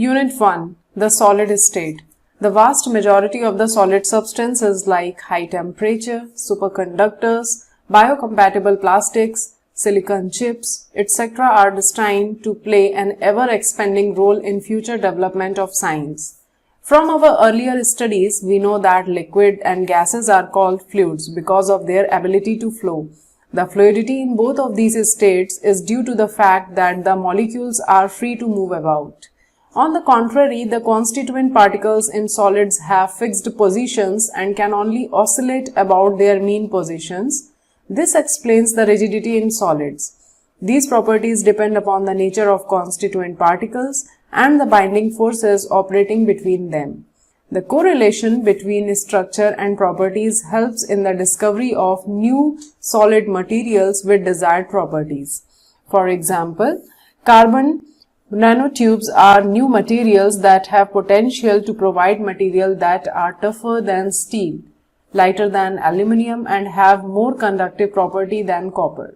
Unit 1. The solid state. The vast majority of the solid substances like high temperature, superconductors, biocompatible plastics, silicon chips, etc. are destined to play an ever-expanding role in future development of science. From our earlier studies, we know that liquid and gases are called fluids because of their ability to flow. The fluidity in both of these states is due to the fact that the molecules are free to move about. On the contrary, the constituent particles in solids have fixed positions and can only oscillate about their mean positions. This explains the rigidity in solids. These properties depend upon the nature of constituent particles and the binding forces operating between them. The correlation between structure and properties helps in the discovery of new solid materials with desired properties. For example, carbon nanotubes are new materials that have potential to provide material that are tougher than steel, lighter than aluminium, and have more conductive property than copper.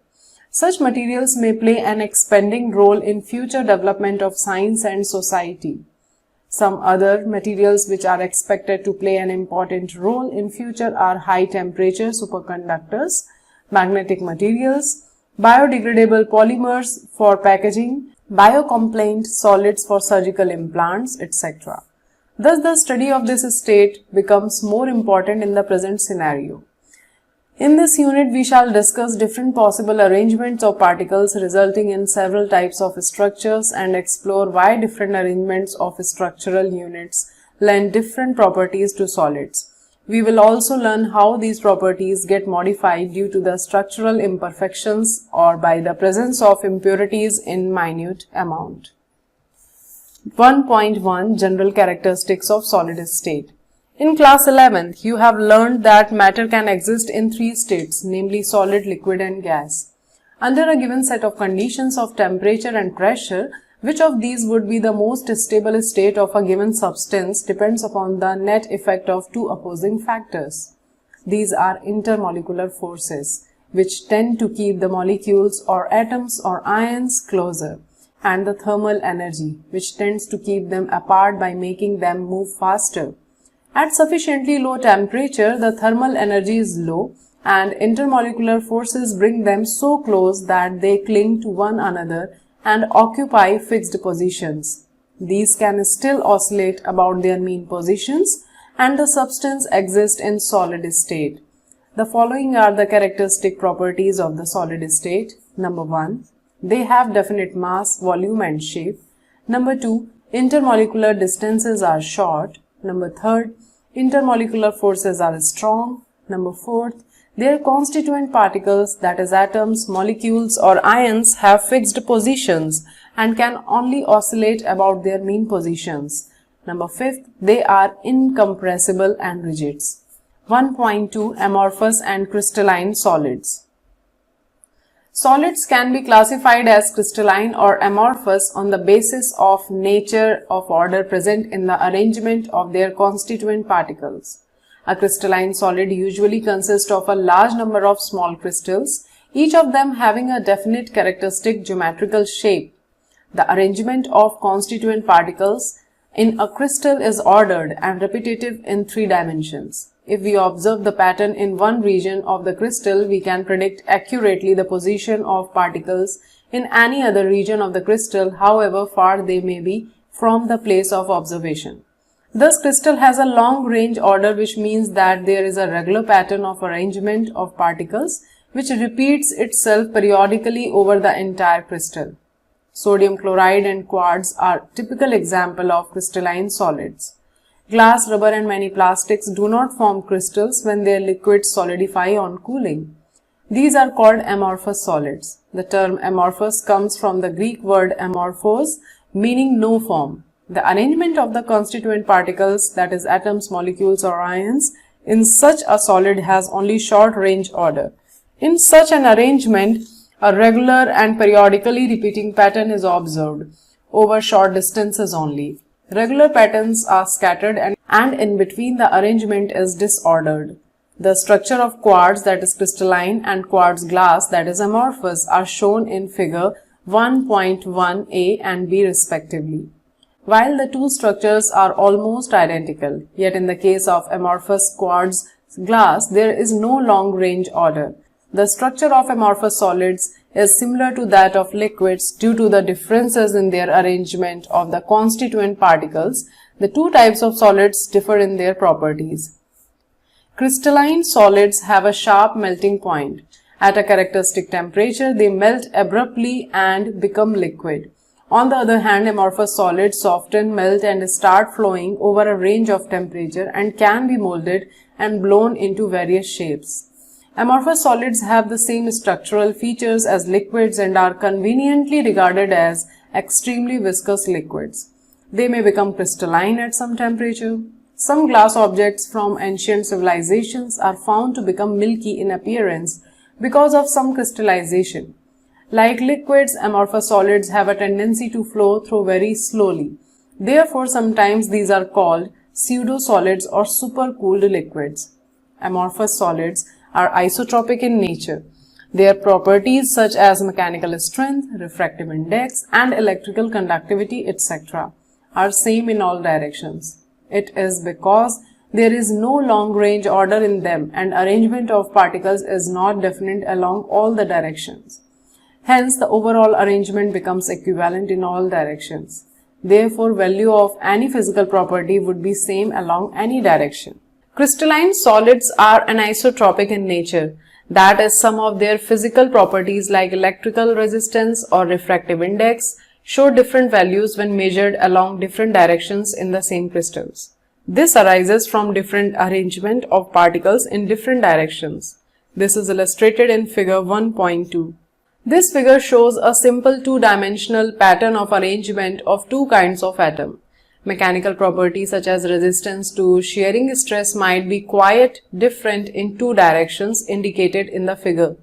Such materials may play an expanding role in future development of science and society. Some other materials which are expected to play an important role in future are high temperature superconductors, magnetic materials, biodegradable polymers for packaging, biocompliant solids for surgical implants, etc. Thus, the study of this state becomes more important in the present scenario. In this unit, we shall discuss different possible arrangements of particles resulting in several types of structures and explore why different arrangements of structural units lend different properties to solids. We will also learn how these properties get modified due to the structural imperfections or by the presence of impurities in minute amount. 1.1 General Characteristics of Solid State. In class 11th, you have learned that matter can exist in three states, namely solid, liquid and gas. Under a given set of conditions of temperature and pressure, which of these would be the most stable state of a given substance depends upon the net effect of two opposing factors. These are intermolecular forces, which tend to keep the molecules or atoms or ions closer, and the thermal energy, which tends to keep them apart by making them move faster. At sufficiently low temperature, the thermal energy is low, and intermolecular forces bring them so close that they cling to one another and occupy fixed positions. These can still oscillate about their mean positions, and the substance exists in solid state. The following are the characteristic properties of the solid state. Number 1. They have definite mass, volume and shape. Number 2. Intermolecular distances are short. Number 3. Intermolecular forces are strong. Number 4. Their constituent particles, that is atoms, molecules or ions, have fixed positions and can only oscillate about their mean positions. Number 5, they are incompressible and rigid. 1.2 Amorphous and Crystalline Solids. Solids can be classified as crystalline or amorphous on the basis of nature of order present in the arrangement of their constituent particles. A crystalline solid usually consists of a large number of small crystals, each of them having a definite characteristic geometrical shape. The arrangement of constituent particles in a crystal is ordered and repetitive in 3 dimensions. If we observe the pattern in one region of the crystal, we can predict accurately the position of particles in any other region of the crystal, however far they may be from the place of observation. Thus, crystal has a long range order, which means that there is a regular pattern of arrangement of particles which repeats itself periodically over the entire crystal. Sodium chloride and quartz are typical example of crystalline solids. Glass, rubber and many plastics do not form crystals when their liquids solidify on cooling. These are called amorphous solids. The term amorphous comes from the Greek word amorphos, meaning no form. The arrangement of the constituent particles, that is atoms, molecules or ions, in such a solid has only short range order. In such an arrangement, a regular and periodically repeating pattern is observed over short distances only. Regular patterns are scattered and in between the arrangement is disordered. The structure of quartz, that is crystalline, and quartz glass, that is amorphous, are shown in figure 1.1a and b respectively. while the two structures are almost identical. Yet in the case of amorphous quartz glass, there is no long-range order. The structure of amorphous solids is similar to that of liquids due to the differences in their arrangement of the constituent particles. The two types of solids differ in their properties. Crystalline solids have a sharp melting point. At a characteristic temperature, they melt abruptly and become liquid. On the other hand, amorphous solids soften, melt and start flowing over a range of temperature and can be molded and blown into various shapes. Amorphous solids have the same structural features as liquids and are conveniently regarded as extremely viscous liquids. They may become crystalline at some temperature. Some glass objects from ancient civilizations are found to become milky in appearance because of some crystallization. Like liquids, amorphous solids have a tendency to flow through very slowly. Therefore, sometimes these are called pseudo-solids or supercooled liquids. Amorphous solids are isotropic in nature. Their properties such as mechanical strength, refractive index, and electrical conductivity, etc. are same in all directions. It is because there is no long-range order in them and arrangement of particles is not definite along all the directions. Hence, the overall arrangement becomes equivalent in all directions. Therefore, value of any physical property would be same along any direction. Crystalline solids are anisotropic in nature. That is, some of their physical properties like electrical resistance or refractive index show different values when measured along different directions in the same crystals. This arises from different arrangement of particles in different directions. This is illustrated in figure 1.2. This figure shows a simple two-dimensional pattern of arrangement of two kinds of atom. Mechanical properties such as resistance to shearing stress might be quite different in two directions indicated in the figure.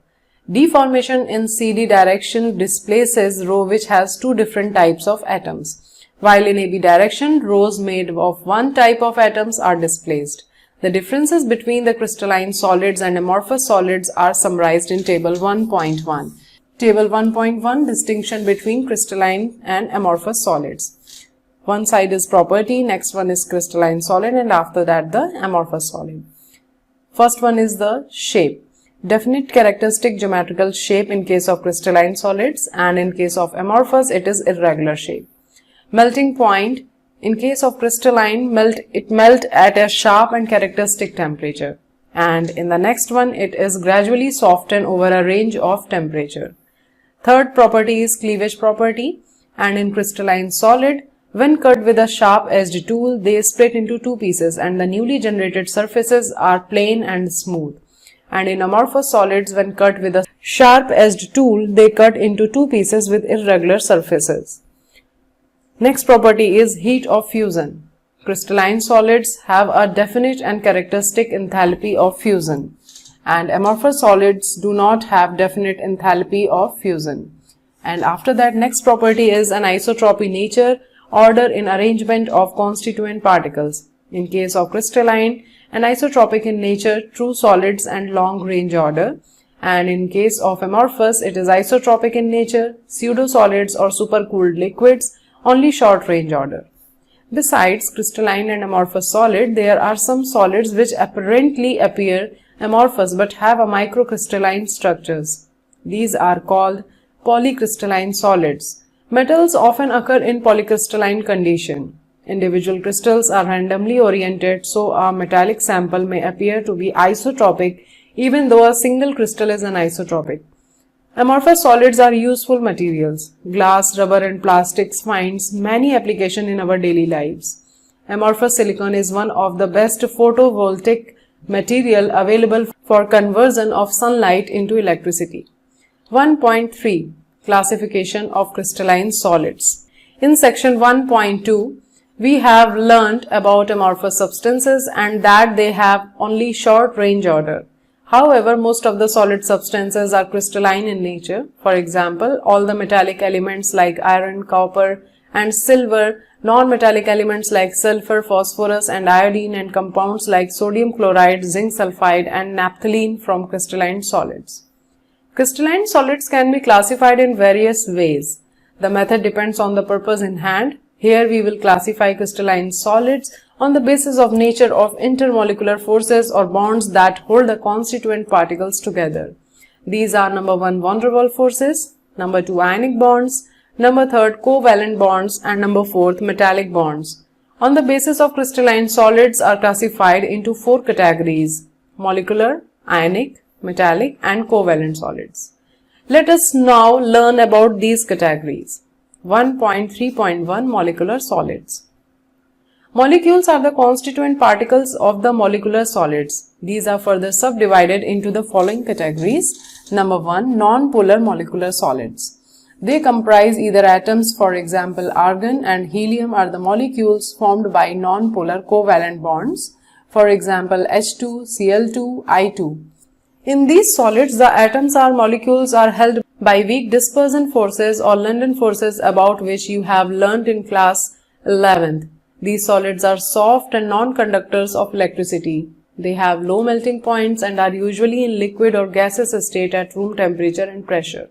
Deformation in CD direction displaces row which has two different types of atoms, while in AB direction, rows made of one type of atoms are displaced. The differences between the crystalline solids and amorphous solids are summarized in Table 1.1. Table 1.1 Distinction between crystalline and amorphous solids. One side is property, next one is crystalline solid, and after that the amorphous solid. First one is the shape. Definite characteristic geometrical shape in case of crystalline solids, and in case of amorphous it is irregular shape. Melting point. In case of crystalline, it melt at a sharp and characteristic temperature, and in the next one it is gradually softened over a range of temperature. Third property is cleavage property, and in crystalline solid, when cut with a sharp-edged tool, they split into two pieces and the newly generated surfaces are plain and smooth. And in amorphous solids, when cut with a sharp-edged tool, they cut into two pieces with irregular surfaces. Next property is heat of fusion. Crystalline solids have a definite and characteristic enthalpy of fusion, and amorphous solids do not have definite enthalpy of fusion. And after that, next property is anisotropy nature, order in arrangement of constituent particles. In case of crystalline, anisotropic in nature, true solids and long range order, and in case of amorphous, it is isotropic in nature, pseudo-solids or supercooled liquids, only short range order. Besides crystalline and amorphous solid, there are some solids which apparently appear amorphous but have a microcrystalline structures. These are called polycrystalline solids. Metals often occur in polycrystalline condition. Individual crystals are randomly oriented, so a metallic sample may appear to be isotropic even though a single crystal is anisotropic. Amorphous solids are useful materials. Glass, rubber and plastics finds many applications in our daily lives. Amorphous silicon is one of the best photovoltaic material available for conversion of sunlight into electricity. 1.3 Classification of crystalline solids. In section 1.2, we have learnt about amorphous substances and that they have only short range order. However, most of the solid substances are crystalline in nature. For example, all the metallic elements like iron, copper and silver, non-metallic elements like sulfur, phosphorus and iodine, and compounds like sodium chloride, zinc sulfide and naphthalene from crystalline solids. Crystalline solids can be classified in various ways. The method depends on the purpose in hand. Here we will classify crystalline solids on the basis of nature of intermolecular forces or bonds that hold the constituent particles together. These are number 1 van der Waals forces, number 2 ionic bonds, number 3 covalent bonds, and number 4 metallic bonds. On the basis of crystalline solids are classified into 4 categories: molecular, ionic, metallic, and covalent solids. Let us now learn about these categories. 1.3.1 Molecular solids. Molecules are the constituent particles of the molecular solids. These are further subdivided into the following categories. Number 1. Non-polar molecular solids. They comprise either atoms, for example argon and helium are the molecules formed by non-polar covalent bonds, for example H2, Cl2, I2. In these solids, the atoms or molecules are held by weak dispersion forces or London forces about which you have learnt in class 11th. These solids are soft and non-conductors of electricity. They have low melting points and are usually in liquid or gaseous state at room temperature and pressure.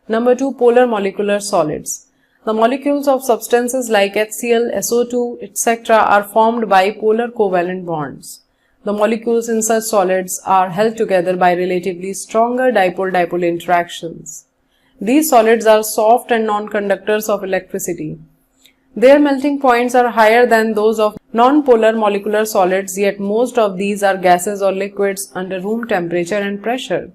Number 2. Polar molecular solids. The molecules of substances like HCl, SO2, etc. are formed by polar covalent bonds. The molecules in such solids are held together by relatively stronger dipole-dipole interactions. These solids are soft and non-conductors of electricity. Their melting points are higher than those of non-polar molecular solids, yet most of these are gases or liquids under room temperature and pressure.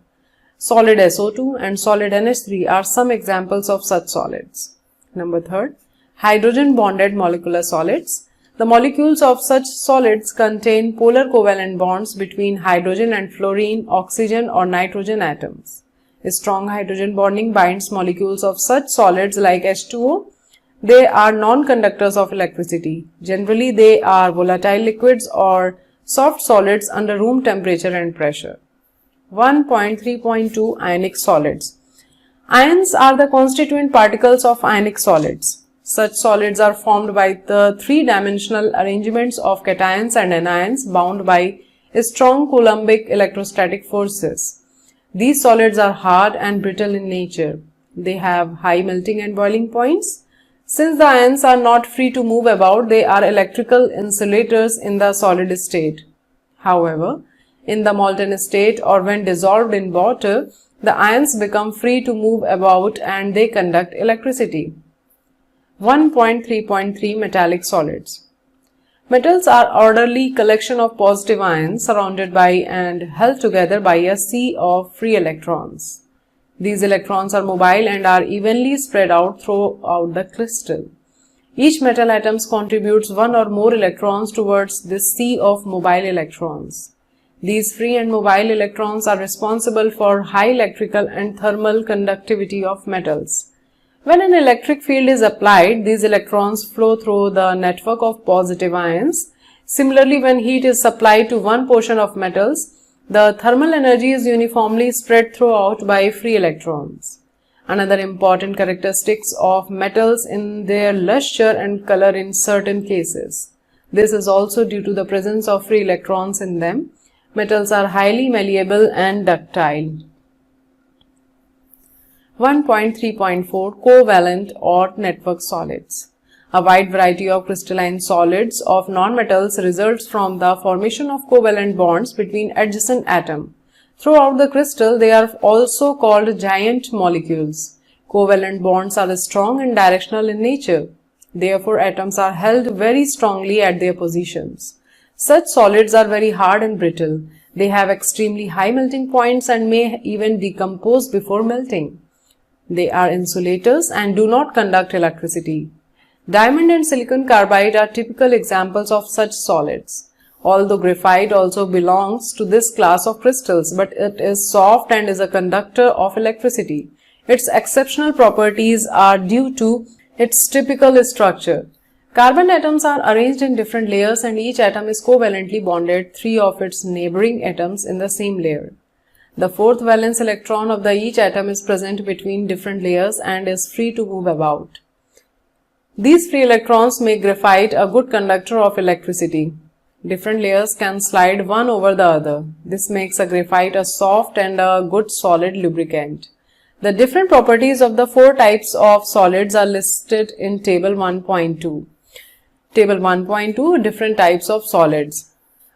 Solid SO2 and solid NH3 are some examples of such solids. Number 3. Hydrogen bonded molecular solids. The molecules of such solids contain polar covalent bonds between hydrogen and fluorine, oxygen or nitrogen atoms. A strong hydrogen bonding binds molecules of such solids like H2O. They are non-conductors of electricity. Generally, they are volatile liquids or soft solids under room temperature and pressure. 1.3.2 Ionic solids. Ions are the constituent particles of ionic solids. Such solids are formed by the three-dimensional arrangements of cations and anions bound by strong Coulombic electrostatic forces. These solids are hard and brittle in nature. They have high melting and boiling points. Since the ions are not free to move about, they are electrical insulators in the solid state. However, in the molten state or when dissolved in water, the ions become free to move about and they conduct electricity. 1.3.3 Metallic solids. Metals are orderly collection of positive ions surrounded by and held together by a sea of free electrons. These electrons are mobile and are evenly spread out throughout the crystal. Each metal atom contributes one or more electrons towards this sea of mobile electrons. These free and mobile electrons are responsible for high electrical and thermal conductivity of metals. When an electric field is applied, these electrons flow through the network of positive ions. Similarly, when heat is supplied to one portion of metals, the thermal energy is uniformly spread throughout by free electrons. Another important characteristics of metals in their luster and color in certain cases. This is also due to the presence of free electrons in them. Metals are highly malleable and ductile. 1.3.4 Covalent or network solids. A wide variety of crystalline solids of nonmetals results from the formation of covalent bonds between adjacent atoms. Throughout the crystal, they are also called giant molecules. Covalent bonds are strong and directional in nature. Therefore, atoms are held very strongly at their positions. Such solids are very hard and brittle. They have extremely high melting points and may even decompose before melting. They are insulators and do not conduct electricity. Diamond and silicon carbide are typical examples of such solids. Although graphite also belongs to this class of crystals, but it is soft and is a conductor of electricity. Its exceptional properties are due to its typical structure. Carbon atoms are arranged in different layers and each atom is covalently bonded 3 of its neighboring atoms in the same layer. The fourth valence electron of each atom is present between different layers and is free to move about. These free electrons make graphite a good conductor of electricity. Different layers can slide one over the other. This makes a graphite a soft and a good solid lubricant. The different properties of the 4 types of solids are listed in Table 1.2. Table 1.2 Different types of solids.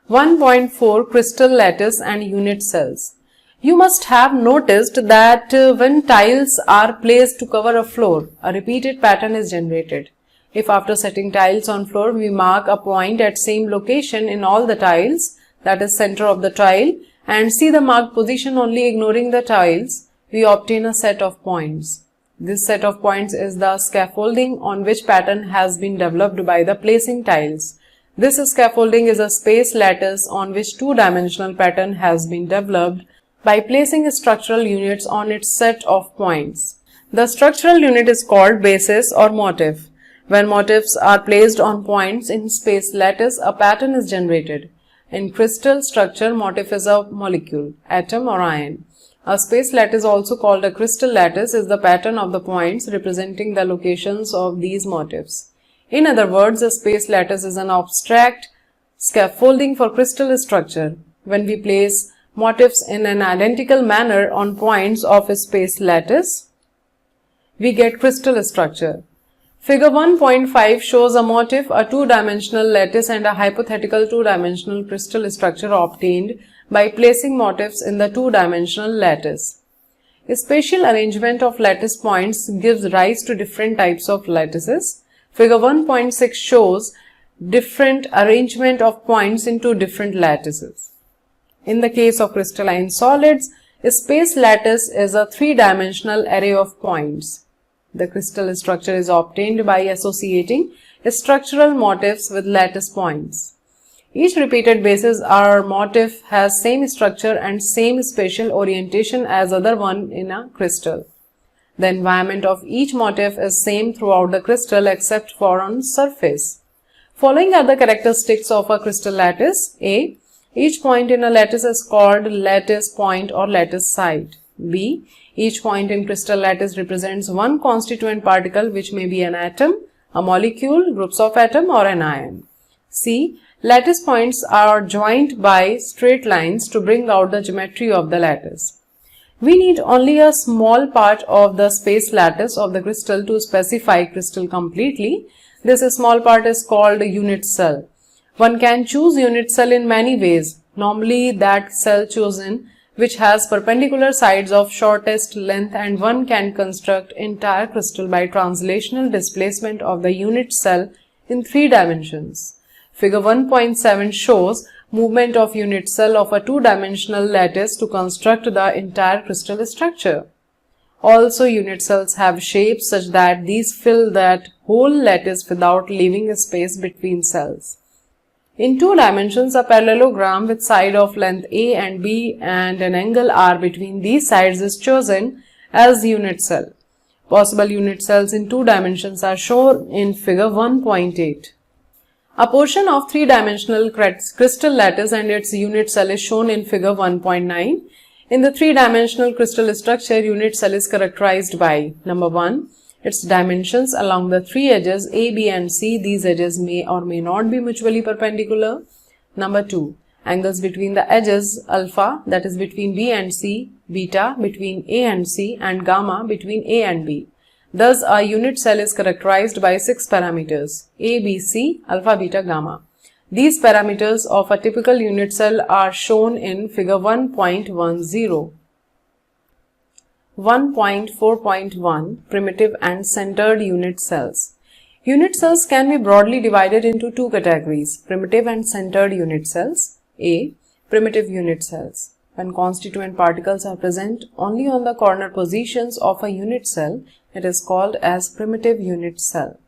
1.4 Crystal lattice and unit cells. You must have noticed that when tiles are placed to cover a floor, a repeated pattern is generated. If after setting tiles on floor we mark a point at same location in all the tiles, that is center of the tile, and see the marked position only ignoring the tiles, we obtain a set of points. This set of points is the scaffolding on which pattern has been developed by the placing tiles. This scaffolding is a space lattice on which two-dimensional pattern has been developed by placing structural units on its set of points. The structural unit is called basis or motif. When motifs are placed on points in space lattice, a pattern is generated. In crystal structure, motif is a molecule, atom or ion. A space lattice, also called a crystal lattice, is the pattern of the points representing the locations of these motifs. In other words, a space lattice is an abstract scaffolding for crystal structure. When we place motifs in an identical manner on points of a space lattice, we get crystal structure. Figure 1.5 shows a motif, a two-dimensional lattice and a hypothetical two-dimensional crystal structure obtained by placing motifs in the two-dimensional lattice. A spatial arrangement of lattice points gives rise to different types of lattices. Figure 1.6 shows different arrangement of points into different lattices. In the case of crystalline solids, a space lattice is a three-dimensional array of points. The crystal structure is obtained by associating structural motifs with lattice points. Each repeated basis or motif has same structure and same spatial orientation as other one in a crystal. The environment of each motif is same throughout the crystal except for on surface. Following are the characteristics of a crystal lattice. A. Each point in a lattice is called lattice point or lattice site. B. Each point in crystal lattice represents one constituent particle, which may be an atom, a molecule, groups of atom or an ion. C. Lattice points are joined by straight lines to bring out the geometry of the lattice. We need only a small part of the space lattice of the crystal to specify crystal completely. This small part is called a unit cell. One can choose unit cell in many ways. Normally that cell chosen which has perpendicular sides of shortest length, and one can construct entire crystal by translational displacement of the unit cell in 3 dimensions. Figure 1.7 shows movement of unit cell of a two-dimensional lattice to construct the entire crystal structure. Also, unit cells have shapes such that these fill that whole lattice without leaving a space between cells. In 2 dimensions, a parallelogram with side of length A and B and an angle R between these sides is chosen as unit cell. Possible unit cells in 2 dimensions are shown in figure 1.8. A portion of 3-dimensional crystal lattice and its unit cell is shown in figure 1.9. In the 3-dimensional crystal structure, unit cell is characterized by number 1. Its dimensions along the 3 edges A, B and C. These edges may or may not be mutually perpendicular. Number 2. Angles between the edges alpha, that is between B and C, beta between A and C, and gamma between A and B. Thus, a unit cell is characterized by 6 parameters A, B, C, alpha, beta, gamma. These parameters of a typical unit cell are shown in figure 1.10. 1.4.1 Primitive and centered unit cells. Unit cells can be broadly divided into 2 categories: primitive and centered unit cells. A. Primitive unit cells. When constituent particles are present only on the corner positions of a unit cell, it is called as primitive unit cell.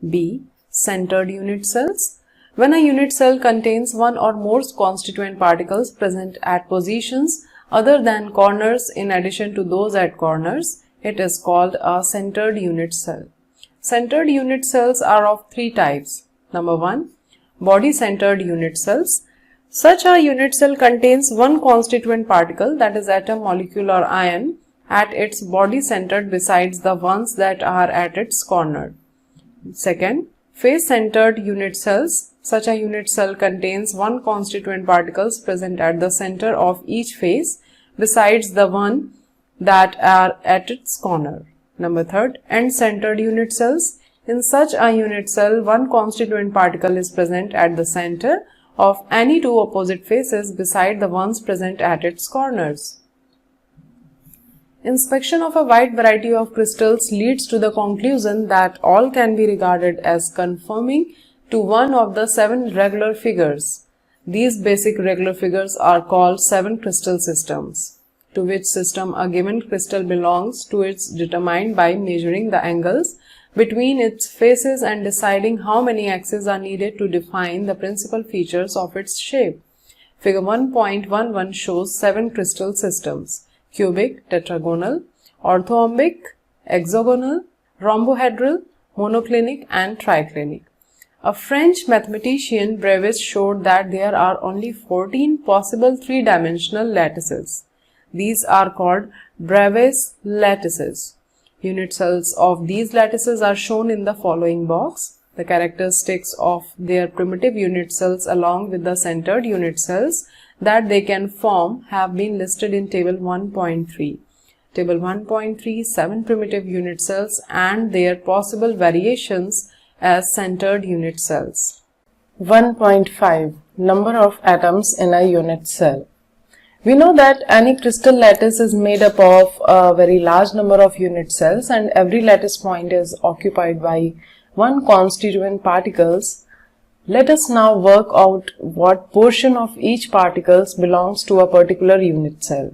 B. Centered unit cells. When a unit cell contains one or more constituent particles present at positions other than corners in addition to those at corners, it is called a centered unit cell. Centered unit cells are of 3 types. Number 1. Body-centered unit cells. Such a unit cell contains one constituent particle, that is atom, molecule or ion, at its body centered besides the ones that are at its corner. Second, face-centered unit cells. Such a unit cell contains one constituent particles present at the center of each face besides the one that are at its corner. Number third, end-centered unit cells. In such a unit cell, one constituent particle is present at the center of any two opposite faces beside the ones present at its corners. Inspection of a wide variety of crystals leads to the conclusion that all can be regarded as conforming to one of the 7 regular figures. These basic regular figures are called 7 crystal systems. To which system a given crystal belongs to is determined by measuring the angles between its faces and deciding how many axes are needed to define the principal features of its shape. Figure 1.11 shows 7 crystal systems: cubic, tetragonal, orthorhombic, hexagonal, rhombohedral, monoclinic and triclinic. A French mathematician Brevis showed that there are only 14 possible three-dimensional lattices. These are called Brevis lattices. Unit cells of these lattices are shown in the following box. The characteristics of their primitive unit cells along with the centered unit cells that they can form have been listed in table 1.3. Table 1.3, 7 primitive unit cells and their possible variations as centered unit cells. 1.5. Number of atoms in a unit cell. We know that any crystal lattice is made up of a very large number of unit cells and every lattice point is occupied by one constituent particles. Let us now work out what portion of each particles belongs to a particular unit cell.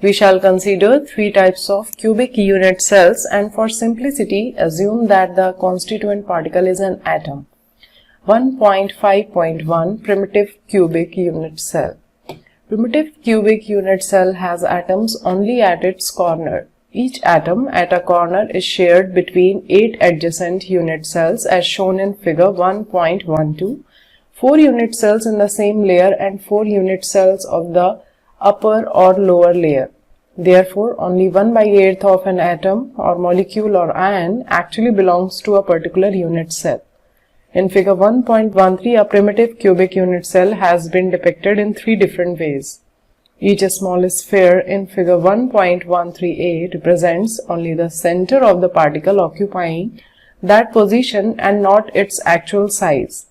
We shall consider 3 types of cubic unit cells and for simplicity assume that the constituent particle is an atom. 1.5.1 Primitive cubic unit cell. Primitive cubic unit cell has atoms only at its corner. Each atom at a corner is shared between 8 adjacent unit cells as shown in figure 1.12, 4 unit cells in the same layer and 4 unit cells of the upper or lower layer. Therefore, only 1/8 of an atom or molecule or ion actually belongs to a particular unit cell. In figure 1.13, a primitive cubic unit cell has been depicted in 3 different ways. Each small sphere in figure 1.13a represents only the center of the particle occupying that position and not its actual size.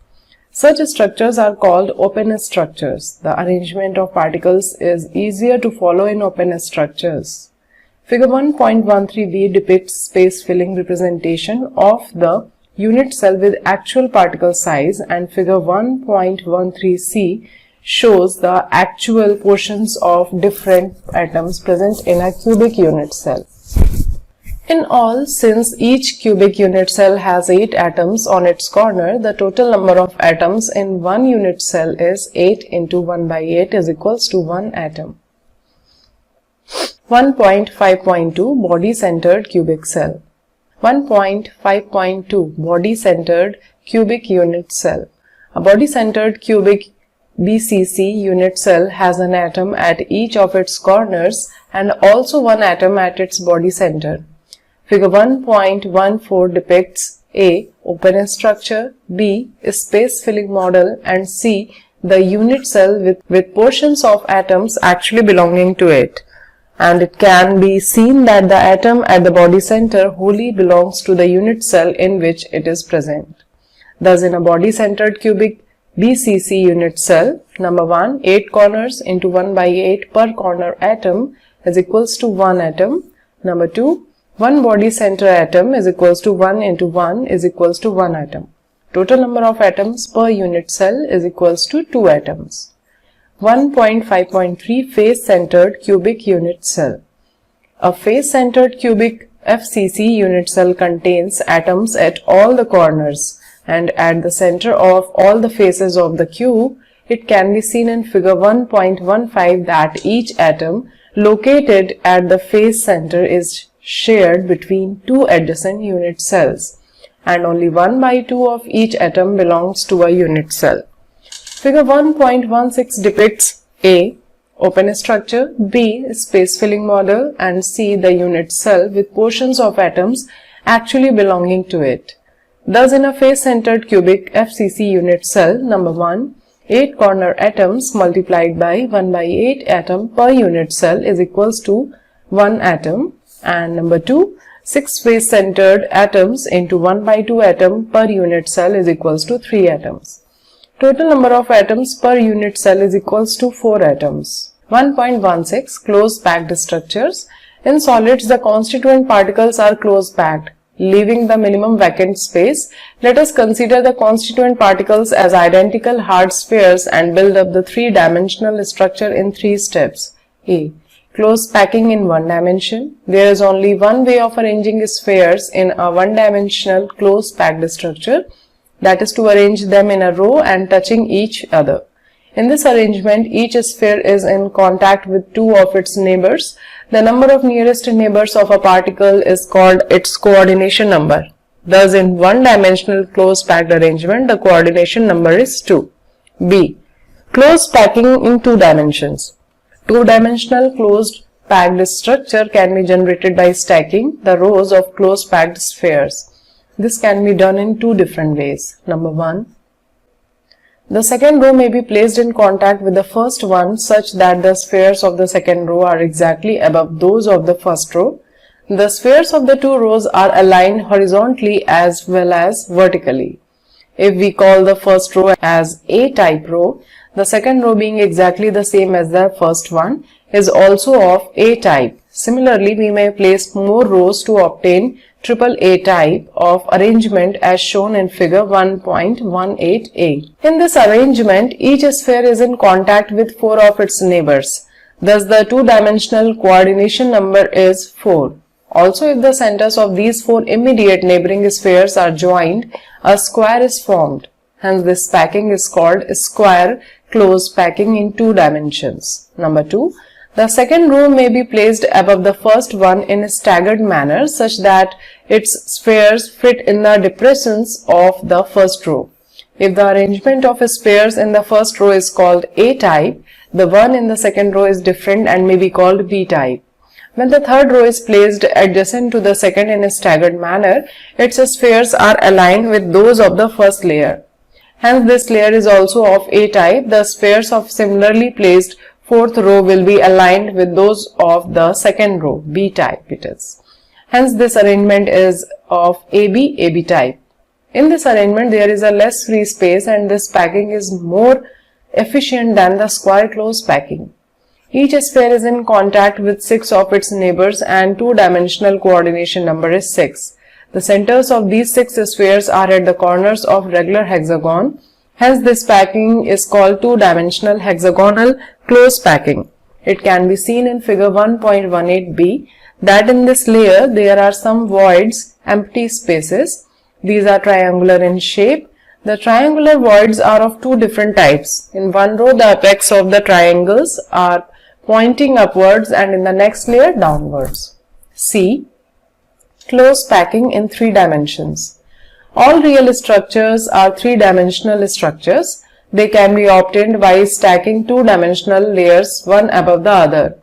Such structures are called open structures. The arrangement of particles is easier to follow in open structures. Figure 1.13b depicts space-filling representation of the unit cell with actual particle size and figure 1.13c shows the actual portions of different atoms present in a cubic unit cell. In all, since each cubic unit cell has 8 atoms on its corner, the total number of atoms in one unit cell is 8 into 1/8 is equals to 1 atom. 1.5.2 Body-centered cubic cell. 1.5.2 Body-centered cubic unit cell. A body-centered cubic BCC unit cell has an atom at each of its corners and also one atom at its body center. Figure 1.14 depicts A. Open structure, B. Space-filling model and C. The unit cell with portions of atoms actually belonging to it. And it can be seen that the atom at the body center wholly belongs to the unit cell in which it is present. Thus, in a body-centered cubic BCC unit cell, number 1, 8 corners into 1/8 per corner atom is equals to 1 atom. Number 2, 1 body center atom is equals to 1 into 1 is equals to 1 atom. Total number of atoms per unit cell is equals to 2 atoms. 1.5.3 Face-centered cubic unit cell. A face-centered cubic FCC unit cell contains atoms at all the corners and at the center of all the faces of the cube. It can be seen in figure 1.15 that each atom located at the face center is shared between 2 adjacent unit cells and only 1/2 of each atom belongs to a unit cell. Figure 1.16 depicts A. Open structure, B. Space-filling model and C. The unit cell with portions of atoms actually belonging to it. Thus, in a face-centered cubic FCC unit cell, number 1, 8 corner atoms multiplied by 1/8 atom per unit cell is equals to 1 atom, and number 2, 6 face centered atoms into 1/2 atom per unit cell is equals to 3 atoms. Total number of atoms per unit cell is equals to 4 atoms. 1.16 Close packed structures. In solids, the constituent particles are close packed, leaving the minimum vacant space. Let us consider the constituent particles as identical hard spheres and build up the three-dimensional structure in 3 steps. A. Close packing in 1 dimension. There is only one way of arranging spheres in a 1-dimensional close packed structure, that is to arrange them in a row and touching each other. In this arrangement, each sphere is in contact with 2 of its neighbors. The number of nearest neighbors of a particle is called its coordination number. Thus, in 1-dimensional close packed arrangement, the coordination number is 2. B. Close packing in 2 dimensions. 2-dimensional closed packed structure can be generated by stacking the rows of close packed spheres. This can be done in 2 different ways. Number 1. The second row may be placed in contact with the first one such that the spheres of the second row are exactly above those of the first row. The spheres of the 2 rows are aligned horizontally as well as vertically. If we call the first row as A-type row, the second row being exactly the same as the first one is also of A-type. Similarly, we may place more rows to obtain AAA type of arrangement as shown in figure 1.18a. In this arrangement, each sphere is in contact with 4 of its neighbors. Thus, the 2-dimensional coordination number is 4. Also, if the centers of these 4 immediate neighboring spheres are joined, a square is formed. Hence, this packing is called square close packing in 2 dimensions. Number 2. The second row may be placed above the first one in a staggered manner such that its spheres fit in the depressions of the first row. If the arrangement of spheres in the first row is called A-type, the one in the second row is different and may be called B-type. When the third row is placed adjacent to the second in a staggered manner, its spheres are aligned with those of the first layer. Hence, this layer is also of A-type. The spheres of similarly placed fourth row will be aligned with those of the second row, B-type it is. Hence, this arrangement is of AB, AB type. In this arrangement, there is a less free space and this packing is more efficient than the square close packing. Each sphere is in contact with 6 of its neighbors and 2-dimensional coordination number is 6. The centers of these 6 spheres are at the corners of regular hexagon. Hence, this packing is called 2-dimensional hexagonal close packing. It can be seen in figure 1.18b that in this layer there are some voids, empty spaces. These are triangular in shape. The triangular voids are of 2 different types. In one row, the apex of the triangles are pointing upwards and in the next layer downwards. C. Close packing in 3 dimensions. All real structures are 3-dimensional structures. They can be obtained by stacking 2-dimensional layers one above the other.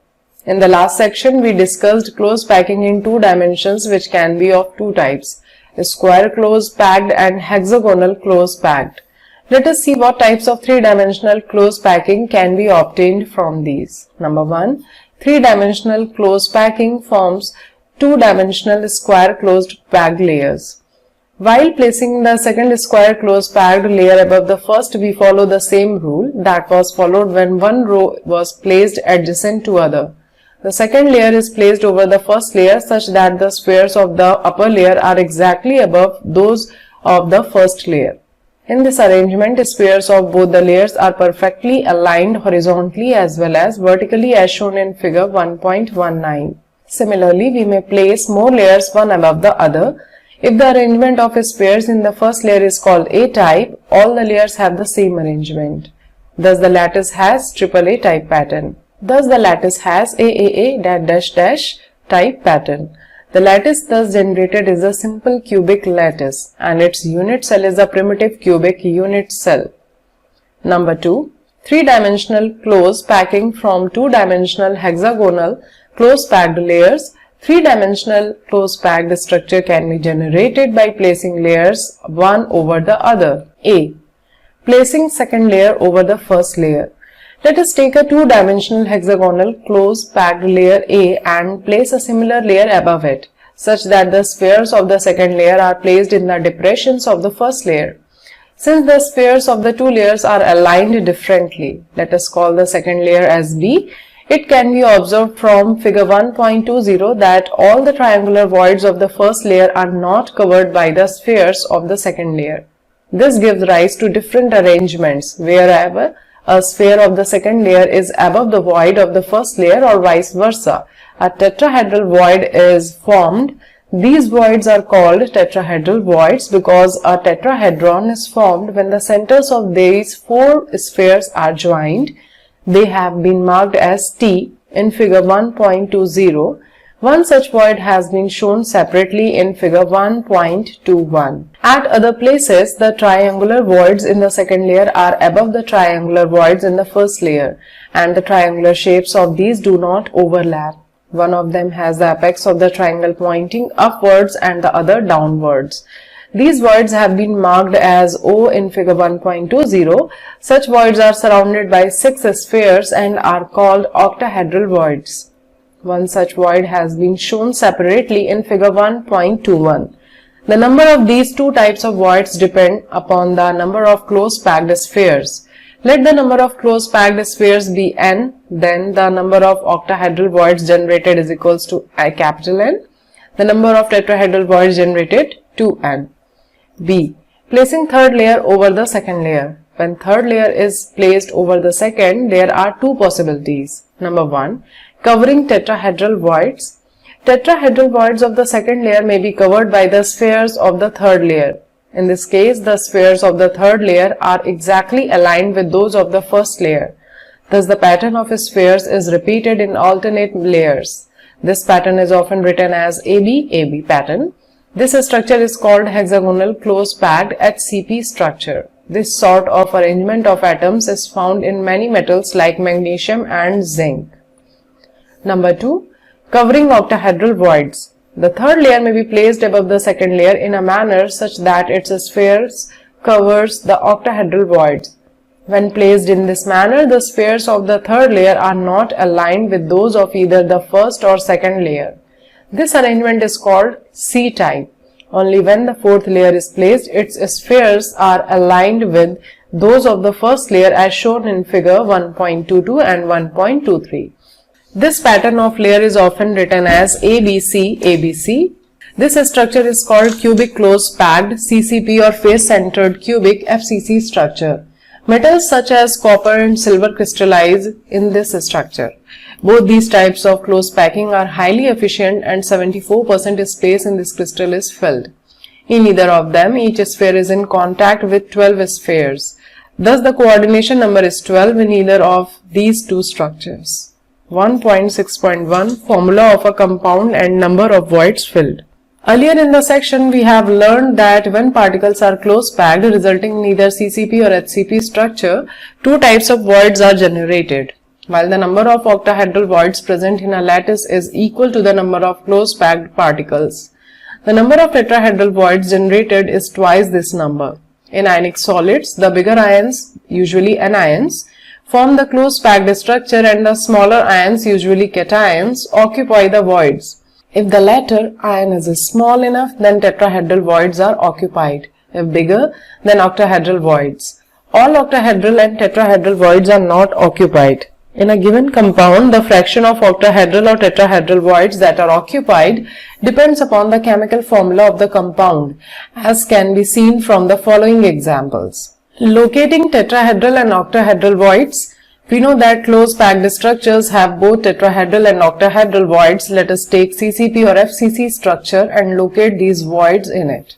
In the last section, we discussed close packing in 2 dimensions which can be of 2 types, square close packed and hexagonal close packed. Let us see what types of 3-dimensional close packing can be obtained from these. Number 1. 3-dimensional close packing forms 2-dimensional square closed packed layers. While placing the second square close packed layer above the first, we follow the same rule that was followed when one row was placed adjacent to other. The second layer is placed over the first layer such that the spheres of the upper layer are exactly above those of the first layer. In this arrangement, spheres of both the layers are perfectly aligned horizontally as well as vertically as shown in figure 1.19. Similarly, we may place more layers one above the other. If the arrangement of spheres in the first layer is called A-type, all the layers have the same arrangement. Thus, the lattice has AAA type pattern. Thus, the lattice has AAA type pattern. The lattice thus generated is a simple cubic lattice and its unit cell is a primitive cubic unit cell. Number 2. 3-dimensional close packing from 2-dimensional hexagonal close packed layers. 3-dimensional close packed structure can be generated by placing layers one over the other. A. Placing second layer over the first layer. Let us take a two-dimensional hexagonal close packed layer A and place a similar layer above it, such that the spheres of the second layer are placed in the depressions of the first layer. Since the spheres of the two layers are aligned differently, let us call the second layer as B. It can be observed from figure 1.20 that all the triangular voids of the first layer are not covered by the spheres of the second layer. This gives rise to different arrangements wherever a sphere of the second layer is above the void of the first layer or vice versa. A tetrahedral void is formed. These voids are called tetrahedral voids because a tetrahedron is formed when the centers of these four spheres are joined. They have been marked as T in figure 1.20. One such void has been shown separately in figure 1.21. At other places, the triangular voids in the second layer are above the triangular voids in the first layer, and the triangular shapes of these do not overlap. One of them has the apex of the triangle pointing upwards and the other downwards. These voids have been marked as O in figure 1.20. Such voids are surrounded by 6 spheres and are called octahedral voids. One such void has been shown separately in figure 1.21. The number of these two types of voids depend upon the number of close packed spheres. Let the number of close packed spheres be n, then the number of octahedral voids generated is equals to capital N. The number of tetrahedral voids generated 2n. B. Placing third layer over the second layer. When third layer is placed over the second, there are two possibilities. Number 1. Covering tetrahedral voids. Tetrahedral voids of the second layer may be covered by the spheres of the third layer. In this case, the spheres of the third layer are exactly aligned with those of the first layer. Thus, the pattern of spheres is repeated in alternate layers. This pattern is often written as AB pattern. This structure is called hexagonal close packed HCP structure. This sort of arrangement of atoms is found in many metals like magnesium and zinc. Number 2. Covering octahedral voids. The third layer may be placed above the second layer in a manner such that its spheres covers the octahedral voids. When placed in this manner, the spheres of the third layer are not aligned with those of either the first or second layer. This arrangement is called C-type. Only when the fourth layer is placed, its spheres are aligned with those of the first layer as shown in figure 1.22 and 1.23. This pattern of layer is often written as ABC. This structure is called cubic close packed CCP or face centered cubic FCC structure. Metals such as copper and silver crystallize in this structure. Both these types of close packing are highly efficient and 74% space in this crystal is filled. In either of them, each sphere is in contact with 12 spheres. Thus, the coordination number is 12 in either of these two structures. 1.6.1 Formula of a compound and number of voids filled. Earlier in the section, we have learned that when particles are close packed resulting in either CCP or HCP structure, two types of voids are generated. While the number of octahedral voids present in a lattice is equal to the number of close packed particles, the number of tetrahedral voids generated is twice this number. In ionic solids, the bigger ions, usually anions, form the close packed structure and the smaller ions, usually cations, occupy the voids. If the latter ion is small enough, then tetrahedral voids are occupied. If bigger, then octahedral voids. All octahedral and tetrahedral voids are not occupied. In a given compound, the fraction of octahedral or tetrahedral voids that are occupied depends upon the chemical formula of the compound, as can be seen from the following examples. Locating tetrahedral and octahedral voids. We know that close packed structures have both tetrahedral and octahedral voids. Let us take CCP or FCC structure and locate these voids in it.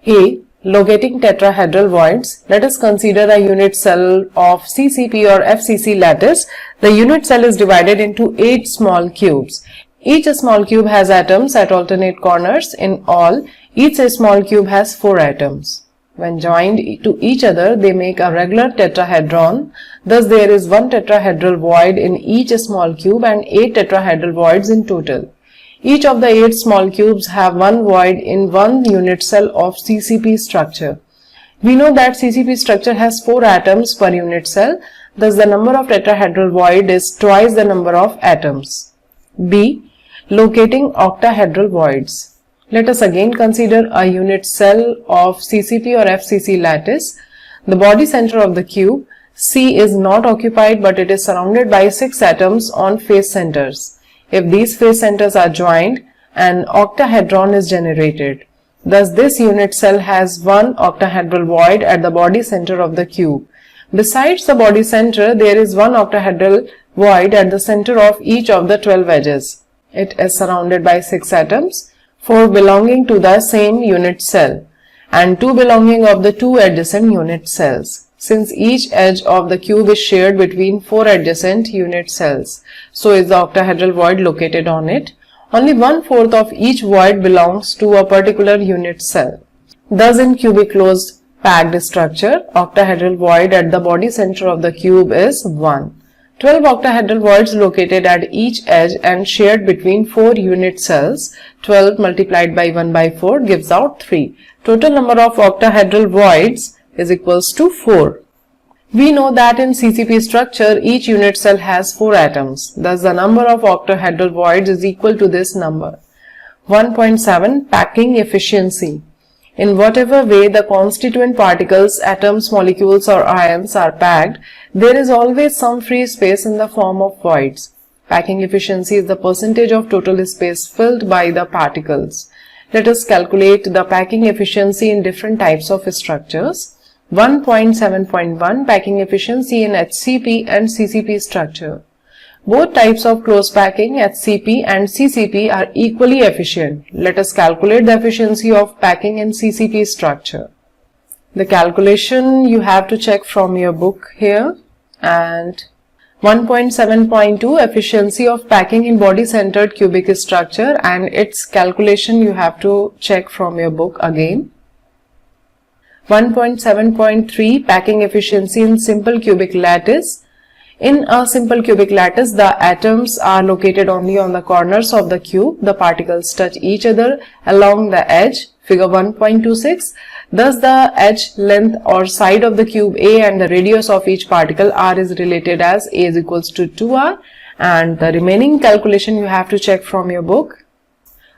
A. Locating tetrahedral voids. Let us consider a unit cell of CCP or FCC lattice. The unit cell is divided into 8 small cubes. Each small cube has atoms at alternate corners. In all, each small cube has 4 atoms. When joined to each other, they make a regular tetrahedron. Thus, there is one tetrahedral void in each small cube and 8 tetrahedral voids in total. Each of the 8 small cubes have one void in one unit cell of CCP structure. We know that CCP structure has 4 atoms per unit cell. Thus, the number of tetrahedral void is twice the number of atoms. B. Locating octahedral voids. Let us again consider a unit cell of CCP or FCC lattice. The body center of the cube, C, is not occupied but it is surrounded by 6 atoms on face centers. If these face centers are joined, an octahedron is generated. Thus, this unit cell has one octahedral void at the body center of the cube. Besides the body center, there is one octahedral void at the center of each of the 12 edges. It is surrounded by 6 atoms, 4 belonging to the same unit cell and 2 belonging of the 2 adjacent unit cells. Since each edge of the cube is shared between 4 adjacent unit cells, so is the octahedral void located on it. Only 1/4 of each void belongs to a particular unit cell. Thus, in cubic closed packed structure, octahedral void at the body center of the cube is 1. 12 octahedral voids located at each edge and shared between 4 unit cells. 12 multiplied by 1 by 4 gives out 3. Total number of octahedral voids is equals to 4. We know that in CCP structure, each unit cell has 4 atoms. Thus, the number of octahedral voids is equal to this number. 1.7 Packing efficiency. In whatever way the constituent particles, atoms, molecules or ions are packed, there is always some free space in the form of voids. Packing efficiency is the percentage of total space filled by the particles. Let us calculate the packing efficiency in different types of structures. 1.7.1 Packing efficiency in HCP and CCP structure. Both types of close packing, HCP and CCP, are equally efficient. Let us calculate the efficiency of packing in CCP structure. The calculation you have to check from your book here. And 1.7.2 Efficiency of packing in body-centered cubic structure, and its calculation you have to check from your book again. 1.7.3 Packing efficiency in simple cubic lattice. In a simple cubic lattice, the atoms are located only on the corners of the cube. The particles touch each other along the edge, figure 1.26. Thus, the edge length or side of the cube A and the radius of each particle R is related as A is equals to 2R, and the remaining calculation you have to check from your book.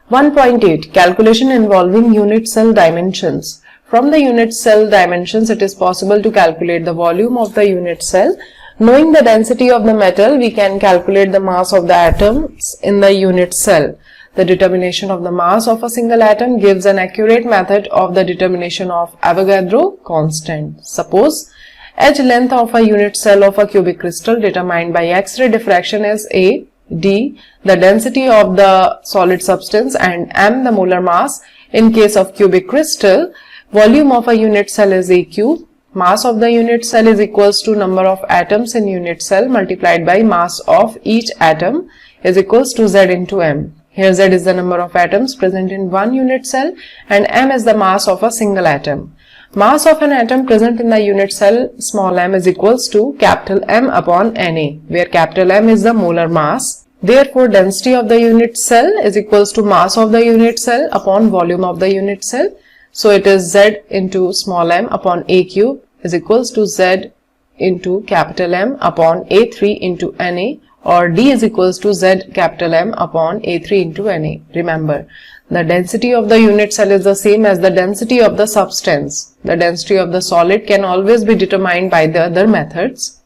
1.8 Calculation involving unit cell dimensions. From the unit cell dimensions, it is possible to calculate the volume of the unit cell. Knowing the density of the metal, we can calculate the mass of the atoms in the unit cell. The determination of the mass of a single atom gives an accurate method of the determination of Avogadro constant. Suppose edge length of a unit cell of a cubic crystal determined by X-ray diffraction is A, D, the density of the solid substance, and M, the molar mass. In case of cubic crystal, volume of a unit cell is A cube. Mass of the unit cell is equals to number of atoms in unit cell multiplied by mass of each atom is equals to Z into M. Here Z is the number of atoms present in one unit cell and M is the mass of a single atom. Mass of an atom present in the unit cell small m is equals to capital M upon Na, where capital M is the molar mass. Therefore, density of the unit cell is equals to mass of the unit cell upon volume of the unit cell. So it is Z into small m upon A cube is equals to Z into capital M upon A3 into Na, or D is equals to Z capital M upon A3 into Na. Remember, the density of the unit cell is the same as the density of the substance. The density of the solid can always be determined by the other methods.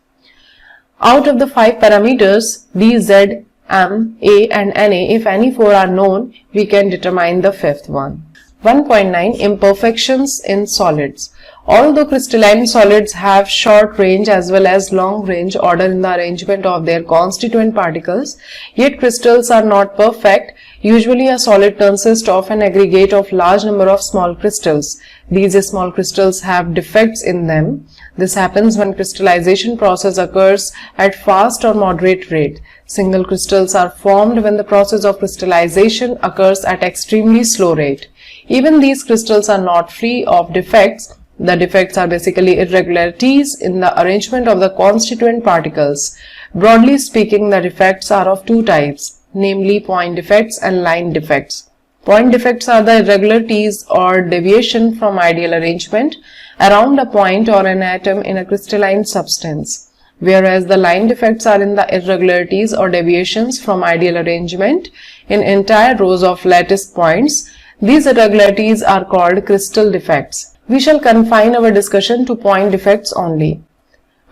Out of the 5 parameters D, Z, M, A and Na, if any 4 are known, we can determine the 5th one. 1.9 Imperfections in solids. Although crystalline solids have short range as well as long range order in the arrangement of their constituent particles, yet crystals are not perfect. Usually a solid consists of an aggregate of large number of small crystals. These small crystals have defects in them. This happens when crystallization process occurs at fast or moderate rate. Single crystals are formed when the process of crystallization occurs at extremely slow rate. Even these crystals are not free of defects. The defects are basically irregularities in the arrangement of the constituent particles. Broadly speaking, the defects are of 2 types, namely point defects and line defects. Point defects are the irregularities or deviation from ideal arrangement around a point or an atom in a crystalline substance. whereas the line defects are in the irregularities or deviations from ideal arrangement in entire rows of lattice points. These irregularities are called crystal defects. We shall confine our discussion to point defects only.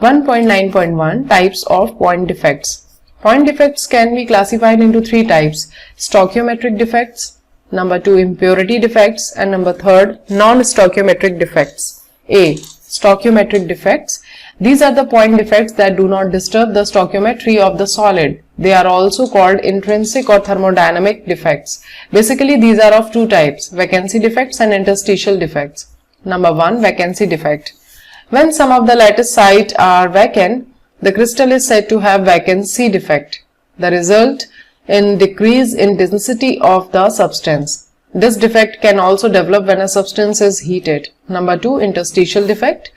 1.9.1 Types of point defects. Point defects can be classified into three types: stoichiometric defects, number 2 impurity defects, and number 3 non-stoichiometric defects. A. Stoichiometric defects. These are the point defects that do not disturb the stoichiometry of the solid. They are also called intrinsic or thermodynamic defects. Basically, these are of two types: vacancy defects and interstitial defects. Number 1 vacancy defect. When some of the lattice sites are vacant, the crystal is said to have vacancy defect. The result in decrease in density of the substance. This defect can also develop when a substance is heated. Number 2 interstitial defect.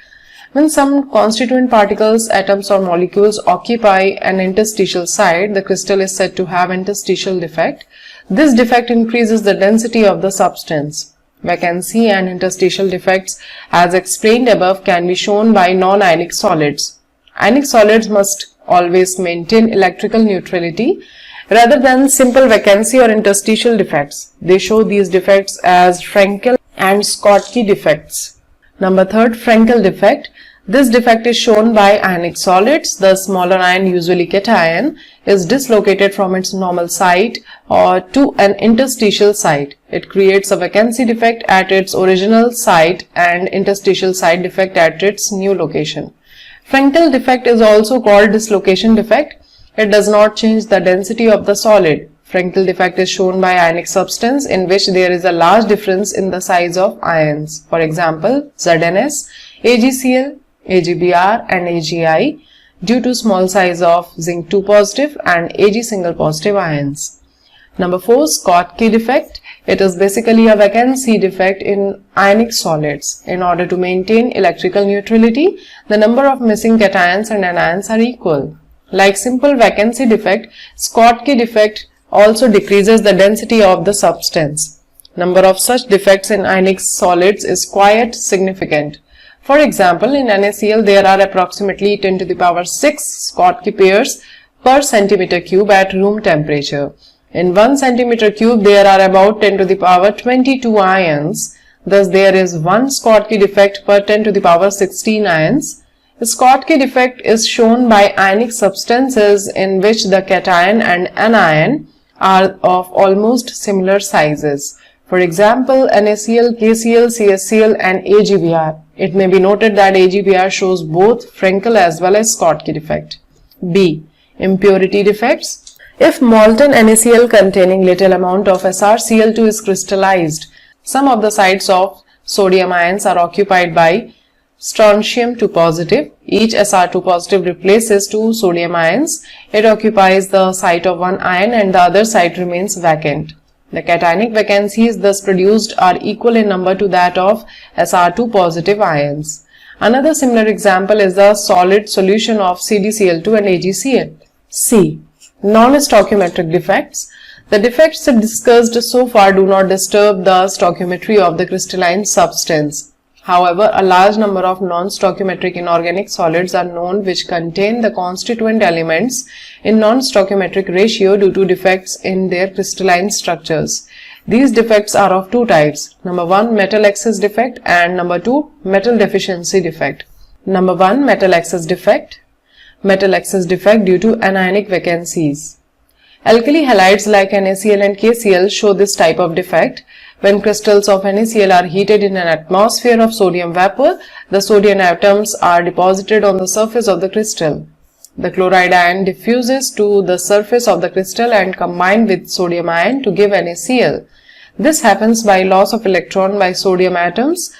When some constituent particles, atoms or molecules occupy an interstitial site, the crystal is said to have interstitial defect. This defect increases the density of the substance. Vacancy and interstitial defects, as explained above, can be shown by non-ionic solids. Ionic solids must always maintain electrical neutrality rather than simple vacancy or interstitial defects. They show these defects as Frenkel and Schottky defects. Number 3 Frenkel defect. This defect is shown by ionic solids. The smaller ion, usually cation, is dislocated from its normal site or to an interstitial site. It creates a vacancy defect at its original site and interstitial site defect at its new location. Frenkel defect is also called dislocation defect. It does not change the density of the solid. Frenkel defect is shown by ionic substance in which there is a large difference in the size of ions. For example, ZnS, AgCl, AgBr and AgI due to small size of zinc 2 positive and Ag single positive ions. Number 4 Schottky defect. It is basically a vacancy defect in ionic solids. In order to maintain electrical neutrality, the number of missing cations and anions are equal. Like simple vacancy defect, Schottky defect also decreases the density of the substance. Number of such defects in ionic solids is quite significant. For example, in NaCl there are approximately 10 to the power 6 Schottky pairs per centimeter cube at room temperature. In 1 centimeter cube there are about 10 to the power 22 ions. Thus there is 1 Schottky defect per 10 to the power 16 ions. The Schottky defect is shown by ionic substances in which the cation and anion are of almost similar sizes. For example, NaCl, KCl, CaCl and AgBr. It may be noted that AgBr shows both Frenkel as well as Schottky defect. B. Impurity defects. If molten NaCl containing little amount of SrCl2 is crystallized, some of the sites of sodium ions are occupied by strontium 2 positive. Each Sr2 positive replaces 2 sodium ions. It occupies the site of one ion and the other site remains vacant. The cationic vacancies thus produced are equal in number to that of Sr2 positive ions. Another similar example is the solid solution of CdCl2 and AgCl. C. Non-stoichiometric defects. The defects discussed so far do not disturb the stoichiometry of the crystalline substance. However, a large number of non-stoichiometric inorganic solids are known which contain the constituent elements in non-stoichiometric ratio due to defects in their crystalline structures. These defects are of two types. Number 1 metal excess defect and number 2 metal deficiency defect. Number 1 metal excess defect. Metal excess defect due to anionic vacancies. Alkali halides like NaCl and KCl show this type of defect. When crystals of NaCl are heated in an atmosphere of sodium vapor, the sodium atoms are deposited on the surface of the crystal. The chloride ion diffuses to the surface of the crystal and combines with sodium ion to give NaCl. This happens by loss of electron by sodium atoms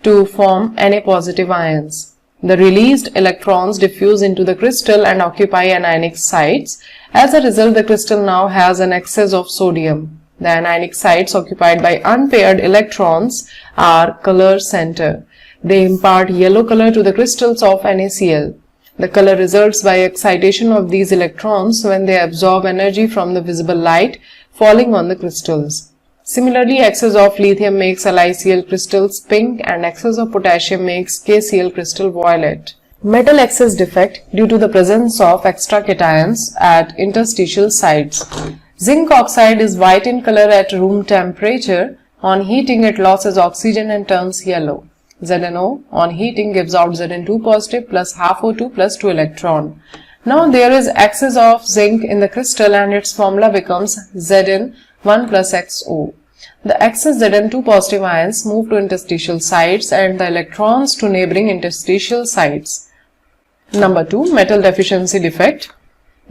to form Na positive ions. The released electrons diffuse into the crystal and occupy anionic sites. As a result, the crystal now has an excess of sodium. The anionic sites occupied by unpaired electrons are color center. They impart yellow color to the crystals of NaCl. The color results by excitation of these electrons when they absorb energy from the visible light falling on the crystals. Similarly, excess of lithium makes LiCl crystals pink and excess of potassium makes KCl crystal violet. Metal excess defect due to the presence of extra cations at interstitial sites. Zinc oxide is white in color at room temperature. On heating, it loses oxygen and turns yellow. ZnO on heating gives out Zn2 positive plus half O2 plus 2 electron. Now there is excess of zinc in the crystal and its formula becomes Zn1 plus XO. The excess Zn2 positive ions move to interstitial sites and the electrons to neighboring interstitial sites. Number 2. Metal deficiency defect.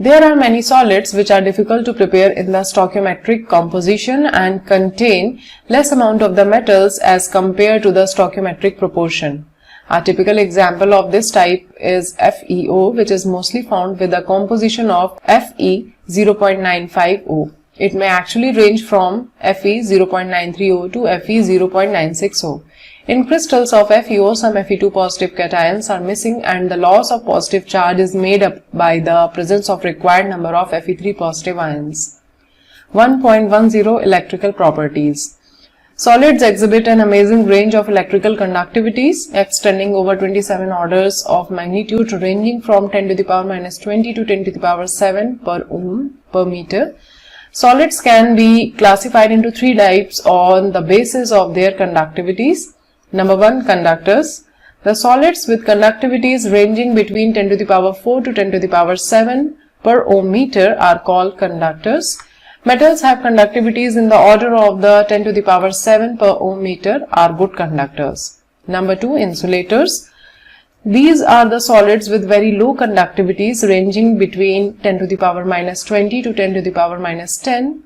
There are many solids which are difficult to prepare in the stoichiometric composition and contain less amount of the metals as compared to the stoichiometric proportion. A typical example of this type is FeO, which is mostly found with a composition of Fe 0.950. It may actually range from Fe 0.930 to Fe 0.960. In crystals of FeO, some Fe2 positive cations are missing and the loss of positive charge is made up by the presence of required number of Fe3 positive ions. 1.10 Electrical properties. Solids exhibit an amazing range of electrical conductivities extending over 27 orders of magnitude ranging from 10 to the power minus 20 to 10 to the power 7 per ohm per meter. Solids can be classified into 3 types on the basis of their conductivities. Number 1. Conductors. The solids with conductivities ranging between 10 to the power 4 to 10 to the power 7 per ohm meter are called conductors. Metals have conductivities in the order of the 10 to the power 7 per ohm meter are good conductors. Number 2. Insulators. These are the solids with very low conductivities ranging between 10 to the power minus 20 to 10 to the power minus 10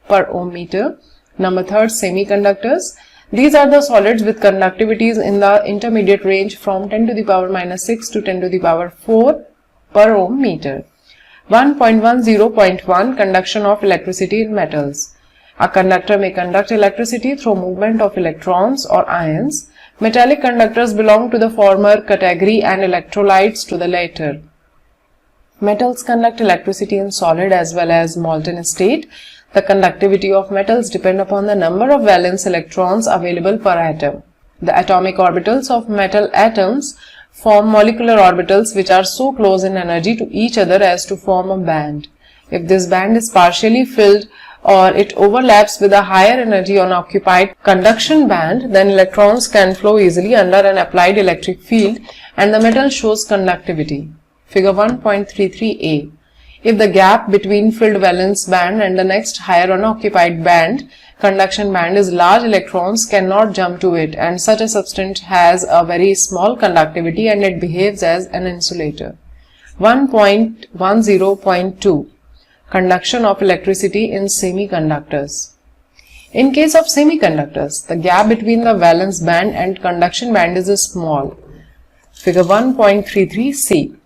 per ohm meter. Number 3. Semiconductors. These are the solids with conductivities in the intermediate range from 10 to the power minus 6 to 10 to the power 4 per ohm meter. 1.10.1 Conduction of electricity in metals. A conductor may conduct electricity through movement of electrons or ions. Metallic conductors belong to the former category and electrolytes to the latter. Metals conduct electricity in solid as well as molten state. The conductivity of metals depend upon the number of valence electrons available per atom. The atomic orbitals of metal atoms form molecular orbitals which are so close in energy to each other as to form a band. If this band is partially filled or it overlaps with a higher energy unoccupied conduction band, then electrons can flow easily under an applied electric field and the metal shows conductivity. Figure 1.33a. If the gap between filled valence band and the next higher unoccupied band, conduction band, is large, electrons cannot jump to it and such a substance has a very small conductivity and it behaves as an insulator. 1.10.2 Conduction of electricity in semiconductors. In case of semiconductors, the gap between the valence band and conduction band is small. Figure 1.33c.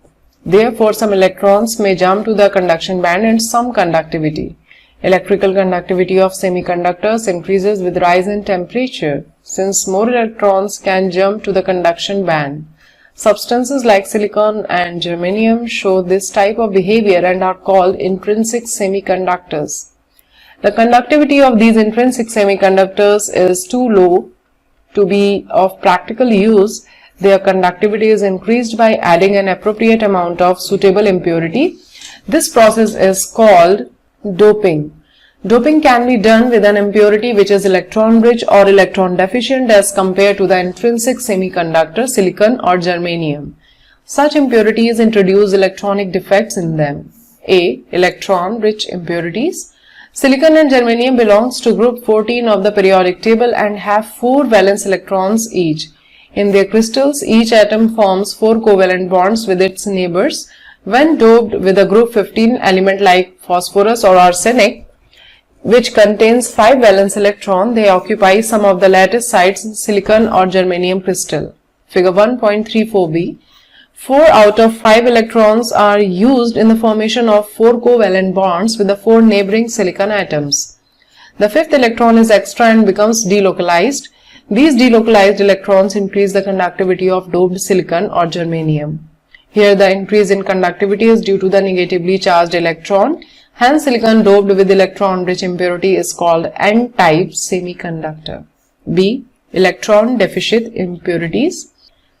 Therefore, some electrons may jump to the conduction band and some conductivity. Electrical conductivity of semiconductors increases with rise in temperature, since more electrons can jump to the conduction band. Substances like silicon and germanium show this type of behavior and are called intrinsic semiconductors. The conductivity of these intrinsic semiconductors is too low to be of practical use. Their conductivity is increased by adding an appropriate amount of suitable impurity. This process is called doping. Doping can be done with an impurity which is electron rich or electron deficient as compared to the intrinsic semiconductor silicon or germanium. Such impurities introduce electronic defects in them. A. Electron rich impurities. Silicon and germanium belongs to group 14 of the periodic table and have 4 valence electrons each. In their crystals, each atom forms 4 covalent bonds with its neighbors. When doped with a group 15 element like phosphorus or arsenic, which contains 5 valence electrons, they occupy some of the lattice sites in silicon or germanium crystal. Figure 1.34b. 4 out of 5 electrons are used in the formation of 4 covalent bonds with the 4 neighboring silicon atoms. The 5th electron is extra and becomes delocalized. These delocalized electrons increase the conductivity of doped silicon or germanium. Here the increase in conductivity is due to the negatively charged electron. Hence silicon doped with electron-rich impurity is called N-type semiconductor. B. Electron deficit impurities.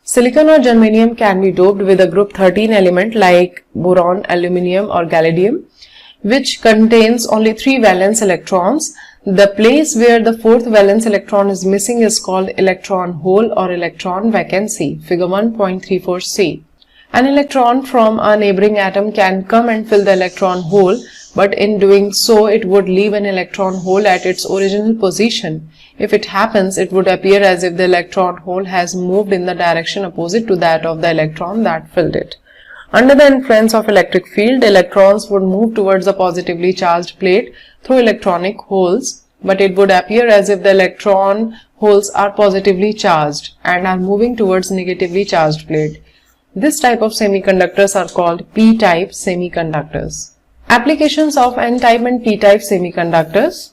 Silicon or germanium can be doped with a group 13 element like boron, aluminium or gallium, which contains only 3 valence electrons. The place where the 4th valence electron is missing is called electron hole or electron vacancy, figure 1.34c. An electron from a neighboring atom can come and fill the electron hole, but in doing so it would leave an electron hole at its original position. If it happens, it would appear as if the electron hole has moved in the direction opposite to that of the electron that filled it. Under the influence of electric field, electrons would move towards a positively charged plate through electronic holes, but it would appear as if the electron holes are positively charged and are moving towards negatively charged plate. This type of semiconductors are called p-type semiconductors. Applications of n-type and p-type semiconductors.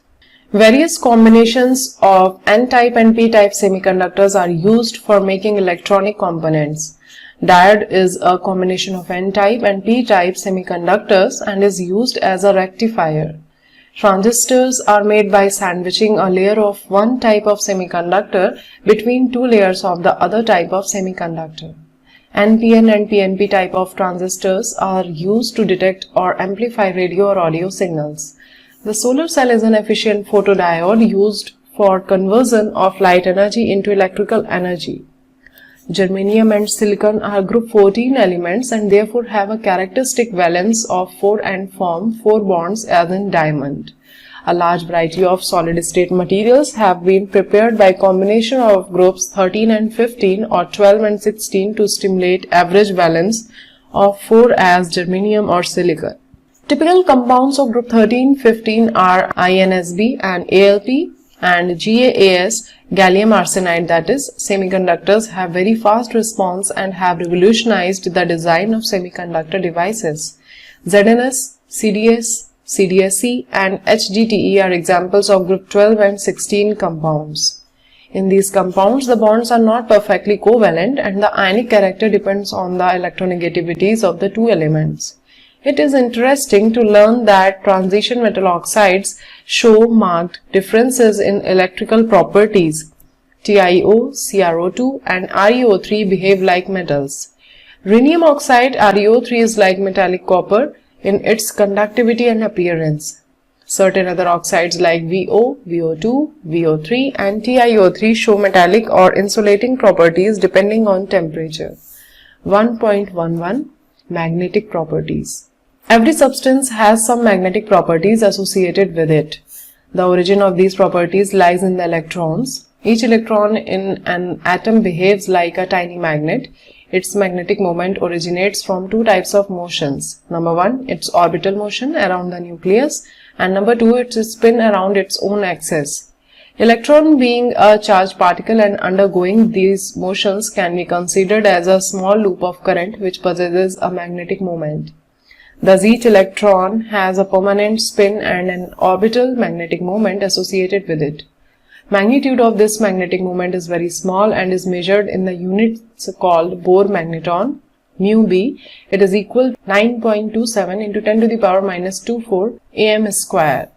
Various combinations of n-type and p-type semiconductors are used for making electronic components. Diode is a combination of n-type and p-type semiconductors and is used as a rectifier. Transistors are made by sandwiching a layer of one type of semiconductor between 2 layers of the other type of semiconductor. NPN and PNP type of transistors are used to detect or amplify radio or audio signals. The solar cell is an efficient photodiode used for conversion of light energy into electrical energy. Germanium and silicon are group 14 elements and therefore have a characteristic valence of 4 and form 4 bonds as in diamond. A large variety of solid-state materials have been prepared by combination of groups 13 and 15 or 12 and 16 to stimulate average valence of 4 as germanium or silicon. Typical compounds of group 13-15 are INSB and ALP and GaAs, gallium arsenide, that is, semiconductors have very fast response and have revolutionized the design of semiconductor devices. ZNS, CDS, CDSE and HGTE are examples of group 12 and 16 compounds. In these compounds, the bonds are not perfectly covalent and the ionic character depends on the electronegativities of the 2 elements. It is interesting to learn that transition metal oxides show marked differences in electrical properties. TiO, CrO2 and ReO3 behave like metals. Rhenium oxide ReO3 is like metallic copper in its conductivity and appearance. Certain other oxides like VO, VO2, VO3 and TiO3 show metallic or insulating properties depending on temperature. 1.11 Magnetic properties. Every substance has some magnetic properties associated with it. The origin of these properties lies in the electrons. Each electron in an atom behaves like a tiny magnet. Its magnetic moment originates from 2 types of motions. Number 1, its orbital motion around the nucleus, and number 2, its spin around its own axis. Electron, being a charged particle and undergoing these motions, can be considered as a small loop of current which possesses a magnetic moment. Thus, each electron has a permanent spin and an orbital magnetic moment associated with it. Magnitude of this magnetic moment is very small and is measured in the units called Bohr magneton, mu b. It is equal to 9.27 into 10 to the power minus 24 am square.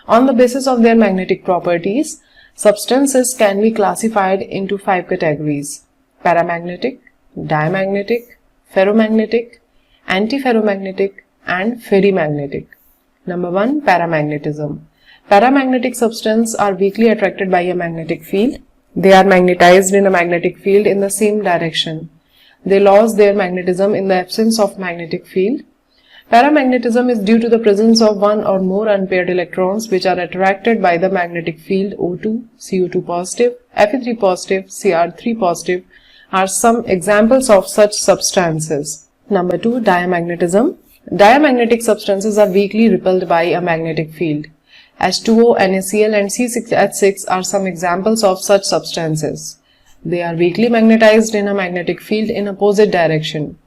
On the basis of their magnetic properties, substances can be classified into 5 categories: paramagnetic, diamagnetic, ferromagnetic, anti-ferromagnetic and ferrimagnetic. Number 1, paramagnetism. Paramagnetic substances are weakly attracted by a magnetic field. They are magnetized in a magnetic field in the same direction. They lose their magnetism in the absence of magnetic field. Paramagnetism is due to the presence of one or more unpaired electrons which are attracted by the magnetic field. O2, CO2 positive, Fe3 positive, Cr3 positive are some examples of such substances. Number 2, diamagnetism. Diamagnetic substances are weakly repelled by a magnetic field. H2O, NaCl and C6H6 are some examples of such substances. They are weakly magnetized in a magnetic field in opposite direction.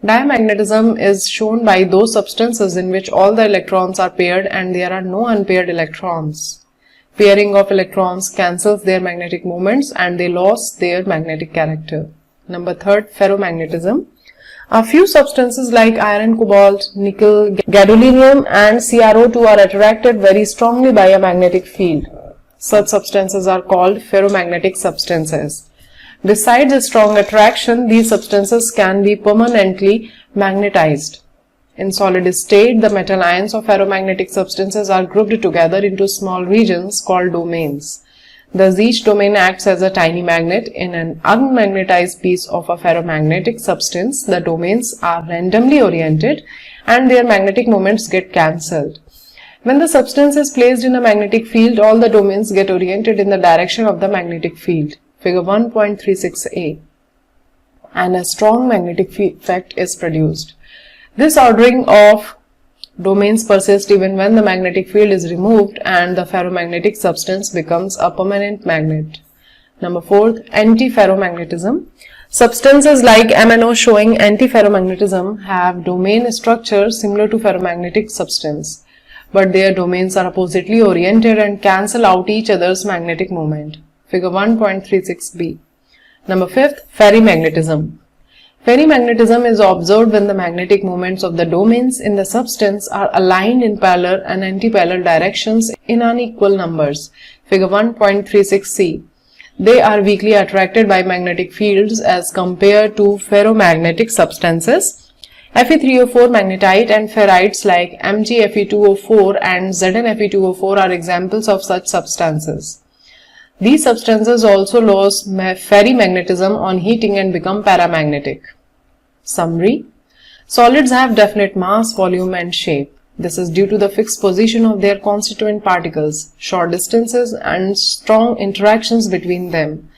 Diamagnetism is shown by those substances in which all the electrons are paired and there are no unpaired electrons. Pairing of electrons cancels their magnetic moments and they lose their magnetic character. Number 3, ferromagnetism. A few substances like iron, cobalt, nickel, gadolinium and CrO2 are attracted very strongly by a magnetic field. Such substances are called ferromagnetic substances. Besides a strong attraction, these substances can be permanently magnetized. In solid state, the metal ions of ferromagnetic substances are grouped together into small regions called domains. Thus, each domain acts as a tiny magnet. In an unmagnetized piece of a ferromagnetic substance, the domains are randomly oriented and their magnetic moments get cancelled. When the substance is placed in a magnetic field, all the domains get oriented in the direction of the magnetic field. Figure 1.36a. And a strong magnetic effect is produced. This ordering of domains persists even when the magnetic field is removed and the ferromagnetic substance becomes a permanent magnet. Number 4, Anti-Ferromagnetism. Substances like MnO showing anti-ferromagnetism have domain structure similar to ferromagnetic substance, but their domains are oppositely oriented and cancel out each other's magnetic moment. Figure 1.36b. Number 5, Ferrimagnetism. Ferrimagnetism is observed when the magnetic moments of the domains in the substance are aligned in parallel and antiparallel directions in unequal numbers. Figure 1.36c. They are weakly attracted by magnetic fields as compared to ferromagnetic substances. Fe3O4 magnetite and ferrites like MgFe2O4 and ZnFe2O4 are examples of such substances. These substances also lose ferrimagnetism on heating and become paramagnetic. Summary: solids have definite mass, volume and shape. This is due to the fixed position of their constituent particles, short distances and strong interactions between them.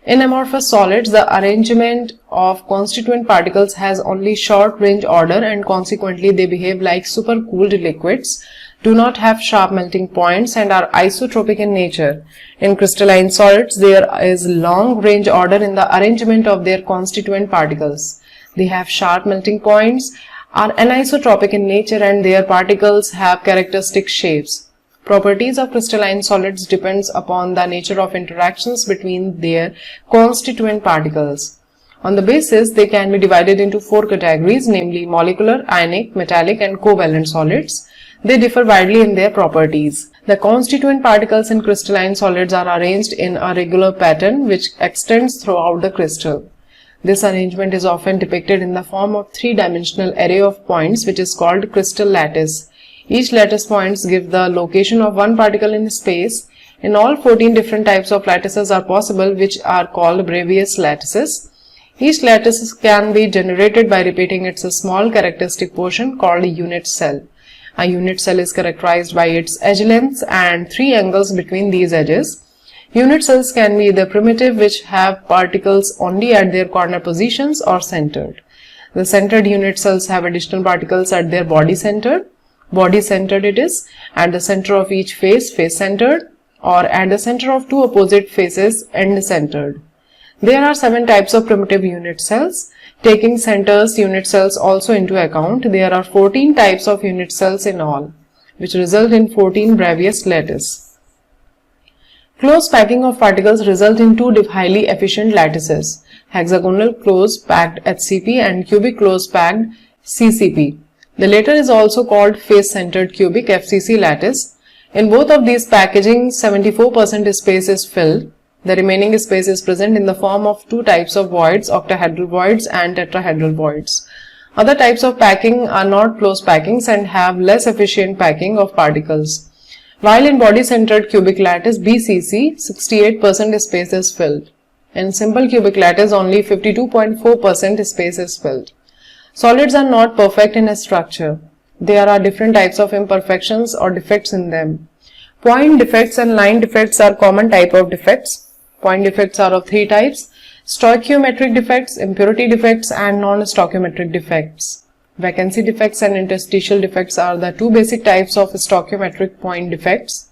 In amorphous solids, the arrangement of constituent particles has only short range order and consequently they behave like supercooled liquids, do not have sharp melting points and are isotropic in nature. In crystalline solids, there is long range order in the arrangement of their constituent particles. They have sharp melting points, are anisotropic in nature and their particles have characteristic shapes. Properties of crystalline solids depends upon the nature of interactions between their constituent particles. On the basis, they can be divided into 4 categories, namely molecular, ionic, metallic and covalent solids. They differ widely in their properties. The constituent particles in crystalline solids are arranged in a regular pattern which extends throughout the crystal. This arrangement is often depicted in the form of 3-dimensional array of points which is called crystal lattice. Each lattice points give the location of one particle in space. In all, 14 different types of lattices are possible which are called Bravais lattices. Each lattice can be generated by repeating its small characteristic portion called a unit cell. A unit cell is characterized by its edge lengths and 3 angles between these edges. Unit cells can be either primitive, which have particles only at their corner positions, or centered. The centered unit cells have additional particles at their body centered it is, at the center of each face, face centered, or at the center of 2 opposite faces, end centered. There are 7 types of primitive unit cells. Taking centers unit cells also into account, there are 14 types of unit cells in all, which result in 14 Bravais lattice. Close packing of particles result in 2 highly efficient lattices, hexagonal close packed HCP and cubic close packed CCP. The latter is also called face-centered cubic FCC lattice. In both of these packaging, 74% space is filled. The remaining space is present in the form of 2 types of voids, octahedral voids and tetrahedral voids. Other types of packing are not close packings and have less efficient packing of particles. While in body-centered cubic lattice BCC, 68% space is filled. In simple cubic lattice, only 52.4% space is filled. Solids are not perfect in structure. There are different types of imperfections or defects in them. Point defects and line defects are common type of defects. Point defects are of 3 types: stoichiometric defects, impurity defects and non-stoichiometric defects. Vacancy defects and interstitial defects are the 2 basic types of stoichiometric point defects.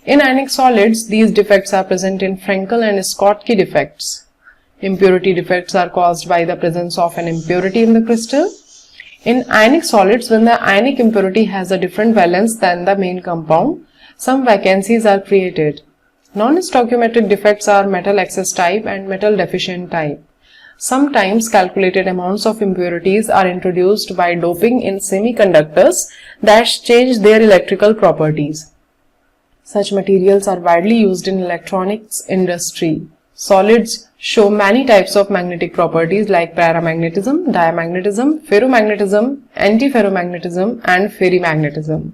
In ionic solids, these defects are present in Frenkel and Schottky defects. Impurity defects are caused by the presence of an impurity in the crystal. In ionic solids, when the ionic impurity has a different valence than the main compound, some vacancies are created. Non-stoichiometric defects are metal excess type and metal deficient type. Sometimes calculated amounts of impurities are introduced by doping in semiconductors that change their electrical properties. Such materials are widely used in electronics industry. Solids show many types of magnetic properties like paramagnetism, diamagnetism, ferromagnetism, anti-ferromagnetism, and ferrimagnetism.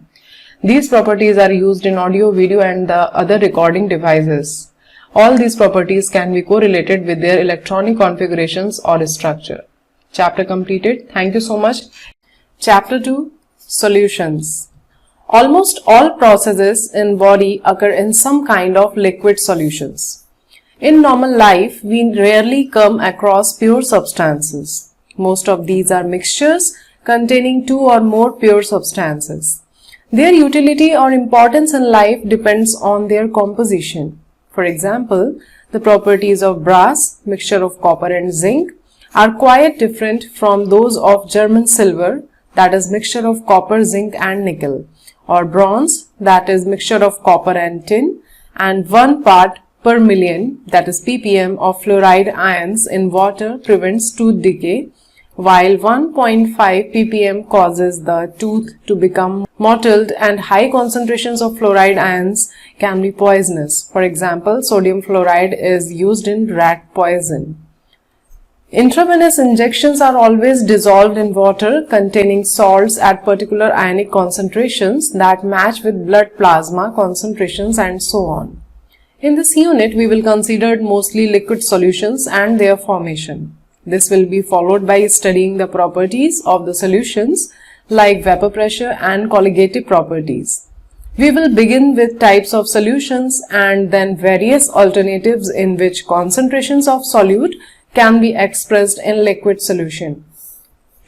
These properties are used in audio, video, and the other recording devices. All these properties can be correlated with their electronic configurations or structure. Chapter completed. Thank you so much. Chapter 2. Solutions. Almost all processes in body occur in some kind of liquid solutions. In normal life, we rarely come across pure substances. Most of these are mixtures containing two or more pure substances. Their utility or importance in life depends on their composition. For example, the properties of brass, mixture of copper and zinc, are quite different from those of German silver, that is mixture of copper, zinc and nickel, or bronze, that is mixture of copper and tin, and 1 part per million, that is ppm, of fluoride ions in water prevents tooth decay, while 1.5 ppm causes the tooth to become mottled, and high concentrations of fluoride ions can be poisonous. For example, sodium fluoride is used in rat poison. Intravenous injections are always dissolved in water containing salts at particular ionic concentrations that match with blood plasma concentrations and so on. In this unit, we will consider mostly liquid solutions and their formation. This will be followed by studying the properties of the solutions like vapor pressure and colligative properties. We will begin with types of solutions and then various alternatives in which concentrations of solute can be expressed in liquid solution.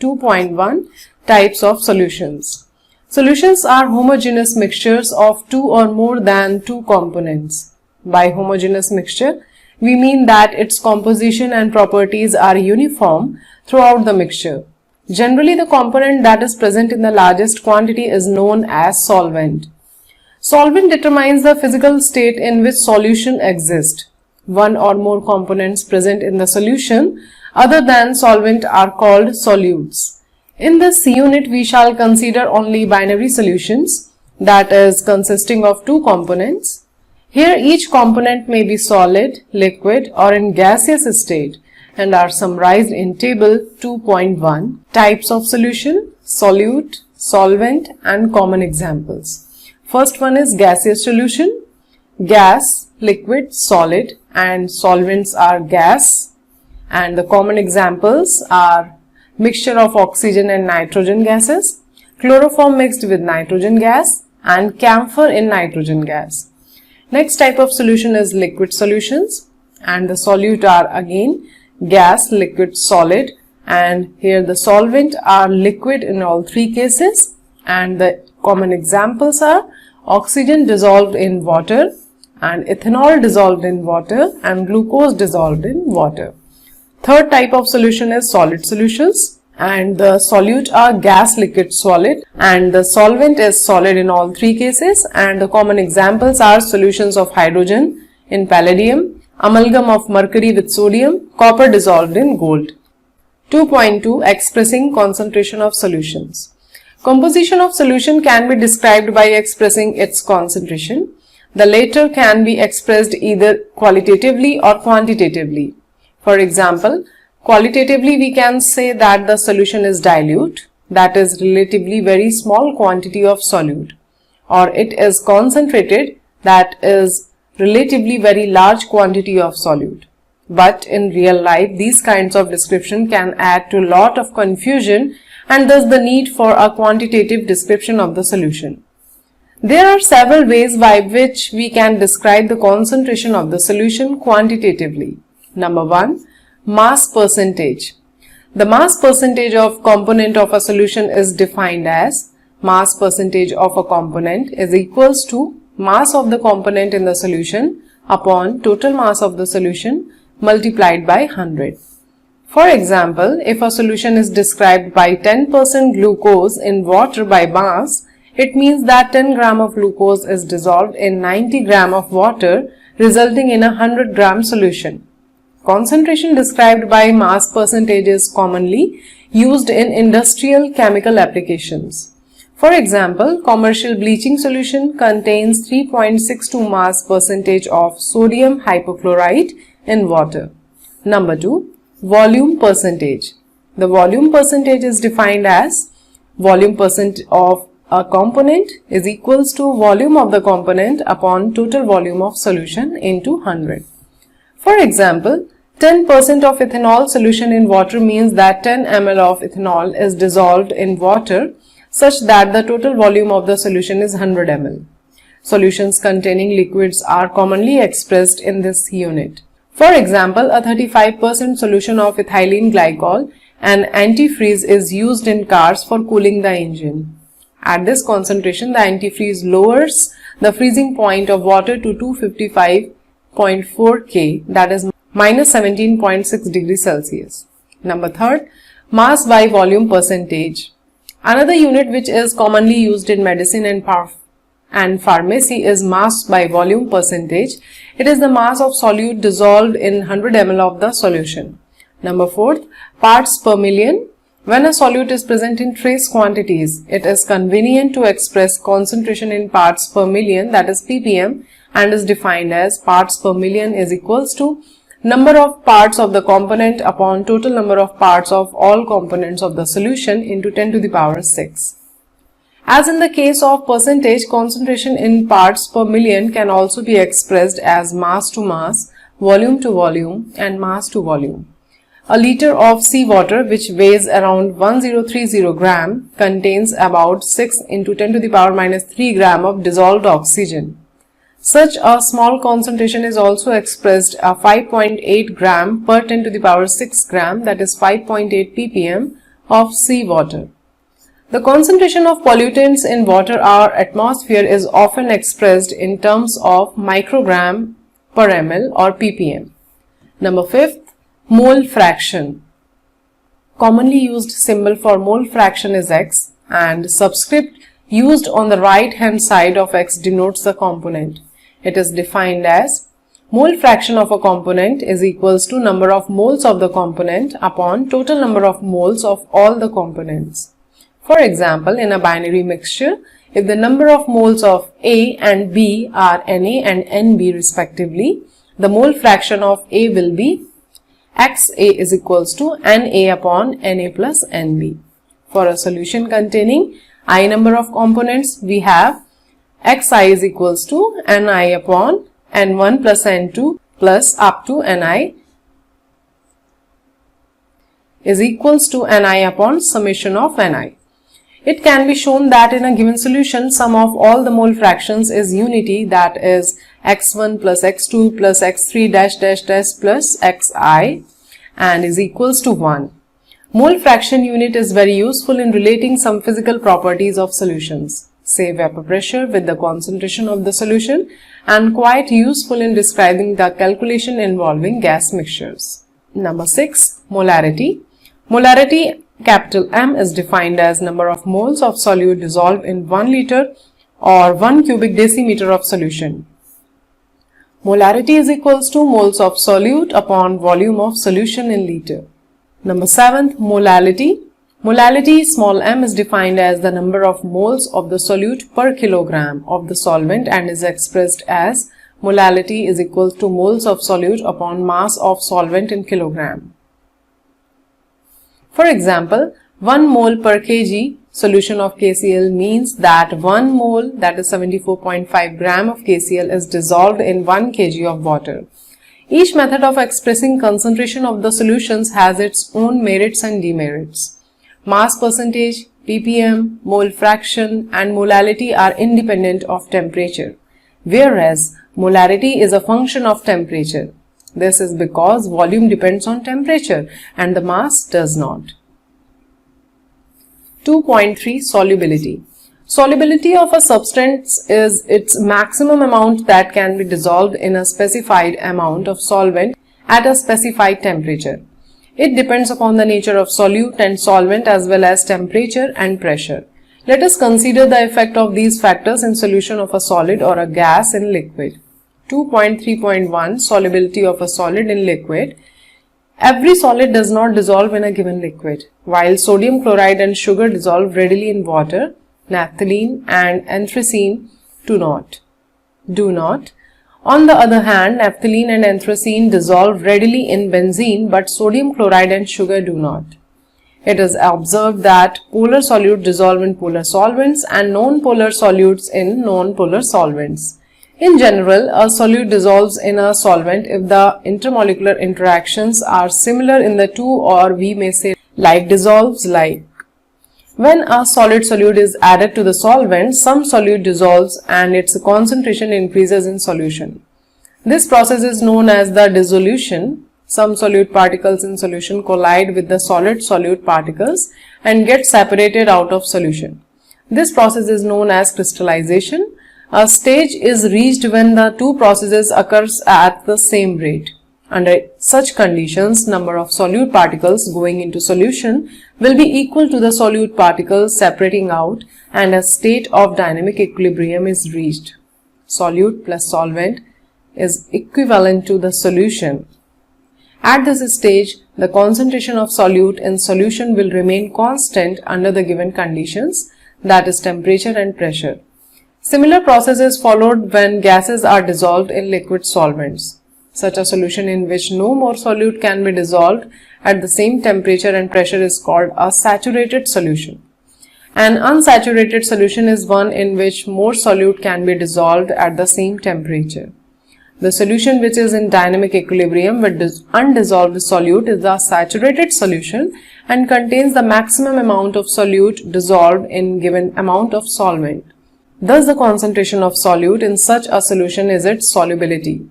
2.1 Types of solutions. Solutions are homogeneous mixtures of two or more than two components. By homogeneous mixture, we mean that its composition and properties are uniform throughout the mixture. Generally, the component that is present in the largest quantity is known as solvent. Solvent determines the physical state in which solution exists. One or more components present in the solution other than solvent are called solutes. In this unit, we shall consider only binary solutions, that is, consisting of two components. Here, each component may be solid, liquid, or in gaseous state and are summarized in Table 2.1. Types of solution, solute, solvent, and common examples. First one is gaseous solution. Gas, liquid, solid, and solvents are gas. And the common examples are mixture of oxygen and nitrogen gases, chloroform mixed with nitrogen gas, and camphor in nitrogen gas. Next type of solution is liquid solutions, and the solute are again gas, liquid, solid, and here the solvent are liquid in all three cases, and the common examples are oxygen dissolved in water, and ethanol dissolved in water, and glucose dissolved in water. Third type of solution is solid solutions, and the solute are gas, liquid, solid, and the solvent is solid in all three cases, and the common examples are solutions of hydrogen in palladium, amalgam of mercury with sodium, copper dissolved in gold. 2.2 Expressing concentration of solutions. Composition of solution can be described by expressing its concentration. The latter can be expressed either qualitatively or quantitatively. For example, qualitatively we can say that the solution is dilute, that is relatively very small quantity of solute, or it is concentrated, that is relatively very large quantity of solute. But in real life, these kinds of description can add to a lot of confusion and thus the need for a quantitative description of the solution. There are several ways by which we can describe the concentration of the solution quantitatively. Number 1. Mass percentage. The mass percentage of component of a solution is defined as mass percentage of a component is equals to mass of the component in the solution upon total mass of the solution multiplied by 100. For example, if a solution is described by 10% glucose in water by mass, it means that 10 gram of glucose is dissolved in 90 gram of water, resulting in a 100 gram solution. Concentration described by mass percentage is commonly used in industrial chemical applications. For example, commercial bleaching solution contains 3.62 mass percentage of sodium hypochlorite in water. Number 2, volume percentage. The volume percentage is defined as volume percent of a component is equals to volume of the component upon total volume of solution into 100. For example, 10% of ethanol solution in water means that 10 ml of ethanol is dissolved in water such that the total volume of the solution is 100 ml. Solutions containing liquids are commonly expressed in this unit. For example, a 35% solution of ethylene glycol and antifreeze is used in cars for cooling the engine. At this concentration, the antifreeze lowers the freezing point of water to 255.4 K, that is minus 17.6 degrees Celsius. Number 3, mass by volume percentage. Another unit which is commonly used in medicine and pharmacy is mass by volume percentage. It is the mass of solute dissolved in 100 ml of the solution. Number 4, parts per million. When a solute is present in trace quantities, it is convenient to express concentration in parts per million, that is ppm, and is defined as parts per million is equals to number of parts of the component upon total number of parts of all components of the solution into 10 to the power 6. As in the case of percentage, concentration in parts per million can also be expressed as mass to mass, volume to volume, and mass to volume. A liter of seawater, which weighs around 1030 gram, contains about 6 into 10 to the power minus 3 gram of dissolved oxygen. Such a small concentration is also expressed as 5.8 gram per 10 to the power 6 gram, that is 5.8 ppm of seawater. The concentration of pollutants in water or atmosphere is often expressed in terms of microgram per ml or ppm. Number 5, mole fraction. Commonly used symbol for mole fraction is X, and subscript used on the right hand side of X denotes the component. It is defined as mole fraction of a component is equals to number of moles of the component upon total number of moles of all the components. For example, in a binary mixture, if the number of moles of A and B are Na and Nb respectively, the mole fraction of A will be XA is equals to Na upon Na plus Nb. For a solution containing I number of components, we have Xi is equals to Ni upon N1 plus N2 plus up to Ni is equals to Ni upon summation of Ni. It can be shown that in a given solution, sum of all the mole fractions is unity, that is x1 plus x2 plus x3 dash dash dash plus xi, and is equals to 1. Mole fraction unit is very useful in relating some physical properties of solutions, say vapor pressure with the concentration of the solution, and quite useful in describing the calculation involving gas mixtures. Number 6, molarity. Molarity capital M is defined as number of moles of solute dissolved in 1 liter or 1 cubic decimeter of solution. Molarity is equals to moles of solute upon volume of solution in liter. Number 7, molality. Molality small m is defined as the number of moles of the solute per kilogram of the solvent and is expressed as molality is equal to moles of solute upon mass of solvent in kilogram. For example, 1 mole per kg solution of KCl means that 1 mole, that is 74.5 gram of KCl, is dissolved in 1 kg of water. Each method of expressing concentration of the solutions has its own merits and demerits. Mass percentage, ppm, mole fraction, and molality are independent of temperature, whereas molarity is a function of temperature. This is because volume depends on temperature and the mass does not. 2.3 Solubility. Solubility of a substance is its maximum amount that can be dissolved in a specified amount of solvent at a specified temperature. It depends upon the nature of solute and solvent as well as temperature and pressure. Let us consider the effect of these factors in solution of a solid or a gas in liquid. 2.3.1 Solubility of a solid in liquid. Every solid does not dissolve in a given liquid. While sodium chloride and sugar dissolve readily in water, naphthalene and anthracene do not. On the other hand, naphthalene and anthracene dissolve readily in benzene, but sodium chloride and sugar do not. It is observed that polar solutes dissolve in polar solvents and non-polar solutes in non-polar solvents. In general, a solute dissolves in a solvent if the intermolecular interactions are similar in the two, or we may say like dissolves like. When a solid solute is added to the solvent, some solute dissolves and its concentration increases in solution. This process is known as the dissolution. Some solute particles in solution collide with the solid solute particles and get separated out of solution. This process is known as crystallization. A stage is reached when the two processes occurs at the same rate. Under such conditions, number of solute particles going into solution will be equal to the solute particles separating out, and a state of dynamic equilibrium is reached. Solute plus solvent is equivalent to the solution. At this stage, the concentration of solute in solution will remain constant under the given conditions, that is temperature and pressure. Similar process is followed when gases are dissolved in liquid solvents. Such a solution in which no more solute can be dissolved at the same temperature and pressure is called a saturated solution. An unsaturated solution is one in which more solute can be dissolved at the same temperature. The solution which is in dynamic equilibrium with undissolved solute is a saturated solution and contains the maximum amount of solute dissolved in given amount of solvent. Thus, the concentration of solute in such a solution is its solubility.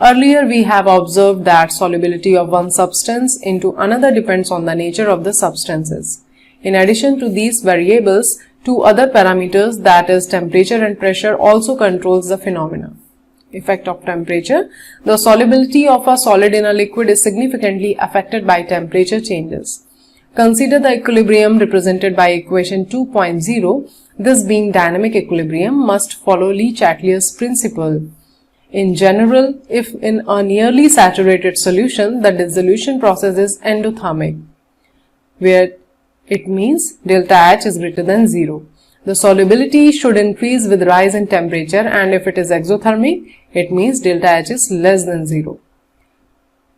Earlier, we have observed that solubility of one substance into another depends on the nature of the substances. In addition to these variables, two other parameters, that is temperature and pressure, also controls the phenomena. Effect of temperature. The solubility of a solid in a liquid is significantly affected by temperature changes. Consider the equilibrium represented by equation 2.0. This being dynamic equilibrium must follow Le-Chatelier's principle. In general, if in a nearly saturated solution, the dissolution process is endothermic, where it means delta H is greater than 0. The solubility should increase with rise in temperature, and if it is exothermic, it means delta H is less than 0.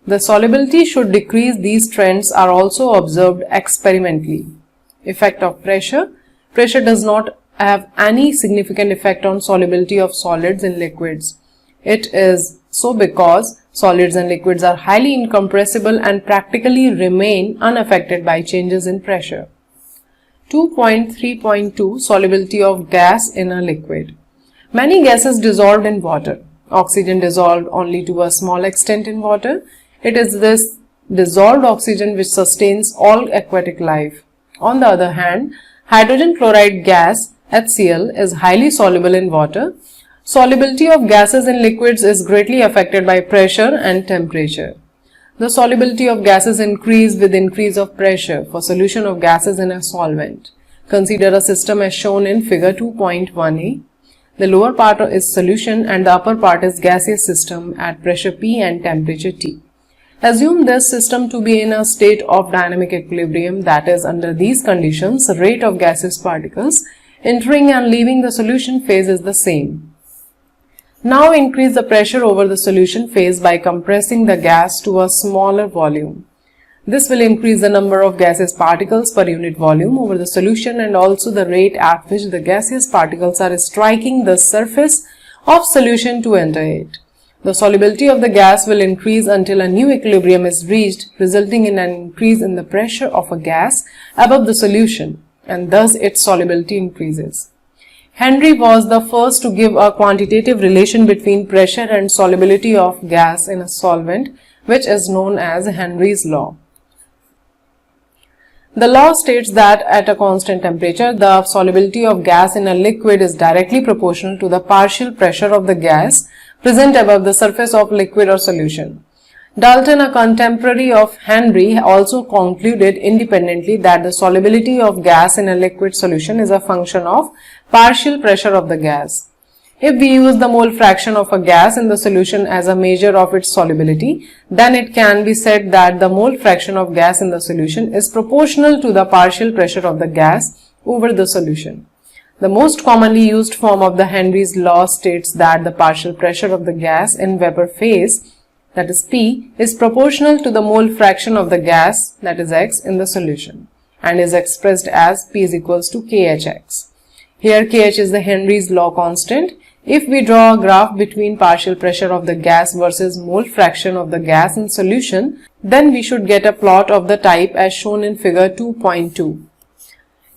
The solubility should decrease. These trends are also observed experimentally. Effect of pressure. Pressure does not have any significant effect on solubility of solids in liquids. It is so because solids and liquids are highly incompressible and practically remain unaffected by changes in pressure. 2.3.2 Solubility of gas in a liquid. Many gases dissolved in water. Oxygen dissolved only to a small extent in water. It is this dissolved oxygen which sustains all aquatic life. On the other hand, hydrogen chloride gas HCl is highly soluble in water. Solubility of gases in liquids is greatly affected by pressure and temperature. The solubility of gases increase with increase of pressure for solution of gases in a solvent. Consider a system as shown in figure 2.1a. The lower part is solution and the upper part is gaseous system at pressure P and temperature T. Assume this system to be in a state of dynamic equilibrium, that is, under these conditions, rate of gaseous particles entering and leaving the solution phase is the same. Now increase the pressure over the solution phase by compressing the gas to a smaller volume. This will increase the number of gaseous particles per unit volume over the solution and also the rate at which the gaseous particles are striking the surface of solution to enter it. The solubility of the gas will increase until a new equilibrium is reached, resulting in an increase in the pressure of a gas above the solution, and thus its solubility increases. Henry was the first to give a quantitative relation between pressure and solubility of gas in a solvent, which is known as Henry's law. The law states that at a constant temperature, the solubility of gas in a liquid is directly proportional to the partial pressure of the gas present above the surface of liquid or solution. Dalton, a contemporary of Henry, also concluded independently that the solubility of gas in a liquid solution is a function of partial pressure of the gas. If we use the mole fraction of a gas in the solution as a measure of its solubility, then it can be said that the mole fraction of gas in the solution is proportional to the partial pressure of the gas over the solution. The most commonly used form of the Henry's law states that the partial pressure of the gas in vapor phase, that is P, is proportional to the mole fraction of the gas, that is X, in the solution, and is expressed as P is equals to KHX. Here KH is the Henry's law constant. If we draw a graph between partial pressure of the gas versus mole fraction of the gas in solution, then we should get a plot of the type as shown in figure 2.2.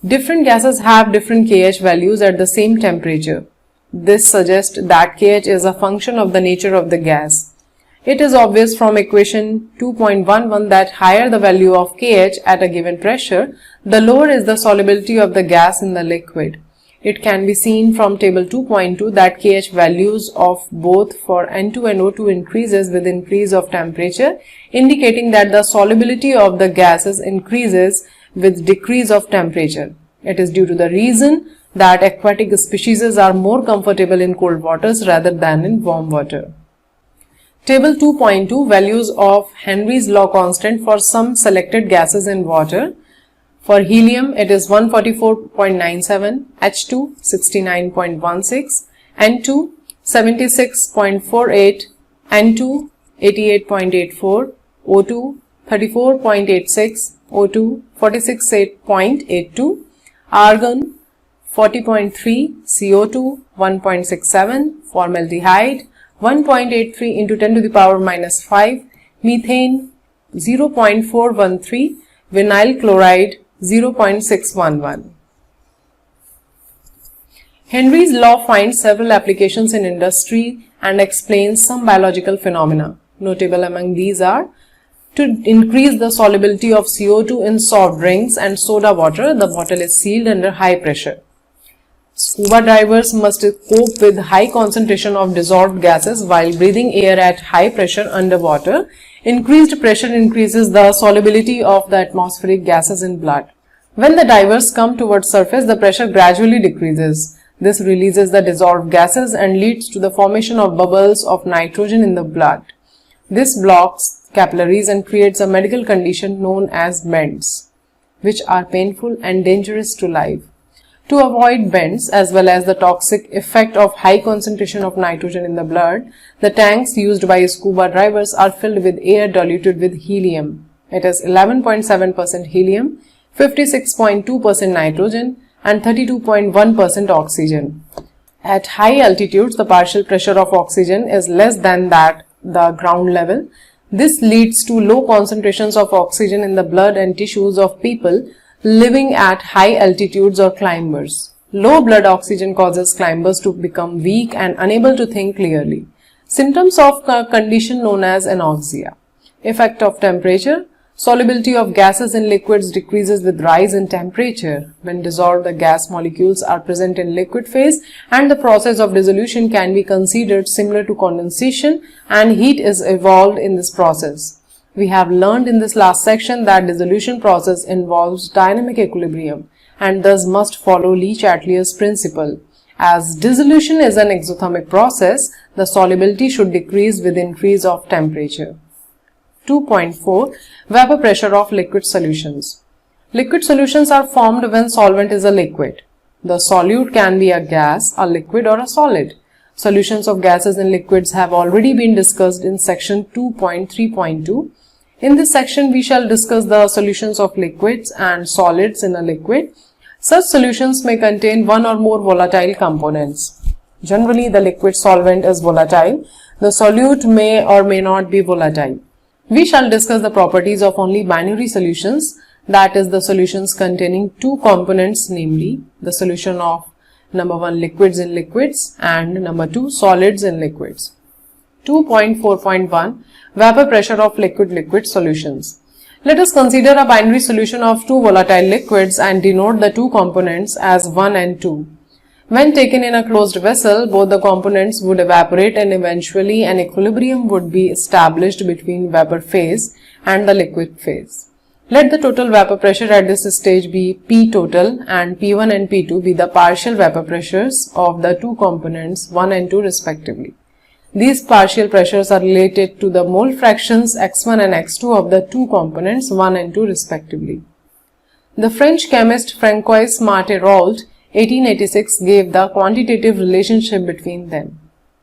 Different gases have different KH values at the same temperature. This suggests that KH is a function of the nature of the gas. It is obvious from equation 2.11 that higher the value of KH at a given pressure, the lower is the solubility of the gas in the liquid. It can be seen from table 2.2 that KH values of both for N2 and O2 increases with increase of temperature, indicating that the solubility of the gases increases with decrease of temperature. It is due to the reason that aquatic species are more comfortable in cold waters rather than in warm water. Table 2.2 values of Henry's law constant for some selected gases in water. For helium, it is 144.97, H2 69.16, N2 76.48, N2 88.84, O2 34.86, O2 46.82, argon 40.3, CO2 1.67, formaldehyde 1.83 into 10 to the power minus 5, methane 0.413, vinyl chloride 0.611. Henry's law finds several applications in industry and explains some biological phenomena. Notable among these are: to increase the solubility of CO2 in soft drinks and soda water, the bottle is sealed under high pressure. Scuba divers must cope with high concentration of dissolved gases while breathing air at high pressure underwater. Increased pressure increases the solubility of the atmospheric gases in blood. When the divers come towards surface, the pressure gradually decreases. This releases the dissolved gases and leads to the formation of bubbles of nitrogen in the blood. This blocks capillaries and creates a medical condition known as bends, which are painful and dangerous to life. To avoid bends as well as the toxic effect of high concentration of nitrogen in the blood, the tanks used by scuba divers are filled with air diluted with helium. It is 11.7% helium, 56.2% nitrogen and 32.1% oxygen. At high altitudes, the partial pressure of oxygen is less than that the ground level. This leads to low concentrations of oxygen in the blood and tissues of people living at high altitudes or climbers. Low blood oxygen causes climbers to become weak and unable to think clearly. Symptoms of a condition known as anoxia. Effect of temperature. Solubility of gases in liquids decreases with rise in temperature. When dissolved, the gas molecules are present in liquid phase and the process of dissolution can be considered similar to condensation, and heat is evolved in this process. We have learned in this last section that dissolution process involves dynamic equilibrium and thus must follow Le-Chatelier's principle. As dissolution is an exothermic process, the solubility should decrease with increase of temperature. 2.4 Vapor pressure of liquid solutions. Liquid solutions are formed when solvent is a liquid. The solute can be a gas, a liquid or a solid. Solutions of gases and liquids have already been discussed in section 2.3.2. In this section, we shall discuss the solutions of liquids and solids in a liquid. Such solutions may contain one or more volatile components. Generally, the liquid solvent is volatile. The solute may or may not be volatile. We shall discuss the properties of only binary solutions, that is, the solutions containing two components, namely the solution of number 1 liquids in liquids and number 2 solids in liquids. 2.4.1 Vapor pressure of liquid-liquid solutions. Let us consider a binary solution of two volatile liquids and denote the two components as 1 and 2. When taken in a closed vessel, both the components would evaporate and eventually an equilibrium would be established between vapor phase and the liquid phase. Let the total vapor pressure at this stage be P total and P1 and P2 be the partial vapor pressures of the two components 1 and 2 respectively. These partial pressures are related to the mole fractions x1 and x2 of the two components 1 and 2 respectively. The French chemist Francois Martin-Rolt 1886 gave the quantitative relationship between them.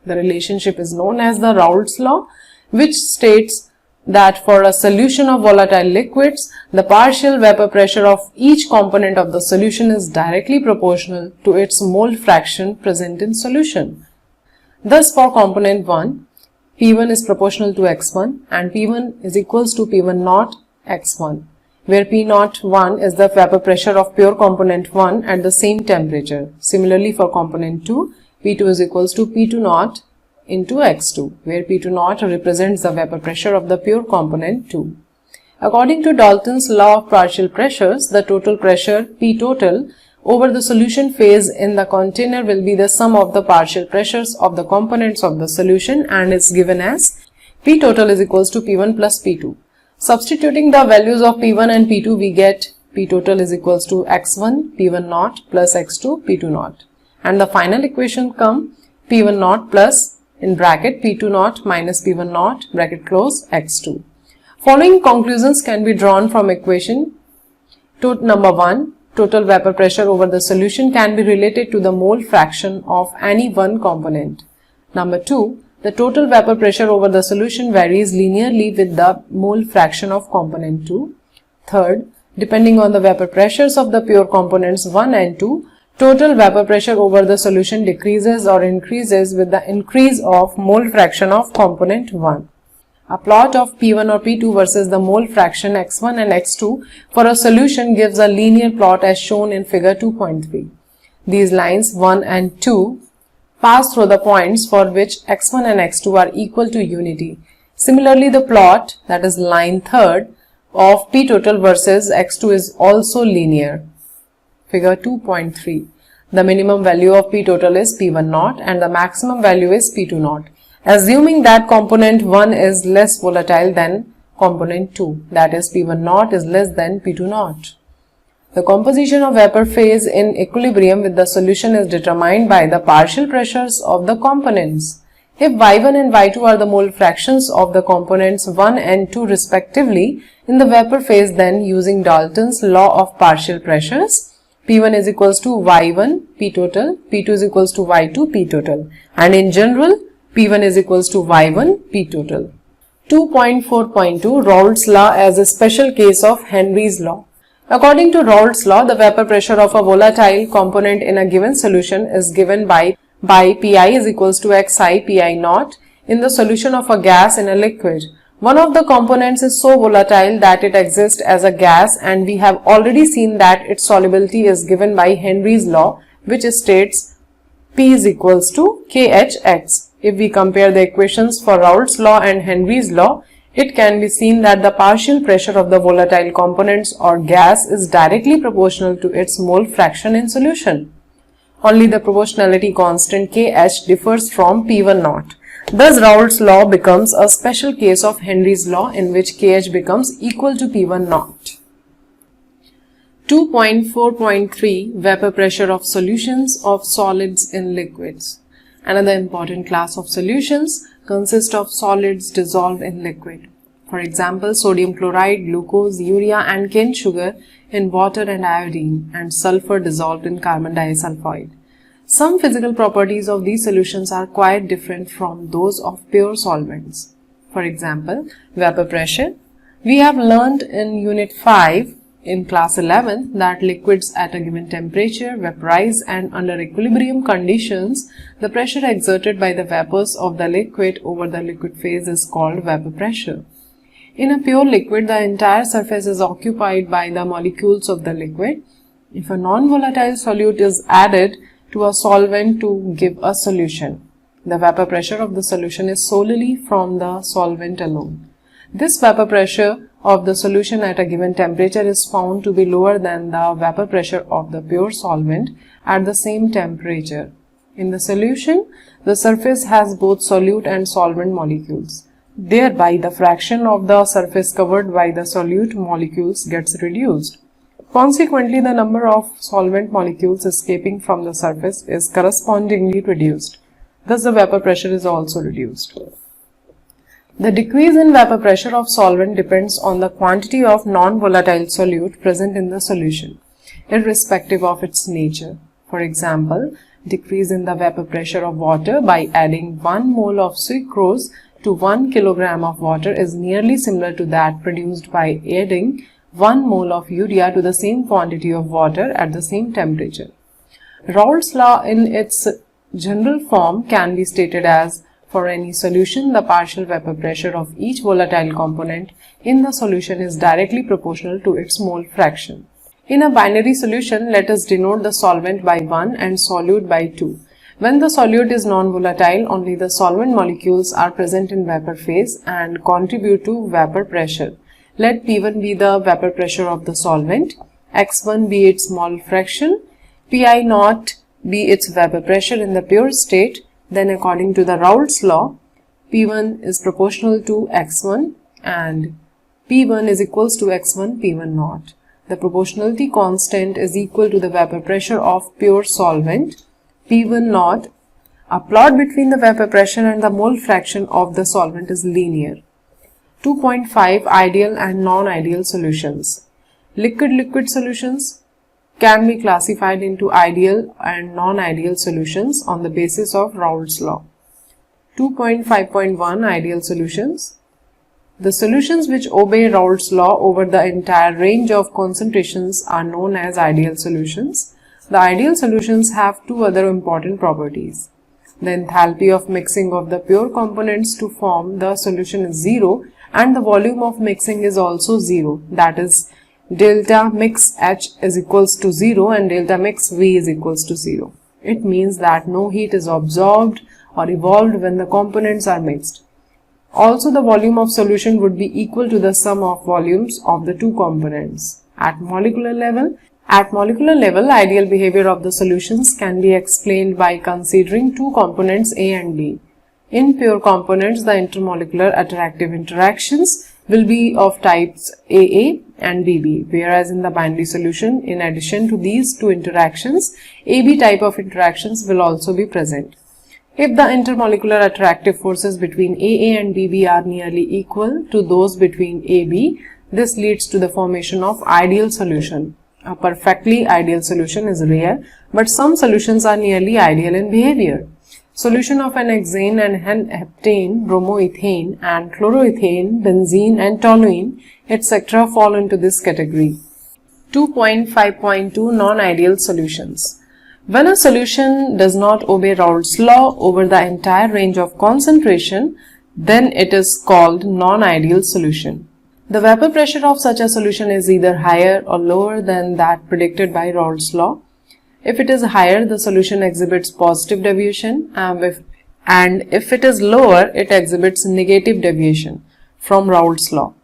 The relationship is known as the Raoult's law, which states that for a solution of volatile liquids, the partial vapor pressure of each component of the solution is directly proportional to its mole fraction present in solution. Thus, for component 1, P1 is proportional to X1 and P1 is equals to P1 naught X1, where P naught 1 is the vapor pressure of pure component 1 at the same temperature. Similarly, for component 2, P2 is equals to P2 naught into X2, where P2 naught represents the vapor pressure of the pure component 2. According to Dalton's law of partial pressures, the total pressure P total over the solution phase in the container will be the sum of the partial pressures of the components of the solution and is given as P total is equals to P1 plus P2. Substituting the values of P1 and P2, we get P total is equals to X1 P1 naught plus X2 P2 naught. And the final equation come P1 naught plus in bracket P2 naught minus P1 naught bracket close X2. Following conclusions can be drawn from equation. Number 1. Total vapor pressure over the solution can be related to the mole fraction of any one component. Number 2. The total vapor pressure over the solution varies linearly with the mole fraction of component 2. Third, depending on the vapor pressures of the pure components 1 and 2, total vapor pressure over the solution decreases or increases with the increase of mole fraction of component 1. A plot of P1 or P2 versus the mole fraction X1 and X2 for a solution gives a linear plot as shown in figure 2.3. These lines 1 and 2 pass through the points for which X1 and X2 are equal to unity. Similarly, the plot, that is line 3rd, of P total versus X2 is also linear. Figure 2.3. The minimum value of P total is P1 naught and the maximum value is P2 naught. Assuming that component 1 is less volatile than component 2, that is P1 naught is less than P2 naught. The composition of vapor phase in equilibrium with the solution is determined by the partial pressures of the components. If Y1 and Y2 are the mole fractions of the components 1 and 2 respectively in the vapor phase, then using Dalton's law of partial pressures, P1 is equals to Y1 P total, P2 is equals to Y2 P total, and in general P1 is equals to Y1 P total. 2.4.2 Raoult's law as a special case of Henry's law. According to Raoult's law, the vapor pressure of a volatile component in a given solution is given by Pi is equals to Xi Pi naught in the solution of a gas in a liquid. One of the components is so volatile that it exists as a gas, and we have already seen that its solubility is given by Henry's law, which states P is equals to KHX. If we compare the equations for Raoult's law and Henry's law, it can be seen that the partial pressure of the volatile components or gas is directly proportional to its mole fraction in solution. Only the proportionality constant KH differs from P1 naught. Thus, Raoult's law becomes a special case of Henry's law in which KH becomes equal to P1 naught. 2.4.3 Vapor pressure of solutions of solids in liquids. Another important class of solutions consists of solids dissolved in liquid. For example, sodium chloride, glucose, urea and cane sugar in water and iodine, and sulfur dissolved in carbon disulfide. Some physical properties of these solutions are quite different from those of pure solvents. For example, vapor pressure. We have learned in Unit 5 in class 11 that liquids at a given temperature vaporize, and under equilibrium conditions, the pressure exerted by the vapors of the liquid over the liquid phase is called vapor pressure. In a pure liquid, the entire surface is occupied by the molecules of the liquid. If a non-volatile solute is added to a solvent to give a solution, the vapor pressure of the solution is solely from the solvent alone. This vapor pressure of the solution at a given temperature is found to be lower than the vapor pressure of the pure solvent at the same temperature. In the solution, the surface has both solute and solvent molecules. Thereby, the fraction of the surface covered by the solute molecules gets reduced. Consequently, the number of solvent molecules escaping from the surface is correspondingly reduced. Thus, the vapor pressure is also reduced. The decrease in vapor pressure of solvent depends on the quantity of non-volatile solute present in the solution, irrespective of its nature. For example, decrease in the vapor pressure of water by adding 1 mole of sucrose to 1 kilogram of water is nearly similar to that produced by adding 1 mole of urea to the same quantity of water at the same temperature. Raoult's law in its general form can be stated as: for any solution, the partial vapor pressure of each volatile component in the solution is directly proportional to its mole fraction. In a binary solution, let us denote the solvent by 1 and solute by 2. When the solute is non-volatile, only the solvent molecules are present in vapor phase and contribute to vapor pressure. Let P1 be the vapor pressure of the solvent, X1 be its mole fraction, Pi naught be its vapor pressure in the pure state. Then according to the Raoult's law, P1 is proportional to X1 and P1 is equals to X1 P1 naught. The proportionality constant is equal to the vapor pressure of pure solvent, P1 naught. A plot between the vapor pressure and the mole fraction of the solvent is linear. 2.5 Ideal and non-ideal solutions. Liquid-liquid solutions can be classified into ideal and non-ideal solutions on the basis of Raoult's law. 2.5.1 Ideal solutions. The solutions which obey Raoult's law over the entire range of concentrations are known as ideal solutions. The ideal solutions have two other important properties. The enthalpy of mixing of the pure components to form the solution is 0 and the volume of mixing is also 0. That is, delta mix H is equals to 0 and delta mix V is equals to 0. It means that no heat is absorbed or evolved when the components are mixed. Also, the volume of solution would be equal to the sum of volumes of the two components. At molecular level, ideal behavior of the solutions can be explained by considering two components A and B. In pure components, the intermolecular attractive interactions will be of types AA and BB, whereas in the binary solution, in addition to these two interactions, AB type of interactions will also be present. If the intermolecular attractive forces between AA and BB are nearly equal to those between AB, this leads to the formation of ideal solution. A perfectly ideal solution is rare, but some solutions are nearly ideal in behavior. Solution of an hexane and heptane, bromoethane and chloroethane, benzene and toluene, etc. fall into this category. 2.5.2 Non-ideal solutions. When a solution does not obey Raoult's law over the entire range of concentration, then it is called non-ideal solution. The vapor pressure of such a solution is either higher or lower than that predicted by Raoult's law. If it is higher, the solution exhibits positive deviation, and if it is lower, it exhibits negative deviation from Raoult's law.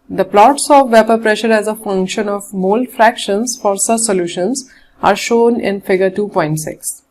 The plots of vapor pressure as a function of mole fractions for such solutions are shown in figure 2.6.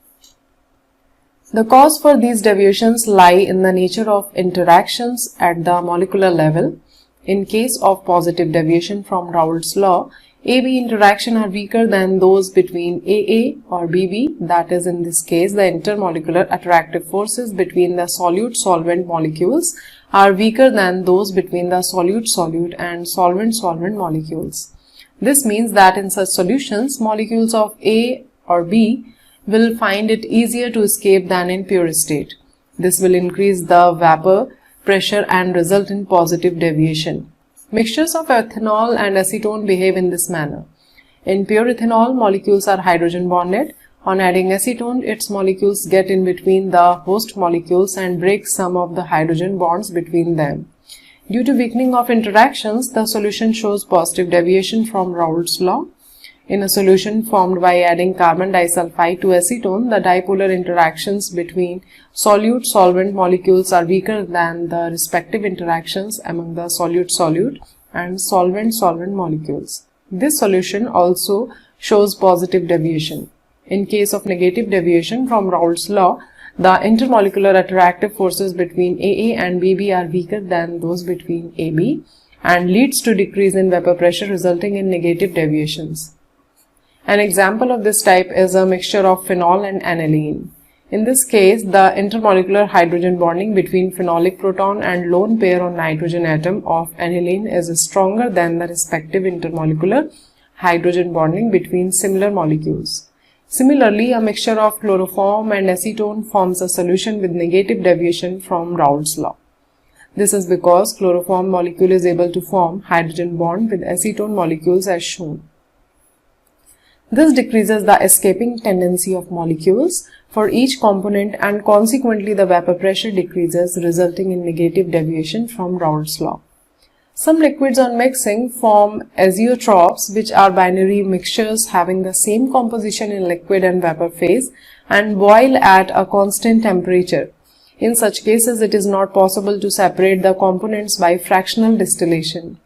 The cause for these deviations lie in the nature of interactions at the molecular level. In case of positive deviation from Raoult's law, AB interaction are weaker than those between AA or BB, that is, in this case, the intermolecular attractive forces between the solute-solvent molecules are weaker than those between the solute-solute and solvent-solvent molecules. This means that in such solutions, molecules of A or B will find it easier to escape than in pure state. This will increase the vapor pressure and result in positive deviation. Mixtures of ethanol and acetone behave in this manner. In pure ethanol, molecules are hydrogen bonded. On adding acetone, its molecules get in between the host molecules and break some of the hydrogen bonds between them. Due to weakening of interactions, the solution shows positive deviation from Raoult's law. In a solution formed by adding carbon disulfide to acetone, the dipolar interactions between solute-solvent molecules are weaker than the respective interactions among the solute-solute and solvent-solvent molecules. This solution also shows positive deviation. In case of negative deviation from Raoult's law, the intermolecular attractive forces between AA and BB are weaker than those between AB and leads to decrease in vapor pressure resulting in negative deviations. An example of this type is a mixture of phenol and aniline. In this case, the intermolecular hydrogen bonding between phenolic proton and lone pair on nitrogen atom of aniline is stronger than the respective intermolecular hydrogen bonding between similar molecules. Similarly, a mixture of chloroform and acetone forms a solution with negative deviation from Raoult's law. This is because chloroform molecule is able to form hydrogen bond with acetone molecules as shown. This decreases the escaping tendency of molecules for each component and consequently the vapor pressure decreases, resulting in negative deviation from Raoult's law. Some liquids on mixing form azeotropes, which are binary mixtures having the same composition in liquid and vapor phase and boil at a constant temperature. In such cases, it is not possible to separate the components by fractional distillation.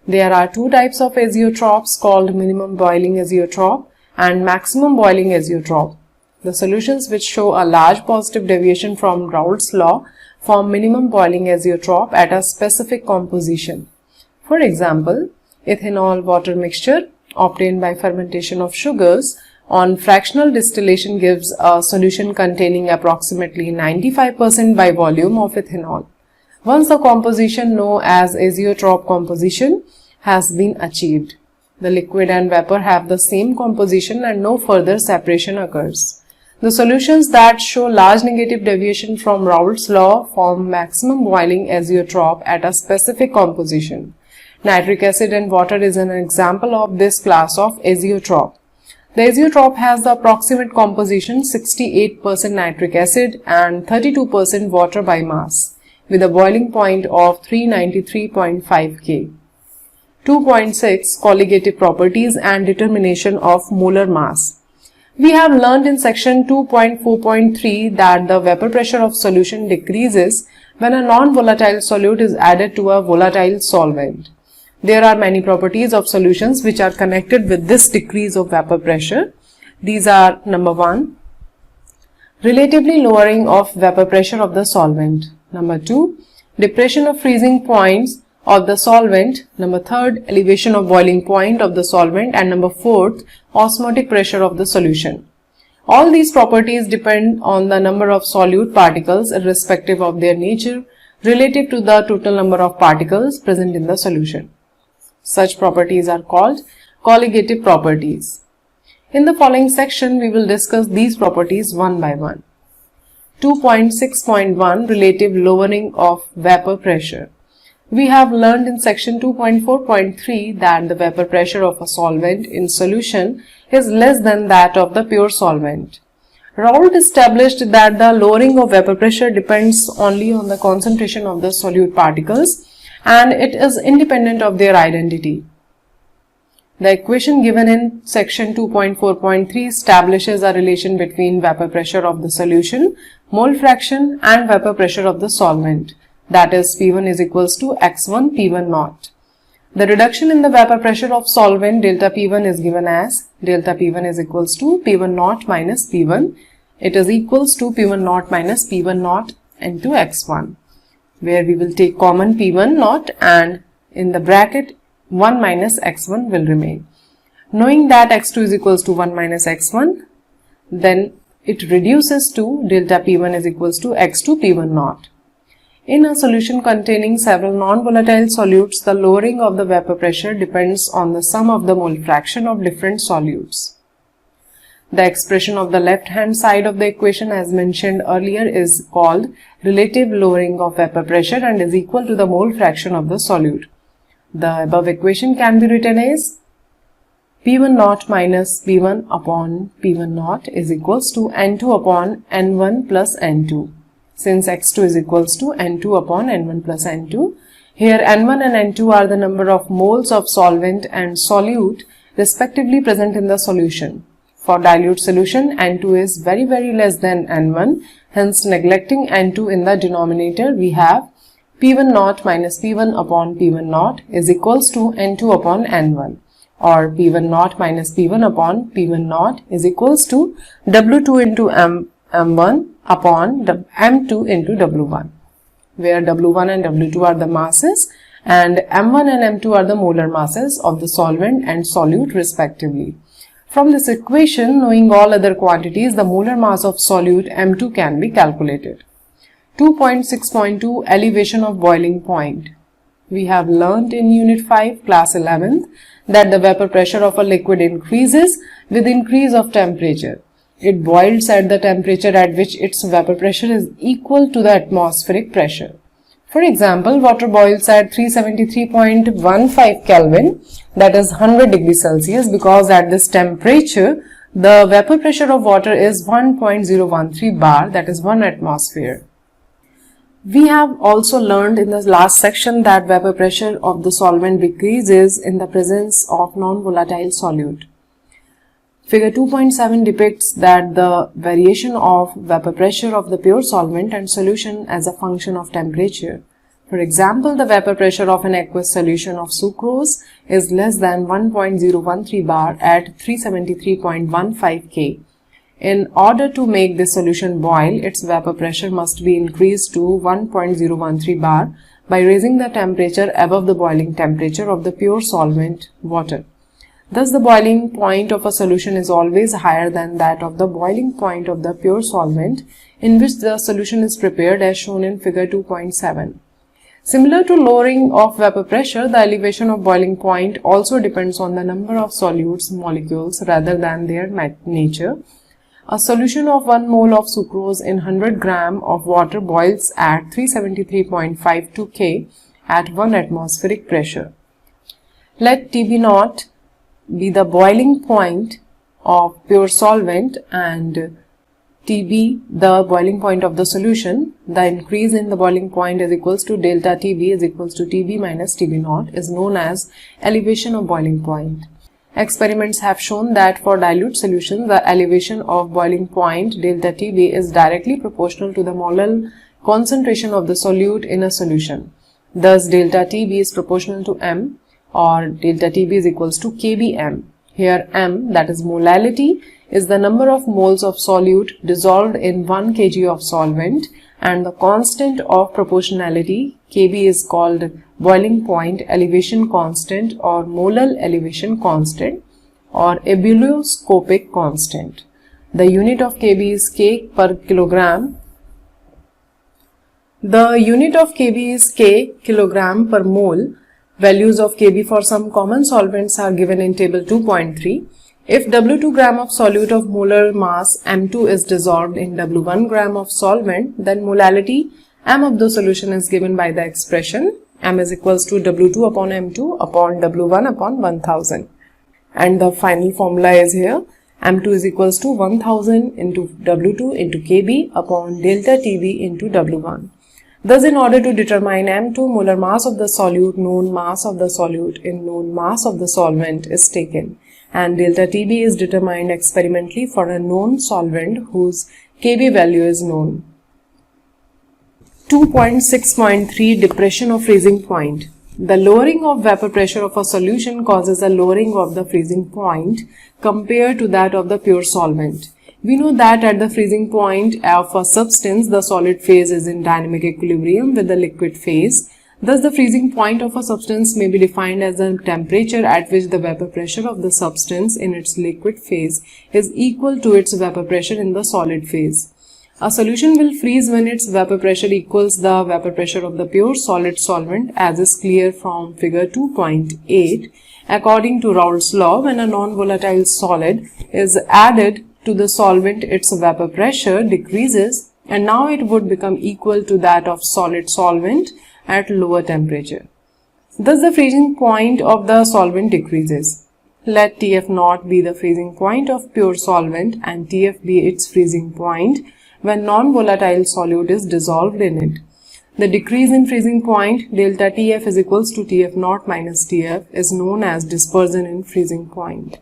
There are two types of azeotropes called minimum boiling azeotrope and maximum boiling azeotrope. The solutions which show a large positive deviation from Raoult's law form minimum boiling azeotrope at a specific composition. For example, ethanol-water mixture obtained by fermentation of sugars on fractional distillation gives a solution containing approximately 95% by volume of ethanol. Once the composition known as azeotrope composition has been achieved, the liquid and vapor have the same composition and no further separation occurs. The solutions that show large negative deviation from Raoult's law form maximum boiling azeotrope at a specific composition. Nitric acid and water is an example of this class of azeotrope. The azeotrope has the approximate composition 68% nitric acid and 32% water by mass, with a boiling point of 393.5 K. 2.6 Colligative Properties and Determination of Molar Mass. We have learned in section 2.4.3 that the vapor pressure of solution decreases when a non-volatile solute is added to a volatile solvent. There are many properties of solutions which are connected with this decrease of vapor pressure. These are: number 1, relatively lowering of vapor pressure of the solvent. Number 2, depression of freezing points of the solvent. Number 3, elevation of boiling point of the solvent. And number 4, osmotic pressure of the solution. All these properties depend on the number of solute particles irrespective of their nature relative to the total number of particles present in the solution. Such properties are called colligative properties. In the following section, we will discuss these properties one by one. 2.6.1 Relative lowering of vapor pressure. We have learned in section 2.4.3 that the vapor pressure of a solvent in solution is less than that of the pure solvent. Raoult established that the lowering of vapor pressure depends only on the concentration of the solute particles and it is independent of their identity. The equation given in section 2.4.3 establishes a relation between vapor pressure of the solution, mole fraction, and vapor pressure of the solvent, that is P1 is equals to x1 P1 naught. The reduction in the vapor pressure of solvent delta P1 is given as delta P1 is equals to P1 naught minus P1. It is equals to P1 naught minus P1 naught into x1, where we will take common P1 naught and in the bracket 1 minus x1 will remain. Knowing that x2 is equals to 1 minus x1, then it reduces to delta P1 is equals to x2 P1 naught. In a solution containing several non-volatile solutes, the lowering of the vapor pressure depends on the sum of the mole fraction of different solutes. The expression of the left-hand side of the equation as mentioned earlier is called relative lowering of vapor pressure and is equal to the mole fraction of the solute. The above equation can be written as P1 naught minus P1 upon P1 naught is equals to N2 upon N1 plus N2. Since X2 is equals to N2 upon N1 plus N2, here N1 and N2 are the number of moles of solvent and solute respectively present in the solution. For dilute solution, N2 is very less than N1, hence neglecting N2 in the denominator, we have P1 naught minus P1 upon P1 naught is equals to N2 upon N1, or P1 naught minus P1 upon P1 naught is equals to W2 into M1 upon M2 into W1, where W1 and W2 are the masses and M1 and M2 are the molar masses of the solvent and solute respectively. From this equation, knowing all other quantities, the molar mass of solute M2 can be calculated. 2.6.2 Elevation of boiling point. We have learnt in Unit 5, Class 11th, that the vapor pressure of a liquid increases with increase of temperature. It boils at the temperature at which its vapor pressure is equal to the atmospheric pressure. For example, water boils at 373.15 Kelvin, that is 100 degrees Celsius, because at this temperature, the vapor pressure of water is 1.013 bar, that is 1 atmosphere. We have also learned in the last section that vapor pressure of the solvent decreases in the presence of non-volatile solute. Figure 2.7 depicts that the variation of vapor pressure of the pure solvent and solution as a function of temperature. For example, the vapor pressure of an aqueous solution of sucrose is less than 1.013 bar at 373.15 K. In order to make this solution boil, its vapor pressure must be increased to 1.013 bar by raising the temperature above the boiling temperature of the pure solvent, water. Thus, the boiling point of a solution is always higher than that of the boiling point of the pure solvent in which the solution is prepared, as shown in figure 2.7. Similar to lowering of vapor pressure, the elevation of boiling point also depends on the number of solutes molecules rather than their nature. A solution of 1 mole of sucrose in 100 gram of water boils at 373.52 K at 1 atmospheric pressure. Let Tb0 be the boiling point of pure solvent and Tb the boiling point of the solution. The increase in the boiling point is equals to delta Tb is equals to Tb minus Tb0 is known as elevation of boiling point. Experiments have shown that for dilute solution, the elevation of boiling point delta Tb is directly proportional to the molar concentration of the solute in a solution. Thus, delta Tb is proportional to m, or delta Tb is equals to kbm. Here m, that is molality, is the number of moles of solute dissolved in 1 kg of solvent, and the constant of proportionality kb is called boiling point elevation constant or molar elevation constant or ebullioscopic constant. The unit of kb is K per kilogram. The unit of kb is K kilogram per mole. Values of kb for some common solvents are given in table 2.3. If W2 gram of solute of molar mass M2 is dissolved in W1 gram of solvent, then molality M of the solution is given by the expression M is equals to W2 upon M2 upon W1 upon 1000. And the final formula is here. M2 is equals to 1000 into W2 into Kb upon delta Tb into W1. Thus, in order to determine M2, molar mass of the solute, known mass of the solute in known mass of the solvent is taken, and delta Tb is determined experimentally for a known solvent whose Kb value is known. 2.6.3 Depression of freezing point. The lowering of vapor pressure of a solution causes a lowering of the freezing point compared to that of the pure solvent. We know that at the freezing point of a substance, the solid phase is in dynamic equilibrium with the liquid phase. Thus, the freezing point of a substance may be defined as the temperature at which the vapor pressure of the substance in its liquid phase is equal to its vapor pressure in the solid phase. A solution will freeze when its vapor pressure equals the vapor pressure of the pure solid solvent, as is clear from figure 2.8. According to Raoult's law, when a non-volatile solid is added to the solvent, its vapor pressure decreases, and now it would become equal to that of solid solvent at lower temperature. Thus, the freezing point of the solvent decreases. Let Tf0 be the freezing point of pure solvent and Tf be its freezing point when non-volatile solute is dissolved in it. The decrease in freezing point delta Tf is equals to Tf0 minus Tf is known as dispersion in freezing point.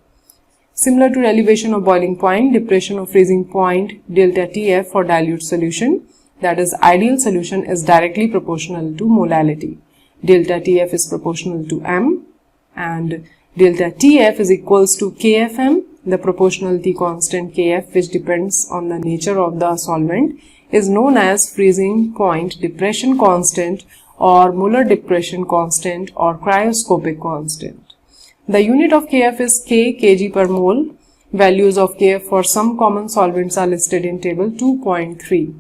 Similar to elevation of boiling point, depression of freezing point delta Tf for dilute solution, that is ideal solution, is directly proportional to molality. Delta Tf is proportional to m, and delta Tf is equals to Kfm. The proportionality constant Kf, which depends on the nature of the solvent, is known as freezing point depression constant or molar depression constant or cryoscopic constant. The unit of Kf is K kg per mole. Values of Kf for some common solvents are listed in table 2.3.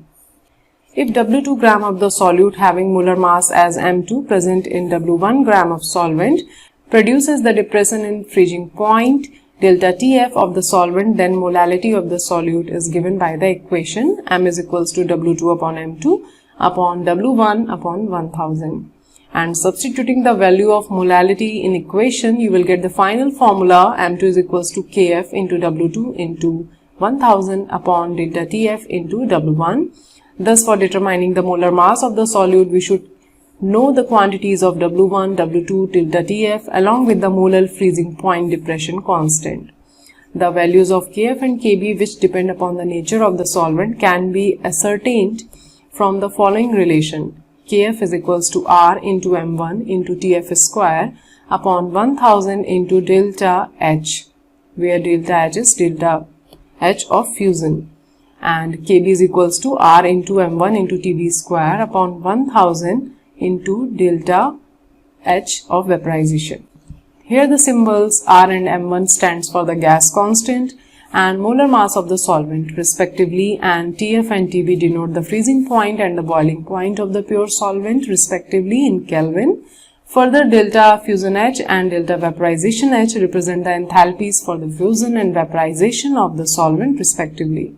If W2 gram of the solute having molar mass as M2 present in W1 gram of solvent produces the depression in freezing point delta TF of the solvent, then molality of the solute is given by the equation M is equals to W2 upon M2 upon W1 upon 1000. And substituting the value of molality in equation, you will get the final formula M2 is equals to Kf into W2 into 1000 upon delta TF into W1. Thus, for determining the molar mass of the solute, we should know the quantities of W1, W2, delta TF along with the molar freezing point depression constant. The values of Kf and Kb, which depend upon the nature of the solvent, can be ascertained from the following relation. Kf is equals to R into M1 into Tf square upon 1000 into delta H, where delta H is delta H of fusion, and Kb is equals to R into M1 into Tb square upon 1000 into delta H of vaporization. Here the symbols R and M1 stands for the gas constant and molar mass of the solvent respectively, and Tf and Tb denote the freezing point and the boiling point of the pure solvent respectively in Kelvin. Further, delta fusion H and delta vaporization H represent the enthalpies for the fusion and vaporization of the solvent respectively.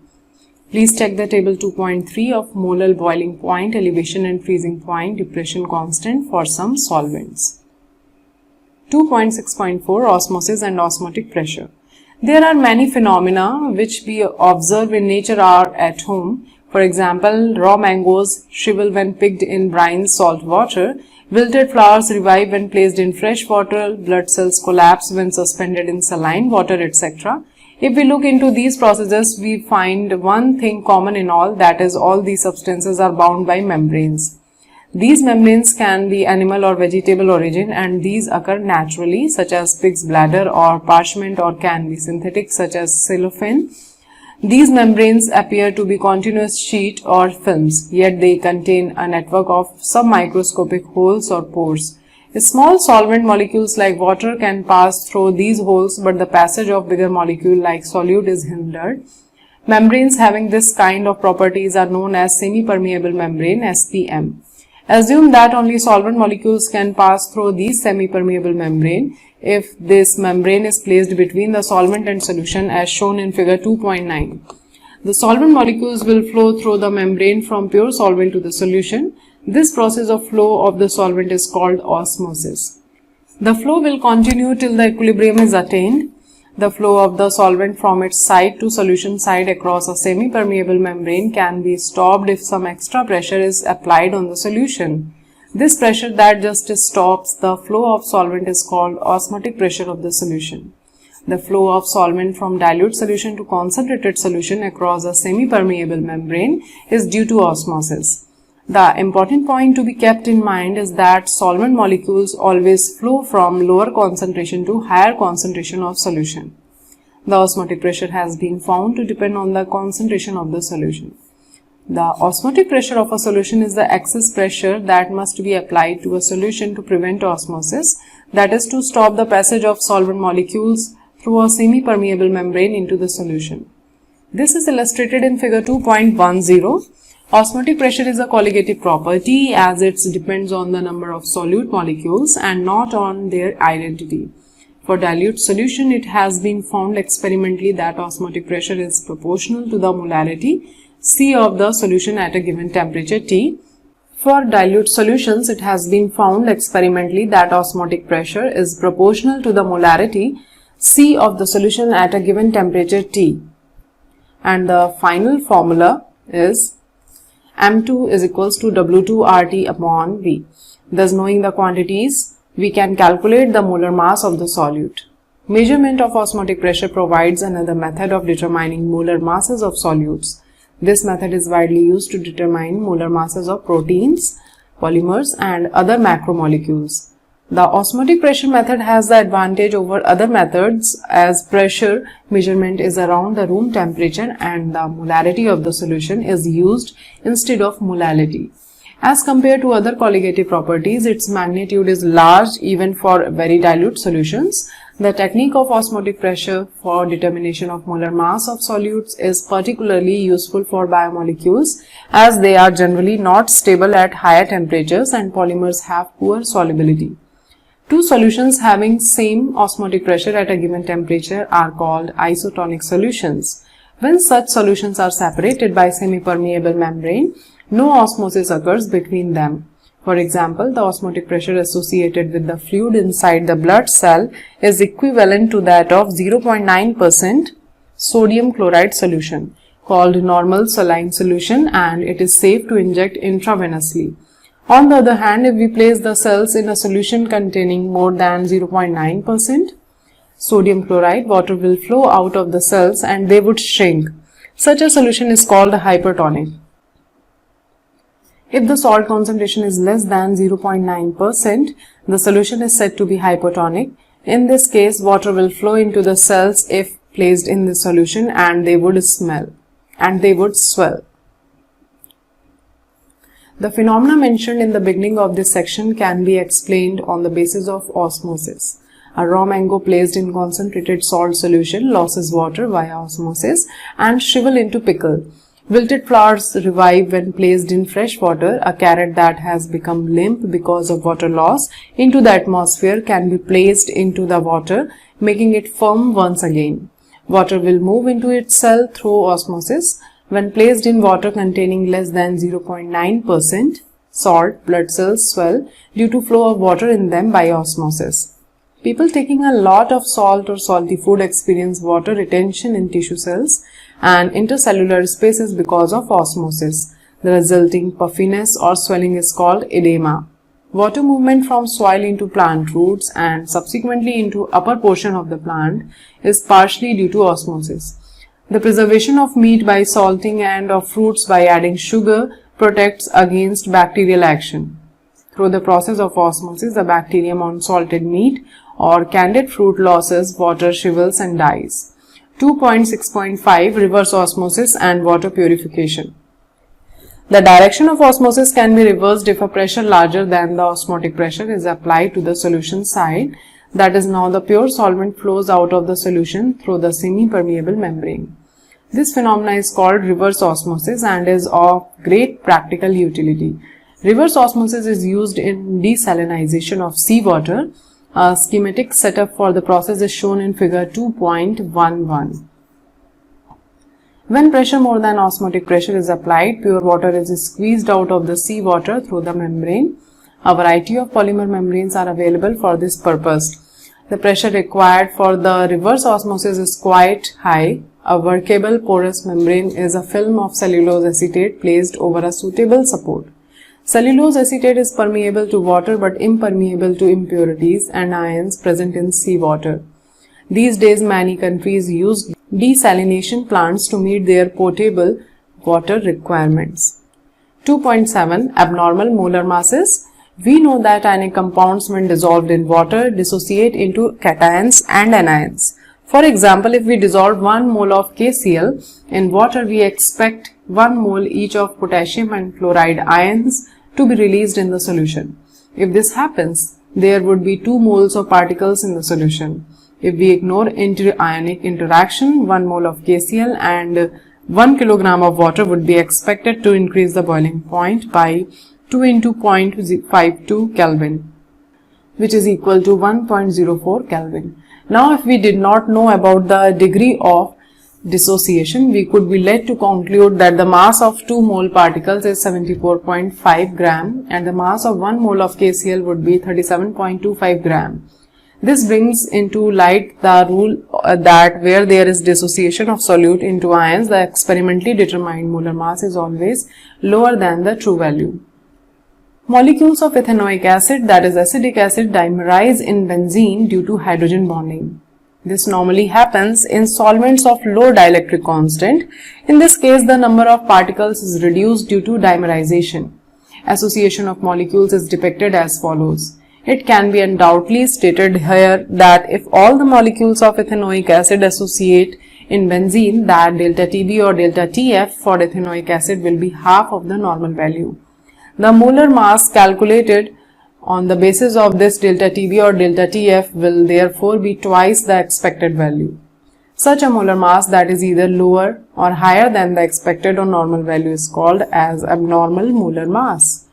Please check the table 2.3 of molar boiling point, elevation and freezing point depression constant for some solvents. 2.6.4 Osmosis and osmotic pressure. There are many phenomena which we observe in nature or at home. For example, raw mangoes shrivel when picked in brine salt water, wilted flowers revive when placed in fresh water, blood cells collapse when suspended in saline water, etc. If we look into these processes, we find one thing common in all, that is, all these substances are bound by membranes. These membranes can be animal or vegetable origin, and these occur naturally, such as pig's bladder or parchment, or can be synthetic, such as cellophane. These membranes appear to be continuous sheet or films, yet they contain a network of submicroscopic holes or pores. Small solvent molecules like water can pass through these holes, but the passage of bigger molecule like solute is hindered. Membranes having this kind of properties are known as semi-permeable membrane, SPM. Assume that only solvent molecules can pass through these semi-permeable membrane if this membrane is placed between the solvent and solution as shown in figure 2.9. The solvent molecules will flow through the membrane from pure solvent to the solution. This process of flow of the solvent is called osmosis. The flow will continue till the equilibrium is attained. The flow of the solvent from its side to solution side across a semi-permeable membrane can be stopped if some extra pressure is applied on the solution. This pressure that just stops the flow of solvent is called osmotic pressure of the solution. The flow of solvent from dilute solution to concentrated solution across a semi-permeable membrane is due to osmosis. The important point to be kept in mind is that solvent molecules always flow from lower concentration to higher concentration of solution. The osmotic pressure has been found to depend on the concentration of the solution. The osmotic pressure of a solution is the excess pressure that must be applied to a solution to prevent osmosis, that is, to stop the passage of solvent molecules through a semi-permeable membrane into the solution. This is illustrated in figure 2.10. Osmotic pressure is a colligative property as it depends on the number of solute molecules and not on their identity. For dilute solution, it has been found experimentally that osmotic pressure is proportional to the molarity C of the solution at a given temperature T. For dilute solutions, it has been found experimentally that osmotic pressure is proportional to the molarity C of the solution at a given temperature T. And the final formula is M2 is equals to W2 RT upon V. Thus, knowing the quantities, we can calculate the molar mass of the solute. Measurement of osmotic pressure provides another method of determining molar masses of solutes. This method is widely used to determine molar masses of proteins, polymers, and other macromolecules. The osmotic pressure method has the advantage over other methods as pressure measurement is around the room temperature and the molarity of the solution is used instead of molality. As compared to other colligative properties, its magnitude is large even for very dilute solutions. The technique of osmotic pressure for determination of molar mass of solutes is particularly useful for biomolecules as they are generally not stable at higher temperatures and polymers have poor solubility. Two solutions having same osmotic pressure at a given temperature are called isotonic solutions. When such solutions are separated by semi-permeable membrane, no osmosis occurs between them. For example, the osmotic pressure associated with the fluid inside the blood cell is equivalent to that of 0.9% sodium chloride solution, called normal saline solution, and it is safe to inject intravenously. On the other hand, if we place the cells in a solution containing more than 0.9% sodium chloride, water will flow out of the cells and they would shrink. Such a solution is called hypertonic. If the salt concentration is less than 0.9%, the solution is said to be hypotonic. In this case, water will flow into the cells if placed in the solution and they would swell. The phenomena mentioned in the beginning of this section can be explained on the basis of osmosis. A raw mango placed in concentrated salt solution loses water via osmosis and shrivel into pickle. Wilted flowers revive when placed in fresh water. A carrot that has become limp because of water loss into the atmosphere can be placed into the water, making it firm once again. Water will move into its cell through osmosis. When placed in water containing less than 0.9% salt, blood cells swell due to flow of water in them by osmosis. People taking a lot of salt or salty food experience water retention in tissue cells and intercellular spaces because of osmosis. The resulting puffiness or swelling is called edema. Water movement from soil into plant roots and subsequently into upper portion of the plant is partially due to osmosis. The preservation of meat by salting and of fruits by adding sugar protects against bacterial action. Through the process of osmosis, the bacterium on salted meat or candied fruit loses water, shrivels and dies. 2.6.5 Reverse osmosis and water purification. The direction of osmosis can be reversed if a pressure larger than the osmotic pressure is applied to the solution side. That is, now the pure solvent flows out of the solution through the semi-permeable membrane. This phenomenon is called reverse osmosis and is of great practical utility. Reverse osmosis is used in desalinization of seawater. A schematic setup for the process is shown in figure 2.11. When pressure more than osmotic pressure is applied, pure water is squeezed out of the seawater through the membrane. A variety of polymer membranes are available for this purpose. The pressure required for the reverse osmosis is quite high. A workable porous membrane is a film of cellulose acetate placed over a suitable support. Cellulose acetate is permeable to water but impermeable to impurities and ions present in seawater. These days, many countries use desalination plants to meet their potable water requirements. 2.7 Abnormal molar masses. We know that ionic compounds, when dissolved in water, dissociate into cations and anions. For example, if we dissolve 1 mole of KCl in water, we expect 1 mole each of potassium and chloride ions to be released in the solution. If this happens, there would be 2 moles of particles in the solution. If we ignore inter-ionic interaction, 1 mole of KCl and 1 kilogram of water would be expected to increase the boiling point by 2 into 0.52 Kelvin, which is equal to 1.04 Kelvin. Now, if we did not know about the degree of dissociation, we could be led to conclude that the mass of 2 mole particles is 74.5 gram and the mass of 1 mole of KCl would be 37.25 gram. This brings into light the rule that where there is dissociation of solute into ions, the experimentally determined molar mass is always lower than the true value. Molecules of ethanoic acid, that is acetic acid, dimerize in benzene due to hydrogen bonding. This normally happens in solvents of low dielectric constant. In this case, the number of particles is reduced due to dimerization. Association of molecules is depicted as follows. It can be undoubtedly stated here that if all the molecules of ethanoic acid associate in benzene, that delta Tb or delta Tf for ethanoic acid will be half of the normal value. The molar mass calculated on the basis of this delta Tb or delta Tf will therefore be twice the expected value. Such a molar mass that is either lower or higher than the expected or normal value is called as abnormal molar mass.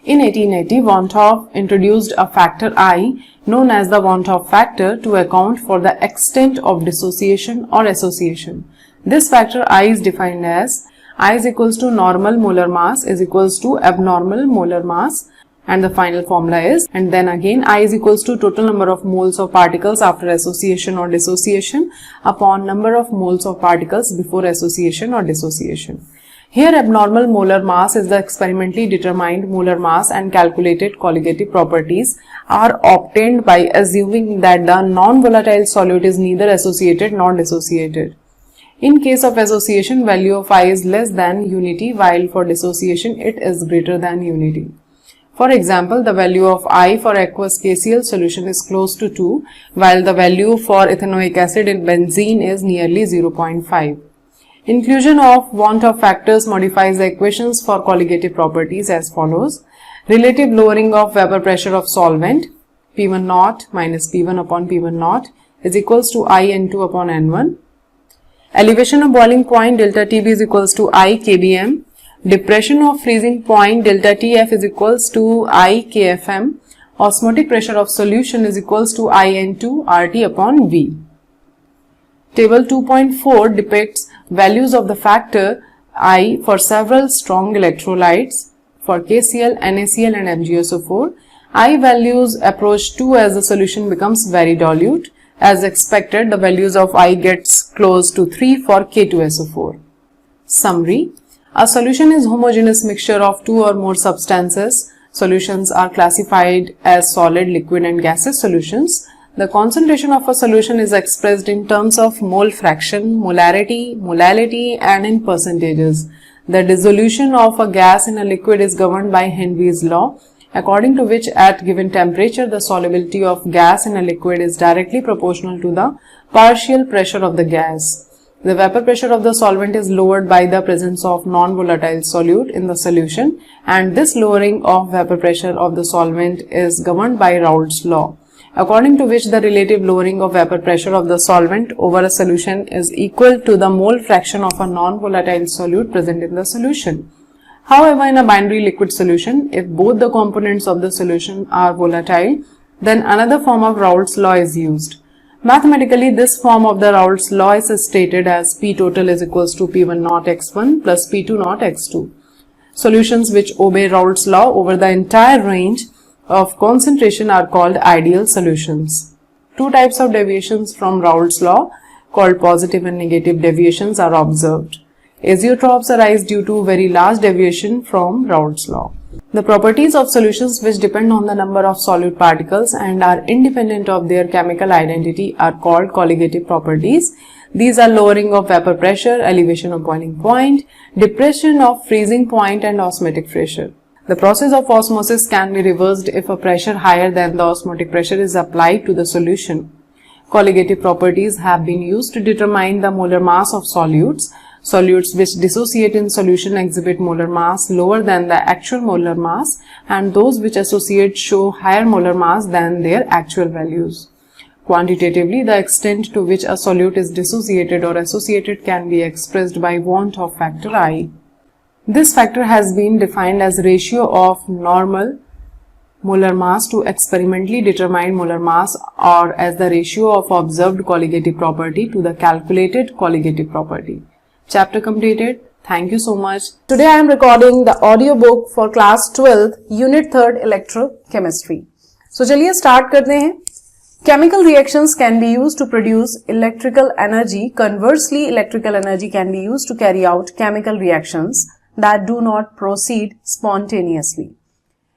In 1880, Van 't Hoff introduced a factor I known as the Van 't Hoff factor to account for the extent of dissociation or association. This factor I is defined as I is equals to normal molar mass is equals to abnormal molar mass, and the final formula is, and then again I is equals to total number of moles of particles after association or dissociation upon number of moles of particles before association or dissociation. Here abnormal molar mass is the experimentally determined molar mass, and calculated colligative properties are obtained by assuming that the non-volatile solute is neither associated nor dissociated. In case of association, value of I is less than unity, while for dissociation it is greater than unity. For example, the value of I for aqueous KCl solution is close to 2, while the value for ethanoic acid in benzene is nearly 0.5. Inclusion of Van 't Hoff factors modifies the equations for colligative properties as follows. Relative lowering of vapor pressure of solvent, P1 naught minus P1 upon P1 naught is equals to I N2 upon N1. Elevation of boiling point delta TB is equals to I kBm. Depression of freezing point delta TF is equals to I kFm. Osmotic pressure of solution is equals to I N2 RT upon V. Table 2.4 depicts values of the factor I for several strong electrolytes. For KCl, NaCl and MgSO4, I values approach 2 as the solution becomes very dilute. As expected, the values of I gets close to 3 for K2SO4. Summary: a solution is homogeneous mixture of two or more substances. Solutions are classified as solid, liquid and gaseous solutions. The concentration of a solution is expressed in terms of mole fraction, molarity, molality and in percentages. The dissolution of a gas in a liquid is governed by Henry's law, according to which at given temperature the solubility of gas in a liquid is directly proportional to the partial pressure of the gas. The vapor pressure of the solvent is lowered by the presence of non-volatile solute in the solution, and this lowering of vapor pressure of the solvent is governed by Raoult's law, according to which the relative lowering of vapor pressure of the solvent over a solution is equal to the mole fraction of a non-volatile solute present in the solution. However, in a binary liquid solution, if both the components of the solution are volatile, then another form of Raoult's law is used. Mathematically, this form of the Raoult's law is stated as P total is equals to P1 naught x1 plus P2 naught x2. Solutions which obey Raoult's law over the entire range of concentration are called ideal solutions. Two types of deviations from Raoult's law called positive and negative deviations are observed. Azeotropes arise due to very large deviation from Raoult's law. The properties of solutions which depend on the number of solute particles and are independent of their chemical identity are called colligative properties. These are lowering of vapor pressure, elevation of boiling point, depression of freezing point and osmotic pressure. The process of osmosis can be reversed if a pressure higher than the osmotic pressure is applied to the solution. Colligative properties have been used to determine the molar mass of solutes. Solutes which dissociate in solution exhibit molar mass lower than the actual molar mass, and those which associate show higher molar mass than their actual values. Quantitatively, the extent to which a solute is dissociated or associated can be expressed by Van 't Hoff factor I. This factor has been defined as ratio of normal molar mass to experimentally determined molar mass, or as the ratio of observed colligative property to the calculated colligative property. Chapter completed. Thank you so much. Today I am recording the audiobook for class 12th unit 3rd electrochemistry. So चलिए start करते हैं. Chemical reactions can be used to produce electrical energy. Conversely, electrical energy can be used to carry out chemical reactions that do not proceed spontaneously.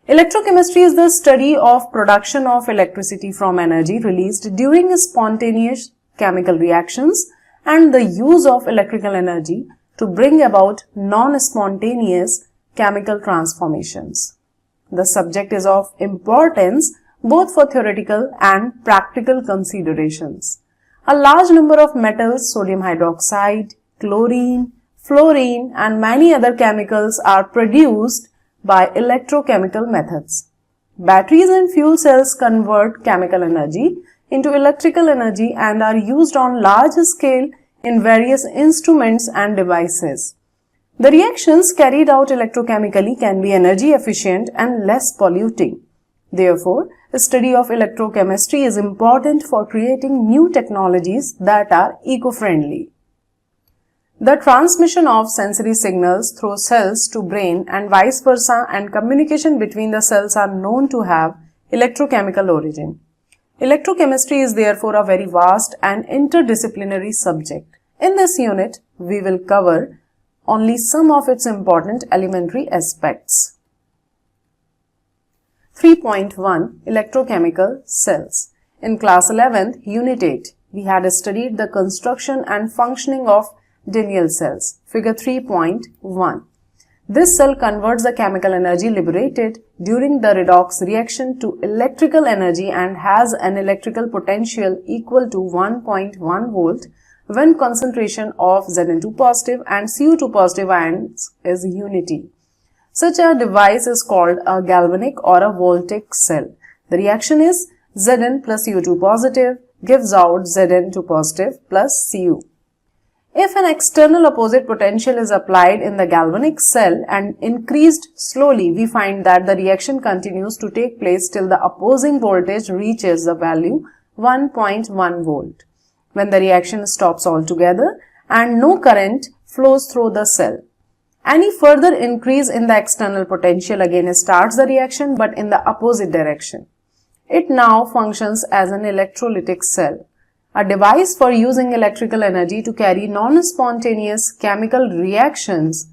Electrochemistry is the study of production of electricity from energy released during spontaneous chemical reactions and the use of electrical energy to bring about non-spontaneous chemical transformations. The subject is of importance both for theoretical and practical considerations. A large number of metals, sodium hydroxide, chlorine, fluorine and many other chemicals are produced by electrochemical methods. Batteries and fuel cells convert chemical energy into electrical energy and are used on large scale in various instruments and devices. The reactions carried out electrochemically can be energy efficient and less polluting. Therefore, the study of electrochemistry is important for creating new technologies that are eco-friendly. The transmission of sensory signals through cells to brain and vice versa and communication between the cells are known to have electrochemical origin. Electrochemistry is therefore a very vast and interdisciplinary subject. In this unit, we will cover only some of its important elementary aspects. 3.1 Electrochemical Cells. In class 11th, Unit 8, we had studied the construction and functioning of Daniell cells. Figure 3.1. This cell converts the chemical energy liberated during the redox reaction to electrical energy and has an electrical potential equal to 1.1 volt when concentration of Zn2 positive and Cu2 positive ions is unity. Such a device is called a galvanic or a voltaic cell. The reaction is Zn plus U2 positive gives out Zn2 positive plus Cu. If an external opposite potential is applied in the galvanic cell and increased slowly, we find that the reaction continues to take place till the opposing voltage reaches the value 1.1 volt. When the reaction stops altogether and no current flows through the cell. Any further increase in the external potential again starts the reaction but in the opposite direction. It now functions as an electrolytic cell, a device for using electrical energy to carry non-spontaneous chemical reactions.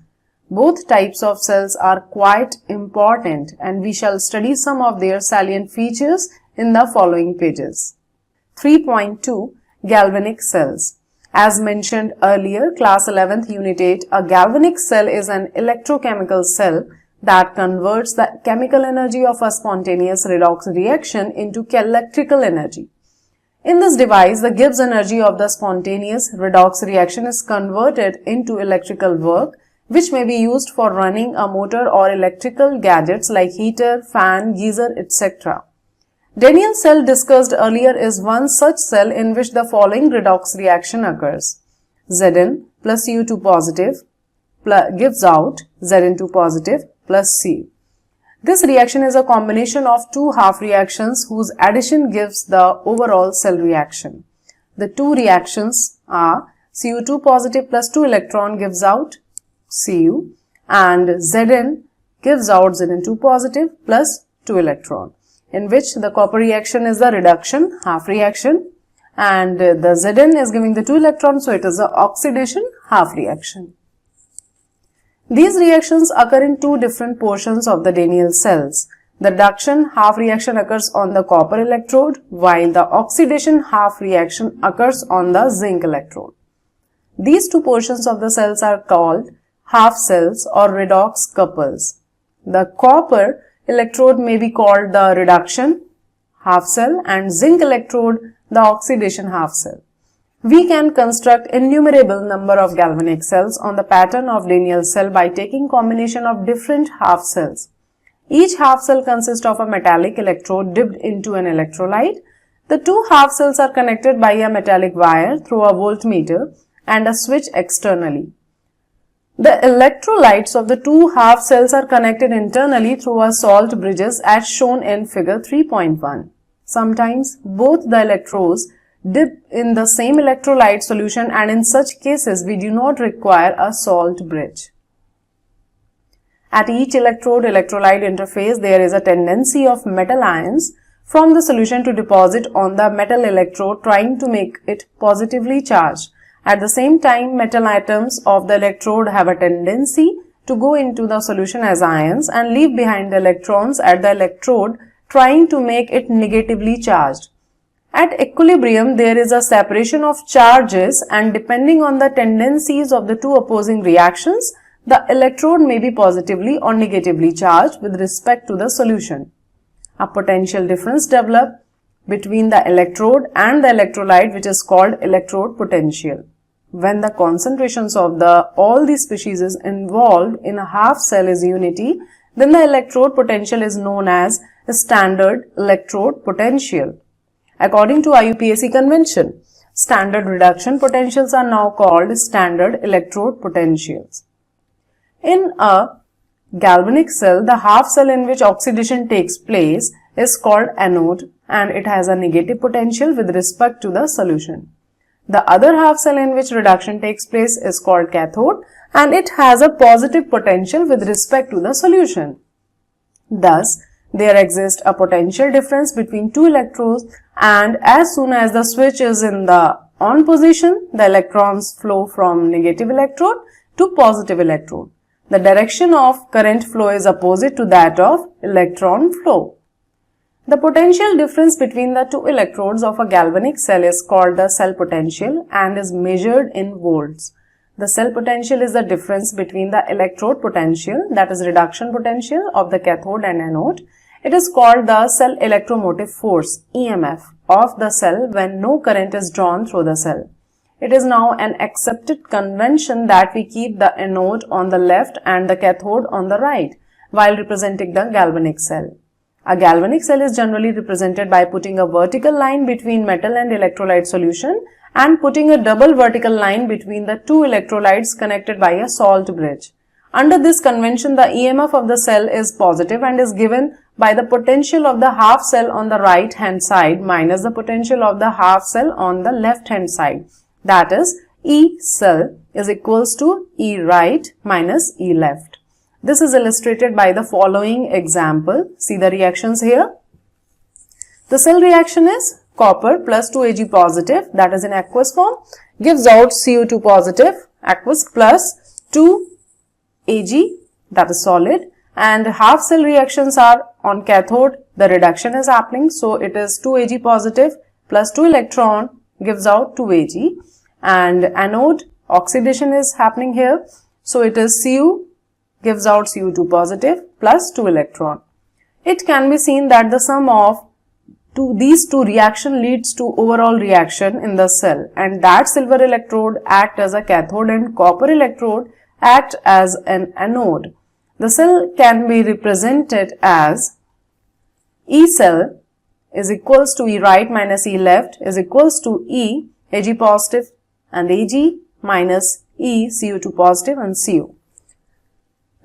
Both types of cells are quite important and we shall study some of their salient features in the following pages. 3.2 Galvanic Cells. As mentioned earlier, class 11th unit 8, a galvanic cell is an electrochemical cell that converts the chemical energy of a spontaneous redox reaction into electrical energy. In this device, the Gibbs energy of the spontaneous redox reaction is converted into electrical work, which may be used for running a motor or electrical gadgets like heater, fan, geyser, etc. Daniell cell discussed earlier is one such cell in which the following redox reaction occurs. Zn plus U2 positive gives out Zn2 positive plus Cu. This reaction is a combination of two half reactions whose addition gives the overall cell reaction. The two reactions are Cu2 positive plus 2 electron gives out Cu and Zn gives out Zn2 positive plus 2 electron, in which the copper reaction is the reduction half reaction and the Zn is giving the 2 electrons, so it is the oxidation half reaction. These reactions occur in two different portions of the Daniell cells. The reduction half reaction occurs on the copper electrode while the oxidation half reaction occurs on the zinc electrode. These two portions of the cells are called half cells or redox couples. The copper electrode may be called the reduction half cell and zinc electrode the oxidation half cell. We can construct innumerable number of galvanic cells on the pattern of Daniell cell by taking combination of different half cells. Each half cell consists of a metallic electrode dipped into an electrolyte. The two half cells are connected by a metallic wire through a voltmeter and a switch externally. The electrolytes of the two half cells are connected internally through a salt bridges as shown in figure 3.1. Sometimes both the electrodes dip in the same electrolyte solution and in such cases we do not require a salt bridge. At each electrode-electrolyte interface there is a tendency of metal ions from the solution to deposit on the metal electrode trying to make it positively charged. At the same time, metal atoms of the electrode have a tendency to go into the solution as ions and leave behind the electrons at the electrode trying to make it negatively charged. At equilibrium, there is a separation of charges and depending on the tendencies of the two opposing reactions, the electrode may be positively or negatively charged with respect to the solution. A potential difference develops between the electrode and the electrolyte which is called electrode potential. When the concentrations of all the species is involved in a half cell is unity, then the electrode potential is known as the standard electrode potential. According to IUPAC convention, standard reduction potentials are now called standard electrode potentials. In a galvanic cell, the half cell in which oxidation takes place is called anode and it has a negative potential with respect to the solution. The other half cell in which reduction takes place is called cathode and it has a positive potential with respect to the solution. Thus, there exists a potential difference between two electrodes and as soon as the switch is in the on position, the electrons flow from negative electrode to positive electrode. The direction of current flow is opposite to that of electron flow. The potential difference between the two electrodes of a galvanic cell is called the cell potential and is measured in volts. The cell potential is the difference between the electrode potential, that is reduction potential of the cathode and anode. It is called the cell electromotive force, EMF, of the cell when no current is drawn through the cell. It is now an accepted convention that we keep the anode on the left and the cathode on the right while representing the galvanic cell. A galvanic cell is generally represented by putting a vertical line between metal and electrolyte solution and putting a double vertical line between the two electrolytes connected by a salt bridge. Under this convention, the EMF of the cell is positive and is given by the potential of the half cell on the right hand side minus the potential of the half cell on the left hand side. That is, E cell is equals to E right minus E left. This is illustrated by the following example. See the reactions here. The cell reaction is copper plus 2Ag positive, that is in aqueous form, gives out CO2 positive, aqueous, plus 2Ag, that is solid, and half cell reactions are on cathode, the reduction is happening, so it is 2Ag positive plus 2 electron gives out 2Ag, and anode oxidation is happening here, so it is Cu gives out Cu2 positive plus 2 electron. It can be seen that the sum of these two reaction leads to overall reaction in the cell, and that silver electrode act as a cathode and copper electrode act as an anode. The cell can be represented as E cell is equals to E right minus E left is equals to E Ag positive and Ag minus E Cu2 positive and Cu.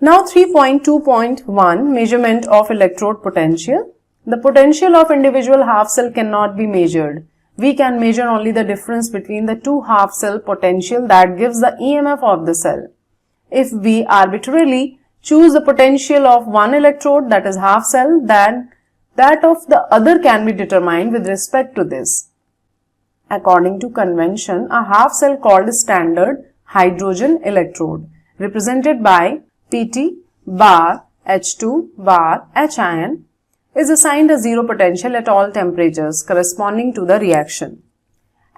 Now 3.2.1 measurement of electrode potential. The potential of individual half cell cannot be measured. We can measure only the difference between the two half cell potential that gives the EMF of the cell. If we arbitrarily choose the potential of one electrode, that is half cell, then that of the other can be determined with respect to this. According to convention, a half cell called standard hydrogen electrode represented by Pt bar H2 bar H ion is assigned a zero potential at all temperatures corresponding to the reaction.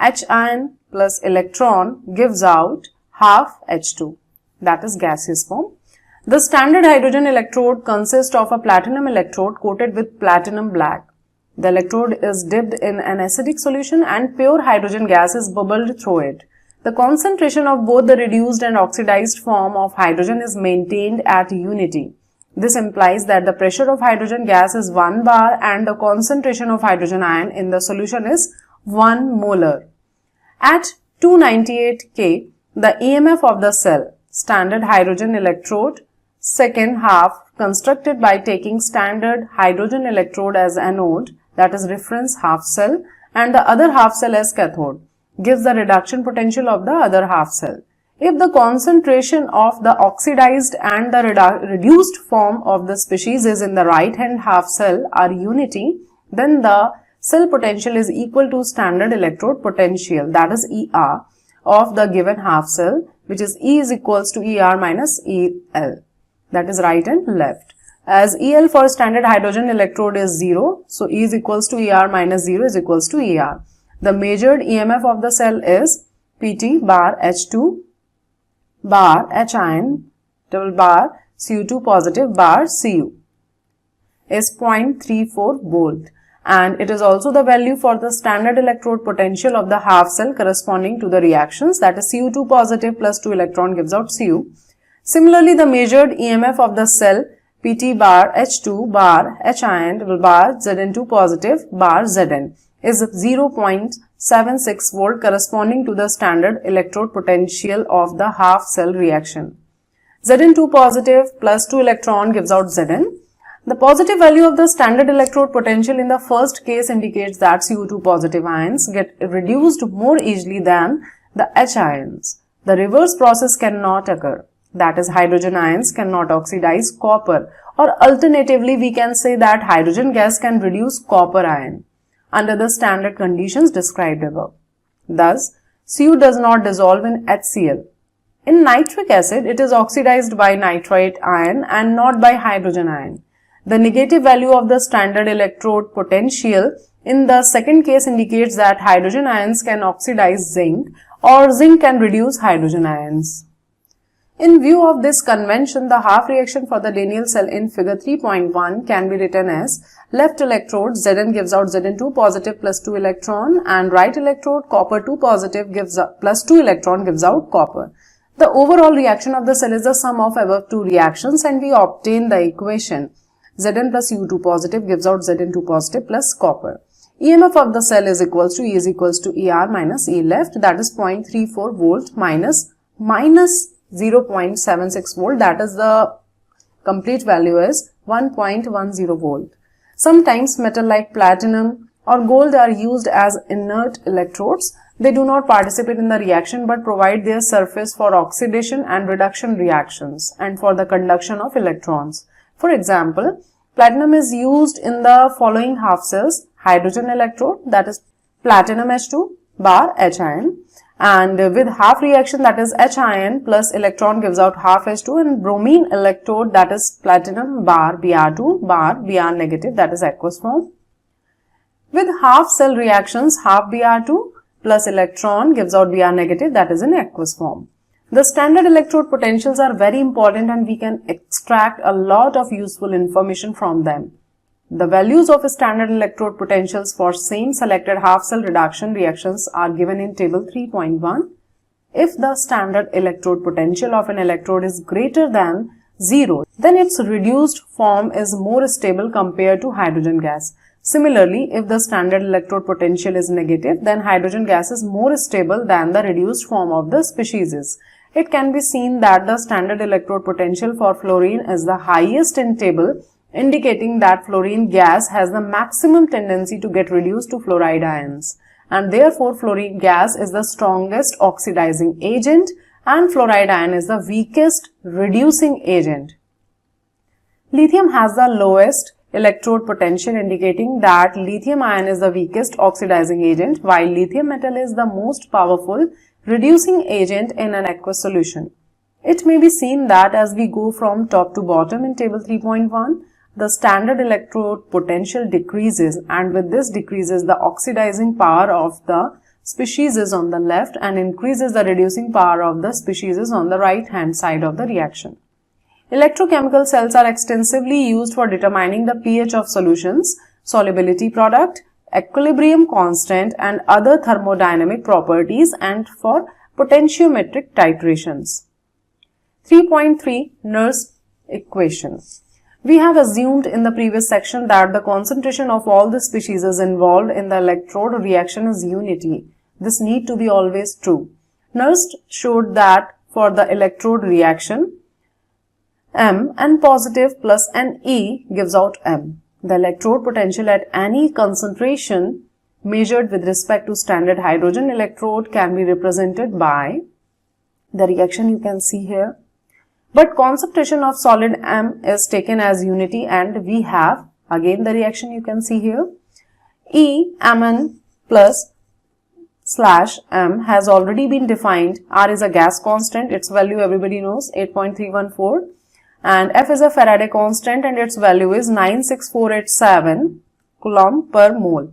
H ion plus electron gives out half H2, that is gaseous form. The standard hydrogen electrode consists of a platinum electrode coated with platinum black. The electrode is dipped in an acidic solution and pure hydrogen gas is bubbled through it. The concentration of both the reduced and oxidized form of hydrogen is maintained at unity. This implies that the pressure of hydrogen gas is 1 bar and the concentration of hydrogen ion in the solution is 1 molar. At 298 K, the EMF of the cell, standard hydrogen electrode, second half constructed by taking standard hydrogen electrode as anode, that is reference half cell, and the other half cell as cathode, gives the reduction potential of the other half cell. If the concentration of the oxidized and the reduced form of the species is in the right hand half cell are unity, then the cell potential is equal to standard electrode potential, that is ER, of the given half cell, which is E is equals to ER minus EL, that is right and left. As EL for standard hydrogen electrode is 0, so E is equals to ER minus 0 is equals to ER. The measured EMF of the cell is Pt bar H2 bar H ion double bar Cu2 positive bar Cu is 0.34 volt, and it is also the value for the standard electrode potential of the half cell corresponding to the reactions, that is Cu2 positive plus 2 electron gives out Cu. Similarly, the measured EMF of the cell Pt bar H2 bar H ion double bar Zn2 positive bar Zn is 0.76 volt corresponding to the standard electrode potential of the half cell reaction. Zn2 positive plus 2 electron gives out Zn. The positive value of the standard electrode potential in the first case indicates that Cu2 positive ions get reduced more easily than the H ions. The reverse process cannot occur. That is, hydrogen ions cannot oxidize copper, or alternatively we can say that hydrogen gas can reduce copper ion under the standard conditions described above. Thus, Cu does not dissolve in HCl. In nitric acid, it is oxidized by nitrite ion and not by hydrogen ion. The negative value of the standard electrode potential in the second case indicates that hydrogen ions can oxidize zinc, or zinc can reduce hydrogen ions. In view of this convention, the half reaction for the lineal cell in figure 3.1 can be written as left electrode Zn gives out Zn2 positive plus 2 electron, and right electrode copper 2 positive gives plus 2 electron gives out copper. The overall reaction of the cell is the sum of above two reactions, and we obtain the equation Zn plus U2 positive gives out Zn2 positive plus copper. EMF of the cell is equals to E is equals to ER minus E left, that is 0.34 volt minus 0.76 volt, that is the complete value is 1.10 volt. Sometimes metal like platinum or gold are used as inert electrodes. They do not participate in the reaction but provide their surface for oxidation and reduction reactions and for the conduction of electrons. For example, platinum is used in the following half cells: hydrogen electrode, that is platinum H2 bar H ion, and with half reaction, that is H ion plus electron gives out half H2, and bromine electrode, that is platinum bar Br2 bar Br negative, that is aqueous form. With half cell reactions, half Br2 plus electron gives out Br negative, that is in aqueous form. The standard electrode potentials are very important and we can extract a lot of useful information from them. The values of standard electrode potentials for same selected half cell reduction reactions are given in table 3.1. If the standard electrode potential of an electrode is greater than 0, then its reduced form is more stable compared to hydrogen gas. Similarly, if the standard electrode potential is negative, then hydrogen gas is more stable than the reduced form of the species. It can be seen that the standard electrode potential for fluorine is the highest in table, indicating that fluorine gas has the maximum tendency to get reduced to fluoride ions, and therefore fluorine gas is the strongest oxidizing agent and fluoride ion is the weakest reducing agent. Lithium has the lowest electrode potential, indicating that lithium ion is the weakest oxidizing agent, while lithium metal is the most powerful reducing agent in an aqueous solution. It may be seen that as we go from top to bottom in table 3.1, the standard electrode potential decreases, and with this decreases the oxidizing power of the species on the left and increases the reducing power of the species on the right hand side of the reaction. Electrochemical cells are extensively used for determining the pH of solutions, solubility product, equilibrium constant and other thermodynamic properties, and for potentiometric titrations. 3.3 Nernst equation. We have assumed in the previous section that the concentration of all the species involved in the electrode reaction is unity. This need to be always true. Nernst showed that for the electrode reaction, M N positive plus Ne gives out M. The electrode potential at any concentration measured with respect to standard hydrogen electrode can be represented by the reaction you can see here. But concentration of solid M is taken as unity, and we have again the reaction you can see here. E Mn plus slash M has already been defined. R is a gas constant, its value everybody knows, 8.314. And F is a Faraday constant and its value is 96487 coulomb per mole.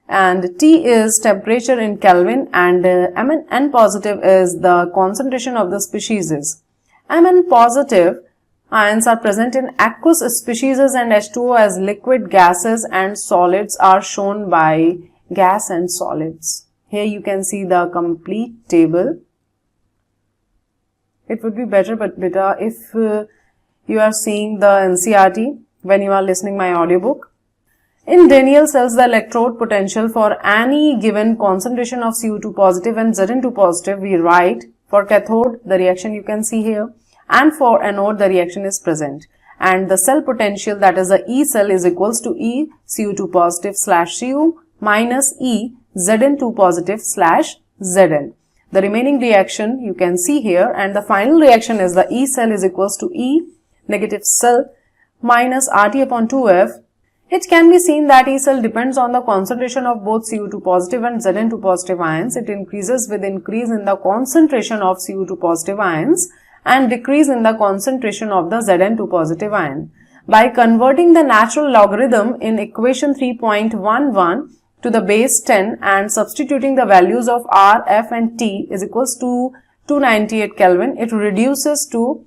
And T is temperature in Kelvin, and Mn positive is the concentration of the species. Mn positive ions are present in aqueous species and H2O as liquid, gases and solids are shown by gas and solids. Here you can see the complete table. It would be better if you are seeing the NCERT when you are listening my audiobook. In lineal cells, the electrode potential for any given concentration of Cu2 positive and Zn2 positive we write. For cathode, the reaction you can see here, and for anode the reaction is present. And the cell potential, that is the E cell, is equals to E Cu2 positive slash Cu minus E Zn2 positive slash Zn. The remaining reaction you can see here, and the final reaction is the E cell is equals to E negative cell minus RT upon 2F. It can be seen that E cell depends on the concentration of both Cu2 positive and Zn2 positive ions. It increases with increase in the concentration of Cu2 positive ions and decrease in the concentration of the Zn2 positive ion. By converting the natural logarithm in equation 3.11 to the base 10 and substituting the values of R, F and T is equals to 298 Kelvin, it reduces to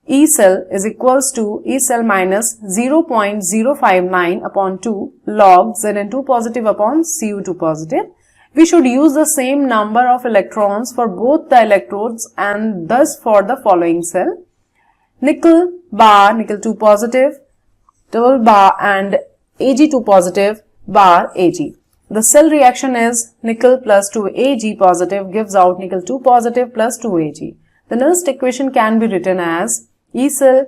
E cell is equals to E cell minus 0.059 upon 2 log Zn2 positive upon Cu2 positive. We should use the same number of electrons for both the electrodes and thus for the following cell: nickel bar, nickel 2 positive, double bar and Ag2 positive bar Ag. The cell reaction is nickel plus 2 Ag positive gives out nickel 2 positive plus 2 Ag. The next equation can be written as E cell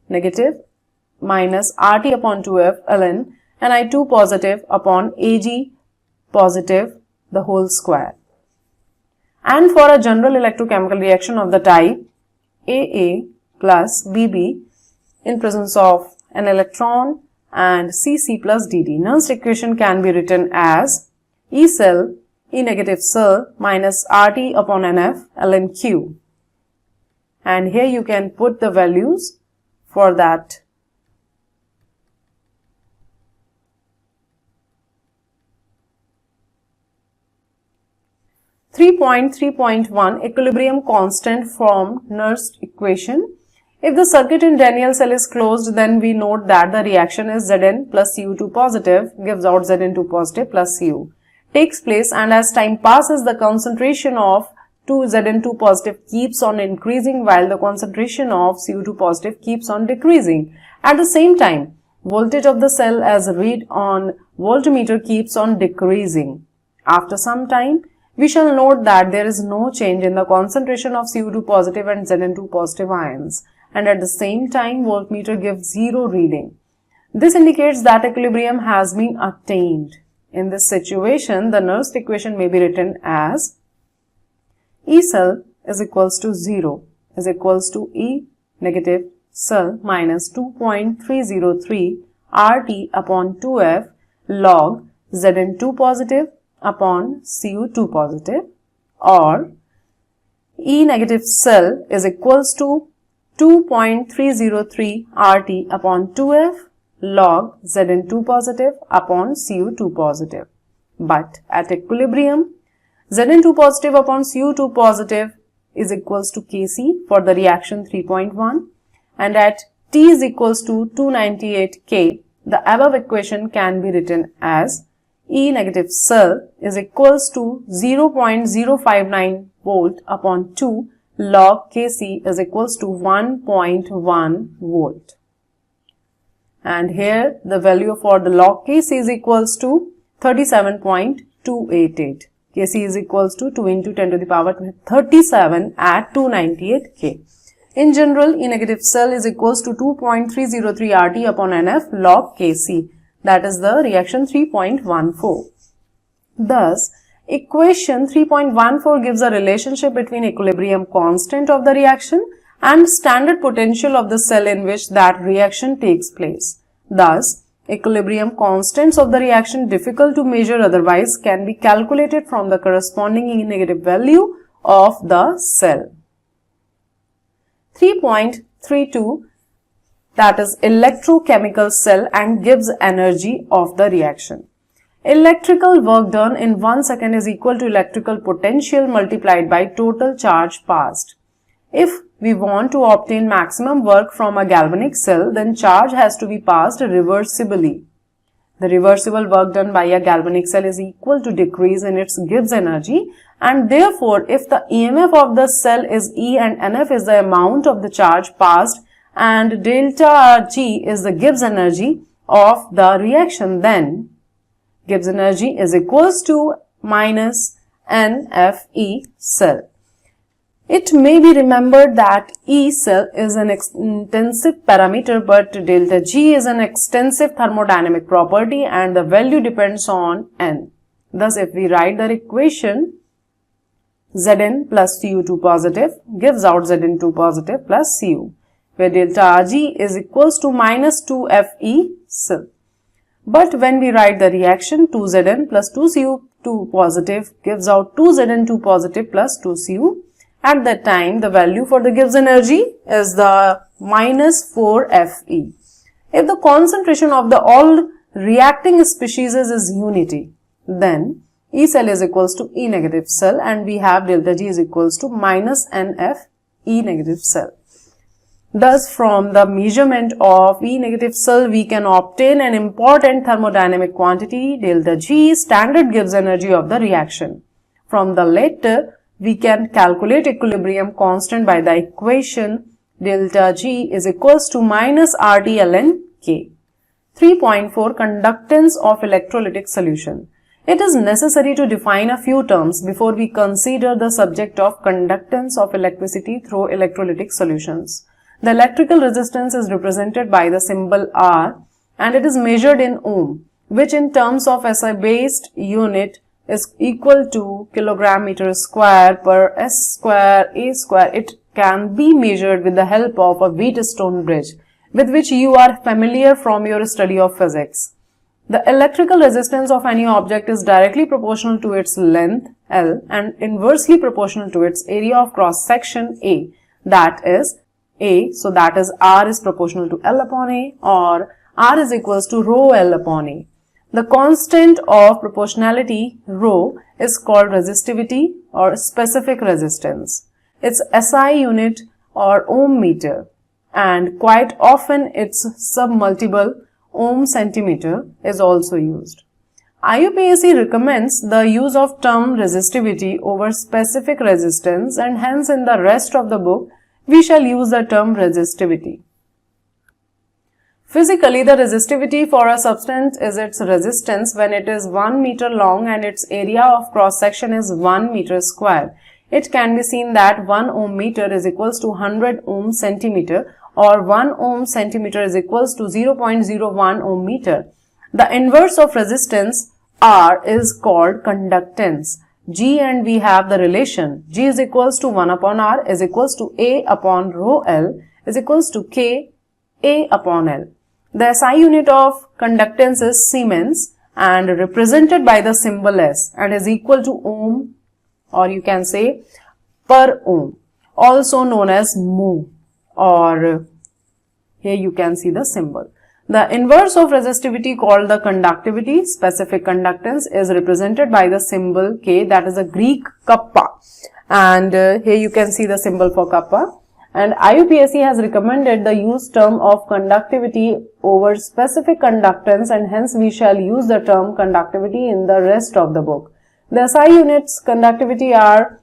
negative minus RT upon 2F ln Ni2 positive upon Ag positive the whole square. And for a general electrochemical reaction of the type AA plus BB in presence of an electron and CC plus DD, next equation can be written as E cell E negative cell minus RT upon NF ln Q. And here you can put the values for that. (3.3.1) Equilibrium constant from Nernst equation. If the circuit in Daniell cell is closed, then we note that the reaction is Zn plus Cu2 positive gives out Zn2 positive plus Cu takes place, and as time passes the concentration of Zn2 positive keeps on increasing while the concentration of Cu2 positive keeps on decreasing. At the same time, voltage of the cell as read on voltmeter keeps on decreasing. After some time, we shall note that there is no change in the concentration of Cu2 positive and Zn2 positive ions, and at the same time voltmeter gives 0 reading. This indicates that equilibrium has been attained. In this situation, the Nernst equation may be written as E cell is equals to 0 is equals to E negative cell minus 2.303 RT upon 2F log Zn2 positive upon Cu2 positive, or E negative cell is equals to 2.303 RT upon 2F log Zn2 positive upon Cu2 positive. But at equilibrium, Zn2 positive upon Cu2 positive is equals to Kc for the reaction 3.1, and at T is equals to 298 K, the above equation can be written as E negative cell is equals to 0.059 volt upon 2 log Kc is equals to 1.1 volt. And here the value for the log Kc is equals to 37.288. Kc is equals to 2 into 10 to the power 37 at 298 K. In general, E negative cell is equals to 2.303 RT upon NF log Kc. That is the reaction 3.14. Thus, equation 3.14 gives a relationship between equilibrium constant of the reaction and standard potential of the cell in which that reaction takes place. Thus, equilibrium constants of the reaction, difficult to measure otherwise, can be calculated from the corresponding E negative value of the cell. 3.32, that is electrochemical cell, and gives energy of the reaction. Electrical work done in 1 second is equal to electrical potential multiplied by total charge passed. If we want to obtain maximum work from a galvanic cell, then charge has to be passed reversibly. The reversible work done by a galvanic cell is equal to decrease in its Gibbs energy, and therefore if the EMF of the cell is E and NF is the amount of the charge passed and delta G is the Gibbs energy of the reaction, then Gibbs energy is equals to minus NFE cell. It may be remembered that E cell is an intensive parameter, but delta G is an extensive thermodynamic property and the value depends on N. Thus, if we write the equation, Zn plus Cu2 positive gives out Zn2 positive plus Cu, where delta G is equals to minus 2Fe cell. But when we write the reaction, 2Zn plus 2Cu2 positive gives out 2Zn2 positive plus 2Cu. At that time, the value for the Gibbs energy is the minus 4Fe. If the concentration of the all reacting species is unity, then E cell is equals to E negative cell and we have delta G is equals to minus NF E negative cell. Thus, from the measurement of E negative cell, we can obtain an important thermodynamic quantity, delta G, standard Gibbs energy of the reaction. From the latter, we can calculate equilibrium constant by the equation delta G is equals to minus RT ln K. 3.4 Conductance of electrolytic solution. It is necessary to define a few terms before we consider the subject of conductance of electricity through electrolytic solutions. The electrical resistance is represented by the symbol R and it is measured in ohm, which in terms of SI based unit is equal to kilogram meter square per S square A square. It can be measured with the help of a Wheatstone bridge, with which you are familiar from your study of physics. The electrical resistance of any object is directly proportional to its length L and inversely proportional to its area of cross section A, that is A. So that is R is proportional to L upon A, or R is equals to rho L upon A. The constant of proportionality rho is called resistivity or specific resistance. Its SI unit or ohm meter, and quite often its submultiple ohm centimeter is also used. IUPAC recommends the use of term resistivity over specific resistance, and hence in the rest of the book we shall use the term resistivity. Physically, the resistivity for a substance is its resistance when it is 1 meter long and its area of cross section is 1 meter square. It can be seen that 1 ohm meter is equals to 100 ohm centimeter, or 1 ohm centimeter is equals to 0.01 ohm meter. The inverse of resistance R is called conductance G, and we have the relation G is equals to 1 upon R is equals to A upon rho L is equals to K A upon L. The SI unit of conductance is Siemens and represented by the symbol S and is equal to ohm, or you can say per ohm, also known as mho, or here you can see the symbol. The inverse of resistivity called the conductivity, specific conductance, is represented by the symbol K, that is a Greek kappa, and here you can see the symbol for kappa. And IUPAC has recommended the use term of conductivity over specific conductance, and hence we shall use the term conductivity in the rest of the book. The SI units conductivity are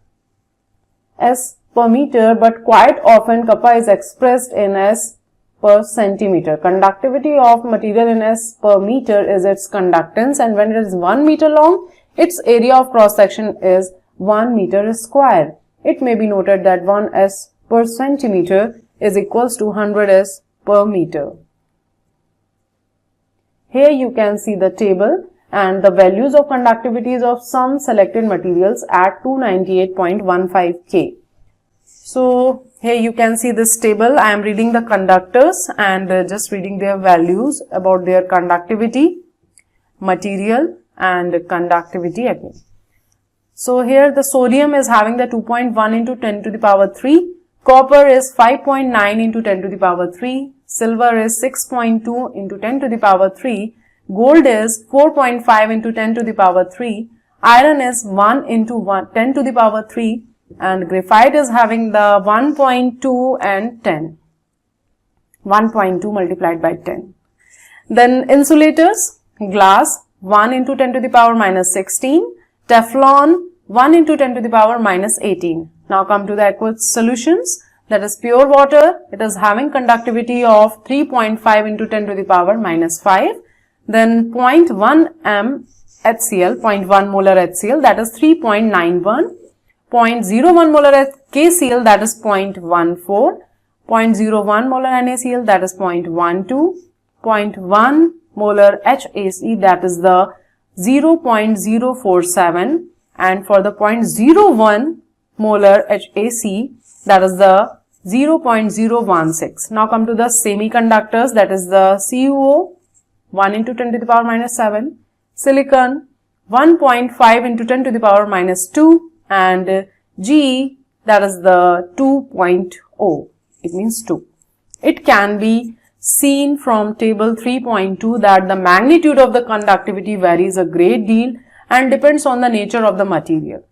S per meter, but quite often kappa is expressed in S per centimeter. Conductivity of material in S per meter is its conductance, and when it is 1 meter long, its area of cross section is 1 meter square. It may be noted that 1 S per centimeter is equals to 100 S per meter. Here you can see the table and the values of conductivities of some selected materials at 298.15 K. So here you can see this table. I am reading the conductors and just reading their values about their conductivity, material and conductivity again. So here the sodium is having the 2.1 into 10 to the power 3. Copper is 5.9 into 10 to the power 3, silver is 6.2 into 10 to the power 3, gold is 4.5 into 10 to the power 3, iron is 1 into 10 to the power 3, and graphite is having the 1.2 and 10. 1.2 multiplied by 10. Then insulators, glass 1 into 10 to the power minus 16, Teflon 1 into 10 to the power minus 18. Now come to the aqueous solutions, that is pure water. It is having conductivity of 3.5 into 10 to the power minus 5. Then 0.1 m HCl, 0.1 molar HCl, that is 3.91. 0.01 molar KCl, that is 0.14, 0.01 molar NaCl, that is 0.12, 0.1 molar HAC, that is the 0.047, and for the 0.01 molar HAC, that is the 0.016. Now come to the semiconductors, that is the CuO 1 into 10 to the power minus 7, silicon 1.5 into 10 to the power minus 2, and Ge, that is the 2.0, it means 2. It can be seen from table 3.2 that the magnitude of the conductivity varies a great deal and depends on the nature of the material.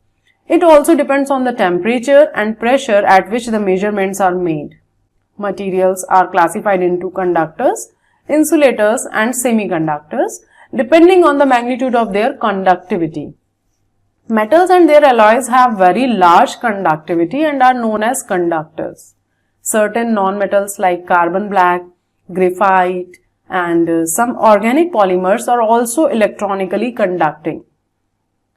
It also depends on the temperature and pressure at which the measurements are made. Materials are classified into conductors, insulators and semiconductors depending on the magnitude of their conductivity. Metals and their alloys have very large conductivity and are known as conductors. Certain non-metals like carbon black, graphite and some organic polymers are also electronically conducting.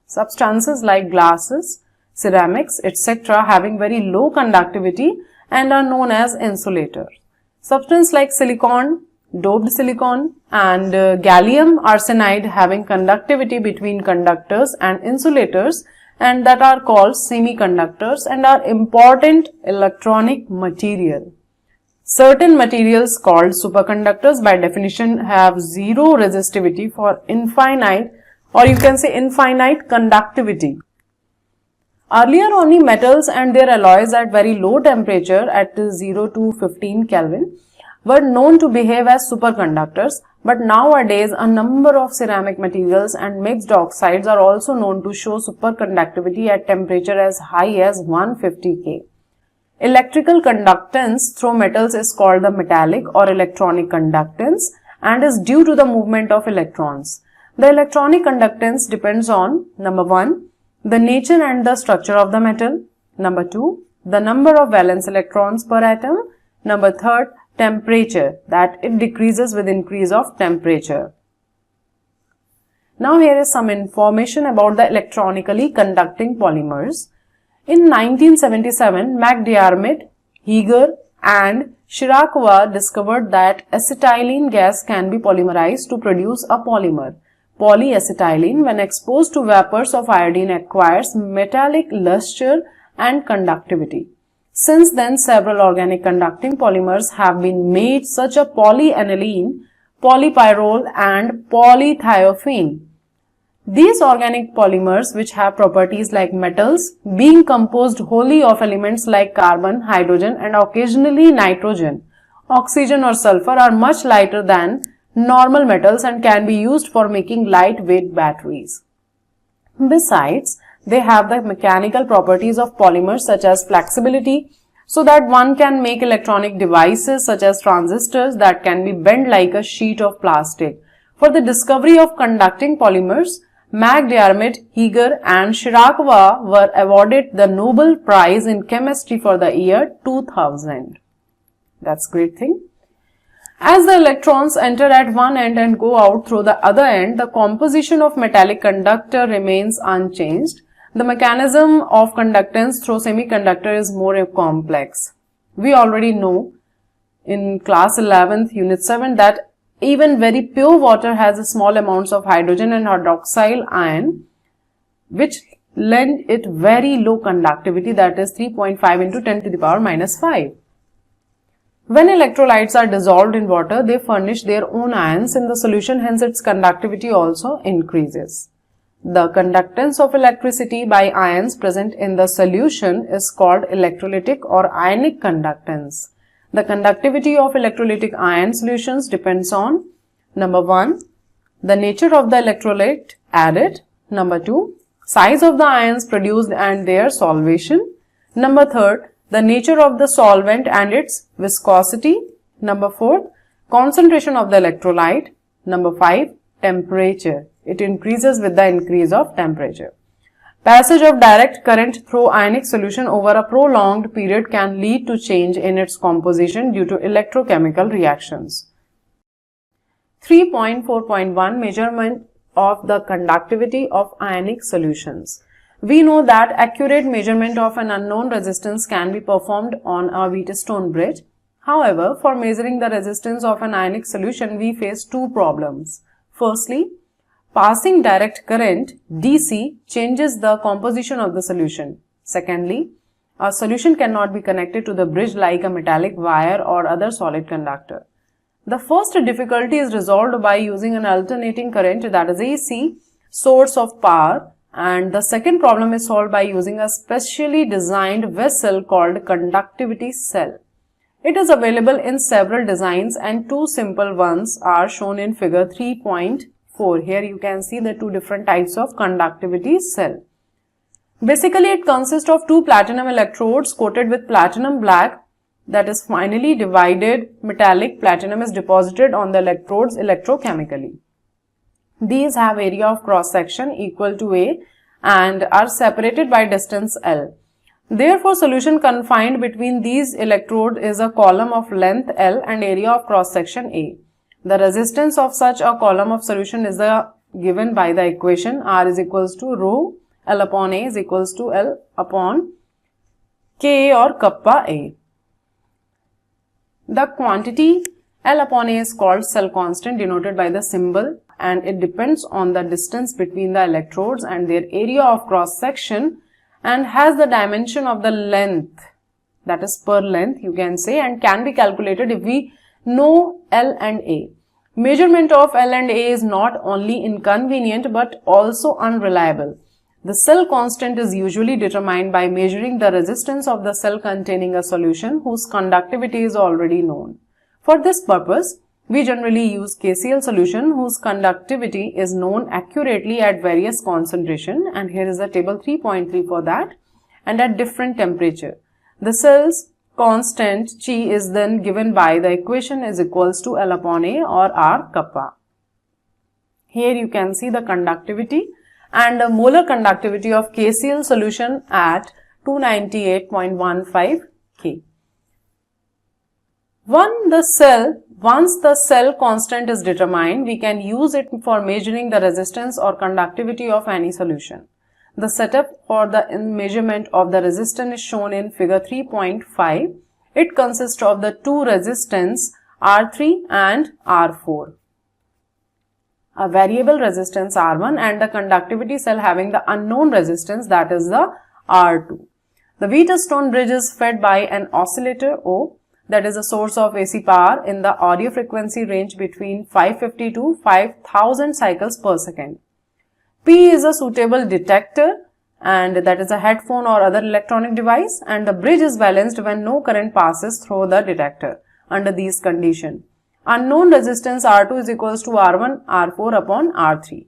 Substances like glasses, ceramics, etc. having very low conductivity and are known as insulators. Substances like silicon, doped silicon and gallium arsenide having conductivity between conductors and insulators and that are called semiconductors and are important electronic material. Certain materials called superconductors by definition have zero resistivity for infinite or you can say infinite conductivity. Earlier only metals and their alloys at very low temperature at 0 to 15 Kelvin were known to behave as superconductors, but nowadays a number of ceramic materials and mixed oxides are also known to show superconductivity at temperature as high as 150 K. Electrical conductance through metals is called the metallic or electronic conductance and is due to the movement of electrons. The electronic conductance depends on number 1, the nature and the structure of the metal, number 2, the number of valence electrons per atom, number 3, temperature, that it decreases with increase of temperature. Now here is some information about the electronically conducting polymers. In 1977, McDiarmid, Heeger and Shirakawa discovered that acetylene gas can be polymerized to produce a polymer. Polyacetylene, when exposed to vapors of iodine, acquires metallic luster and conductivity. Since then, several organic conducting polymers have been made such as polyaniline, polypyrrole and polythiophene. These organic polymers, which have properties like metals, being composed wholly of elements like carbon, hydrogen and occasionally nitrogen, oxygen or sulfur, are much lighter than normal metals and can be used for making lightweight batteries. Besides, they have the mechanical properties of polymers such as flexibility, so that one can make electronic devices such as transistors that can be bent like a sheet of plastic. For the discovery of conducting polymers, McDiarmid, Heeger and Shirakawa were awarded the Nobel Prize in Chemistry for the year 2000. That's a great thing. As the electrons enter at one end and go out through the other end, the composition of metallic conductor remains unchanged. The mechanism of conductance through semiconductor is more complex. We already know in class 11th unit 7 that even very pure water has small amounts of hydrogen and hydroxyl ion which lend it very low conductivity, that is 3.5 into 10 to the power minus 5. When electrolytes are dissolved in water, they furnish their own ions in the solution, hence its conductivity also increases. The conductance of electricity by ions present in the solution is called electrolytic or ionic conductance. The conductivity of electrolytic ion solutions depends on number 1, the nature of the electrolyte added, number 2, size of the ions produced and their solvation, number 3, the nature of the solvent and its viscosity, number 4, concentration of the electrolyte, number 5, temperature. It increases with the increase of temperature. Passage of direct current through ionic solution over a prolonged period can lead to change in its composition due to electrochemical reactions. 3.4.1 Measurement of the conductivity of ionic solutions. We know that accurate measurement of an unknown resistance can be performed on a Wheatstone bridge. However, for measuring the resistance of an ionic solution, we face two problems. Firstly, passing direct current DC changes the composition of the solution. Secondly, a solution cannot be connected to the bridge like a metallic wire or other solid conductor. The first difficulty is resolved by using an alternating current, that is AC, source of power, and the second problem is solved by using a specially designed vessel called conductivity cell. It is available in several designs and two simple ones are shown in figure 3.4. Here you can see the two different types of conductivity cell. Basically, it consists of two platinum electrodes coated with platinum black, that is finely divided metallic platinum is deposited on the electrodes electrochemically. These have area of cross section equal to A and are separated by distance L. Therefore, solution confined between these electrodes is a column of length L and area of cross section A. The resistance of such a column of solution is given by the equation R is equals to rho L upon A is equals to L upon Ka or kappa A. The quantity L upon A is called cell constant, denoted by the symbol, and it depends on the distance between the electrodes and their area of cross section and has the dimension of the length, that is per length you can say, and can be calculated if we know L and A. Measurement of L and A is not only inconvenient but also unreliable. The cell constant is usually determined by measuring the resistance of the cell containing a solution whose conductivity is already known. For this purpose, we generally use KCl solution whose conductivity is known accurately at various concentration, and here is the table 3.3 for that, and at different temperature. The cell's constant Chi is then given by the equation is equals to L upon A or R kappa. Here you can see the conductivity and the molar conductivity of KCl solution at 298.15 K. Once the cell constant is determined, we can use it for measuring the resistance or conductivity of any solution. The setup for the measurement of the resistance is shown in figure 3.5. It consists of the two resistance R3 and R4. A variable resistance R1 and the conductivity cell having the unknown resistance, that is the R2. The Wheatstone bridge is fed by an oscillator O, that is a source of AC power in the audio frequency range between 550 to 5000 cycles per second. P is a suitable detector, and that is a headphone or other electronic device, and the bridge is balanced when no current passes through the detector under these conditions. Unknown resistance R2 is equals to R1 R4 upon R3.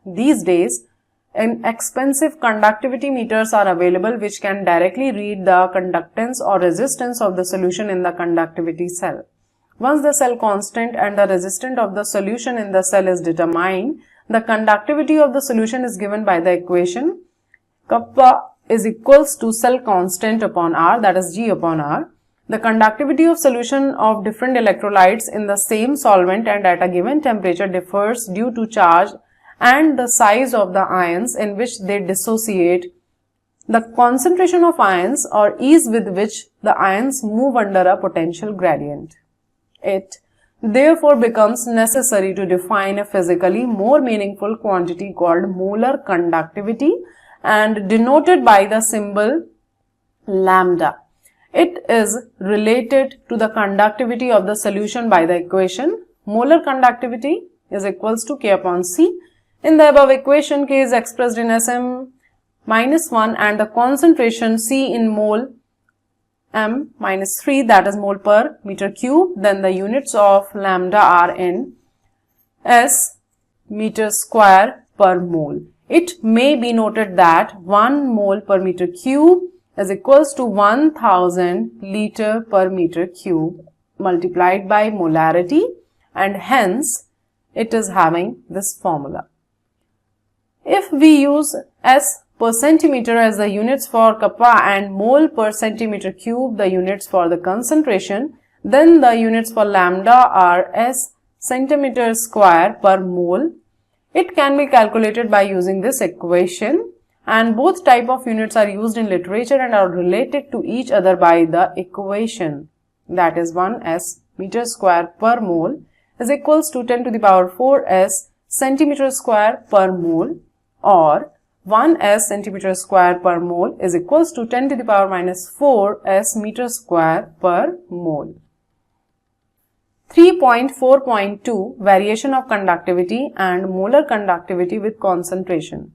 These days, expensive conductivity meters are available which can directly read the conductance or resistance of the solution in the conductivity cell. Once the cell constant and the resistance of the solution in the cell is determined, the conductivity of the solution is given by the equation kappa is equals to cell constant upon R, that is G upon R. The conductivity of solution of different electrolytes in the same solvent and at a given temperature differs due to charge and the size of the ions in which they dissociate, the concentration of ions or ease with which the ions move under a potential gradient. It therefore becomes necessary to define a physically more meaningful quantity called molar conductivity and denoted by the symbol lambda. It is related to the conductivity of the solution by the equation molar conductivity is equals to K upon C. In the above equation, K is expressed in Sm minus 1 and the concentration C in mole m minus 3, that is mole per meter cube. Then the units of lambda are in S meter square per mole. It may be noted that 1 mole per meter cube is equals to 1000 liter per meter cube multiplied by molarity, and hence it is having this formula. If we use S per centimeter as the units for kappa and mole per centimeter cube the units for the concentration, then the units for lambda are S centimeter square per mole. It can be calculated by using this equation and both type of units are used in literature and are related to each other by the equation, that is 1s meter square per mole is equals to 10 to the power 4s centimeter square per mole, or 1s centimeter square per mole is equals to 10 to the power minus 4s meter square per mole. 3.4.2 Variation of conductivity and molar conductivity with concentration.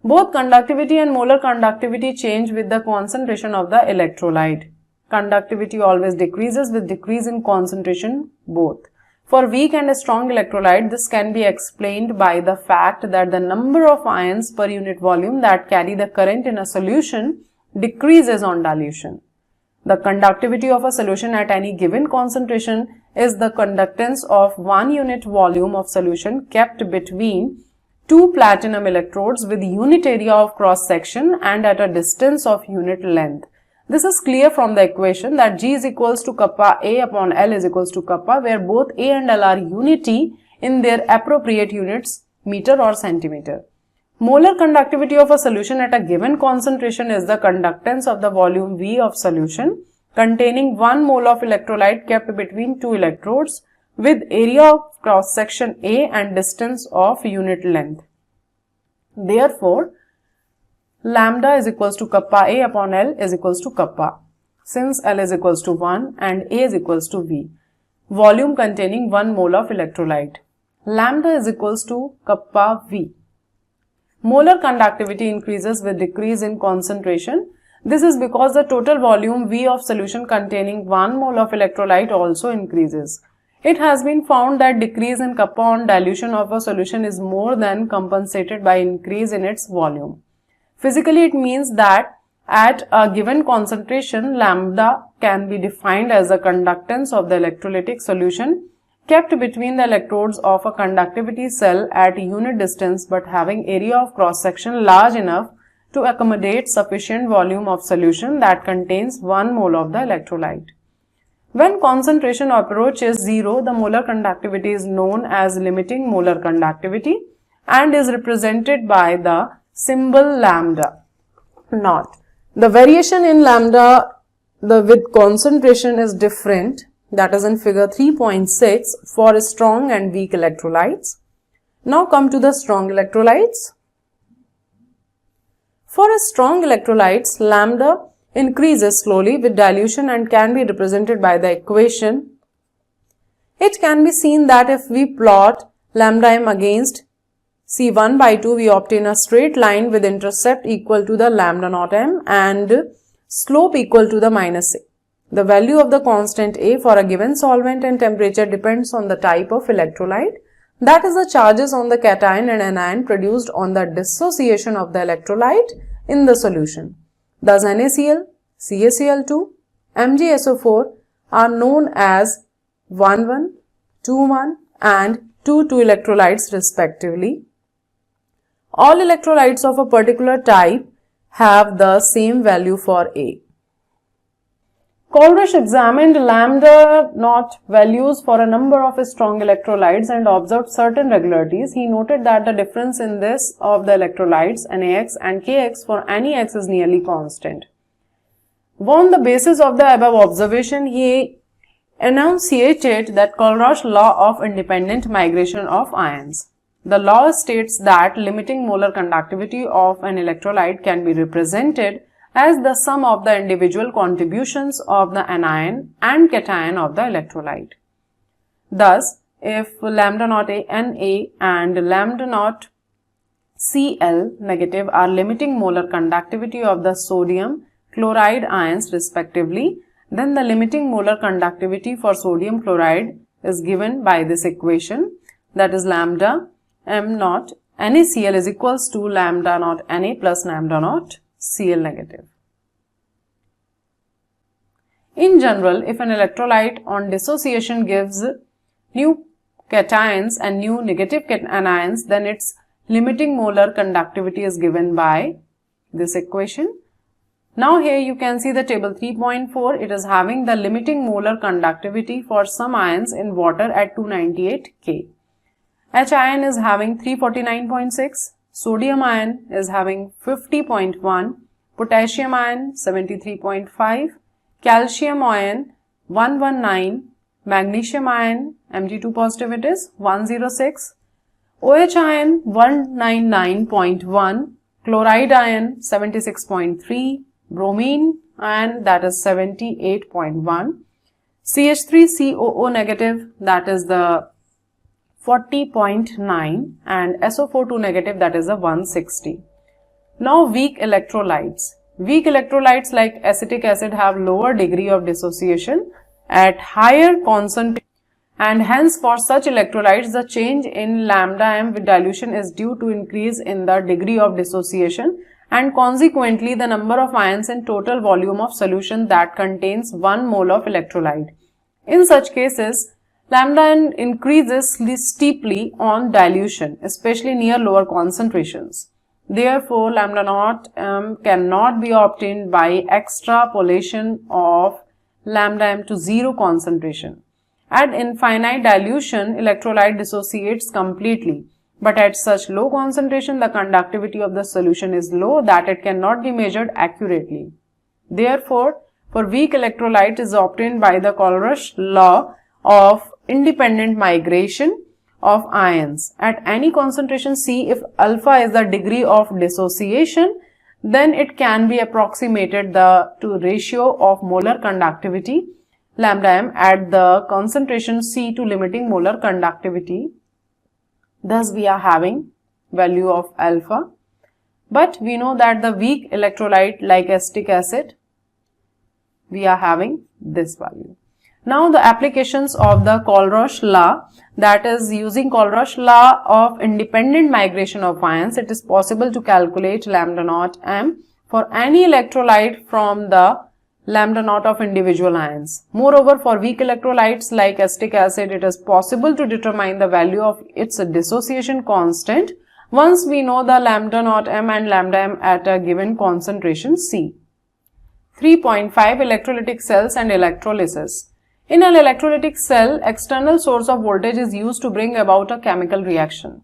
Both conductivity and molar conductivity change with the concentration of the electrolyte. Conductivity always decreases with decrease in concentration both. For weak and strong electrolyte, this can be explained by the fact that the number of ions per unit volume that carry the current in a solution decreases on dilution. The conductivity of a solution at any given concentration is the conductance of 1 unit volume of solution kept between two platinum electrodes with unit area of cross section and at a distance of unit length. This is clear from the equation that G is equals to kappa A upon L is equals to kappa, where both A and L are unity in their appropriate units, meter or centimeter. Molar conductivity of a solution at a given concentration is the conductance of the volume V of solution containing 1 mole of electrolyte kept between two electrodes with area of cross section A and distance of unit length. Therefore, lambda is equals to kappa A upon L is equals to kappa, since L is equals to 1 and A is equals to V, volume containing 1 mole of electrolyte. Lambda is equals to kappa V. Molar conductivity increases with decrease in concentration. This is because the total volume V of solution containing 1 mole of electrolyte also increases. It has been found that decrease in kappa on dilution of a solution is more than compensated by increase in its volume. Physically, it means that at a given concentration, lambda can be defined as the conductance of the electrolytic solution kept between the electrodes of a conductivity cell at unit distance but having area of cross section large enough to accommodate sufficient volume of solution that contains 1 mole of the electrolyte. When concentration approaches 0, the molar conductivity is known as limiting molar conductivity and is represented by the symbol lambda naught. The variation in lambda with concentration is different, that is in figure 3.6 for strong and weak electrolytes. Now come to the strong electrolytes. For strong electrolytes, lambda increases slowly with dilution and can be represented by the equation. It can be seen that if we plot lambda m against C1 by 2, we obtain a straight line with intercept equal to the lambda naught m and slope equal to the minus a. The value of the constant A for a given solvent and temperature depends on the type of electrolyte, that is the charges on the cation and anion produced on the dissociation of the electrolyte in the solution. Thus NaCl, CaCl2, MgSO4 are known as 1,1, 2,1 and 2,2 electrolytes respectively. All electrolytes of a particular type have the same value for A. Coleridge examined lambda naught values for a number of strong electrolytes and observed certain regularities. He noted that the difference in this of the electrolytes NaX and Kx for any x is nearly constant. On the basis of the above observation, he enunciated that Coleridge's law of independent migration of ions. The law states that limiting molar conductivity of an electrolyte can be represented as the sum of the individual contributions of the anion and cation of the electrolyte. Thus, if lambda naught Na and lambda naught Cl negative are limiting molar conductivity of the sodium chloride ions respectively, then the limiting molar conductivity for sodium chloride is given by this equation, that is lambda m naught NaCl is equals to lambda naught Na plus lambda naught Cl negative. In general, if an electrolyte on dissociation gives new cations and new negative anions, then its limiting molar conductivity is given by this equation. Now here you can see the table 3.4. It is having the limiting molar conductivity for some ions in water at 298 K. H ion is having 349.6, Sodium ion is having 50.1, potassium ion 73.5, calcium ion 119, magnesium ion Mg2 positive it is 106, OH ion 199.1, chloride ion 76.3, bromine ion that is 78.1, CH3COO negative that is the 40.9 and SO42 negative that is a 160. Now weak electrolytes. Weak electrolytes like acetic acid have lower degree of dissociation at higher concentration, and hence for such electrolytes the change in lambda m with dilution is due to increase in the degree of dissociation and consequently the number of ions in total volume of solution that contains 1 mole of electrolyte. In such cases, lambda n increases steeply on dilution, especially near lower concentrations. Therefore, lambda naught m cannot be obtained by extrapolation of lambda m to 0 concentration. At infinite dilution, electrolyte dissociates completely, but at such low concentration, the conductivity of the solution is low that it cannot be measured accurately. Therefore, for weak electrolyte is obtained by the Colrush law of independent migration of ions. At any concentration C, if alpha is the degree of dissociation, then it can be approximated to ratio of molar conductivity lambda m at the concentration C to limiting molar conductivity. Thus we are having value of alpha, but we know that the weak electrolyte like acetic acid, we are having this value. Now the applications of the Colrush law, that is using Colrush law of independent migration of ions, it is possible to calculate lambda naught m for any electrolyte from the lambda naught of individual ions. Moreover, for weak electrolytes like acetic acid, it is possible to determine the value of its dissociation constant once we know the lambda naught m and lambda m at a given concentration C. 3.5 Electrolytic cells and electrolysis. In an electrolytic cell, external source of voltage is used to bring about a chemical reaction.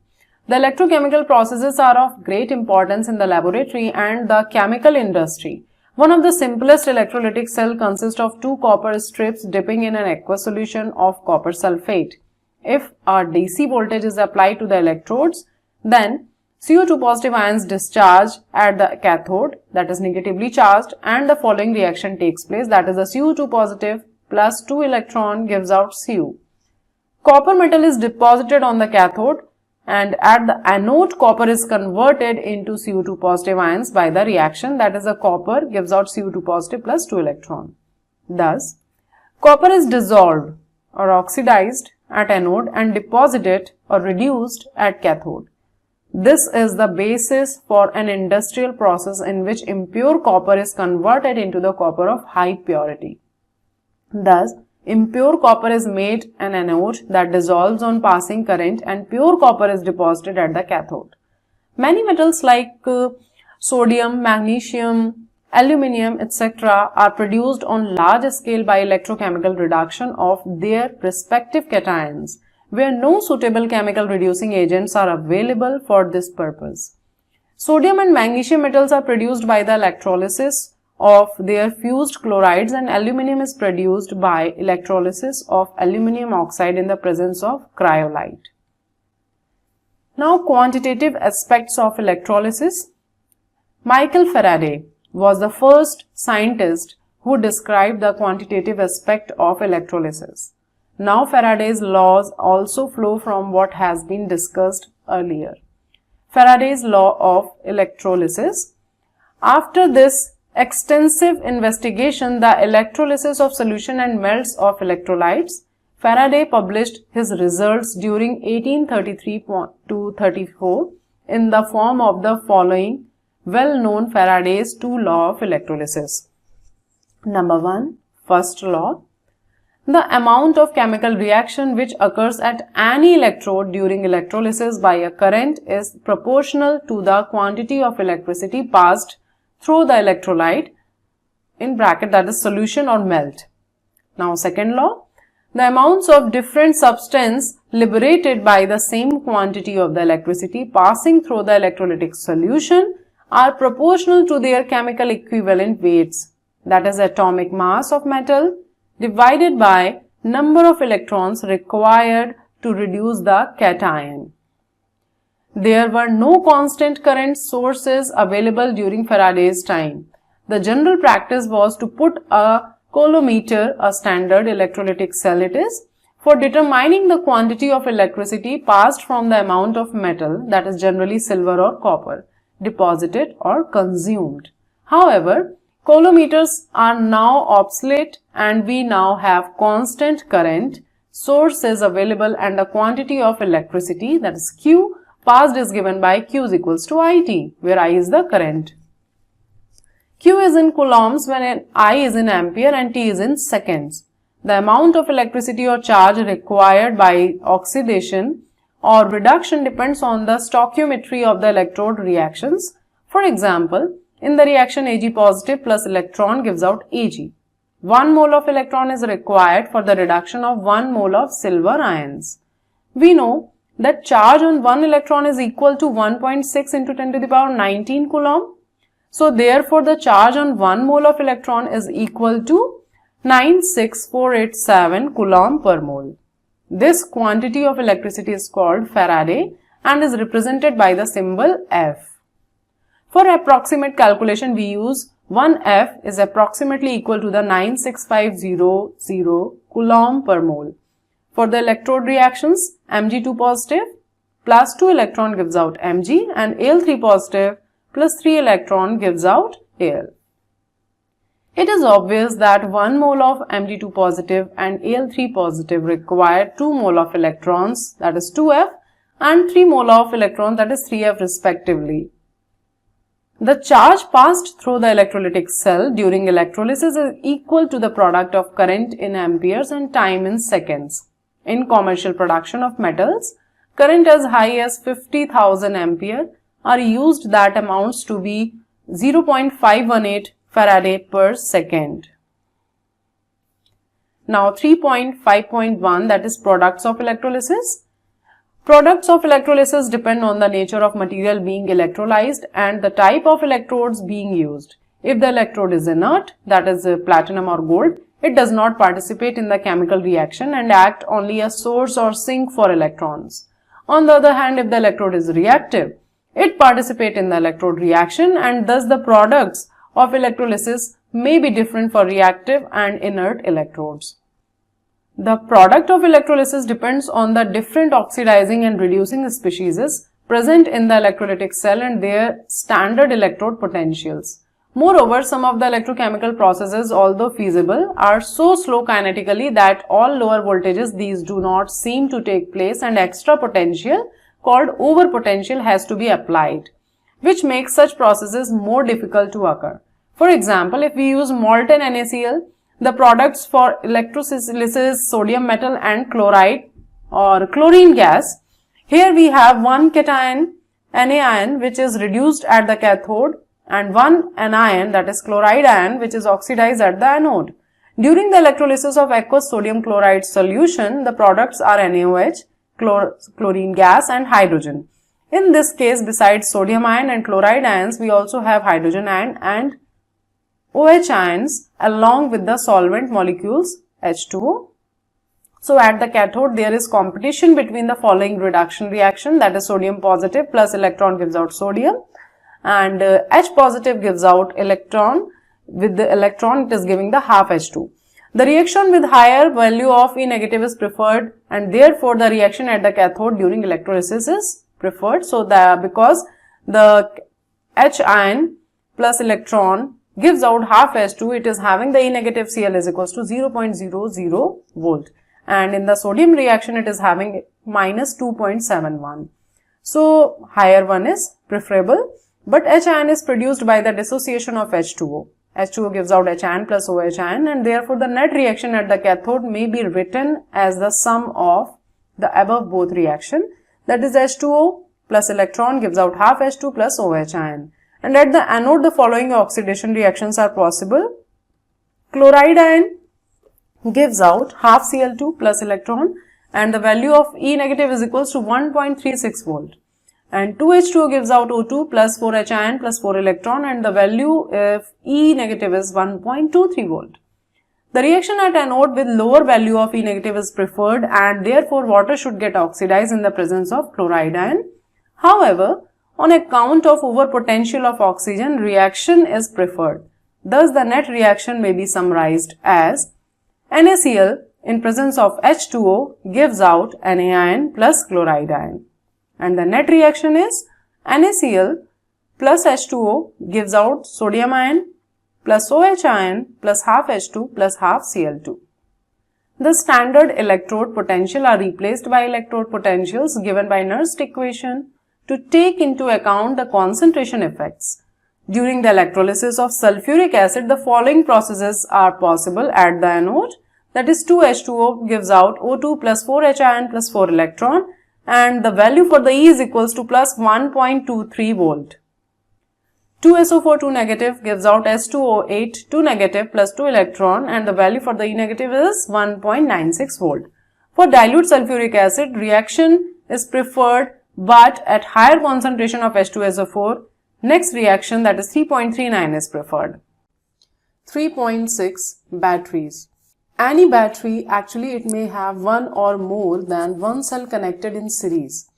The electrochemical processes are of great importance in the laboratory and the chemical industry. One of the simplest electrolytic cell consists of 2 copper strips dipping in an aqueous solution of copper sulfate. If a DC voltage is applied to the electrodes, then CO2 positive ions discharge at the cathode, that is negatively charged, and the following reaction takes place, that is the CO2 positive plus 2 electron gives out Cu. Copper metal is deposited on the cathode and at the anode copper is converted into CO2 positive ions by the reaction, that is the copper gives out CO2 positive plus 2 electron. Thus, copper is dissolved or oxidized at anode and deposited or reduced at cathode. This is the basis for an industrial process in which impure copper is converted into the copper of high purity. Thus, impure copper is made an anode that dissolves on passing current and pure copper is deposited at the cathode. Many metals like sodium, magnesium, aluminium, etc. are produced on large scale by electrochemical reduction of their respective cations, where no suitable chemical reducing agents are available for this purpose. Sodium and magnesium metals are produced by the electrolysis of their fused chlorides, and aluminium is produced by electrolysis of aluminium oxide in the presence of cryolite. Now, quantitative aspects of electrolysis. Michael Faraday was the first scientist who described the quantitative aspect of electrolysis. Now, Faraday's laws also flow from what has been discussed earlier. Faraday's law of electrolysis. After this extensive investigation, the electrolysis of solution and melts of electrolytes, Faraday published his results during 1833 to 34 in the form of the following well-known Faraday's 2 laws of electrolysis. Number 1, first law. The amount of chemical reaction which occurs at any electrode during electrolysis by a current is proportional to the quantity of electricity passed through the electrolyte, in bracket, that is solution or melt. Now, second law. the amounts of different substance liberated by the same quantity of the electricity passing through the electrolytic solution are proportional to their chemical equivalent weights, that is atomic mass of metal divided by number of electrons required to reduce the cation. There were no constant current sources available during Faraday's time. The general practice was to put a coulometer, a standard electrolytic cell it is, for determining the quantity of electricity passed from the amount of metal, that is generally silver or copper, deposited or consumed. However, coulometers are now obsolete and we now have constant current sources available, and the quantity of electricity, that is Q, passed is given by Q is equals to IT, where I is the current. Q is in coulombs when I is in ampere and T is in seconds. The amount of electricity or charge required by oxidation or reduction depends on the stoichiometry of the electrode reactions. For example, in the reaction Ag positive plus electron gives out Ag. 1 mole of electron is required for the reduction of 1 mole of silver ions. We know that charge on 1 electron is equal to 1.6 into 10 to the power 19 coulomb. So therefore the charge on 1 mole of electron is equal to 96487 coulomb per mole. This quantity of electricity is called Faraday and is represented by the symbol F. For approximate calculation, we use 1F is approximately equal to the 96500 coulomb per mole. For the electrode reactions, Mg2 positive plus 2 electron gives out Mg and Al3 positive plus 3 electron gives out Al. It is obvious that 1 mole of Mg2 positive and Al3 positive require 2 mole of electrons, that is 2F, and 3 mole of electrons, that is 3F respectively. The charge passed through the electrolytic cell during electrolysis is equal to the product of current in amperes and time in seconds. In commercial production of metals, current as high as 50,000 ampere are used, that amounts to be 0.518 Faraday per second. Now 3.5.1, that is products of electrolysis. Products of electrolysis depend on the nature of material being electrolyzed and the type of electrodes being used. If the electrode is inert, that is platinum or gold, it does not participate in the chemical reaction and act only as source or sink for electrons. On the other hand, if the electrode is reactive, it participates in the electrode reaction and thus the products of electrolysis may be different for reactive and inert electrodes. The product of electrolysis depends on the different oxidizing and reducing species present in the electrolytic cell and their standard electrode potentials. Moreover, some of the electrochemical processes, although feasible, are so slow kinetically that all lower voltages these do not seem to take place and extra potential called overpotential has to be applied, which makes such processes more difficult to occur. For example, if we use molten NaCl, the products for electrolysis sodium metal and chloride or chlorine gas, here we have one cation NaIon which is reduced at the cathode and one anion, that is chloride ion, which is oxidized at the anode. During the electrolysis of aqueous sodium chloride solution, the products are NaOH, chlorine gas and hydrogen. In this case, besides sodium ion and chloride ions, we also have hydrogen ion and OH ions along with the solvent molecules H2O. So at the cathode there is competition between the following reduction reaction, that is sodium positive plus electron gives out sodium and H positive gives out electron. With the electron it is giving the half H2. The reaction with higher value of E negative is preferred and therefore the reaction at the cathode during electrolysis is preferred. So because the H ion plus electron gives out half H2, it is having the E negative Cl is equals to 0.00 volt and in the sodium reaction it is having minus 2.71. So higher one is preferable, but H ion is produced by the dissociation of H2O. H2O gives out H ion plus OH ion and therefore the net reaction at the cathode may be written as the sum of the above both reaction, that is H2O plus electron gives out half H2 plus OH ion. And at the anode the following oxidation reactions are possible. Chloride ion gives out half Cl2 plus electron, and the value of E negative is equals to 1.36 volt. And 2H2O gives out O2 plus 4H ion plus 4 electron, and the value of E negative is 1.23 volt. The reaction at anode with lower value of E negative is preferred, and therefore water should get oxidized in the presence of chloride ion. However, on account of overpotential of oxygen, reaction is preferred. Thus, the net reaction may be summarized as NaCl in presence of H2O gives out Na ion plus chloride ion. And the net reaction is NaCl plus H2O gives out sodium ion plus OH ion plus half H2 plus half Cl2. The standard electrode potential are replaced by electrode potentials given by Nernst equation to take into account the concentration effects. During the electrolysis of sulfuric acid, the following processes are possible at the anode. That is 2H2O gives out O2 plus 4H ion plus 4 electron, and the value for the E is equals to plus 1.23 volt. 2SO4 2 negative gives out S2O8 2 negative plus 2 electron, and the value for the E negative is 1.96 volt. For dilute sulfuric acid, reaction is preferred, but at higher concentration of H2SO4, next reaction, that is 3.39, is preferred. 3.6 Batteries. Any battery, actually it may have one or more than one cell connected in series.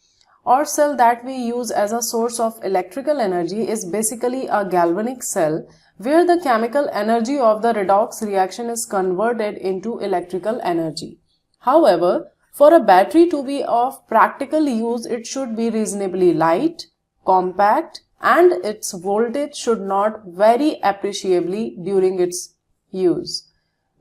Our cell that we use as a source of electrical energy is basically a galvanic cell, where the chemical energy of the redox reaction is converted into electrical energy. However, for a battery to be of practical use, it should be reasonably light, compact, and its voltage should not vary appreciably during its use.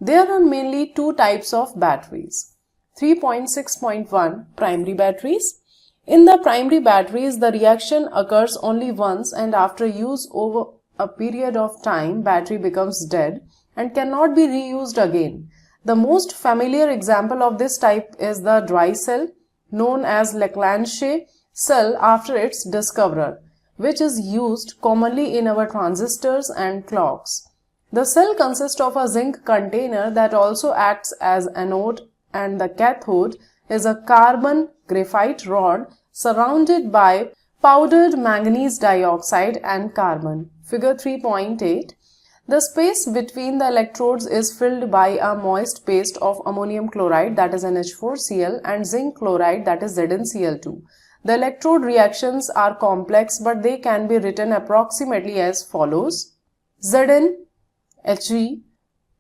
There are mainly two types of batteries. 3.6.1 Primary batteries. In the primary batteries, the reaction occurs only once, and after use over a period of time, battery becomes dead and cannot be reused again. The most familiar example of this type is the dry cell, known as Leclanche cell after its discoverer, which is used commonly in our transistors and clocks. The cell consists of a zinc container that also acts as anode, and the cathode is a carbon graphite rod surrounded by powdered manganese dioxide and carbon. Figure 3.8. The space between the electrodes is filled by a moist paste of ammonium chloride, that is NH4Cl, and zinc chloride, that is ZnCl2. The electrode reactions are complex, but they can be written approximately as follows. ZnHg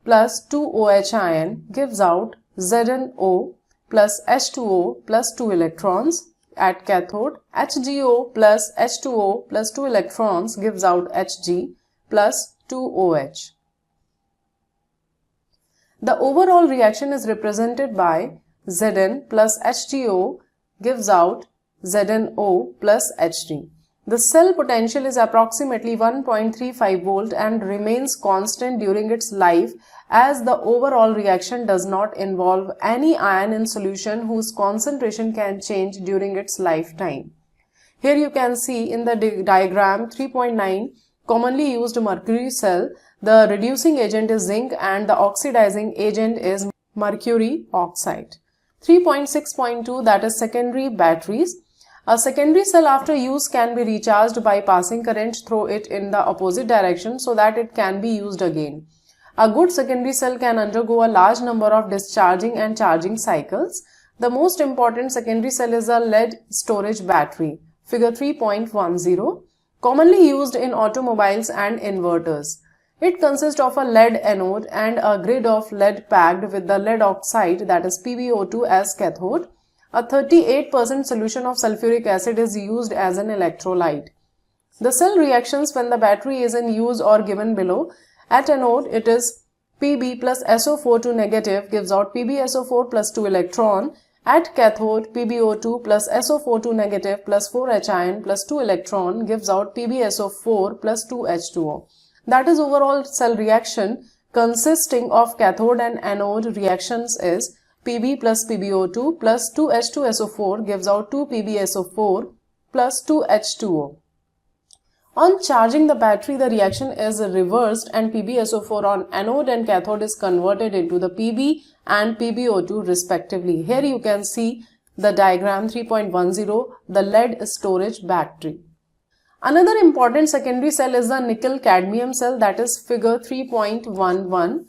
plus 2OH ion gives out ZnO plus H2O plus 2 electrons. At cathode, HgO plus H2O plus 2 electrons gives out Hg plus 2OH. The overall reaction is represented by Zn plus HgO gives out ZnO plus Hg. The cell potential is approximately 1.35 volt and remains constant during its life, as the overall reaction does not involve any ion in solution whose concentration can change during its lifetime. Here you can see in the diagram 3.9, commonly used mercury cell, the reducing agent is zinc and the oxidizing agent is mercury oxide. 3.6.2, that is secondary batteries. A secondary cell after use can be recharged by passing current through it in the opposite direction so that it can be used again. A good secondary cell can undergo a large number of discharging and charging cycles. The most important secondary cell is a lead storage battery. Figure 3.10, commonly used in automobiles and inverters. It consists of a lead anode and a grid of lead packed with the lead oxide, that is PbO2, as cathode. A 38% solution of sulfuric acid is used as an electrolyte. The cell reactions when the battery is in use are given below. At anode, it is Pb plus SO4 2 negative gives out PbSO4 plus 2 electron. At cathode, PbO2 plus SO4 2 negative plus 4H ion plus 2 electron gives out PbSO4 plus 2 H2O. That is, overall cell reaction consisting of cathode and anode reactions is Pb plus PbO2 plus 2H2SO4 gives out 2PbSO4 plus 2H2O. On charging the battery, the reaction is reversed and PbSO4 on anode and cathode is converted into the Pb and PbO2 respectively. Here you can see the diagram 3.10, the lead storage battery. Another important secondary cell is the nickel-cadmium cell, that is figure 3.11,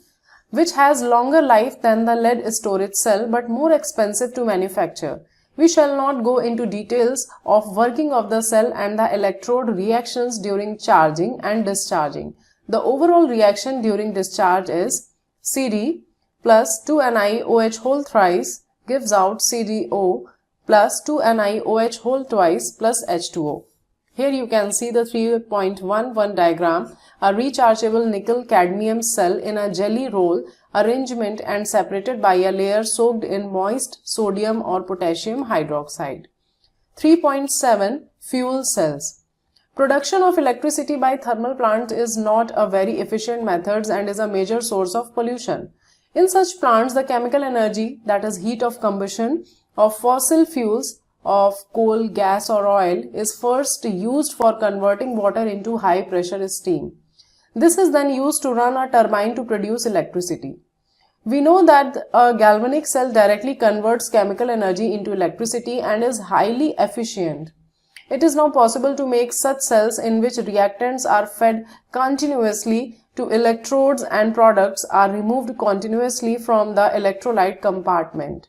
which has longer life than the lead storage cell but more expensive to manufacture. We shall not go into details of working of the cell and the electrode reactions during charging and discharging. The overall reaction during discharge is Cd plus 2NiOH whole thrice gives out CdO plus 2NiOH whole twice plus H2O. Here you can see the 3.11 diagram, a rechargeable nickel-cadmium cell in a jelly roll arrangement and separated by a layer soaked in moist sodium or potassium hydroxide. 3.7 Fuel cells. Production of electricity by thermal plants is not a very efficient method and is a major source of pollution. In such plants, the chemical energy, that is heat of combustion of fossil fuels of coal, gas or oil, is first used for converting water into high pressure steam. This is then used to run a turbine to produce electricity. We know that a galvanic cell directly converts chemical energy into electricity and is highly efficient. It is now possible to make such cells in which reactants are fed continuously to electrodes and products are removed continuously from the electrolyte compartment.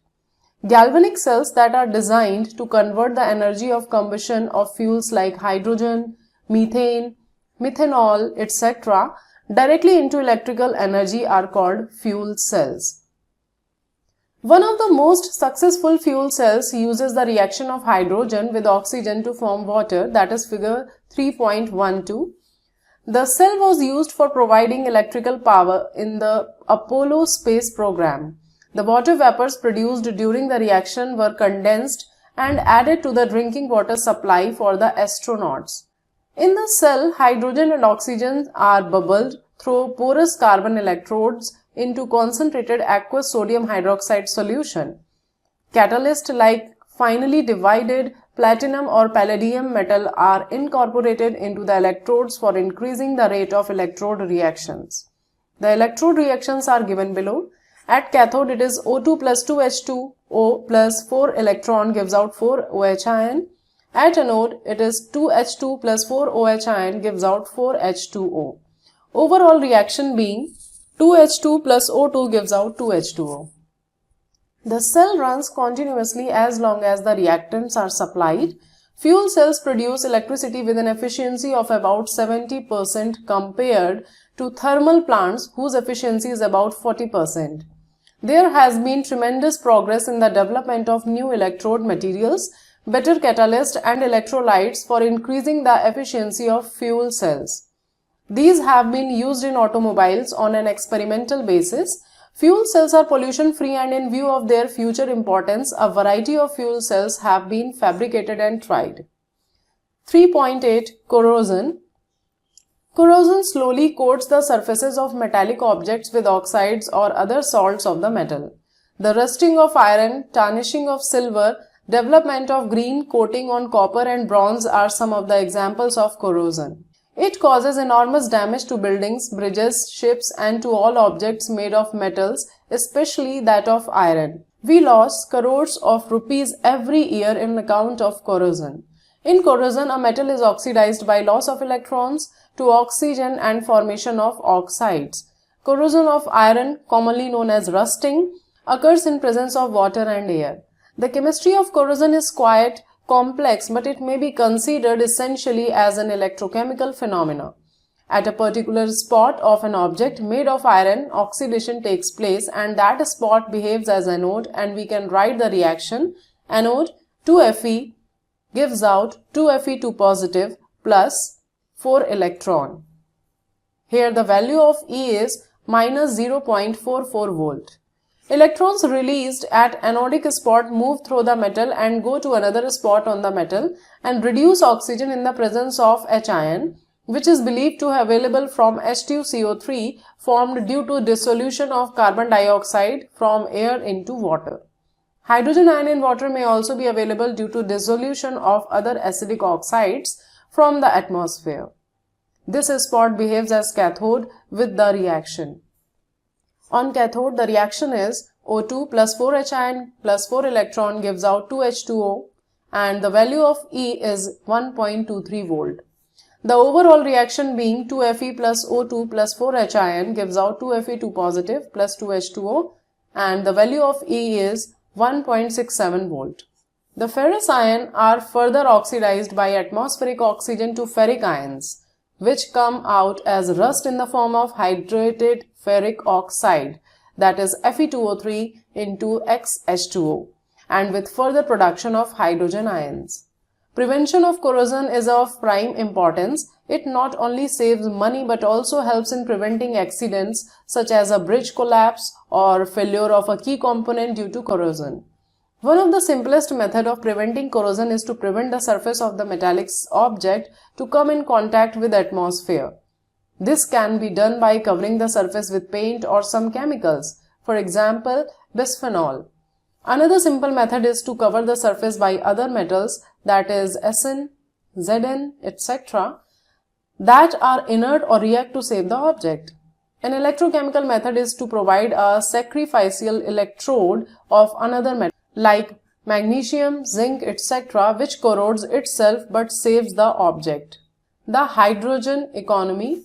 Galvanic cells that are designed to convert the energy of combustion of fuels like hydrogen, methane, methanol, etc. directly into electrical energy are called fuel cells. One of the most successful fuel cells uses the reaction of hydrogen with oxygen to form water, that is figure 3.12. The cell was used for providing electrical power in the Apollo space program. The water vapors produced during the reaction were condensed and added to the drinking water supply for the astronauts. In the cell, hydrogen and oxygen are bubbled through porous carbon electrodes into concentrated aqueous sodium hydroxide solution. Catalysts like finely divided platinum or palladium metal are incorporated into the electrodes for increasing the rate of electrode reactions. The electrode reactions are given below. At cathode, it is O2 plus 2H2O plus 4 electron gives out 4 OH ion. At anode, it is 2H2 plus 4 OH ion gives out 4 H2O. Overall reaction being 2H2 plus O2 gives out 2H2O. The cell runs continuously as long as the reactants are supplied. Fuel cells produce electricity with an efficiency of about 70% compared to thermal plants whose efficiency is about 40%. There has been tremendous progress in the development of new electrode materials, better catalysts and electrolytes for increasing the efficiency of fuel cells. These have been used in automobiles on an experimental basis. Fuel cells are pollution-free and in view of their future importance, a variety of fuel cells have been fabricated and tried. 3.8 Corrosion. Corrosion slowly coats the surfaces of metallic objects with oxides or other salts of the metal. The rusting of iron, tarnishing of silver, development of green coating on copper and bronze are some of the examples of corrosion. It causes enormous damage to buildings, bridges, ships and to all objects made of metals, especially that of iron. We lose crores of rupees every year in account of corrosion. In corrosion, a metal is oxidized by loss of electrons to oxygen and formation of oxides. Corrosion of iron, commonly known as rusting, occurs in presence of water and air. The chemistry of corrosion is quite complex, but it may be considered essentially as an electrochemical phenomena. At a particular spot of an object made of iron, oxidation takes place and that spot behaves as anode, and we can write the reaction. Anode 2Fe gives out 2Fe2 positive plus 4 electron. Here the value of E is minus 0.44 volt. Electrons released at anodic spot move through the metal and go to another spot on the metal and reduce oxygen in the presence of H ion, which is believed to have available from H2CO3 formed due to dissolution of carbon dioxide from air into water. Hydrogen ion in water may also be available due to dissolution of other acidic oxides from the atmosphere. This spot behaves as cathode with the reaction. On cathode, the reaction is O2 plus 4H ion plus 4 electron gives out 2H2O, and the value of E is 1.23 volt. The overall reaction being 2Fe plus O2 plus 4H ion gives out 2Fe2 positive plus 2H2O, and the value of E is 1.67 volt. The ferrous ions are further oxidized by atmospheric oxygen to ferric ions, which come out as rust in the form of hydrated ferric oxide, that is Fe2O3 into XH2O, and with further production of hydrogen ions. Prevention of corrosion is of prime importance. It not only saves money but also helps in preventing accidents such as a bridge collapse or failure of a key component due to corrosion. One of the simplest methods of preventing corrosion is to prevent the surface of the metallic object to come in contact with the atmosphere. This can be done by covering the surface with paint or some chemicals, for example, bisphenol. Another simple method is to cover the surface by other metals, that is Sn, Zn, etc., that are inert or react to save the object. An electrochemical method is to provide a sacrificial electrode of another metal, like magnesium, zinc, etc., which corrodes itself but saves the object. The hydrogen economy.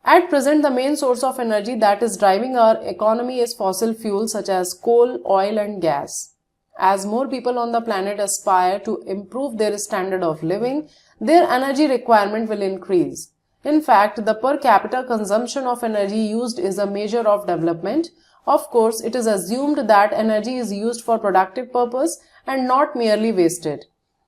At present, the main source of energy that is driving our economy is fossil fuels such as coal, oil and gas. As more people on the planet aspire to improve their standard of living, their energy requirement will increase. In fact, the per capita consumption of energy used is a measure of development. Of course, it is assumed that energy is used for productive purpose and not merely wasted.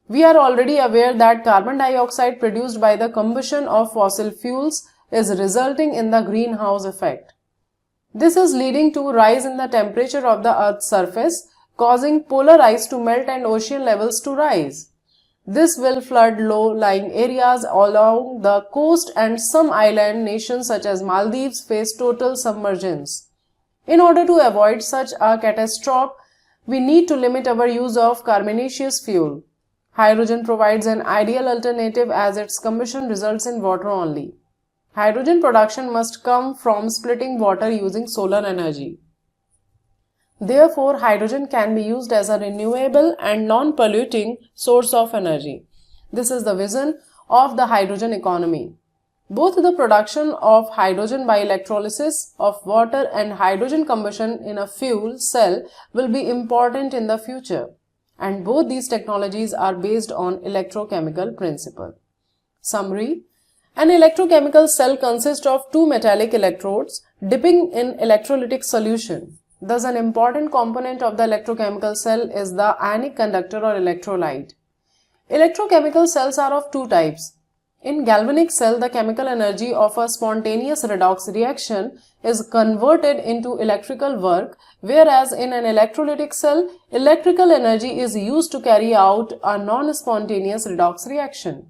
We are already aware that carbon dioxide produced by the combustion of fossil fuels is resulting in the greenhouse effect. This is leading to rise in the temperature of the Earth's surface, causing polar ice to melt and ocean levels to rise. This will flood low-lying areas along the coast, and some island nations such as Maldives face total submergence. In order to avoid such a catastrophe, we need to limit our use of carbonaceous fuel. Hydrogen provides an ideal alternative as its combustion results in water only. Hydrogen production must come from splitting water using solar energy. Therefore, hydrogen can be used as a renewable and non-polluting source of energy. This is the vision of the hydrogen economy. Both the production of hydrogen by electrolysis of water and hydrogen combustion in a fuel cell will be important in the future, and both these technologies are based on electrochemical principle. Summary: an electrochemical cell consists of two metallic electrodes dipping in electrolytic solution. Thus, an important component of the electrochemical cell is the ionic conductor or electrolyte. Electrochemical cells are of two types. In galvanic cell, the chemical energy of a spontaneous redox reaction is converted into electrical work, whereas in an electrolytic cell, electrical energy is used to carry out a non-spontaneous redox reaction.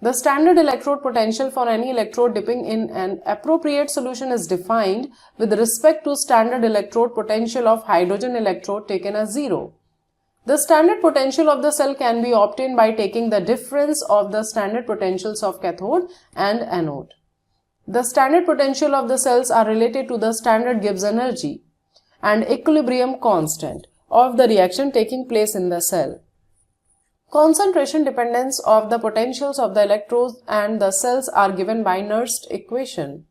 The standard electrode potential for any electrode dipping in an appropriate solution is defined with respect to standard electrode potential of hydrogen electrode taken as 0. The standard potential of the cell can be obtained by taking the difference of the standard potentials of cathode and anode. The standard potential of the cells are related to the standard Gibbs energy and equilibrium constant of the reaction taking place in the cell. Concentration dependence of the potentials of the electrodes and the cells are given by Nernst equation.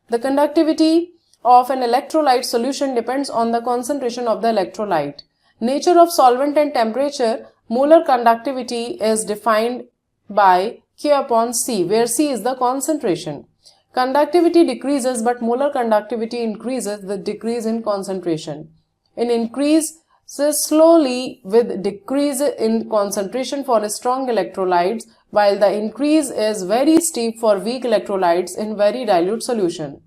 The conductivity of an electrolyte solution depends on the concentration of the electrolyte. Nature of solvent and temperature. Molar conductivity is defined by K upon C, where C is the concentration. Conductivity decreases, but molar conductivity increases with decrease in concentration. In increase slowly with decrease in concentration for strong electrolytes, while the increase is very steep for weak electrolytes in very dilute solution.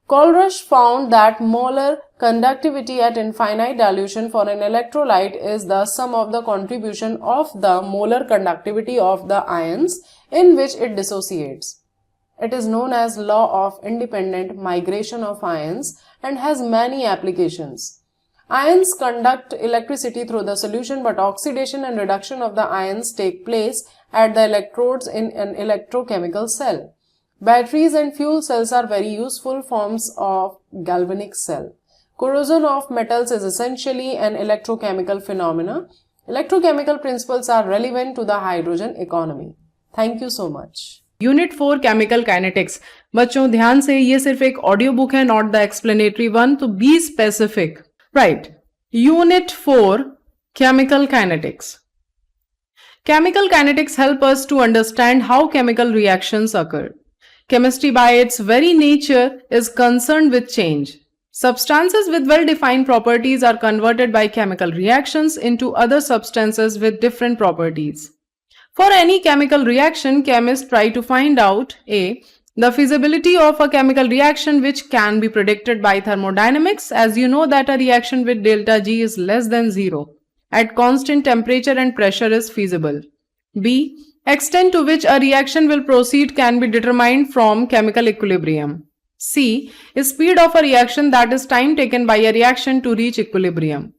Kohlrausch found that molar conductivity at infinite dilution for an electrolyte is the sum of the contribution of the molar conductivity of the ions in which it dissociates. It is known as law of independent migration of ions and has many applications. Ions conduct electricity through the solution, but oxidation and reduction of the ions take place at the electrodes in an electrochemical cell. Batteries and fuel cells are very useful forms of galvanic cell. Corrosion of metals is essentially an electrochemical phenomena. Electrochemical principles are relevant to the hydrogen economy. Thank you so much. Unit 4 Chemical Kinetics. बच्चों ध्यान से ये सिर्फ एक audio book है, not the explanatory one, तो be specific. Right. Unit 4 Chemical Kinetics. Chemical kinetics help us to understand how chemical reactions occur. Chemistry by its very nature is concerned with change. Substances with well-defined properties are converted by chemical reactions into other substances with different properties. For any chemical reaction, chemists try to find out A. The feasibility of a chemical reaction which can be predicted by thermodynamics, as you know that a reaction with delta G is less than 0. At constant temperature and pressure is feasible. B. Extent to which a reaction will proceed can be determined from chemical equilibrium. C. Speed of a reaction, that is time taken by a reaction to reach equilibrium.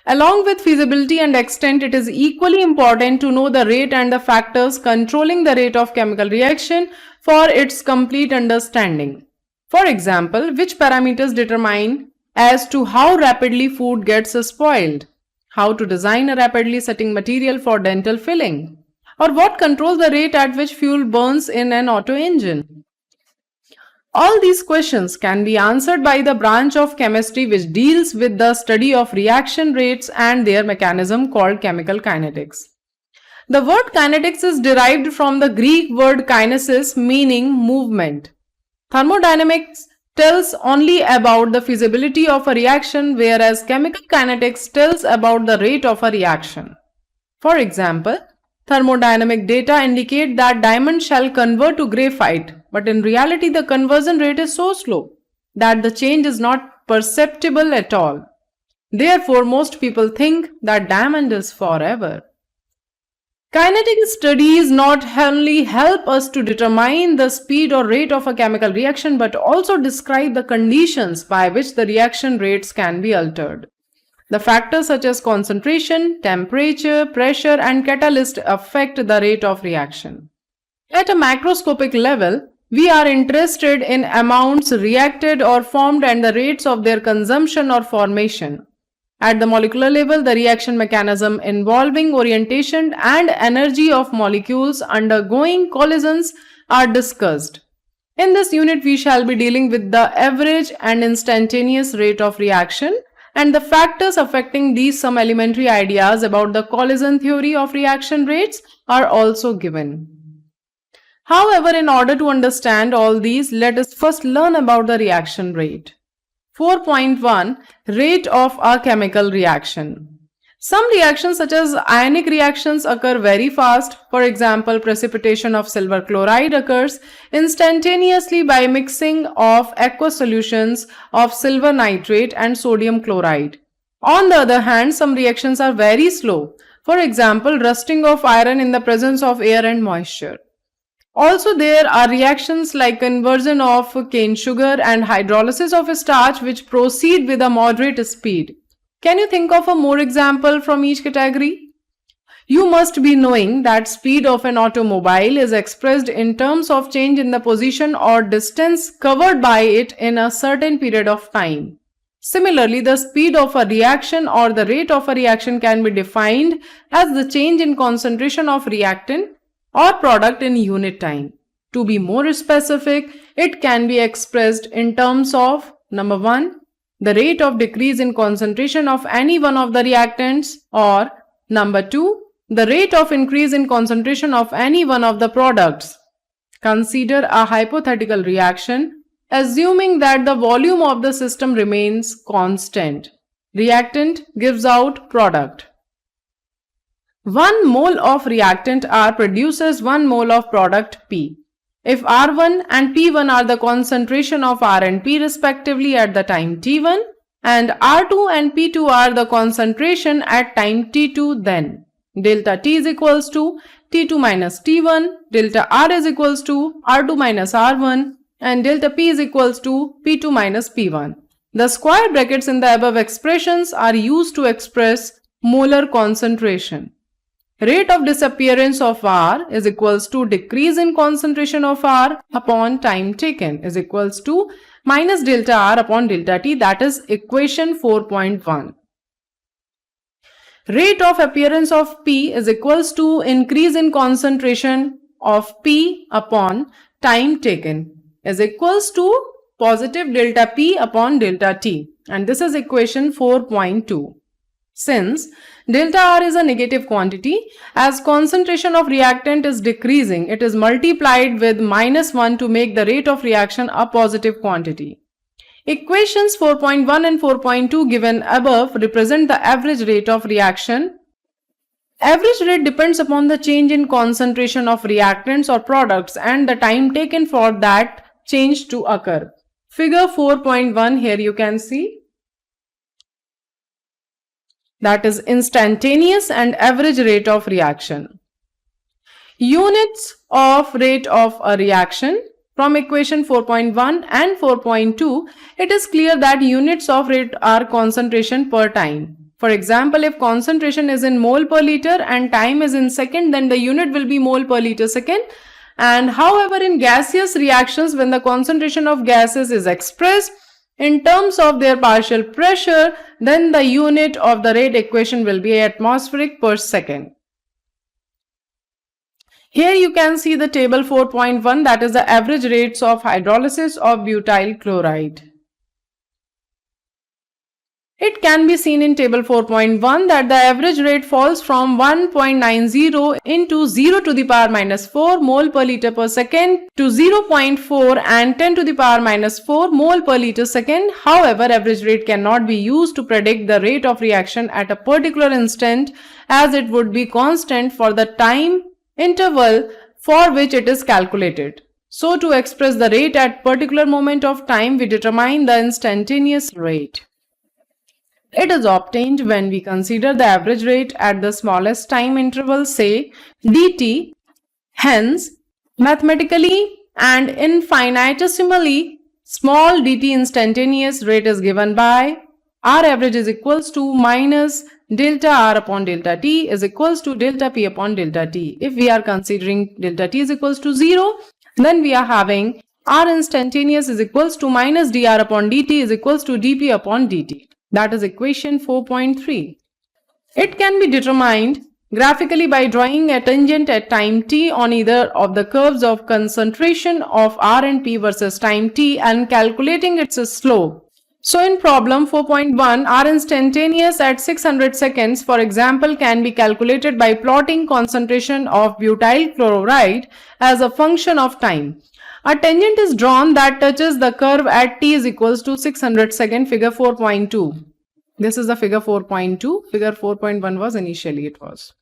Along with feasibility and extent, it is equally important to know the rate and the factors controlling the rate of chemical reaction for its complete understanding. For example, which parameters determine as to how rapidly food gets spoiled, how to design a rapidly setting material for dental filling, or what controls the rate at which fuel burns in an auto engine. All these questions can be answered by the branch of chemistry which deals with the study of reaction rates and their mechanism called chemical kinetics. The word kinetics is derived from the Greek word kinesis, meaning movement. Thermodynamics tells only about the feasibility of a reaction, whereas chemical kinetics tells about the rate of a reaction. For example, thermodynamic data indicate that diamond shall convert to graphite, but in reality the conversion rate is so slow that the change is not perceptible at all. Therefore, most people think that diamond is forever. Kinetic studies not only help us to determine the speed or rate of a chemical reaction, but also describe the conditions by which the reaction rates can be altered. The factors such as concentration, temperature, pressure, and catalyst affect the rate of reaction. At a macroscopic level, we are interested in amounts reacted or formed and the rates of their consumption or formation. At the molecular level, the reaction mechanism involving orientation and energy of molecules undergoing collisions are discussed. In this unit, we shall be dealing with the average and instantaneous rate of reaction and the factors affecting these. Some elementary ideas about the collision theory of reaction rates are also given. However, in order to understand all these, let us first learn about the reaction rate. 4.1 Rate of a chemical reaction. Some reactions such as ionic reactions occur very fast. For example, precipitation of silver chloride occurs instantaneously by mixing of aqueous solutions of silver nitrate and sodium chloride. On the other hand, some reactions are very slow. For example, rusting of iron in the presence of air and moisture. Also, there are reactions like conversion of cane sugar and hydrolysis of starch which proceed with a moderate speed. Can you think of a more example from each category? You must be knowing that speed of an automobile is expressed in terms of change in the position or distance covered by it in a certain period of time. Similarly, the speed of a reaction or the rate of a reaction can be defined as the change in concentration of reactant or product in unit time. To be more specific, it can be expressed in terms of number 1, the rate of decrease in concentration of any one of the reactants, or number 2, the rate of increase in concentration of any one of the products. Consider a hypothetical reaction, assuming that the volume of the system remains constant. Reactant gives out product. 1 mole of reactant R produces 1 mole of product P. If R1 and P1 are the concentration of R and P respectively at the time T1 and R2 and P2 are the concentration at time T2, then delta T is equals to T2 minus T1, delta R is equals to R2 minus R1 and delta P is equals to P2 minus P1. The square brackets in the above expressions are used to express molar concentration. Rate of disappearance of R is equals to decrease in concentration of R upon time taken is equals to minus delta R upon delta T, that is equation 4.1. Rate of appearance of P is equals to increase in concentration of P upon time taken is equals to positive delta P upon delta T, and this is equation 4.2. Since delta R is a negative quantity, as concentration of reactant is decreasing, it is multiplied with -1 to make the rate of reaction a positive quantity. Equations 4.1 and 4.2 given above represent the average rate of reaction. Average rate depends upon the change in concentration of reactants or products and the time taken for that change to occur. Figure 4.1 here you can see. That is instantaneous and average rate of reaction. Units of rate of a reaction. From equation 4.1 and 4.2, it is clear that units of rate are concentration per time. For example, if concentration is in mole per liter and time is in second, then the unit will be mole per liter second. And however, in gaseous reactions, when the concentration of gases is expressed in terms of their partial pressure, then the unit of the rate equation will be atmospheric per second. Here you can see the table 4.1, that is the average rates of hydrolysis of butyl chloride. It can be seen in table 4.1 that the average rate falls from 1.90 into 10 to the power minus 4 mole per liter per second to 0.4 and 10 to the power minus 4 mole per liter second. However, average rate cannot be used to predict the rate of reaction at a particular instant, as it would be constant for the time interval for which it is calculated. So, to express the rate at particular moment of time, we determine the instantaneous rate. It is obtained when we consider the average rate at the smallest time interval, say dt. Hence, mathematically and infinitesimally small dt instantaneous rate is given by R average is equals to minus delta R upon delta T is equals to delta P upon delta T. If we are considering delta T is equals to 0, then we are having R instantaneous is equals to minus dr upon dt is equals to dp upon dt. That is equation 4.3. It can be determined graphically by drawing a tangent at time t on either of the curves of concentration of R and P versus time t and calculating its slope. So in problem 4.1, R instantaneous at 600 seconds, for example, can be calculated by plotting concentration of butyl chloride as a function of time. A tangent is drawn that touches the curve at t is equals to 600 seconds, figure 4.2. This is the figure 4.2. Figure 4.1 was initially it was.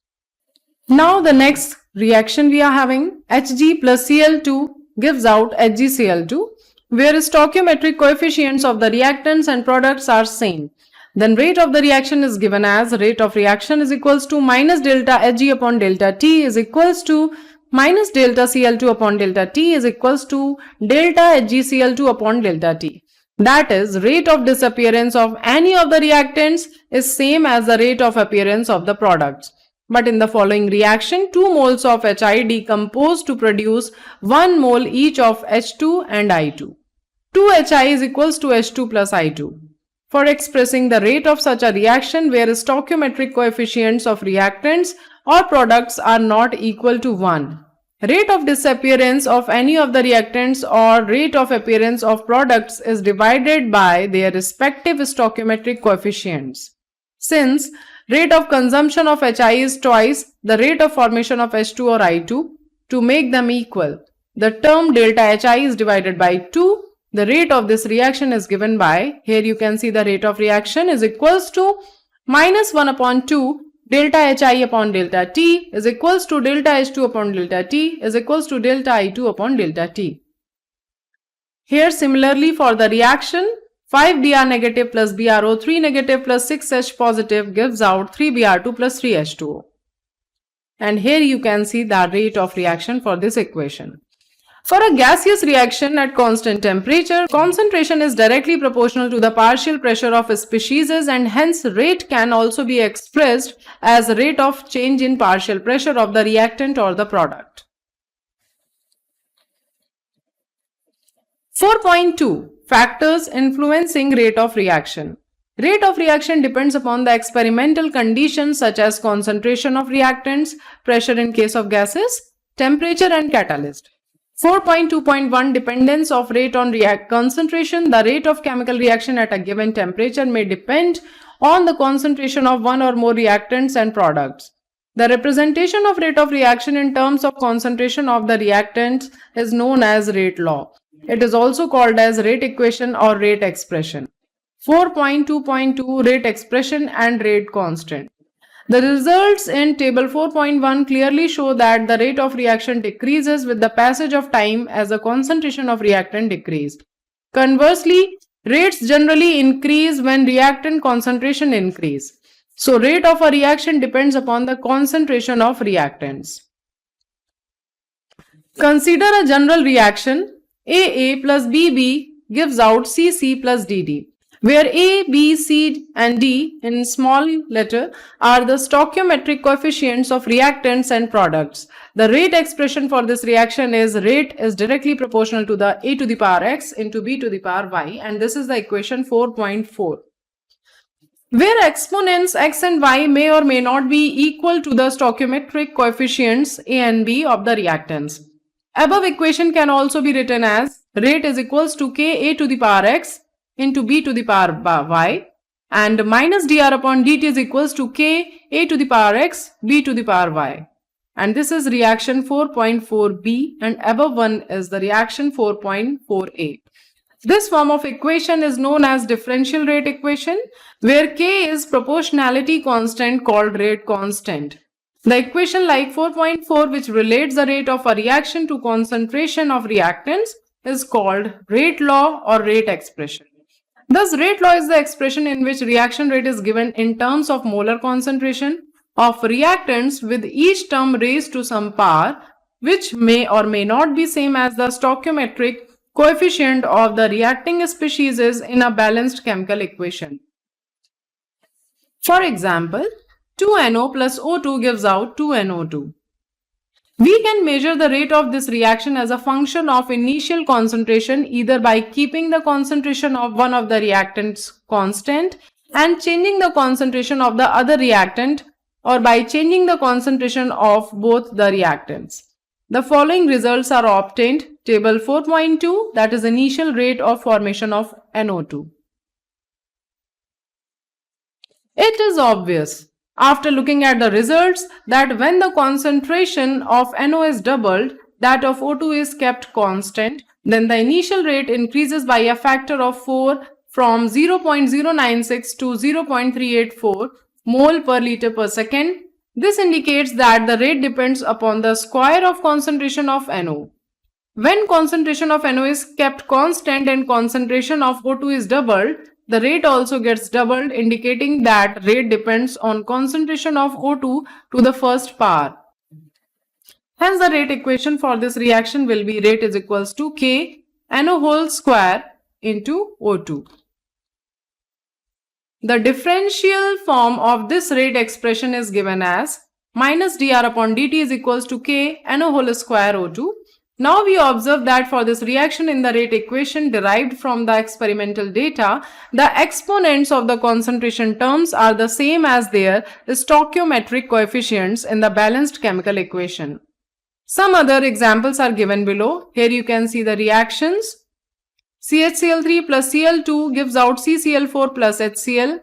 Now the next reaction we are having, Hg plus Cl2 gives out HgCl2, where stoichiometric coefficients of the reactants and products are same. Then rate of the reaction is given as rate of reaction is equals to minus delta Hg upon delta T is equals to minus delta Cl2 upon delta T is equals to delta HgCl2 upon delta T. That is, rate of disappearance of any of the reactants is same as the rate of appearance of the products. But in the following reaction, 2 moles of Hi decompose to produce 1 mole each of H2 and I2. 2Hi is equals to H2 plus I2. For expressing the rate of such a reaction where stoichiometric coefficients of reactants or products are not equal to 1, rate of disappearance of any of the reactants or rate of appearance of products is divided by their respective stoichiometric coefficients. Since rate of consumption of Hi is twice the rate of formation of H2 or I2, to make them equal, the term delta Hi is divided by 2. The rate of this reaction is given by, here you can see the rate of reaction is equals to minus 1 upon 2 delta Hi upon delta T is equals to delta H2 upon delta T is equals to delta I2 upon delta T. Here similarly for the reaction, 5Br negative plus BrO3 negative plus 6H positive gives out 3Br2 plus 3H2O. And here you can see the rate of reaction for this equation. For a gaseous reaction at constant temperature, concentration is directly proportional to the partial pressure of a species and hence rate can also be expressed as rate of change in partial pressure of the reactant or the product. 4.2 Factors influencing rate of reaction. Rate of reaction depends upon the experimental conditions such as concentration of reactants, pressure in case of gases, temperature and catalyst. 4.2.1 Dependence of rate on concentration. The rate of chemical reaction at a given temperature may depend on the concentration of one or more reactants and products. The representation of rate of reaction in terms of concentration of the reactants is known as rate law. It is also called as rate equation or rate expression. 4.2.2 Rate expression and rate constant. The results in table 4.1 clearly show that the rate of reaction decreases with the passage of time as the concentration of reactant decreased. Conversely, rates generally increase when reactant concentration increase. So, rate of a reaction depends upon the concentration of reactants. Consider a general reaction. AA plus BB gives out CC plus DD, where A, B, C and D in small letter are the stoichiometric coefficients of reactants and products. The rate expression for this reaction is rate is directly proportional to the A to the power x into B to the power y, and this is the equation 4.4. Where exponents x and y may or may not be equal to the stoichiometric coefficients A and B of the reactants. Above equation can also be written as rate is equals to K A to the power x into B to the power y, and minus dr upon dt is equals to K A to the power x B to the power y. And this is reaction 4.4b, and above one is the reaction 4.4a. This form of equation is known as differential rate equation, where K is proportionality constant called rate constant. The equation like 4.4, which relates the rate of a reaction to concentration of reactants, is called rate law or rate expression. Thus, rate law is the expression in which reaction rate is given in terms of molar concentration of reactants, with each term raised to some power, which may or may not be same as the stoichiometric coefficient of the reacting species in a balanced chemical equation. For example, 2NO plus O2 gives out 2NO2. We can measure the rate of this reaction as a function of initial concentration, either by keeping the concentration of one of the reactants constant and changing the concentration of the other reactant, or by changing the concentration of both the reactants. The following results are obtained. Table 4.2, that is initial rate of formation of NO2. It is obvious after looking at the results that when the concentration of NO is doubled, that of O2 is kept constant, then the initial rate increases by a factor of 4 from 0.096 to 0.384 mole per liter per second. This indicates that the rate depends upon the square of concentration of NO. When concentration of NO is kept constant and concentration of O2 is doubled, the rate also gets doubled, indicating that rate depends on concentration of O2 to the first power. Hence, the rate equation for this reaction will be rate is equals to K NO whole square into O2. The differential form of this rate expression is given as minus dr upon dt is equals to K NO whole square O2. Now we observe that for this reaction in the rate equation derived from the experimental data, the exponents of the concentration terms are the same as their stoichiometric coefficients in the balanced chemical equation. Some other examples are given below. Here you can see the reactions. CHCl3 plus Cl2 gives out CCl4 plus HCl.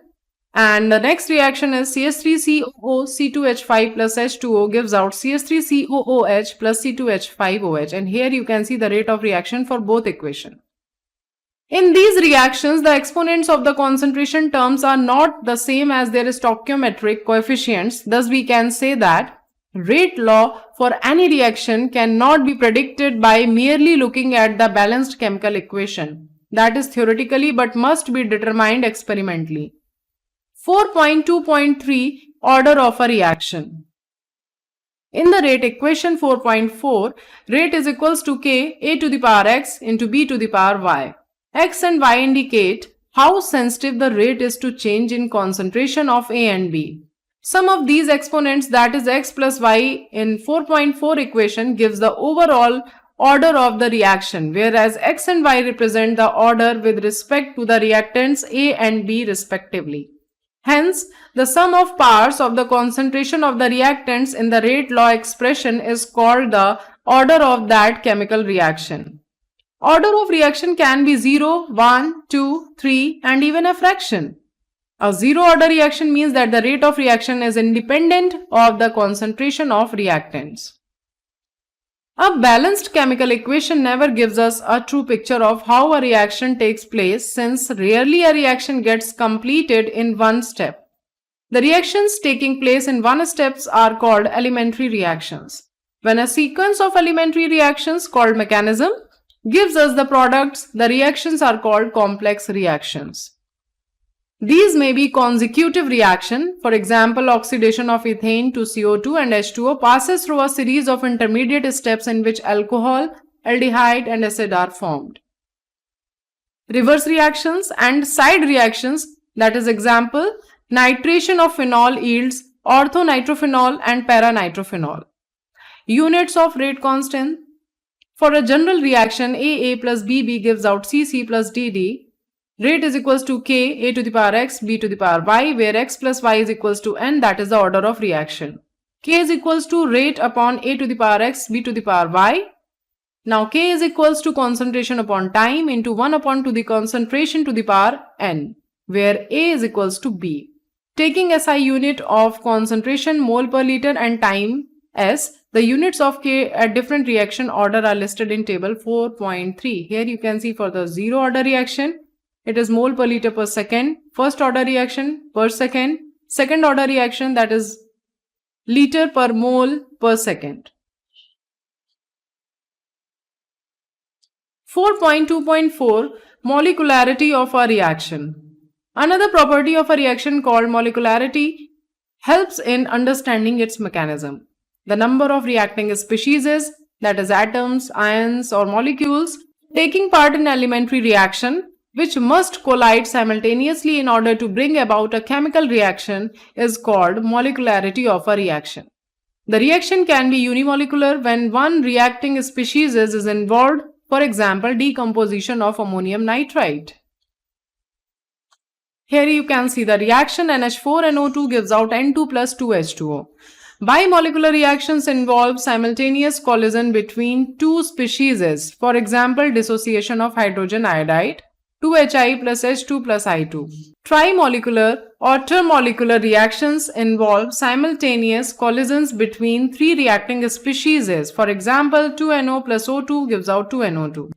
And the next reaction is CH3COO C2H5 plus H2O gives out CH3COOH plus C2H5OH, and here you can see the rate of reaction for both equations. In these reactions, the exponents of the concentration terms are not the same as their stoichiometric coefficients. Thus, we can say that rate law for any reaction cannot be predicted by merely looking at the balanced chemical equation. That is theoretically, but must be determined experimentally. 4.2.3 Order of a reaction. In the rate equation 4.4, rate is equals to K A to the power x into B to the power y. X and y indicate how sensitive the rate is to change in concentration of A and B. Sum of these exponents, that is x plus y in 4.4 equation, gives the overall order of the reaction, whereas x and y represent the order with respect to the reactants A and B respectively. Hence, the sum of powers of the concentration of the reactants in the rate law expression is called the order of that chemical reaction. Order of reaction can be 0, 1, 2, 3 and even a fraction. A zero order reaction means that the rate of reaction is independent of the concentration of reactants. A balanced chemical equation never gives us a true picture of how a reaction takes place, since rarely a reaction gets completed in one step. The reactions taking place in one step are called elementary reactions. When a sequence of elementary reactions called mechanism gives us the products, the reactions are called complex reactions. These may be consecutive reaction. For example, oxidation of ethane to CO2 and H2O passes through a series of intermediate steps in which alcohol, aldehyde and acid are formed. Reverse reactions and side reactions, that is example, nitration of phenol yields orthonitrophenol and paranitrophenol. Units of rate constant. For a general reaction, AA plus BB gives out CC plus DD. Rate is equals to K A to the power x B to the power y, where x plus y is equals to n, that is the order of reaction. K is equals to rate upon A to the power x B to the power y. Now K is equals to concentration upon time into 1 upon to the concentration to the power n, where A is equals to B. Taking SI unit of concentration mole per liter and time S, the units of K at different reaction order are listed in table 4.3. Here you can see for the zero order reaction, it is mole per liter per second. First order reaction per second. Second order reaction, that is liter per mole per second. 4.2.4 Molecularity of a reaction. Another property of a reaction called molecularity helps in understanding its mechanism. The number of reacting species, that is atoms, ions or molecules, taking part in elementary reaction, which must collide simultaneously in order to bring about a chemical reaction, is called molecularity of a reaction. The reaction can be unimolecular when one reacting species is involved, for example, decomposition of ammonium nitrite. Here you can see the reaction NH4NO2 gives out N2 plus 2H2O. Bimolecular reactions involve simultaneous collision between two species, for example, dissociation of hydrogen iodide, 2Hi plus H2 plus I2. Trimolecular or termolecular reactions involve simultaneous collisions between three reacting species. For example, 2NO plus O2 gives out 2NO2.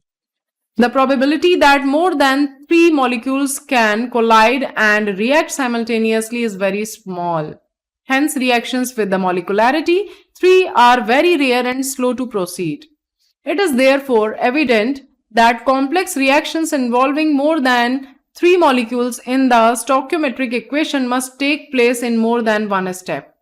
The probability that more than three molecules can collide and react simultaneously is very small. Hence, reactions with the molecularity 3 are very rare and slow to proceed. It is therefore evident that complex reactions involving more than 3 molecules in the stoichiometric equation must take place in more than one step.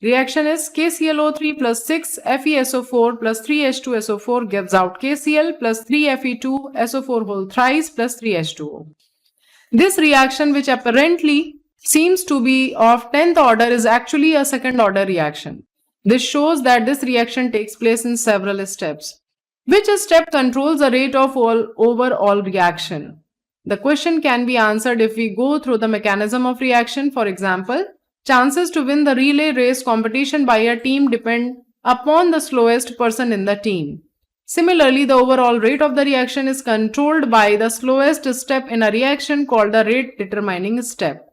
Reaction is KClO3 plus 6 FeSO4 plus 3H2SO4 gives out KCl plus 3Fe2SO4 whole thrice plus 3H2O. This reaction, which apparently seems to be of 10th order, is actually a second order reaction. This shows that this reaction takes place in several steps. Which step controls the rate of overall reaction? The question can be answered if we go through the mechanism of reaction. For example, chances to win the relay race competition by a team depend upon the slowest person in the team. Similarly, the overall rate of the reaction is controlled by the slowest step in a reaction called the rate determining step.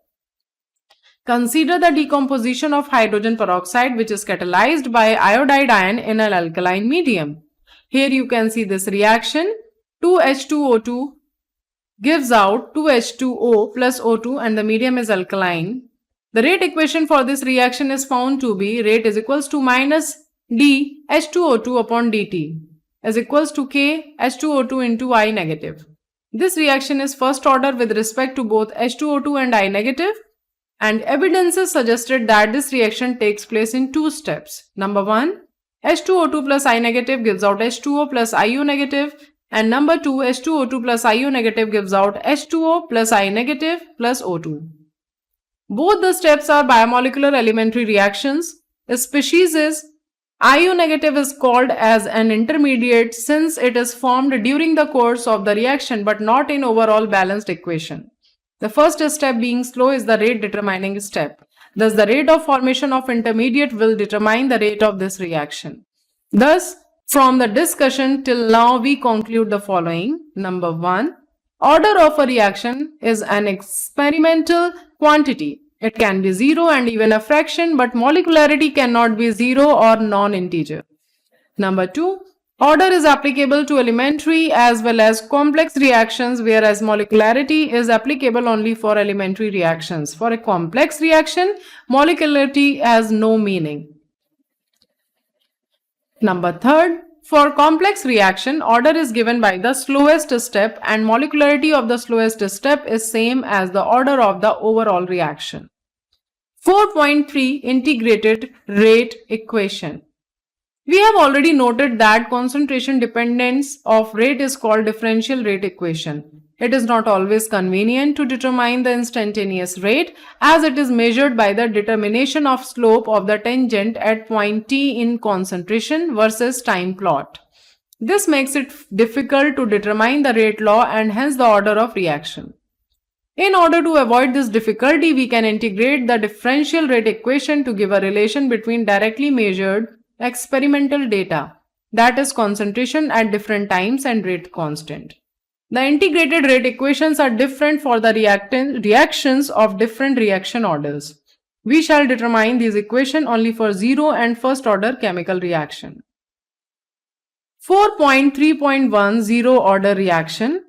Consider the decomposition of hydrogen peroxide, which is catalyzed by iodide ion in an alkaline medium. Here you can see this reaction. 2H2O2 gives out 2H2O plus O2 and the medium is alkaline. The rate equation for this reaction is found to be rate is equals to minus d H2O2 upon dt is equals to K H2O2 into I negative. This reaction is first order with respect to both H2O2 and I negative. and evidences suggested that this reaction takes place in two steps. Number 1, H2O2 plus I negative gives out H2O plus IO negative, and number 2, H2O2 plus IO negative gives out H2O plus I negative plus O2. Both the steps are biomolecular elementary reactions. A species is IO negative is called as an intermediate since it is formed during the course of the reaction but not in overall balanced equation. The first step being slow is the rate determining step. Thus, the rate of formation of intermediate will determine the rate of this reaction. Thus, from the discussion till now, we conclude the following. Number 1, order of a reaction is an experimental quantity. It can be 0 and even a fraction, but molecularity cannot be 0 or non-integer. Number 2, order is applicable to elementary as well as complex reactions, whereas molecularity is applicable only for elementary reactions. For a complex reaction, molecularity has no meaning. Number 3, for complex reaction, order is given by the slowest step and molecularity of the slowest step is same as the order of the overall reaction. 4.3 Integrated Rate Equation. We have already noted that concentration dependence of rate is called differential rate equation. It is not always convenient to determine the instantaneous rate as it is measured by the determination of slope of the tangent at point t in concentration versus time plot. This makes it difficult to determine the rate law and hence the order of reaction. In order to avoid this difficulty, we can integrate the differential rate equation to give a relation between directly measured experimental data, that is concentration at different times and rate constant. The integrated rate equations are different for the reactions of different reaction orders. We shall determine these equations only for 0 and first order chemical reaction. 4.3.1 Zero order reaction.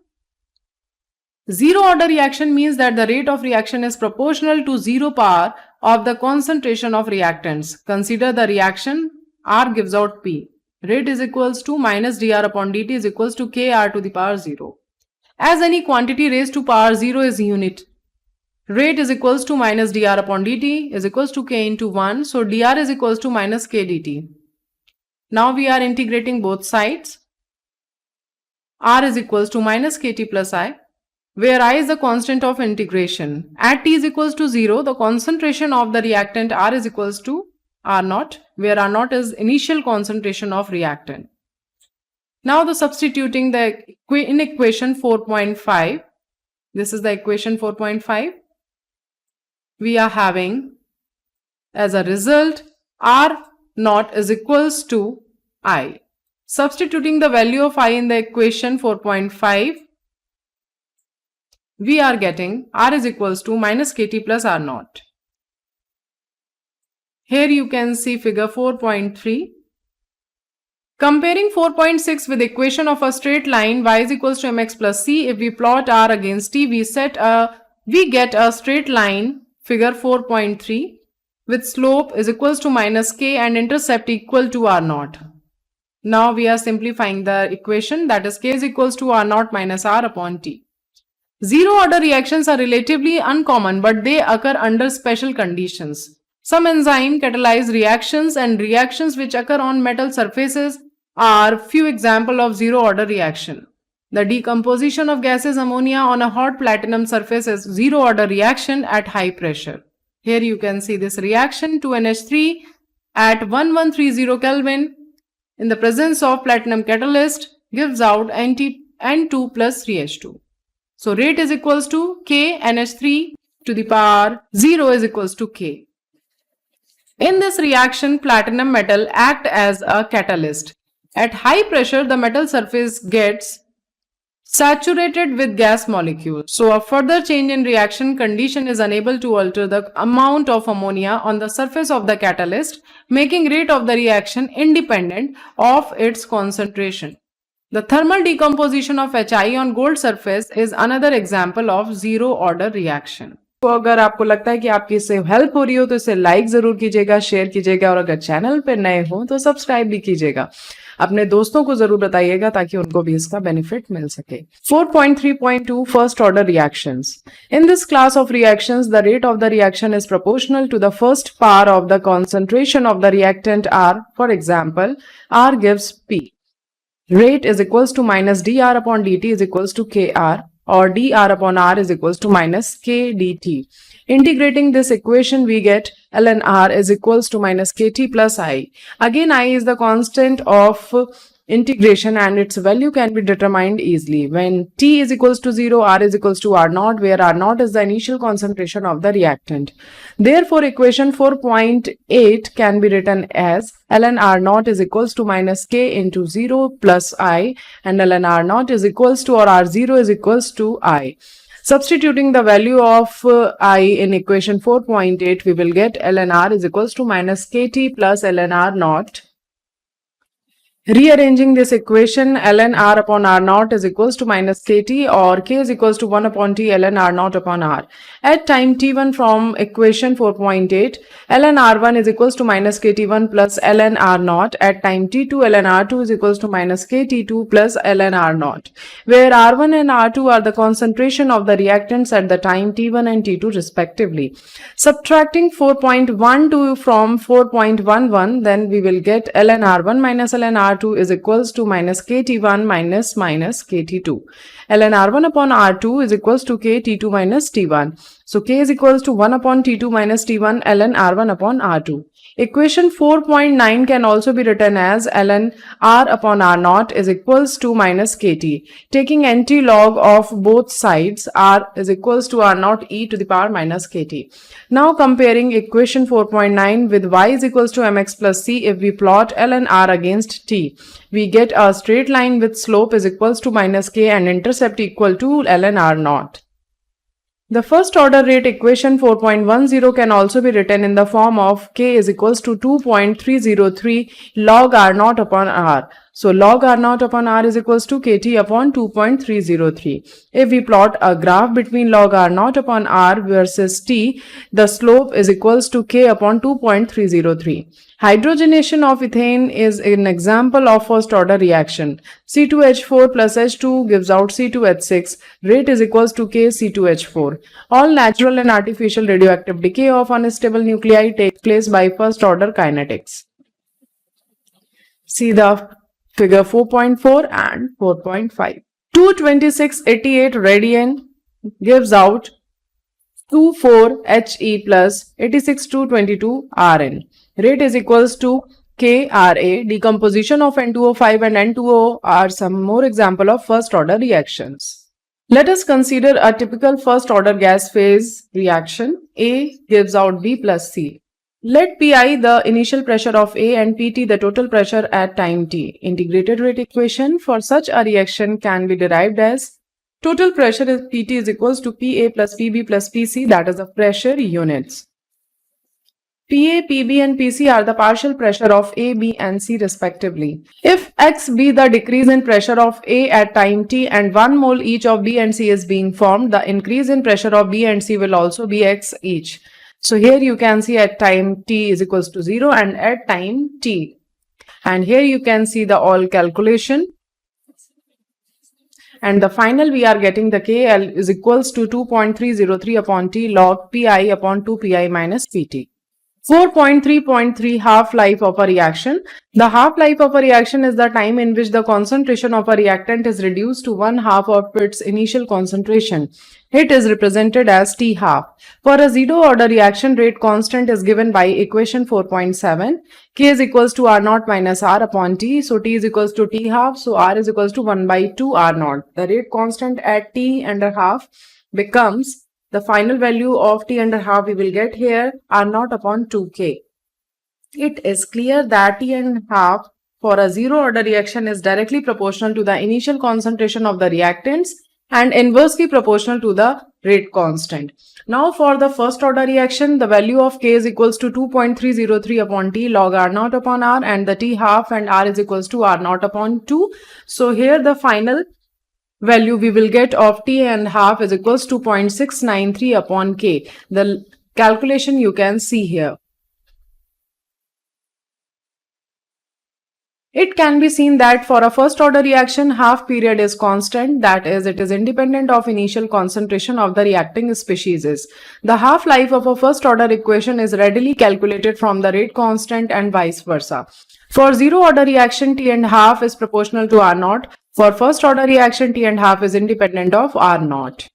Zero order reaction means that the rate of reaction is proportional to 0 power of the concentration of reactants. Consider the reaction R gives out P. Rate is equals to minus dr upon dt is equals to kr to the power 0. As any quantity raised to power 0 is unit, rate is equals to minus dr upon dt is equals to k into 1. So dr is equals to minus k dt. Now we are integrating both sides. R is equals to minus kt plus I, where I is the constant of integration. At t is equals to 0, the concentration of the reactant R is equals to R0, where R0 is initial concentration of reactant. Now the substituting in equation 4.5, this is the equation 4.5, we are having as a result R0 is equals to I. Substituting the value of I in the equation 4.5, we are getting R is equals to minus kt plus R0. Here you can see figure 4.3. Comparing 4.6 with the equation of a straight line y is equals to mx plus c, if we plot r against t, we get a straight line figure 4.3 with slope is equals to minus k and intercept equal to r0. Now we are simplifying the equation, that is k is equals to r0 minus r upon t. Zero order reactions are relatively uncommon, but they occur under special conditions. Some enzyme catalyze reactions and reactions which occur on metal surfaces are few examples of zero order reaction. The decomposition of gaseous ammonia on a hot platinum surface is zero order reaction at high pressure. Here you can see this reaction 2NH3 at 1130 Kelvin in the presence of platinum catalyst gives out N2 plus 3H2. So rate is equals to K NH3 to the power 0 is equals to K. In this reaction, platinum metal act as a catalyst. At high pressure, the metal surface gets saturated with gas molecules. So a further change in reaction condition is unable to alter the amount of ammonia on the surface of the catalyst, making rate of the reaction independent of its concentration. The thermal decomposition of HI on gold surface is another example of zero order reaction. तो अगर आपको लगता है कि आपकी इससे help हो रही हो तो इसे लाइक जरूर कीजिएगा, शेयर कीजिएगा और अगर चैनल पर नए हो तो सब्सक्राइब भी कीजिएगा। अपने दोस्तों को जरूर बताइएगा ताकि उनको भी इसका बेनिफिट मिल सके। 4.3.2 first order reactions. In this class of reactions, the rate of the reaction is proportional to the first power of the concentration of the reactant R. For example, R gives P. Rate is equals to minus dr upon dt is equals to kr, or dr upon r is equals to minus k dt. Integrating this equation, we get ln r is equals to minus kt plus I. Again, I is the constant of integration and its value can be determined easily. When T is equals to 0, R is equals to R naught, where R naught is the initial concentration of the reactant. Therefore, equation 4.8 can be written as ln R naught is equals to minus K into 0 plus I, and ln R naught is equals to, or R0 is equals to I. Substituting the value of I in equation 4.8, we will get ln R is equals to minus KT plus ln R naught. Rearranging this equation, ln R upon R naught is equals to minus KT, or K is equals to 1 upon T ln R naught upon R. At time T1 from equation 4.8, ln R1 is equals to minus KT1 plus ln R naught. At time T2, ln R2 is equals to minus KT2 plus ln R naught, where R1 and R2 are the concentration of the reactants at the time T1 and T2 respectively. Subtracting 4.12 from 4.11, then we will get ln R1 minus ln R2 is equals to minus kt1 minus kt2. ln R1 upon R2 is equals to kt2 minus t1. So k is equals to 1 upon t2 minus t1 ln R1 upon R2. Equation 4.9 can also be written as ln R upon R naught is equals to minus kt. Taking anti-log of both sides, R is equals to R naught e to the power minus kt. Now comparing equation 4.9 with y is equals to mx plus c, if we plot ln R against t, we get a straight line with slope is equals to minus k and intercept equal to ln R naught. The first order rate equation 4.10 can also be written in the form of k is equals to 2.303 log R naught upon R. So log R naught upon R is equals to kt upon 2.303. If we plot a graph between log R naught upon R versus t, the slope is equals to k upon 2.303. Hydrogenation of ethane is an example of first order reaction. C2H4 plus H2 gives out C2H6. Rate is equals to K C2H4. All natural and artificial radioactive decay of unstable nuclei takes place by first order kinetics. See the figure 4.4 and 4.5. 22688 radian gives out 24He plus 86222 Rn. Rate is equals to Kra. Decomposition of N2O5 and N2O are some more example of first order reactions. Let us consider a typical first order gas phase reaction. A gives out B plus C. Let Pi the initial pressure of A and Pt the total pressure at time t. Integrated rate equation for such a reaction can be derived as total pressure is Pt is equals to Pa plus Pb plus Pc, that is the pressure units. Pa, Pb and Pc are the partial pressure of A, B and C respectively. If X be the decrease in pressure of A at time t and 1 mole each of B and C is being formed, the increase in pressure of B and C will also be X each. So here you can see at time t is equals to 0 and at time t. And here you can see the all calculation. And the final we are getting the KL is equals to 2.303 upon T log Pi upon 2 Pi minus Pt. 4.3.3 half-life of a reaction. The half-life of a reaction is the time in which the concentration of a reactant is reduced to 1/2 of its initial concentration. It is represented as T half. For a zero-order reaction, rate constant is given by equation 4.7. K is equals to R naught minus R upon T. So T is equals to T half. So R is equals to 1 by 2 R naught. The rate constant at T and a half becomes the final value of T and a half we will get here R naught upon 2K. It is clear that T and a half for a zero order reaction is directly proportional to the initial concentration of the reactants and inversely proportional to the rate constant. Now for the first order reaction, the value of K is equals to 2.303 upon T log R naught upon R, and the T half and R is equals to R naught upon 2. So here the final value we will get of T and half is equals to 2.693 upon K. The calculation you can see here. It can be seen that for a first order reaction, half period is constant, that is, it is independent of initial concentration of the reacting species. The half-life of a first order equation is readily calculated from the rate constant and vice versa. For zero order reaction, T and half is proportional to R naught. For first order reaction, T and half is independent of R naught.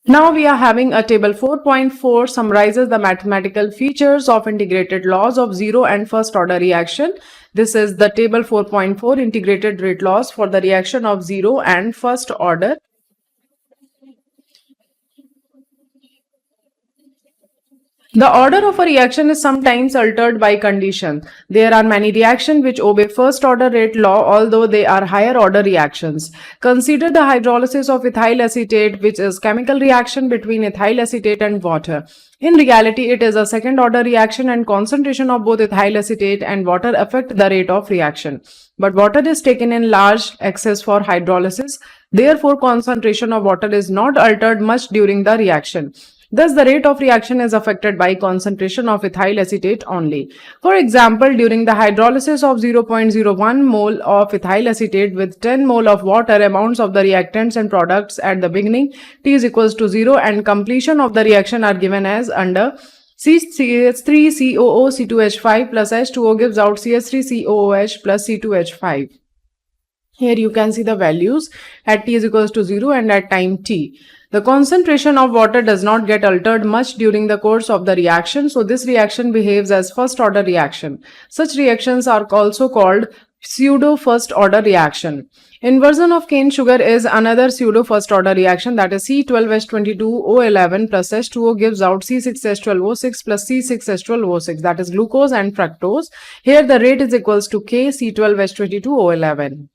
Now we are having a table 4.4 summarizes the mathematical features of integrated laws of zero and first order reaction. This is the table 4.4 integrated rate laws for the reaction of zero and first order. The order of a reaction is sometimes altered by condition. There are many reactions which obey first order rate law, although they are higher order reactions. Consider the hydrolysis of ethyl acetate, which is chemical reaction between ethyl acetate and water. In reality, it is a second order reaction and concentration of both ethyl acetate and water affect the rate of reaction. But water is taken in large excess for hydrolysis. Therefore, concentration of water is not altered much during the reaction. Thus, the rate of reaction is affected by concentration of ethyl acetate only. For example, during the hydrolysis of 0.01 mole of ethyl acetate with 10 mole of water, amounts of the reactants and products at the beginning T is equals to 0 and completion of the reaction are given as under CH3COO C2H5 plus H2O gives out CH3COOH plus C2H5. Here you can see the values at T is equals to 0 and at time T. The concentration of water does not get altered much during the course of the reaction, so this reaction behaves as first order reaction. Such reactions are also called pseudo first order reaction. Inversion of cane sugar is another pseudo first order reaction, that is C12H22O11 plus H2O gives out C6H12O6 plus C6H12O6, that is glucose and fructose. Here the rate is equals to K C12H22O11.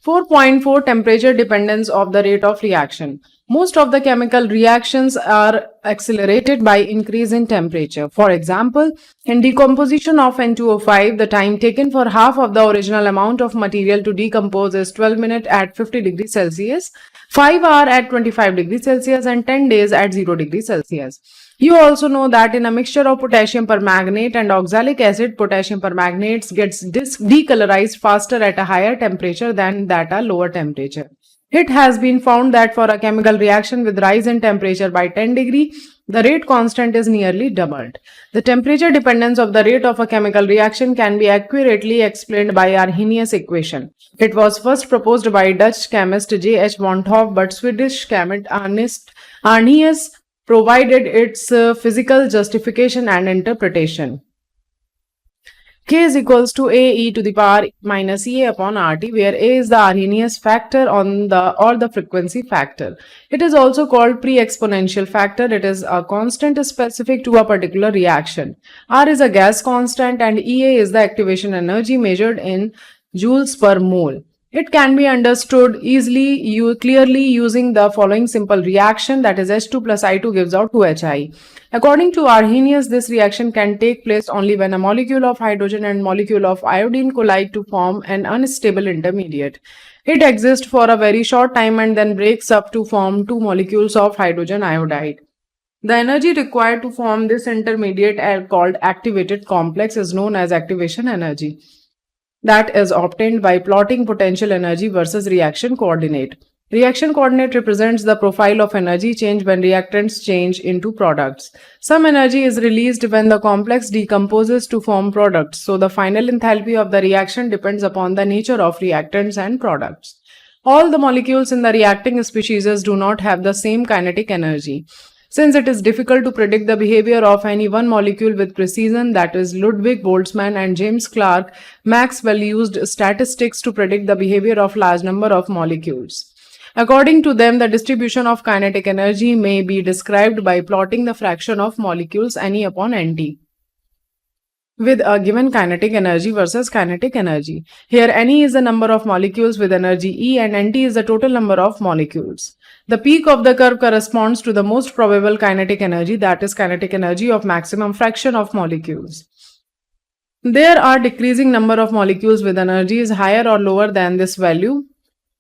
4.4 Temperature dependence of the rate of reaction. Most of the chemical reactions are accelerated by increase in temperature. For example, in decomposition of N2O5, the time taken for half of the original amount of material to decompose is 12 minutes at 50 degrees Celsius, 5 hours at 25 degrees Celsius, and 10 days at 0 degrees Celsius. You also know that in a mixture of potassium permanganate and oxalic acid, potassium permanganate gets decolorized faster at a higher temperature than at a lower temperature. It has been found that for a chemical reaction with rise in temperature by 10 degrees, the rate constant is nearly doubled. The temperature dependence of the rate of a chemical reaction can be accurately explained by Arrhenius equation. It was first proposed by Dutch chemist J. H. van 't Hoff, but Swedish chemist Arrhenius provided its physical justification and interpretation. K is equals to A e to the power minus E upon RT, where A is the Arrhenius factor or the frequency factor. It is also called pre-exponential factor. It is a constant specific to a particular reaction. R is a gas constant and EA is the activation energy measured in joules per mole. It can be understood clearly using the following simple reaction, that is H2 plus I2 gives out 2HI. According to Arrhenius, this reaction can take place only when a molecule of hydrogen and molecule of iodine collide to form an unstable intermediate. It exists for a very short time and then breaks up to form two molecules of hydrogen iodide. The energy required to form this intermediate called activated complex is known as activation energy. That is obtained by plotting potential energy versus reaction coordinate. Reaction coordinate represents the profile of energy change when reactants change into products. Some energy is released when the complex decomposes to form products, so the final enthalpy of the reaction depends upon the nature of reactants and products. All the molecules in the reacting species do not have the same kinetic energy. Since it is difficult to predict the behavior of any one molecule with precision, that is Ludwig Boltzmann and James Clerk Maxwell used statistics to predict the behavior of large number of molecules. According to them, the distribution of kinetic energy may be described by plotting the fraction of molecules Ne upon Nt with a given kinetic energy versus kinetic energy. Here Ne is the number of molecules with energy E and Nt is the total number of molecules. The peak of the curve corresponds to the most probable kinetic energy, that is kinetic energy of maximum fraction of molecules. There are decreasing number of molecules with energies higher or lower than this value.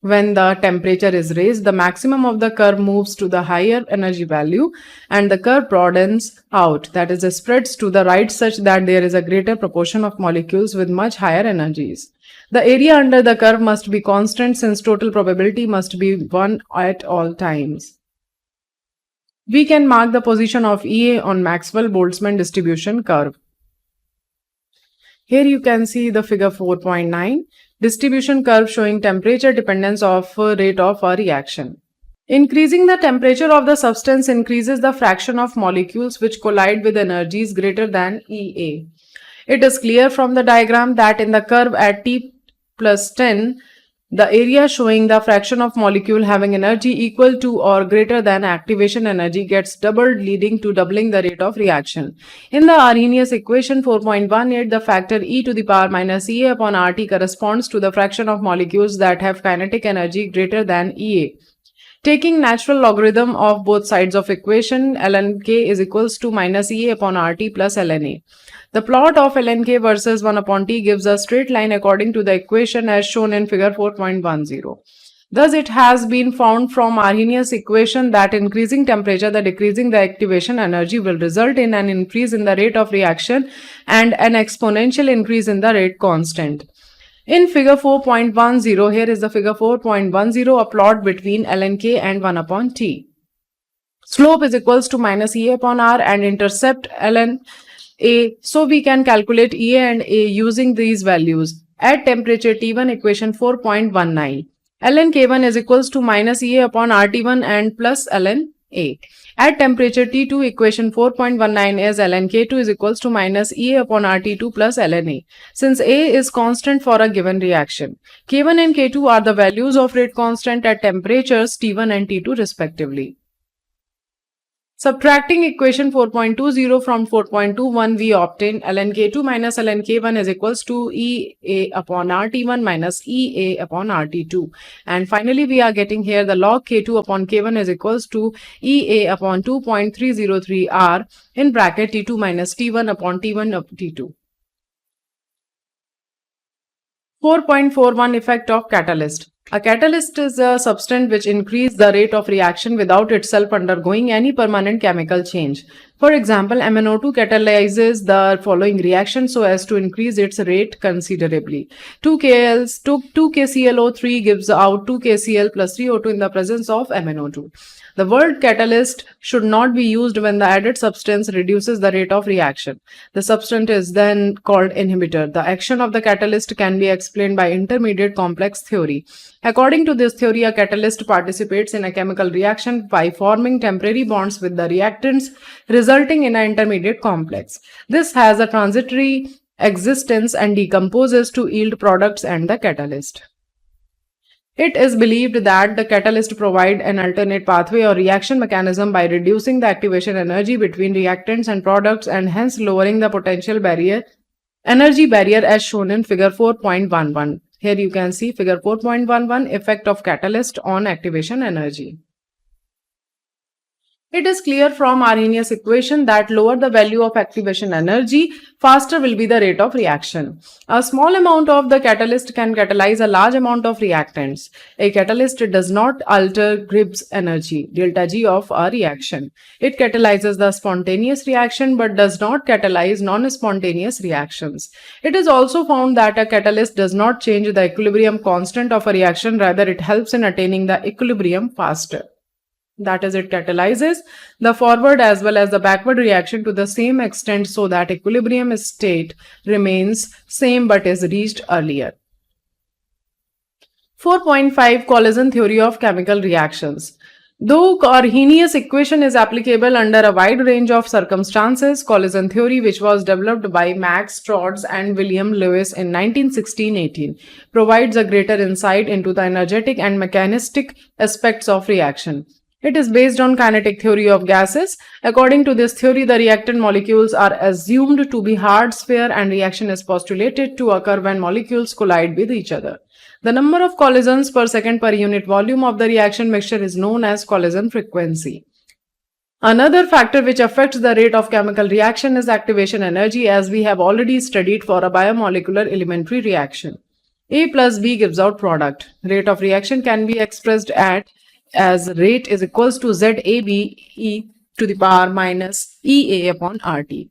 When the temperature is raised, the maximum of the curve moves to the higher energy value and the curve broadens out, that is, spreads to the right such that there is a greater proportion of molecules with much higher energies. The area under the curve must be constant since total probability must be 1 at all times. We can mark the position of EA on Maxwell-Boltzmann distribution curve. Here you can see the figure 4.9. Distribution curve showing temperature dependence of rate of a reaction. Increasing the temperature of the substance increases the fraction of molecules which collide with energies greater than EA. It is clear from the diagram that in the curve at T plus 10, the area showing the fraction of molecule having energy equal to or greater than activation energy gets doubled, leading to doubling the rate of reaction. In the Arrhenius equation 4.18, the factor e to the power minus EA upon RT corresponds to the fraction of molecules that have kinetic energy greater than EA. Taking natural logarithm of both sides of equation, ln k is equals to minus EA upon RT plus ln A. The plot of ln k versus 1 upon t gives a straight line according to the equation as shown in figure 4.10. Thus, it has been found from Arrhenius equation that increasing temperature, the decreasing the activation energy will result in an increase in the rate of reaction and an exponential increase in the rate constant. In figure 4.10, here is the figure 4.10, a plot between ln k and 1 upon t. Slope is equals to minus EA upon R and intercept ln A. So we can calculate EA and A using these values. At temperature T1, equation 4.19. ln K1 is equals to minus EA upon RT1 and plus ln A. At temperature T2, equation 4.19 is ln K2 is equals to minus EA upon RT2 plus ln A. Since A is constant for a given reaction, K1 and K2 are the values of rate constant at temperatures T1 and T2 respectively. Subtracting equation 4.20 from 4.21, we obtain ln K2 minus ln K1 is equals to EA upon RT1 minus EA upon RT2. And finally, we are getting here the log K2 upon K1 is equals to EA upon 2.303 R in bracket T2 minus T1 upon T1 of T2. 4.41 Effect of catalyst. A catalyst is a substance which increases the rate of reaction without itself undergoing any permanent chemical change. For example, MnO2 catalyzes the following reaction so as to increase its rate considerably. 2KClO3 gives out 2KCl plus 3O2 in the presence of MnO2. The word catalyst should not be used when the added substance reduces the rate of reaction. The substance is then called inhibitor. The action of the catalyst can be explained by intermediate complex theory. According to this theory, a catalyst participates in a chemical reaction by forming temporary bonds with the reactants, resulting in an intermediate complex. This has a transitory existence and decomposes to yield products and the catalyst. It is believed that the catalyst provides an alternate pathway or reaction mechanism by reducing the activation energy between reactants and products and hence lowering the potential energy barrier as shown in figure 4.11. Here you can see figure 4.11, effect of catalyst on activation energy. It is clear from Arrhenius equation that lower the value of activation energy, faster will be the rate of reaction. A small amount of the catalyst can catalyze a large amount of reactants. A catalyst does not alter Gibbs energy, delta G of a reaction. It catalyzes the spontaneous reaction but does not catalyze non-spontaneous reactions. It is also found that a catalyst does not change the equilibrium constant of a reaction, rather it helps in attaining the equilibrium faster. That is, it catalyzes the forward as well as the backward reaction to the same extent so that equilibrium state remains same but is reached earlier. 4.5 Collision theory of chemical reactions. Though Arrhenius equation is applicable under a wide range of circumstances, collision theory, which was developed by Max Strauss and William Lewis in 1916-18, provides a greater insight into the energetic and mechanistic aspects of reaction. It is based on kinetic theory of gases. According to this theory, the reactant molecules are assumed to be hard sphere and reaction is postulated to occur when molecules collide with each other. The number of collisions per second per unit volume of the reaction mixture is known as collision frequency. Another factor which affects the rate of chemical reaction is activation energy, as we have already studied for a biomolecular elementary reaction. A plus B gives out product. Rate of reaction can be expressed as rate is equals to ZAB e to the power minus EA upon RT,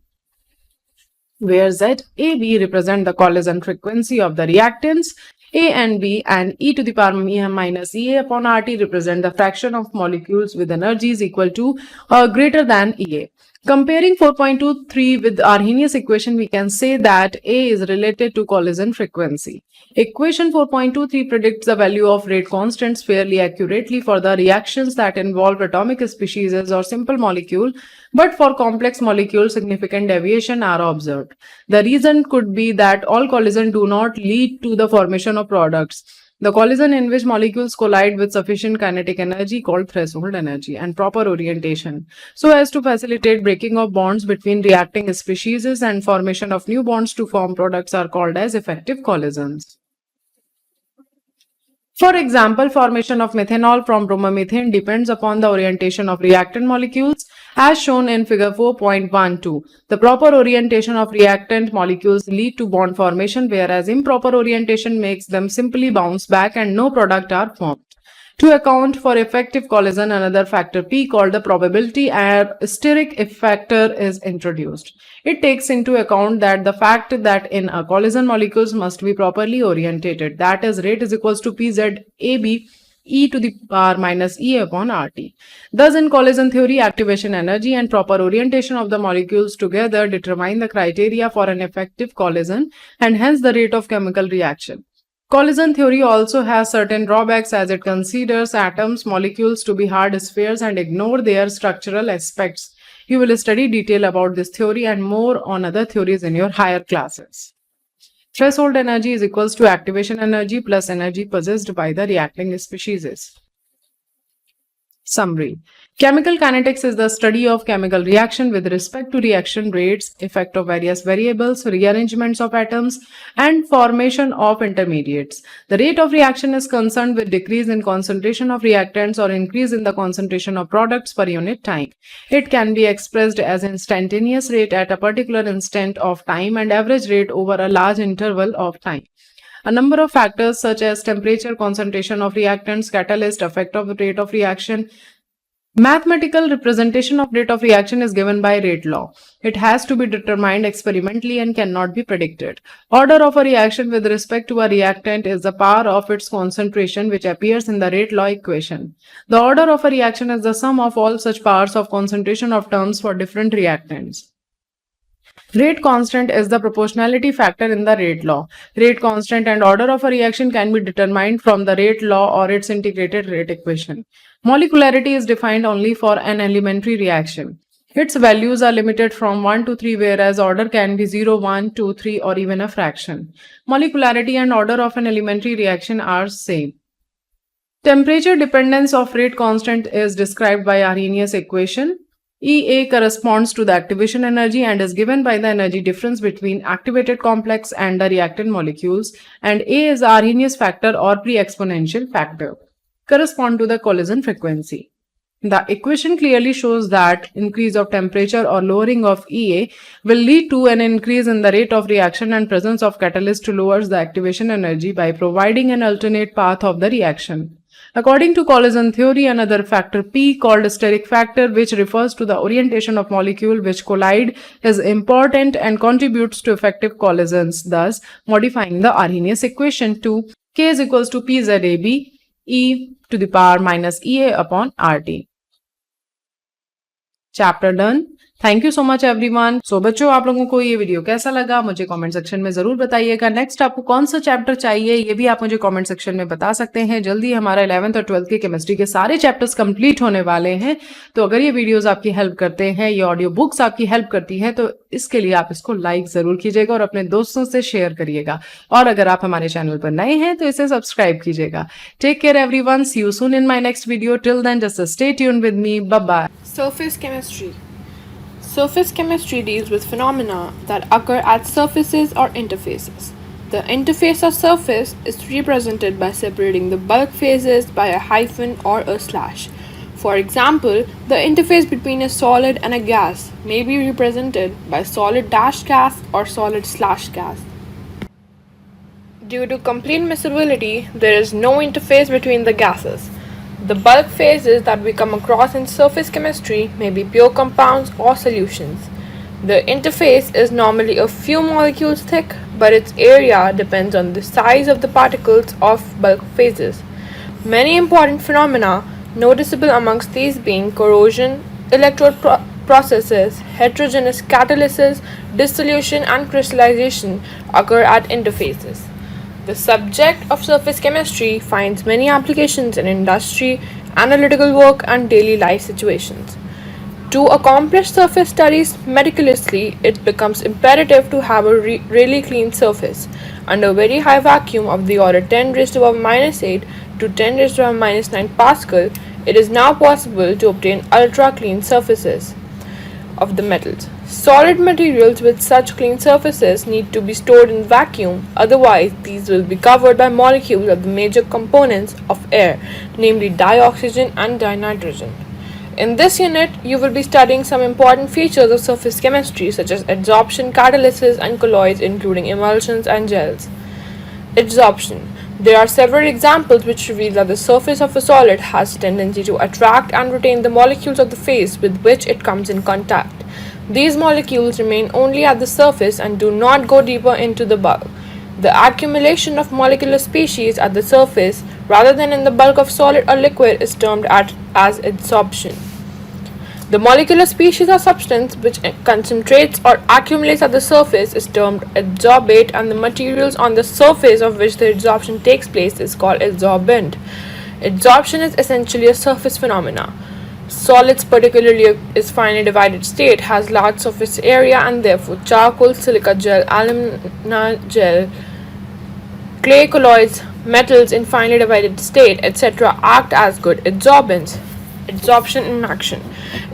where ZAB represent the collision frequency of the reactants, A and B, and e to the power minus EA upon RT represent the fraction of molecules with energies equal to or greater than EA. Comparing 4.23 with Arrhenius equation, we can say that A is related to collision frequency. Equation 4.23 predicts the value of rate constants fairly accurately for the reactions that involve atomic species or simple molecule, but for complex molecules, significant deviation are observed. The reason could be that all collisions do not lead to the formation of products. The collision in which molecules collide with sufficient kinetic energy, called threshold energy, and proper orientation, so as to facilitate breaking of bonds between reacting species and formation of new bonds to form products are called as effective collisions. For example, formation of methanol from bromomethane depends upon the orientation of reactant molecules, as shown in figure 4.12. The proper orientation of reactant molecules lead to bond formation, whereas improper orientation makes them simply bounce back and no product are formed. To account for effective collision, another factor P called the probability steric factor is introduced. It takes into account that the fact that in a collision molecules must be properly orientated, that is, rate is equals to PZAB e to the power minus E upon RT. Thus, in collision theory, activation energy and proper orientation of the molecules together determine the criteria for an effective collision and hence the rate of chemical reaction. Collision theory also has certain drawbacks as it considers atoms, molecules to be hard spheres and ignore their structural aspects. You will study detail about this theory and more on other theories in your higher classes. Threshold energy is equals to activation energy plus energy possessed by the reacting species. Summary. Chemical kinetics is the study of chemical reaction with respect to reaction rates, effect of various variables, rearrangements of atoms, and formation of intermediates. The rate of reaction is concerned with decrease in concentration of reactants or increase in the concentration of products per unit time. It can be expressed as instantaneous rate at a particular instant of time and average rate over a large interval of time. A number of factors such as temperature, concentration of reactants, catalyst, effect of rate of reaction. Mathematical representation of rate of reaction is given by rate law. It has to be determined experimentally and cannot be predicted. Order of a reaction with respect to a reactant is the power of its concentration, which appears in the rate law equation. The order of a reaction is the sum of all such powers of concentration of terms for different reactants. Rate constant is the proportionality factor in the rate law. Rate constant and order of a reaction can be determined from the rate law or its integrated rate equation. Molecularity is defined only for an elementary reaction. Its values are limited from 1 to 3, whereas order can be 0, 1, 2, 3 or even a fraction. Molecularity and order of an elementary reaction are same. Temperature dependence of rate constant is described by Arrhenius equation. EA corresponds to the activation energy and is given by the energy difference between activated complex and the reactant molecules, and A is the Arrhenius factor or pre-exponential factor, correspond to the collision frequency. The equation clearly shows that increase of temperature or lowering of EA will lead to an increase in the rate of reaction, and presence of catalyst lowers the activation energy by providing an alternate path of the reaction. According to collision theory, another factor P called steric factor, which refers to the orientation of molecules which collide, is important and contributes to effective collisions, thus modifying the Arrhenius equation to K is equals to PZAB e to the power minus EA upon RT. Chapter done. Thank you so much everyone. So बच्चों, आप लोगों को ये video कैसा लगा मुझे comment section में जरूर बताइएगा। नेक्स्ट आपको कौन सा चैप्टर चाहिए ये भी आप मुझे कमेंट सेक्शन में बता सकते हैं। जल्दी हमारा 11th और 12th के केमिस्ट्री के सारे चैप्टर्स कंप्लीट होने वाले हैं। तो अगर ये वीडियोस आपकी हेल्प करते हैं, ये ऑडियो बुक्स आपकी हेल्प करती हैं, तो इसके लिए आप इसको लाइक जरूर कीजिएगा और अपने दोस्तों से शेयर करिएगा। और अगर आप हमारे चैनल पर नए हैं तो इसे सब्सक्राइब कीजिएगा। Take care everyone, see you soon in my next video. Till then just stay tuned with me. Bye bye. Surface chemistry. Surface chemistry deals with phenomena that occur at surfaces or interfaces. The interface or surface is represented by separating the bulk phases by a hyphen or a slash. For example, the interface between a solid and a gas may be represented by solid dash gas or solid slash gas. Due to complete miscibility, there is no interface between the gases. The bulk phases that we come across in surface chemistry may be pure compounds or solutions. The interface is normally a few molecules thick, but its area depends on the size of the particles of bulk phases. Many important phenomena, noticeable amongst these being corrosion, electrode processes, heterogeneous catalysis, dissolution and crystallization, occur at interfaces. The subject of surface chemistry finds many applications in industry, analytical work, and daily life situations. To accomplish surface studies meticulously, it becomes imperative to have a really clean surface. Under very high vacuum of the order 10 raised to the power minus 8 to 10 raised to the power minus 9 Pascal, it is now possible to obtain ultra clean surfaces of the metals. Solid materials with such clean surfaces need to be stored in vacuum, otherwise these will be covered by molecules of the major components of air, namely dioxygen and dinitrogen. In this unit, you will be studying some important features of surface chemistry such as adsorption, catalysis, and colloids, including emulsions and gels. Adsorption. There are several examples which reveal that the surface of a solid has tendency to attract and retain the molecules of the phase with which it comes in contact. These molecules remain only at the surface and do not go deeper into the bulk. The accumulation of molecular species at the surface rather than in the bulk of solid or liquid is termed as adsorption. The molecular species or substance which concentrates or accumulates at the surface is termed adsorbate, and the materials on the surface of which the adsorption takes place is called adsorbent. Adsorption is essentially a surface phenomena. Solids, particularly its finely divided state, has large surface area, and therefore charcoal, silica gel, alumina gel, clay colloids, metals in finely divided state, etc. act as good adsorbents. Adsorption in action.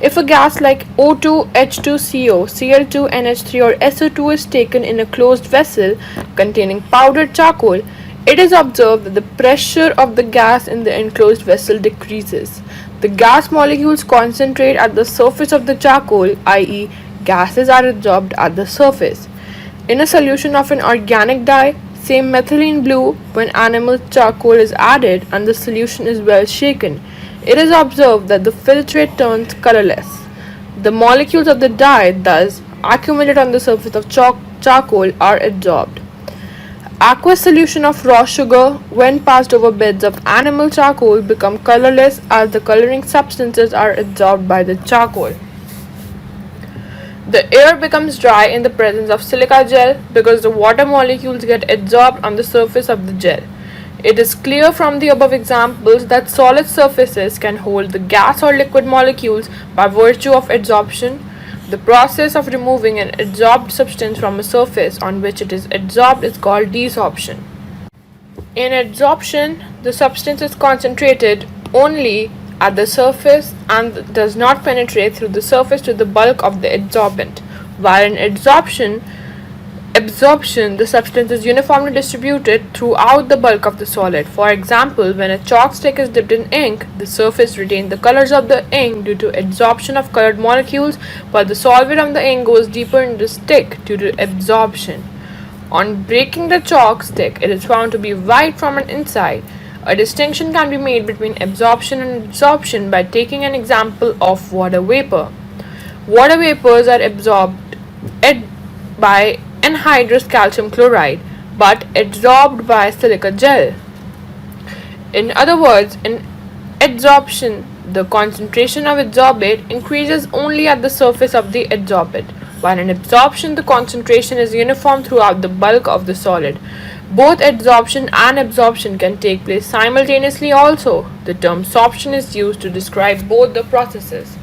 If a gas like O2, H2CO, Cl2, NH3 or SO2 is taken in a closed vessel containing powdered charcoal, it is observed that the pressure of the gas in the enclosed vessel decreases. The gas molecules concentrate at the surface of the charcoal, i.e., gases are adsorbed at the surface. In a solution of an organic dye, say methylene blue, when animal charcoal is added and the solution is well shaken, it is observed that the filtrate turns colorless. The molecules of the dye thus accumulated on the surface of charcoal are adsorbed. Aqueous solution of raw sugar, when passed over beds of animal charcoal, become colorless as the coloring substances are adsorbed by the charcoal. The air becomes dry in the presence of silica gel because the water molecules get adsorbed on the surface of the gel. It is clear from the above examples that solid surfaces can hold the gas or liquid molecules by virtue of adsorption. The process of removing an adsorbed substance from a surface on which it is adsorbed is called desorption. In adsorption, the substance is concentrated only at the surface and does not penetrate through the surface to the bulk of the adsorbent, while in absorption, the substance is uniformly distributed throughout the bulk of the solid. For example, when a chalk stick is dipped in ink, the surface retains the colors of the ink due to adsorption of colored molecules, while the solvent of the ink goes deeper in the stick due to absorption. On breaking the chalk stick, it is found to be white from an inside. A distinction can be made between absorption and adsorption by taking an example of water vapor. Water vapors are absorbed by anhydrous calcium chloride but adsorbed by silica gel. In other words, in adsorption, the concentration of adsorbate increases only at the surface of the adsorbent, while in absorption the concentration is uniform throughout the bulk of the solid. Both adsorption and absorption can take place simultaneously also. The term sorption is used to describe both the processes.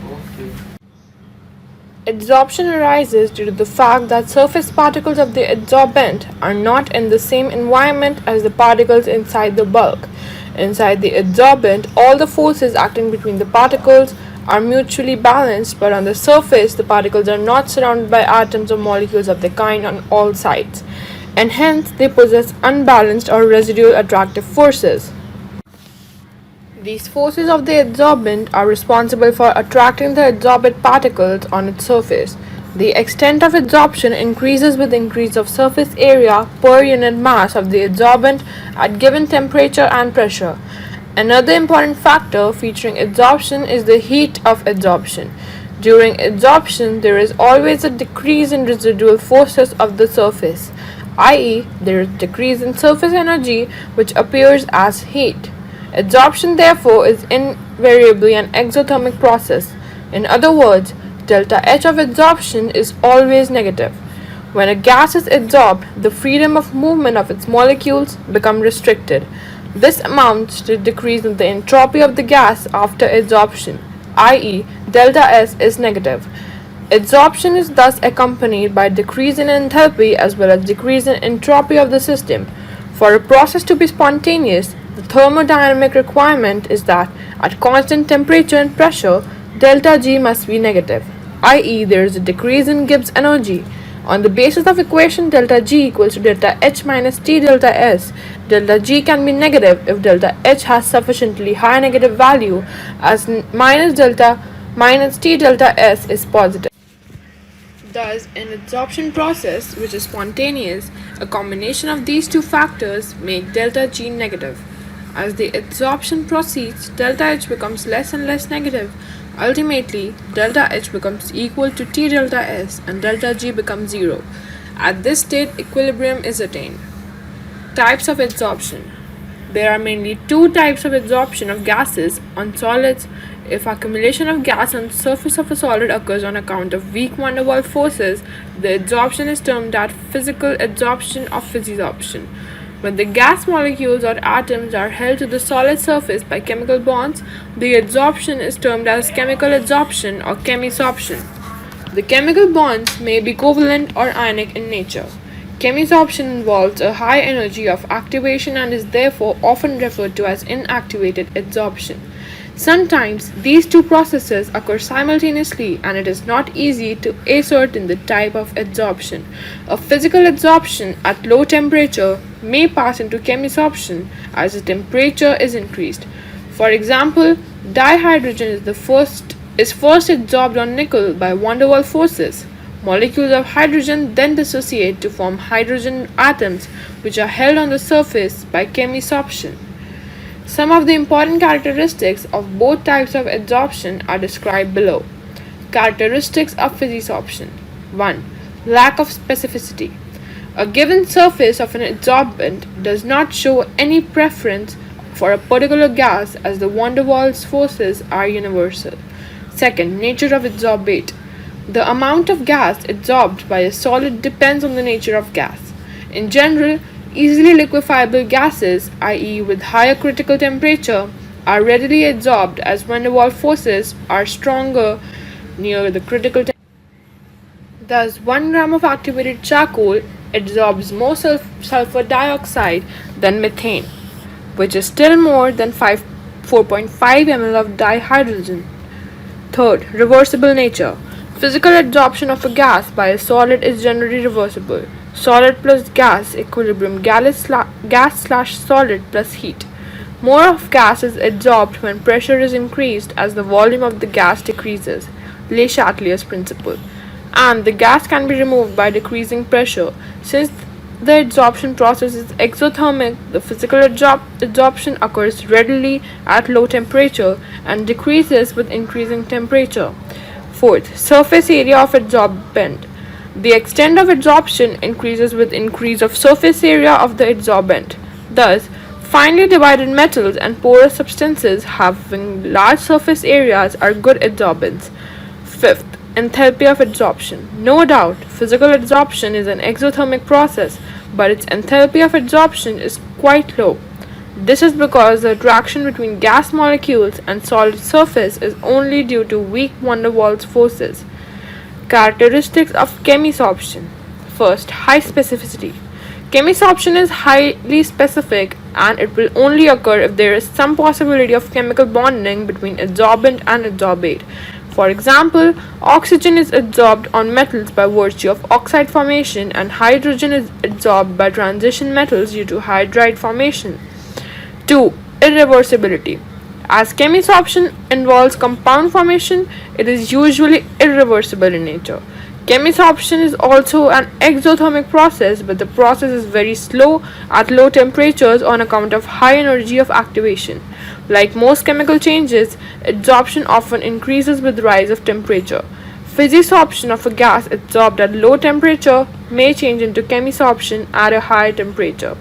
Adsorption arises due to the fact that surface particles of the adsorbent are not in the same environment as the particles inside the bulk. Inside the adsorbent, all the forces acting between the particles are mutually balanced, but on the surface, the particles are not surrounded by atoms or molecules of the kind on all sides, and hence they possess unbalanced or residual attractive forces. These forces of the adsorbent are responsible for attracting the adsorbate particles on its surface. The extent of adsorption increases with increase of surface area per unit mass of the adsorbent at given temperature and pressure. Another important factor featuring adsorption is the heat of adsorption. During adsorption, there is always a decrease in residual forces of the surface, i.e., there is decrease in surface energy which appears as heat. Adsorption, therefore, is invariably an exothermic process. In other words, delta H of adsorption is always negative. When a gas is adsorbed, the freedom of movement of its molecules becomes restricted. This amounts to a decrease in the entropy of the gas after adsorption, i.e., delta S is negative. Adsorption is thus accompanied by decrease in enthalpy as well as decrease in entropy of the system. For a process to be spontaneous, the thermodynamic requirement is that at constant temperature and pressure, delta G must be negative, i.e., there is a decrease in Gibbs energy. On the basis of equation delta G equals to delta H minus T delta S, delta G can be negative if delta H has sufficiently high negative value as minus delta minus T delta S is positive. Thus, in adsorption process, which is spontaneous, a combination of these two factors make delta G negative. As the adsorption proceeds, delta H becomes less and less negative. Ultimately, delta H becomes equal to T delta S and delta G becomes 0. At this state, equilibrium is attained. Types of adsorption. There are mainly two types of adsorption of gases on solids. If accumulation of gas on the surface of a solid occurs on account of weak van der Waals forces, the adsorption is termed as physical adsorption or physisorption. When the gas molecules or atoms are held to the solid surface by chemical bonds, the adsorption is termed as chemical adsorption or chemisorption. The chemical bonds may be covalent or ionic in nature. Chemisorption involves a high energy of activation and is therefore often referred to as inactivated adsorption. Sometimes these two processes occur simultaneously and it is not easy to ascertain the type of adsorption. A physical adsorption at low temperature may pass into chemisorption as the temperature is increased. For example, dihydrogen is first adsorbed on nickel by van der Waals forces. Molecules of hydrogen then dissociate to form hydrogen atoms which are held on the surface by chemisorption. Some of the important characteristics of both types of adsorption are described below. Characteristics of physisorption. 1. Lack of specificity. A given surface of an adsorbent does not show any preference for a particular gas as the van der Waals forces are universal. Second, nature of adsorbate. The amount of gas adsorbed by a solid depends on the nature of gas. In general, easily liquefiable gases, i.e. with higher critical temperature, are readily adsorbed as van der Waals forces are stronger near the critical temperature. Thus, 1 gram of activated charcoal adsorbs more sulfur dioxide than methane, which is still more than 4.5 ml of dihydrogen. Third, reversible nature. Physical adsorption of a gas by a solid is generally reversible. Solid plus gas equilibrium gas/solid plus heat. More of gas is adsorbed when pressure is increased as the volume of the gas decreases, Le Chatelier's principle, and the gas can be removed by decreasing pressure. Since the adsorption process is exothermic, the physical adsorption occurs readily at low temperature and decreases with increasing temperature. Fourth, surface area of adsorbent. The extent of adsorption increases with increase of surface area of the adsorbent. Thus, finely divided metals and porous substances having large surface areas are good adsorbents. Fifth, enthalpy of adsorption. No doubt, physical adsorption is an exothermic process, but its enthalpy of adsorption is quite low. This is because the attraction between gas molecules and solid surface is only due to weak van der Waals forces. Characteristics of chemisorption. First, high specificity. Chemisorption is highly specific and it will only occur if there is some possibility of chemical bonding between adsorbent and adsorbate. For example, oxygen is adsorbed on metals by virtue of oxide formation and hydrogen is adsorbed by transition metals due to hydride formation. 2. Irreversibility. As chemisorption involves compound formation, it is usually irreversible in nature. Chemisorption is also an exothermic process, but the process is very slow at low temperatures on account of high energy of activation. Like most chemical changes, adsorption often increases with rise of temperature. Physisorption of a gas adsorbed at low temperature may change into chemisorption at a high temperature.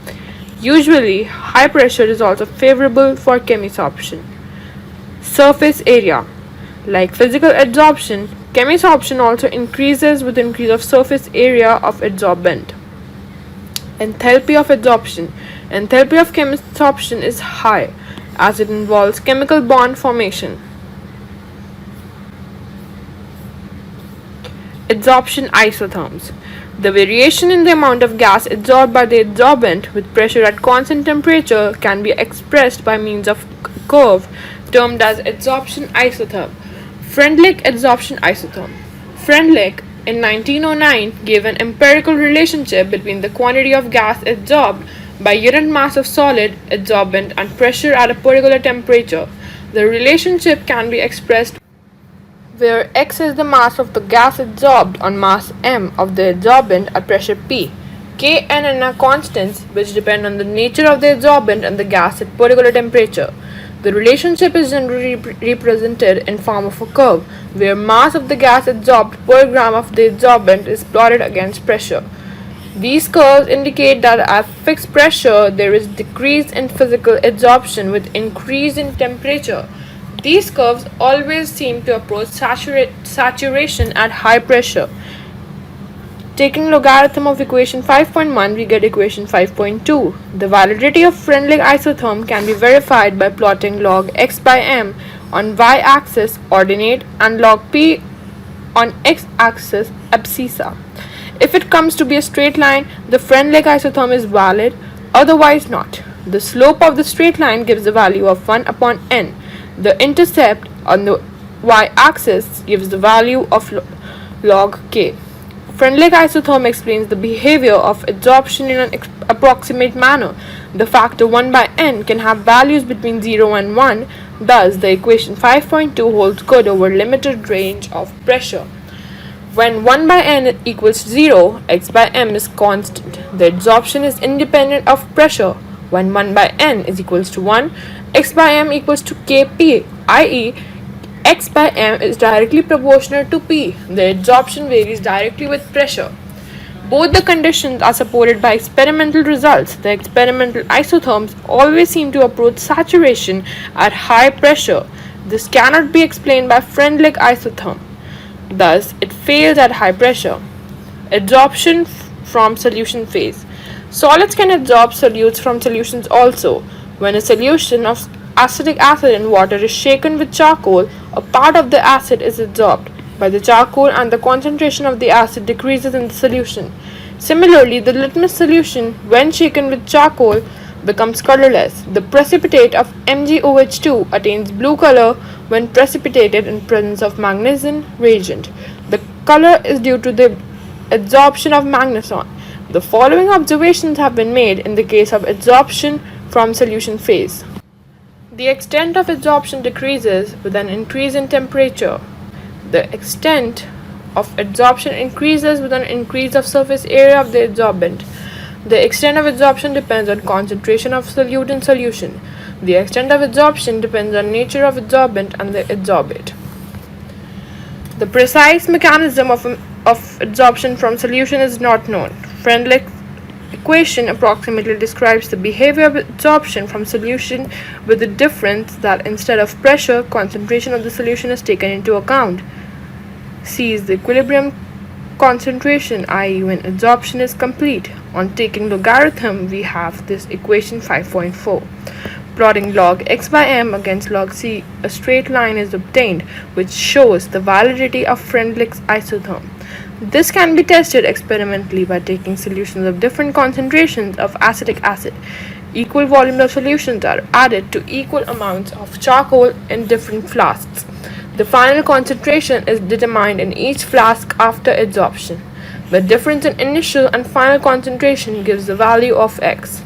Usually, high pressure is also favorable for chemisorption. Surface area. Like physical adsorption, chemisorption also increases with increase of surface area of adsorbent. Enthalpy of adsorption. Enthalpy of chemisorption is high as it involves chemical bond formation. Adsorption isotherms. The variation in the amount of gas adsorbed by the adsorbent with pressure at constant temperature can be expressed by means of a curve termed as adsorption isotherm. Freundlich adsorption isotherm. Freundlich in 1909 gave an empirical relationship between the quantity of gas adsorbed by unit mass of solid, adsorbent, and pressure at a particular temperature. The relationship can be expressed where X is the mass of the gas adsorbed on mass m of the adsorbent at pressure P. K and N are constants which depend on the nature of the adsorbent and the gas at particular temperature. The relationship is generally represented in form of a curve, where mass of the gas adsorbed per gram of the adsorbent is plotted against pressure. These curves indicate that at fixed pressure there is decrease in physical adsorption with increase in temperature. These curves always seem to approach saturation at high pressure. Taking logarithm of equation 5.1, we get equation 5.2. The validity of Freundlich isotherm can be verified by plotting log x by m on y-axis ordinate and log p on x-axis abscissa. If it comes to be a straight line, the Freundlich isotherm is valid, otherwise not. The slope of the straight line gives the value of 1 upon n. The intercept on the y-axis gives the value of log k. Freundlich isotherm explains the behavior of adsorption in an approximate manner. The factor 1 by n can have values between 0 and 1, thus the equation 5.2 holds good over limited range of pressure. When 1 by n equals 0, x by m is constant. The adsorption is independent of pressure. When 1 by n is equals to 1, x by m equals to kp, i.e. x by m is directly proportional to p. The adsorption varies directly with pressure. Both the conditions are supported by experimental results. The experimental isotherms always seem to approach saturation at high pressure. This cannot be explained by Freundlich isotherm. Thus, it fails at high pressure. Adsorption from solution phase. Solids can adsorb solutes from solutions also. When a solution of acetic acid in water is shaken with charcoal, a part of the acid is adsorbed by the charcoal and the concentration of the acid decreases in the solution. Similarly, the litmus solution, when shaken with charcoal, becomes colorless. The precipitate of MgOH2 attains blue color when precipitated in presence of magnesium reagent. The color is due to the adsorption of magnesium. The following observations have been made in the case of adsorption from solution phase. The extent of adsorption decreases with an increase in temperature. The extent of adsorption increases with an increase of surface area of the adsorbent. The extent of adsorption depends on concentration of solute in solution. The extent of adsorption depends on nature of adsorbent and the adsorbate. The precise mechanism of adsorption from solution is not known. Freundlich equation approximately describes the behavior of adsorption from solution with the difference that instead of pressure, concentration of the solution is taken into account. C is the equilibrium concentration, i.e. when adsorption is complete. On taking logarithm, we have this equation 5.4. Plotting log x by m against log c, a straight line is obtained which shows the validity of Freundlich's isotherm. This can be tested experimentally by taking solutions of different concentrations of acetic acid. Equal volumes of solutions are added to equal amounts of charcoal in different flasks. The final concentration is determined in each flask after adsorption. The difference in initial and final concentration gives the value of x.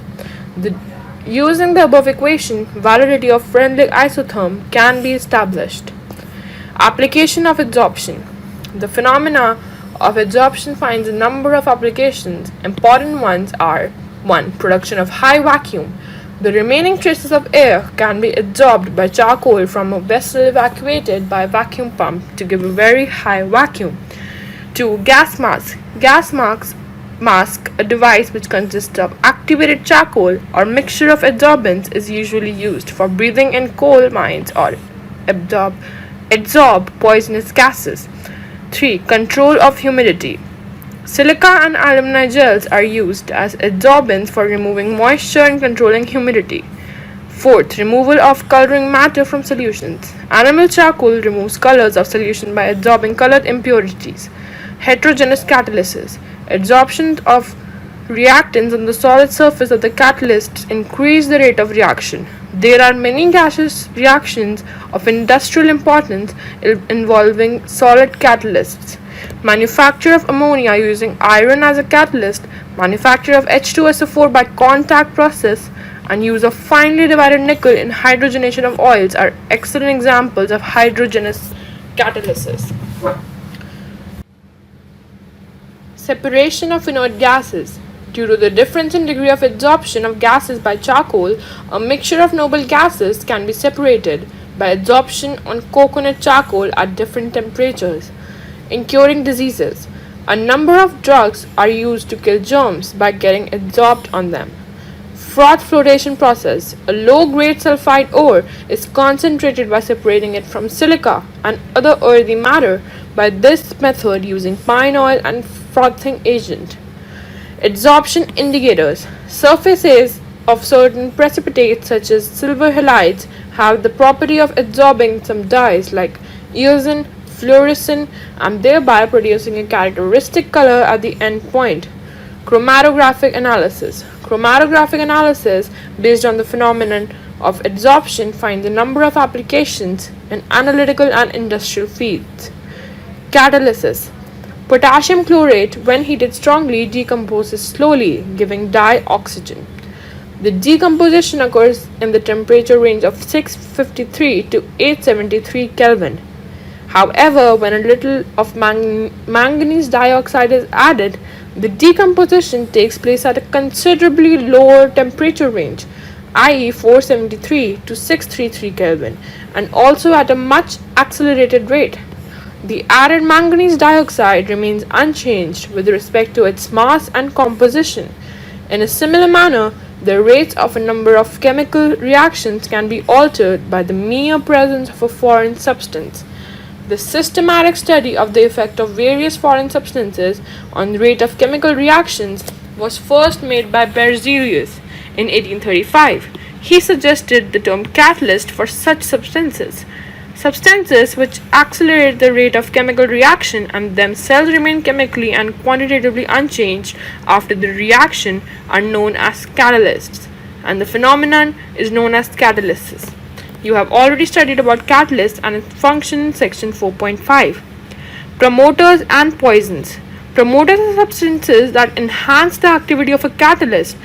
Using the above equation, validity of Freundlich isotherm can be established. Application of adsorption. The phenomena of adsorption finds a number of applications. Important ones are 1. Production of high vacuum. The remaining traces of air can be adsorbed by charcoal from a vessel evacuated by a vacuum pump to give a very high vacuum. 2. Gas mask. Gas mask, a device which consists of activated charcoal or mixture of adsorbents, is usually used for breathing in coal mines or adsorb poisonous gases. 3. Control of humidity. Silica and alumni gels are used as adsorbents for removing moisture and controlling humidity. 4th, removal of coloring matter from solutions. Animal charcoal removes colors of solution by adsorbing colored impurities. Heterogeneous catalysis. Adsorption of reactants on the solid surface of the catalysts increase the rate of reaction. There are many gaseous reactions of industrial importance involving solid catalysts. Manufacture of ammonia using iron as a catalyst, manufacture of H2SO4 by contact process, and use of finely divided nickel in hydrogenation of oils are excellent examples of hydrogenous catalysis. Separation of inert gases. Due to the difference in degree of adsorption of gases by charcoal, a mixture of noble gases can be separated by adsorption on coconut charcoal at different temperatures. In curing diseases, a number of drugs are used to kill germs by getting adsorbed on them. Froth flotation process. A low-grade sulfide ore is concentrated by separating it from silica and other earthy matter by this method using pine oil and frothing agent. Adsorption indicators. Surfaces of certain precipitates such as silver halides have the property of adsorbing some dyes like eosin, fluorescent, and thereby producing a characteristic color at the end point. Chromatographic analysis. Chromatographic analysis based on the phenomenon of adsorption finds a number of applications in analytical and industrial fields. Catalysis. Potassium chlorate, when heated strongly, decomposes slowly, giving dioxygen. The decomposition occurs in the temperature range of 653 to 873 Kelvin. However, when a little of manganese dioxide is added, the decomposition takes place at a considerably lower temperature range, i.e. 473 to 633 Kelvin, and also at a much accelerated rate. The added manganese dioxide remains unchanged with respect to its mass and composition. In a similar manner, the rates of a number of chemical reactions can be altered by the mere presence of a foreign substance. The systematic study of the effect of various foreign substances on the rate of chemical reactions was first made by Berzelius in 1835. He suggested the term catalyst for such substances. Substances which accelerate the rate of chemical reaction and themselves remain chemically and quantitatively unchanged after the reaction are known as catalysts, and the phenomenon is known as catalysis. You have already studied about catalysts and its function in section 4.5. Promoters and poisons. Promoters are substances that enhance the activity of a catalyst,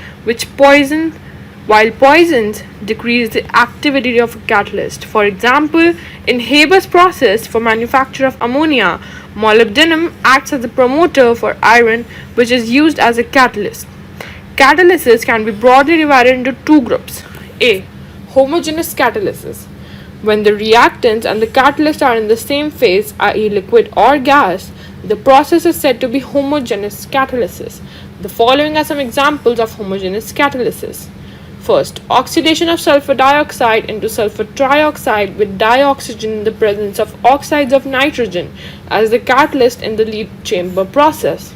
while poisons decrease the activity of a catalyst. For example, in Haber's process for manufacture of ammonia, molybdenum acts as a promoter for iron, which is used as a catalyst. Catalysis can be broadly divided into two groups. A. Homogeneous catalysis. When the reactants and the catalyst are in the same phase, i.e. liquid or gas, the process is said to be homogeneous catalysis. The following are some examples of homogeneous catalysis. First, oxidation of sulfur dioxide into sulfur trioxide with dioxygen in the presence of oxides of nitrogen as the catalyst in the lead chamber process.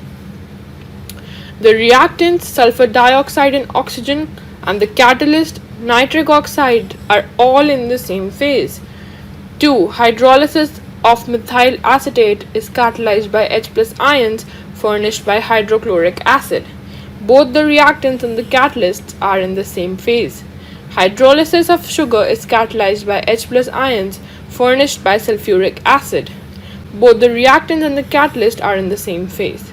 The reactants, sulfur dioxide and oxygen, and the catalyst, nitric oxide, are all in the same phase. 2. Hydrolysis of methyl acetate is catalyzed by H+ ions furnished by hydrochloric acid. Both the reactants and the catalysts are in the same phase. Hydrolysis of sugar is catalyzed by H+ ions furnished by sulfuric acid. Both the reactants and the catalyst are in the same phase.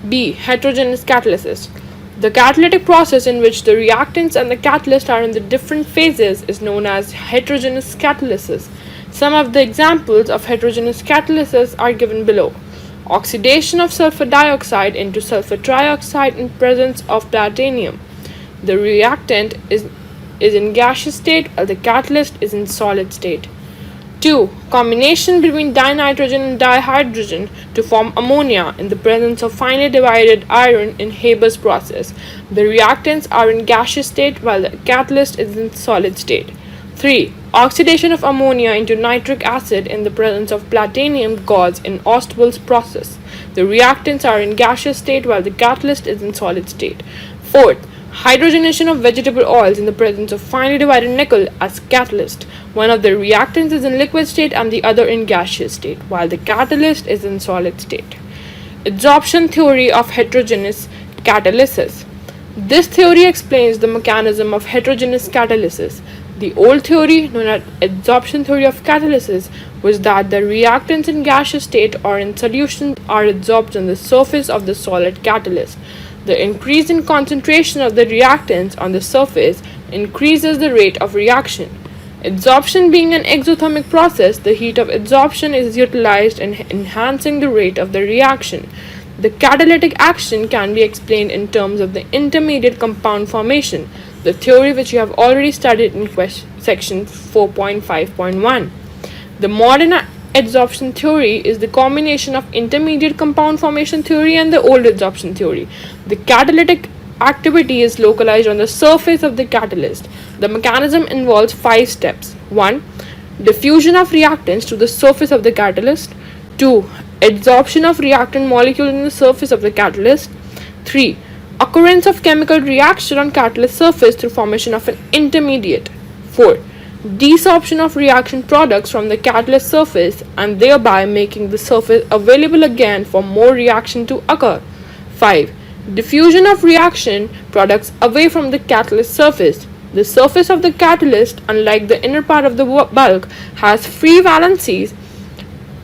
B. Heterogeneous catalysis. The catalytic process in which the reactants and the catalyst are in the different phases is known as heterogeneous catalysis. Some of the examples of heterogeneous catalysis are given below. Oxidation of sulfur dioxide into sulfur trioxide in presence of platinum. The reactant is in gaseous state while the catalyst is in solid state. 2. Combination between dinitrogen and dihydrogen to form ammonia in the presence of finely divided iron in Haber's process. The reactants are in gaseous state while the catalyst is in solid state. 3. Oxidation of ammonia into nitric acid in the presence of platinum gauze in Ostwald's process. The reactants are in gaseous state while the catalyst is in solid state. 4th. Hydrogenation of vegetable oils in the presence of finely divided nickel as catalyst. One of the reactants is in liquid state and the other in gaseous state, while the catalyst is in solid state. Adsorption theory of heterogeneous catalysis. This theory explains the mechanism of heterogeneous catalysis. The old theory, known as adsorption theory of catalysis, was that the reactants in gaseous state or in solution are adsorbed on the surface of the solid catalyst. The increase in concentration of the reactants on the surface increases the rate of reaction. Adsorption being an exothermic process, the heat of adsorption is utilized in enhancing the rate of the reaction. The catalytic action can be explained in terms of the intermediate compound formation, the theory which you have already studied in section 4.5.1. The modern adsorption theory is the combination of intermediate compound formation theory and the old adsorption theory. The catalytic activity is localized on the surface of the catalyst. The mechanism involves 5 steps. 1. Diffusion of reactants to the surface of the catalyst. 2. Adsorption of reactant molecule in the surface of the catalyst. 3. Occurrence of chemical reaction on catalyst surface through formation of an intermediate. 4. Desorption of reaction products from the catalyst surface and thereby making the surface available again for more reaction to occur. 5. Diffusion of reaction products away from the catalyst surface. The surface of the catalyst, unlike the inner part of the bulk, has free valencies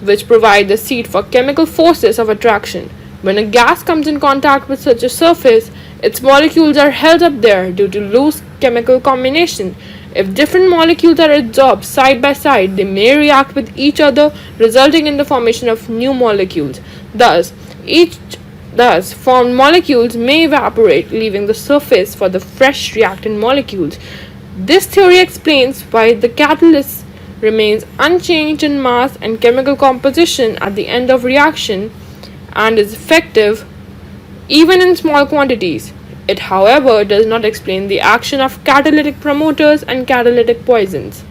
which provide the seat for chemical forces of attraction. When a gas comes in contact with such a surface, its molecules are held up there due to loose chemical combination. If different molecules are adsorbed side by side, they may react with each other, resulting in the formation of new molecules. Thus, formed molecules may evaporate, leaving the surface for the fresh reactant molecules. This theory explains why the catalyst remains unchanged in mass and chemical composition at the end of reaction and is effective even in small quantities. It, however, does not explain the action of catalytic promoters and catalytic poisons.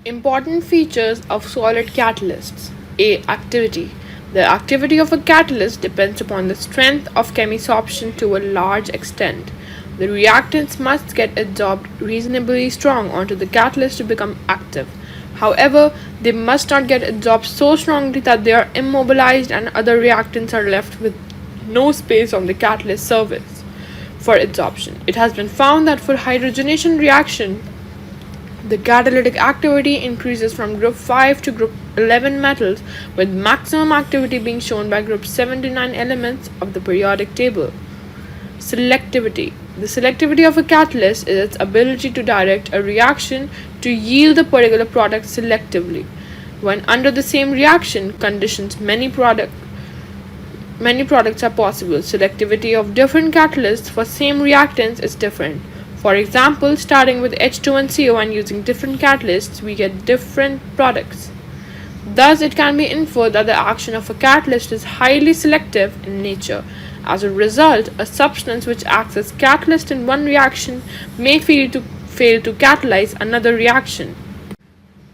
Important features of solid catalysts. A. Activity. The activity of a catalyst depends upon the strength of chemisorption to a large extent. The reactants must get adsorbed reasonably strong onto the catalyst to become active. However, they must not get adsorbed so strongly that they are immobilized and other reactants are left with no space on the catalyst surface for adsorption. It has been found that for hydrogenation reaction, the catalytic activity increases from group 5 to group 11 metals, with maximum activity being shown by group 79 elements of the periodic table. Selectivity. The selectivity of a catalyst is its ability to direct a reaction to yield a particular product selectively. When under the same reaction conditions, many products are possible. Selectivity of different catalysts for same reactants is different. For example, starting with H2NCO and using different catalysts, we get different products. Thus, it can be inferred that the action of a catalyst is highly selective in nature. As a result, a substance which acts as catalyst in one reaction may fail to catalyze another reaction.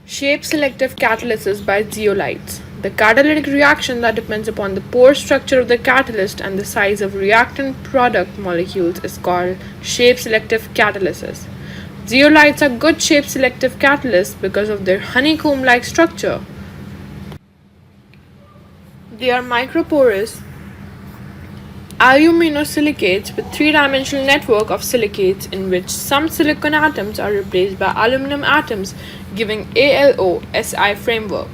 Shape-selective catalysis by zeolites. The catalytic reaction that depends upon the pore structure of the catalyst and the size of reactant product molecules is called shape-selective catalysis. Zeolites are good shape-selective catalysts because of their honeycomb-like structure. They are microporous aluminosilicates with three-dimensional network of silicates in which some silicon atoms are replaced by aluminum atoms, giving ALO-SI framework.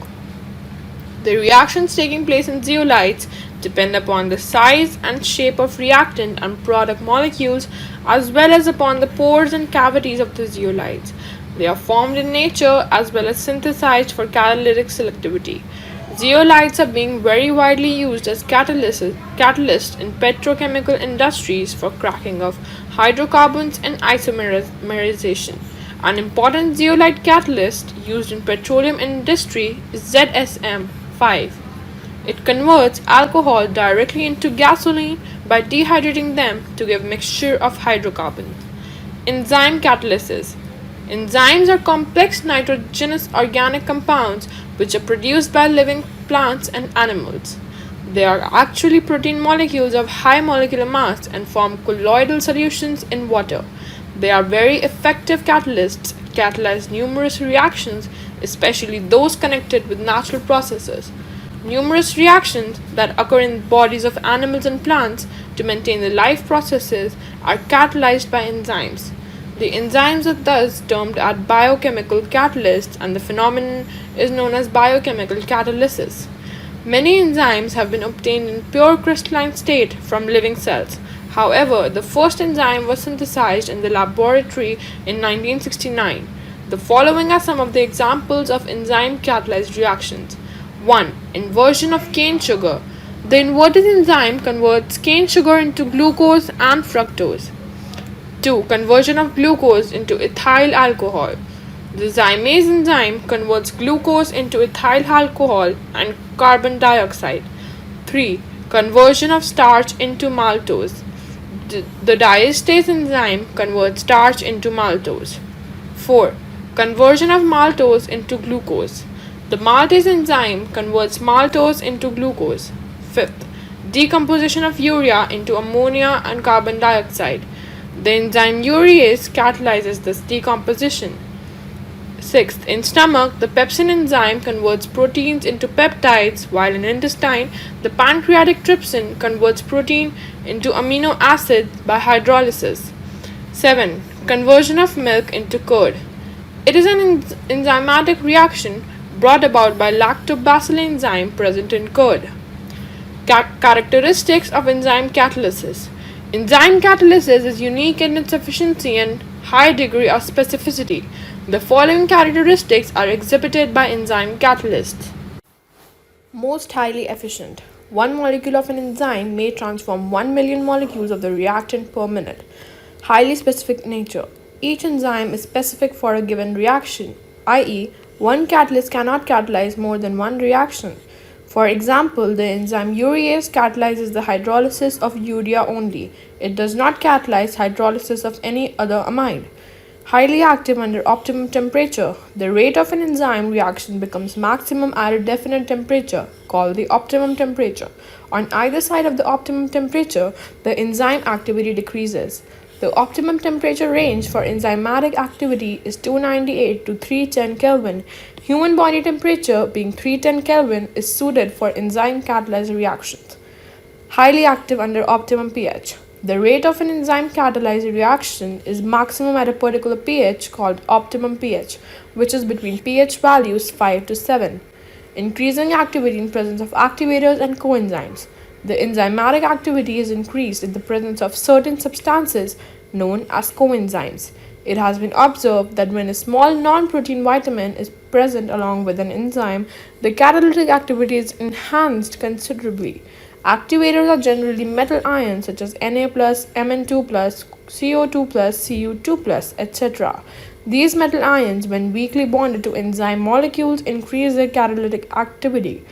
The reactions taking place in zeolites depend upon the size and shape of reactant and product molecules as well as upon the pores and cavities of the zeolites. They are formed in nature as well as synthesized for catalytic selectivity. Zeolites are being very widely used as catalysts in petrochemical industries for cracking of hydrocarbons and isomerization. An important zeolite catalyst used in petroleum industry is ZSM-5. It converts alcohol directly into gasoline by dehydrating them to give mixture of hydrocarbons. Enzyme catalysis. Enzymes are complex nitrogenous organic compounds which are produced by living plants and animals. They are actually protein molecules of high molecular mass and form colloidal solutions in water. They are very effective catalysts, catalyze numerous reactions, especially those connected with natural processes. Numerous reactions that occur in bodies of animals and plants to maintain the life processes are catalyzed by enzymes. The enzymes are thus termed as biochemical catalysts, and the phenomenon is known as biochemical catalysis. Many enzymes have been obtained in pure crystalline state from living cells. However, the first enzyme was synthesized in the laboratory in 1969. The following are some of the examples of enzyme catalyzed reactions. 1. Inversion of cane sugar. The inverted enzyme converts cane sugar into glucose and fructose. 2. Conversion of glucose into ethyl alcohol. The zymase enzyme converts glucose into ethyl alcohol and carbon dioxide. 3. Conversion of starch into maltose. The diastase enzyme converts starch into maltose. 4. Conversion of maltose into glucose. The maltase enzyme converts maltose into glucose. 5th. Decomposition of urea into ammonia and carbon dioxide. The enzyme urease catalyzes this decomposition. 6th. In stomach, the pepsin enzyme converts proteins into peptides, while in intestine, the pancreatic trypsin converts protein into amino acids by hydrolysis. 7. Conversion of milk into curd. It is an enzymatic reaction brought about by lactobacillus enzyme present in curd. Characteristics of enzyme catalysis. Enzyme catalysis is unique in its efficiency and high degree of specificity. The following characteristics are exhibited by enzyme catalysts. Most highly efficient. One molecule of an enzyme may transform 1 million molecules of the reactant per minute. Highly specific nature. Each enzyme is specific for a given reaction, i.e., one catalyst cannot catalyze more than one reaction. For example, the enzyme urease catalyzes the hydrolysis of urea only. It does not catalyze hydrolysis of any other amide. Highly active under optimum temperature. The rate of an enzyme reaction becomes maximum at a definite temperature, called the optimum temperature. On either side of the optimum temperature, the enzyme activity decreases. The optimum temperature range for enzymatic activity is 298 to 310 Kelvin. Human body temperature, being 310 Kelvin, is suited for enzyme catalyzed reactions. Highly active under optimum pH. The rate of an enzyme catalyzed reaction is maximum at a particular pH called optimum pH, which is between pH values 5 to 7. Increasing activity in presence of activators and coenzymes. The enzymatic activity is increased in the presence of certain substances known as coenzymes. It has been observed that when a small non-protein vitamin is present along with an enzyme, the catalytic activity is enhanced considerably. Activators are generally metal ions such as Na+, Mn2+, CO2+, Cu2+, etc. These metal ions, when weakly bonded to enzyme molecules, increase their catalytic activity.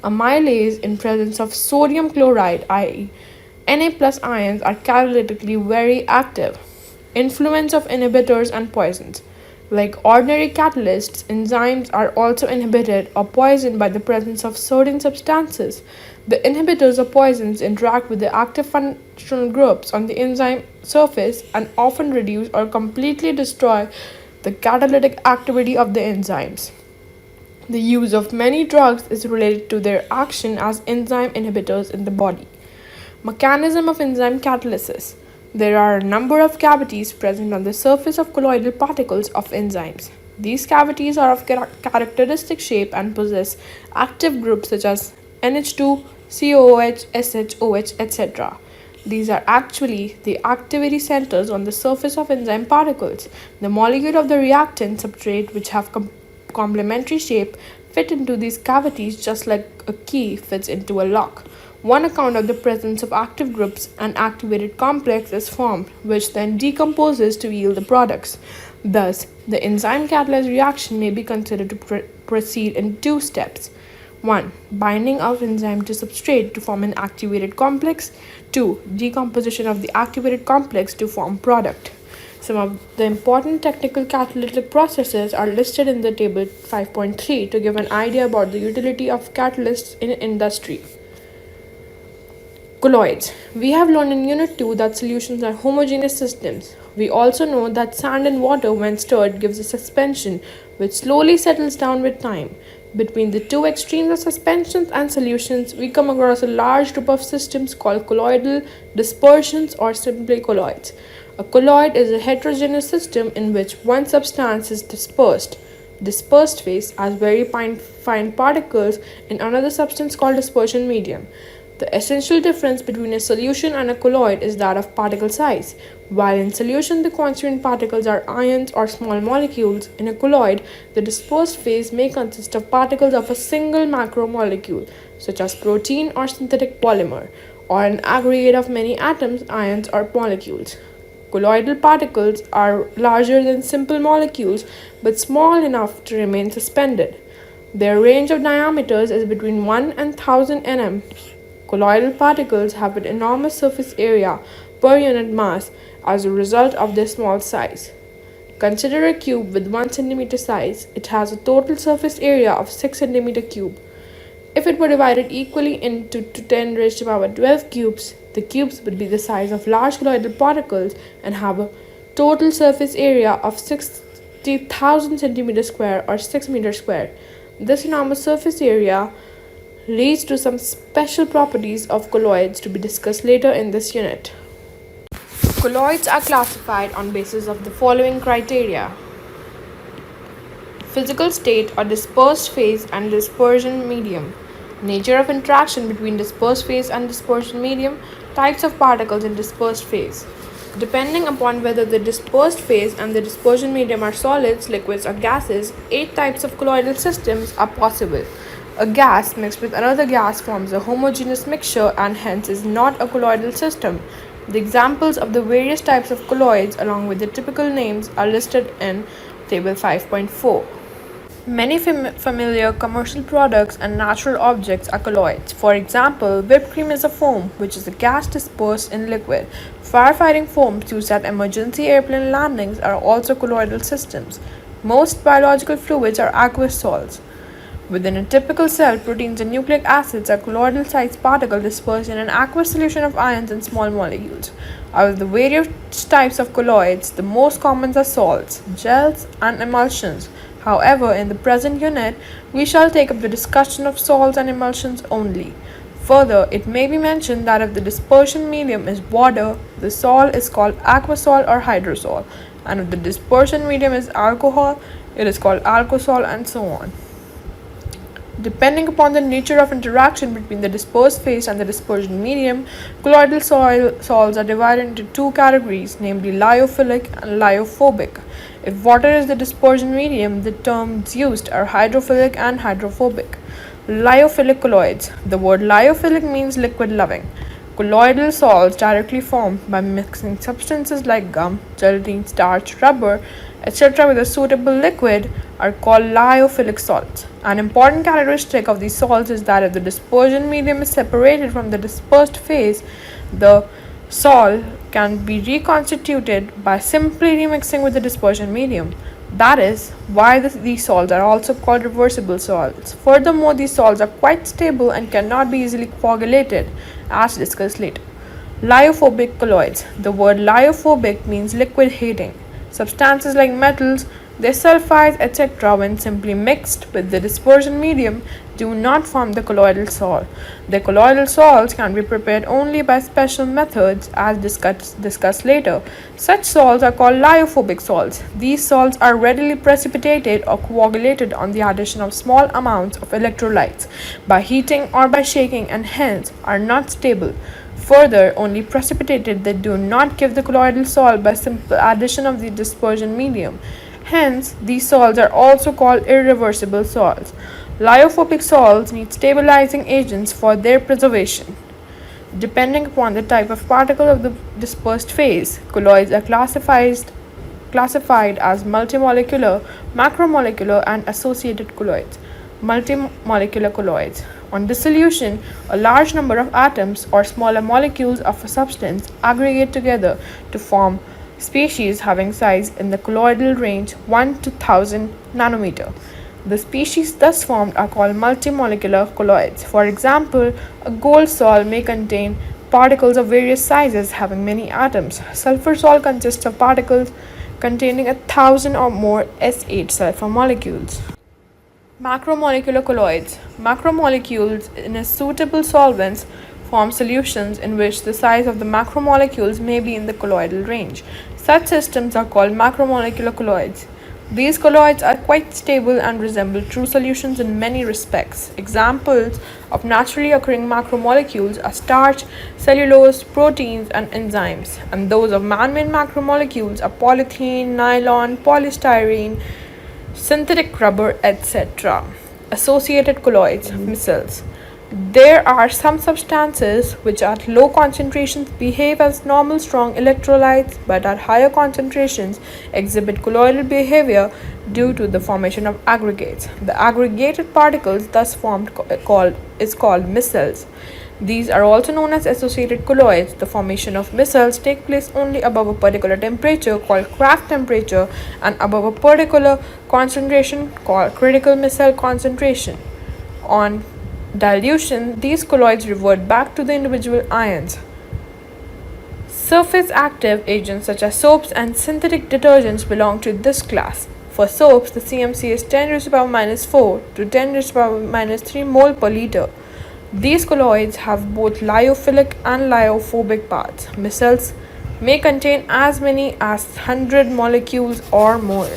Amylase in presence of sodium chloride, i.e., Na+ ions, are catalytically very active. Influence of inhibitors and poisons. Like ordinary catalysts, enzymes are also inhibited or poisoned by the presence of certain substances. The inhibitors or poisons interact with the active functional groups on the enzyme surface and often reduce or completely destroy the catalytic activity of the enzymes. The use of many drugs is related to their action as enzyme inhibitors in the body. Mechanism of enzyme catalysis. There are a number of cavities present on the surface of colloidal particles of enzymes. These cavities are of characteristic shape and possess active groups such as NH2, COOH, SHOH, etc. These are actually the activity centers on the surface of enzyme particles. The molecule of the reactant substrate, which have complementary shape, fit into these cavities just like a key fits into a lock. On account of the presence of active groups, an activated complex is formed, which then decomposes to yield the products. Thus, the enzyme catalyzed reaction may be considered to proceed in two steps. 1. Binding of enzyme to substrate to form an activated complex. 2. Decomposition of the activated complex to form product. Some of the important technical catalytic processes are listed in the table 5.3 to give an idea about the utility of catalysts in industry. Colloids. We have learned in Unit 2 that solutions are homogeneous systems. We also know that sand and water, when stirred, gives a suspension which slowly settles down with time. Between the two extremes of suspensions and solutions, we come across a large group of systems called colloidal dispersions or simply colloids. A colloid is a heterogeneous system in which one substance is dispersed. Dispersed phase as very fine particles in another substance called dispersion medium. The essential difference between a solution and a colloid is that of particle size. While in solution the constituent particles are ions or small molecules, in a colloid the dispersed phase may consist of particles of a single macromolecule, such as protein or synthetic polymer, or an aggregate of many atoms, ions, or molecules. Colloidal particles are larger than simple molecules but small enough to remain suspended. Their range of diameters is between 1 and 1000 nm. Colloidal particles have an enormous surface area per unit mass as a result of their small size. Consider a cube with 1 cm size. It has a total surface area of 6 cm cube. If it were divided equally into 10 raised to the power 12 cubes, the cubes would be the size of large colloidal particles and have a total surface area of 60,000 cm square or 6 meters square. This enormous surface area leads to some special properties of colloids to be discussed later in this unit. Colloids are classified on basis of the following criteria: physical state or dispersed phase and dispersion medium, nature of interaction between dispersed phase and dispersion medium, types of particles in dispersed phase. Depending upon whether the dispersed phase and the dispersion medium are solids, liquids, or gases, 8 types of colloidal systems are possible. A gas mixed with another gas forms a homogeneous mixture and hence is not a colloidal system. The examples of the various types of colloids along with the typical names are listed in table 5.4. Many familiar commercial products and natural objects are colloids. For example, whipped cream is a foam, which is a gas dispersed in liquid. Firefighting foams used at emergency airplane landings are also colloidal systems. Most biological fluids are aqueous solids. Within a typical cell, proteins and nucleic acids are colloidal-sized particles dispersed in an aqueous solution of ions and small molecules. Out of the various types of colloids, the most common are salts, gels, and emulsions. However, in the present unit, we shall take up the discussion of salts and emulsions only. Further, it may be mentioned that if the dispersion medium is water, the sol is called aquasol or hydrosol, and if the dispersion medium is alcohol, it is called alkosol, and so on. Depending upon the nature of interaction between the dispersed phase and the dispersion medium, colloidal salts are divided into two categories, namely lyophilic and lyophobic. If water is the dispersion medium, the terms used are hydrophilic and hydrophobic. Lyophilic colloids. The word lyophilic means liquid-loving. Colloidal salts directly formed by mixing substances like gum, gelatin, starch, rubber, etc. with a suitable liquid are called lyophilic salts. An important characteristic of these salts is that if the dispersion medium is separated from the dispersed phase, the sol can be reconstituted by simply remixing with the dispersion medium. That is why these salts are also called reversible salts. Furthermore, these salts are quite stable and cannot be easily coagulated, as discussed later. Lyophobic colloids. The word lyophobic means liquid hating. Substances like metals, their sulfides, etc., when simply mixed with the dispersion medium, do not form the colloidal sol. The colloidal sols can be prepared only by special methods, as discussed later. Such sols are called lyophobic sols. These sols are readily precipitated or coagulated on the addition of small amounts of electrolytes by heating or by shaking, and hence are not stable. Further, only precipitated, they do not give the colloidal sol by simple addition of the dispersion medium. Hence, these sols are also called irreversible sols. Lyophobic salts need stabilizing agents for their preservation. Depending upon the type of particle of the dispersed phase, colloids are classified as multimolecular, macromolecular, and associated colloids. Multimolecular colloids. On dissolution, a large number of atoms or smaller molecules of a substance aggregate together to form species having size in the colloidal range 1 to 1000 nanometer. The species thus formed are called multimolecular colloids. For example, a gold sol may contain particles of various sizes having many atoms. Sulfur sol consists of particles containing 1,000 or more S8 sulfur molecules. Macromolecular colloids. Macromolecules in suitable solvents form solutions in which the size of the macromolecules may be in the colloidal range. Such systems are called macromolecular colloids. These colloids are quite stable and resemble true solutions in many respects. Examples of naturally occurring macromolecules are starch, cellulose, proteins, and enzymes, and those of man-made macromolecules are polythene, nylon, polystyrene, synthetic rubber, etc. Associated colloids, micelles. There are some substances which at low concentrations behave as normal strong electrolytes but at higher concentrations exhibit colloidal behavior due to the formation of aggregates. The aggregated particles thus formed is called micelles. These are also known as associated colloids. The formation of micelles take place only above a particular temperature called craft temperature and above a particular concentration called critical micelle concentration. On dilution, these colloids revert back to the individual ions. Surface active agents such as soaps and synthetic detergents belong to this class. For soaps, the CMC is 10⁻⁻⁴ to 10⁻⁻³ mole per liter. These colloids have both lyophilic and lyophobic parts. Micelles may contain as many as 100 molecules or more.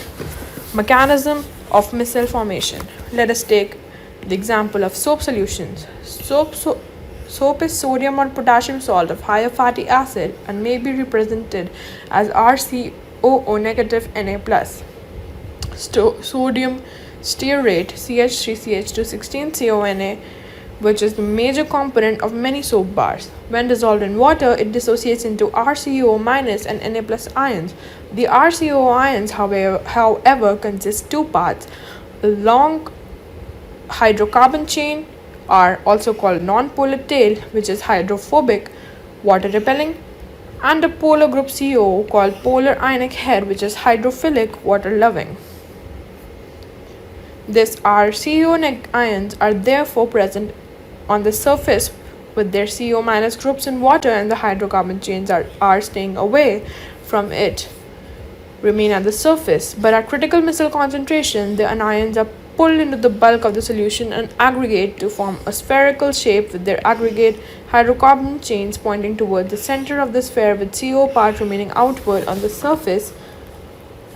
Mechanism of micelle formation. Let us take the example of soap solutions. Soap is sodium or potassium salt of higher fatty acid and may be represented as RCOO negative Na+. Sodium stearate CH3CH216CONa, which is the major component of many soap bars. When dissolved in water, it dissociates into RCOO- and Na+ ions. The RCOO ions, however, consist two parts. A long hydrocarbon chain are also called nonpolar tail, which is hydrophobic, water repelling, and a polar group CO called polar ionic head, which is hydrophilic, water loving. These RCO ions are therefore present on the surface with their CO- groups in water, and the hydrocarbon chains are staying away from it, remain at the surface. But at critical micelle concentration, the anions are pulled into the bulk of the solution and aggregate to form a spherical shape with their aggregate hydrocarbon chains pointing toward the center of the sphere with CO part remaining outward on the surface.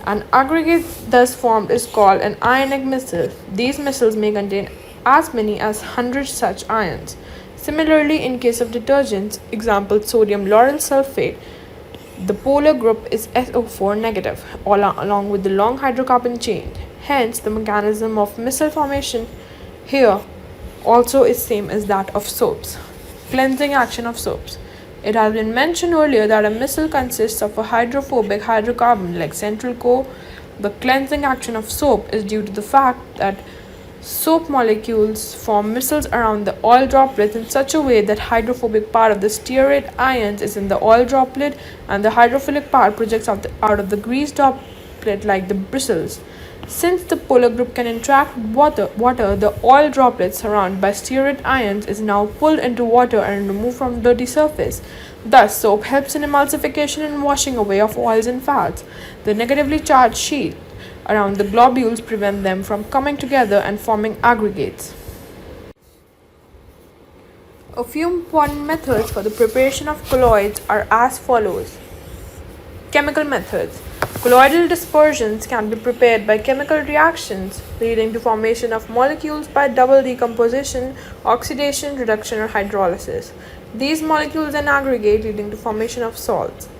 An aggregate thus formed is called an ionic micelle. These micelles may contain as many as 100 such ions. Similarly, in case of detergents, example sodium lauryl sulfate, the polar group is SO4 negative, along with the long hydrocarbon chain. Hence, the mechanism of micelle formation here also is same as that of soaps. Cleansing action of soaps. It has been mentioned earlier that a micelle consists of a hydrophobic hydrocarbon like central core. The cleansing action of soap is due to the fact that soap molecules form micelles around the oil droplets in such a way that hydrophobic part of the stearate ions is in the oil droplet and the hydrophilic part projects out of the grease droplet like the bristles. Since the polar group can interact with water, the oil droplets surrounded by stearate ions is now pulled into water and removed from the dirty surface. Thus, soap helps in emulsification and washing away of oils and fats. The negatively charged sheet around the globules prevent them from coming together and forming aggregates. A few important methods for the preparation of colloids are as follows. Chemical methods. Colloidal dispersions can be prepared by chemical reactions leading to formation of molecules by double decomposition, oxidation, reduction, or hydrolysis. These molecules then aggregate leading to formation of salts.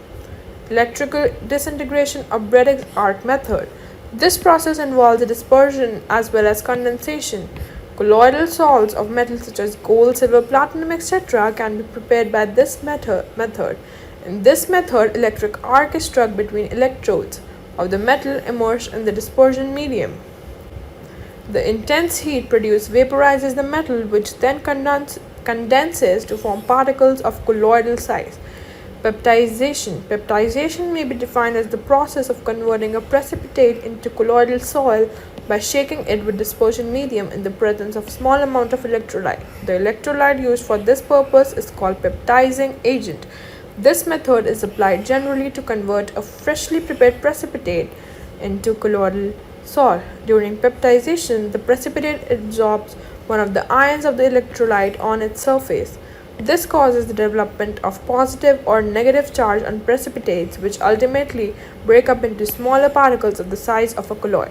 Electrical disintegration or breadth arc method. This process involves a dispersion as well as condensation. Colloidal salts of metals such as gold, silver, platinum, etc. can be prepared by this method. In this method, electric arc is struck between electrodes of the metal immersed in the dispersion medium. The intense heat produced vaporizes the metal, which then condenses to form particles of colloidal size. Peptization. Peptization may be defined as the process of converting a precipitate into colloidal soil by shaking it with dispersion medium in the presence of small amount of electrolyte. The electrolyte used for this purpose is called peptizing agent. This method is applied generally to convert a freshly prepared precipitate into colloidal soil. During peptization, the precipitate absorbs one of the ions of the electrolyte on its surface. This causes the development of positive or negative charge on precipitates, which ultimately break up into smaller particles of the size of a colloid.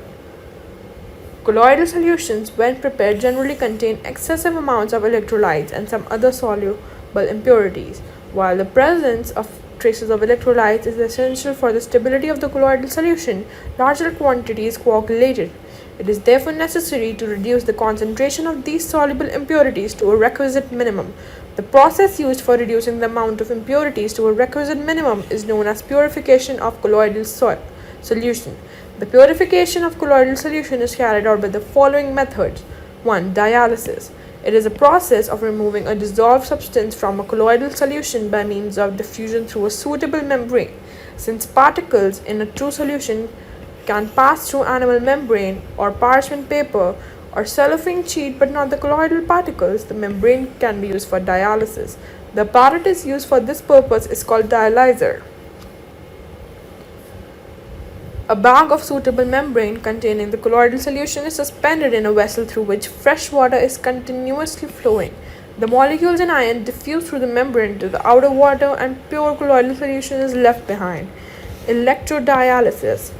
Colloidal solutions, when prepared, generally contain excessive amounts of electrolytes and some other soluble impurities. While the presence of traces of electrolytes is essential for the stability of the colloidal solution, larger quantities coagulated. It is therefore necessary to reduce the concentration of these soluble impurities to a requisite minimum. The process used for reducing the amount of impurities to a requisite minimum is known as purification of colloidal solution. The purification of colloidal solution is carried out by the following methods. 1. Dialysis. It is a process of removing a dissolved substance from a colloidal solution by means of diffusion through a suitable membrane. Since particles in a true solution can pass through animal membrane or parchment paper or cellophane sheet but not the colloidal particles, the membrane can be used for dialysis. The apparatus used for this purpose is called dialyzer. A bag of suitable membrane containing the colloidal solution is suspended in a vessel through which fresh water is continuously flowing. The molecules and ions diffuse through the membrane to the outer water and pure colloidal solution is left behind. Electrodialysis.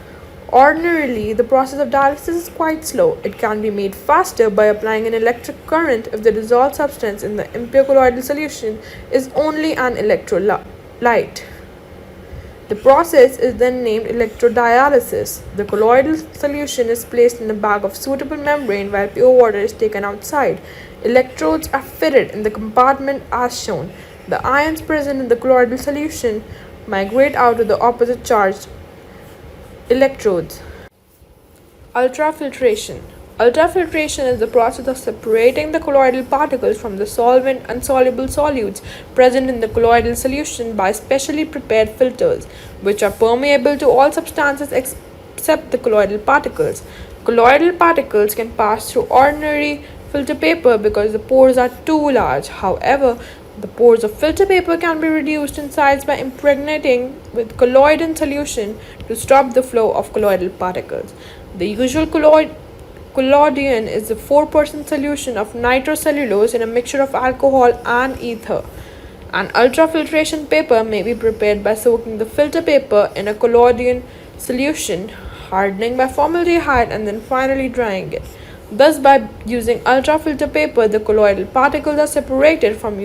Ordinarily, the process of dialysis is quite slow. It can be made faster by applying an electric current if the dissolved substance in the impure colloidal solution is only an electrolyte. The process is then named electrodialysis. The colloidal solution is placed in a bag of suitable membrane while pure water is taken outside. Electrodes are fitted in the compartment as shown. The ions present in the colloidal solution migrate out to the opposite charged electrodes. Ultrafiltration. Ultrafiltration is the process of separating the colloidal particles from the solvent and soluble solutes present in the colloidal solution by specially prepared filters, which are permeable to all substances except the colloidal particles. Colloidal particles can pass through ordinary filter paper because the pores are too large. However, the pores of filter paper can be reduced in size by impregnating with colloidal solution to stop the flow of colloidal particles. The usual collodion is a 4% solution of nitrocellulose in a mixture of alcohol and ether. An ultrafiltration paper may be prepared by soaking the filter paper in a collodion solution, hardening by formaldehyde, and then finally drying it. Thus, by using ultrafilter paper, the colloidal particles are separated from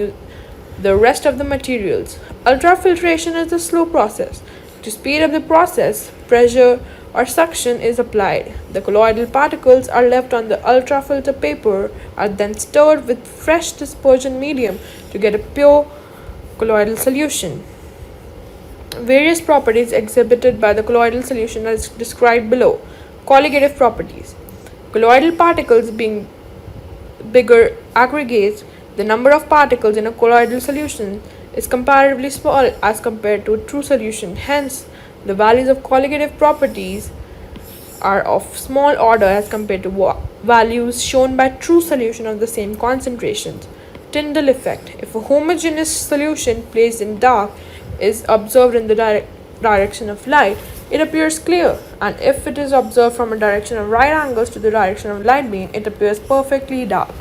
the rest of the materials. Ultrafiltration is a slow process. To speed up the process, pressure or suction is applied. The colloidal particles are left on the ultrafilter paper, are then stirred with fresh dispersion medium to get a pure colloidal solution. Various properties exhibited by the colloidal solution are described below. Colligative properties. Colloidal particles being bigger aggregates, the number of particles in a colloidal solution is comparatively small as compared to a true solution. Hence, the values of colligative properties are of small order as compared to values shown by true solution of the same concentrations. Tyndall effect. If a homogeneous solution placed in dark is observed in the direction of light, it appears clear, and if it is observed from a direction of right angles to the direction of light beam, it appears perfectly dark.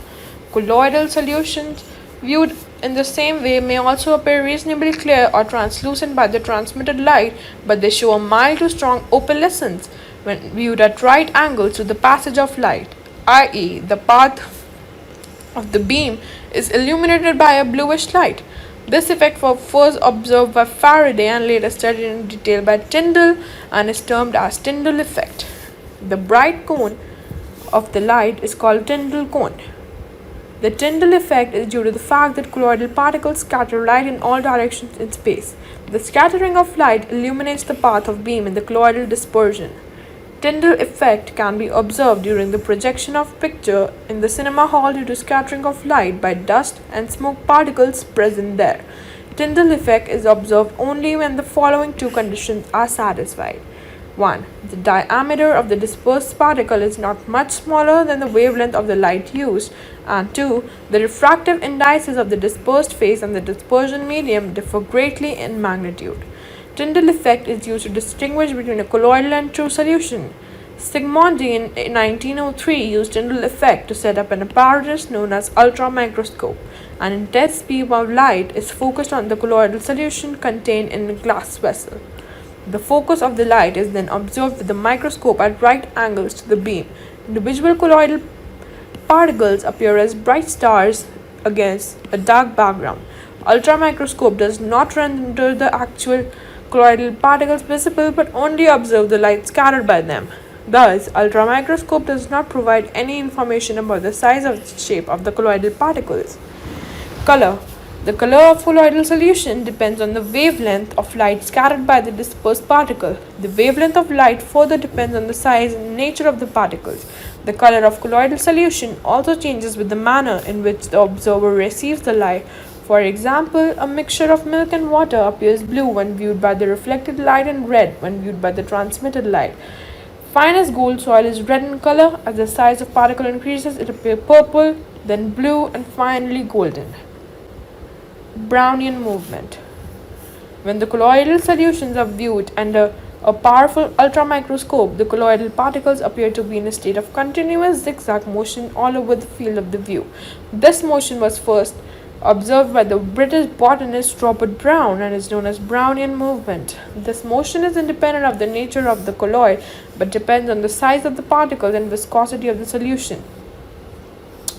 Colloidal solutions viewed in the same way may also appear reasonably clear or translucent by the transmitted light, but they show a mild to strong opalescence when viewed at right angles to the passage of light, i.e., the path of the beam is illuminated by a bluish light. This effect was first observed by Faraday and later studied in detail by Tyndall and is termed as Tyndall effect. The bright cone of the light is called Tyndall cone. The Tyndall effect is due to the fact that colloidal particles scatter light in all directions in space. The scattering of light illuminates the path of beam in the colloidal dispersion. Tyndall effect can be observed during the projection of picture in the cinema hall due to scattering of light by dust and smoke particles present there. Tyndall effect is observed only when the following two conditions are satisfied. 1. The diameter of the dispersed particle is not much smaller than the wavelength of the light used, and 2. The refractive indices of the dispersed phase and the dispersion medium differ greatly in magnitude. Tyndall effect is used to distinguish between a colloidal and true solution. Sigmondi in 1903 used Tyndall effect to set up an apparatus known as ultramicroscope. An intense beam of light is focused on the colloidal solution contained in a glass vessel. The focus of the light is then observed with the microscope at right angles to the beam. Individual colloidal particles appear as bright stars against a dark background. Ultramicroscope does not render the actual colloidal particles visible but only observe the light scattered by them. Thus, ultramicroscope does not provide any information about the size or shape of the colloidal particles. Color. The color of colloidal solution depends on the wavelength of light scattered by the dispersed particle. The wavelength of light further depends on the size and nature of the particles. The color of colloidal solution also changes with the manner in which the observer receives the light. For example, a mixture of milk and water appears blue when viewed by the reflected light and red when viewed by the transmitted light. Finest gold soil is red in color. As the size of particle increases, it appears purple, then blue, and finally golden. Brownian movement. When the colloidal solutions are viewed under a powerful ultramicroscope, the colloidal particles appear to be in a state of continuous zigzag motion all over the field of the view. This motion was first observed by the British botanist Robert Brown and is known as Brownian movement. This motion is independent of the nature of the colloid but depends on the size of the particles and viscosity of the solution.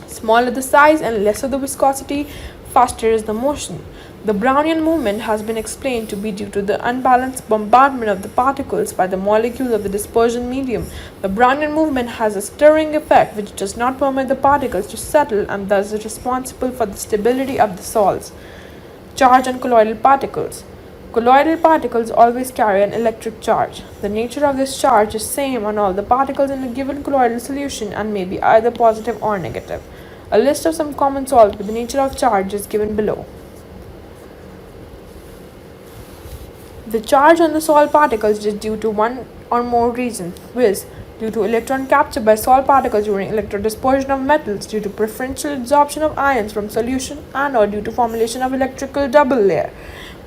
Smaller the size and lesser the viscosity, faster is the motion. The Brownian movement has been explained to be due to the unbalanced bombardment of the particles by the molecules of the dispersion medium. The Brownian movement has a stirring effect which does not permit the particles to settle and thus is responsible for the stability of the sols. Charge on colloidal particles. Colloidal particles always carry an electric charge. The nature of this charge is same on all the particles in a given colloidal solution and may be either positive or negative. A list of some common salts with the nature of charge is given below. The charge on the sol particles is due to one or more reasons, viz. Due to electron capture by sol particles during electrodispersion of metals, due to preferential absorption of ions from solution, and or due to formulation of electrical double layer.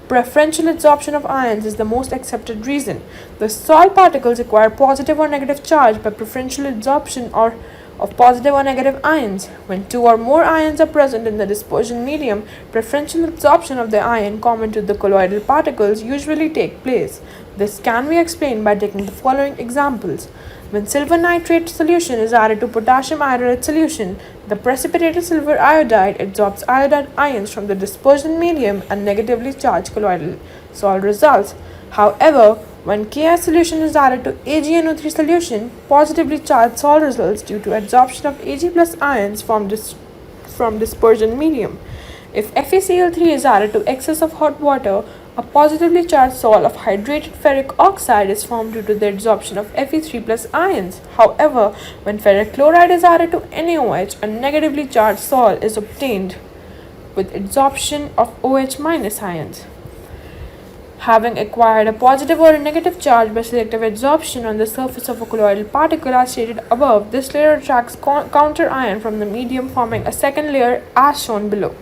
Preferential absorption of ions is the most accepted reason. The sol particles acquire positive or negative charge by preferential absorption or of positive or negative ions. When two or more ions are present in the dispersion medium, preferential absorption of the ion common to the colloidal particles usually take place. This can be explained by taking the following examples. When silver nitrate solution is added to potassium iodide solution, the precipitated silver iodide absorbs iodide ions from the dispersion medium and negatively charged colloidal sol results. However, when Ki solution is added to AgNO3 solution, positively charged sol results due to adsorption of Ag plus ions from dispersion medium. If FeCl3 is added to excess of hot water, a positively charged sol of hydrated ferric oxide is formed due to the adsorption of Fe3 plus ions. However, when ferric chloride is added to NaOH, a negatively charged sol is obtained with adsorption of OH minus ions. Having acquired a positive or a negative charge by selective adsorption on the surface of a colloidal particle as stated above, this layer attracts counter ion from the medium, forming a second layer as shown below.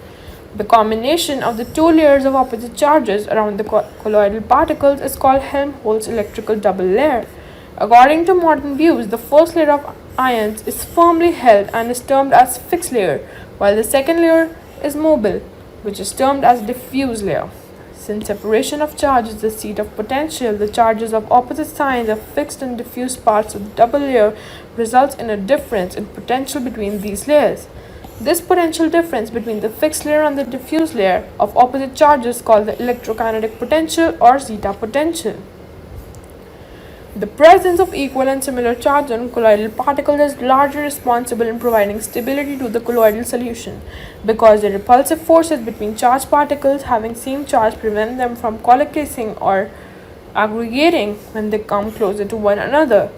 The combination of the two layers of opposite charges around the colloidal particles is called Helmholtz electrical double layer. According to modern views, the first layer of ions is firmly held and is termed as fixed layer, while the second layer is mobile, which is termed as diffuse layer. Since separation of charge is the seat of potential, the charges of opposite signs of fixed and diffuse parts of the double layer results in a difference in potential between these layers. This potential difference between the fixed layer and the diffuse layer of opposite charges is called the electrokinetic potential or zeta potential. The presence of equal and similar charge on colloidal particles is largely responsible in providing stability to the colloidal solution, because the repulsive forces between charged particles having same charge prevent them from coalescing or aggregating when they come closer to one another.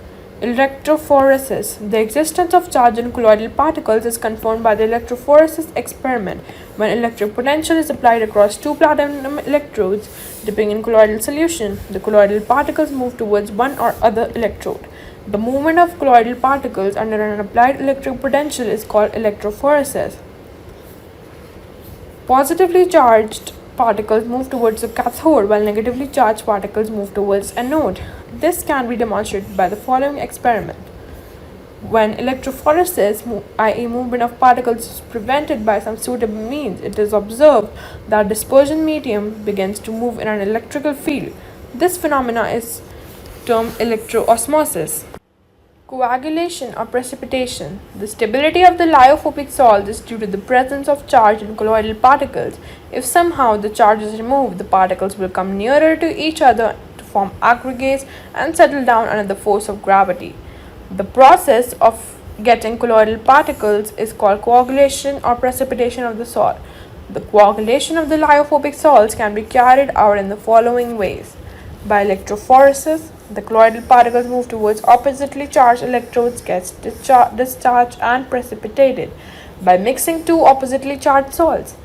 Electrophoresis. The existence of charge in colloidal particles is confirmed by the electrophoresis experiment, when electric potential is applied across two platinum electrodes dipping in colloidal solution. The colloidal particles move towards one or other electrode. The movement of colloidal particles under an applied electric potential is called electrophoresis. Positively charged particles move towards the cathode while negatively charged particles move towards anode. This can be demonstrated by the following experiment. When electrophoresis, i.e. movement of particles, is prevented by some suitable means, it is observed that dispersion medium begins to move in an electrical field. This phenomena is termed electroosmosis. Coagulation or precipitation. The stability of the lyophobic salts is due to the presence of charge in colloidal particles. If somehow the charge is removed, the particles will come nearer to each other to form aggregates and settle down under the force of gravity. The process of getting colloidal particles is called coagulation or precipitation of the salt. The coagulation of the lyophobic salts can be carried out in the following ways. By electrophoresis, the colloidal particles move towards oppositely charged electrodes, gets discharged and precipitated. By mixing two oppositely charged salts.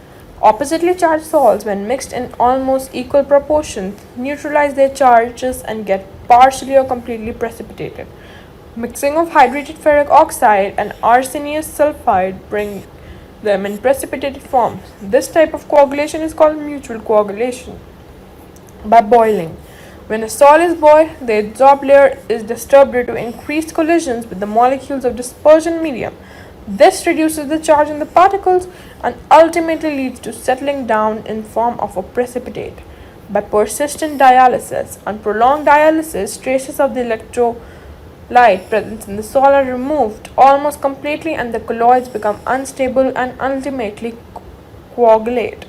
Oppositely charged salts, when mixed in almost equal proportions, neutralize their charges and get partially or completely precipitated. Mixing of hydrated ferric oxide and arsenious sulfide bring them in precipitated form. This type of coagulation is called mutual coagulation. By boiling. When a salt is boiled, the adsorbed layer is disturbed due to increased collisions with the molecules of dispersion medium. This reduces the charge in the particles and ultimately leads to settling down in form of a precipitate. By persistent dialysis. On prolonged dialysis, traces of the electrolyte present in the salt are removed almost completely and the colloids become unstable and ultimately coagulate.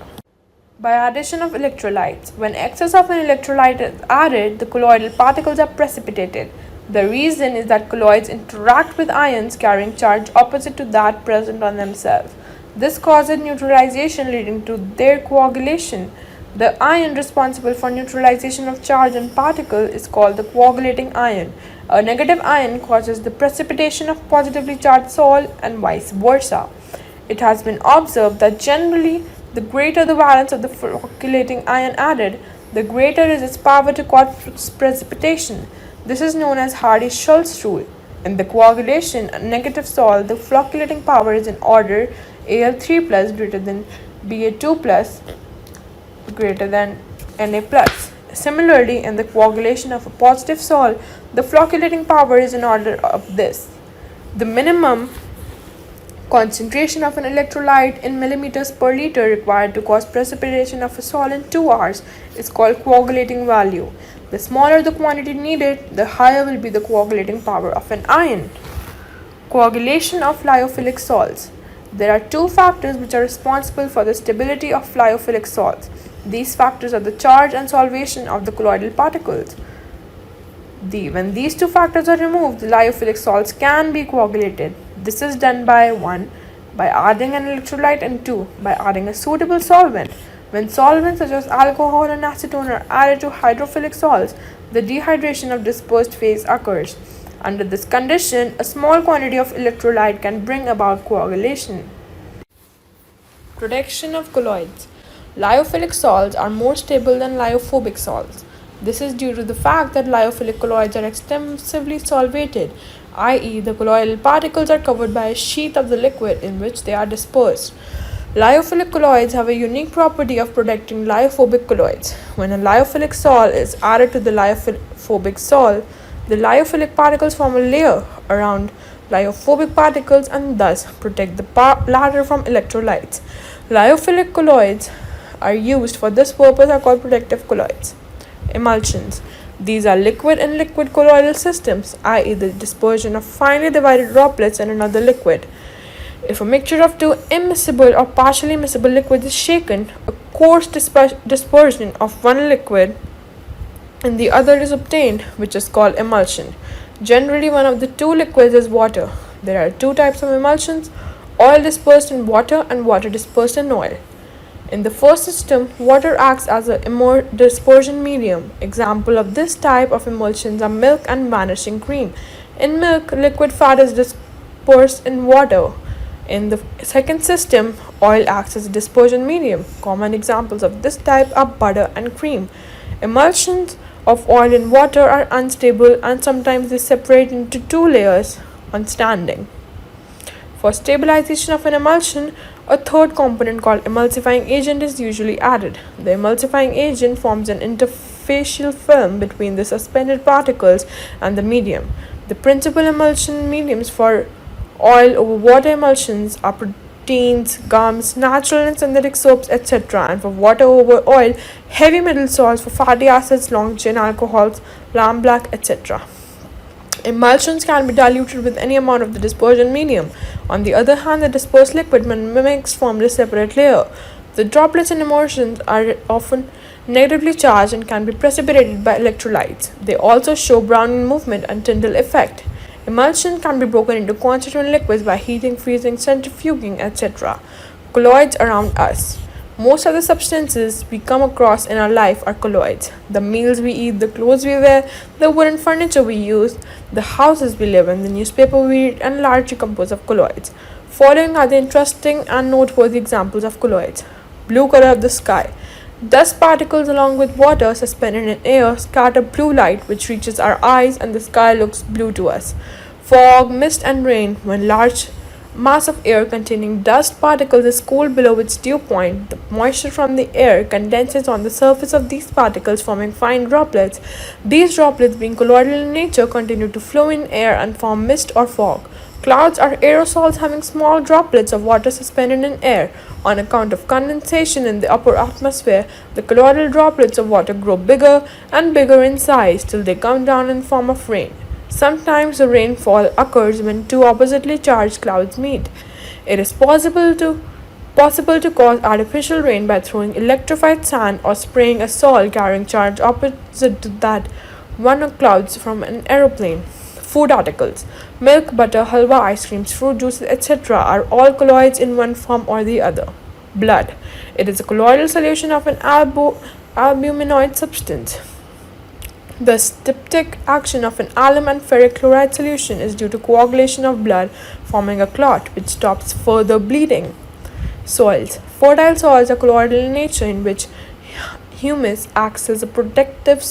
By addition of electrolytes. When excess of an electrolyte is added, the colloidal particles are precipitated. The reason is that colloids interact with ions carrying charge opposite to that present on themselves. This causes neutralization leading to their coagulation. The ion responsible for neutralization of charge on particle is called the coagulating ion. A negative ion causes the precipitation of positively charged salt and vice versa. It has been observed that generally the greater the valence of the coagulating ion added, the greater is its power to cause precipitation. This is known as Hardy-Schultz rule. In the coagulation, a negative salt, the flocculating power is in order Al3 plus greater than Ba2 plus greater than Na plus. Similarly, in the coagulation of a positive salt, the flocculating power is in order of this. The minimum concentration of an electrolyte in millimeters per liter required to cause precipitation of a salt in 2 hours is called coagulating value. The smaller the quantity needed, the higher will be the coagulating power of an ion. Coagulation of lyophilic salts. There are two factors which are responsible for the stability of lyophilic salts. These factors are the charge and solvation of the colloidal particles. When these two factors are removed, the lyophilic salts can be coagulated. This is done by 1. By adding an electrolyte and 2. By adding a suitable solvent. When solvents such as alcohol and acetone are added to hydrophilic salts, the dehydration of dispersed phase occurs. Under this condition, a small quantity of electrolyte can bring about coagulation. Protection of colloids. Lyophilic salts are more stable than lyophobic salts. This is due to the fact that lyophilic colloids are extensively solvated, i.e. the colloidal particles are covered by a sheath of the liquid in which they are dispersed. Lyophilic colloids have a unique property of protecting lyophobic colloids. When a lyophilic salt is added to the lyophobic salt, the lyophilic particles form a layer around lyophobic particles and thus protect the latter from electrolytes. Lyophilic colloids are used for this purpose are called protective colloids. Emulsions. These are liquid and liquid colloidal systems, i.e. the dispersion of finely divided droplets in another liquid. If a mixture of two immiscible or partially miscible liquids is shaken, a coarse dispersion of one liquid and the other is obtained, which is called emulsion. Generally, one of the two liquids is water. There are two types of emulsions: oil dispersed in water and water dispersed in oil. In the first system, water acts as a dispersion medium. Example of this type of emulsions are milk and vanishing cream. In milk, liquid fat is dispersed in water. In the second system, oil acts as a dispersion medium. Common examples of this type are butter and cream. Emulsions of oil and water are unstable and sometimes they separate into two layers on standing. For stabilization of an emulsion, a third component called emulsifying agent is usually added. The emulsifying agent forms an interfacial film between the suspended particles and the medium. The principal emulsion mediums for oil over water emulsions are proteins, gums, natural and synthetic soaps, etc. And for water over oil, heavy metal salts for fatty acids, long chain alcohols, lamp black, etc. Emulsions can be diluted with any amount of the dispersion medium. On the other hand, the dispersed liquid, when mixed, forms a separate layer. The droplets in emulsions are often negatively charged and can be precipitated by electrolytes. They also show Brownian movement and Tyndall effect. Emulsion can be broken into constituent liquids by heating, freezing, centrifuging, etc. Colloids around us. Most of the substances we come across in our life are colloids. The meals we eat, the clothes we wear, the wooden furniture we use, the houses we live in, the newspaper we read, and largely composed of colloids. Following are the interesting and noteworthy examples of colloids. Blue color of the sky. Dust particles along with water suspended in air scatter blue light which reaches our eyes and the sky looks blue to us. Fog, mist and rain. When large mass of air containing dust particles is cooled below its dew point, the moisture from the air condenses on the surface of these particles forming fine droplets. These droplets, being colloidal in nature, continue to flow in air and form mist or fog. Clouds are aerosols having small droplets of water suspended in air. On account of condensation in the upper atmosphere, the colloidal droplets of water grow bigger and bigger in size till they come down in form of rain. Sometimes the rainfall occurs when two oppositely charged clouds meet. It is possible to cause artificial rain by throwing electrified sand or spraying a soil carrying charge opposite to that one of clouds from an aeroplane. Food articles. Milk, butter, halwa, ice creams, fruit juices, etc. are all colloids in one form or the other. Blood. It is a colloidal solution of an albuminoid substance. The styptic action of an alum and ferric chloride solution is due to coagulation of blood forming a clot which stops further bleeding. Soils. Fertile soils are colloidal in nature in which humus acts as a protective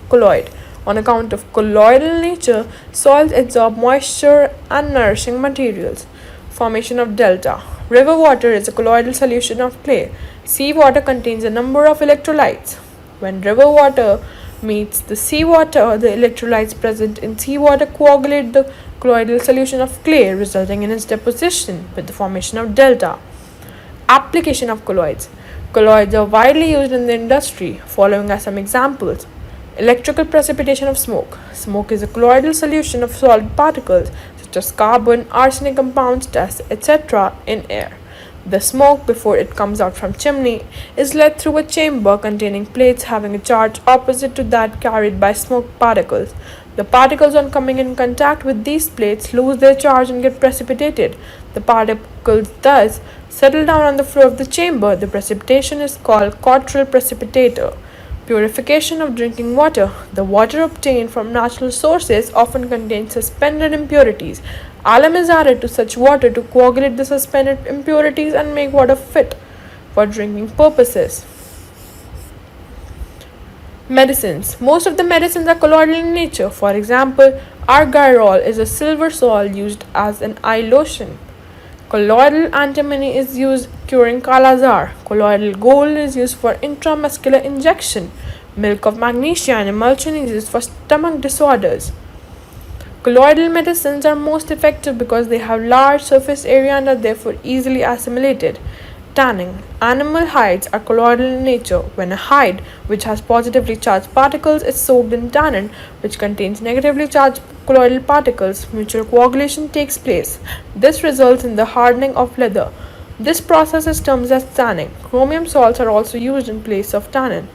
colloid. On account of colloidal nature, soils absorb moisture and nourishing materials. Formation of delta. River water is a colloidal solution of clay. Seawater contains a number of electrolytes. When river water meets the seawater, the electrolytes present in seawater coagulate the colloidal solution of clay, resulting in its deposition with the formation of delta. Application of colloids. Colloids are widely used in the industry. Following are some examples. Electrical precipitation of smoke. Smoke is a colloidal solution of solid particles such as carbon, arsenic compounds, dust, etc. in air. The smoke, before it comes out from chimney, is led through a chamber containing plates having a charge opposite to that carried by smoke particles. The particles, on coming in contact with these plates, lose their charge and get precipitated. The particles thus settle down on the floor of the chamber. The precipitation is called Cottrell precipitator. Purification of drinking water. The water obtained from natural sources often contains suspended impurities. Alum is added to such water to coagulate the suspended impurities and make water fit for drinking purposes. Medicines. Most of the medicines are colloidal in nature. For example, argyrol is a silver sol used as an eye lotion. Colloidal antimony is used curing Kala-Azar. Colloidal gold is used for intramuscular injection. Milk of magnesia and emulsion is used for stomach disorders. Colloidal medicines are most effective because they have large surface area and are therefore easily assimilated. Tanning. Animal hides are colloidal in nature. When a hide, which has positively charged particles, is soaked in tannin, which contains negatively charged colloidal particles, mutual coagulation takes place. This results in the hardening of leather. This process is termed as tanning. Chromium salts are also used in place of tannin.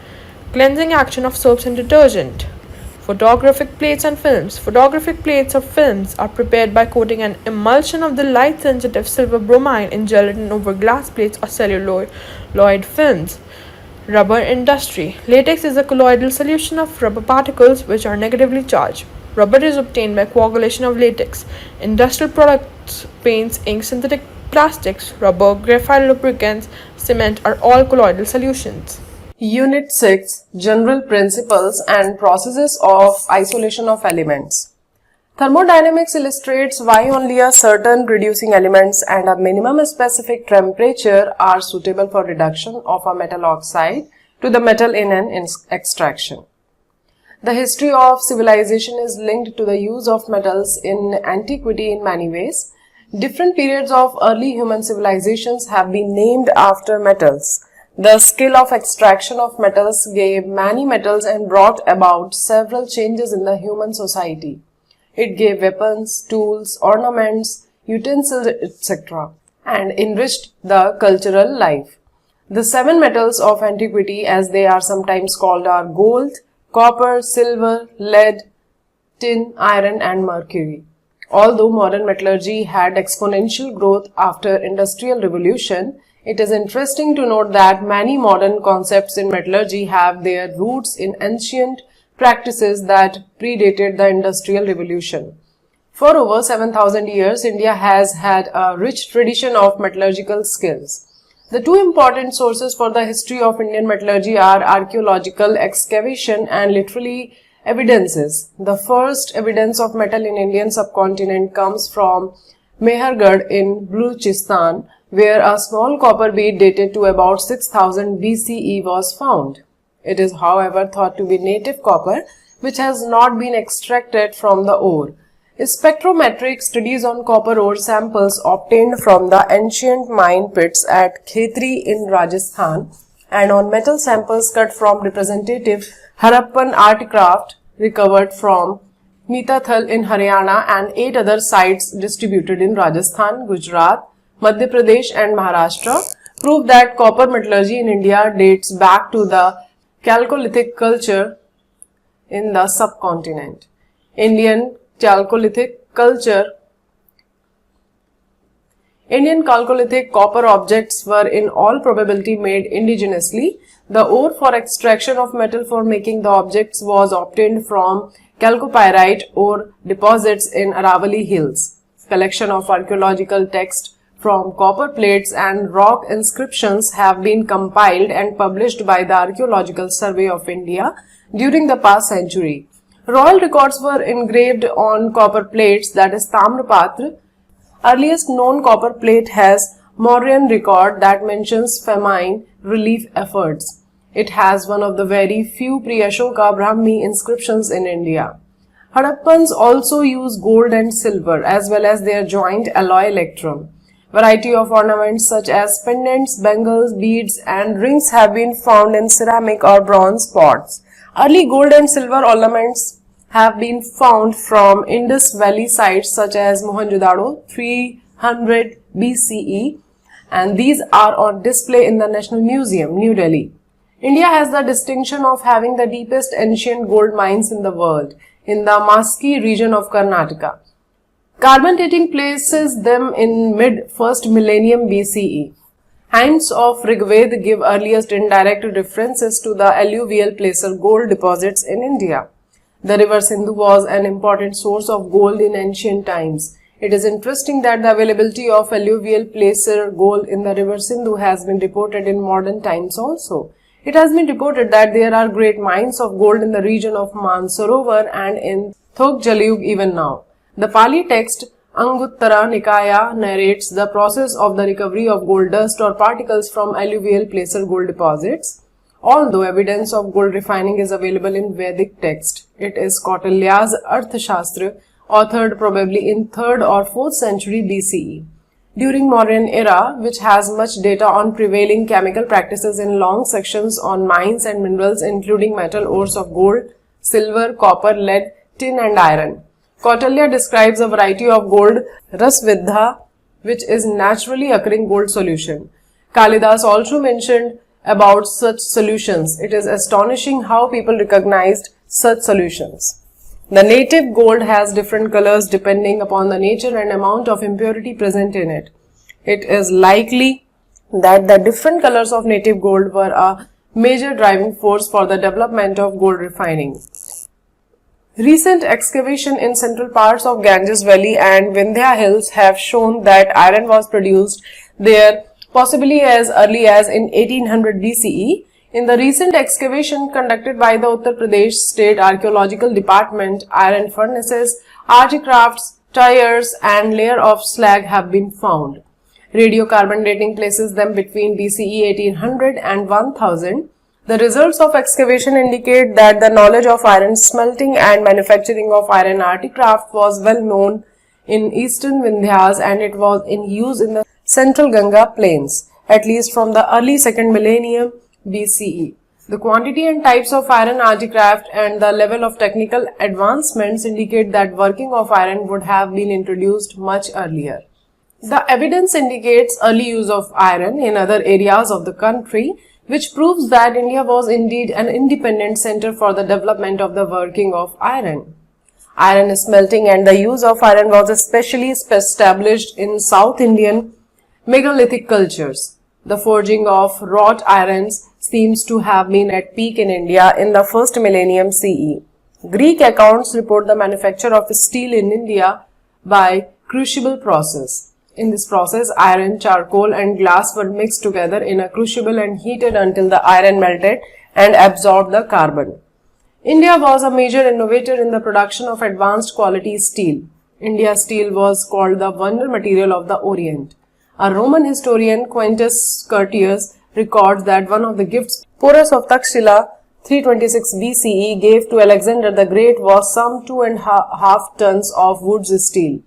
Cleansing action of soaps and detergent. Photographic plates and films. Photographic plates or films are prepared by coating an emulsion of the light-sensitive silver bromine in gelatin over glass plates or celluloid films. Rubber industry. Latex is a colloidal solution of rubber particles which are negatively charged. Rubber is obtained by coagulation of latex. Industrial products, paints, ink, synthetic plastics, rubber, graphite lubricants, cement are all colloidal solutions. Unit 6. General Principles and Processes of Isolation of Elements. Thermodynamics illustrates why only a certain reducing elements and a minimum specific temperature are suitable for reduction of a metal oxide to the metal in an extraction. The history of civilization is linked to the use of metals in antiquity in many ways. Different periods of early human civilizations have been named after metals. The skill of extraction of metals gave many metals and brought about several changes in the human society. It gave weapons, tools, ornaments, utensils, etc. and enriched the cultural life. The 7 metals of antiquity, as they are sometimes called, are gold, copper, silver, lead, tin, iron and mercury. Although modern metallurgy had exponential growth after Industrial Revolution, it is interesting to note that many modern concepts in metallurgy have their roots in ancient practices that predated the Industrial Revolution. For over 7,000 years, India has had a rich tradition of metallurgical skills. The two important sources for the history of Indian metallurgy are archaeological excavation and literary evidences. The first evidence of metal in Indian subcontinent comes from Mehergarh in Baluchistan, where a small copper bead dated to about 6000 BCE was found. It is, however, thought to be native copper, which has not been extracted from the ore. Spectrometric studies on copper ore samples obtained from the ancient mine pits at Khetri in Rajasthan and on metal samples cut from representative Harappan artcraft recovered from Mitathal in Haryana and 8 other sites distributed in Rajasthan, Gujarat, Madhya Pradesh and Maharashtra prove that copper metallurgy in India dates back to the Chalcolithic culture in the subcontinent. Indian Chalcolithic copper objects were in all probability made indigenously. The ore for extraction of metal for making the objects was obtained from chalcopyrite ore deposits in Aravalli Hills. Collection of archaeological texts from copper plates and rock inscriptions have been compiled and published by the Archaeological Survey of India during the past century. Royal records were engraved on copper plates, that is Tamrapatra. Earliest known copper plate has Mauryan record that mentions famine relief efforts. It has one of the very few pre-Ashoka Brahmi inscriptions in India. Harappans also use gold and silver as well as their joint alloy electrum. Variety of ornaments such as pendants, bangles, beads and rings have been found in ceramic or bronze pots. Early gold and silver ornaments have been found from Indus Valley sites such as Mohenjo-daro 300 BCE and these are on display in the National Museum, New Delhi. India has the distinction of having the deepest ancient gold mines in the world in the Maski region of Karnataka. Carbon dating places them in mid-1st millennium BCE. Hymns of Rigveda give earliest indirect references to the alluvial placer gold deposits in India. The river Sindhu was an important source of gold in ancient times. It is interesting that the availability of alluvial placer gold in the river Sindhu has been reported in modern times also. It has been reported that there are great mines of gold in the region of Mansarovar and in Thok-Jaliyug even now. The Pali text Anguttara Nikaya narrates the process of the recovery of gold dust or particles from alluvial placer gold deposits. Although evidence of gold refining is available in Vedic text, it is Kautilya's Arthashastra, authored probably in 3rd or 4th century BCE. During modern era, which has much data on prevailing chemical practices in long sections on mines and minerals including metal ores of gold, silver, copper, lead, tin and iron. Kautilya describes a variety of gold rasvidha, which is naturally occurring gold solution. Kalidas also mentioned about such solutions. It is astonishing how people recognized such solutions. The native gold has different colors depending upon the nature and amount of impurity present in it. It is likely that the different colors of native gold were a major driving force for the development of gold refining. Recent excavation in central parts of Ganges Valley and Vindhya Hills have shown that iron was produced there possibly as early as in 1800 BCE. In the recent excavation conducted by the Uttar Pradesh State Archaeological Department, iron furnaces, artifacts, tires and layer of slag have been found. Radiocarbon dating places them between BCE 1800 and 1000. The results of excavation indicate that the knowledge of iron smelting and manufacturing of iron artifact was well known in eastern Vindhyas, and it was in use in the central Ganga plains, at least from the early 2nd millennium BCE. The quantity and types of iron artifact and the level of technical advancements indicate that working of iron would have been introduced much earlier. The evidence indicates early use of iron in other areas of the country, which proves that India was indeed an independent center for the development of the working of iron. Iron smelting and the use of iron was especially established in South Indian megalithic cultures. The forging of wrought irons seems to have been at peak in India in the 1st millennium CE. Greek accounts report the manufacture of steel in India by crucible process. In this process, iron, charcoal and glass were mixed together in a crucible and heated until the iron melted and absorbed the carbon. India was a major innovator in the production of advanced quality steel. India's steel was called the wonder material of the Orient. A Roman historian, Quintus Curtius, records that one of the gifts Porus of Takshila 326 BCE gave to Alexander the Great was some 2.5 tons of Wood's steel.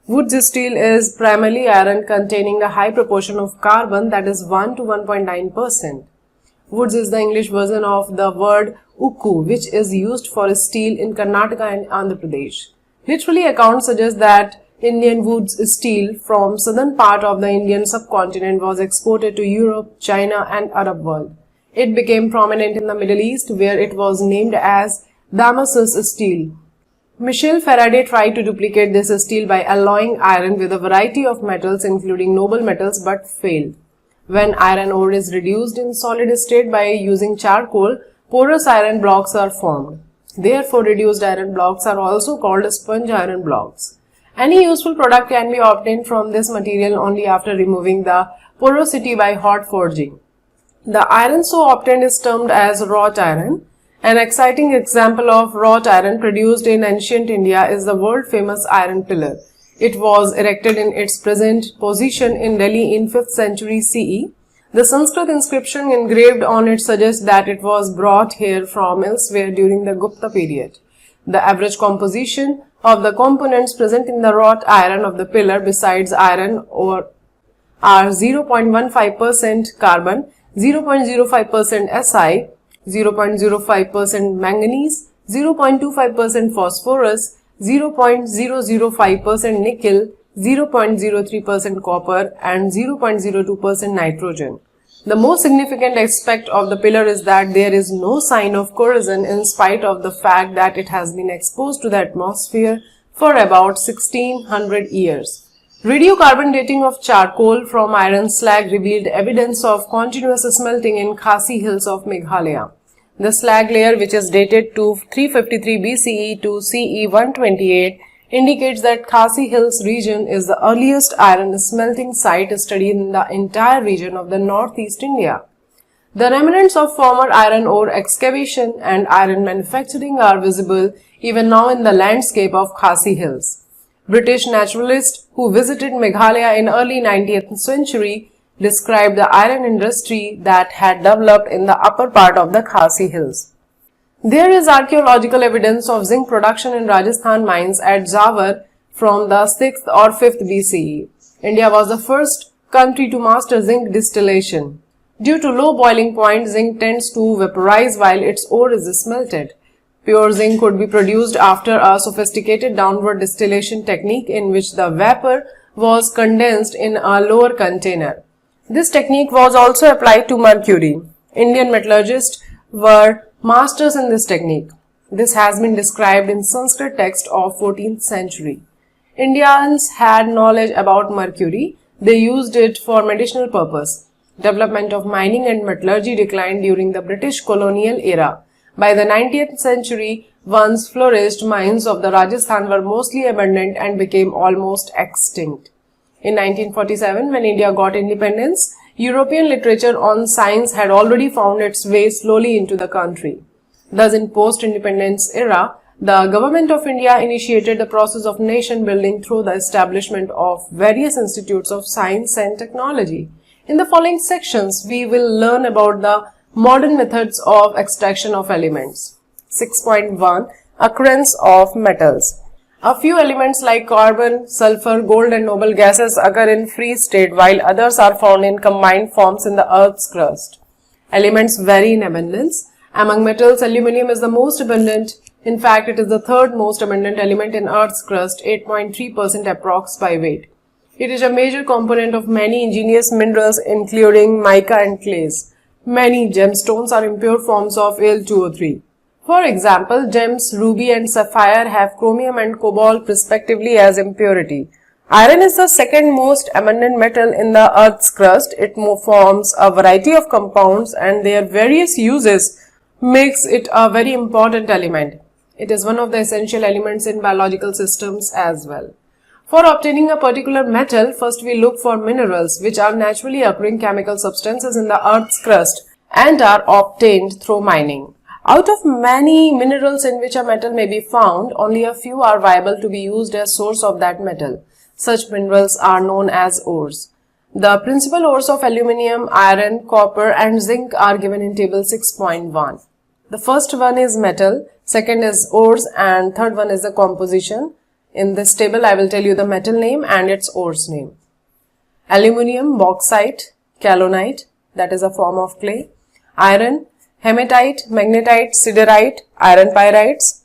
Wood's steel is primarily iron containing a high proportion of carbon, that is 1 to 1.9%. Woods is the English version of the word ukku, which is used for steel in Karnataka and Andhra Pradesh. Literally, accounts suggest that Indian Wood's steel from southern part of the Indian subcontinent was exported to Europe, China and Arab world. It became prominent in the Middle East, where it was named as Damascus steel. Michel Faraday tried to duplicate this steel by alloying iron with a variety of metals including noble metals, but failed. When iron ore is reduced in solid state by using charcoal, porous iron blocks are formed. Therefore, reduced iron blocks are also called sponge iron blocks. Any useful product can be obtained from this material only after removing the porosity by hot forging. The iron so obtained is termed as wrought iron. An exciting example of wrought iron produced in ancient India is the world-famous iron pillar. It was erected in its present position in Delhi in 5th century CE. The Sanskrit inscription engraved on it suggests that it was brought here from elsewhere during the Gupta period. The average composition of the components present in the wrought iron of the pillar besides iron ore are 0.15% carbon, 0.05% Si, 0.05% manganese, 0.25% phosphorus, 0.005% nickel, 0.03% copper and 0.02% nitrogen. The most significant aspect of the pillar is that there is no sign of corrosion in spite of the fact that it has been exposed to the atmosphere for about 1600 years. Radiocarbon dating of charcoal from iron slag revealed evidence of continuous smelting in Khasi Hills of Meghalaya. The slag layer, which is dated to 353 BCE to CE 128, indicates that Khasi Hills region is the earliest iron smelting site studied in the entire region of the northeast India. The remnants of former iron ore excavation and iron manufacturing are visible even now in the landscape of Khasi Hills. British naturalists who visited Meghalaya in early 19th century described the iron industry that had developed in the upper part of the Khasi Hills. There is archaeological evidence of zinc production in Rajasthan mines at Zawar from the 6th or 5th BCE. India was the first country to master zinc distillation. Due to low boiling point, zinc tends to vaporize while its ore is smelted. Pure zinc could be produced after a sophisticated downward distillation technique in which the vapor was condensed in a lower container. This technique was also applied to mercury. Indian metallurgists were masters in this technique. This has been described in Sanskrit text of 14th century. Indians had knowledge about mercury. They used it for medicinal purpose. Development of mining and metallurgy declined during the British colonial era. By the 19th century, once flourished mines of the Rajasthan were mostly abandoned and became almost extinct. In 1947, when India got independence, European literature on science had already found its way slowly into the country. Thus, in post-independence era, the government of India initiated the process of nation building through the establishment of various institutes of science and technology. In the following sections, we will learn about the modern methods of extraction of elements. 6.1 Occurrence of metals. A few elements like carbon, sulfur, gold and noble gases occur in free state while others are found in combined forms in the Earth's crust. Elements vary in abundance. Among metals, aluminium is the most abundant. In fact, it is the third most abundant element in Earth's crust, 8.3% approx by weight. It is a major component of many ingenious minerals including mica and clays. Many gemstones are impure forms of Al2O3. For example, gems, ruby and sapphire have chromium and cobalt respectively as impurity. Iron is the second most abundant metal in the Earth's crust. It forms a variety of compounds and their various uses makes it a very important element. It is one of the essential elements in biological systems as well. For obtaining a particular metal, first we look for minerals, which are naturally occurring chemical substances in the Earth's crust and are obtained through mining. Out of many minerals in which a metal may be found, only a few are viable to be used as source of that metal. Such minerals are known as ores. The principal ores of aluminium, iron, copper and zinc are given in table 6.1. The first one is metal, second is ores and third one is the composition. In this table, I will tell you the metal name and its ores name. Aluminium, bauxite, kaolinite, that is a form of clay. Iron, hematite, magnetite, siderite, iron pyrites.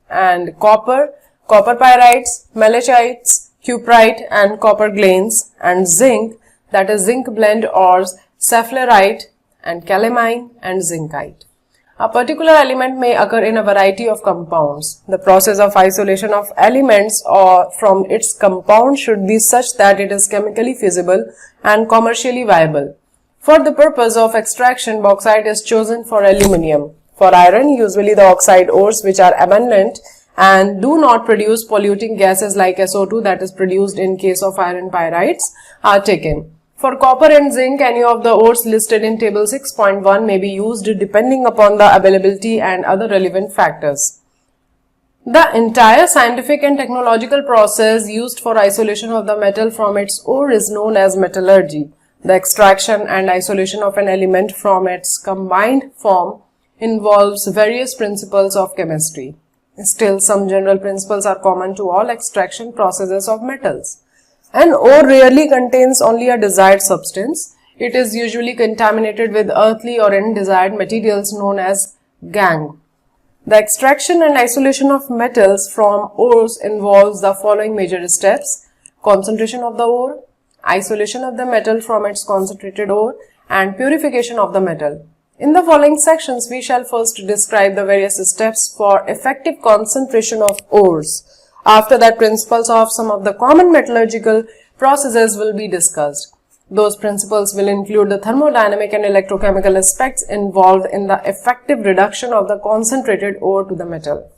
And copper, copper pyrites, malachites, cuprite and copper glanes. And zinc, that is zinc blend ores, saphlerite and calamine and zincite. A particular element may occur in a variety of compounds. The process of isolation of elements or from its compound should be such that it is chemically feasible and commercially viable. For the purpose of extraction, bauxite is chosen for aluminium. For iron, usually the oxide ores which are abundant and do not produce polluting gases like SO2 that is produced in case of iron pyrites are taken. For copper and zinc, any of the ores listed in table 6.1 may be used depending upon the availability and other relevant factors. The entire scientific and technological process used for isolation of the metal from its ore is known as metallurgy. The extraction and isolation of an element from its combined form involves various principles of chemistry. Still, some general principles are common to all extraction processes of metals. An ore rarely contains only a desired substance. It is usually contaminated with earthly or undesired materials known as gangue. The extraction and isolation of metals from ores involves the following major steps: concentration of the ore, isolation of the metal from its concentrated ore, and purification of the metal. In the following sections, we shall first describe the various steps for effective concentration of ores. After that, principles of some of the common metallurgical processes will be discussed. Those principles will include the thermodynamic and electrochemical aspects involved in the effective reduction of the concentrated ore to the metal.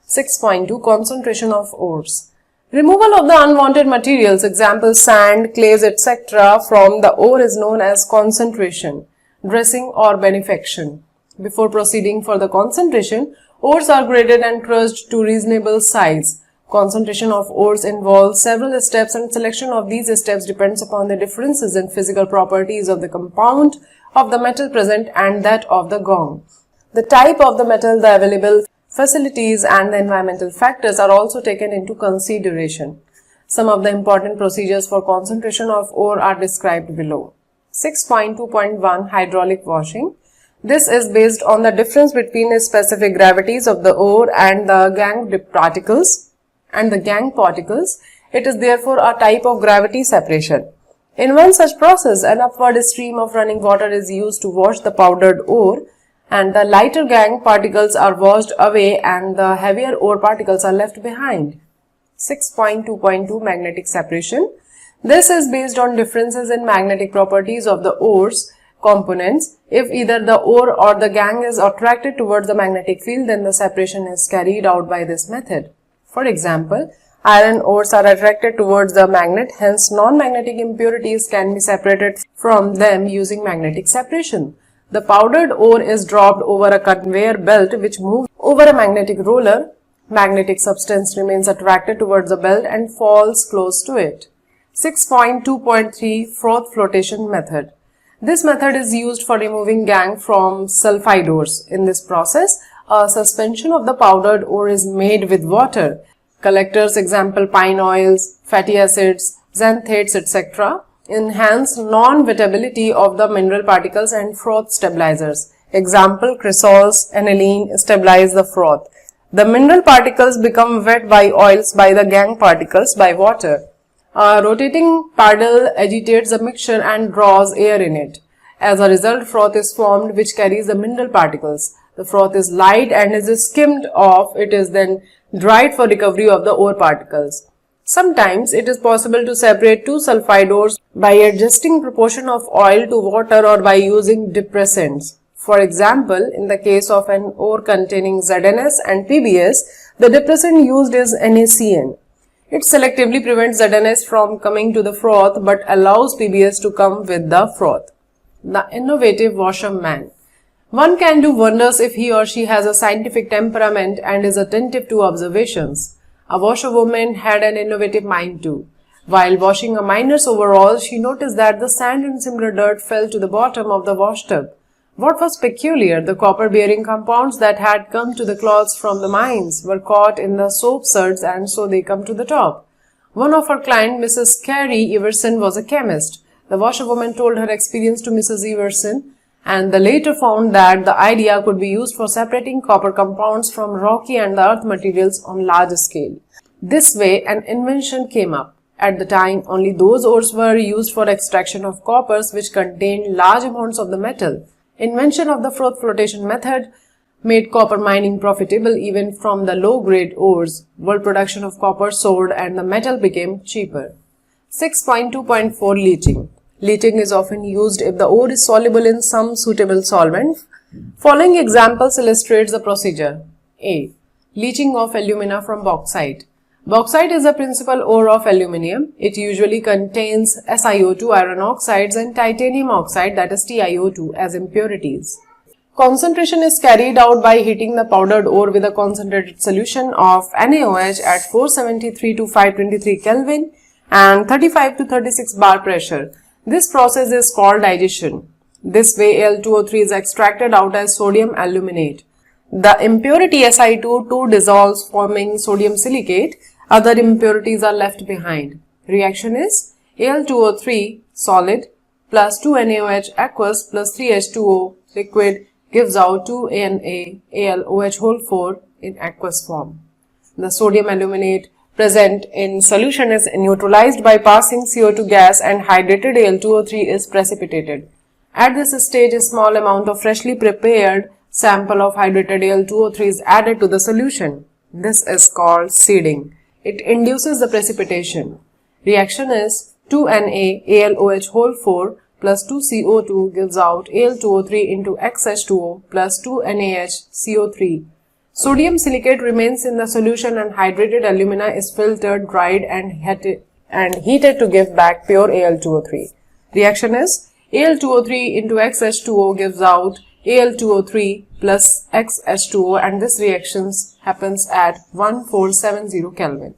6.2 Concentration of ores. Removal of the unwanted materials, example sand, clays, etc. from the ore is known as concentration, dressing or benefaction. Before proceeding for the concentration, ores are graded and crushed to reasonable size. Concentration of ores involves several steps and selection of these steps depends upon the differences in physical properties of the compound of the metal present and that of the gong. The type of the metal, the available facilities and the environmental factors are also taken into consideration. Some of the important procedures for concentration of ore are described below. 6.2.1 Hydraulic washing. This is based on the difference between the specific gravities of the ore and the gangue particles. It is therefore a type of gravity separation. In one such process, an upward stream of running water is used to wash the powdered ore, and the lighter gangue particles are washed away and the heavier ore particles are left behind. 6.2.2 Magnetic separation. This is based on differences in magnetic properties of the ore's components. If either the ore or the gangue is attracted towards the magnetic field, then the separation is carried out by this method. For example, iron ores are attracted towards the magnet, hence non-magnetic impurities can be separated from them using magnetic separation. The powdered ore is dropped over a conveyor belt which moves over a magnetic roller. Magnetic substance remains attracted towards the belt and falls close to it. 6.2.3 Froth flotation method. This method is used for removing gangue from sulfide ores. In this process, a suspension of the powdered ore is made with water. Collectors, example pine oils, fatty acids, xanthates, etc. enhance non-wettability of the mineral particles and froth stabilizers. Example, cresols, aniline stabilize the froth. The mineral particles become wet by oils by the gangue particles by water. A rotating paddle agitates the mixture and draws air in it. As a result, froth is formed which carries the mineral particles. The froth is light and is skimmed off. It is then dried for recovery of the ore particles. Sometimes it is possible to separate two sulfide ores by adjusting proportion of oil to water or by using depressants. For example, in the case of an ore containing ZnS and PbS, the depressant used is NaCN. It selectively prevents ZnS from coming to the froth but allows PbS to come with the froth. The innovative washerman. One can do wonders if he or she has a scientific temperament and is attentive to observations. A washerwoman had an innovative mind too. While washing a miner's overalls, she noticed that the sand and similar dirt fell to the bottom of the washtub. What was peculiar, the copper-bearing compounds that had come to the cloths from the mines were caught in the soap suds and so they come to the top. One of her clients, Mrs. Carrie Everson, was a chemist. The washerwoman told her experience to Mrs. Everson, and the later found that the idea could be used for separating copper compounds from rocky and the earth materials on large scale. This way, an invention came up. At the time, only those ores were used for extraction of coppers which contained large amounts of the metal. Invention of the froth flotation method made copper mining profitable even from the low-grade ores. World production of copper soared and the metal became cheaper. 6.2.4 Leaching. Leaching is often used if the ore is soluble in some suitable solvent. Following examples illustrates the procedure. A. Leaching of alumina from bauxite. Bauxite is a principal ore of aluminium. It usually contains SiO2 iron oxides and titanium oxide, that is TiO2, as impurities. Concentration is carried out by heating the powdered ore with a concentrated solution of NaOH at 473 to 523 Kelvin and 35 to 36 bar pressure. This process is called digestion. This way Al2O3 is extracted out as sodium aluminate. The impurity Si2 dissolves, forming sodium silicate. Other impurities are left behind. Reaction is Al2O3 solid plus 2NaOH aqueous plus 3H2O liquid gives out 2NaAlOH4 in aqueous form. The sodium aluminate present in solution is neutralized by passing CO2 gas and hydrated Al2O3 is precipitated. At this stage, a small amount of freshly prepared sample of hydrated Al2O3 is added to the solution. This is called seeding. It induces the precipitation. Reaction is 2NaAlOH4 plus 2CO2 gives out Al2O3 into XH2O plus 2NaHCO3. Sodium silicate remains in the solution and hydrated alumina is filtered, dried and heated to give back pure Al2O3. Reaction is Al2O3 into XH2O gives out Al2O3 plus XH2O, and this reaction happens at 1470 Kelvin.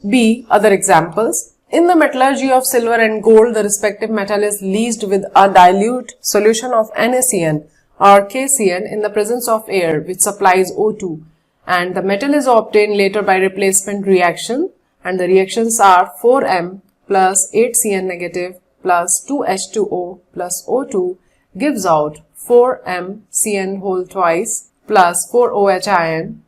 B. Other examples. In the metallurgy of silver and gold, the respective metal is leached with a dilute solution of NaCN or KCN in the presence of air, which supplies O2, and the metal is obtained later by replacement reaction, and the reactions are 4M plus 8Cn negative plus 2H2O plus O2 gives out 4MCN whole twice plus 4OH ion.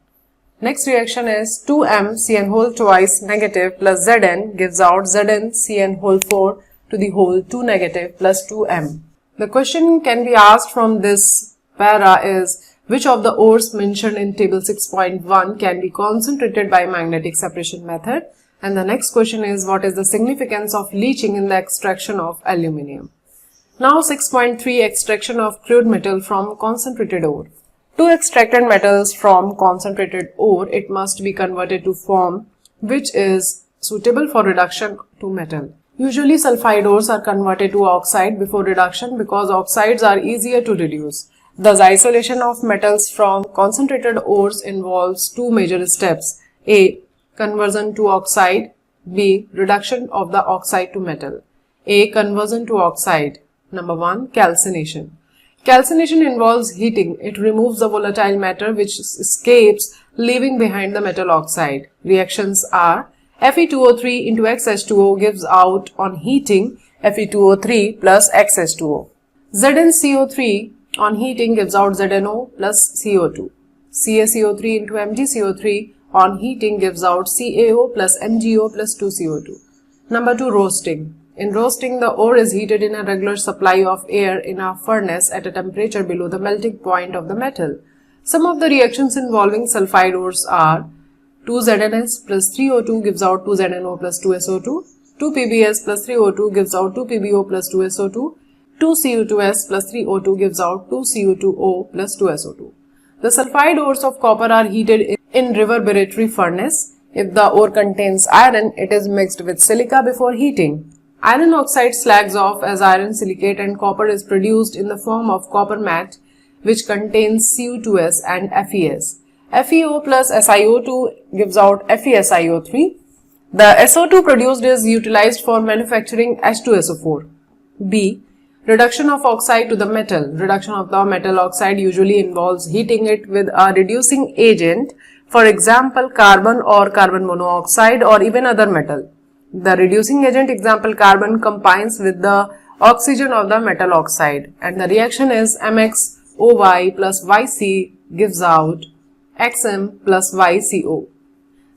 Next reaction is 2MCN whole twice negative plus Zn gives out ZnCN whole 4 to the whole 2 negative plus 2m. The question can be asked from this para is, which of the ores mentioned in table 6.1 can be concentrated by magnetic separation method? And the next question is, what is the significance of leaching in the extraction of aluminium? Now 6.3, extraction of crude metal from concentrated ore. To extracted metals from concentrated ore, it must be converted to form which is suitable for reduction to metal. Usually sulfide ores are converted to oxide before reduction because oxides are easier to reduce. Thus, isolation of metals from concentrated ores involves two major steps. A. Conversion to oxide. B. Reduction of the oxide to metal. A. Conversion to oxide. Number 1. Calcination. Calcination involves heating. It removes the volatile matter which escapes, leaving behind the metal oxide. Reactions are Fe2O3 into XH2O gives out on heating Fe2O3 plus XH2O. ZnCO3 on heating gives out ZnO plus CO2. CaCO3 into MgCO3 on heating gives out CaO plus MgO plus 2CO2. Number 2. Roasting. In roasting, the ore is heated in a regular supply of air in a furnace at a temperature below the melting point of the metal. Some of the reactions involving sulfide ores are 2ZnS plus 3O2 gives out 2ZnO plus 2SO2, 2PbS plus 3O2 gives out 2PbO plus 2SO2, 2Cu2S plus 3O2 gives out 2Cu2O plus 2SO2. The sulfide ores of copper are heated in reverberatory furnace. If the ore contains iron, it is mixed with silica before heating. Iron oxide slags off as iron silicate and copper is produced in the form of copper matte which contains Cu2S and FeS. FeO plus SiO2 gives out FeSiO3. The SO2 produced is utilized for manufacturing H2SO4. B. Reduction of oxide to the metal. Reduction of the metal oxide usually involves heating it with a reducing agent, for example carbon or carbon monoxide or even other metal. The reducing agent, example carbon, combines with the oxygen of the metal oxide and the reaction is MxOY plus YC gives out Xm plus YCO.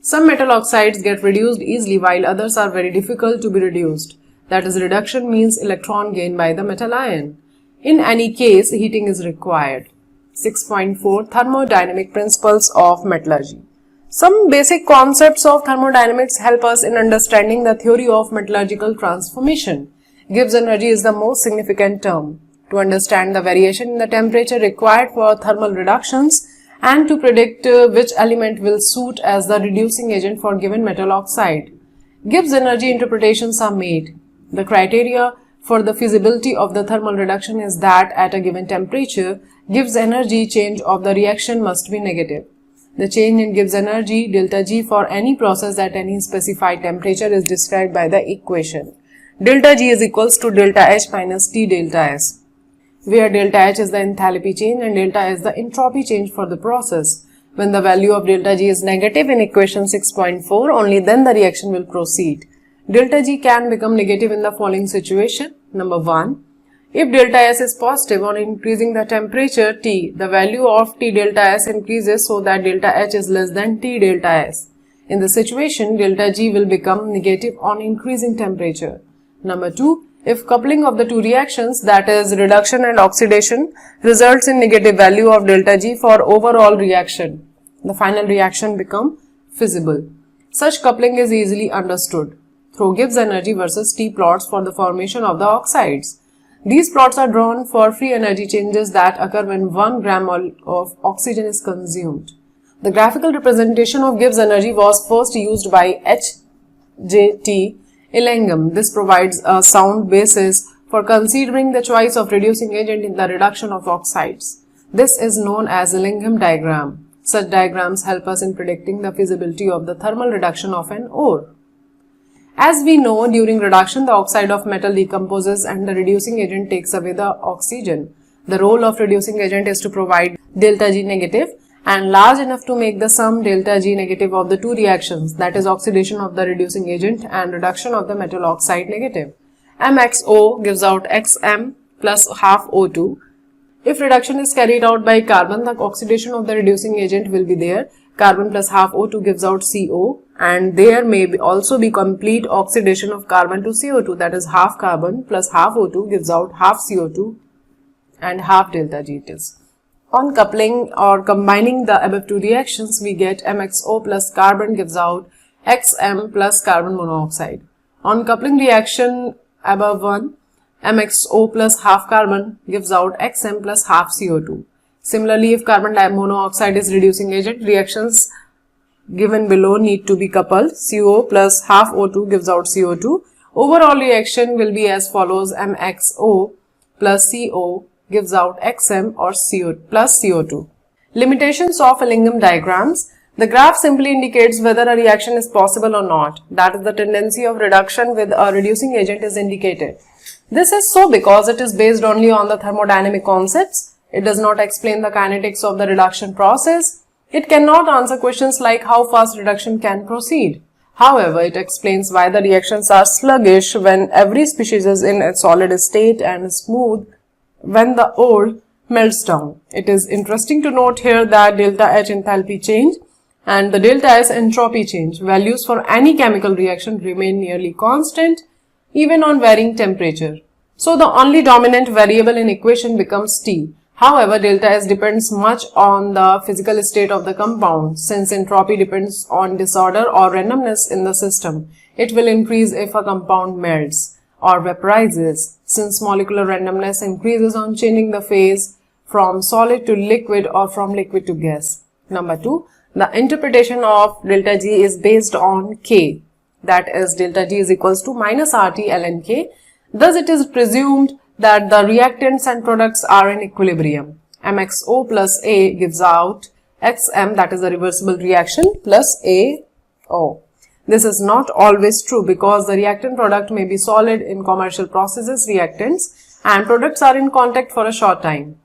Some metal oxides get reduced easily while others are very difficult to be reduced. That is, reduction means electron gain by the metal ion. In any case, heating is required. 6.4, Thermodynamic principles of metallurgy. Some basic concepts of thermodynamics help us in understanding the theory of metallurgical transformation. Gibbs energy is the most significant term. To understand the variation in the temperature required for thermal reductions and to predict which element will suit as the reducing agent for given metal oxide, Gibbs energy interpretations are made. The criteria for the feasibility of the thermal reduction is that at a given temperature, Gibbs energy change of the reaction must be negative. The change in Gibbs energy delta G for any process at any specified temperature is described by the equation delta G is equals to delta H minus T delta S, where delta H is the enthalpy change and delta S the entropy change for the process. When the value of delta G is negative in equation 6.4, only then the reaction will proceed. Delta G can become negative in the following situation. Number 1. If delta S is positive on increasing the temperature T, the value of T delta S increases so that delta H is less than T delta S. In this situation, delta G will become negative on increasing temperature. Number 2. If coupling of the two reactions, that is reduction and oxidation, results in negative value of delta G for overall reaction, the final reaction becomes feasible. Such coupling is easily understood through Gibbs energy versus T plots for the formation of the oxides. These plots are drawn for free energy changes that occur when 1 gram of oxygen is consumed. The graphical representation of Gibbs energy was first used by H.J.T. Illingham. This provides a sound basis for considering the choice of reducing agent in the reduction of oxides. This is known as Illingham diagram. Such diagrams help us in predicting the feasibility of the thermal reduction of an ore. As we know, during reduction, the oxide of metal decomposes and the reducing agent takes away the oxygen. The role of reducing agent is to provide delta G negative and large enough to make the sum delta G negative of the two reactions, that is oxidation of the reducing agent and reduction of the metal oxide negative. MxO gives out Xm plus half O2. If reduction is carried out by carbon, the oxidation of the reducing agent will be there. Carbon plus half O2 gives out CO and there may also be complete oxidation of carbon to CO2, that is half carbon plus half O2 gives out half CO2 and half delta G it is. On coupling or combining the above two reactions, we get MXO plus carbon gives out XM plus carbon monoxide. On coupling reaction above one, MXO plus half carbon gives out XM plus half CO2. Similarly, if carbon monoxide is reducing agent, reactions given below need to be coupled. CO plus half O2 gives out CO2. Overall reaction will be as follows: MXO plus CO gives out XM or CO plus CO2. Limitations of Lingam diagrams. The graph simply indicates whether a reaction is possible or not. That is, the tendency of reduction with a reducing agent is indicated. This is so because it is based only on the thermodynamic concepts. It does not explain the kinetics of the reduction process. It cannot answer questions like how fast reduction can proceed. However, it explains why the reactions are sluggish when every species is in a solid state and smooth when the ore melts down. It is interesting to note here that delta H enthalpy change and the delta S entropy change values for any chemical reaction remain nearly constant even on varying temperature. So the only dominant variable in equation becomes T. However, delta S depends much on the physical state of the compound. Since entropy depends on disorder or randomness in the system, it will increase if a compound melts or vaporizes, since molecular randomness increases on changing the phase from solid to liquid or from liquid to gas. Number 2. The interpretation of delta G is based on K, that is delta G is equals to minus RT ln K. Thus, it is presumed that the reactants and products are in equilibrium. MXO plus A gives out XM, that is a reversible reaction, plus AO. This is not always true because the reactant product may be solid in commercial processes, reactants, and products are in contact for a short time.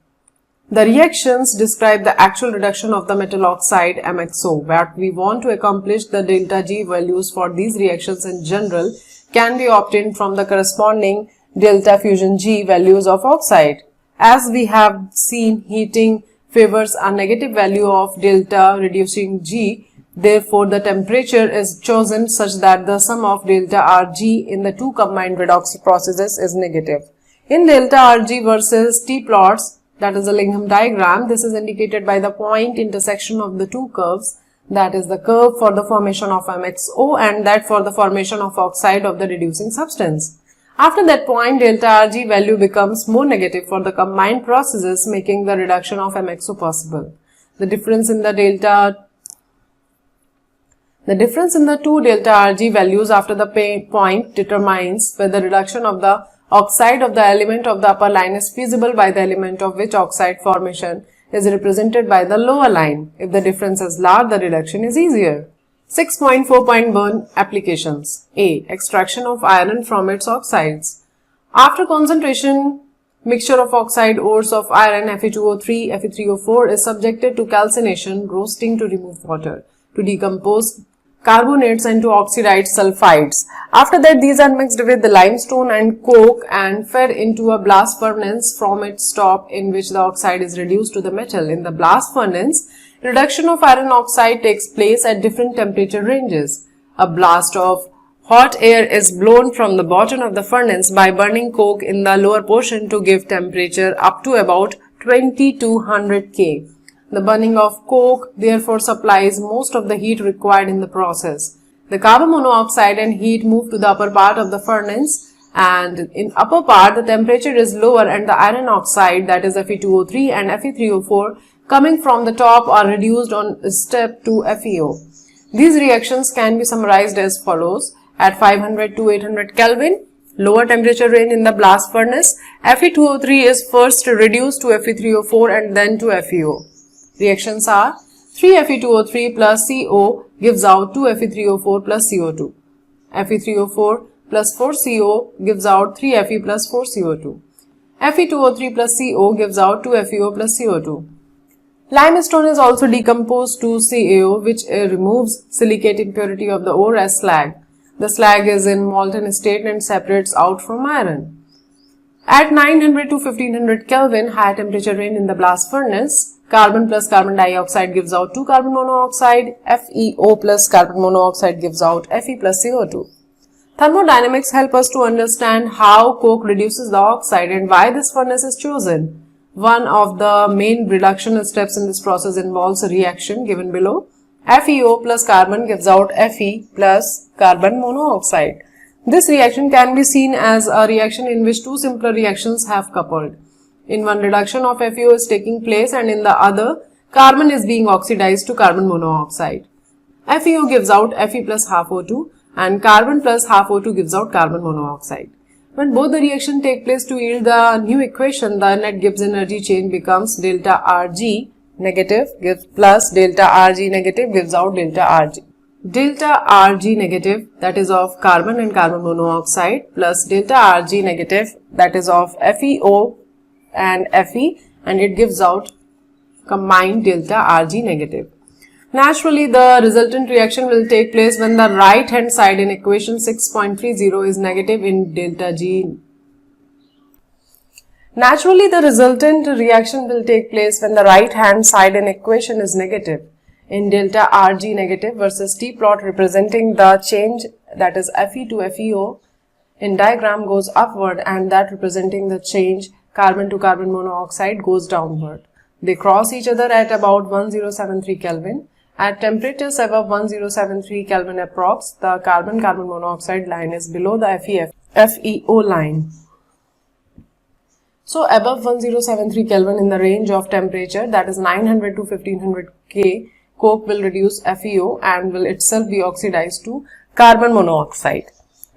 The reactions describe the actual reduction of the metal oxide MXO. What we want to accomplish, the delta G values for these reactions in general can be obtained from the corresponding delta fusion G values of oxide. As we have seen, heating favors a negative value of delta reducing G. Therefore, the temperature is chosen such that the sum of delta Rg in the two combined redox processes is negative. In delta Rg versus T plots, that is a Lingam diagram, this is indicated by the point intersection of the two curves, that is the curve for the formation of MXO and that for the formation of oxide of the reducing substance. After that point, delta Rg value becomes more negative for the combined processes, making the reduction of MXO possible. The difference in the two delta Rg values after the point determines whether reduction of the oxide of the element of the upper line is feasible by the element of which oxide formation is represented by the lower line. If the difference is large, the reduction is easier. 6.4.1 Applications. A. Extraction of iron from its oxides. After concentration, mixture of oxide ores of iron Fe2O3, Fe3O4 is subjected to calcination, roasting to remove water, to decompose carbonates and to oxidize sulfides. After that, these are mixed with the limestone and coke and fed into a blast furnace from its top, in which the oxide is reduced to the metal. In the blast furnace, reduction of iron oxide takes place at different temperature ranges. A blast of hot air is blown from the bottom of the furnace by burning coke in the lower portion to give temperature up to about 2200 K. The burning of coke therefore supplies most of the heat required in the process. The carbon monoxide and heat move to the upper part of the furnace, and in upper part the temperature is lower and the iron oxide, that is Fe2O3 and Fe3O4, coming from the top are reduced on step to FeO. These reactions can be summarized as follows. At 500 to 800 Kelvin, lower temperature range in the blast furnace, Fe2O3 is first reduced to Fe3O4 and then to FeO. Reactions are 3 Fe2O3 plus CO gives out 2 Fe3O4 plus CO2. Fe3O4 plus 4CO gives out 3 Fe plus 4 CO2. Fe2O3 plus CO gives out 2 FeO plus CO2. Limestone is also decomposed to CaO, which removes silicate impurity of the ore as slag. The slag is in molten state and separates out from iron. At 900 to 1500 Kelvin, high temperature range in the blast furnace, carbon plus carbon dioxide gives out 2 carbon monoxide, FeO plus carbon monoxide gives out Fe plus CO2. Thermodynamics help us to understand how coke reduces the oxide and why this furnace is chosen. One of the main reduction steps in this process involves a reaction given below. FeO plus carbon gives out Fe plus carbon monoxide. This reaction can be seen as a reaction in which two simpler reactions have coupled. In one, reduction of FeO is taking place, and in the other, carbon is being oxidized to carbon monoxide. FeO gives out Fe plus half O2 and carbon plus half O2 gives out carbon monoxide. When both the reaction take place to yield the new equation, the net Gibbs energy change becomes delta Rg negative gives plus delta Rg negative gives out delta Rg. Delta Rg negative, that is of carbon and carbon monoxide, plus delta Rg negative, that is of FeO and Fe, and it gives out combined delta Rg negative. Naturally, the resultant reaction will take place when the right hand side in equation 6.30 is negative in delta G. Naturally, the resultant reaction will take place when the right hand side in equation is negative in delta Rg negative versus T plot representing the change, that is Fe to FeO in diagram goes upward, and that representing the change carbon to carbon monoxide goes downward. They cross each other at about 1073 Kelvin. At temperatures above 1073 Kelvin approx, the carbon-carbon monoxide line is below the FeO line. So above 1073 Kelvin in the range of temperature, that is 900 to 1500 K, coke will reduce FeO and will itself be oxidized to carbon monoxide.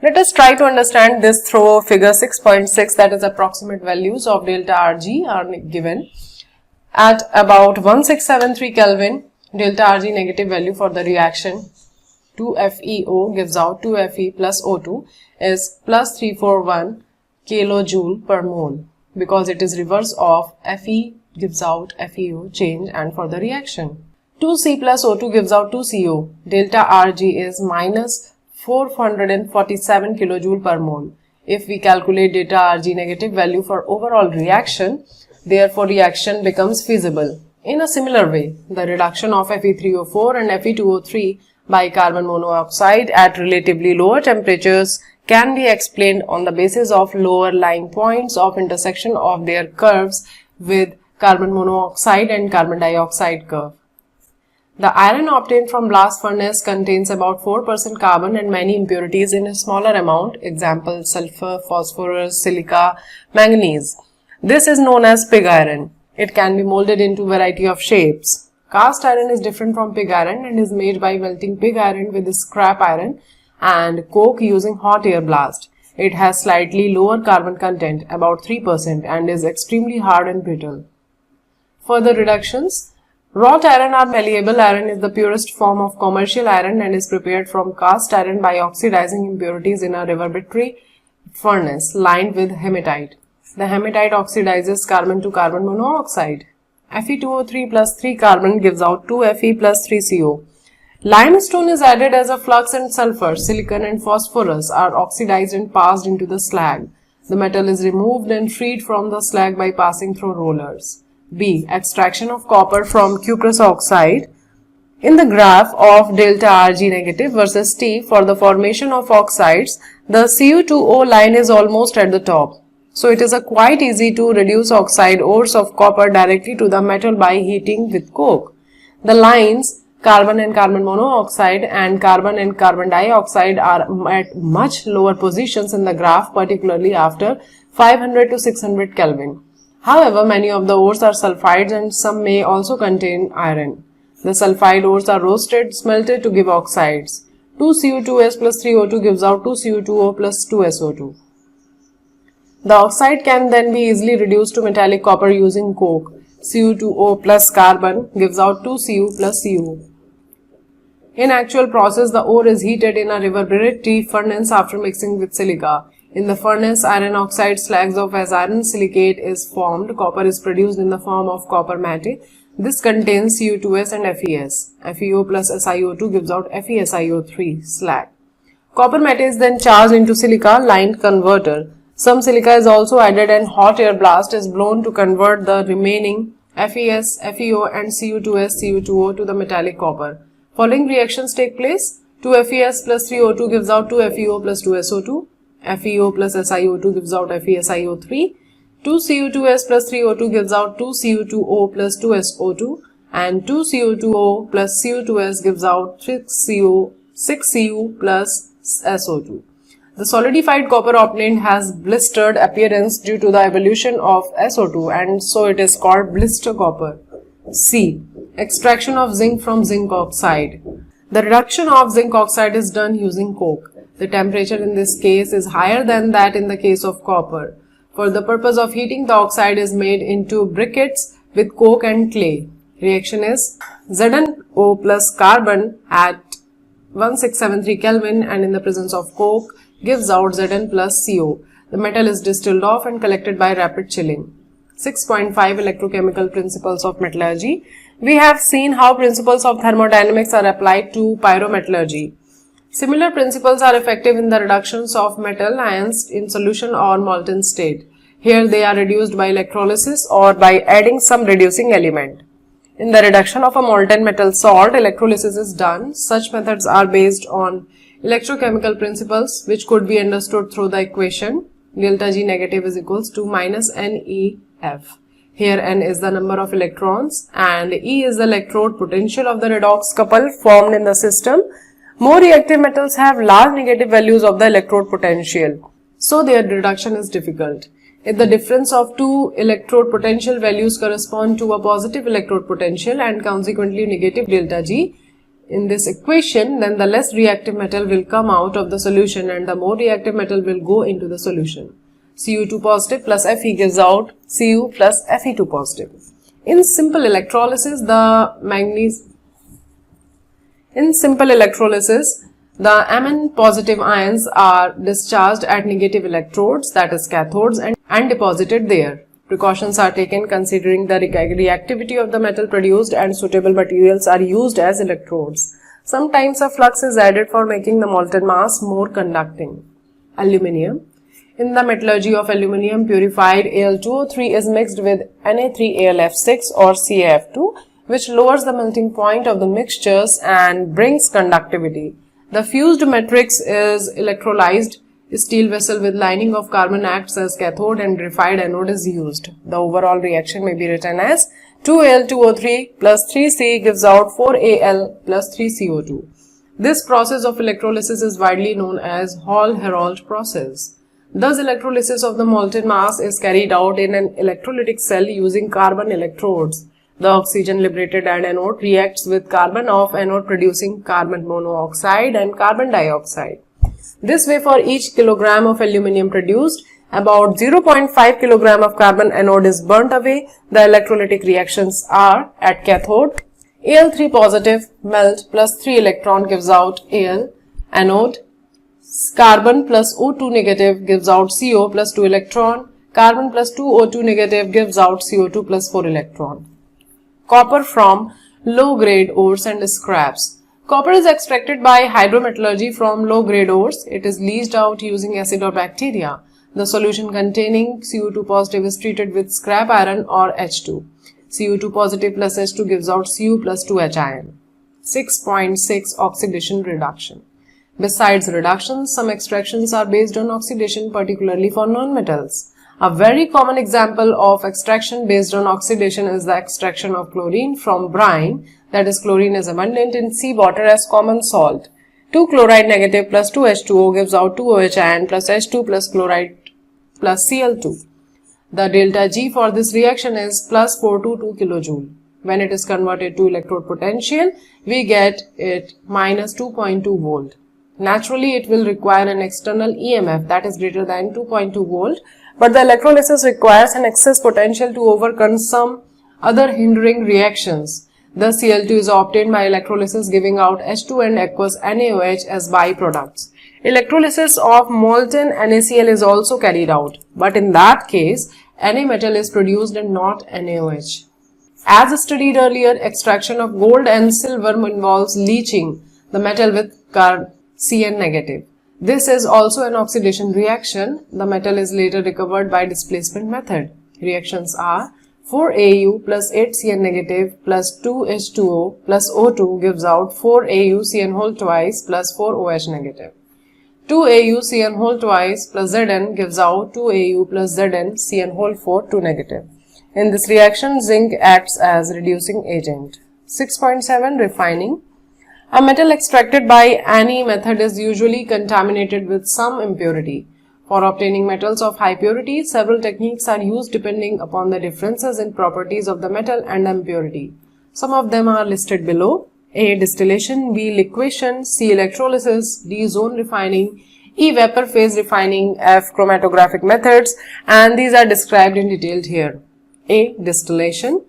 Let us try to understand this through figure 6.6, that is approximate values of delta Rg are given. At about 1673 Kelvin, delta Rg negative value for the reaction 2FeO gives out 2Fe plus O2 is plus 341 kilojoule per mole, because it is reverse of Fe gives out FeO change, and for the reaction 2C plus O2 gives out 2CO. Delta Rg is minus 447 kilojoule per mole. If we calculate delta Rg negative value for overall reaction, therefore reaction becomes feasible. In a similar way, the reduction of Fe3O4 and Fe2O3 by carbon monoxide at relatively lower temperatures can be explained on the basis of lower lying points of intersection of their curves with carbon monoxide and carbon dioxide curve. The iron obtained from blast furnace contains about 4% carbon and many impurities in a smaller amount, example sulfur, phosphorus, silica, manganese. This is known as pig iron. It can be molded into variety of shapes. Cast iron is different from pig iron and is made by melting pig iron with scrap iron and coke using hot air blast. It has slightly lower carbon content, about 3%, and is extremely hard and brittle. Further reductions. Wrought iron or malleable iron is the purest form of commercial iron and is prepared from cast iron by oxidizing impurities in a reverberatory furnace lined with hematite. The hematite oxidizes carbon to carbon monoxide. Fe2O3 plus 3 carbon gives out 2Fe plus 3CO. Limestone is added as a flux, and sulfur, silicon and phosphorus are oxidized and passed into the slag. The metal is removed and freed from the slag by passing through rollers. B. Extraction of copper from cuprous oxide. In the graph of delta Rg negative versus T for the formation of oxides, the Cu2O line is almost at the top. So it is quite easy to reduce oxide ores of copper directly to the metal by heating with coke. The lines carbon and carbon monoxide and carbon dioxide are at much lower positions in the graph, particularly after 500 to 600 Kelvin. However, many of the ores are sulfides and some may also contain iron. The sulfide ores are roasted, smelted to give oxides. 2Cu2S plus 3O2 gives out 2Cu2O plus 2SO2. The oxide can then be easily reduced to metallic copper using coke. Cu2O plus carbon gives out 2Cu plus Cu. In actual process, the ore is heated in a reverberatory furnace after mixing with silica. In the furnace, iron oxide slags of as iron silicate is formed. Copper is produced in the form of copper matte. This contains Cu2S and Fes. FeO plus SiO2 gives out FeSiO3 slag. Copper matte is then charged into silica lined converter. Some silica is also added and hot air blast is blown to convert the remaining FeS, FeO and Cu2s, Cu2O to the metallic copper. Following reactions take place. 2 FeS plus 3 O2 gives out 2 FeO plus 2 SO2. FeO plus SiO2 gives out FeSiO3. 2 Cu2s plus 3 O2 gives out 2 Cu2O plus 2 SO2. And 2 Cu2O plus Cu2s gives out 6 Cu plus SO2. The solidified copper obtained has blistered appearance due to the evolution of SO2 and so it is called blister copper. C. Extraction of zinc from zinc oxide. The reduction of zinc oxide is done using coke. The temperature in this case is higher than that in the case of copper. For the purpose of heating, the oxide is made into briquettes with coke and clay. Reaction is ZnO plus carbon at 1673 Kelvin and in the presence of coke gives out Zn plus CO. The metal is distilled off and collected by rapid chilling. 6.5 Electrochemical Principles of Metallurgy. We have seen how principles of thermodynamics are applied to pyrometallurgy. Similar principles are effective in the reductions of metal ions in solution or molten state. Here they are reduced by electrolysis or by adding some reducing element. In the reduction of a molten metal salt, electrolysis is done. Such methods are based on electrochemical principles which could be understood through the equation delta G negative is equals to minus NEF. Here N is the number of electrons and E is the electrode potential of the redox couple formed in the system. More reactive metals have large negative values of the electrode potential, so their reduction is difficult. If the difference of two electrode potential values correspond to a positive electrode potential and consequently negative delta G in this equation, then the less reactive metal will come out of the solution and the more reactive metal will go into the solution. Cu2 positive plus Fe gives out Cu plus Fe2 positive. In simple electrolysis, the Mn positive ions are discharged at negative electrodes, that is cathodes, and deposited there. Precautions are taken considering the reactivity of the metal produced and suitable materials are used as electrodes. Sometimes a flux is added for making the molten mass more conducting. Aluminium. In the metallurgy of aluminium, purified Al2O3 is mixed with Na3AlF6 or CaF2, which lowers the melting point of the mixtures and brings conductivity. The fused matrix is electrolyzed. Steel vessel with lining of carbon acts as cathode and graphite anode is used. The overall reaction may be written as 2Al2O3 plus 3C gives out 4Al plus 3CO2. This process of electrolysis is widely known as Hall-Héroult process. Thus, electrolysis of the molten mass is carried out in an electrolytic cell using carbon electrodes. The oxygen liberated at anode reacts with carbon of anode producing carbon monoxide and carbon dioxide. This way, for each kilogram of aluminium produced, about 0.5 kilogram of carbon anode is burnt away. The electrolytic reactions are at cathode. Al3 positive melt plus 3 electron gives out Al. Anode. Carbon plus O2 negative gives out CO plus 2 electron. Carbon plus 2 O2 negative gives out CO2 plus 4 electron. Copper from low-grade ores and scraps. Copper is extracted by hydrometallurgy from low-grade ores. It is leached out using acid or bacteria. The solution containing Cu2 positive is treated with scrap iron or H2. Cu2 positive plus H2 gives out Cu plus 2H ion. 6.6 Oxidation reduction. Besides reductions, some extractions are based on oxidation, particularly for nonmetals. A very common example of extraction based on oxidation is the extraction of chlorine from brine. That is, chlorine is abundant in seawater as common salt. 2 chloride negative plus 2 H2O gives out 2 OH ion plus H2 plus chloride plus Cl2. The delta G for this reaction is plus 422 kilojoule. When it is converted to electrode potential, we get it minus 2.2 volt. Naturally, it will require an external EMF that is greater than 2.2 volt, but the electrolysis requires an excess potential to overcome some other hindering reactions. The Cl2 is obtained by electrolysis, giving out H2 and aqueous NaOH as byproducts. Electrolysis of molten NaCl is also carried out, but in that case, Na metal is produced and not NaOH. As studied earlier, extraction of gold and silver involves leaching the metal with Cn negative. This is also an oxidation reaction. The metal is later recovered by displacement method. Reactions are 4Au plus 8Cn negative plus 2H2O plus O2 gives out 4AuCN whole twice plus 4OH negative. 2AuCN whole twice plus Zn gives out 2Au plus Zn Cn whole 4 2 negative. In this reaction, zinc acts as reducing agent. 6.7 Refining. A metal extracted by any method is usually contaminated with some impurity. For obtaining metals of high purity, several techniques are used depending upon the differences in properties of the metal and the impurity. Some of them are listed below. A. Distillation, B. Liquation, C. Electrolysis, D. Zone refining, E. Vapor phase refining, F. Chromatographic methods, and these are described in detail here. A. Distillation.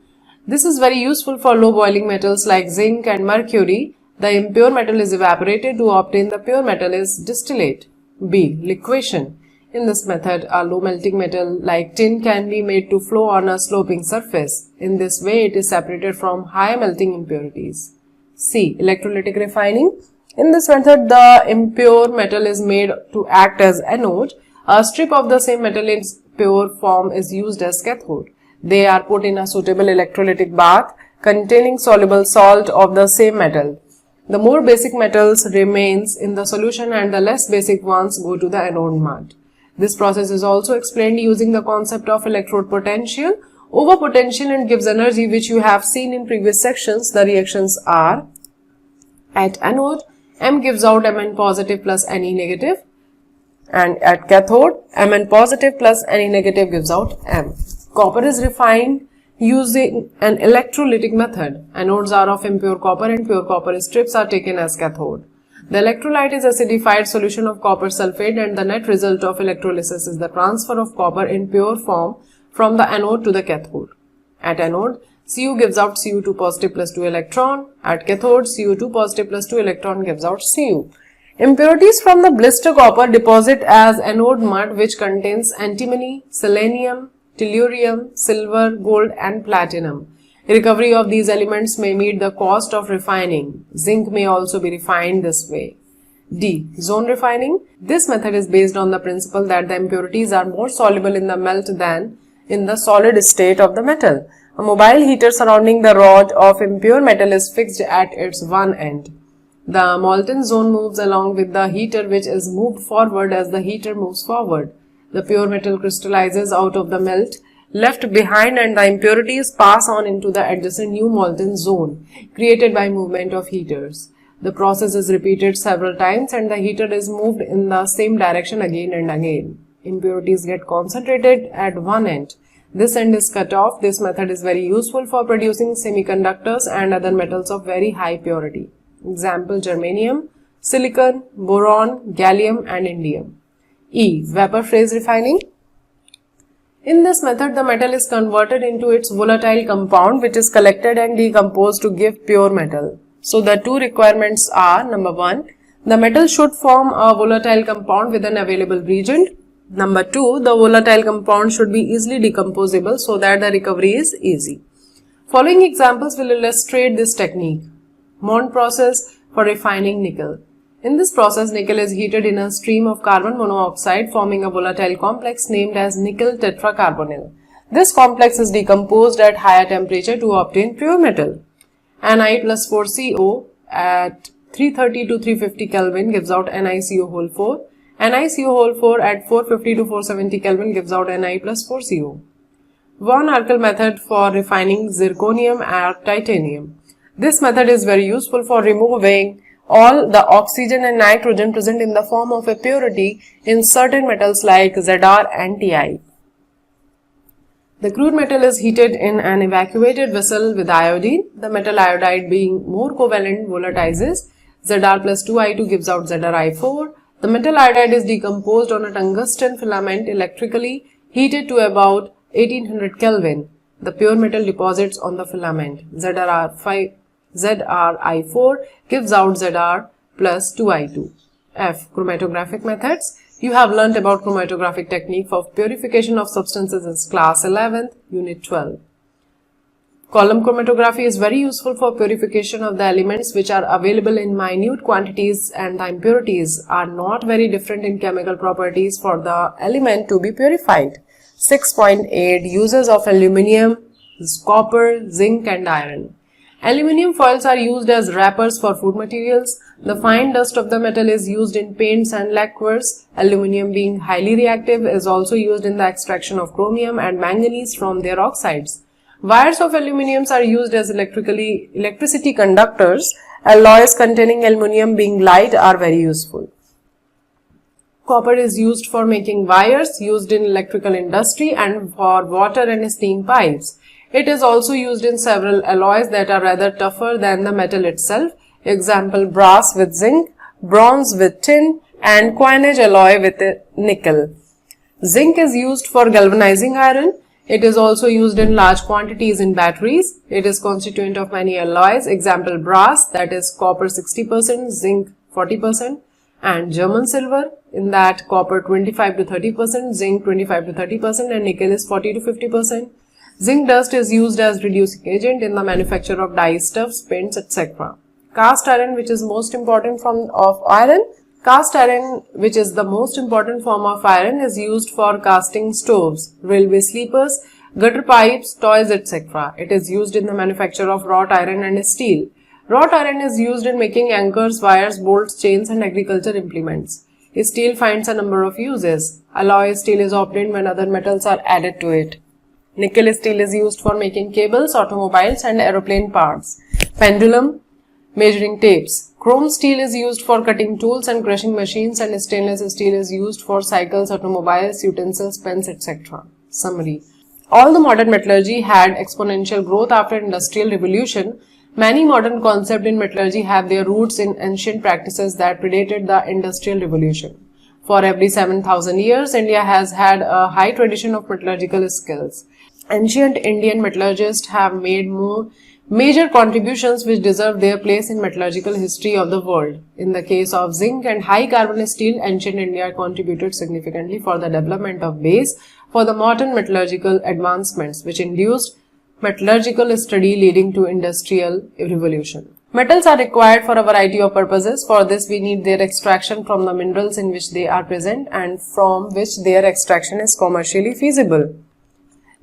This is very useful for low boiling metals like zinc and mercury. The impure metal is evaporated to obtain the pure metal is distillate. B. Liquation. In this method, a low melting metal like tin can be made to flow on a sloping surface. In this way, it is separated from high melting impurities. C. Electrolytic refining. In this method, the impure metal is made to act as anode. A strip of the same metal in pure form is used as cathode. They are put in a suitable electrolytic bath containing soluble salt of the same metal. The more basic metals remains in the solution and the less basic ones go to the anode mud. This process is also explained using the concept of electrode potential, overpotential, and gives energy, which you have seen in previous sections. The reactions are: at anode, M gives out Mn positive plus Ne negative, and at cathode, Mn positive plus Ne negative gives out M. Copper is refined using an electrolytic method. Anodes are of impure copper and pure copper strips are taken as cathode. The electrolyte is acidified solution of copper sulfate, and the net result of electrolysis is the transfer of copper in pure form from the anode to the cathode. At anode, Cu gives out Cu2 positive plus 2 electron. At cathode, Cu2 positive plus 2 electron gives out Cu. Impurities from the blister copper deposit as anode mud, which contains antimony, selenium, tellurium, silver, gold, and platinum. Recovery of these elements may meet the cost of refining. Zinc may also be refined this way. D. Zone refining. This method is based on the principle that the impurities are more soluble in the melt than in the solid state of the metal. A mobile heater surrounding the rod of impure metal is fixed at its one end. The molten zone moves along with the heater, which is moved forward as the heater moves forward. The pure metal crystallizes out of the melt left behind, and the impurities pass on into the adjacent new molten zone created by movement of heaters. The process is repeated several times and the heater is moved in the same direction again and again. Impurities get concentrated at one end. This end is cut off. This method is very useful for producing semiconductors and other metals of very high purity. Example: germanium, silicon, boron, gallium, and indium. E. Vapor phase refining. In this method, the metal is converted into its volatile compound, which is collected and decomposed to give pure metal. So the two requirements are: number one, the metal should form a volatile compound with an available reagent. Number two, the volatile compound should be easily decomposable so that the recovery is easy. Following examples will illustrate this technique. Mond process for refining nickel. In this process, nickel is heated in a stream of carbon monoxide, forming a volatile complex named as nickel tetracarbonyl. This complex is decomposed at higher temperature to obtain pure metal. Ni plus 4CO at 330 to 350 Kelvin gives out NiCO whole 4. NiCO whole 4 at 450 to 470 Kelvin gives out Ni plus 4CO. Von Arkel method for refining zirconium or titanium. This method is very useful for removing all the oxygen and nitrogen present in the form of impurity in certain metals like Zr and Ti. The crude metal is heated in an evacuated vessel with iodine. The metal iodide, being more covalent, volatilizes. Zr plus 2I2 gives out Zri4. The metal iodide is decomposed on a tungsten filament electrically heated to about 1800 Kelvin. The pure metal deposits on the filament. Zri4 gives out Zr plus 2I2. F. Chromatographic methods. You have learnt about chromatographic technique for purification of substances in class 11th, unit 12. Column chromatography is very useful for purification of the elements which are available in minute quantities, and the impurities are not very different in chemical properties for the element to be purified. 6.8 Uses of aluminium, copper, zinc and iron. Aluminium foils are used as wrappers for food materials. The fine dust of the metal is used in paints and lacquers. Aluminium, being highly reactive, is also used in the extraction of chromium and manganese from their oxides. Wires of aluminium are used as electricity conductors. Alloys containing aluminium, being light, are very useful. Copper is used for making wires used in electrical industry and for water and steam pipes. It is also used in several alloys that are rather tougher than the metal itself. Example, brass with zinc, bronze with tin, and coinage alloy with nickel. Zinc is used for galvanizing iron. It is also used in large quantities in batteries. It is constituent of many alloys. Example, brass, that is copper 60%, zinc 40%, and German silver, in that copper 25 to 30%, zinc 25 to 30%, and nickel is 40 to 50%. Zinc dust is used as reducing agent in the manufacture of dyestuffs, paints, etc. Cast iron, which is most important form of iron. Cast iron, which is the most important form of iron, is used for casting stoves, railway sleepers, gutter pipes, toys, etc. It is used in the manufacture of wrought iron and steel. Wrought iron is used in making anchors, wires, bolts, chains and agriculture implements. Steel finds a number of uses. Alloy steel is obtained when other metals are added to it. Nickel steel is used for making cables, automobiles and aeroplane parts. Pendulum, measuring tapes. Chrome steel is used for cutting tools and crushing machines, and stainless steel is used for cycles, automobiles, utensils, pens, etc. Summary. All the modern metallurgy had exponential growth after Industrial Revolution. Many modern concepts in metallurgy have their roots in ancient practices that predated the Industrial Revolution. For every 7,000 years, India has had a high tradition of metallurgical skills. Ancient Indian metallurgists have made major contributions which deserve their place in metallurgical history of the world. In the case of zinc and high carbon steel, ancient India contributed significantly for the development of base for the modern metallurgical advancements, which induced metallurgical study leading to industrial revolution. Metals are required for a variety of purposes. For this, we need their extraction from the minerals in which they are present and from which their extraction is commercially feasible.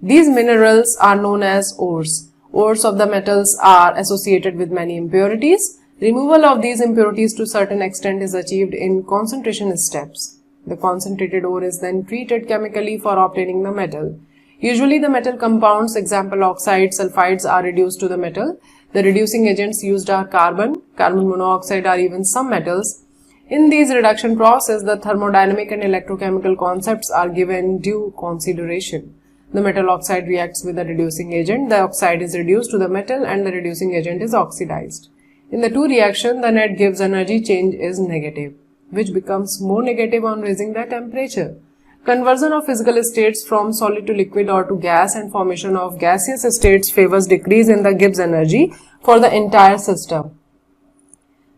These minerals are known as ores. Ores of the metals are associated with many impurities. Removal of these impurities to a certain extent is achieved in concentration steps. The concentrated ore is then treated chemically for obtaining the metal. Usually the metal compounds, example oxides, sulfides, are reduced to the metal. The reducing agents used are carbon monoxide, or even some metals. In these reduction process, the thermodynamic and electrochemical concepts are given due consideration. The metal oxide reacts with the reducing agent. The oxide is reduced to the metal and the reducing agent is oxidized. In the two reactions, the net Gibbs energy change is negative, which becomes more negative on raising the temperature. Conversion of physical states from solid to liquid or to gas and formation of gaseous states favors decrease in the Gibbs energy for the entire system.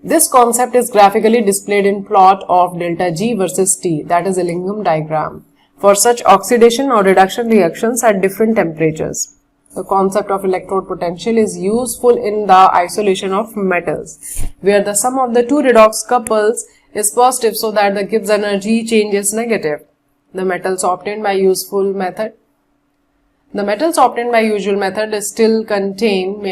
This concept is graphically displayed in plot of delta G versus T, that is a Lingam diagram, for such oxidation or reduction reactions at different temperatures. The concept of electrode potential is useful in the isolation of metals, where the sum of the two redox couples is positive so that the Gibbs energy change is negative. The metals obtained by usual method still contain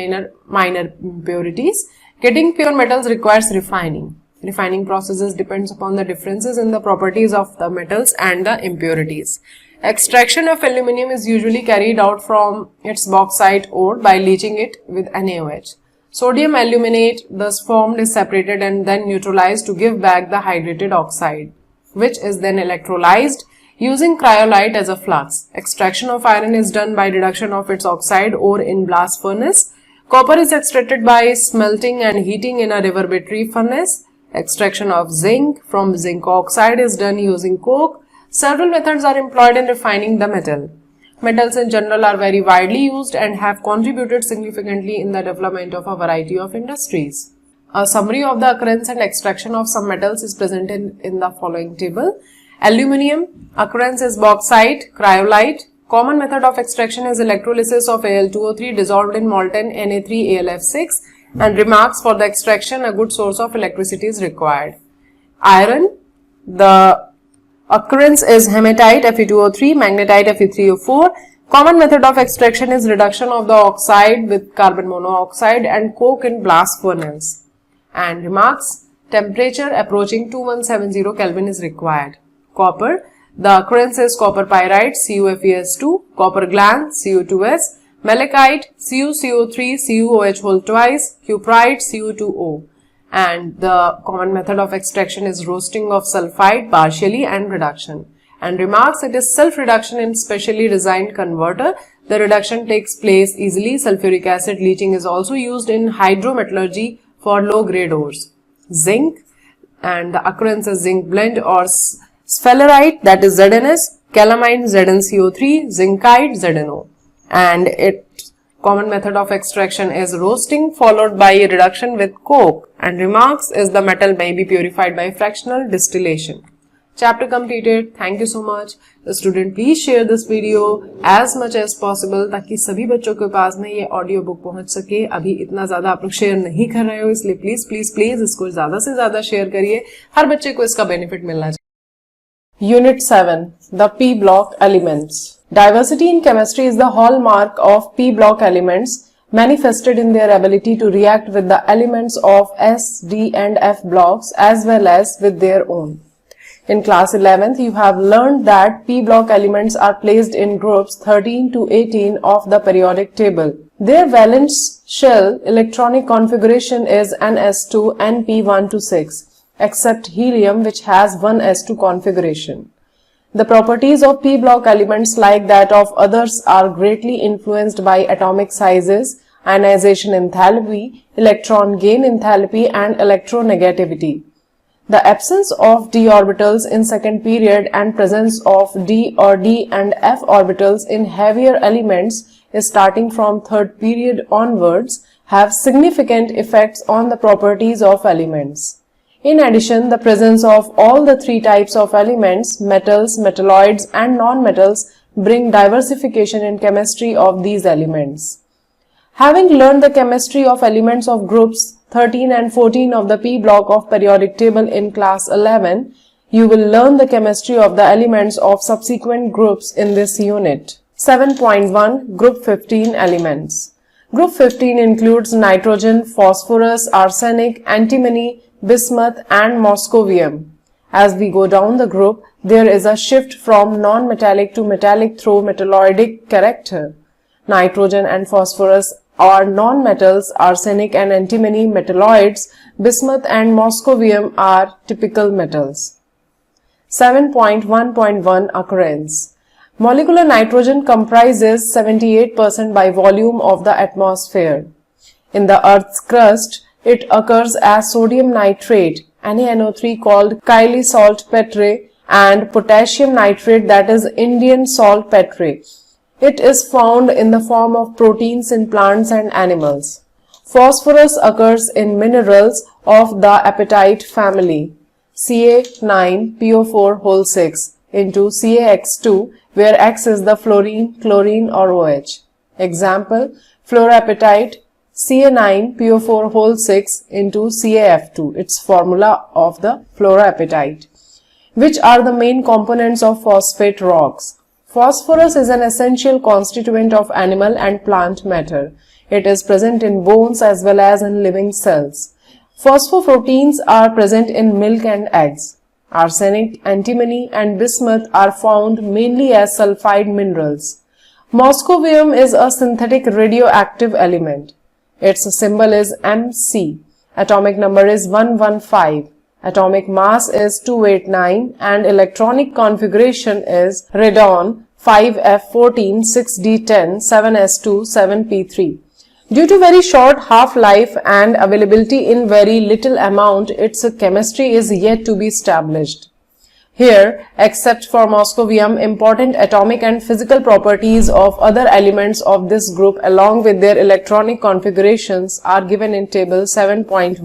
minor impurities. Getting pure metals requires refining. Refining processes depends upon the differences in the properties of the metals and the impurities. Extraction of aluminium is usually carried out from its bauxite ore by leaching it with NaOH. Sodium aluminate thus formed is separated and then neutralized to give back the hydrated oxide, which is then electrolyzed using cryolite as a flux. Extraction of iron is done by reduction of its oxide ore in blast furnace. Copper is extracted by smelting and heating in a reverberatory furnace. Extraction of zinc from zinc oxide is done using coke. Several methods are employed in refining the metal. Metals in general are very widely used and have contributed significantly in the development of a variety of industries. A summary of the occurrence and extraction of some metals is presented in the following table. Aluminium, occurrence is bauxite, cryolite, Common method of extraction is electrolysis of Al2O3 dissolved in molten Na3AlF6, and remarks for the extraction a good source of electricity is required. Iron, the occurrence is hematite Fe2O3, magnetite Fe3O4. Common method of extraction is reduction of the oxide with carbon monoxide and coke in blast furnace. And remarks, temperature approaching 2170 Kelvin is required. Copper, the occurrence is copper pyrite CuFeS2, copper glans Cu2S, malachite CuCO3 CuOH whole twice, cuprite Cu2O. And the common method of extraction is roasting of sulfide partially and reduction. And remarks, it is self-reduction in specially designed converter. The reduction takes place easily. Sulfuric acid leaching is also used in hydrometallurgy for low-grade ores. Zinc, and the occurrence is zinc blende or sphalerite, that is ZnS, calamine ZnCO3, zincite ZnO. And its common method of extraction is roasting followed by reduction with coke. And remarks is the metal may be purified by fractional distillation. Chapter completed. Thank you so much. The student, please share this video as much as possible ताकि सभी बच्चों के पास में ये audio book पहुंच सके. अभी इतना ज्यादा आप लोग शेयर नहीं कर रहे हो, इसलिए प्लीज प्लीज प्लीज इसको ज्यादा से ज्यादा शेयर करिए. हर बच्चे को इसका बेनिफिट मिलना चाहिए. Unit 7, the P block elements. Diversity in chemistry is the hallmark of P block elements, manifested in their ability to react with the elements of S, D and F blocks as well as with their own. In class 11th, you have learned that P block elements are placed in groups 13 to 18 of the periodic table. Their valence shell electronic configuration is ns2 np1 to 6, except helium which has 1s2 configuration. The properties of P block elements, like that of others, are greatly influenced by atomic sizes, ionization enthalpy, electron gain enthalpy and electronegativity. The absence of d orbitals in second period and presence of d or d and f orbitals in heavier elements starting from third period onwards have significant effects on the properties of elements. In addition, the presence of all the three types of elements, metals, metalloids and non-metals, bring diversification in chemistry of these elements. Having learned the chemistry of elements of groups 13 and 14 of the P block of periodic table in class 11, you will learn the chemistry of the elements of subsequent groups in this unit. 7.1 Group 15 Elements. Group 15 includes nitrogen, phosphorus, arsenic, antimony, bismuth and moscovium. As we go down the group, there is a shift from non-metallic to metallic through metalloidic character. Nitrogen and phosphorus are non-metals, arsenic and antimony metalloids, bismuth and moscovium are typical metals. 7.1.1 Occurrence. Molecular nitrogen comprises 78% by volume of the atmosphere. In the Earth's crust, it occurs as sodium nitrate, NaNO3 called Kylie saltpetre, and potassium nitrate, that is Indian saltpetre. It is found in the form of proteins in plants and animals. Phosphorus occurs in minerals of the apatite family, Ca9PO4 whole 6 into CaX2, where X is the fluorine, chlorine or OH. Example, fluorapatite, Ca9PO4 whole 6 into CaF2, its formula of the fluorapatite. Which are the main components of phosphate rocks? Phosphorus is an essential constituent of animal and plant matter. It is present in bones as well as in living cells. Phosphoproteins are present in milk and eggs. Arsenic, antimony and bismuth are found mainly as sulfide minerals. Moscovium is a synthetic radioactive element. Its symbol is Mc. Atomic number is 115. Atomic mass is 289 and electronic configuration is radon 5F14 6D10 7S2 7P3. Due to very short half-life and availability in very little amount, its chemistry is yet to be established. Here, except for moscovium, important atomic and physical properties of other elements of this group along with their electronic configurations are given in table 7.1.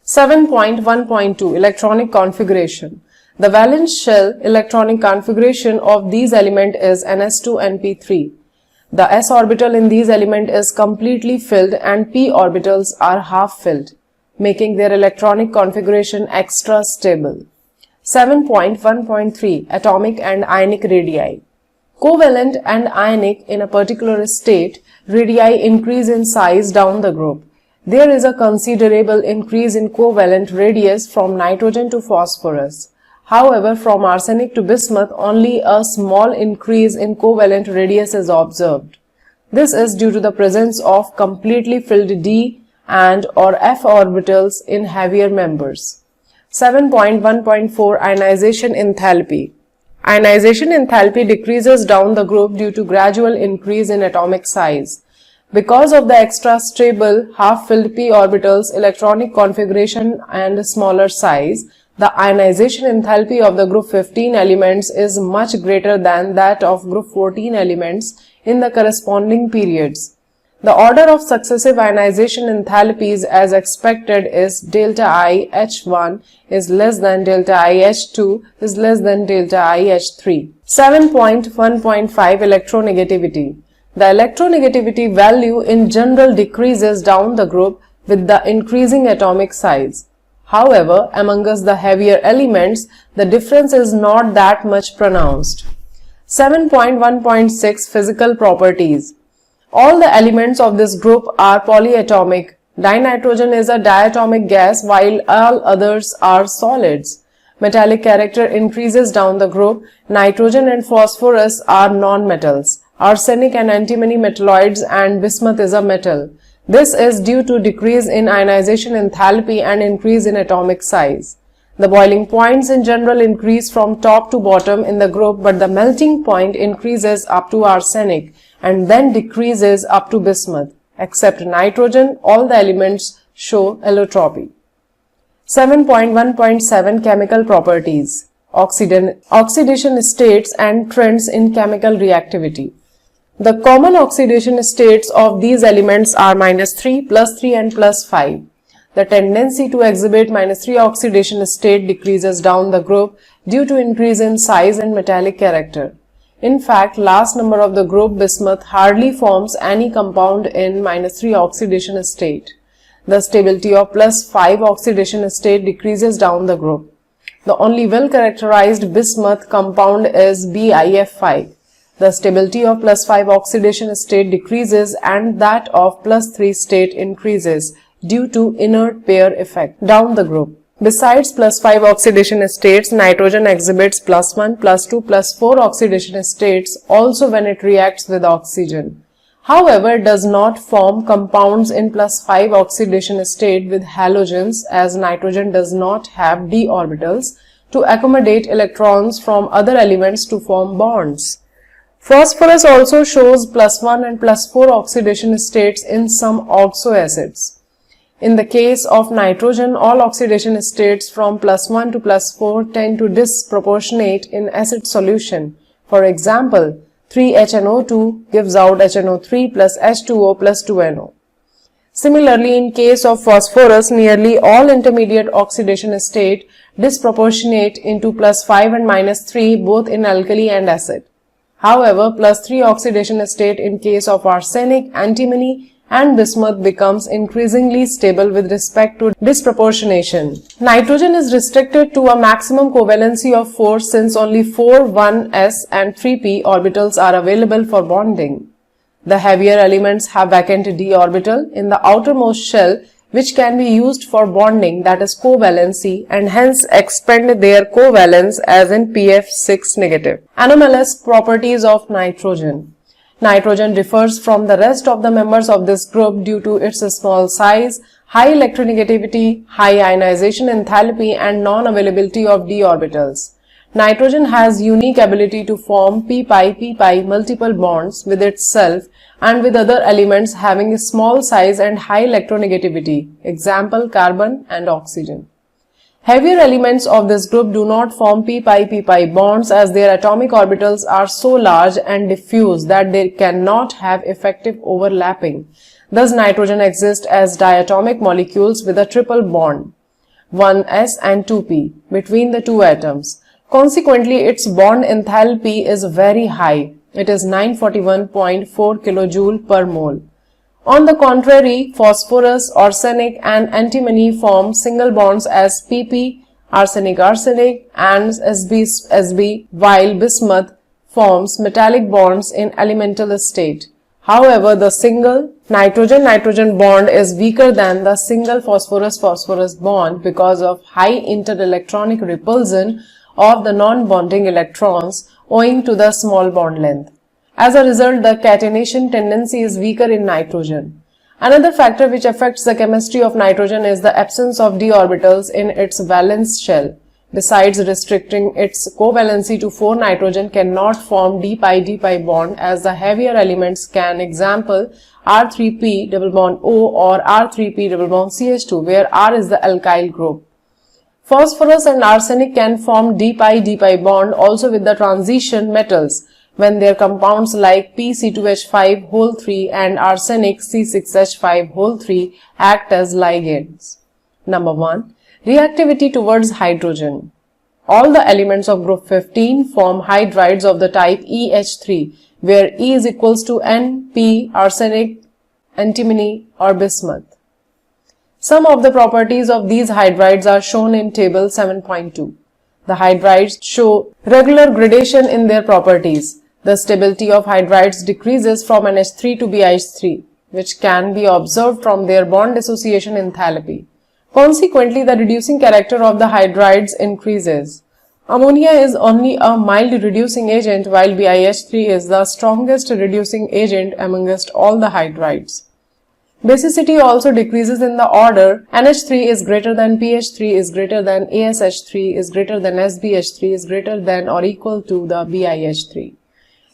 7.1.2 Electronic configuration. The valence shell electronic configuration of these elements is ns2np3. The s orbital in these elements is completely filled and p orbitals are half filled, making their electronic configuration extra stable. 7.1.3 Atomic and Ionic Radii. Covalent and ionic in a particular state, radii increase in size down the group. There is a considerable increase in covalent radius from nitrogen to phosphorus. However, from arsenic to bismuth, only a small increase in covalent radius is observed. This is due to the presence of completely filled d and or f orbitals in heavier members. 7.1.4 Ionization enthalpy. Ionization enthalpy decreases down the group due to gradual increase in atomic size. Because of the extra stable half-filled p orbitals electronic configuration and smaller size, the ionization enthalpy of the group 15 elements is much greater than that of group 14 elements in the corresponding periods. The order of successive ionization enthalpies as expected is delta I H1 is less than delta I H2 is less than delta I H3. 7.1.5 Electronegativity. The electronegativity value in general decreases down the group with the increasing atomic size. However, amongst the heavier elements, the difference is not that much pronounced. 7.1.6 Physical Properties. All the elements of this group are polyatomic. Dinitrogen is a diatomic gas while all others are solids. Metallic character increases down the group. Nitrogen and phosphorus are non-metals. Arsenic and antimony metalloids and bismuth is a metal. This is due to decrease in ionization enthalpy and increase in atomic size. The boiling points in general increase from top to bottom in the group, but the melting point increases up to arsenic and then decreases up to bismuth. Except nitrogen, all the elements show allotropy. 7.1.7 Chemical Properties. Oxidation states and trends in chemical reactivity. The common oxidation states of these elements are -3, +3 and +5. The tendency to exhibit -3 oxidation state decreases down the group due to increase in size and metallic character. In fact, last number of the group bismuth hardly forms any compound in -3 oxidation state. The stability of +5 oxidation state decreases down the group. The only well-characterized bismuth compound is BiF5. The stability of +5 oxidation state decreases and that of +3 state increases due to inert pair effect down the group. Besides +5 oxidation states, nitrogen exhibits +1, +2, +4 oxidation states also when it reacts with oxygen. However, it does not form compounds in +5 oxidation state with halogens as nitrogen does not have d orbitals to accommodate electrons from other elements to form bonds. Phosphorus also shows +1 and +4 oxidation states in some oxo acids. In the case of nitrogen, all oxidation states from +1 to +4 tend to disproportionate in acid solution. For example, 3HNO2 gives out HNO3 plus H2O plus 2NO. Similarly, in case of phosphorus, nearly all intermediate oxidation state disproportionate into +5 and -3 both in alkali and acid. However, +3 oxidation state in case of arsenic, antimony and bismuth becomes increasingly stable with respect to disproportionation. Nitrogen is restricted to a maximum covalency of 4 since only 4 1s and 3p orbitals are available for bonding. The heavier elements have vacant d orbital in the outermost shell which can be used for bonding, that is covalency, and hence expand their covalence as in PF6 negative. Anomalous properties of nitrogen. Nitrogen differs from the rest of the members of this group due to its small size, high electronegativity, high ionization enthalpy and non-availability of d orbitals. Nitrogen has unique ability to form p-pi multiple bonds with itself and with other elements having a small size and high electronegativity, example carbon and oxygen. Heavier elements of this group do not form p-pi bonds as their atomic orbitals are so large and diffuse that they cannot have effective overlapping. Thus, nitrogen exists as diatomic molecules with a triple bond, 1s and 2p, between the two atoms. Consequently, its bond enthalpy is very high. It is 941.4 kJ per mole. On the contrary, phosphorus, arsenic and antimony form single bonds as PP, arsenic-arsenic and Sb, while bismuth forms metallic bonds in elemental state. However, the single nitrogen-nitrogen bond is weaker than the single phosphorus-phosphorus bond because of high interelectronic repulsion of the non-bonding electrons owing to the small bond length. As a result, the catenation tendency is weaker in nitrogen. Another factor which affects the chemistry of nitrogen is the absence of d orbitals in its valence shell. Besides restricting its covalency to 4, nitrogen cannot form d-pi bond as the heavier elements can, example R3p double bond O or R3p double bond CH2, where R is the alkyl group. Phosphorus and arsenic can form d-pi bond also with the transition metals when their compounds like PC2H5 and arsenic C6H5 act as ligands. Number 1. Reactivity towards hydrogen. All the elements of group 15 form hydrides of the type EH3, where E is equals to N, P, arsenic, antimony or bismuth. Some of the properties of these hydrides are shown in table 7.2. The hydrides show regular gradation in their properties. The stability of hydrides decreases from NH3 to BiH3, which can be observed from their bond dissociation enthalpy. Consequently, the reducing character of the hydrides increases. Ammonia is only a mild reducing agent, while BiH3 is the strongest reducing agent amongst all the hydrides. Basicity also decreases in the order NH3 is greater than PH3 is greater than ASH3 is greater than SBH3 is greater than or equal to the BiH3.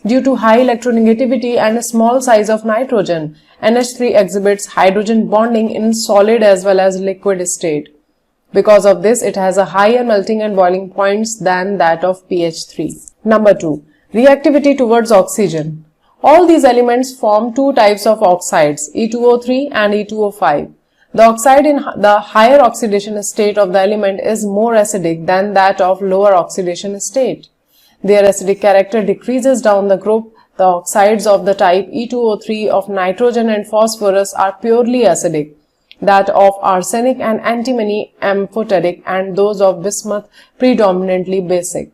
Due to high electronegativity and a small size of nitrogen, NH3 exhibits hydrogen bonding in solid as well as liquid state. Because of this, it has a higher melting and boiling points than that of PH3. Number 2. Reactivity towards oxygen. All these elements form two types of oxides, E2O3 and E2O5. The oxide in the higher oxidation state of the element is more acidic than that of lower oxidation state. Their acidic character decreases down the group. The oxides of the type E2O3 of nitrogen and phosphorus are purely acidic, that of arsenic and antimony amphoteric, and those of bismuth predominantly basic.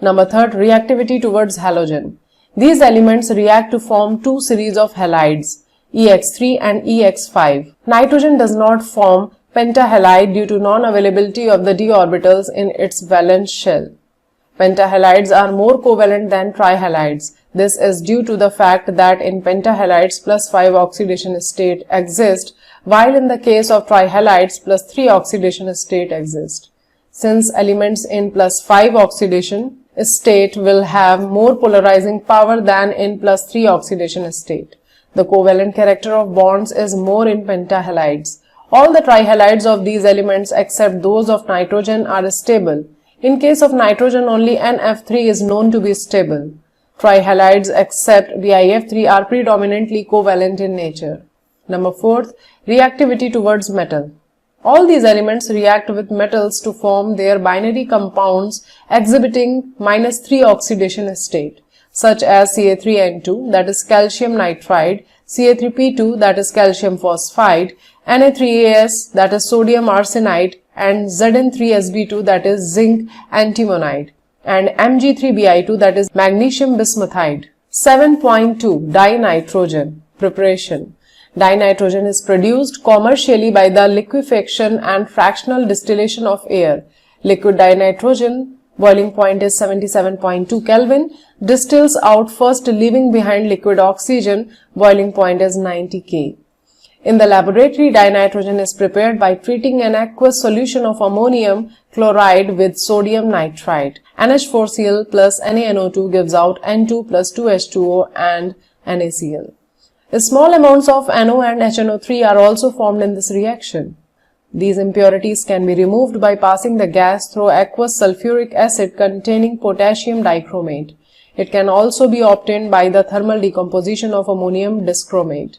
Number 3. Reactivity towards halogen. These elements react to form two series of halides, EX3 and EX5. Nitrogen does not form pentahalide due to non-availability of the d orbitals in its valence shell. Pentahalides are more covalent than trihalides. This is due to the fact that in pentahalides +5 oxidation state exist, while in the case of trihalides +3 oxidation state exist. Since elements in +5 oxidation state will have more polarizing power than in +3 oxidation state, the covalent character of bonds is more in pentahalides. All the trihalides of these elements except those of nitrogen are stable. In case of nitrogen, only NF3 is known to be stable. Trihalides except BiF3 are predominantly covalent in nature. Number 4. Reactivity towards metal. All these elements react with metals to form their binary compounds exhibiting -3 oxidation state, such as Ca3N2, that is calcium nitride, Ca3P2, that is calcium phosphide, Na3As, that is sodium arsenide, and Zn3Sb2, that is zinc antimonide, and Mg3Bi2, that is magnesium bismuthide. 7.2. Dinitrogen. Preparation. Dinitrogen is produced commercially by the liquefaction and fractional distillation of air. Liquid dinitrogen, boiling point is 77.2 Kelvin, distills out first, leaving behind liquid oxygen, boiling point is 90 K. In the laboratory, dinitrogen is prepared by treating an aqueous solution of ammonium chloride with sodium nitrite. NH4Cl plus NaNO2 gives out N2 plus 2H2O and NaCl. Small amounts of NO and HNO3 are also formed in this reaction. These impurities can be removed by passing the gas through aqueous sulfuric acid containing potassium dichromate. It can also be obtained by the thermal decomposition of ammonium dischromate.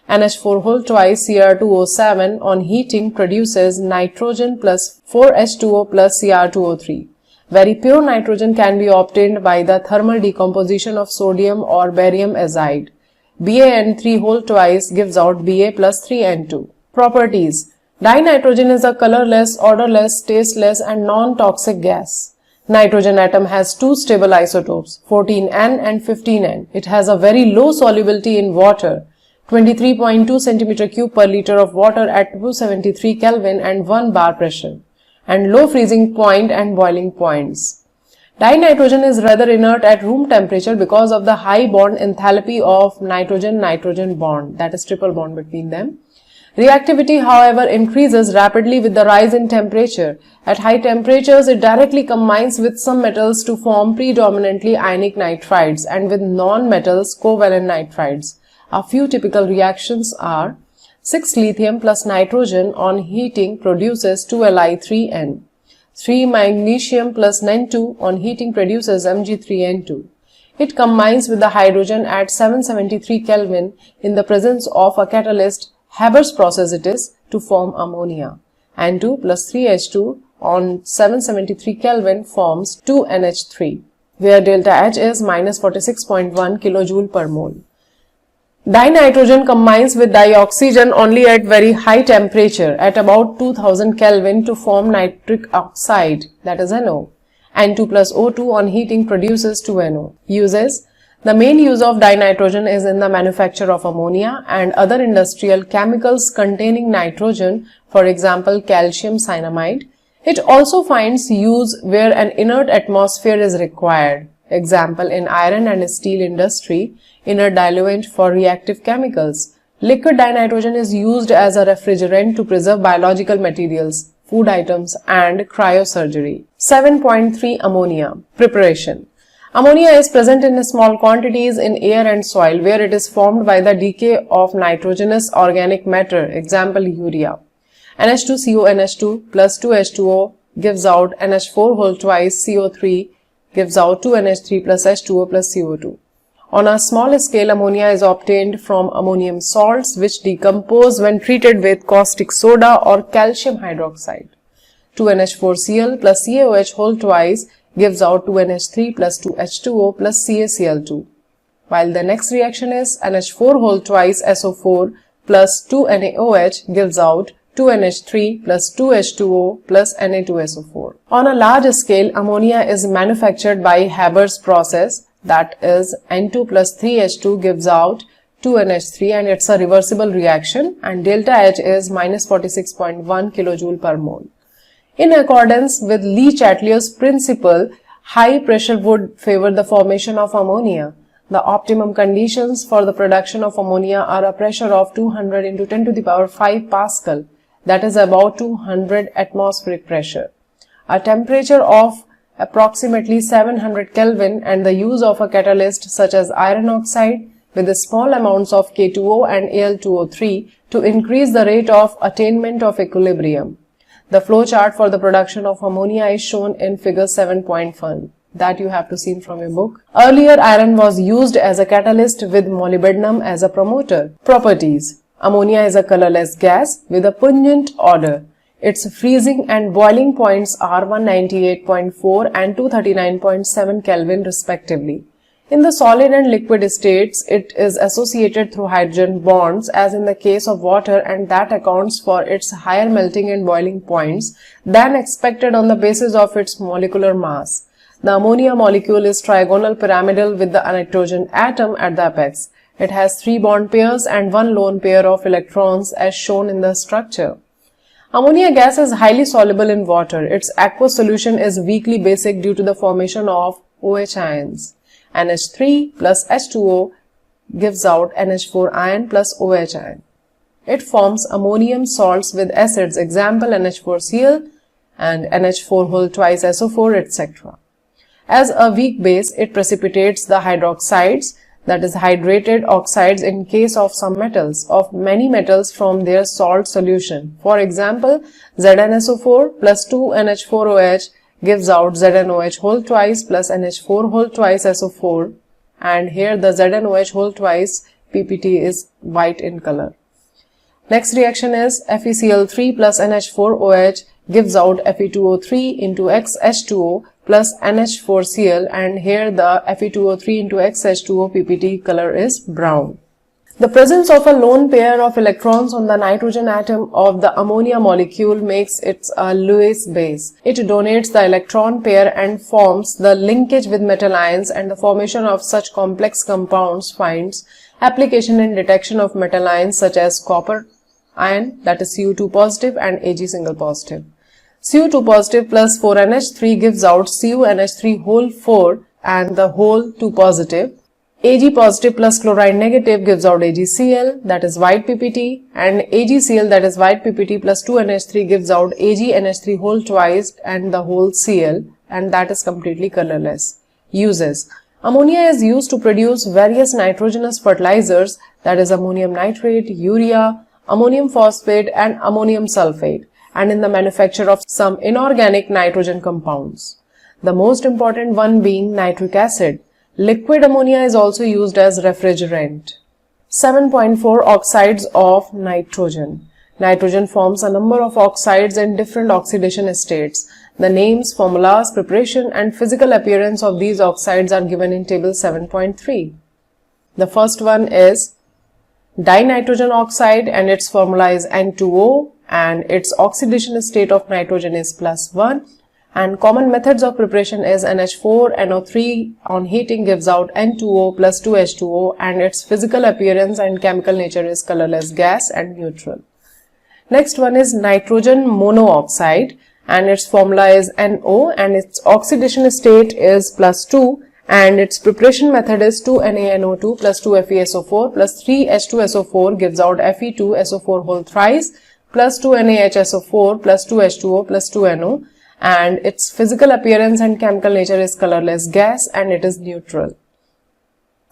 NH4 twice Cr2O7 on heating produces nitrogen plus 4H2O plus Cr2O3. Very pure nitrogen can be obtained by the thermal decomposition of sodium or barium azide. BaN3 whole twice gives out Ba plus 3N2. Properties. Dinitrogen is a colorless, odorless, tasteless and non-toxic gas. Nitrogen atom has two stable isotopes, 14N and 15N. It has a very low solubility in water, 23.2 cm³ per liter of water at 273 Kelvin and 1 bar pressure, and low freezing point and boiling points. Dinitrogen is rather inert at room temperature because of the high bond enthalpy of nitrogen-nitrogen bond, that is triple bond between them. Reactivity, however, increases rapidly with the rise in temperature. At high temperatures, it directly combines with some metals to form predominantly ionic nitrides and with non-metals covalent nitrides. A few typical reactions are 6 lithium plus nitrogen on heating produces 2Li3N. 3 magnesium plus N2 on heating produces Mg3N2. It combines with the hydrogen at 773 Kelvin in the presence of a catalyst, Haber's process it is, to form ammonia. N2 plus 3H2 on 773 Kelvin forms 2NH3, where delta H is minus 46.1 kJ per mole. Dinitrogen combines with dioxygen only at very high temperature at about 2000 Kelvin to form nitric oxide, that is NO. N2 plus O2 on heating produces 2NO. Uses. The main use of dinitrogen is in the manufacture of ammonia and other industrial chemicals containing nitrogen, for example calcium cyanamide. It also finds use where an inert atmosphere is required. Example in iron and steel industry, inert diluent for reactive chemicals. Liquid dinitrogen is used as a refrigerant to preserve biological materials, food items and cryosurgery. 7.3 Ammonia. Preparation. Ammonia is present in small quantities in air and soil where it is formed by the decay of nitrogenous organic matter, example urea. NH2CONH2 plus 2H2O gives out NH4 whole twice CO3 gives out 2NH3 plus H2O plus CO2. On a small scale, ammonia is obtained from ammonium salts which decompose when treated with caustic soda or calcium hydroxide. 2NH4Cl plus CaOH whole twice gives out 2NH3 plus 2H2O plus CaCl2. While the next reaction is NH4 whole twice SO4 plus 2NaOH gives out 2NH3 plus 2H2O plus Na2SO4. On a large scale, ammonia is manufactured by Haber's process, that is N2 plus 3H2 gives out 2NH3 and it's a reversible reaction and delta H is minus 46.1 kJ per mole. In accordance with Le-Chatelier's principle, high pressure would favor the formation of ammonia. The optimum conditions for the production of ammonia are a pressure of 200 into 10 to the power 5 Pascal, that is about 200 atmospheric pressure, a temperature of approximately 700 Kelvin and the use of a catalyst such as iron oxide with small amounts of K2O and Al2O3 to increase the rate of attainment of equilibrium. The flow chart for the production of ammonia is shown in figure 7.1 that you have to see from your book. Earlier, iron was used as a catalyst with molybdenum as a promoter. Properties. Ammonia is a colorless gas with a pungent odor. Its freezing and boiling points are 198.4 and 239.7 Kelvin respectively. In the solid and liquid states, it is associated through hydrogen bonds as in the case of water, and that accounts for its higher melting and boiling points than expected on the basis of its molecular mass. The ammonia molecule is trigonal pyramidal with the nitrogen atom at the apex. It has 3 bond pairs and 1 lone pair of electrons as shown in the structure. Ammonia gas is highly soluble in water. Its aqueous solution is weakly basic due to the formation of OH ions. NH3 plus H2O gives out NH4 ion plus OH ion. It forms ammonium salts with acids, example NH4Cl and NH4 whole twice SO4, etc. As a weak base, it precipitates the hydroxides, that is hydrated oxides in case of some metals, of many metals from their salt solution. For example, ZnSO4 plus 2NH4OH gives out ZnOH whole twice plus NH4 whole twice SO4, and here the ZnOH whole twice PPT is white in color. Next reaction is FeCl3 plus NH4OH gives out Fe2O3 into XH2O plus NH4Cl, and here the Fe2O3 into XH2O PPT color is brown. The presence of a lone pair of electrons on the nitrogen atom of the ammonia molecule makes it a Lewis base. It donates the electron pair and forms the linkage with metal ions, and the formation of such complex compounds finds application in detection of metal ions such as copper ion, that is Cu2 positive, and Ag single positive. Cu2 positive plus 4NH3 gives out CuNH3 whole 4 and the whole 2 positive. Ag positive plus chloride negative gives out AgCl, that is white PPT, and AgCl, that is white PPT, plus 2NH3 gives out AgNH3 whole twice and the whole Cl, and that is completely colorless. Uses: ammonia is used to produce various nitrogenous fertilizers, that is ammonium nitrate, urea, ammonium phosphate, and ammonium sulfate, and in the manufacture of some inorganic nitrogen compounds, the most important one being nitric acid. Liquid ammonia is also used as refrigerant. 7.4 Oxides of nitrogen. Nitrogen forms a number of oxides in different oxidation states. The names, formulas, preparation, and physical appearance of these oxides are given in table 7.3. The first one is dinitrogen oxide, and its formula is N2O, and its oxidation state of nitrogen is +1. And common methods of preparation is NH4NO3 on heating gives out N2O plus 2H2O, and its physical appearance and chemical nature is colorless gas and neutral. Next one is nitrogen monoxide, and its formula is NO, and its oxidation state is +2, and its preparation method is 2NaNO2 plus 2FeSO4 plus 3H2SO4 gives out Fe2SO4 whole thrice plus 2NaHSO4 plus 2H2O plus 2NO, and its physical appearance and chemical nature is colorless gas and it is neutral.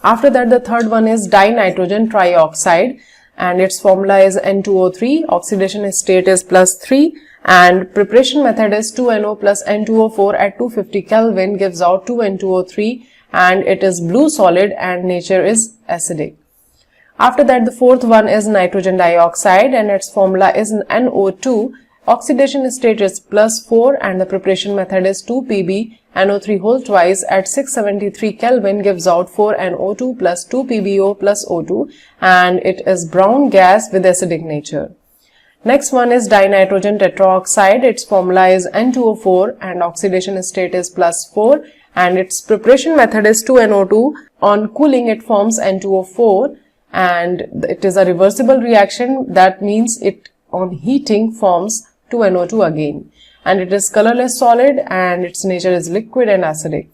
After that, the third one is dinitrogen trioxide, and its formula is N2O3, oxidation state is +3, and preparation method is 2NO plus N2O4 at 250 Kelvin gives out 2N2O3, and it is blue solid and nature is acidic. After that, the fourth one is nitrogen dioxide, and its formula is NO2. Oxidation state is +4, and the preparation method is 2Pb NO3 whole twice at 673 Kelvin gives out 4NO2 plus 2PbO plus O2, and it is brown gas with acidic nature. Next one is dinitrogen tetroxide. Its formula is N2O4 and oxidation state is +4, and its preparation method is 2NO2. On cooling, it forms N2O4, and it is a reversible reaction. That means it on heating forms 2NO2 again, and it is colorless solid and its nature is liquid and acidic.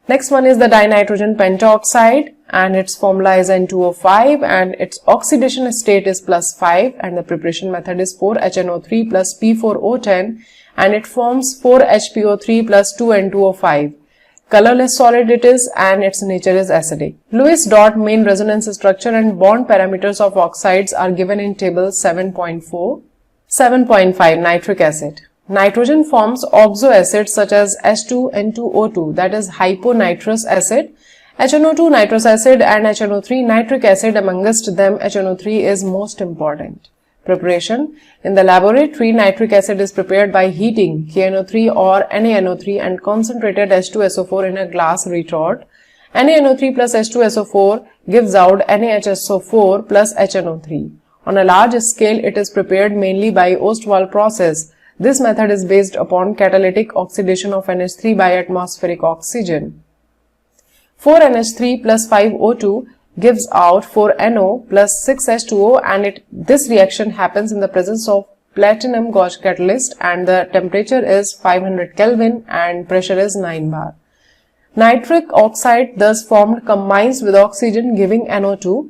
Next one is the dinitrogen pentoxide, and its formula is N2O5, and its oxidation state is +5, and the preparation method is 4HNO3 plus P4O10, and it forms 4HPO3 plus 2N2O5. Colorless solid it is, and its nature is acidic. Lewis dot main resonance structure and bond parameters of oxides are given in table 7.4. 7.5 Nitric acid. Nitrogen forms oxo acids such as H2N2O2, that is hyponitrous acid, HNO2 nitrous acid, and HNO3 nitric acid. Amongst them, HNO3 is most important. Preparation. In the laboratory, nitric acid is prepared by heating KNO3 or NaNO3 and concentrated H2SO4 in a glass retort. NaNO3 plus H2SO4 gives out NaHSO4 plus HNO3. On a large scale, it is prepared mainly by Ostwald process. This method is based upon catalytic oxidation of NH3 by atmospheric oxygen. 4NH3 plus 5O2 gives out 4NO plus 6H2O, and this reaction happens in the presence of platinum gauge catalyst, and the temperature is 500 Kelvin and pressure is 9 bar. Nitric oxide thus formed combines with oxygen giving NO2,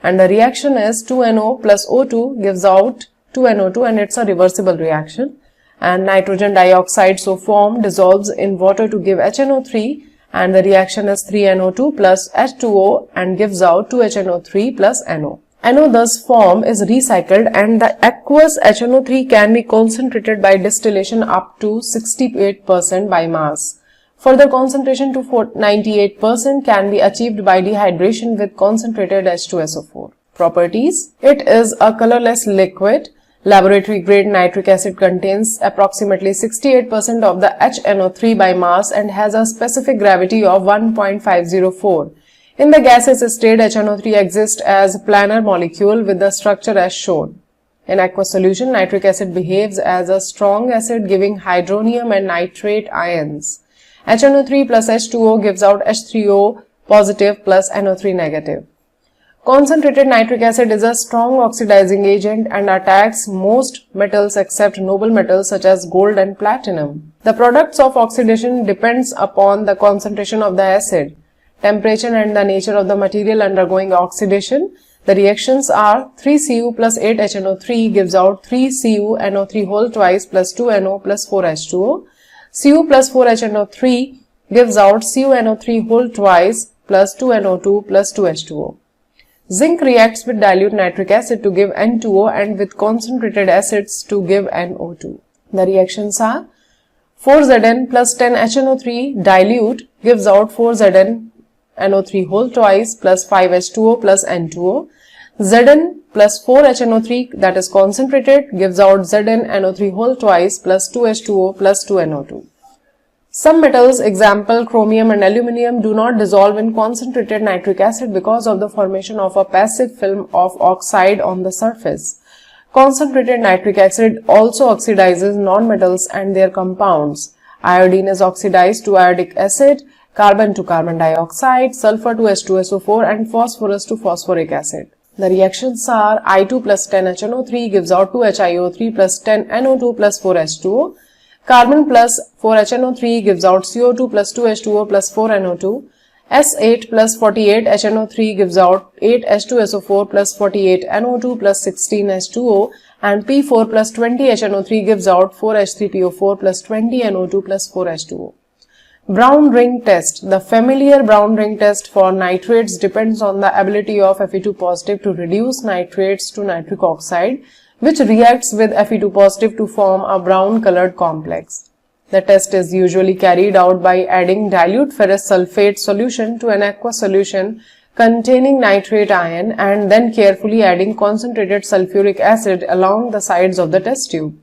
and the reaction is 2NO plus O2 gives out 2NO2, and it's a reversible reaction. And nitrogen dioxide so formed dissolves in water to give HNO3, and the reaction is 3NO2 plus H2O and gives out 2HNO3 plus NO. NO thus formed is recycled, and the aqueous HNO3 can be concentrated by distillation up to 68% by mass. Further concentration to 98% can be achieved by dehydration with concentrated H2SO4. Properties. It is a colorless liquid, Laboratory grade nitric acid contains approximately 68% of the HNO3 by mass and has a specific gravity of 1.504. In the gaseous state, HNO3 exists as a planar molecule with the structure as shown. In aqueous solution, nitric acid behaves as a strong acid giving hydronium and nitrate ions. HNO3 plus H2O gives out H3O positive plus NO3 negative. Concentrated nitric acid is a strong oxidizing agent and attacks most metals except noble metals such as gold and platinum. The products of oxidation depends upon the concentration of the acid, temperature and the nature of the material undergoing oxidation. The reactions are 3Cu plus 8HNO3 gives out 3CuNO3 whole twice plus 2NO plus 4H2O. Cu plus 4HNO3 gives out CuNO3 whole twice plus 2NO2 plus 2H2O. Zinc reacts with dilute nitric acid to give N2O and with concentrated acids to give NO2. The reactions are 4Zn plus 10HNO3 dilute gives out 4ZnNO3 whole twice plus 5H2O plus N2O. Zn plus 4HNO3 that is concentrated gives out ZnNO3 whole twice plus 2H2O plus 2NO2. Some metals, example chromium and aluminium, do not dissolve in concentrated nitric acid because of the formation of a passive film of oxide on the surface. Concentrated nitric acid also oxidizes nonmetals and their compounds. Iodine is oxidized to iodic acid, carbon to carbon dioxide, sulfur to H2SO4 and phosphorus to phosphoric acid. The reactions are I2 plus 10HNO3 gives out 2HIO3 plus 10NO2 plus 4H2O. Carbon plus 4HNO3 gives out CO2 plus 2H2O plus 4NO2. S8 plus 48HNO3 gives out 8H2SO4 plus 48NO2 plus 16H2O, and P4 plus 20HNO3 gives out 4H3PO4 plus 20NO2 plus 4H2O. Brown ring test. The familiar brown ring test for nitrates depends on the ability of Fe2 positive to reduce nitrates to nitric oxide, which reacts with Fe2 positive to form a brown colored complex. The test is usually carried out by adding dilute ferrous sulfate solution to an aqueous solution containing nitrate ion and then carefully adding concentrated sulfuric acid along the sides of the test tube.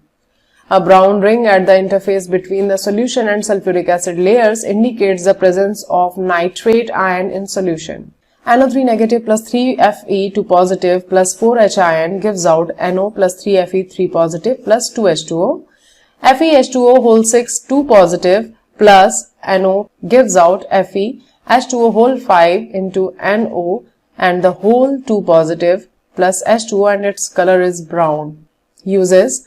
A brown ring at the interface between the solution and sulfuric acid layers indicates the presence of nitrate ion in solution. NO3 negative plus 3Fe2 positive plus 4H ion gives out NO plus 3Fe3 positive plus 2H2O. FeH2O whole 6 2 positive plus NO gives out FeH2O whole 5 into NO and the whole 2 positive plus H2O, and its color is brown. Uses.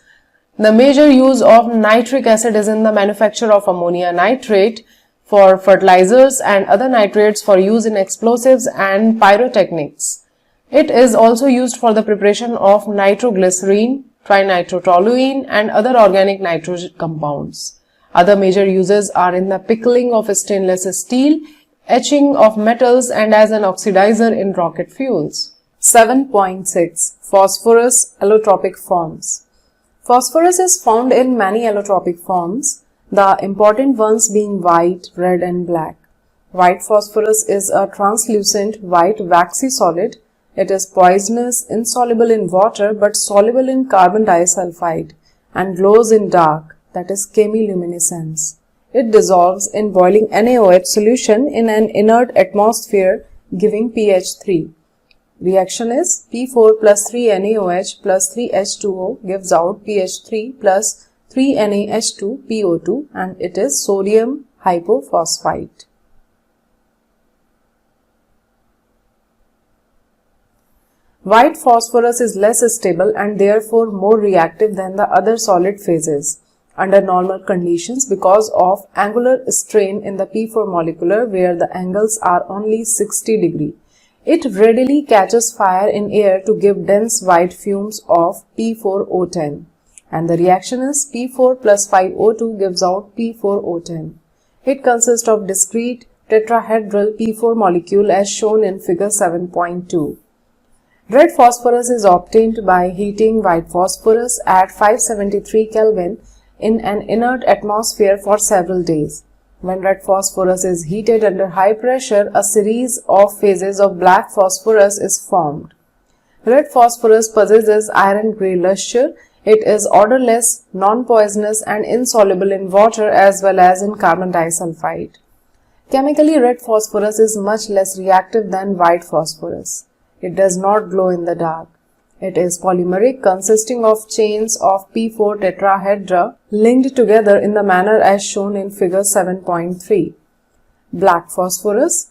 The major use of nitric acid is in the manufacture of ammonia nitrate, for fertilizers and other nitrates for use in explosives and pyrotechnics. It is also used for the preparation of nitroglycerine, trinitrotoluene and other organic nitrogen compounds. Other major uses are in the pickling of stainless steel, etching of metals and as an oxidizer in rocket fuels. 7.6. Phosphorus allotropic forms. Phosphorus is found in many allotropic forms, the important ones being white, red and black. White phosphorus is a translucent white waxy solid. It is poisonous, insoluble in water but soluble in carbon disulfide and glows in dark, that is chemiluminescence. It dissolves in boiling NaOH solution in an inert atmosphere giving pH 3. Reaction is P4 plus 3 NaOH plus 3 H2O gives out pH 3 plus 3 NaH2 PO2 and it is sodium hypophosphite. White phosphorus is less stable and therefore more reactive than the other solid phases under normal conditions because of angular strain in the P4 molecular where the angles are only 60 degree. It readily catches fire in air to give dense white fumes of P4O10. And the reaction is P4 plus 5O2 gives out P4O10. It consists of discrete tetrahedral P4 molecule as shown in figure 7.2. Red phosphorus is obtained by heating white phosphorus at 573 Kelvin in an inert atmosphere for several days. When red phosphorus is heated under high pressure, a series of phases of black phosphorus is formed. Red phosphorus possesses iron-grey luster. It is odorless, non-poisonous and insoluble in water as well as in carbon disulfide. Chemically, red phosphorus is much less reactive than white phosphorus. It does not glow in the dark. It is polymeric, consisting of chains of P4 tetrahedra linked together in the manner as shown in figure 7.3. Black phosphorus.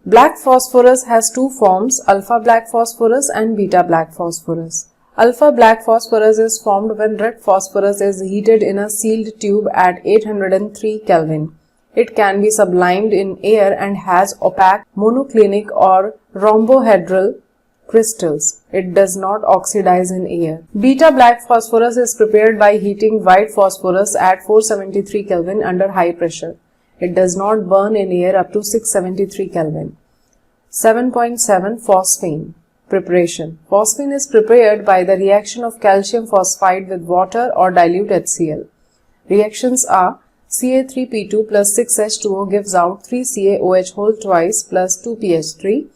Black phosphorus has two forms, alpha black phosphorus and beta black phosphorus. Alpha black phosphorus is formed when red phosphorus is heated in a sealed tube at 803 Kelvin. It can be sublimed in air and has opaque monoclinic or rhombohedral crystals. It does not oxidize in air. Beta black phosphorus is prepared by heating white phosphorus at 473 Kelvin under high pressure. It does not burn in air up to 673 Kelvin. 7.7 Phosphine. Preparation. Phosphine is prepared by the reaction of calcium phosphide with water or dilute HCl. Reactions are Ca3P2 plus 6H2O gives out 3CaOH whole twice plus 2PH3.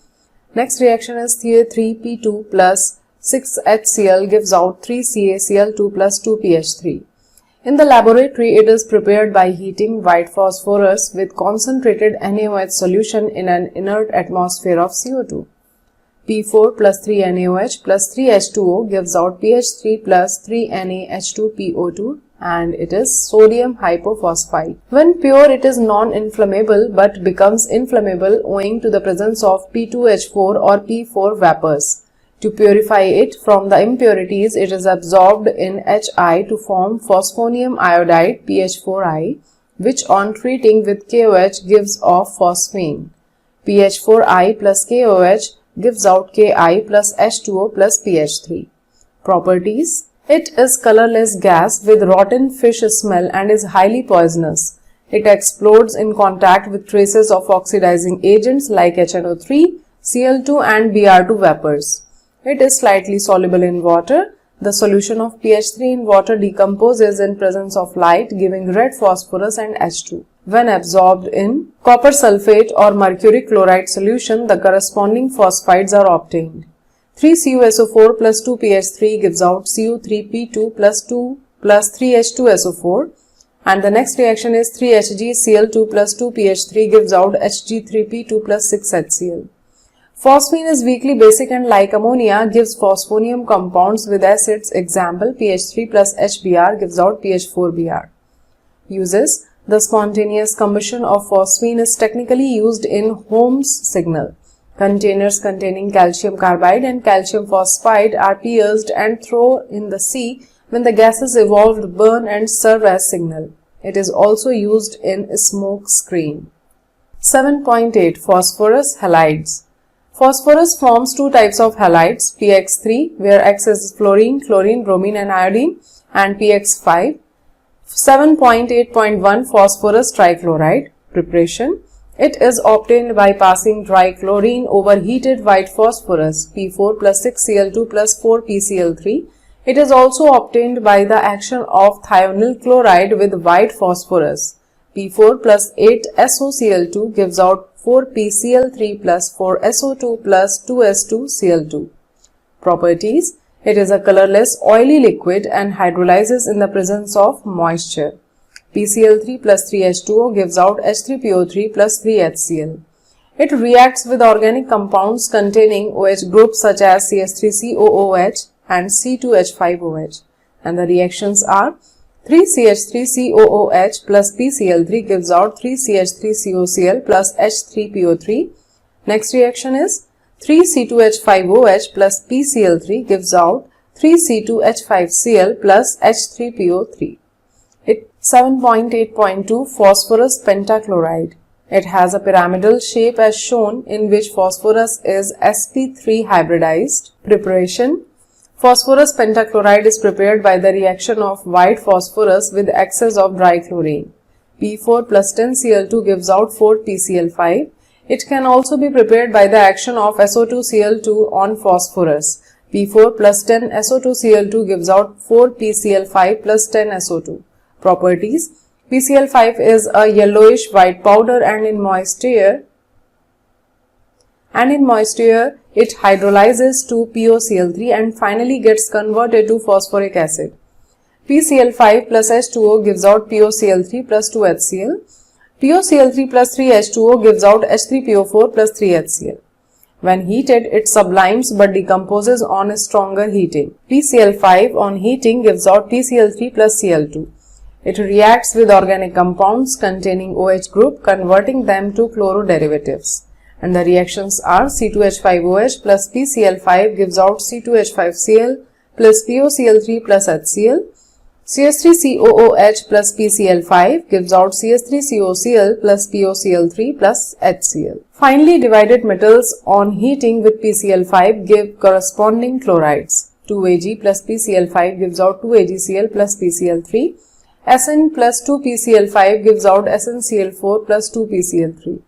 Next reaction is Ca3P2 plus 6HCl gives out 3CaCl2 plus 2PH3. In the laboratory, it is prepared by heating white phosphorus with concentrated NaOH solution in an inert atmosphere of CO2. P4 plus 3NaOH plus 3H2O gives out PH3 plus 3NaH2PO2 and it is sodium hypophosphite. When pure, it is non-inflammable but becomes inflammable owing to the presence of P2H4 or P4 vapors. To purify it from the impurities, it is absorbed in HI to form phosphonium iodide PH4I, which on treating with KOH gives off phosphine. PH4I plus KOH gives out Ki plus H2O plus PH3. Properties. It is colorless gas with rotten fish smell and is highly poisonous. It explodes in contact with traces of oxidizing agents like HNO3, Cl2 and Br2 vapors. It is slightly soluble in water. The solution of PH3 in water decomposes in presence of light, giving red phosphorus and H2. When absorbed in copper sulfate or mercury chloride solution, the corresponding phosphides are obtained. 3CuSO4 plus 2PH3 gives out Cu3P2 plus 2 plus 3H2SO4 and the next reaction is 3HgCl2 plus 2PH3 gives out Hg3P2 plus 6HCl. Phosphine is weakly basic and like ammonia gives phosphonium compounds with acids. Example, PH3 plus HBr gives out PH4Br. Uses. The spontaneous combustion of phosphine is technically used in Ohm's signal. Containers containing calcium carbide and calcium phosphide are pierced and thrown in the sea when the gases evolved burn and serve as signal. It is also used in smoke screen. 7.8 Phosphorus halides. Phosphorus forms two types of halides, PX3 where X is fluorine, chlorine, bromine and iodine and PX5. 7.8.1 Phosphorus trichloride. Preparation. It is obtained by passing dry chlorine over heated white phosphorus P4 plus 6Cl2 plus 4PCl3. It is also obtained by the action of thionyl chloride with white phosphorus P4 plus 8SOCl2 gives out 4PCl3 plus 4SO2 plus 2S2Cl2. Properties. It is a colorless oily liquid and hydrolyzes in the presence of moisture. PCl3 plus 3H2O gives out H3PO3 plus 3HCl. It reacts with organic compounds containing OH groups such as CH3COOH and C2H5OH and the reactions are 3CH3COOH plus PCl3 gives out 3CH3COCl plus H3PO3. Next reaction is 3C2H5OH plus PCl3 gives out 3C2H5Cl plus H3PO3. 7.8.2 Phosphorus pentachloride. It has a pyramidal shape as shown in which phosphorus is sp3 hybridized. Preparation. Phosphorus pentachloride is prepared by the reaction of white phosphorus with excess of dry chlorine. P4 plus 10Cl2 gives out 4PCl5. It can also be prepared by the action of SO2Cl2 on phosphorus. P4 plus 10SO2Cl2 gives out 4PCl5 plus 10SO2. Properties. PCl5 is a yellowish white powder and in moist air it hydrolyzes to POCl3 and finally gets converted to phosphoric acid. PCl5 plus H2O gives out PoCl3 plus 2HCl. PoCl3 plus 3H2O gives out H3PO4 plus 3HCl. When heated, it sublimes but decomposes on stronger heating. PCl5 on heating gives out PCl3 plus Cl2. It reacts with organic compounds containing OH group, converting them to chloroderivatives. And the reactions are C2H5OH plus PCl5 gives out C2H5Cl plus PoCl3 plus HCl. CH3COOH plus PCl5 gives out CH3COCl plus PoCl3 plus HCl. Finely divided metals on heating with PCl5 give corresponding chlorides. 2Ag plus PCl5 gives out 2AgCl plus PCl3. Sn plus 2PCl5 gives out SnCl4 plus 2PCl3.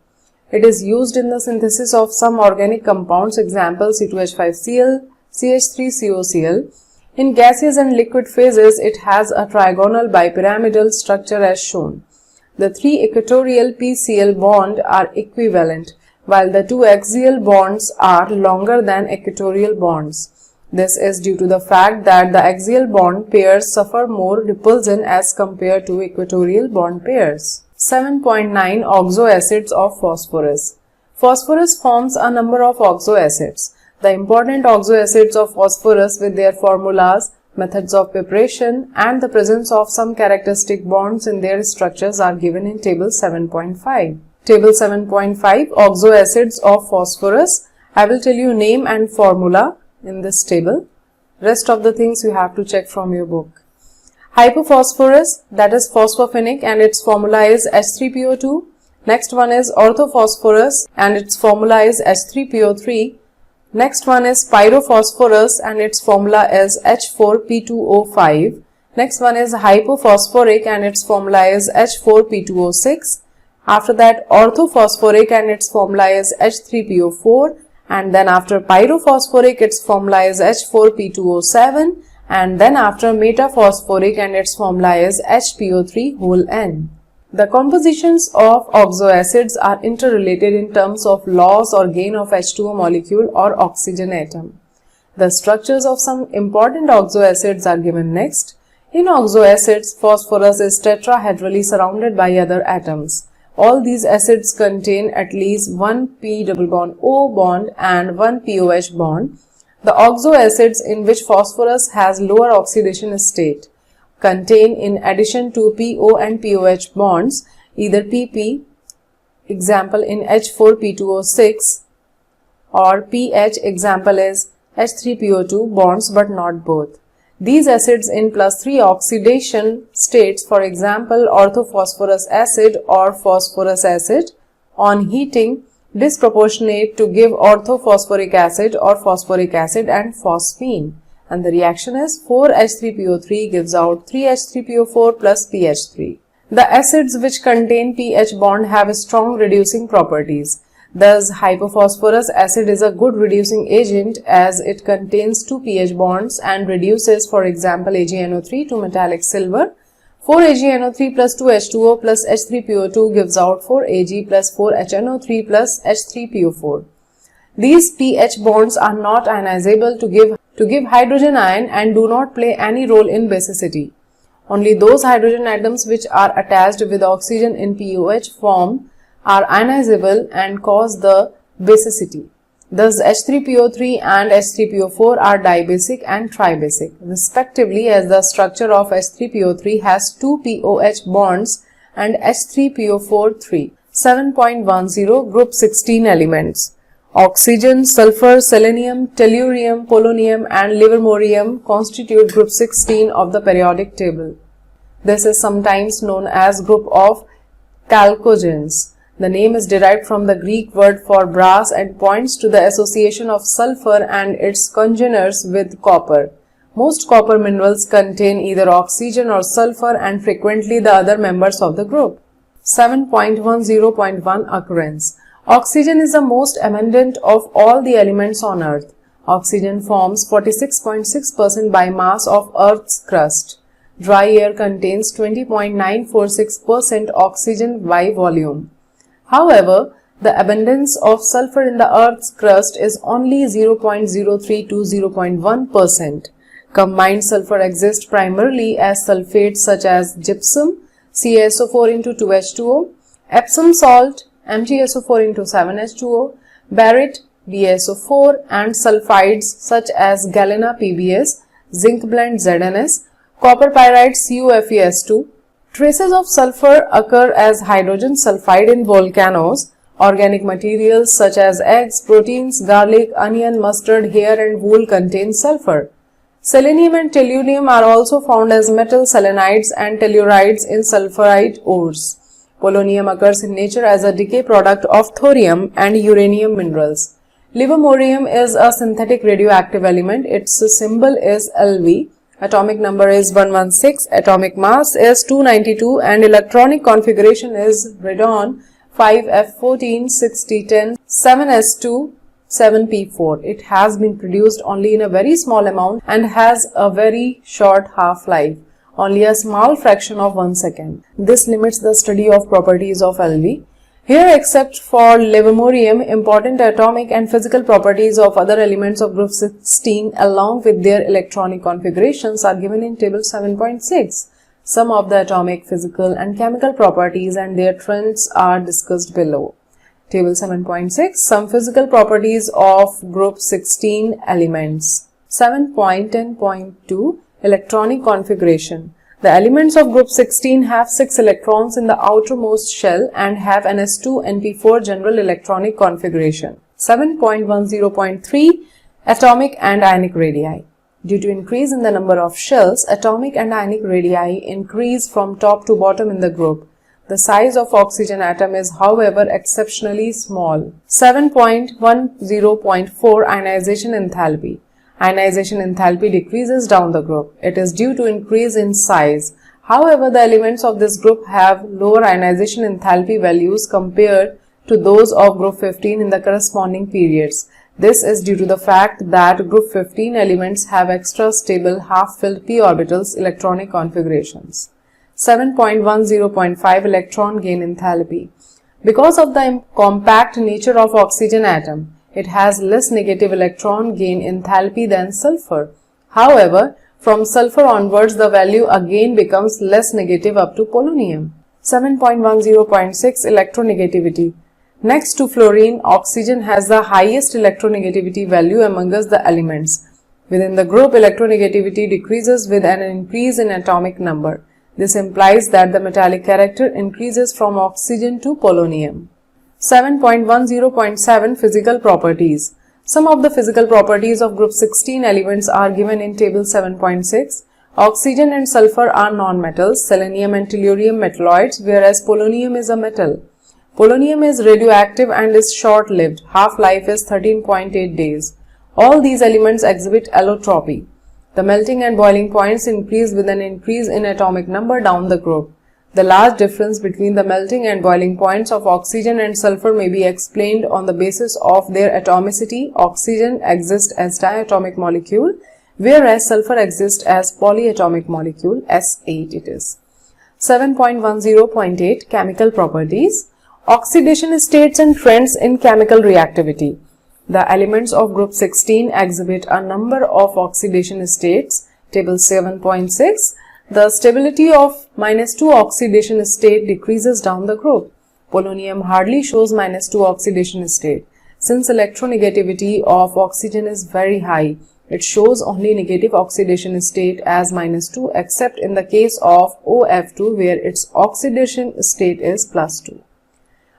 It is used in the synthesis of some organic compounds, example C2H5Cl, CH3COCl. In gaseous and liquid phases, it has a trigonal bipyramidal structure as shown. The three equatorial PCl bonds are equivalent, while the two axial bonds are longer than equatorial bonds. This is due to the fact that the axial bond pairs suffer more repulsion as compared to equatorial bond pairs. 7.9 Oxoacids of phosphorus. Phosphorus forms a number of oxoacids. The important oxoacids of phosphorus with their formulas, methods of preparation, and the presence of some characteristic bonds in their structures are given in Table 7.5. Table 7.5 Oxoacids of phosphorus. I will tell you name and formula in this table. Rest of the things you have to check from your book. Hypophosphorus, that is phosphorphenic, and its formula is H3PO2. Next one is orthophosphorus and its formula is H3PO3. Next one is pyrophosphorus and its formula is H4P2O5. Next one is hypophosphoric and its formula is H4P2O6. After that, orthophosphoric and its formula is H3PO4. And then after pyrophosphoric, its formula is H4P2O7. And then after metaphosphoric and its formula is HPO3(N). The compositions of oxoacids are interrelated in terms of loss or gain of H2O molecule or oxygen atom. The structures of some important oxoacids are given next. In oxoacids, phosphorus is tetrahedrali surrounded by other atoms. All these acids contain at least one P double bond O bond and one POH bond. The oxoacids in which phosphorus has lower oxidation state contain, in addition to PO and POH bonds, either PP, example in H4P2O6, or PH, example is H3PO2 bonds but not both. These acids in +3 oxidation states, for example orthophosphorus acid or phosphorus acid, on heating disproportionate to give orthophosphoric acid or phosphoric acid and phosphine. And the reaction is 4H3PO3 gives out 3H3PO4 plus PH3. The acids which contain PH bond have strong reducing properties. Thus, hypophosphorus acid is a good reducing agent as it contains two PH bonds and reduces, for example, AgNO3 to metallic silver. 4AgNO3 plus 2H2O plus H3PO2 gives out 4Ag plus 4HNO3 plus H3PO4. These PH bonds are not ionizable to give hydrogen ion and do not play any role in basicity. Only those hydrogen atoms which are attached with oxygen in POH form are ionizable and cause the basicity. Thus, H3PO3 and H3PO4 are dibasic and tribasic, respectively, as the structure of H3PO3 has two POH bonds and H3PO4 3. 7.10 Group 16 elements. Oxygen, sulfur, selenium, tellurium, polonium and livermorium constitute group 16 of the periodic table. This is sometimes known as group of chalcogens. The name is derived from the Greek word for brass and points to the association of sulfur and its congeners with copper. Most copper minerals contain either oxygen or sulfur and frequently the other members of the group. 7.10.1 Occurrence. Oxygen is the most abundant of all the elements on Earth. Oxygen forms 46.6% by mass of Earth's crust. Dry air contains 20.946% oxygen by volume. However, the abundance of sulfur in the Earth's crust is only 0.03 to 0.1%. Combined sulfur exists primarily as sulfates such as gypsum, CaSO4 into 2H2O, Epsom salt, MgSO4 into 7H2O, barite, BaSO4, and sulfides such as galena PbS, zinc blende ZnS, copper pyrite CuFeS2. Traces of sulfur occur as hydrogen sulfide in volcanoes. Organic materials such as eggs, proteins, garlic, onion, mustard, hair, and wool contain sulfur. Selenium and tellurium are also found as metal selenides and tellurides in sulfurite ores. Polonium occurs in nature as a decay product of thorium and uranium minerals. Livermorium is a synthetic radioactive element. Its symbol is Lv. Atomic number is 116, atomic mass is 292, and electronic configuration is radon 5F14 6010 7s2 7p4. It has been produced only in a very small amount and has a very short half-life, only a small fraction of 1 second. This limits the study of properties of Lv. Here, except for livermorium, important atomic and physical properties of other elements of group 16 along with their electronic configurations are given in table 7.6. Some of the atomic, physical, and chemical properties and their trends are discussed below. Table 7.6. Some physical properties of group 16 elements. 7.10.2 Electronic configuration. The elements of group 16 have 6 electrons in the outermost shell and have ns2 np4 general electronic configuration. 7.10.3 Atomic and ionic radii. Due to increase in the number of shells, atomic and ionic radii increase from top to bottom in the group. The size of oxygen atom is, however, exceptionally small. 7.10.4 Ionization enthalpy. Ionization enthalpy decreases down the group. It is due to increase in size. However, the elements of this group have lower ionization enthalpy values compared to those of group 15 in the corresponding periods. This is due to the fact that group 15 elements have extra stable half-filled p orbitals electronic configurations. 7.10.5 Electron gain enthalpy. Because of the compact nature of oxygen atom, it has less negative electron gain enthalpy than sulfur. However, from sulfur onwards, the value again becomes less negative up to polonium. 7.10.6 Electronegativity. Next to fluorine, oxygen has the highest electronegativity value amongst the elements. Within the group, electronegativity decreases with an increase in atomic number. This implies that the metallic character increases from oxygen to polonium. 7.10.7 Physical properties. Some of the physical properties of group 16 elements are given in table 7.6. Oxygen and sulfur are non-metals, selenium and tellurium metalloids, whereas polonium is a metal. Polonium is radioactive and is short-lived. Half-life is 13.8 days. All these elements exhibit allotropy. The melting and boiling points increase with an increase in atomic number down the group. The large difference between the melting and boiling points of oxygen and sulfur may be explained on the basis of their atomicity. Oxygen exists as diatomic molecule, whereas sulfur exists as polyatomic molecule, S8 it is. 7.10.8 Chemical properties. Oxidation states and trends in chemical reactivity. The elements of group 16 exhibit a number of oxidation states. Table 7.6. The stability of -2 oxidation state decreases down the group. Polonium hardly shows -2 oxidation state. Since electronegativity of oxygen is very high, it shows only negative oxidation state as -2 except in the case of OF2 where its oxidation state is +2.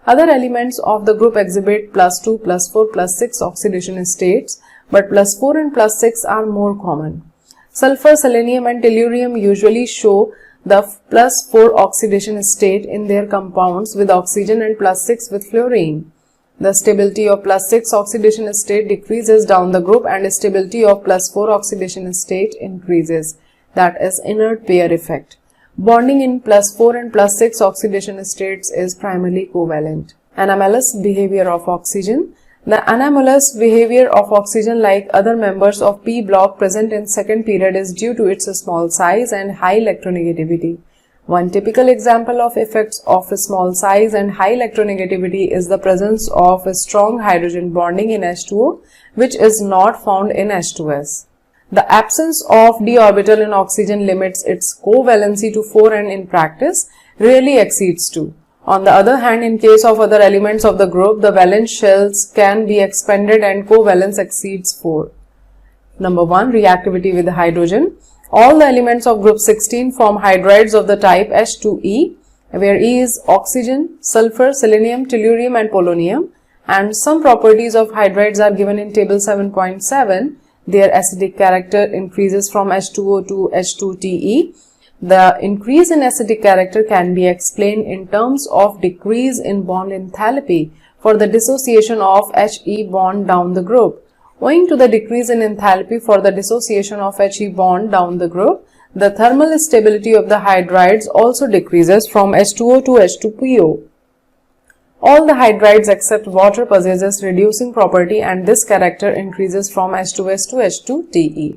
Other elements of the group exhibit +2, +4, +6 oxidation states, but +4 and +6 are more common. Sulfur, selenium and tellurium usually show the +4 oxidation state in their compounds with oxygen and +6 with fluorine. The stability of +6 oxidation state decreases down the group and stability of +4 oxidation state increases. That is inert pair effect. Bonding in +4 and +6 oxidation states is primarily covalent. Anomalous behavior of oxygen. The anomalous behavior of oxygen, like other members of p block present in second period, is due to its small size and high electronegativity. One typical example of effects of small size and high electronegativity is the presence of a strong hydrogen bonding in H2O, which is not found in H2S. The absence of d orbital in oxygen limits its covalency to 4 and in practice rarely exceeds 2. On the other hand, in case of other elements of the group, the valence shells can be expanded and covalence exceeds 4. Number 1. Reactivity with hydrogen. All the elements of group 16 form hydrides of the type H2E, where E is oxygen, sulfur, selenium, tellurium and polonium, and some properties of hydrides are given in table 7.7. Their acidic character increases from H2O to H2Te. The increase in acidic character can be explained in terms of decrease in bond enthalpy for the dissociation of He bond down the group. Owing to the decrease in enthalpy for the dissociation of He bond down the group, the thermal stability of the hydrides also decreases from H2O to H2PO. All the hydrides except water possesses reducing property and this character increases from H2S to H2Te.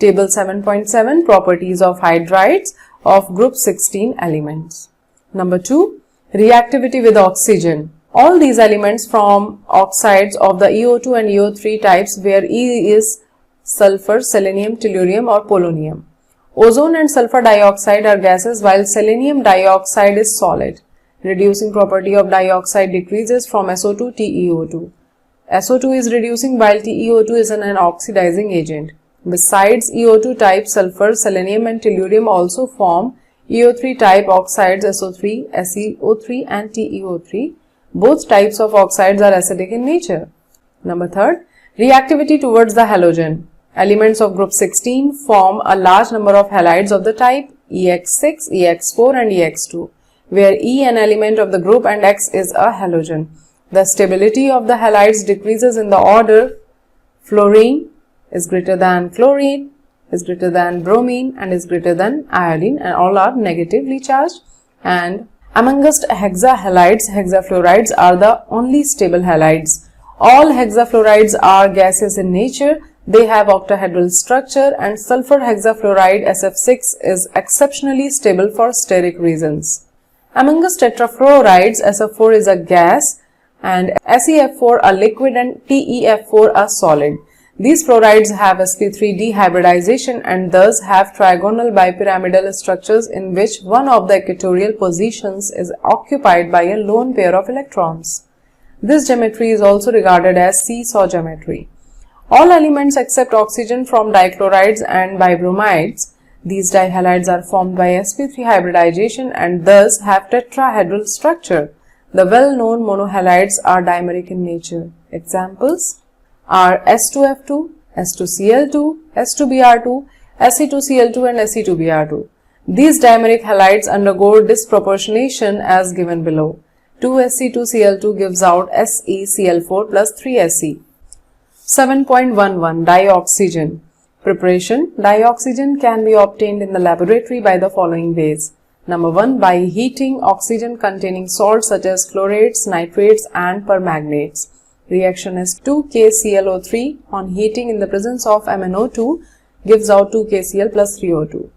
Table 7.7 Properties of hydrides of group 16 elements. Number 2. Reactivity with oxygen. All these elements form oxides of the EO2 and EO3 types where E is sulfur, selenium, tellurium or polonium. Ozone and sulfur dioxide are gases while selenium dioxide is solid. Reducing property of dioxide decreases from SO2 to TeO2. SO2 is reducing while TeO2 is an oxidizing agent. Besides EO2 type, sulfur, selenium and tellurium also form EO3 type oxides SO3, SeO3 and TeO3. Both types of oxides are acidic in nature. Number 3. Reactivity towards the halogen. Elements of group 16 form a large number of halides of the type EX6, EX4 and EX2, where E an element of the group and X is a halogen. The stability of the halides decreases in the order fluorine is greater than chlorine, is greater than bromine and is greater than iodine, and all are negatively charged. And amongst hexahalides, hexafluorides are the only stable halides. All hexafluorides are gaseous in nature. They have octahedral structure and sulfur hexafluoride SF6 is exceptionally stable for steric reasons. Amongst tetrafluorides, SF4 is a gas and SeF4 a liquid and TeF4 a solid. These fluorides have sp3 dehybridization and thus have trigonal bipyramidal structures in which one of the equatorial positions is occupied by a lone pair of electrons. This geometry is also regarded as seesaw geometry. All elements except oxygen from dichlorides and bibromides. These dihalides are formed by sp3 hybridization and thus have tetrahedral structure. The well-known monohalides are dimeric in nature. Examples are S2F2, S2Cl2, S2Br2, Se2Cl2 and Se2Br2. These dimeric halides undergo disproportionation as given below. 2Se2Cl2 gives out SeCl4 plus 3Se. 7.11 Dioxygen. Preparation. Dioxygen can be obtained in the laboratory by the following ways. Number 1. By heating oxygen containing salts such as chlorates, nitrates and permanganates. Reaction is 2KClO3 on heating in the presence of MnO2 gives out 2KCl plus 3O2.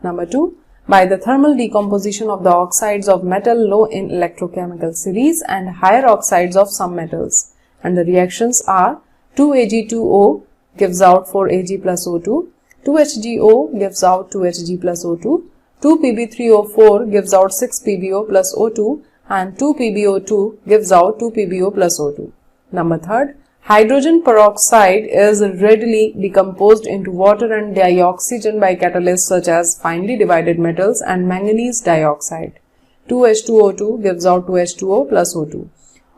Number 2. By the thermal decomposition of the oxides of metal low in electrochemical series and higher oxides of some metals. And the reactions are 2Ag2O gives out 4Ag plus O2, 2HgO gives out 2Hg plus O2, 2Pb3O4 gives out 6PbO plus O2 and 2PbO2 gives out 2PbO plus O2. Number 3. Hydrogen peroxide is readily decomposed into water and dioxygen by catalysts such as finely divided metals and manganese dioxide. 2H2O2 gives out 2H2O plus O2.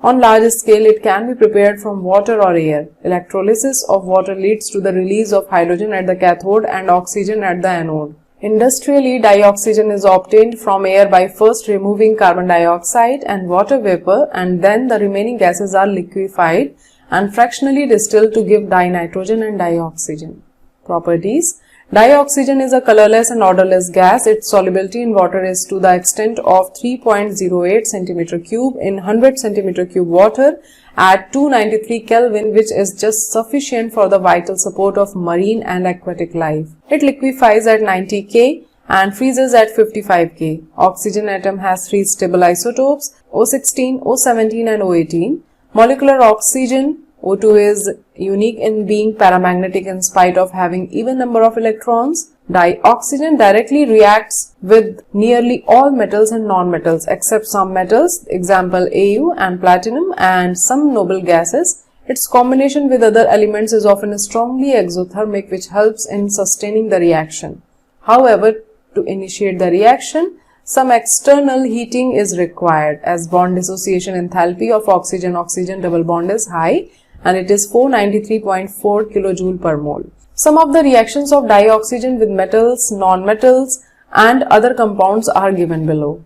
On large scale, it can be prepared from water or air. Electrolysis of water leads to the release of hydrogen at the cathode and oxygen at the anode. Industrially, dioxygen is obtained from air by first removing carbon dioxide and water vapor, and then the remaining gases are liquefied and fractionally distilled to give dinitrogen and dioxygen. Properties. Dioxygen is a colorless and odorless gas. Its solubility in water is to the extent of 3.08 cm3 in 100 cm3 water at 293 Kelvin, which is just sufficient for the vital support of marine and aquatic life. It liquefies at 90 K and freezes at 55 K. Oxygen atom has 3 stable isotopes O16, O17 and O18. Molecular oxygen O2 is unique in being paramagnetic in spite of having even number of electrons. Dioxygen directly reacts with nearly all metals and non-metals except some metals, example Au and platinum, and some noble gases. Its combination with other elements is often strongly exothermic, which helps in sustaining the reaction. However, to initiate the reaction, some external heating is required, as bond dissociation enthalpy of oxygen-oxygen double bond is high and it is 493.4 kJ per mole. Some of the reactions of dioxygen with metals, non-metals and other compounds are given below.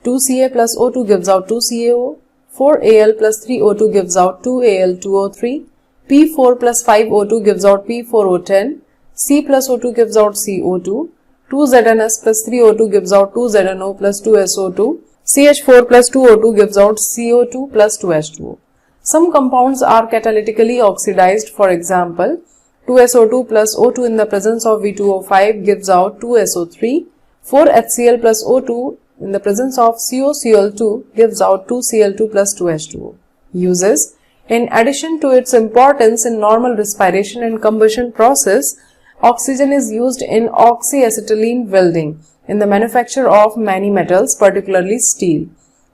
2Ca plus O2 gives out 2CaO, 4Al plus 3O2 gives out 2Al2O3, P4 plus 5O2 gives out P4O10, C plus O2 gives out CO2, 2ZnS plus 3O2 gives out 2ZnO plus 2SO2, CH4 plus 2O2 gives out CO2 plus 2H2O. Some compounds are catalytically oxidized, for example, 2SO2 plus O2 in the presence of V2O5 gives out 2SO3, 4HCl plus O2 in the presence of COCl2 gives out 2Cl2 plus 2H2O. Uses: in addition to its importance in normal respiration and combustion process, oxygen is used in oxyacetylene welding, in the manufacture of many metals, particularly steel.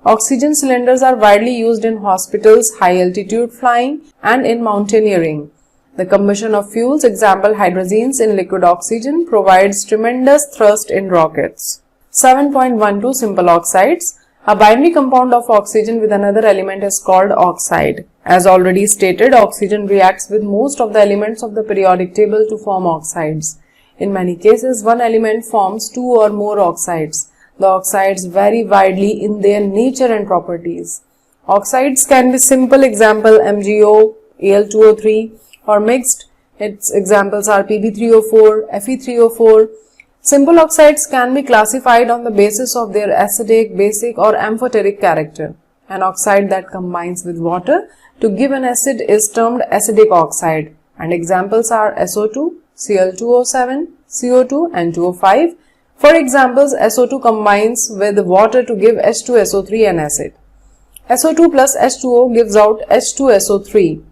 Oxygen cylinders are widely used in hospitals, high altitude flying, and in mountaineering. The combustion of fuels, example hydrogens in liquid oxygen, provides tremendous thrust in rockets. 7.12 Simple oxides. A binary compound of oxygen with another element is called oxide. As already stated, oxygen reacts with most of the elements of the periodic table to form oxides. In many cases, one element forms two or more oxides. The oxides vary widely in their nature and properties. Oxides can be simple, example MgO, Al2O3, or mixed. Its examples are Pb3O4, Fe3O4. Simple oxides can be classified on the basis of their acidic, basic, or amphoteric character. An oxide that combines with water to give an acid is termed acidic oxide, and examples are SO2, Cl2O7, CO2, and 2O5. For examples, SO2 combines with water to give H2SO3 an acid. SO2 plus H2O gives out H2SO3.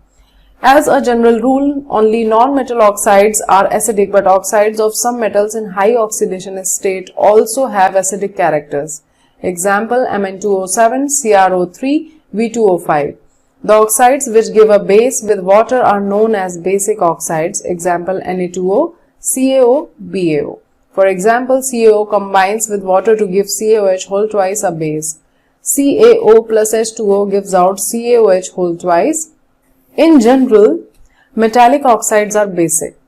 As a general rule, only non-metal oxides are acidic, but oxides of some metals in high oxidation state also have acidic characters. Example, Mn2O7, CrO3, V2O5. The oxides which give a base with water are known as basic oxides. Example, Na2O, CaO, BaO. For example, CaO combines with water to give CaOH whole twice a base. CaO plus H2O gives out CaOH whole twice. In general, metallic oxides are basic.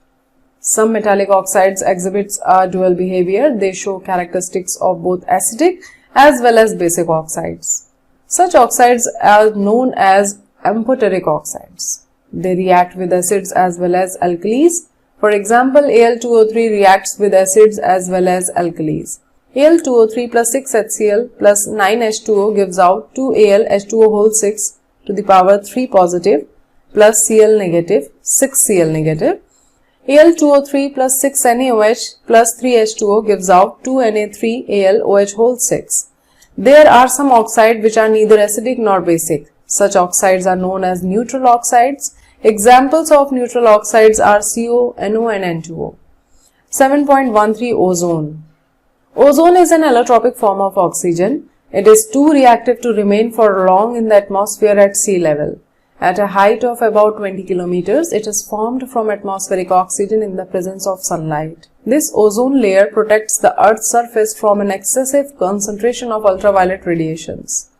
Some metallic oxides exhibits a dual behavior. They show characteristics of both acidic as well as basic oxides. Such oxides are known as amphoteric oxides. They react with acids as well as alkalis. For example, Al2O3 reacts with acids as well as alkalis. Al2O3 plus 6HCl plus 9H2O gives out 2Al H2O whole 6 to the power 3 positive plus Cl negative, 6Cl negative. Al2O3 plus 6NaOH plus 3H2O gives out 2Na3AlOH whole 6. There are some oxides which are neither acidic nor basic. Such oxides are known as neutral oxides. Examples of neutral oxides are CO, NO and N2O. 7.13 Ozone. Ozone is an allotropic form of oxygen. It is too reactive to remain for long in the atmosphere at sea level. At a height of about 20 kilometers, it is formed from atmospheric oxygen in the presence of sunlight. This ozone layer protects the Earth's surface from an excessive concentration of ultraviolet radiations.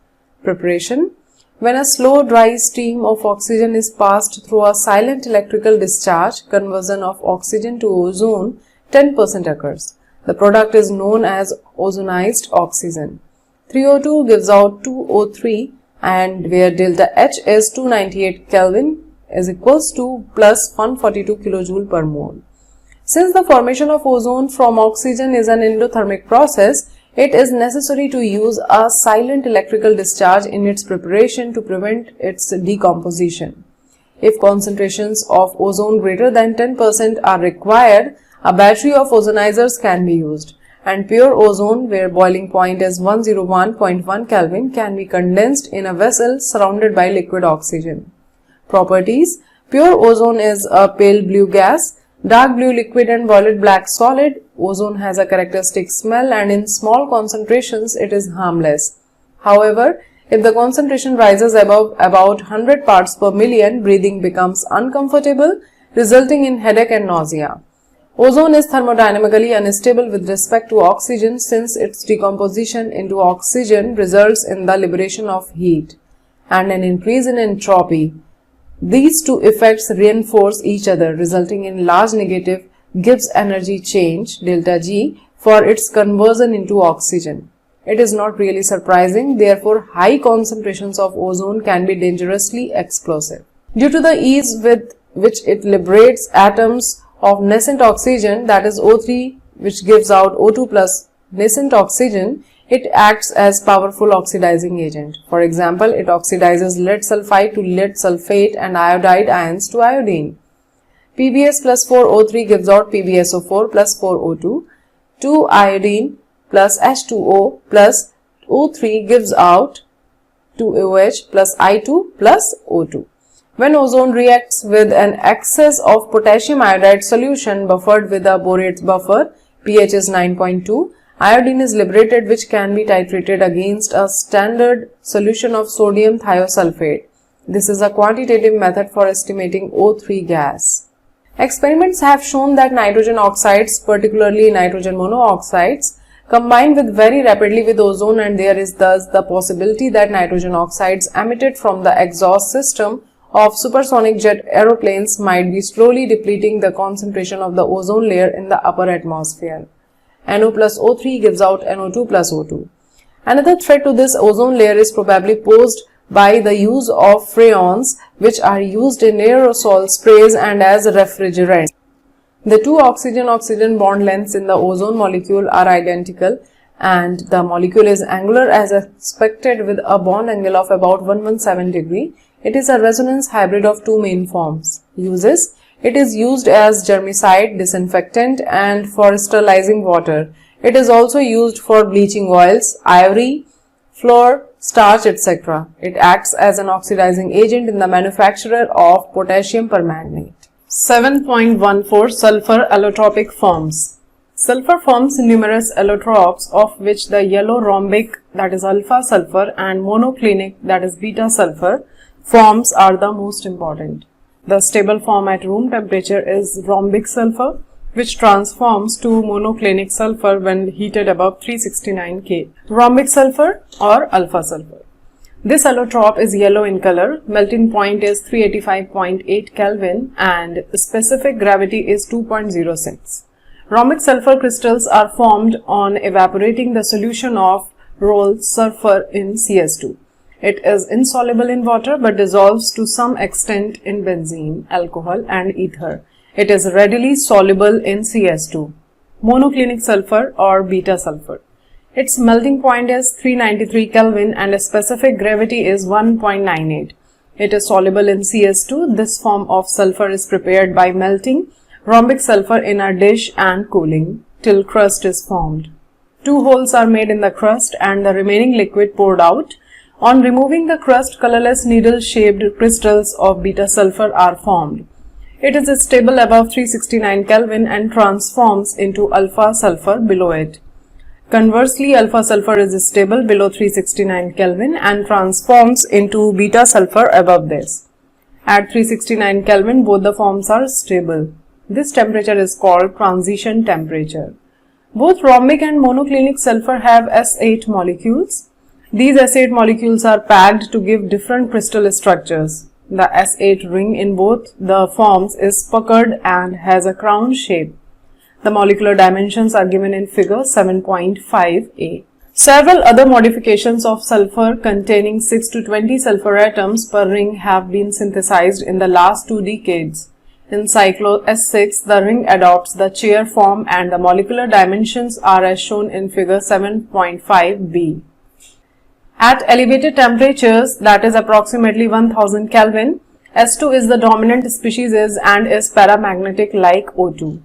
Preparation. When a slow dry stream of oxygen is passed through a silent electrical discharge, conversion of oxygen to ozone 10% occurs. The product is known as ozonized oxygen. 3O2 gives out 2O3, and where delta H is 298 Kelvin is equals to plus 142 kilojoule per mole. Since the formation of ozone from oxygen is an endothermic process, it is necessary to use a silent electrical discharge in its preparation to prevent its decomposition. If concentrations of ozone greater than 10% are required, a battery of ozonizers can be used, and pure ozone, where boiling point is 101.1 Kelvin, can be condensed in a vessel surrounded by liquid oxygen. Properties: pure ozone is a pale blue gas, dark blue liquid and violet black solid. Ozone has a characteristic smell and in small concentrations it is harmless. However, if the concentration rises above about 100 parts per million, breathing becomes uncomfortable, resulting in headache and nausea. Ozone is thermodynamically unstable with respect to oxygen since its decomposition into oxygen results in the liberation of heat and an increase in entropy. These two effects reinforce each other, resulting in large negative Gibbs energy change delta G for its conversion into oxygen. It is not really surprising, therefore high concentrations of ozone can be dangerously explosive. Due to the ease with which it liberates atoms of nascent oxygen, that is O3, which gives out O2 plus nascent oxygen, it acts as powerful oxidizing agent. For example, it oxidizes lead sulfide to lead sulfate and iodide ions to iodine. PbS plus 4O3 gives out PbSO4 plus 4O2. 2 iodine plus H2O plus O3 gives out 2OH plus I2 plus O2. When ozone reacts with an excess of potassium iodide solution buffered with a borate buffer, pH is 9.2, iodine is liberated which can be titrated against a standard solution of sodium thiosulfate. This is a quantitative method for estimating O3 gas. Experiments have shown that nitrogen oxides, particularly nitrogen monoxides, combine with very rapidly with ozone, and there is thus the possibility that nitrogen oxides emitted from the exhaust system of supersonic jet aeroplanes might be slowly depleting the concentration of the ozone layer in the upper atmosphere. NO plus O3 gives out NO2 plus O2. Another threat to this ozone layer is probably posed by the use of freons, which are used in aerosol sprays and as refrigerants. The two oxygen-oxygen bond lengths in the ozone molecule are identical and the molecule is angular as expected with a bond angle of about 117 degree. It is a resonance hybrid of two main forms. Uses: it is used as germicide, disinfectant and for sterilizing water. It is also used for bleaching oils, ivory, flour, starch, etc. It acts as an oxidizing agent in the manufacture of potassium permanganate. 7.14 Sulfur allotropic forms. Sulfur forms numerous allotropes, of which the yellow rhombic, that is alpha sulfur, and monoclinic, that is beta sulfur, forms are the most important. The stable form at room temperature is rhombic sulfur, which transforms to monoclinic sulfur when heated above 369 K. Rhombic sulfur or alpha sulfur. This allotrope is yellow in color, melting point is 385.8 Kelvin and specific gravity is 2.06. Rhombic sulfur crystals are formed on evaporating the solution of rolled sulfur in CS2. It is insoluble in water but dissolves to some extent in benzene, alcohol and ether. It is readily soluble in CS2. Monoclinic sulfur or beta sulfur. Its melting point is 393 Kelvin and a specific gravity is 1.98. It is soluble in CS2. This form of sulfur is prepared by melting rhombic sulfur in a dish and cooling till crust is formed. 2 holes are made in the crust and the remaining liquid poured out. On removing the crust, colorless needle-shaped crystals of beta sulfur are formed. It is stable above 369 Kelvin and transforms into alpha sulfur below it. Conversely, alpha sulfur is stable below 369 Kelvin and transforms into beta sulfur above this. At 369 Kelvin, both the forms are stable. This temperature is called transition temperature. Both rhombic and monoclinic sulfur have S8 molecules. These S8 molecules are packed to give different crystal structures. The S8 ring in both the forms is puckered and has a crown shape. The molecular dimensions are given in figure 7.5a. Several other modifications of sulfur containing 6 to 20 sulfur atoms per ring have been synthesized in the last 2 decades. In cyclo S6, the ring adopts the chair form and the molecular dimensions are as shown in figure 7.5b. At elevated temperatures, that is approximately 1000 Kelvin, S2 is the dominant species and is paramagnetic like O2.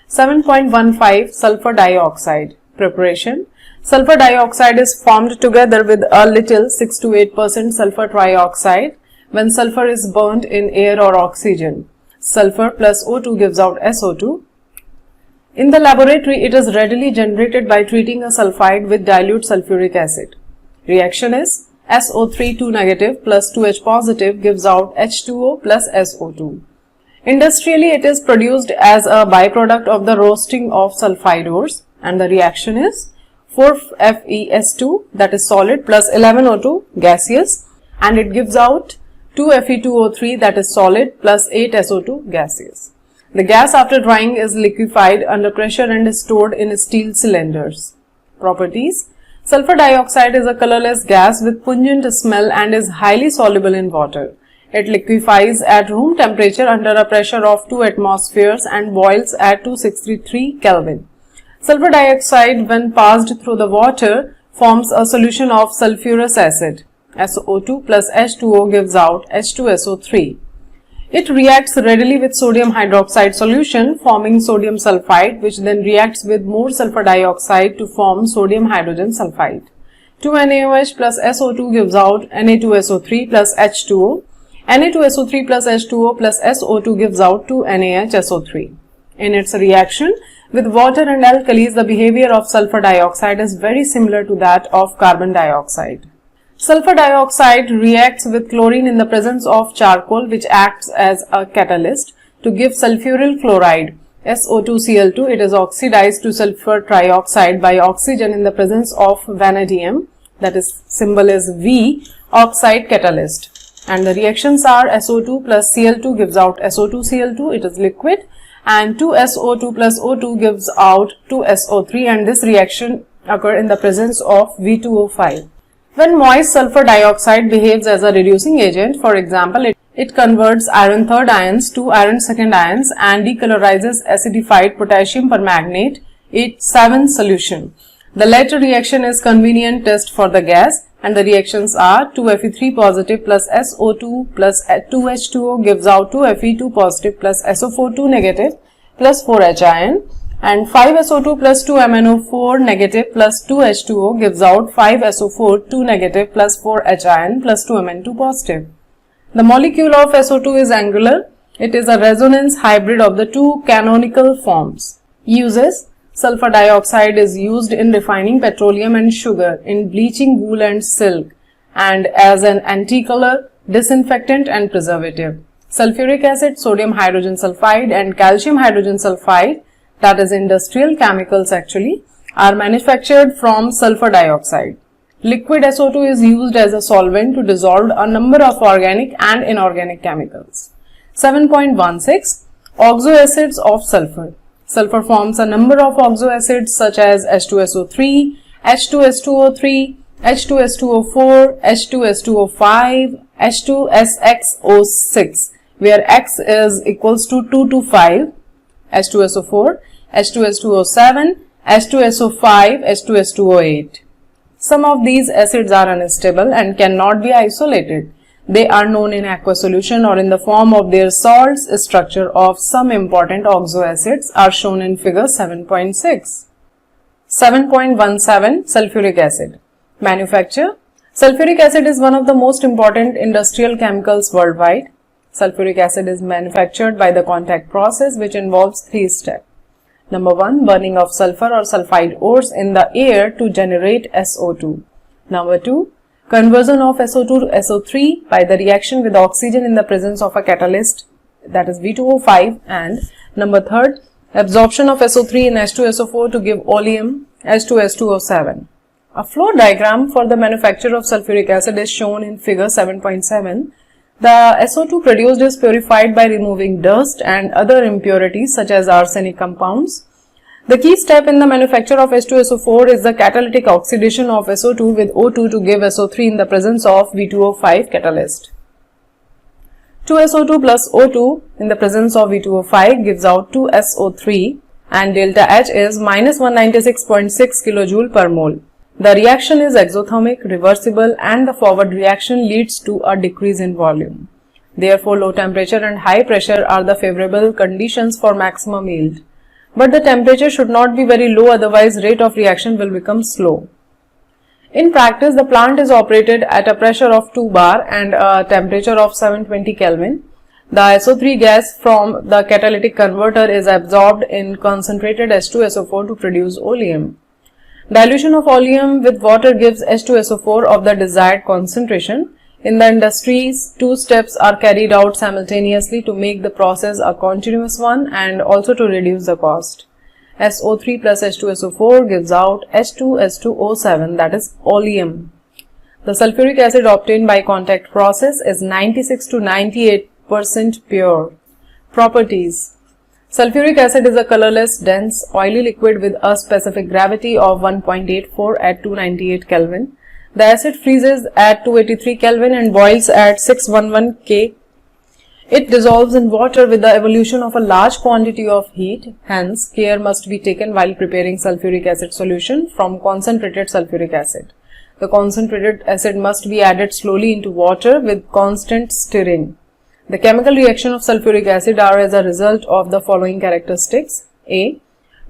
7.15 Sulfur dioxide. Preparation. Sulfur dioxide is formed together with a little 6 to 8% sulfur trioxide. when sulfur is burnt in air or oxygen. Sulfur plus O2 gives out SO2. In the laboratory, it is readily generated by treating a sulfide with dilute sulfuric acid. Reaction is SO3 2 negative plus 2H positive gives out H2O plus SO2. Industrially, it is produced as a byproduct of the roasting of sulfide ores, and the reaction is 4FeS2, that is solid, plus 11O2 gaseous, and it gives out 2Fe2O3, that is solid, plus 8SO2 gaseous. The gas after drying is liquefied under pressure and is stored in steel cylinders. Properties: sulfur dioxide is a colorless gas with pungent smell and is highly soluble in water. It liquefies at room temperature under a pressure of 2 atmospheres and boils at 263 Kelvin. Sulfur dioxide, when passed through the water, forms a solution of sulfurous acid. SO2 plus H2O gives out H2SO3. It reacts readily with sodium hydroxide solution, forming sodium sulfide, which then reacts with more sulfur dioxide to form sodium hydrogen sulfide. 2NaOH plus SO2 gives out Na2SO3 plus H2O. Na2SO3 plus H2O plus SO2 gives out 2NaHSO3. In its reaction with water and alkalis, the behavior of sulfur dioxide is very similar to that of carbon dioxide. Sulfur dioxide reacts with chlorine in the presence of charcoal, which acts as a catalyst to give sulfuryl chloride SO2Cl2. It is oxidized to sulfur trioxide by oxygen in the presence of vanadium, that is symbol is V, oxide catalyst. And the reactions are SO2 plus Cl2 gives out SO2Cl2, it is liquid, and 2SO2 plus O2 gives out 2SO3, and this reaction occurs in the presence of V2O5. When moist sulfur dioxide behaves as a reducing agent, for example, it converts iron third ions to iron second ions and decolorizes acidified potassium permanganate 8,7 solution. The latter reaction is convenient test for the gas, and the reactions are 2Fe3 positive plus SO2 plus 2H2O gives out 2Fe2 positive plus SO4 2 negative plus 4H ion, and 5SO2 plus 2MnO4 negative plus 2H2O gives out 5SO4 2 negative plus 4H ion plus 2Mn2 positive. The molecule of SO2 is angular. It is a resonance hybrid of the two canonical forms. Uses: sulfur dioxide is used in refining petroleum and sugar, in bleaching wool and silk, and as an anti-color, disinfectant and preservative. Sulfuric acid, sodium hydrogen sulfide and calcium hydrogen sulfide, that is industrial chemicals actually, are manufactured from sulfur dioxide. Liquid SO2 is used as a solvent to dissolve a number of organic and inorganic chemicals. 7.16 Oxoacids of sulfur. Sulfur forms a number of oxoacids such as H2SO3, H2S2O3, H2S2O4, H2S2O5, H2SXO6, where X is equals to 2 to 5, H2SO4, H2S2O7, H2SO5, H2S2O8. Some of these acids are unstable and cannot be isolated. They are known in aqueous solution or in the form of their salts. Structure of some important oxoacids are shown in figure 7.6. 7.17 Sulfuric acid. Manufacture. Sulfuric acid is one of the most important industrial chemicals worldwide. Sulfuric acid is manufactured by the contact process, which involves 3 steps. Number 1, burning of sulfur or sulfide ores in the air to generate SO2. Number 2, conversion of SO2 to SO3 by the reaction with oxygen in the presence of a catalyst, that is V2O5. And number 3, absorption of SO3 in H2SO4 to give oleum H2S2O7. A flow diagram for the manufacture of sulfuric acid is shown in figure 7.7. The SO2 produced is purified by removing dust and other impurities such as arsenic compounds. The key step in the manufacture of H2SO4 is the catalytic oxidation of SO2 with O2 to give SO3 in the presence of V2O5 catalyst. 2SO2 plus O2 in the presence of V2O5 gives out 2SO3, and delta H is minus 196.6 kJ per mole. The reaction is exothermic, reversible, and the forward reaction leads to a decrease in volume. Therefore, low temperature and high pressure are the favorable conditions for maximum yield. But the temperature should not be very low, otherwise rate of reaction will become slow. In practice, the plant is operated at a pressure of 2 bar and a temperature of 720 Kelvin. The SO3 gas from the catalytic converter is absorbed in concentrated H2SO4 to produce oleum. Dilution of oleum with water gives H2SO4 of the desired concentration. In the industries, 2 steps are carried out simultaneously to make the process a continuous one and also to reduce the cost. SO3 plus H2SO4 gives out H2S2O7, that is oleum. The sulfuric acid obtained by contact process is 96 to 98% pure. Properties. Sulfuric acid is a colorless, dense, oily liquid with a specific gravity of 1.84 at 298 Kelvin. The acid freezes at 283 Kelvin and boils at 611 K. It dissolves in water with the evolution of a large quantity of heat. Hence, care must be taken while preparing sulfuric acid solution from concentrated sulfuric acid. The concentrated acid must be added slowly into water with constant stirring. The chemical reaction of sulfuric acid are as a result of the following characteristics: A.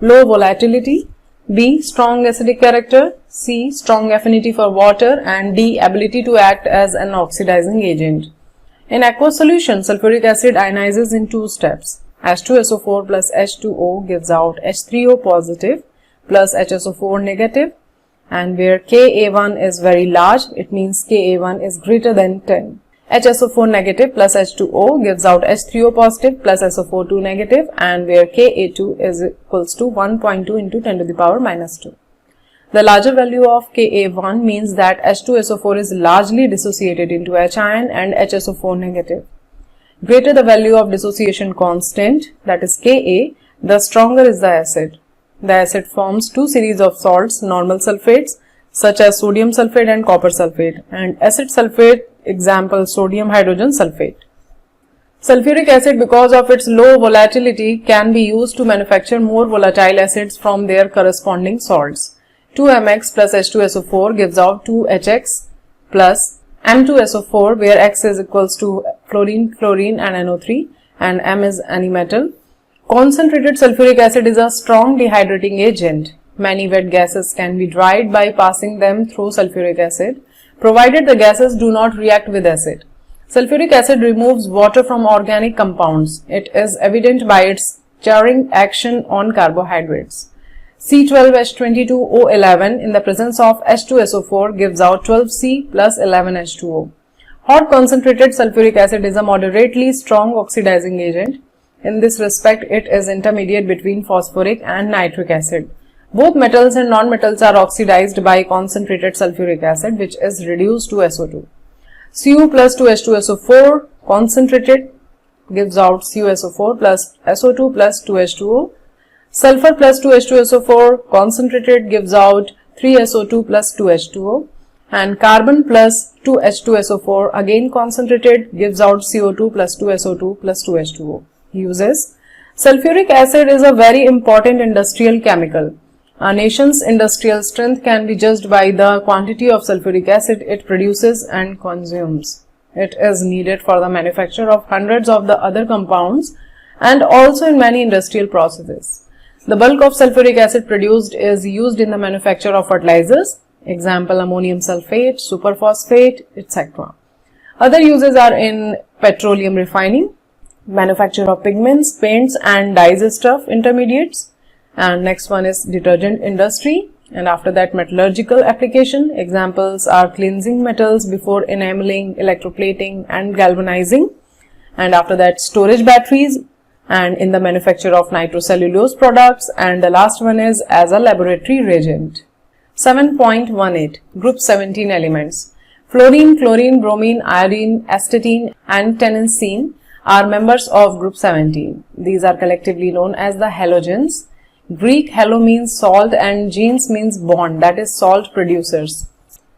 Low volatility, B. Strong acidic character, C. Strong affinity for water, and D. Ability to act as an oxidizing agent. In aqueous solution, sulfuric acid ionizes in 2 steps. H2SO4 plus H2O gives out H3O positive plus HSO4 negative, and where Ka1 is very large, it means Ka1 is greater than 10. HSO4 negative plus H2O gives out H3O positive plus SO42 negative, and where Ka2 is equals to 1.2 into 10 to the power minus 2. The larger value of Ka1 means that H2SO4 is largely dissociated into H ion and HSO4 negative. Greater the value of dissociation constant, that is Ka, the stronger is the acid. The acid forms 2 series of salts, normal sulfates such as sodium sulfate and copper sulfate, and acid sulfate, example sodium hydrogen sulfate. Sulfuric acid, because of its low volatility, can be used to manufacture more volatile acids from their corresponding salts. 2mx plus H2SO4 gives out 2HX plus M2SO4, where X is equals to fluorine, chlorine and NO3 and M is any metal. Concentrated sulfuric acid is a strong dehydrating agent. Many wet gases can be dried by passing them through sulfuric acid, provided the gases do not react with acid. Sulfuric acid removes water from organic compounds. It is evident by its jarring action on carbohydrates. C12H22O11 in the presence of H2SO4 gives out 12C plus 11H2O. Hot concentrated sulfuric acid is a moderately strong oxidizing agent. In this respect, it is intermediate between phosphoric and nitric acid. Both metals and non-metals are oxidized by concentrated sulfuric acid, which is reduced to SO2. Cu plus 2H2SO4 concentrated gives out CuSO4 plus SO2 plus 2H2O. Sulfur plus 2H2SO4 concentrated gives out 3SO2 plus 2H2O, and carbon plus 2H2SO4 again concentrated gives out CO2 plus 2SO2 plus 2H2O. Uses: sulfuric acid is a very important industrial chemical. A nation's industrial strength can be judged by the quantity of sulfuric acid it produces and consumes. It is needed for the manufacture of hundreds of the other compounds and also in many industrial processes. The bulk of sulfuric acid produced is used in the manufacture of fertilizers, example ammonium sulfate, superphosphate, etc. Other uses are in petroleum refining, manufacture of pigments, paints and dyes stuff intermediates, and next one is detergent industry, and after that metallurgical application. Examples are cleansing metals before enameling, electroplating and galvanizing, and after that storage batteries, and in the manufacture of nitrocellulose products, and the last one is as a laboratory reagent. 7.18 Group 17 elements. Fluorine, chlorine, bromine, iodine, astatine and tennessine are members of group 17. These are collectively known as the halogens. Greek halo means salt and gens means bond, that is salt producers.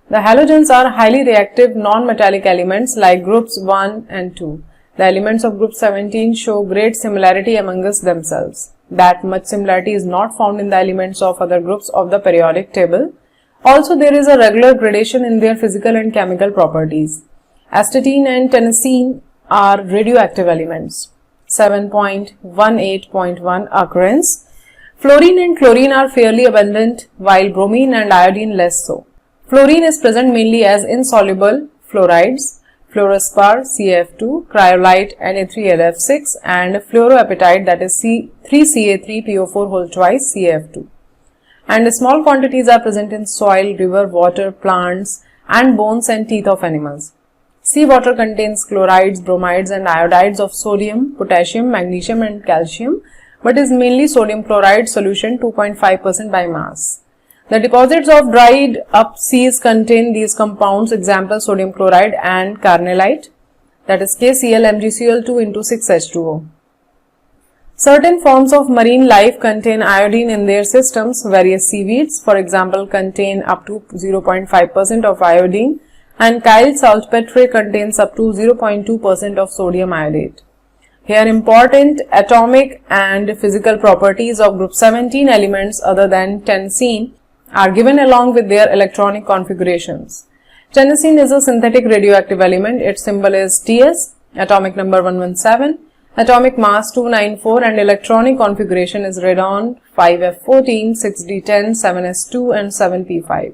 The halogens are highly reactive non-metallic elements like groups 1 and 2. The elements of group 17 show great similarity amongst themselves. That much similarity is not found in the elements of other groups of the periodic table. Also, there is a regular gradation in their physical and chemical properties. Astatine and tennessine are radioactive elements. 7.18.1 Occurrence. Fluorine and chlorine are fairly abundant, while bromine and iodine less so. Fluorine is present mainly as insoluble fluorides, fluorspar CF2, cryolite Na3LF6 and fluoroapatite, that is 3Ca3PO4 whole twice CF2. And small quantities are present in soil, river, water, plants and bones and teeth of animals. Seawater contains chlorides, bromides and iodides of sodium, potassium, magnesium and calcium, but is mainly sodium chloride solution 2.5% by mass. The deposits of dried up seas contain these compounds, example sodium chloride and carnallite, that is KCl MgCl2 into 6H2O. Certain forms of marine life contain iodine in their systems. Various seaweeds, for example, contain up to 0.5% of iodine, and Kyle saltpetre contains up to 0.2% of sodium iodate. Here important atomic and physical properties of group 17 elements other than tennessine are given along with their electronic configurations. Tennessine is a synthetic radioactive element. Its symbol is Ts, atomic number 117, atomic mass 294 and electronic configuration is radon 5F14, 6D10, 7S2 and 7P5.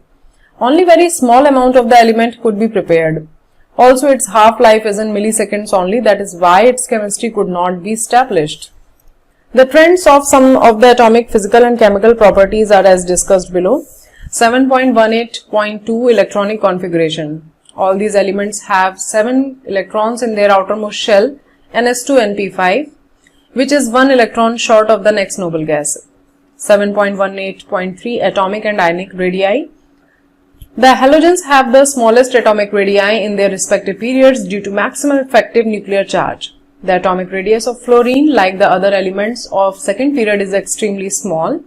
Only very small amount of the element could be prepared. Also its half-life is in milliseconds only, that is why its chemistry could not be established. The trends of some of the atomic physical and chemical properties are as discussed below. 7.18.2 electronic configuration. All these elements have 7 electrons in their outermost shell, Ns2 Np5, which is 1 electron short of the next noble gas. 7.18.3 atomic and ionic radii. The halogens have the smallest atomic radii in their respective periods due to maximum effective nuclear charge. The atomic radius of fluorine, like the other elements of second period, is extremely small.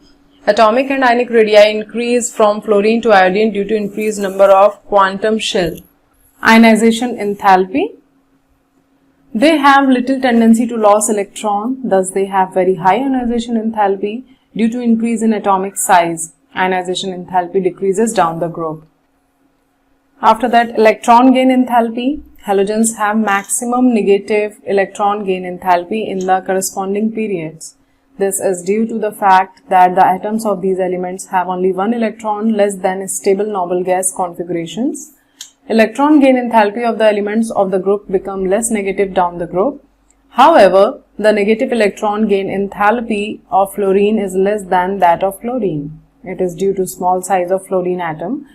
Atomic and ionic radii increase from fluorine to iodine due to increased number of quantum shell. Ionization enthalpy. They have little tendency to lose electron, thus they have very high ionization enthalpy due to increase in atomic size. Ionization enthalpy decreases down the group. After that, electron gain enthalpy. Halogens have maximum negative electron gain enthalpy in the corresponding periods. This is due to the fact that the atoms of these elements have only one electron less than stable noble gas configurations. Electron gain enthalpy of the elements of the group become less negative down the group. However, the negative electron gain enthalpy of fluorine is less than that of fluorine. It is due to small size of fluorine atom.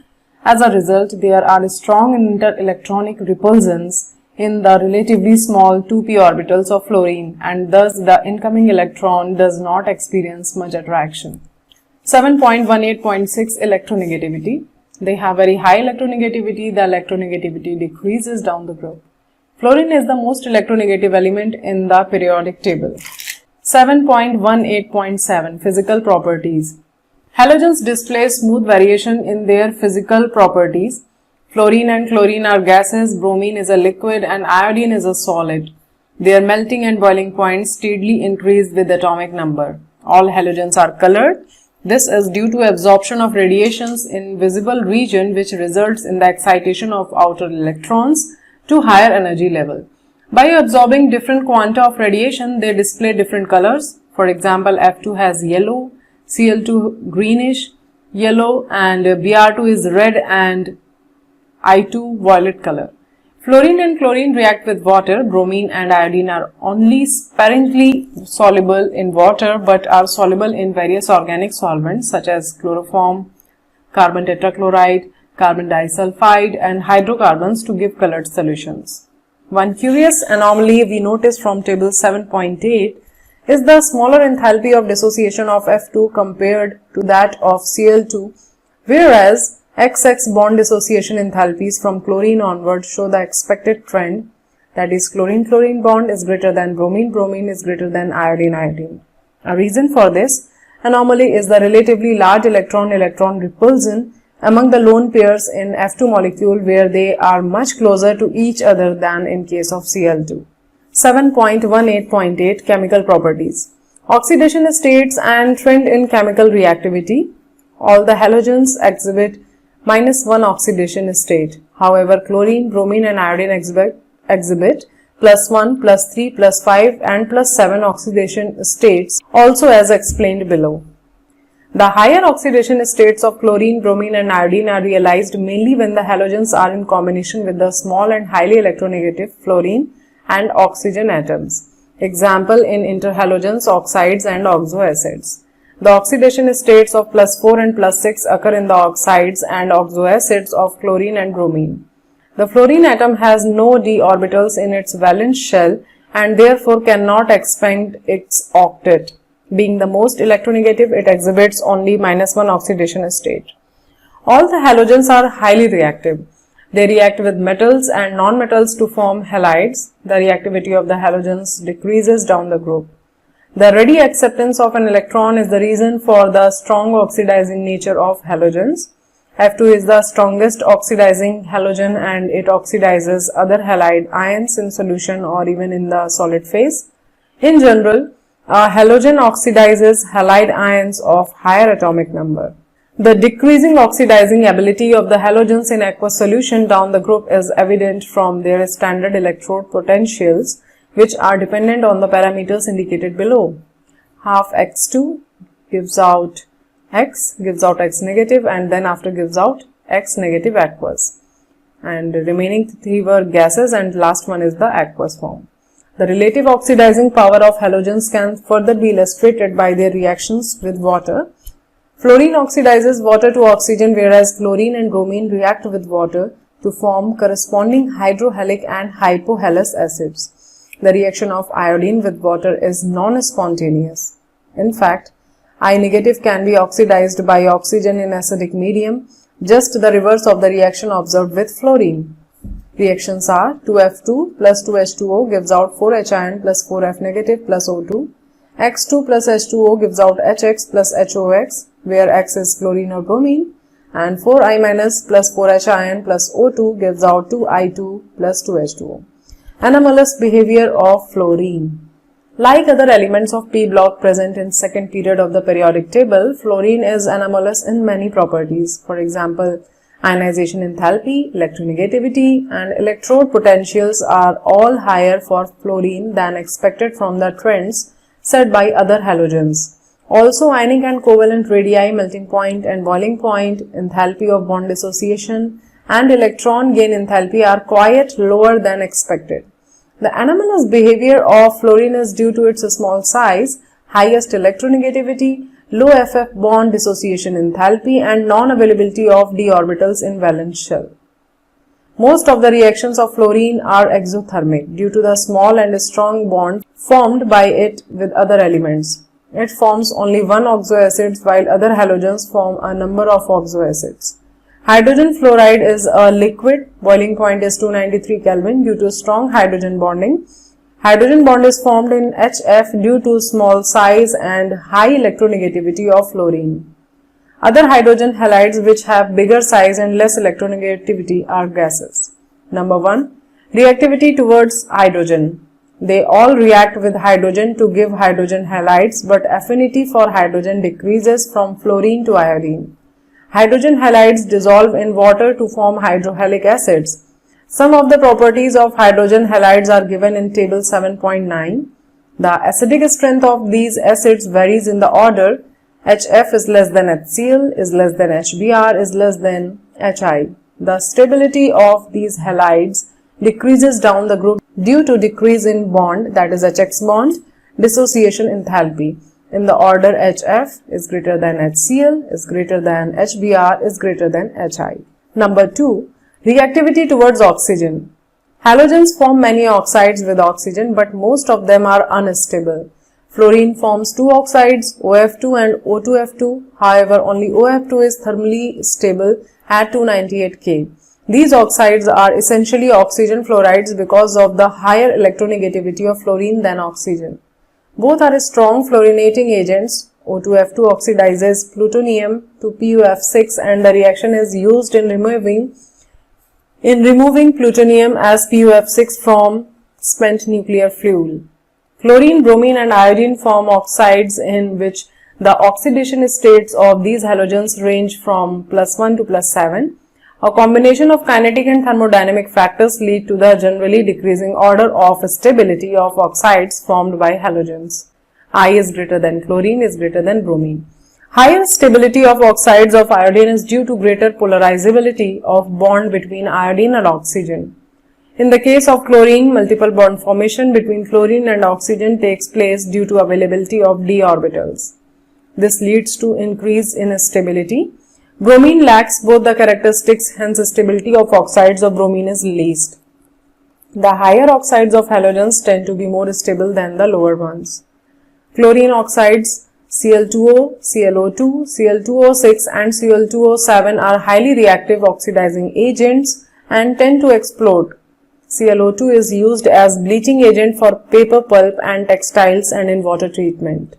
As a result, there are strong inter-electronic repulsions in the relatively small 2p orbitals of fluorine, and thus the incoming electron does not experience much attraction. 7.18.6 Electronegativity. They have very high electronegativity. The electronegativity decreases down the group. Fluorine is the most electronegative element in the periodic table. 7.18.7 Physical Properties. Halogens display smooth variation in their physical properties. Fluorine and chlorine are gases, bromine is a liquid and iodine is a solid. Their melting and boiling points steadily increase with atomic number. All halogens are colored. This is due to absorption of radiations in visible region, which results in the excitation of outer electrons to higher energy level. By absorbing different quanta of radiation, they display different colors. For example, F2 has yellow, Cl2 greenish, yellow and Br2 is red and I2 violet color. Fluorine and chlorine react with water. Bromine and iodine are only sparingly soluble in water but are soluble in various organic solvents such as chloroform, carbon tetrachloride, carbon disulfide and hydrocarbons to give colored solutions. One curious anomaly we notice from table 7.8 is the smaller enthalpy of dissociation of F2 compared to that of Cl2, whereas XX bond dissociation enthalpies from chlorine onward show the expected trend, that is chlorine-chlorine bond is greater than bromine-bromine is greater than iodine-iodine. A reason for this anomaly is the relatively large electron-electron repulsion among the lone pairs in F2 molecule, where they are much closer to each other than in case of Cl2. 7.18.8 Chemical Properties. Oxidation states and trend in chemical reactivity. All the halogens exhibit -1 oxidation state. However, chlorine, bromine and iodine exhibit +1, +3, +5 and +7 oxidation states, also as explained below. The higher oxidation states of chlorine, bromine and iodine are realized mainly when the halogens are in combination with the small and highly electronegative fluorine and oxygen atoms. Example in interhalogens, oxides and oxoacids. The oxidation states of +4 and +6 occur in the oxides and oxoacids of chlorine and bromine. The fluorine atom has no d orbitals in its valence shell and therefore cannot expand its octet. Being the most electronegative, it exhibits only -1 oxidation state. All the halogens are highly reactive. They react with metals and non-metals to form halides. The reactivity of the halogens decreases down the group. The ready acceptance of an electron is the reason for the strong oxidizing nature of halogens. F2 is the strongest oxidizing halogen and it oxidizes other halide ions in solution or even in the solid phase. In general, a halogen oxidizes halide ions of higher atomic number. The decreasing oxidizing ability of the halogens in aqueous solution down the group is evident from their standard electrode potentials, which are dependent on the parameters indicated below. Half x2 gives out x negative, and then after gives out x negative aqueous. And the remaining 3 were gases and last one is the aqueous form. The relative oxidizing power of halogens can further be illustrated by their reactions with water. Fluorine oxidizes water to oxygen, whereas chlorine and bromine react with water to form corresponding hydrohalic and hypohalous acids. The reaction of iodine with water is non-spontaneous. In fact, I negative can be oxidized by oxygen in acidic medium, just the reverse of the reaction observed with fluorine. Reactions are 2F2 plus 2H2O gives out 4Hin plus 4F negative plus O2. X2 plus H2O gives out HX plus HOX, where X is chlorine or bromine. And 4I minus plus 4Hin plus O2 gives out 2I2 plus 2H2O. Anomalous behavior of fluorine. Like other elements of p block present in second period of the periodic table, fluorine is anomalous in many properties. For example, ionization enthalpy, electronegativity and electrode potentials are all higher for fluorine than expected from the trends set by other halogens. Also, ionic and covalent radii, melting point and boiling point, enthalpy of bond dissociation and electron gain enthalpy are quite lower than expected. The anomalous behavior of fluorine is due to its small size, highest electronegativity, low FF bond dissociation enthalpy and non-availability of d orbitals in valence shell. Most of the reactions of fluorine are exothermic due to the small and strong bond formed by it with other elements. It forms only one oxoacid while other halogens form a number of oxoacids. Hydrogen fluoride is a liquid. Boiling point is 293 Kelvin due to strong hydrogen bonding. Hydrogen bond is formed in HF due to small size and high electronegativity of fluorine. Other hydrogen halides which have bigger size and less electronegativity are gases. Number 1. Reactivity towards hydrogen. They all react with hydrogen to give hydrogen halides, but affinity for hydrogen decreases from fluorine to iodine. Hydrogen halides dissolve in water to form hydrohalic acids. Some of the properties of hydrogen halides are given in table 7.9. The acidic strength of these acids varies in the order HF is less than HCl, is less than HBr, is less than HI. The stability of these halides decreases down the group due to decrease in bond, that is HX bond, dissociation enthalpy. In the order HF is greater than HCl, is greater than HBr, is greater than HI. Number 2. Reactivity towards oxygen. Halogens form many oxides with oxygen, but most of them are unstable. Fluorine forms 2 oxides, OF2 and O2F2. However, only OF2 is thermally stable at 298 K. These oxides are essentially oxygen fluorides because of the higher electronegativity of fluorine than oxygen. Both are strong fluorinating agents. O2F2 oxidizes plutonium to PuF6 and the reaction is used in removing plutonium as PuF6 from spent nuclear fuel. Chlorine, bromine and iodine form oxides in which the oxidation states of these halogens range from +1 to +7. A combination of kinetic and thermodynamic factors lead to the generally decreasing order of stability of oxides formed by halogens. I is greater than chlorine is greater than bromine. Higher stability of oxides of iodine is due to greater polarizability of bond between iodine and oxygen. In the case of chlorine, multiple bond formation between chlorine and oxygen takes place due to availability of d orbitals. This leads to increase in stability. Bromine lacks both the characteristics, hence stability of oxides of bromine is least. The higher oxides of halogens tend to be more stable than the lower ones. Chlorine oxides Cl2O, ClO2, Cl2O6 and Cl2O7 are highly reactive oxidizing agents and tend to explode. ClO2 is used as bleaching agent for paper pulp and textiles and in water treatment.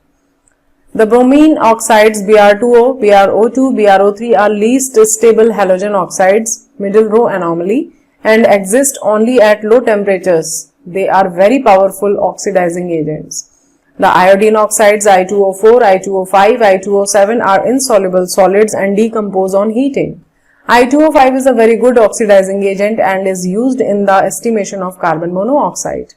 The bromine oxides Br2O, BrO2, BrO3 are least stable halogen oxides, middle row anomaly, and exist only at low temperatures. They are very powerful oxidizing agents. The iodine oxides I2O4, I2O5, I2O7 are insoluble solids and decompose on heating. I2O5 is a very good oxidizing agent and is used in the estimation of carbon monoxide.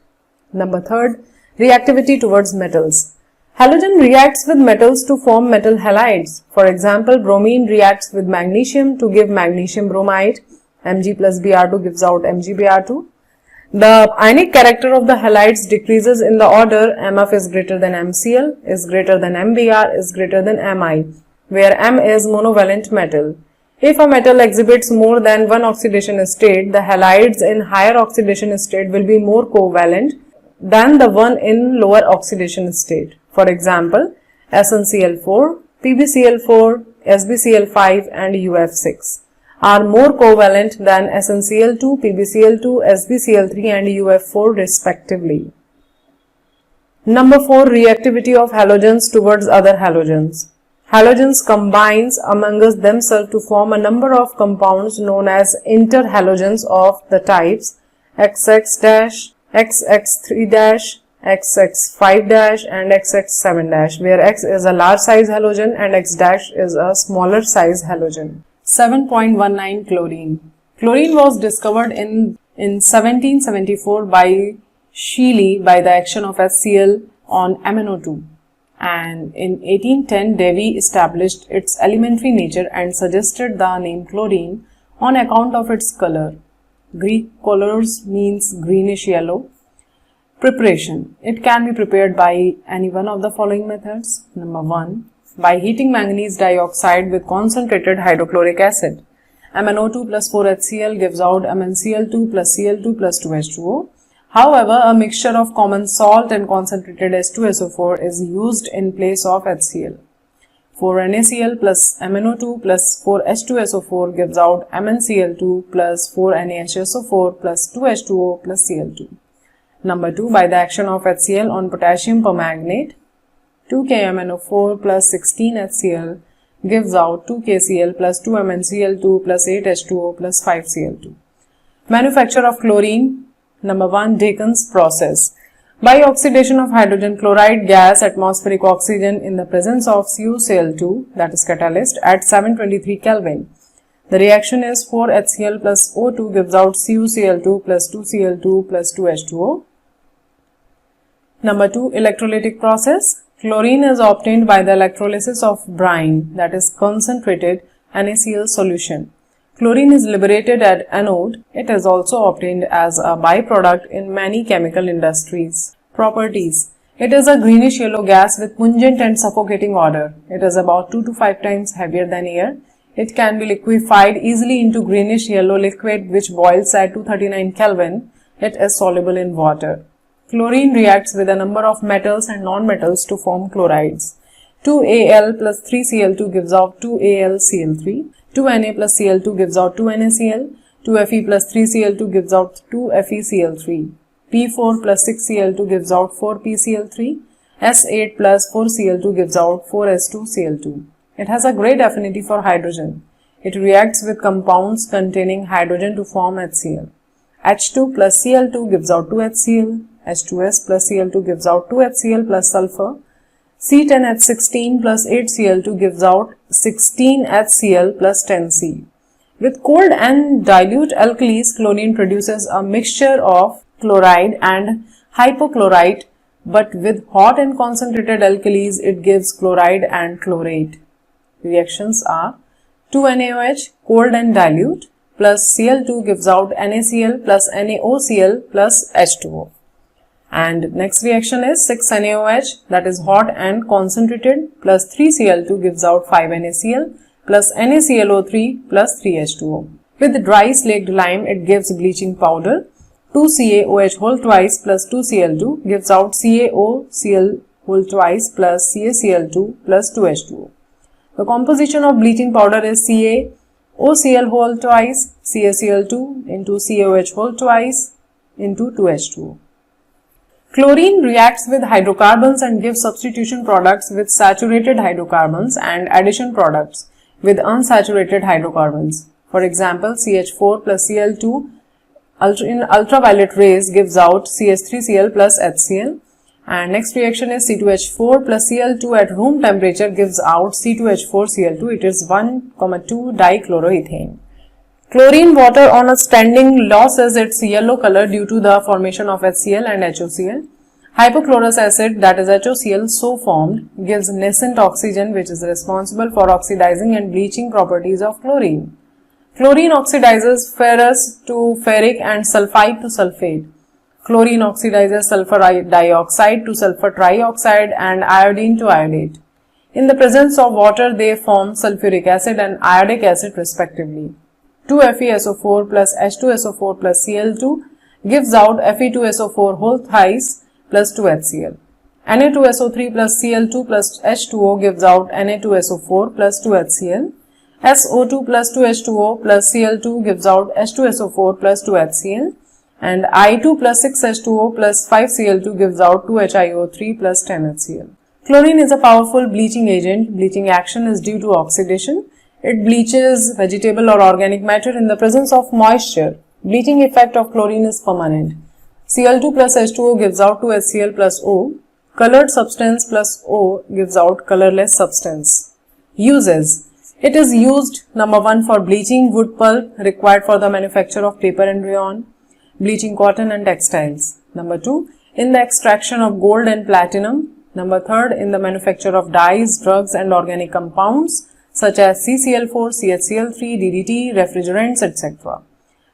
Number 3, reactivity towards metals. Halogen reacts with metals to form metal halides. For example, bromine reacts with magnesium to give magnesium bromide. Mg plus Br2 gives out MgBr2. The ionic character of the halides decreases in the order Mf is greater than Mcl, is greater than Mbr, is greater than Mi, where M is monovalent metal. If a metal exhibits more than one oxidation state, the halides in higher oxidation state will be more covalent than the one in lower oxidation state. For example, SnCl4, PbCl4, SbCl5 and UF6 are more covalent than SnCl2, PbCl2, SbCl3 and UF4 respectively. Number 4, reactivity of halogens towards other halogens. Halogens combines among themselves to form a number of compounds known as interhalogens of the types XX-, XX3-, XX5- and XX7-, where X is a large size halogen and X- is a smaller size halogen. 7.19 Chlorine. Chlorine was discovered in 1774 by Scheele by the action of HCl on MnO2. And in 1810, Davy established its elementary nature and suggested the name chlorine on account of its color. Greek colors means greenish yellow. Preparation. It can be prepared by any one of the following methods. Number 1. By heating manganese dioxide with concentrated hydrochloric acid. MnO2 plus 4HCl gives out MnCl2 plus Cl2 plus 2H2O. However, a mixture of common salt and concentrated H2SO4 is used in place of HCl. 4NaCl plus MnO2 plus 4H2SO4 gives out MnCl2 plus 4NaHSO4 plus 2H2O plus Cl2. Number 2. By the action of HCl on potassium permanganate, 2KMnO4 plus 16HCl gives out 2KCl plus 2MnCl2 plus 8H2O plus 5Cl2. Manufacture of chlorine. Number 1. Dakin's process. By oxidation of hydrogen chloride gas, atmospheric oxygen in the presence of CuCl2, that is catalyst, at 723 Kelvin. The reaction is 4HCl plus O2 gives out CuCl2 plus 2Cl2 plus 2H2O. Number 2. Electrolytic process. Chlorine is obtained by the electrolysis of brine, that is concentrated NaCl solution. Chlorine is liberated at anode. It is also obtained as a byproduct in many chemical industries. Properties. It is a greenish yellow gas with pungent and suffocating odor. It is about 2 to 5 times heavier than air. It can be liquefied easily into greenish yellow liquid which boils at 239 Kelvin. It is soluble in water. Chlorine reacts with a number of metals and non-metals to form chlorides. 2Al plus 3Cl2 gives out 2AlCl3. 2Na plus Cl2 gives out 2NaCl. 2Fe plus 3Cl2 gives out 2FeCl3. P4 plus 6Cl2 gives out 4PCl3. S8 plus 4Cl2 gives out 4S2Cl2. It has a great affinity for hydrogen. It reacts with compounds containing hydrogen to form HCl. H2 plus Cl2 gives out 2HCl. H2S plus Cl2 gives out 2HCl plus sulfur. C10H16 plus 8Cl2 gives out 16HCl plus 10C. With cold and dilute alkalis, chlorine produces a mixture of chloride and hypochlorite, but with hot and concentrated alkalis, it gives chloride and chlorate. Reactions are 2NaOH cold and dilute plus Cl2 gives out NaCl plus NaOCl plus H2O. And next reaction is 6NaOH, that is hot and concentrated, plus 3Cl2 gives out 5NaCl plus NaClO3 plus 3H2O. With dry slaked lime, it gives bleaching powder. 2CaOH whole twice plus 2Cl2 gives out CaOCl whole twice plus CaCl2 plus 2H2O. The composition of bleaching powder is CaOCl whole twice, CaCl2 into CaOH whole twice into 2H2O. Chlorine reacts with hydrocarbons and gives substitution products with saturated hydrocarbons and addition products with unsaturated hydrocarbons. For example, CH4 plus Cl2 in ultraviolet rays gives out CH3Cl plus HCl. And next reaction is C2H4 plus Cl2 at room temperature gives out C2H4Cl2. It is 1,2 dichloroethane. Chlorine water on a standing loses its yellow color due to the formation of HCl and HOCl. Hypochlorous acid, that is HOCl, so formed gives nascent oxygen, which is responsible for oxidizing and bleaching properties of chlorine. Chlorine oxidizes ferrous to ferric and sulfide to sulfate. Chlorine oxidizes sulfur dioxide to sulfur trioxide and iodine to iodate. In the presence of water, they form sulfuric acid and iodic acid respectively. 2FeSO4 plus H2SO4 plus Cl2 gives out Fe2SO4 whole thrice plus 2HCl. Na2SO3 plus Cl2 plus H2O gives out Na2SO4 plus 2HCl. SO2 plus 2H2O plus Cl2 gives out H2SO4 plus 2HCl. And I2 plus 6H2O plus 5Cl2 gives out 2HiO3 plus 10HCl. Chlorine is a powerful bleaching agent. Bleaching action is due to oxidation. It bleaches vegetable or organic matter in the presence of moisture. Bleaching effect of chlorine is permanent. Cl2 plus H2O gives out 2HCl plus O. Colored substance plus O gives out colorless substance. Uses. It is used, number 1, for bleaching wood pulp required for the manufacture of paper and rayon, bleaching cotton and textiles. Number 2, in the extraction of gold and platinum. Number 3, in the manufacture of dyes, drugs and organic compounds such as CCl4, CHCl3, DDT, refrigerants, etc.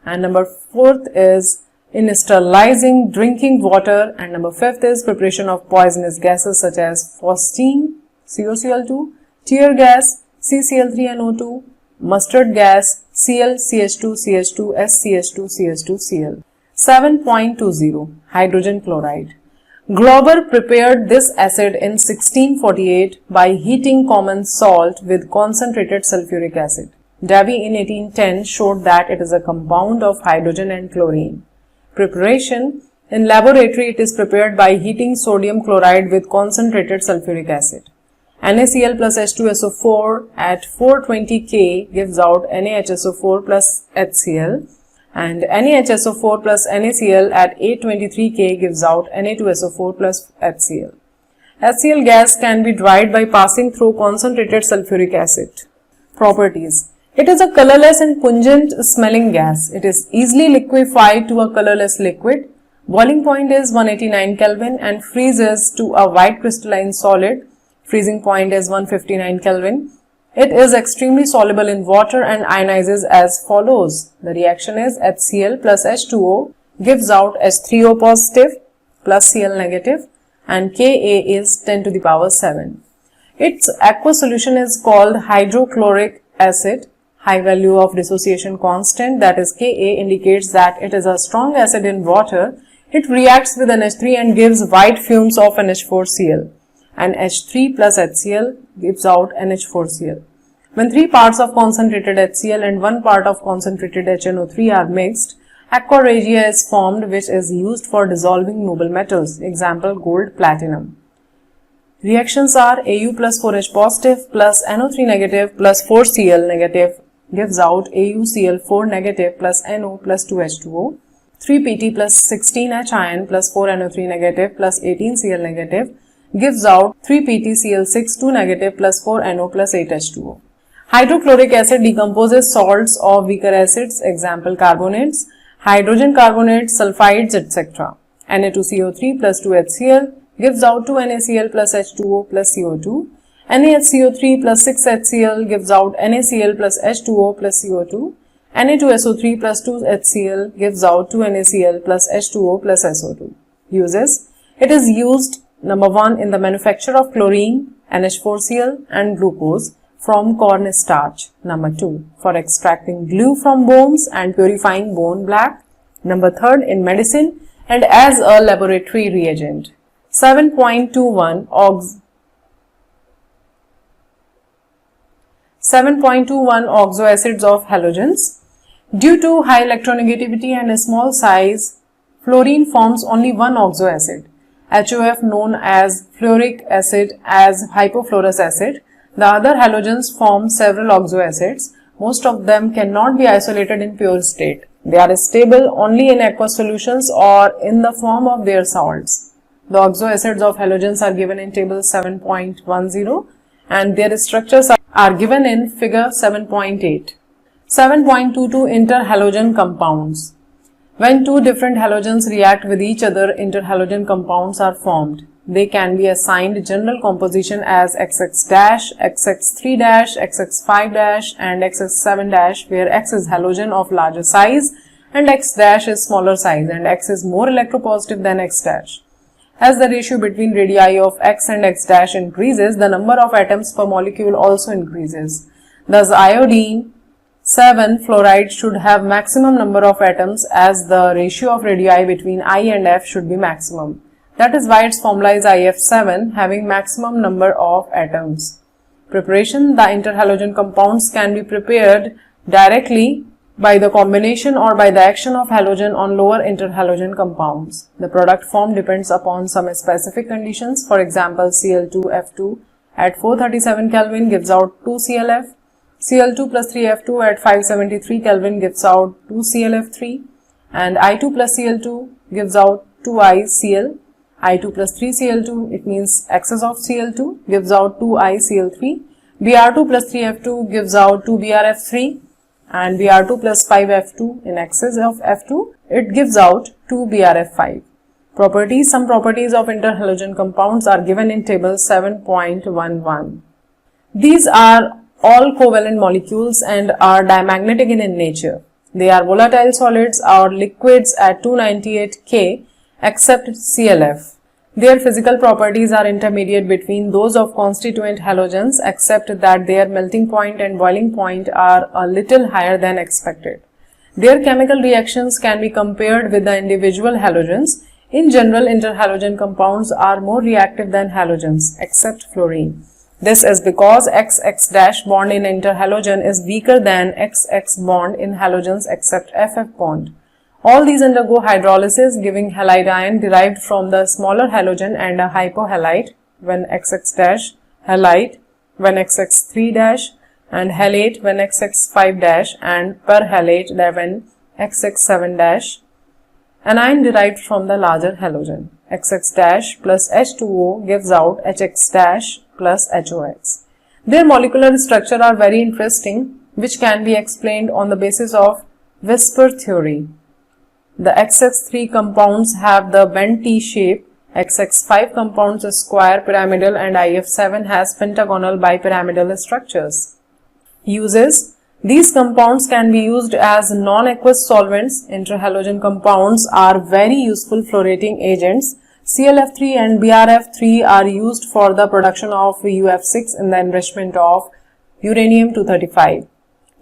And number 4 is in sterilizing drinking water, and number 5 is preparation of poisonous gases such as phosgene, COCl2, tear gas, CCl3NO2, mustard gas, Cl, CH2, CH2, SCH2, CH2, Cl. 7.20 Hydrogen chloride. Glauber prepared this acid in 1648 by heating common salt with concentrated sulfuric acid. Davy in 1810 showed that it is a compound of hydrogen and chlorine. Preparation. In laboratory, it is prepared by heating sodium chloride with concentrated sulfuric acid. NaCl plus H2SO4 at 420 K gives out NaHSO4 plus HCl, and NaHSO4 plus NaCl at 823 K gives out Na2SO4 plus HCl. HCl gas can be dried by passing through concentrated sulfuric acid. Properties. It is a colorless and pungent smelling gas. It is easily liquefied to a colorless liquid. Boiling point is 189 Kelvin and freezes to a white crystalline solid. Freezing point is 159 Kelvin. It is extremely soluble in water and ionizes as follows. The reaction is HCl plus H2O gives out H3O positive plus Cl negative, and Ka is 10 to the power 7. Its aqueous solution is called hydrochloric acid. High value of dissociation constant, that is Ka, indicates that it is a strong acid in water. It reacts with NH3 and gives white fumes of NH4Cl. And H3 plus HCl gives out NH4Cl. When 3 parts of concentrated HCl and 1 part of concentrated HNO3 are mixed, aqua regia is formed, which is used for dissolving noble metals, example gold, platinum. Reactions are Au plus 4H positive plus NO3 negative plus 4Cl negative gives out AuCl4 negative plus NO plus 2H2O. 3Pt plus 16H ion plus 4NO3 negative plus 18Cl negative gives out 3PtCl6 2 negative plus 4NO plus 8H2O. Hydrochloric acid decomposes salts of weaker acids, example carbonates, hydrogen carbonates, sulfides, etc. Na2CO3 plus 2HCl gives out 2NaCl plus H2O plus CO2. NaHCO3 plus 6HCl gives out NaCl plus H2O plus CO2. Na2SO3 plus 2HCl gives out 2NaCl plus H2O plus SO2. Uses: it is used number 1 in the manufacture of chlorine, NH4Cl and glucose from corn starch. Number 2 for extracting glue from bones and purifying bone black. Number 3 in medicine and as a laboratory reagent. 7.21 oxoacids of halogens. Due to high electronegativity and a small size, fluorine forms only one oxoacid, HOF, known as fluoric acid, as hypofluorous acid. The other halogens form several oxoacids. Most of them cannot be isolated in pure state. They are stable only in aqueous solutions or in the form of their salts. The oxoacids of halogens are given in table 7.10 and their structures are given in figure 7.8. 7.22 Interhalogen compounds. When two different halogens react with each other, interhalogen compounds are formed. They can be assigned general composition as XX-, XX3-, XX5- and XX7-, where X is halogen of larger size and X- is smaller size and X is more electropositive than X-. As the ratio between radii of X and X- increases, the number of atoms per molecule also increases. Thus, iodine 7 fluoride should have maximum number of atoms, as the ratio of radii between I and F should be maximum. That is why its formula is IF7, having maximum number of atoms. Preparation: the interhalogen compounds can be prepared directly by the combination or by the action of halogen on lower interhalogen compounds. The product form depends upon some specific conditions. For example, Cl2F2 at 437 Kelvin gives out 2ClF. Cl2 plus 3F2 at 573 Kelvin gives out 2ClF3, and I2 plus Cl2 gives out 2ICl. I2 plus 3Cl2, it means excess of Cl2, gives out 2ICl3. Br2 plus 3F2 gives out 2BrF3, and Br2 plus 5F2 in excess of F2, it gives out 2BrF5. Properties: some properties of interhalogen compounds are given in table 7.11. These are all covalent molecules and are diamagnetic in nature. They are volatile solids or liquids at 298 K except ClF. Their physical properties are intermediate between those of constituent halogens, except that their melting point and boiling point are a little higher than expected. Their chemical reactions can be compared with the individual halogens. In general, interhalogen compounds are more reactive than halogens, except fluorine. This is because XX- bond in interhalogen is weaker than XX bond in halogens except FF bond. All these undergo hydrolysis, giving halide ion derived from the smaller halogen and a hypohalite when XX-, halide when XX3-, and halate when XX5-, and perhalate when XX7-. An ion derived from the larger halogen. XX- plus H2O gives out HX- plus HOX. Their molecular structure are very interesting, which can be explained on the basis of whisper theory. The XX3 compounds have the bent T shape, XX5 compounds is square pyramidal, and IF7 has pentagonal bipyramidal structures. Uses: these compounds can be used as non-aqueous solvents. Interhalogen compounds are very useful fluorating agents. ClF3 and BrF3 are used for the production of UF6 in the enrichment of uranium-235.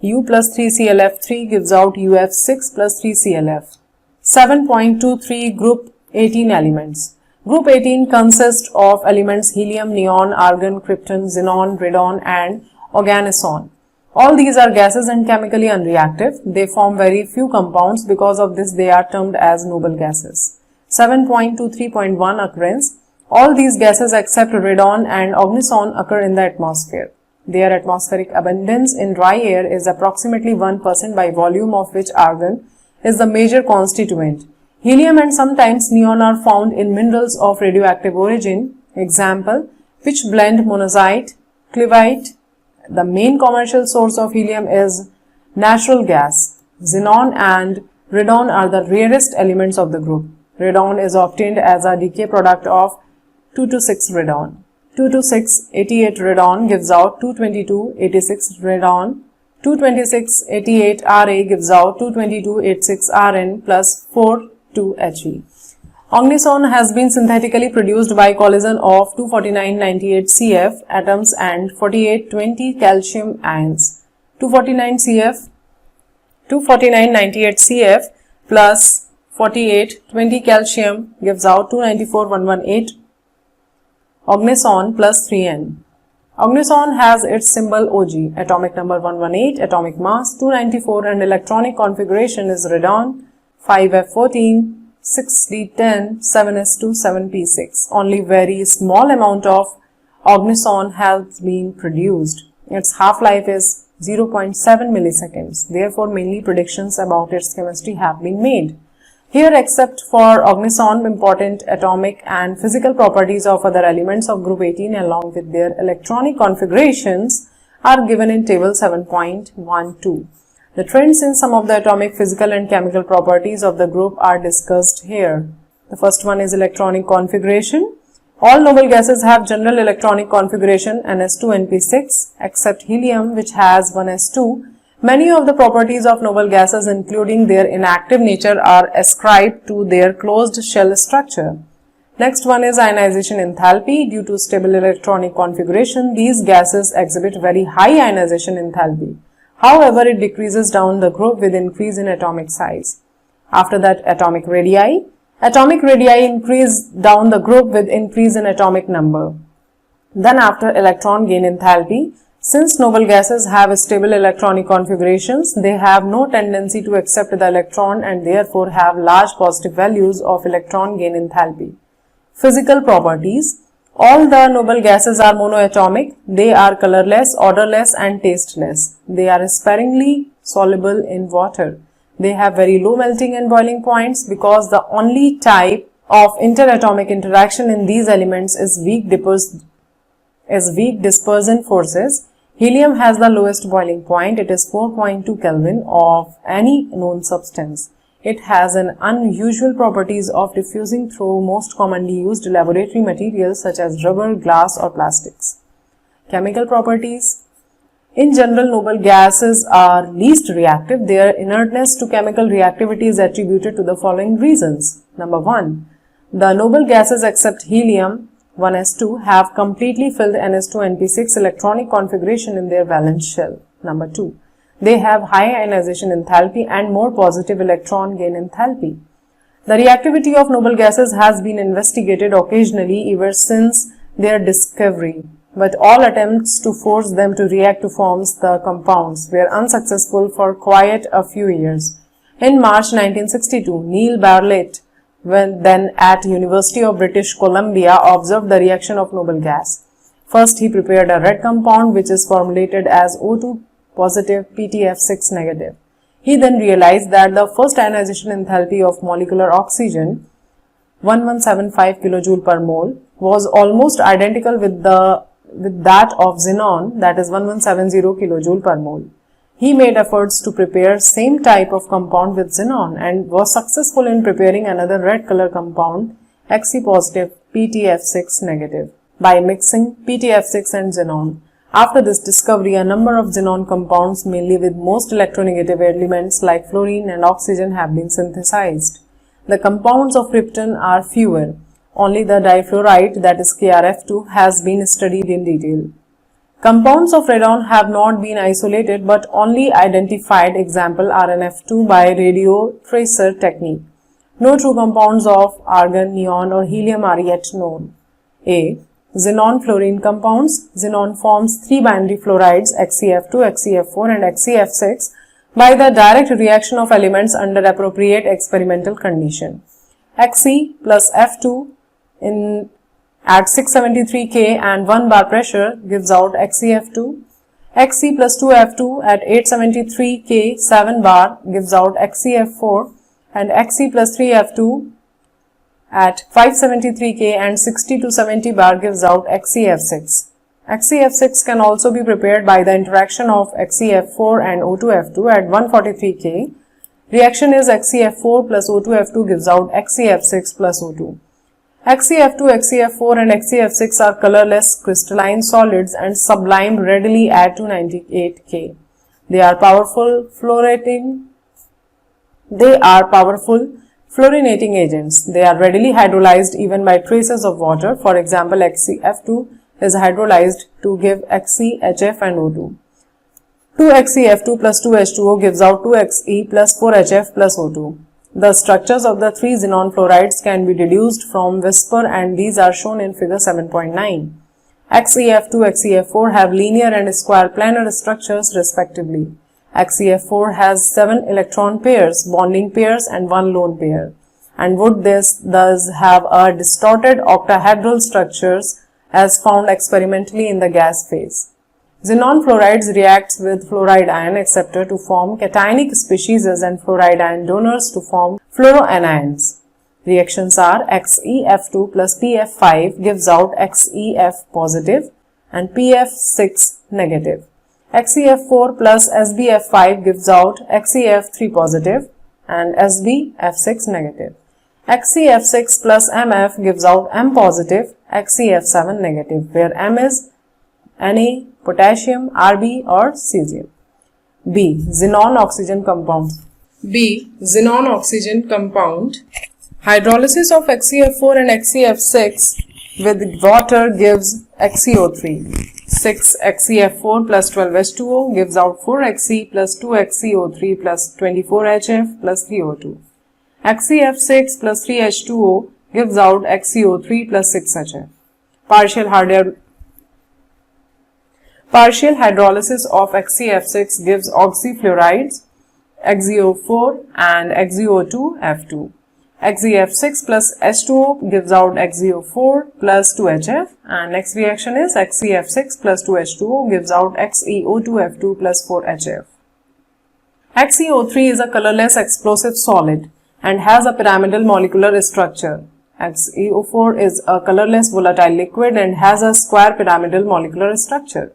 U plus 3ClF3 gives out UF6 plus 3ClF. 7.23 Group 18 elements. Group 18 consists of elements helium, neon, argon, krypton, xenon, radon and oganesson. All these are gases and chemically unreactive. They form very few compounds. Because of this, they are termed as noble gases. 7.23.1 Occurrence. All these gases except radon and oganesson occur in the atmosphere. Their atmospheric abundance in dry air is approximately 1% by volume, of which argon is the major constituent. Helium and sometimes neon are found in minerals of radioactive origin. Example: pitchblende monazite, cleavite. The main commercial source of helium is natural gas. Xenon and radon are the rarest elements of the group. Radon is obtained as a decay product of 2,6 radon. 22688 radon gives out 22286 radon. 22688 Ra gives out 22286 Rn plus 42He. Oxazone has been synthetically produced by collision of 24998 Cf atoms and 4820 calcium ions. 24998 Cf plus 4820 calcium gives out 294118 oxazone plus 3N. Oxazone has its symbol Og, atomic number 118, atomic mass 294 and electronic configuration is radon 5F14, 6D10, 7S2, 7P6. Only very small amount of oxazone has been produced. Its half-life is 0.7 milliseconds. Therefore, mainly predictions about its chemistry have been made. Here, except for oxazone, important atomic and physical properties of other elements of group 18 along with their electronic configurations are given in table 7.12. The trends in some of the atomic, physical and chemical properties of the group are discussed here. The first one is electronic configuration. All noble gases have general electronic configuration Ns2Np6 except helium, which has 1s2. Many of the properties of noble gases, including their inactive nature, are ascribed to their closed shell structure. Next one is ionization enthalpy. Due to stable electronic configuration, these gases exhibit very high ionization enthalpy. However, it decreases down the group with increase in atomic size. After that, atomic radii. Atomic radii increase down the group with increase in atomic number. Then after, electron gain enthalpy. Since noble gases have stable electronic configurations, they have no tendency to accept the electron and therefore have large positive values of electron gain enthalpy. Physical properties. All the noble gases are monoatomic. They are colorless, odorless and tasteless. They are sparingly soluble in water. They have very low melting and boiling points because the only type of interatomic interaction in these elements is weak dispersion forces. Helium has the lowest boiling point. It is 4.2 Kelvin of any known substance. It has an unusual properties of diffusing through most commonly used laboratory materials such as rubber, glass or plastics. Chemical properties. In general, noble gases are least reactive. Their inertness to chemical reactivity is attributed to the following reasons. Number 1. The noble gases except helium 1s2 have completely filled Ns2Np6 electronic configuration in their valence shell. Number 2. They have high ionization enthalpy and more positive electron gain enthalpy. The reactivity of noble gases has been investigated occasionally ever since their discovery, but all attempts to force them to react to form the compounds were unsuccessful for quite a few years. In March 1962, Neil Bartlett, then at University of British Columbia, observed the reaction of noble gas. First, he prepared a red compound which is formulated as O2 positive PTF6 negative. He then realized that the first ionization enthalpy of molecular oxygen 1175 kJ per mole was almost identical with that of xenon, that is 1170 kJ per mole. He made efforts to prepare same type of compound with xenon and was successful in preparing another red color compound Xe positive PTF6 negative by mixing PTF6 and xenon. After this discovery, a number of xenon compounds, mainly with most electronegative elements like fluorine and oxygen, have been synthesized. The compounds of krypton are fewer. Only the difluoride, that is KrF2, has been studied in detail. Compounds of radon have not been isolated but only identified, example RnF2 by radio tracer technique. No true compounds of argon, neon or helium are yet known. A. Xenon-fluorine compounds. Xenon forms 3 binary fluorides XeF2, XeF4 and XeF6 by the direct reaction of elements under appropriate experimental condition. Xe plus F2 at 673 K and 1 bar pressure gives out XeF2. Xe plus 2F2 at 873 K 7 bar gives out XeF4 and Xe plus 3F2 at 573 K and 60 to 70 bar gives out XeF6. XeF6 can also be prepared by the interaction of XeF4 and O2F2 at 143 K. Reaction is XeF4 plus O2F2 gives out XeF6 plus O2. XeF2, XeF4 and XeF6 are colorless crystalline solids and sublime readily at 298 K. They are powerful fluorinating agents. They are readily hydrolyzed even by traces of water. For example, XeF2 is hydrolyzed to give XeHF and O2. 2XeF2 plus 2H2O gives out 2Xe plus 4HF plus O2. The structures of the three xenon fluorides can be deduced from Whisper and these are shown in figure 7.9. XeF2, XeF4 have linear and square planar structures respectively. XeF4 has 7 electron pairs, bonding pairs and 1 lone pair, and would thus have a distorted octahedral structures as found experimentally in the gas phase. Xenon fluorides reacts with fluoride ion acceptor to form cationic species and fluoride ion donors to form fluoroanions. Reactions are XeF2 plus PF5 gives out XeF positive and PF6 negative. XeF4 plus SbF5 gives out XeF3 positive and SbF6 negative. XeF6 plus MF gives out M positive, XeF7 negative, where M is Na, potassium, Rb or cesium. B. Xenon oxygen compounds. B. Xenon oxygen compound. Hydrolysis of XeF4 and XeF6 with water gives XeO3. 6 XeF4 plus 12H2O gives out 4Xe plus 2XeO3 plus 24HF plus 3O2. XeF6 plus 3H2O gives out XeO3 plus 6HF. Partial hydrolysis of XeF6 gives oxyfluorides, XeO4 and XeO2F2. XeF6 plus H2O gives out XeO4 plus 2HF and next reaction is XeF6 plus 2H2O gives out XeO2F2 plus 4HF. XeO3 is a colorless explosive solid and has a pyramidal molecular structure. XeO4 is a colorless volatile liquid and has a square pyramidal molecular structure.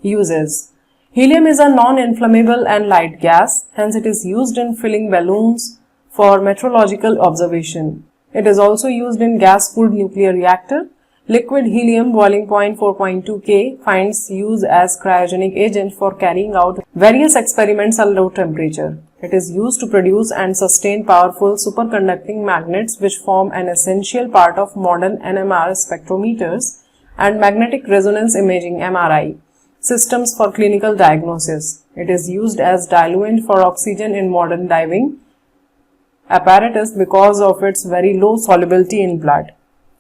Uses: helium is a non-inflammable and light gas, hence it is used in filling balloons for meteorological observation. It is also used in gas-cooled nuclear reactor. Liquid helium boiling point 4.2 K finds use as cryogenic agent for carrying out various experiments at low temperature. It is used to produce and sustain powerful superconducting magnets which form an essential part of modern NMR spectrometers and magnetic resonance imaging MRI systems for clinical diagnosis. It is used as diluent for oxygen in modern diving apparatus because of its very low solubility in blood.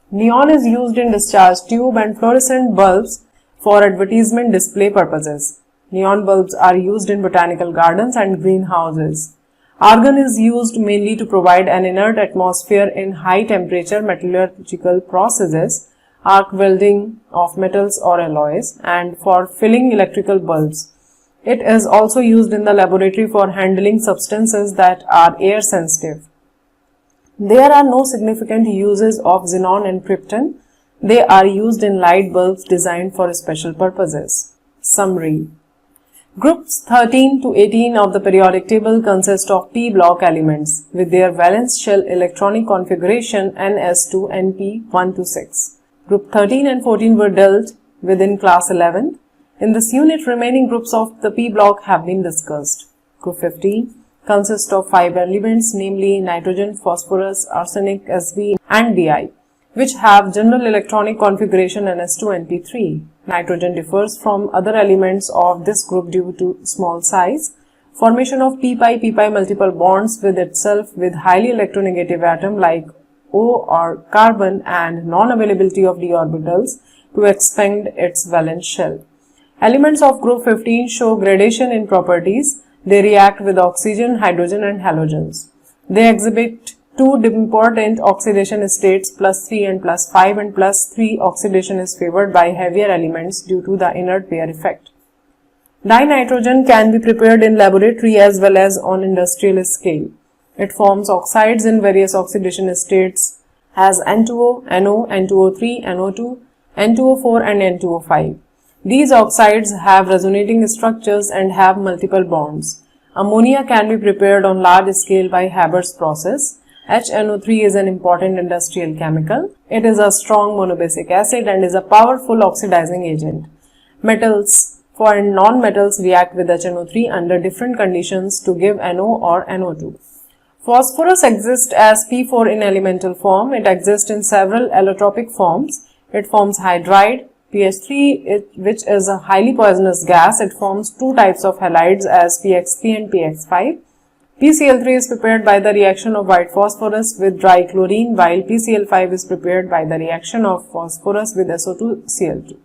Neon is used in discharge tube and fluorescent bulbs for advertisement display purposes. Neon bulbs are used in botanical gardens and greenhouses. Argon is used mainly to provide an inert atmosphere in high temperature metallurgical processes, arc welding of metals or alloys, and for filling electrical bulbs. It is also used in the laboratory for handling substances that are air sensitive. There are no significant uses of xenon and krypton. They are used in light bulbs designed for special purposes. Summary: Groups 13 to 18 of the periodic table consist of p block elements with their valence shell electronic configuration ns2 np 1 to 6. Group 13 and 14 were dealt with in class 11. In this unit, remaining groups of the p block have been discussed. Group 15 consists of 5 elements, namely nitrogen, phosphorus, arsenic, Sb and Di, which have general electronic configuration ns2 np3. Nitrogen differs from other elements of this group due to small size, formation of p-pi multiple bonds with itself with highly electronegative atom like O or carbon and non-availability of d orbitals to expand its valence shell. Elements of group 15 show gradation in properties. They react with oxygen, hydrogen and halogens. They exhibit two important oxidation states +3 and +5, and +3 oxidation is favored by heavier elements due to the inert pair effect. Dinitrogen can be prepared in laboratory as well as on industrial scale. It forms oxides in various oxidation states as N2O, NO, N2O3, NO2, N2O4 and N2O5. These oxides have resonating structures and have multiple bonds. Ammonia can be prepared on large scale by Haber's process. HNO3 is an important industrial chemical. It is a strong monobasic acid and is a powerful oxidizing agent. Metals for non-metals react with HNO3 under different conditions to give NO or NO2. Phosphorus exists as P4 in elemental form. It exists in several allotropic forms. It forms hydride, PH3, which is a highly poisonous gas. It forms two types of halides as PX3 and PX5. PCl3 is prepared by the reaction of white phosphorus with dry chlorine, while PCl5 is prepared by the reaction of phosphorus with SO2Cl2.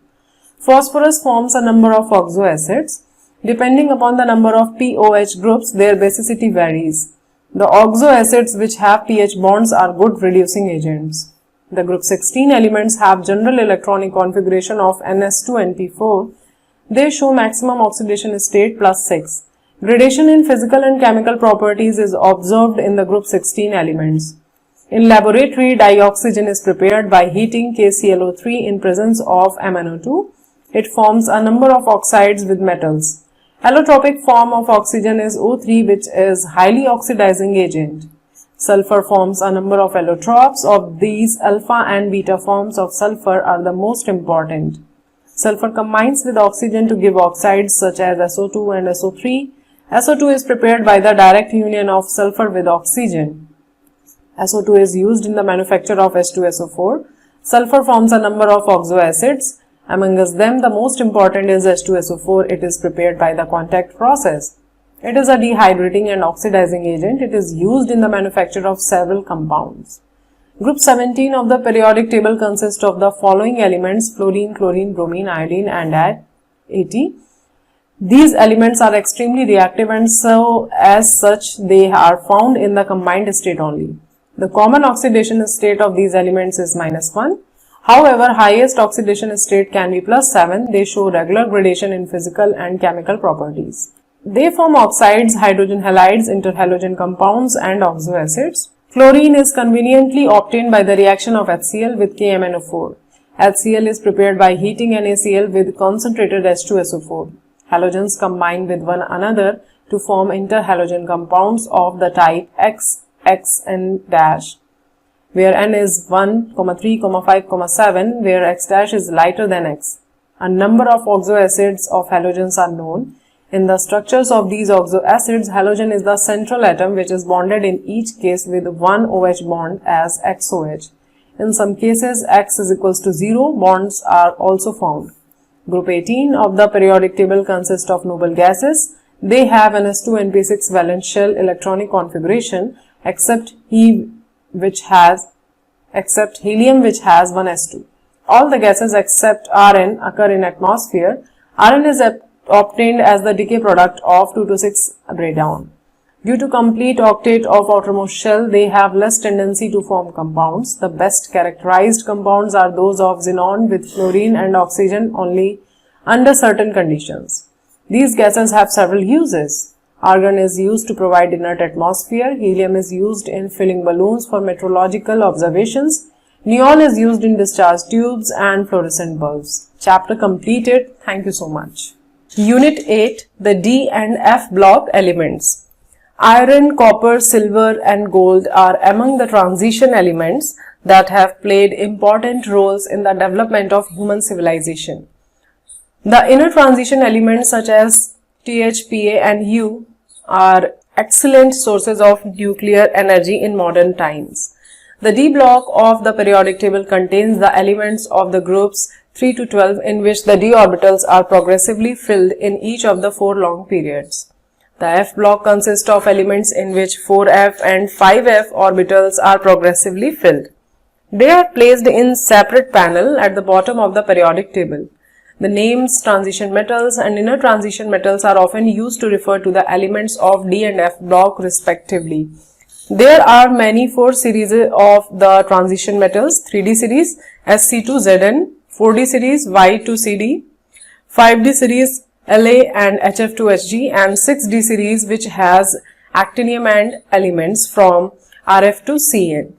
Phosphorus forms a number of oxoacids. Depending upon the number of POH groups, their basicity varies. The oxoacids which have pH bonds are good reducing agents. The group 16 elements have general electronic configuration of Ns2 and P4. They show maximum oxidation state plus 6. Gradation in physical and chemical properties is observed in the group 16 elements. In laboratory, dioxygen is prepared by heating KClO3 in presence of MnO2. It forms a number of oxides with metals. Allotropic form of oxygen is O3, which is highly oxidizing agent. Sulfur forms a number of allotropes. Of these, alpha and beta forms of sulfur are the most important. Sulfur combines with oxygen to give oxides such as SO2 and SO3. SO2 is prepared by the direct union of sulfur with oxygen. SO2 is used in the manufacture of H2SO4. Sulfur forms a number of oxoacids. Among them, the most important is H2SO4. It is prepared by the contact process. It is a dehydrating and oxidizing agent. It is used in the manufacture of several compounds. Group 17 of the periodic table consists of the following elements: fluorine, chlorine, bromine, iodine, and AT. These elements are extremely reactive, and so as such they are found in the combined state only. The common oxidation state of these elements is -1. However, highest oxidation state can be +7. They show regular gradation in physical and chemical properties. They form oxides, hydrogen halides, interhalogen compounds, and oxoacids. Chlorine is conveniently obtained by the reaction of HCl with KMnO4. HCl is prepared by heating NaCl with concentrated H2SO4. Halogens combine with one another to form interhalogen compounds of the type X, X, and dash, where N is 1, 3, 5, 7, where X dash is lighter than X. A number of oxoacids of halogens are known. In the structures of these oxoacids, halogen is the central atom which is bonded in each case with one OH bond as XOH. In some cases, X is equals to 0 bonds are also found. Group 18 of the periodic table consists of noble gases. They have Ns2 and P6 valence shell electronic configuration except helium which has one s2. All the gases except Rn occur in atmosphere. Rn is obtained as the decay product of 2,6 breakdown. Due to complete octet of outermost shell, they have less tendency to form compounds. The best characterized compounds are those of xenon with fluorine and oxygen only under certain conditions. These gases have several uses. Argon is used to provide inert atmosphere. Helium is used in filling balloons for meteorological observations. Neon is used in discharge tubes and fluorescent bulbs. Chapter completed. Thank you so much. Unit 8. The D and F block elements. Iron, copper, silver, and gold are among the transition elements that have played important roles in the development of human civilization. The inner transition elements such as TH, Pa, and U are excellent sources of nuclear energy in modern times. The D block of the periodic table contains the elements of the groups 3 to 12 in which the d orbitals are progressively filled in each of the 4 long periods. The F block consists of elements in which 4f and 5f orbitals are progressively filled. They are placed in separate panel at the bottom of the periodic table. The names transition metals and inner transition metals are often used to refer to the elements of D and F block respectively. There are many 4 series of the transition metals: 3D series Sc2Zn, 4D series Y2CD, 5D series La and HF2Hg, and 6D series which has actinium and elements from Rf to Cn.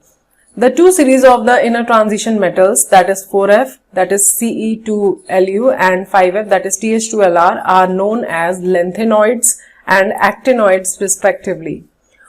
The 2 series of the inner transition metals, that is 4F, that is Ce2Lu, and 5F, that is Th2Lr, are known as lanthanoids and actinoids respectively.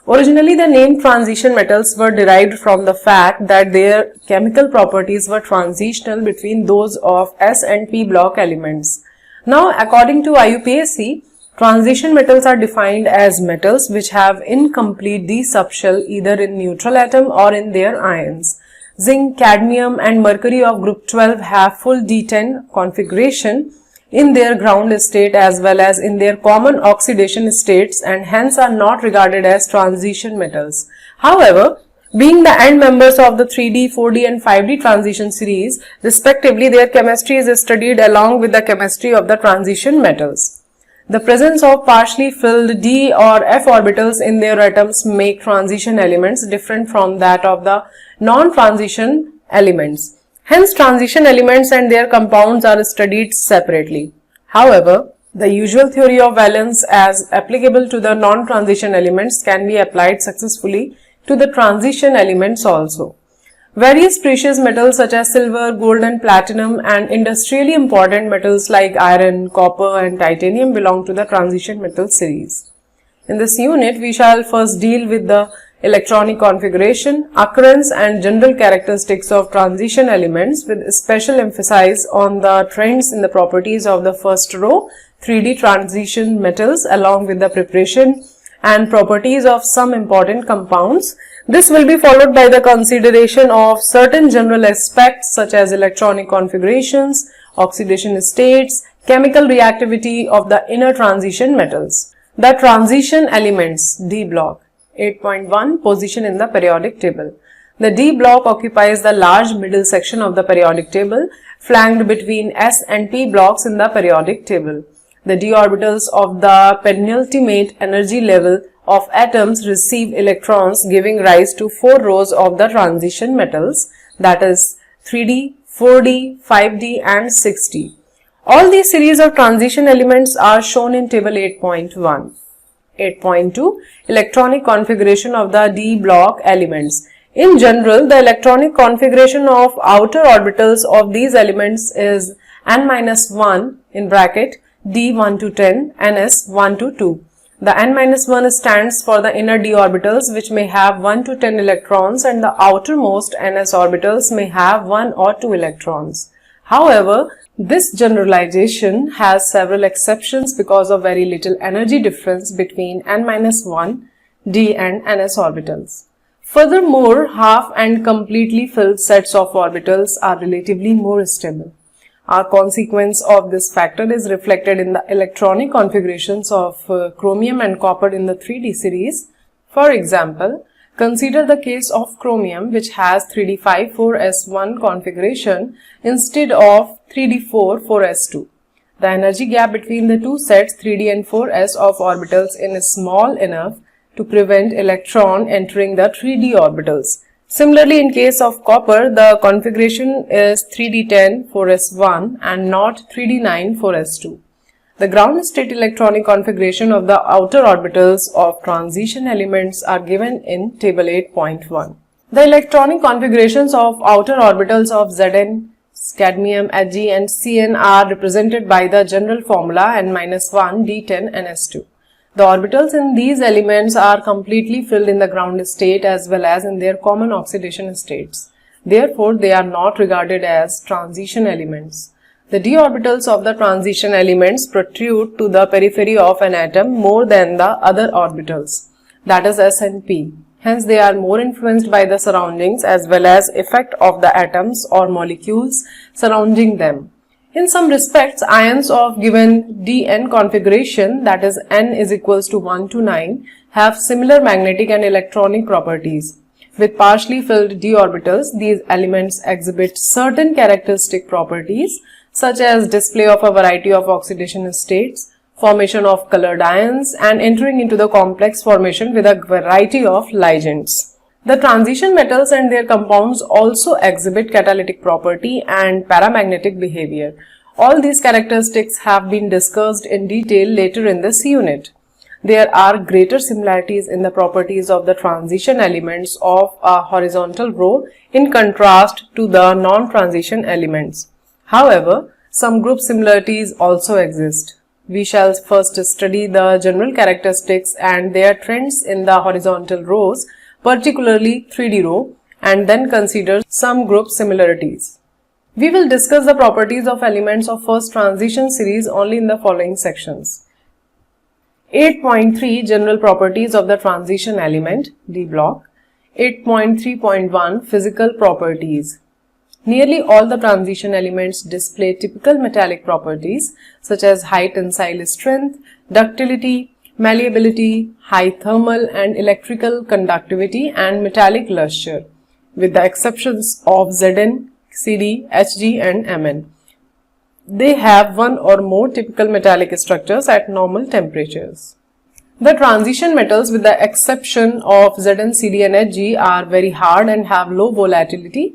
Originally, the name transition metals were derived from the fact that their chemical properties were transitional between those of S and P block elements. Now, according to IUPAC, transition metals are defined as metals which have incomplete d subshell either in neutral atom or in their ions. Zinc, cadmium and mercury of group 12 have full D10 configuration in their ground state as well as in their common oxidation states and hence are not regarded as transition metals. However, being the end members of the 3D, 4D and 5D transition series, respectively, their chemistry is studied along with the chemistry of the transition metals. The presence of partially filled d or f orbitals in their atoms make transition elements different from that of the non-transition elements. Hence, transition elements and their compounds are studied separately. However, the usual theory of valence as applicable to the non-transition elements can be applied successfully to the transition elements also. Various precious metals such as silver, gold and platinum and industrially important metals like iron, copper and titanium belong to the transition metal series. In this unit, we shall first deal with the electronic configuration, occurrence and general characteristics of transition elements with special emphasis on the trends in the properties of the first row 3D transition metals along with the preparation and properties of some important compounds. This will be followed by the consideration of certain general aspects such as electronic configurations, oxidation states, chemical reactivity of the inner transition metals. The transition elements D block. 8.1 Position in the periodic table. The D block occupies the large middle section of the periodic table, flanked between S and P blocks in the periodic table. The d orbitals of the penultimate energy level of atoms receive electrons, giving rise to 4 rows of the transition metals, that is 3D, 4D, 5D and 6D. All these series of transition elements are shown in table 8.1. 8.2 Electronic configuration of the d block elements. In general, the electronic configuration of outer orbitals of these elements is n-1 in bracket d1 to 10 and s1 to 2. The n-1 stands for the inner d orbitals which may have 1 to 10 electrons and the outermost ns orbitals may have 1 or 2 electrons. However, this generalization has several exceptions because of very little energy difference between n-1, d and ns orbitals. Furthermore, half and completely filled sets of orbitals are relatively more stable. A consequence of this factor is reflected in the electronic configurations of chromium and copper in the 3D series. For example, consider the case of chromium which has 3d5 4s1 configuration instead of 3d4 4s2. The energy gap between the two sets 3d and 4s of orbitals is small enough to prevent electron entering the 3d orbitals. Similarly, in case of copper, the configuration is 3d10 4s1 and not 3d9 4s2. The ground state electronic configuration of the outer orbitals of transition elements are given in table 8.1. The electronic configurations of outer orbitals of Zn, cadmium, Ag and Cn are represented by the general formula n-1 d10 and s2. The orbitals in these elements are completely filled in the ground state as well as in their common oxidation states. Therefore, they are not regarded as transition elements. The d orbitals of the transition elements protrude to the periphery of an atom more than the other orbitals, that is S and P. Hence, they are more influenced by the surroundings as well as effect of the atoms or molecules surrounding them. In some respects, ions of given Dn configuration, that is n is equals to 1 to 9, have similar magnetic and electronic properties. With partially filled d orbitals, these elements exhibit certain characteristic properties such as display of a variety of oxidation states, formation of colored ions, and entering into the complex formation with a variety of ligands. The transition metals and their compounds also exhibit catalytic property and paramagnetic behavior. All these characteristics have been discussed in detail later in this unit. There are greater similarities in the properties of the transition elements of a horizontal row in contrast to the non-transition elements. However, some group similarities also exist. We shall first study the general characteristics and their trends in the horizontal rows, particularly 3D row, and then consider some group similarities. We will discuss the properties of elements of first transition series only in the following sections. 8.3 General properties of the transition element, D block. 8.3.1 Physical properties. Nearly all the transition elements display typical metallic properties such as high tensile strength, ductility, malleability, high thermal and electrical conductivity, and metallic luster, with the exceptions of Zn, Cd, Hg and Mn. They have one or more typical metallic structures at normal temperatures. The transition metals, with the exception of Zn, Cd and Hg, are very hard and have low volatility.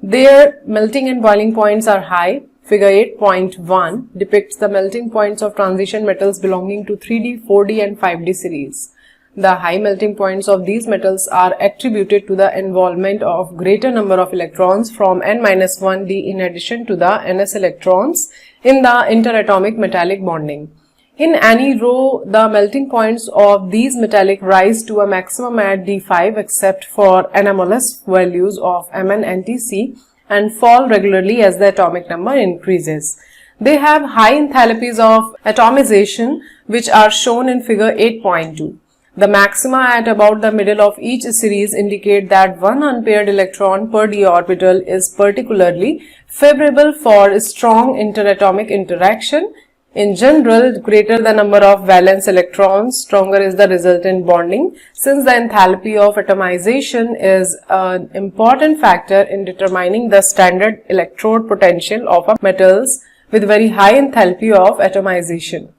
Their melting and boiling points are high. Figure 8.1 depicts the melting points of transition metals belonging to 3D, 4D and 5D series. The high melting points of these metals are attributed to the involvement of greater number of electrons from n-1d in addition to the ns electrons in the interatomic metallic bonding. In any row, the melting points of these metallic rise to a maximum at D5 except for anomalous values of Mn and Tc, and fall regularly as the atomic number increases. They have high enthalpies of atomization, which are shown in figure 8.2. The maxima at about the middle of each series indicate that one unpaired electron per d orbital is particularly favorable for strong interatomic interaction. In general, greater the number of valence electrons, stronger is the resultant bonding, since the enthalpy of atomization is an important factor in determining the standard electrode potential of metals with very high enthalpy of atomization,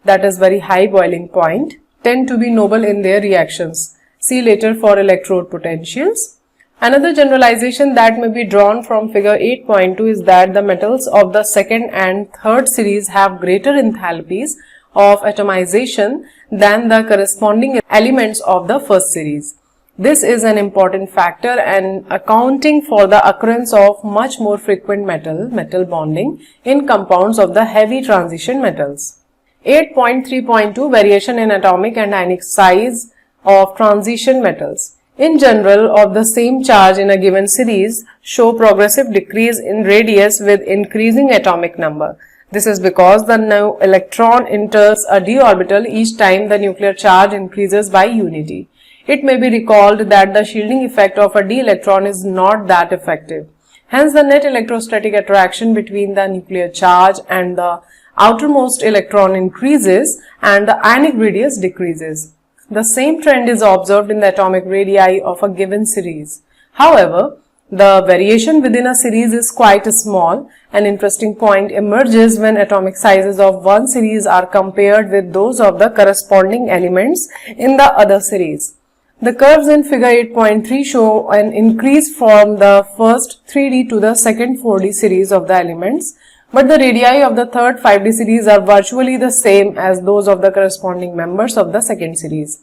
that is very high boiling point, tend to be noble in their reactions. See later for electrode potentials. Another generalization that may be drawn from figure 8.2 is that the metals of the second and third series have greater enthalpies of atomization than the corresponding elements of the first series. This is an important factor in accounting for the occurrence of much more frequent metal bonding in compounds of the heavy transition metals. 8.3.2 Variation in atomic and ionic size of transition metals. In general, of the same charge in a given series show progressive decrease in radius with increasing atomic number. This is because the new electron enters a d orbital each time the nuclear charge increases by unity. It may be recalled that the shielding effect of a d electron is not that effective. Hence, the net electrostatic attraction between the nuclear charge and the outermost electron increases and the ionic radius decreases. The same trend is observed in the atomic radii of a given series. However, the variation within a series is quite small. An interesting point emerges when atomic sizes of one series are compared with those of the corresponding elements in the other series. The curves in figure 8.3 show an increase from the first 3D to the second 4D series of the elements, but the radii of the third 5D series are virtually the same as those of the corresponding members of the second series.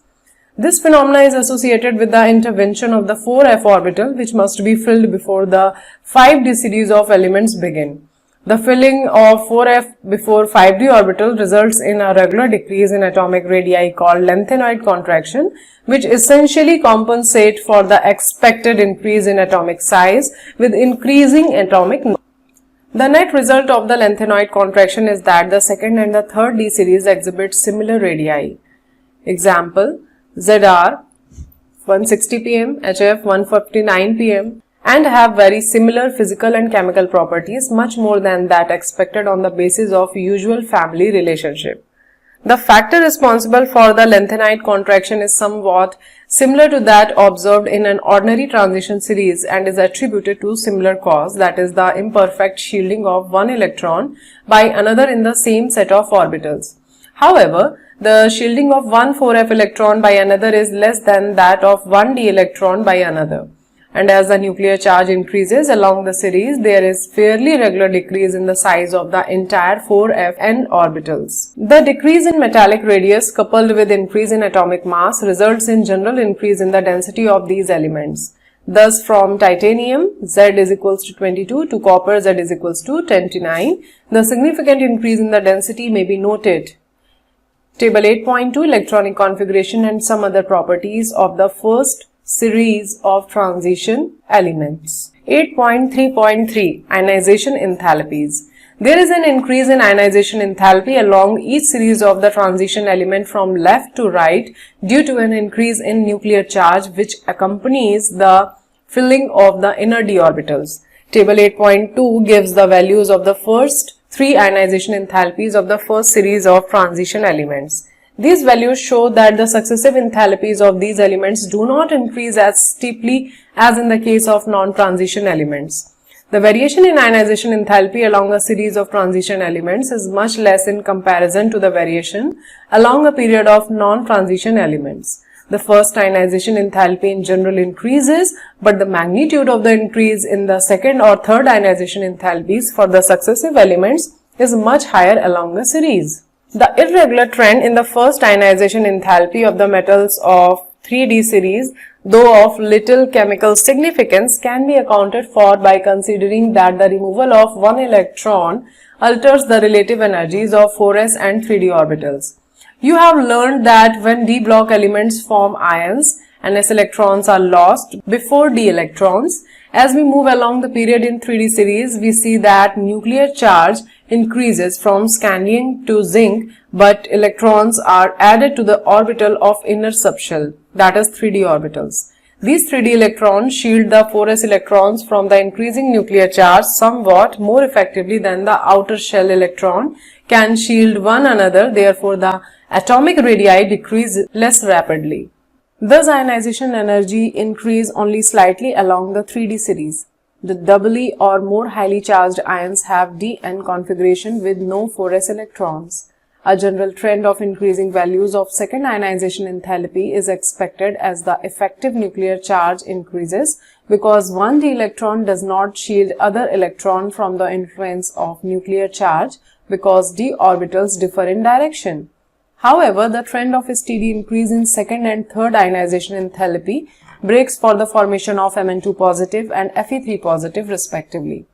This phenomena is associated with the intervention of the 4f orbital, which must be filled before the 5D series of elements begin. The filling of 4f before 5D orbital results in a regular decrease in atomic radii called lanthanoid contraction, which essentially compensate for the expected increase in atomic size with increasing atomic number. The net result of the lanthanoid contraction is that the second and the third D series exhibit similar radii. Example, ZR 160 pm, HF 159 pm, and have very similar physical and chemical properties, much more than that expected on the basis of usual family relationship. The factor responsible for the lanthanoid contraction is somewhat similar to that observed in an ordinary transition series and is attributed to similar cause, that is the imperfect shielding of one electron by another in the same set of orbitals. However, the shielding of one 4f electron by another is less than that of one d electron by another. And as the nuclear charge increases along the series, there is fairly regular decrease in the size of the entire 4f orbitals. The decrease in metallic radius coupled with increase in atomic mass results in general increase in the density of these elements. Thus, from titanium Z is equals to 22 to copper Z is equals to 29, the significant increase in the density may be noted. Table 8.2 Electronic configuration and some other properties of the first series of transition elements. 8.3.3 Ionization enthalpies. There is an increase in ionization enthalpy along each series of the transition element from left to right due to an increase in nuclear charge which accompanies the filling of the inner d orbitals. Table 8.2 gives the values of the first three ionization enthalpies of the first series of transition elements. These values show that the successive enthalpies of these elements do not increase as steeply as in the case of non-transition elements. The variation in ionization enthalpy along a series of transition elements is much less in comparison to the variation along a period of non-transition elements. The first ionization enthalpy in general increases, but the magnitude of the increase in the second or third ionization enthalpies for the successive elements is much higher along a series. The irregular trend in the first ionization enthalpy of the metals of 3D series, though of little chemical significance, can be accounted for by considering that the removal of one electron alters the relative energies of 4s and 3d orbitals. You have learned that when d block elements form ions and s electrons are lost before d electrons. As we move along the period in 3D series, we see that nuclear charge increases from scandium to zinc, but electrons are added to the orbital of inner subshell, that is 3d orbitals. These 3d electrons shield the 4s electrons from the increasing nuclear charge somewhat more effectively than the outer shell electron can shield one another, therefore the atomic radii decrease less rapidly. Thus, ionization energy increase only slightly along the 3D series. The doubly or more highly charged ions have d-n configuration with no 4s electrons. A general trend of increasing values of second ionization enthalpy is expected as the effective nuclear charge increases because one d electron does not shield other electron from the influence of nuclear charge because d orbitals differ in direction. However, the trend of a steady increase in second and third ionization enthalpy breaks for the formation of Mn2 positive and Fe3 positive respectively.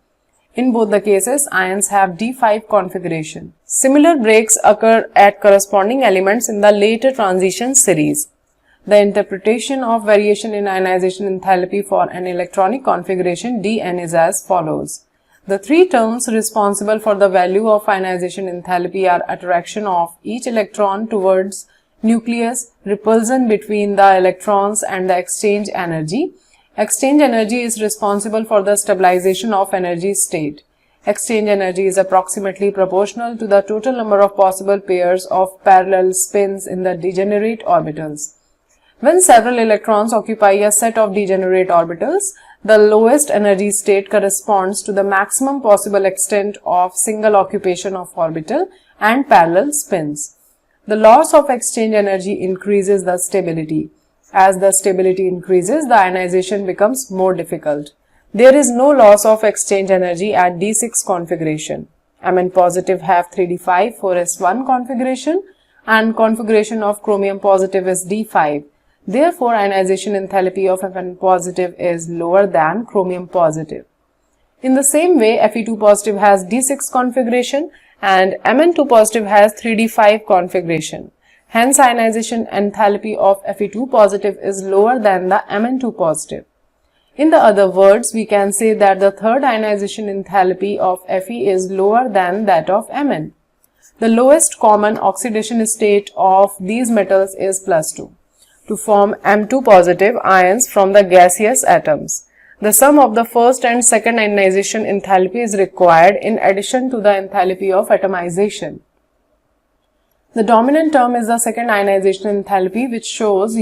In both the cases, ions have d5 configuration. Similar breaks occur at corresponding elements in the later transition series. The interpretation of variation in ionization enthalpy for an electronic configuration Dn is as follows. The three terms responsible for the value of ionization enthalpy are attraction of each electron towards nucleus, repulsion between the electrons and the exchange energy. Exchange energy is responsible for the stabilization of energy state. Exchange energy is approximately proportional to the total number of possible pairs of parallel spins in the degenerate orbitals. When several electrons occupy a set of degenerate orbitals, the lowest energy state corresponds to the maximum possible extent of single occupation of orbital and parallel spins. The loss of exchange energy increases the stability. As the stability increases, the ionization becomes more difficult. There is no loss of exchange energy at D6 configuration. Mn positive have 3d5 4s1 configuration and configuration of chromium positive is D5. Therefore, ionization enthalpy of Mn positive is lower than chromium positive. In the same way, Fe2 positive has D6 configuration and Mn2 positive has 3d5 configuration. Hence, ionization enthalpy of Fe2 positive is lower than the Mn2 positive. In the other words, we can say that the third ionization enthalpy of Fe is lower than that of Mn. The lowest common oxidation state of these metals is +2. To form M2 positive ions from the gaseous atoms. The sum of the first and second ionization enthalpy is required in addition to the enthalpy of atomization. The dominant term is the second ionization enthalpy, which shows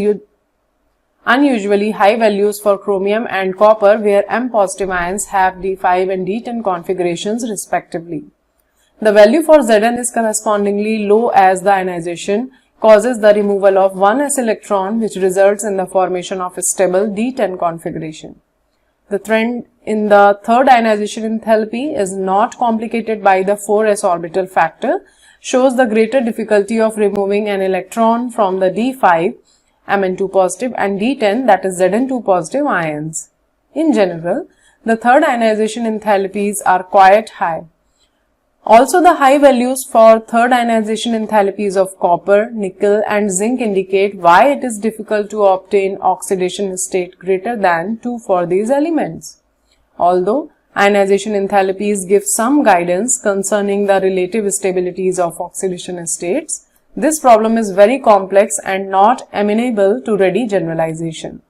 unusually high values for chromium and copper, where M positive ions have D5 and D10 configurations respectively. The value for Zn is correspondingly low as the ionization causes the removal of one s electron, which results in the formation of a stable D10 configuration. The trend in the third ionization enthalpy is not complicated by the 4s orbital factor, shows the greater difficulty of removing an electron from the D5, Mn2 positive and D10, that is Zn2 positive ions. In general, the third ionization enthalpies are quite high. Also, the high values for third ionization enthalpies of copper, nickel and zinc indicate why it is difficult to obtain oxidation state greater than 2 for these elements. Although ionization enthalpies give some guidance concerning the relative stabilities of oxidation states, this problem is very complex and not amenable to ready generalization.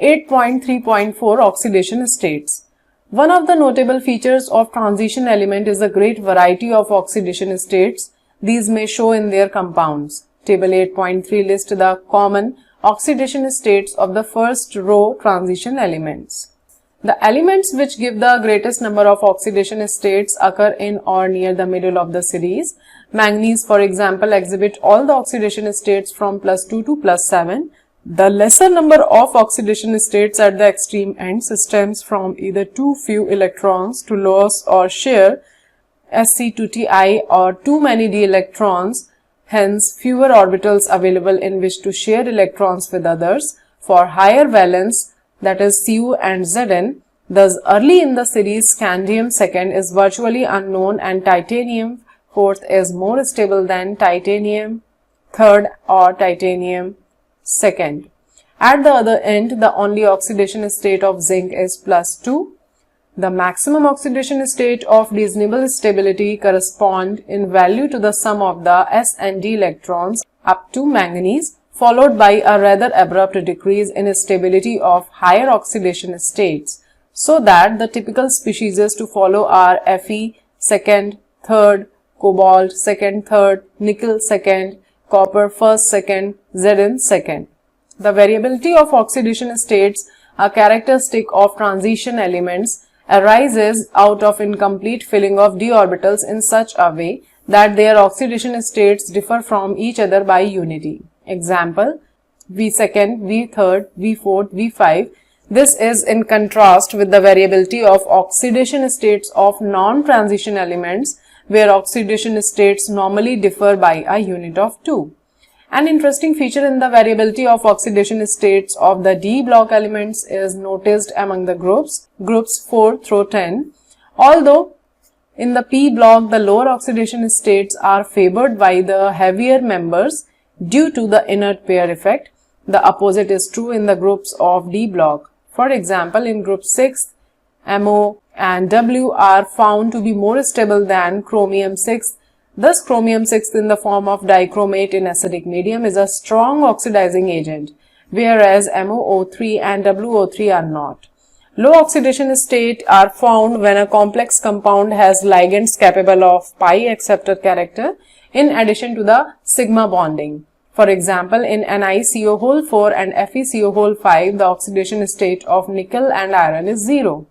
8.3.4 Oxidation states. One of the notable features of transition element is the great variety of oxidation states these may show in their compounds. Table 8.3 lists the common oxidation states of the first row transition elements. The elements which give the greatest number of oxidation states occur in or near the middle of the series. Manganese, for example, exhibit all the oxidation states from +2 to +7. The lesser number of oxidation states at the extreme ends stems from either too few electrons to loss or share Sc2Ti or too many d electrons, hence fewer orbitals available in which to share electrons with others. For higher valence, that is Cu and Zn, thus early in the series scandium second is virtually unknown and titanium fourth is more stable than titanium third or titanium second. At the other end, the only oxidation state of zinc is +2. The maximum oxidation state of reasonable stability correspond in value to the sum of the S and D electrons up to manganese, followed by a rather abrupt decrease in stability of higher oxidation states, so that the typical species to follow are Fe second, third, cobalt second, third, nickel second, copper first, second, Zn second. The variability of oxidation states, a characteristic of transition elements, arises out of incomplete filling of d orbitals in such a way that their oxidation states differ from each other by unity. Example, V second, V third, V fourth, V5. This is in contrast with the variability of oxidation states of non-transition elements, where oxidation states normally differ by a unit of 2. An interesting feature in the variability of oxidation states of the D block elements is noticed among the groups 4 through 10. Although in the P block the lower oxidation states are favored by the heavier members due to the inert pair effect, the opposite is true in the groups of D block. For example, in group 6, MO and W are found to be more stable than chromium 6. Thus, chromium 6 in the form of dichromate in acidic medium is a strong oxidizing agent, whereas MoO3 and WO3 are not. Low oxidation state are found when a complex compound has ligands capable of pi acceptor character in addition to the sigma bonding. For example, in NiCO4 and FeCO5, the oxidation state of nickel and iron is 0.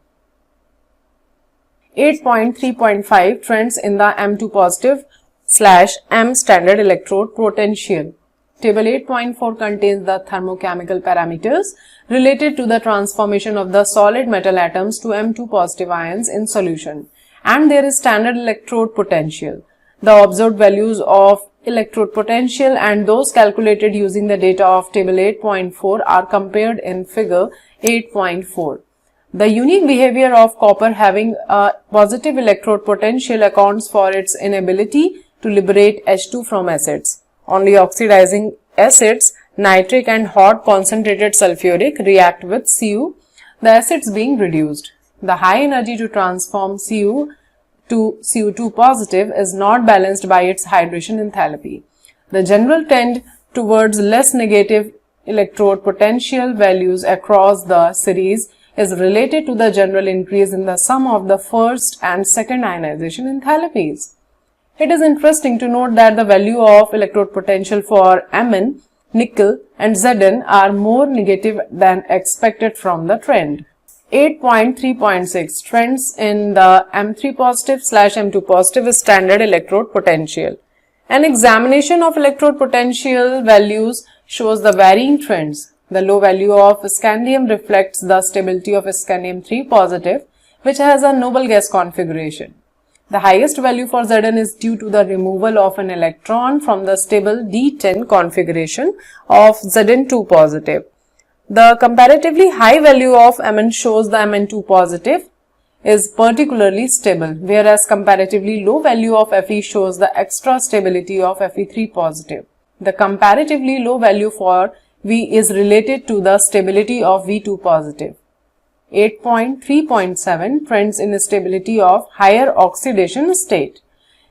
8.3.5 Trends in the M2+/M standard electrode potential. Table 8.4 contains the thermochemical parameters related to the transformation of the solid metal atoms to M2+ ions in solution and their standard electrode potential. The observed values of electrode potential and those calculated using the data of table 8.4 are compared in figure 8.4. The unique behavior of copper having a positive electrode potential accounts for its inability to liberate H2 from acids. Only oxidizing acids, nitric and hot concentrated sulfuric react with Cu, the acids being reduced. The high energy to transform Cu to Cu2 positive is not balanced by its hydration enthalpy. The general trend towards less negative electrode potential values across the series is related to the general increase in the sum of the first and second ionization enthalpies. It is interesting to note that the value of electrode potential for Mn, nickel and Zn are more negative than expected from the trend. 8.3.6 Trends in the M3+/M2+ standard electrode potential. An examination of electrode potential values shows the varying trends. The low value of scandium reflects the stability of scandium 3+, which has a noble gas configuration. The highest value for Zn is due to the removal of an electron from the stable D10 configuration of Zn2+. The comparatively high value of Mn shows the Mn2+. is particularly stable, whereas comparatively low value of Fe shows the extra stability of Fe3 positive. The comparatively low value for V is related to the stability of V2 positive. 8.3.7 Trends in stability of higher oxidation state.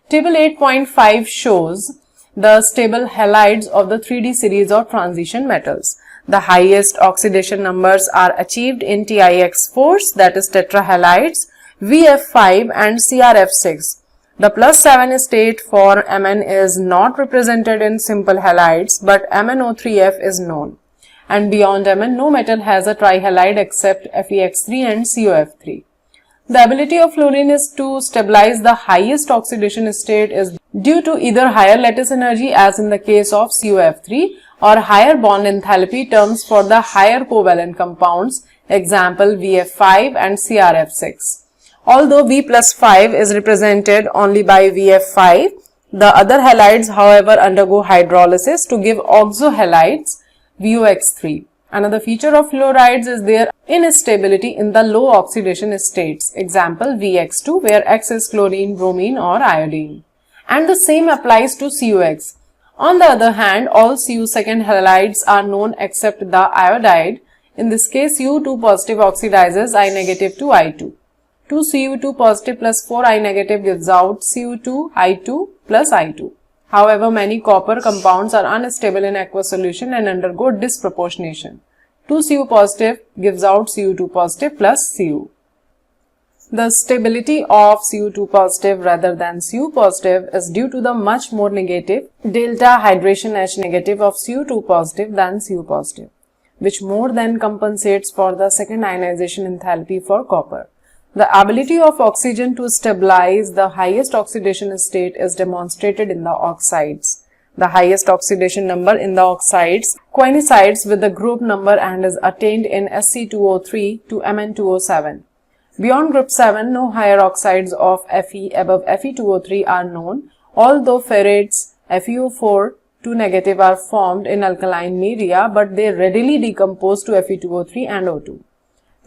Table 8.5 shows the stable halides of the 3D series of transition metals. The highest oxidation numbers are achieved in TiX4s, that is tetrahalides, VF5 and CrF6. The +7 state for Mn is not represented in simple halides, but MnO3F is known. And beyond Mn, no metal has a trihalide except FeX3 and COF3. The ability of fluorine is to stabilize the highest oxidation state is due to either higher lattice energy, as in the case of COF3, or higher bond enthalpy terms for the higher covalent compounds, example VF5 and CrF6. Although V plus 5 is represented only by VF5, the other halides however undergo hydrolysis to give oxohalides VOX3. Another feature of fluorides is their instability in the low oxidation states, example VX2, where X is chlorine, bromine or iodine. And the same applies to COX. On the other hand, all Cu2 halides are known except the iodide. In this case, Cu2 positive oxidizes I negative to I2. 2 Cu2 positive plus 4 I negative gives out Cu2 I2 plus I2. However, many copper compounds are unstable in aqueous solution and undergo disproportionation. 2 Cu positive gives out Cu2 positive plus Cu. The stability of Cu2 positive rather than Cu positive is due to the much more negative delta hydration H negative of Cu2 positive than Cu positive, which more than compensates for the second ionization enthalpy for copper. The ability of oxygen to stabilize the highest oxidation state is demonstrated in the oxides. The highest oxidation number in the oxides coincides with the group number and is attained in Sc2O3 to Mn2O7. Beyond group 7, no higher oxides of Fe above Fe2O3 are known, although ferrates FeO4 2 negative are formed in alkaline media, but they readily decompose to Fe2O3 and O2.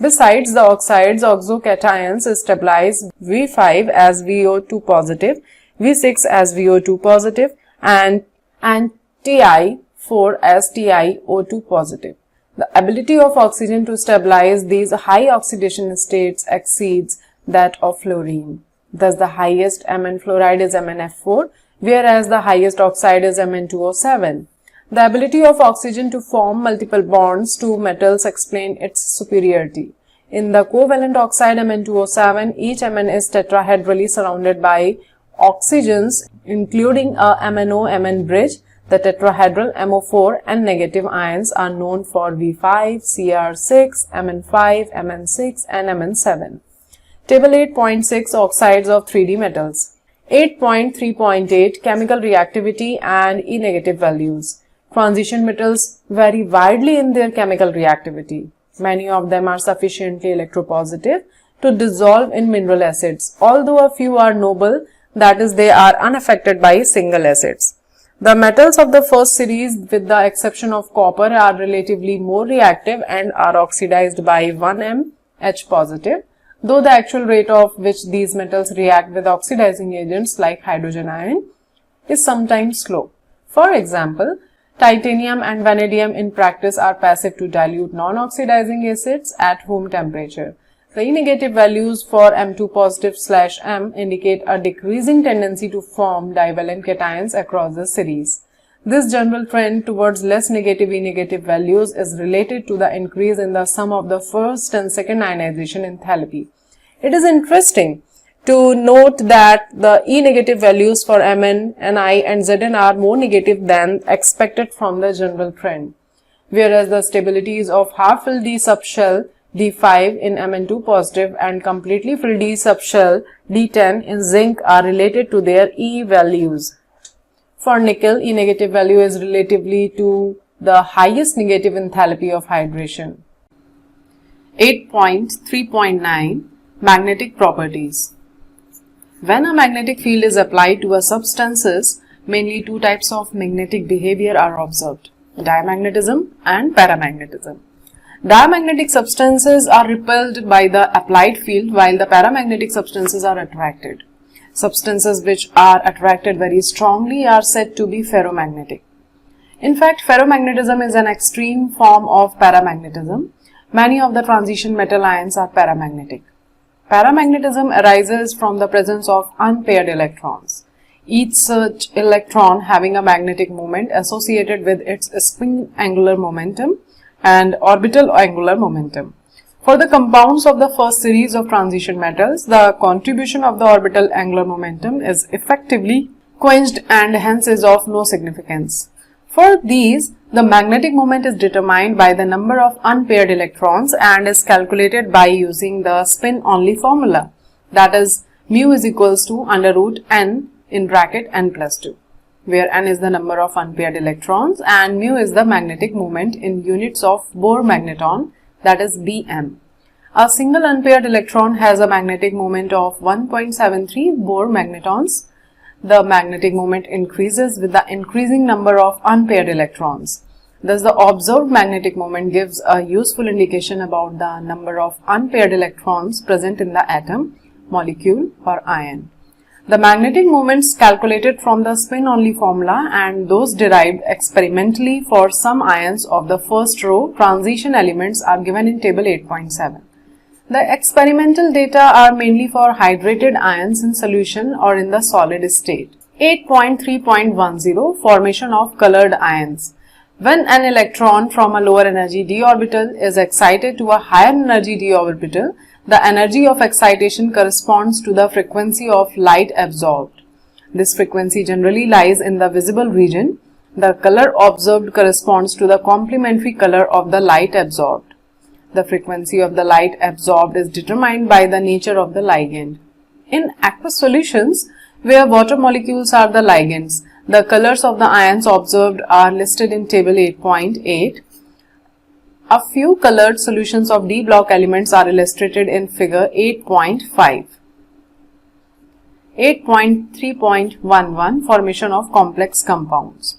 Besides the oxides, oxocations stabilize V5 as VO2 positive, V6 as VO2 positive and Ti4 as TiO2 positive. The ability of oxygen to stabilize these high oxidation states exceeds that of fluorine. Thus, the highest Mn fluoride is MnF4, whereas the highest oxide is Mn2O7. The ability of oxygen to form multiple bonds to metals explain its superiority. In the covalent oxide Mn2O7, each Mn is tetrahedrali surrounded by oxygens, including a MnO-Mn bridge. The tetrahedral MO4 and negative ions are known for V5, Cr6, Mn5, Mn6 and Mn7. Table 8.6 Oxides of 3D metals. 8.3.8 Chemical reactivity and E negative values. Transition metals vary widely in their chemical reactivity. Many of them are sufficiently electropositive to dissolve in mineral acids, although a few are noble, that is, they are unaffected by single acids. The metals of the first series, with the exception of copper, are relatively more reactive and are oxidized by 1m H positive, though the actual rate of which these metals react with oxidizing agents like hydrogen ion is sometimes slow. For example, titanium and vanadium in practice are passive to dilute non-oxidizing acids at room temperature. The E negative values for M2 positive / M indicate a decreasing tendency to form divalent cations across the series. This general trend towards less negative E negative values is related to the increase in the sum of the first and second ionization enthalpy. It is interesting to note that the E negative values for Mn, Ni and Zn are more negative than expected from the general trend, whereas the stabilities of half-filled D subshell D5 in Mn2 positive and completely filled D subshell D10 in zinc are related to their E values. For nickel, E negative value is relatively to the highest negative enthalpy of hydration. 8.3.9 Magnetic properties. When a magnetic field is applied to a substances, mainly two types of magnetic behavior are observed: diamagnetism and paramagnetism. Diamagnetic substances are repelled by the applied field while the paramagnetic substances are attracted. Substances which are attracted very strongly are said to be ferromagnetic. In fact, ferromagnetism is an extreme form of paramagnetism. Many of the transition metal ions are paramagnetic. Paramagnetism arises from the presence of unpaired electrons. Each such electron having a magnetic moment associated with its spin angular momentum and orbital angular momentum. For the compounds of the first series of transition metals, the contribution of the orbital angular momentum is effectively quenched and hence is of no significance. For these, the magnetic moment is determined by the number of unpaired electrons and is calculated by using the spin-only formula, that is, mu is equals to under root n in bracket n plus 2, where n is the number of unpaired electrons and mu is the magnetic moment in units of Bohr magneton, that is Bm. A single unpaired electron has a magnetic moment of 1.73 Bohr magnetons. The magnetic moment increases with the increasing number of unpaired electrons. Thus, the observed magnetic moment gives a useful indication about the number of unpaired electrons present in the atom, molecule or ion. The magnetic moments calculated from the spin-only formula and those derived experimentally for some ions of the first row transition elements are given in table 8.7. The experimental data are mainly for hydrated ions in solution or in the solid state. 8.3.10 Formation of colored ions. When an electron from a lower energy d orbital is excited to a higher energy d orbital, the energy of excitation corresponds to the frequency of light absorbed. This frequency generally lies in the visible region. The color observed corresponds to the complementary color of the light absorbed. The frequency of the light absorbed is determined by the nature of the ligand. In aqueous solutions, where water molecules are the ligands, the colors of the ions observed are listed in table 8.8. A few colored solutions of D block elements are illustrated in figure 8.5. 8.3.11 Formation of complex compounds.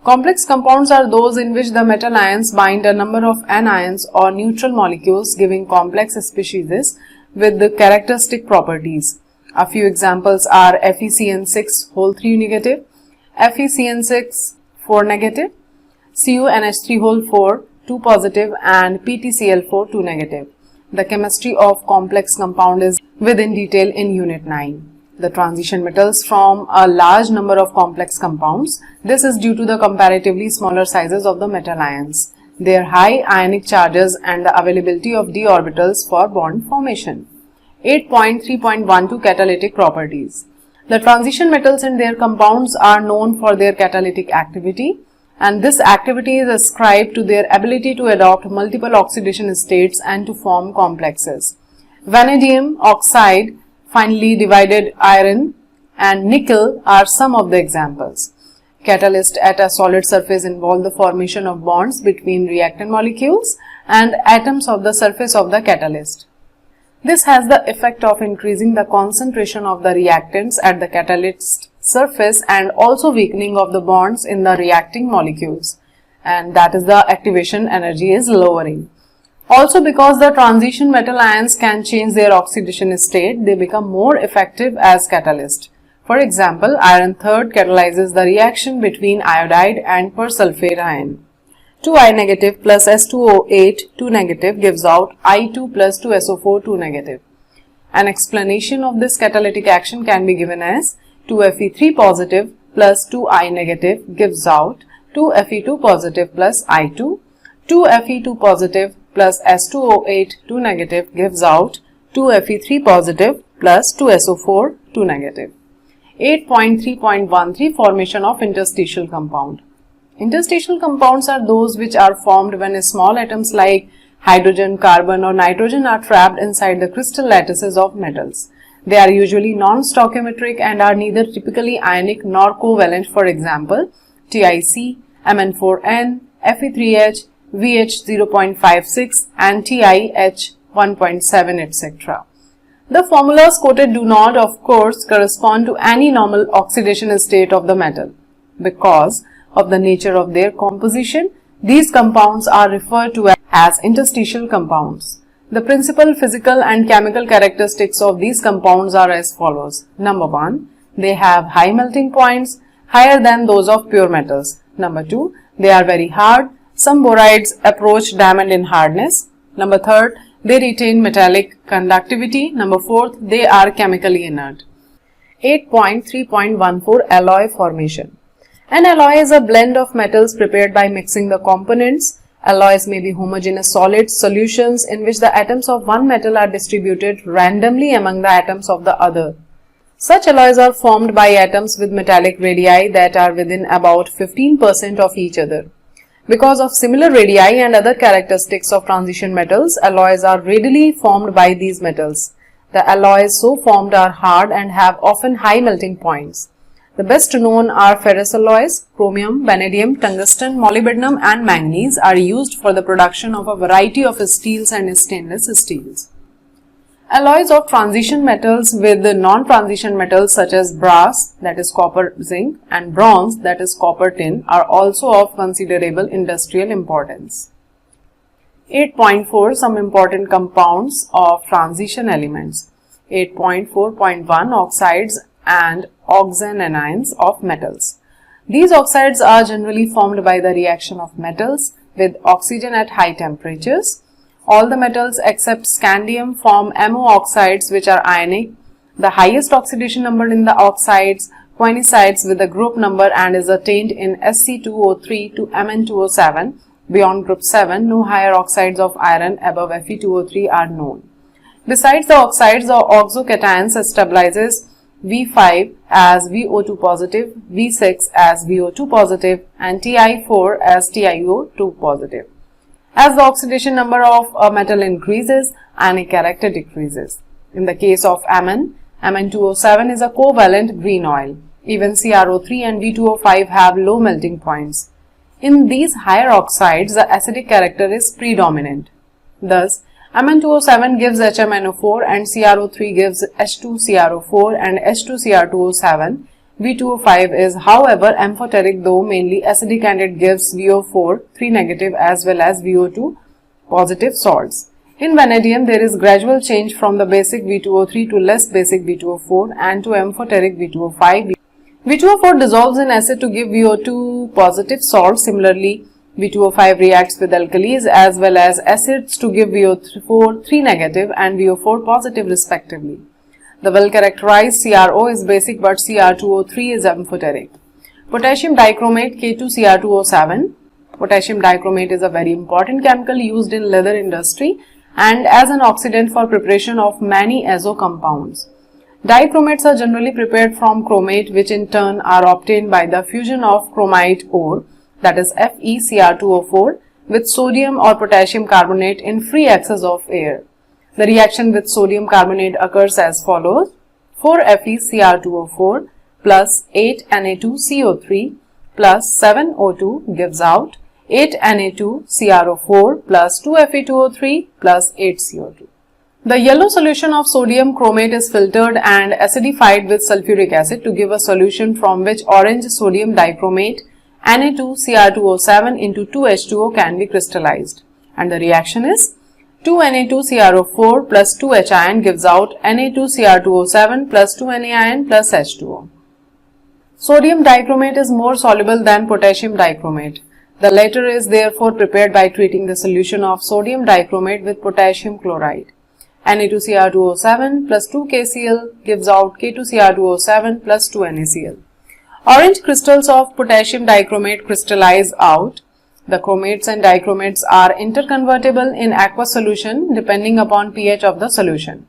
Complex compounds are those in which the metal ions bind a number of anions or neutral molecules, giving complex species with the characteristic properties. A few examples are FeCN6 whole 3 negative, FeCN6 4 negative, CuNH3 whole 4 2 positive and PtCl4 2 negative. The chemistry of complex compound is within detail in unit 9. The transition metals form a large number of complex compounds. This is due to the comparatively smaller sizes of the metal ions, their high ionic charges and the availability of d orbitals for bond formation. 8.3.12 Catalytic properties. The transition metals and their compounds are known for their catalytic activity, and this activity is ascribed to their ability to adopt multiple oxidation states and to form complexes. Vanadium oxide, finely divided iron and nickel are some of the examples. Catalysts at a solid surface involve the formation of bonds between reactant molecules and atoms of the surface of the catalyst. This has the effect of increasing the concentration of the reactants at the catalyst surface and also weakening of the bonds in the reacting molecules, and that is the activation energy is lowering. Also, because the transition metal ions can change their oxidation state, they become more effective as catalyst. For example, iron third catalyzes the reaction between iodide and persulfate ion. 2I negative plus S2O8 2 negative gives out I2 plus 2SO4 2 negative. An explanation of this catalytic action can be given as 2Fe3 positive plus 2I negative gives out 2Fe2 positive plus I2, 2Fe2 positive plus S2O8 2 negative gives out 2Fe3 positive plus 2SO4 2 negative. 8.3.13 Formation of interstitial compound. Interstitial compounds are those which are formed when small atoms like hydrogen, carbon or nitrogen are trapped inside the crystal lattices of metals. They are usually non-stoichiometric and are neither typically ionic nor covalent. For example, TiC, Mn4n, Fe3H, VH0.56 and TiH1.7 etc. The formulas quoted do not, of course, correspond to any normal oxidation state of the metal. Because of the nature of their composition, These compounds are referred to as interstitial compounds. The principal physical and chemical characteristics of these compounds are as follows. Number 1, they have high melting points, higher than those of pure metals. Number 2, they are very hard. Some borides approach diamond in hardness. Number 3, they retain metallic conductivity. Number 4, they are chemically inert. 8.3.14 Alloy formation. An alloy is a blend of metals prepared by mixing the components. Alloys may be homogeneous solid solutions in which the atoms of one metal are distributed randomly among the atoms of the other. Such alloys are formed by atoms with metallic radii that are within about 15% of each other. Because of similar radii and other characteristics of transition metals, alloys are readily formed by these metals. The alloys so formed are hard and have often high melting points. The best known are ferrous alloys. Chromium, vanadium, tungsten, molybdenum and manganese are used for the production of a variety of steels and stainless steels. Alloys of transition metals with non-transition metals such as brass, that is copper zinc, and bronze, that is copper tin, are also of considerable industrial importance. 8.4 Some important compounds of transition elements. 8.4.1 Oxides and oxyanions of metals. These oxides are generally formed by the reaction of metals with oxygen at high temperatures. All the metals except scandium form MO oxides which are ionic. The highest oxidation number in the oxides coincides with the group number and is attained in Sc2O3 to Mn2O7. Beyond group 7, no higher oxides of iron above Fe2O3 are known. Besides the oxides, the oxocations stabilizes V5 as VO2 positive, V6 as VO2 positive and Ti4 as TiO2 positive. As the oxidation number of a metal increases, ionic character decreases. In the case of Mn2O7 is a covalent green oil. Even CrO3 and V2O5 have low melting points. In these higher oxides, the acidic character is predominant. Thus, Mn2O7 gives HMNO4 and CrO3 gives H2CrO4 and H2Cr2O7. V2O5 is however amphoteric though mainly acidic and it gives VO4, 3 negative as well as VO2 positive salts. In vanadium, there is gradual change from the basic V2O3 to less basic V2O4 and to amphoteric V2O5. V2O4 dissolves in acid to give VO2 positive salt. Similarly, V2O5 reacts with alkalis as well as acids to give VO4 3 negative and VO4 positive respectively. The well-characterized CrO is basic but Cr2O3 is amphoteric. Potassium dichromate K2Cr2O7. Potassium dichromate is a very important chemical used in leather industry and as an oxidant for preparation of many azo compounds. Dichromates are generally prepared from chromate which in turn are obtained by the fusion of chromite ore, that is FeCr2O4 with sodium or potassium carbonate in free access of air. The reaction with sodium carbonate occurs as follows. 4FeCr2O4 plus 8Na2CO3 plus 7O2 gives out 8Na2CrO4 plus 2Fe2O3 plus 8CO2. The yellow solution of sodium chromate is filtered and acidified with sulfuric acid to give a solution from which orange sodium dichromate Na2Cr2O7 into 2H2O can be crystallized. And the reaction is 2Na2CrO4 plus 2H ion gives out Na2Cr2O7 plus 2Na ion plus H2O. Sodium dichromate is more soluble than potassium dichromate. The latter is therefore prepared by treating the solution of sodium dichromate with potassium chloride. Na2Cr2O7 plus 2KCl gives out K2Cr2O7 plus 2NaCl. Orange crystals of potassium dichromate crystallize out. The chromates and dichromates are interconvertible in aqueous solution depending upon pH of the solution.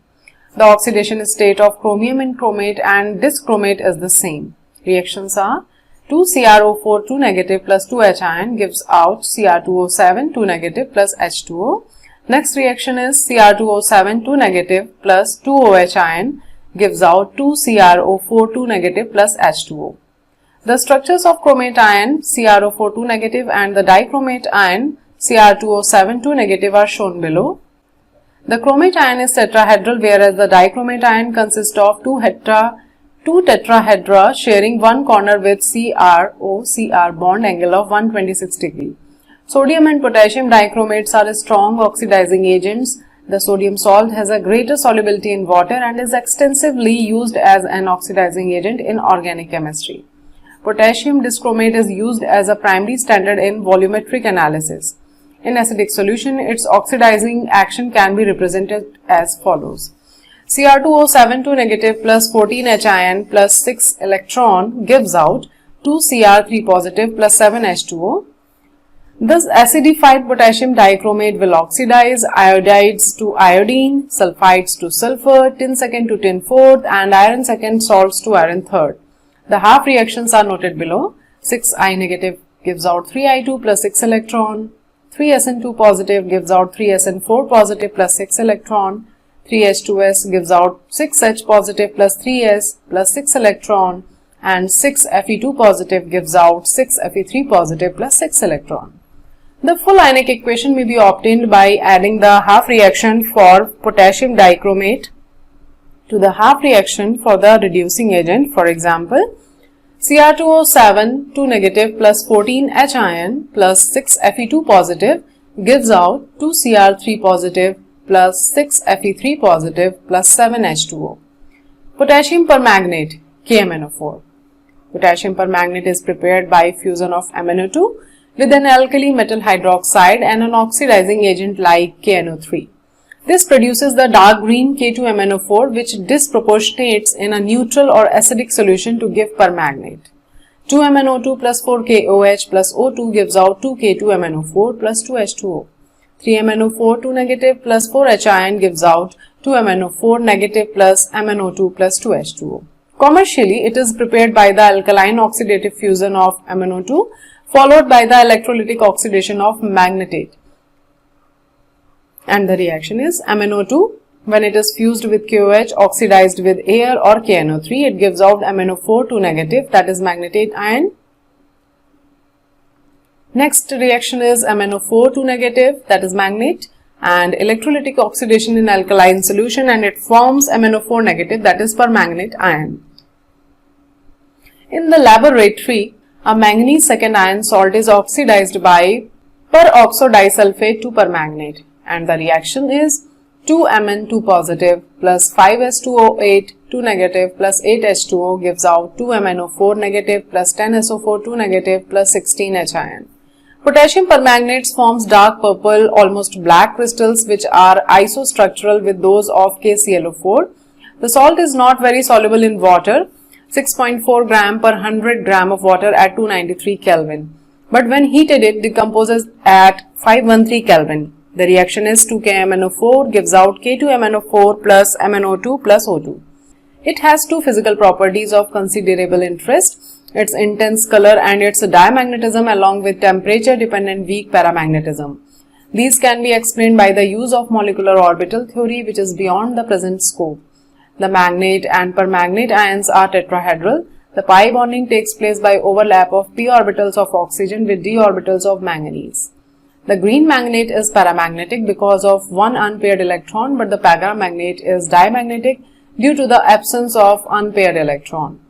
The oxidation state of chromium in chromate and dischromate is the same. Reactions are 2CrO4 2 negative plus 2H ion gives out Cr2O7 2 negative plus H2O. Next reaction is Cr2O7 2 negative plus 2OH ion gives out 2CrO4 2 negative plus H2O. The structures of chromate ion CrO4 2 negative and the dichromate ion Cr2O7 2 negative are shown below. The chromate ion is tetrahedral whereas the dichromate ion consists of two tetrahedra sharing one corner with CrO-Cr bond angle of 126 degree. Sodium and potassium dichromates are strong oxidizing agents. The sodium salt has a greater solubility in water and is extensively used as an oxidizing agent in organic chemistry. Potassium dischromate is used as a primary standard in volumetric analysis. In acidic solution, its oxidizing action can be represented as follows. Cr2O7 2 negative plus 14 Hin plus 6 electron gives out 2 Cr3 positive plus 7 H2O. This acidified potassium dichromate will oxidize iodides to iodine, sulfides to sulfur, tin second to tin fourth, and iron second salts to iron third. The half reactions are noted below. 6I negative gives out 3I2 plus 6 electron, 3SN2 positive gives out 3SN4 positive plus 6 electron, 3H2S gives out 6H positive plus 3S plus 6 electron, and 6Fe2 positive gives out 6Fe3 positive plus 6 electron. The full ionic equation may be obtained by adding the half reaction for potassium dichromate to the half reaction for the reducing agent. For example, Cr2O7 2 negative plus 14 Hin plus 6 Fe2 positive gives out 2 Cr3 positive plus 6 Fe3 positive plus 7 H2O. Potassium permanganate KMnO4. Potassium permanganate is prepared by fusion of MnO2 with an alkali metal hydroxide and an oxidizing agent like KNO3. This produces the dark green K2MnO4 which disproportionates in a neutral or acidic solution to give permanganate. 2MnO2 plus 4KOH plus O2 gives out 2K2MnO4 plus 2H2O. 3MnO4 2 negative plus 4Hin gives out 2MnO4 negative plus MnO2 plus 2H2O. Commercially, it is prepared by the alkaline oxidative fusion of MnO2 followed by the electrolytic oxidation of magnetate. And the reaction is MnO2, when it is fused with KOH oxidized with air or KNO3, it gives out MnO4 2 negative, that is magnetate ion. Next reaction is MnO4 2 negative, that is magnate, and electrolytic oxidation in alkaline solution, and it forms MnO4 negative, that is permanganate ion. In the laboratory, a manganese second ion salt is oxidized by peroxodisulfate to permanganate, and the reaction is 2Mn2 positive plus 5S2O8 2 negative plus 8H2O gives out 2MnO4 negative plus 10SO4 2 negative plus 16Hin. Potassium permanganates forms dark purple, almost black crystals which are isostructural with those of KClO4. The salt is not very soluble in water, 6.4 gram per 100 gram of water at 293 Kelvin. But when heated it decomposes at 513 Kelvin. The reaction is 2KMnO4 gives out K2MnO4 plus MnO2 plus O2. It has two physical properties of considerable interest, its intense color and its diamagnetism along with temperature dependent weak paramagnetism. These can be explained by the use of molecular orbital theory which is beyond the present scope. The magnate and permanganate ions are tetrahedral. The pi bonding takes place by overlap of p orbitals of oxygen with d orbitals of manganese. The green magnate is paramagnetic because of one unpaired electron, but the paramagnate is diamagnetic due to the absence of unpaired electron.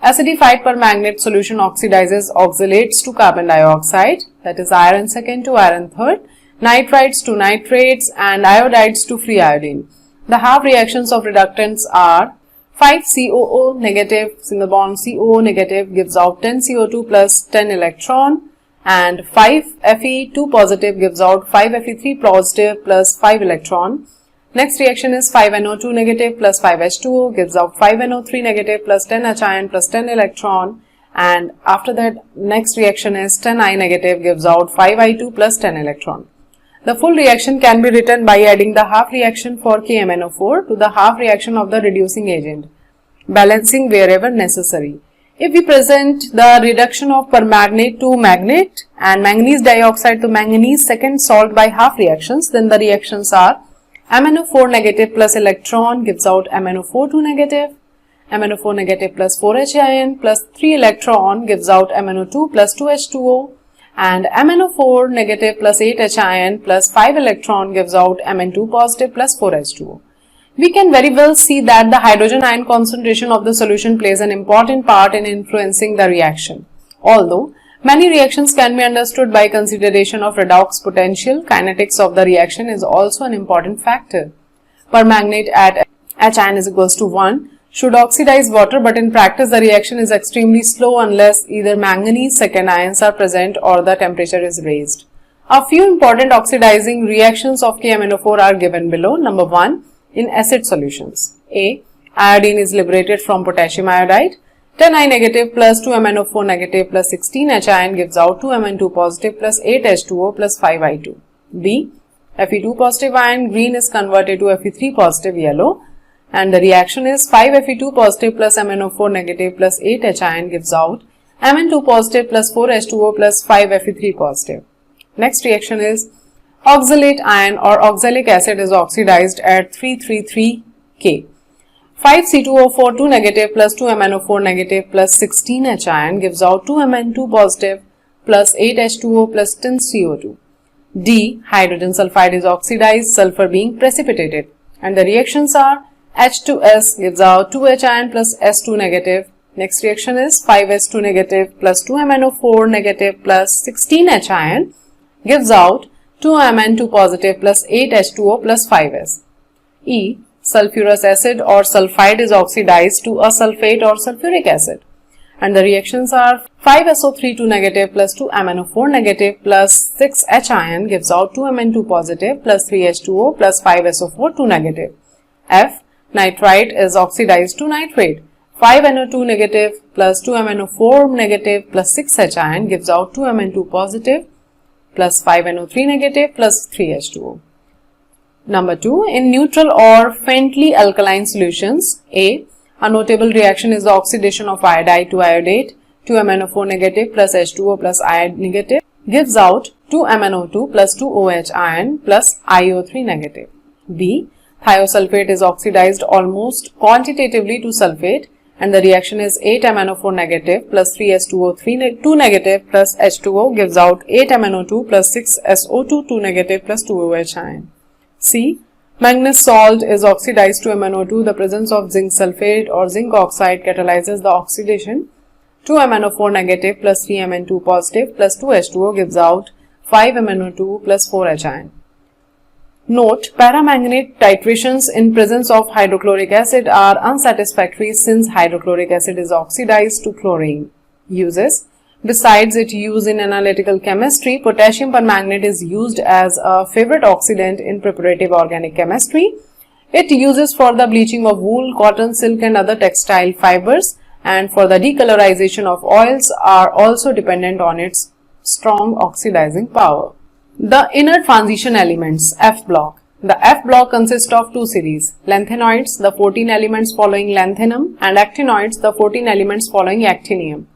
Acidified permanganate solution oxidizes oxalates to carbon dioxide, that is iron second to iron third, nitrites to nitrates, and iodides to free iodine. The half reactions of reductants are 5COO negative single bond CO negative gives out 10 CO2 plus 10 electron, and 5Fe2 positive gives out 5Fe3 positive plus 5 electron. Next reaction is 5NO2 negative plus 5H2O gives out 5NO3 negative plus 10 Hin plus 10 electron, and after that next reaction is 10I negative gives out 5I2 plus 10 electron. The full reaction can be written by adding the half reaction for KMnO4 to the half reaction of the reducing agent, balancing wherever necessary. If we present the reduction of permanganate to magnate and manganese dioxide to manganese second salt by half reactions, then the reactions are MnO4 negative plus electron gives out MnO4 2 negative, MnO4 negative plus 4Hin plus 3 electron gives out MnO2 plus 2H2O, and MnO4 negative plus 8Hin plus 5 electron gives out Mn2 positive plus 4H2O. We can very well see that the hydrogen ion concentration of the solution plays an important part in influencing the reaction. Although Many reactions can be understood by consideration of redox potential. Kinetics of the reaction is also an important factor. Permanganate at H is equals to 1 should oxidize water, but in practice the reaction is extremely slow unless either manganese second ions are present or the temperature is raised. A few important oxidizing reactions of KMnO4 are given below. Number 1, in acid solutions. A. Iodine is liberated from potassium iodide. 10I negative plus 2MnO4 negative plus 16H ion gives out 2Mn2 positive plus 8H2O plus 5I2. B. Fe2 positive ion green is converted to Fe3 positive yellow, and the reaction is 5Fe2 positive plus MnO4 negative plus 8H ion gives out Mn2 positive plus 4H2O plus 5Fe3 positive. Next reaction is oxalate ion or oxalic acid is oxidized at 333 K. 5C2O4 2 negative plus 2MnO4 negative plus 16H ion gives out 2Mn2 positive plus 8H2O plus 10 CO2. D. Hydrogen sulfide is oxidized, sulfur being precipitated, and the reactions are H2S gives out 2H ion plus S2 negative. Next reaction is 5S2 negative plus 2MnO4 negative plus 16H ion gives out 2Mn2 positive plus 8H2O plus 5S. E. Sulfurous acid or sulfide is oxidized to a sulfate or sulfuric acid, and the reactions are 5SO3 2 negative plus 2MnO4 negative plus 6H ion gives out 2Mn2 positive plus 3H2O plus 5SO4 2 negative. F. Nitrite is oxidized to nitrate. 5NO2 negative plus 2MnO4 negative plus 6H ion gives out 2Mn2 positive plus 5NO3 negative plus 3H2O. Number 2, in neutral or faintly alkaline solutions, A. A notable reaction is the oxidation of iodide to iodate. 2MnO4 negative plus H2O plus iodide negative gives out 2MnO2 plus 2OH ion plus IO3 negative. B. Thiosulfate is oxidized almost quantitatively to sulfate, and the reaction is 8MnO4 negative plus 3S2O3 2 negative plus H2O gives out 8MnO2 plus 6SO2 2 negative plus 2OH ion. C. Manganese salt is oxidized to MnO2. The presence of zinc sulfate or zinc oxide catalyzes the oxidation. 2MnO4 negative plus 3Mn2 positive plus 2H2O gives out 5MnO2 plus 4H ion. Note, paramanganate titrations in presence of hydrochloric acid are unsatisfactory since hydrochloric acid is oxidized to chlorine. Uses: besides its use in analytical chemistry, potassium permanganate is used as a favorite oxidant in preparative organic chemistry. It uses for the bleaching of wool, cotton, silk and other textile fibers, and for the decolorization of oils are also dependent on its strong oxidizing power. The inner transition elements, F block. The F block consists of two series, lanthanoids, the 14 elements following lanthanum, and actinoids, the 14 elements following actinium.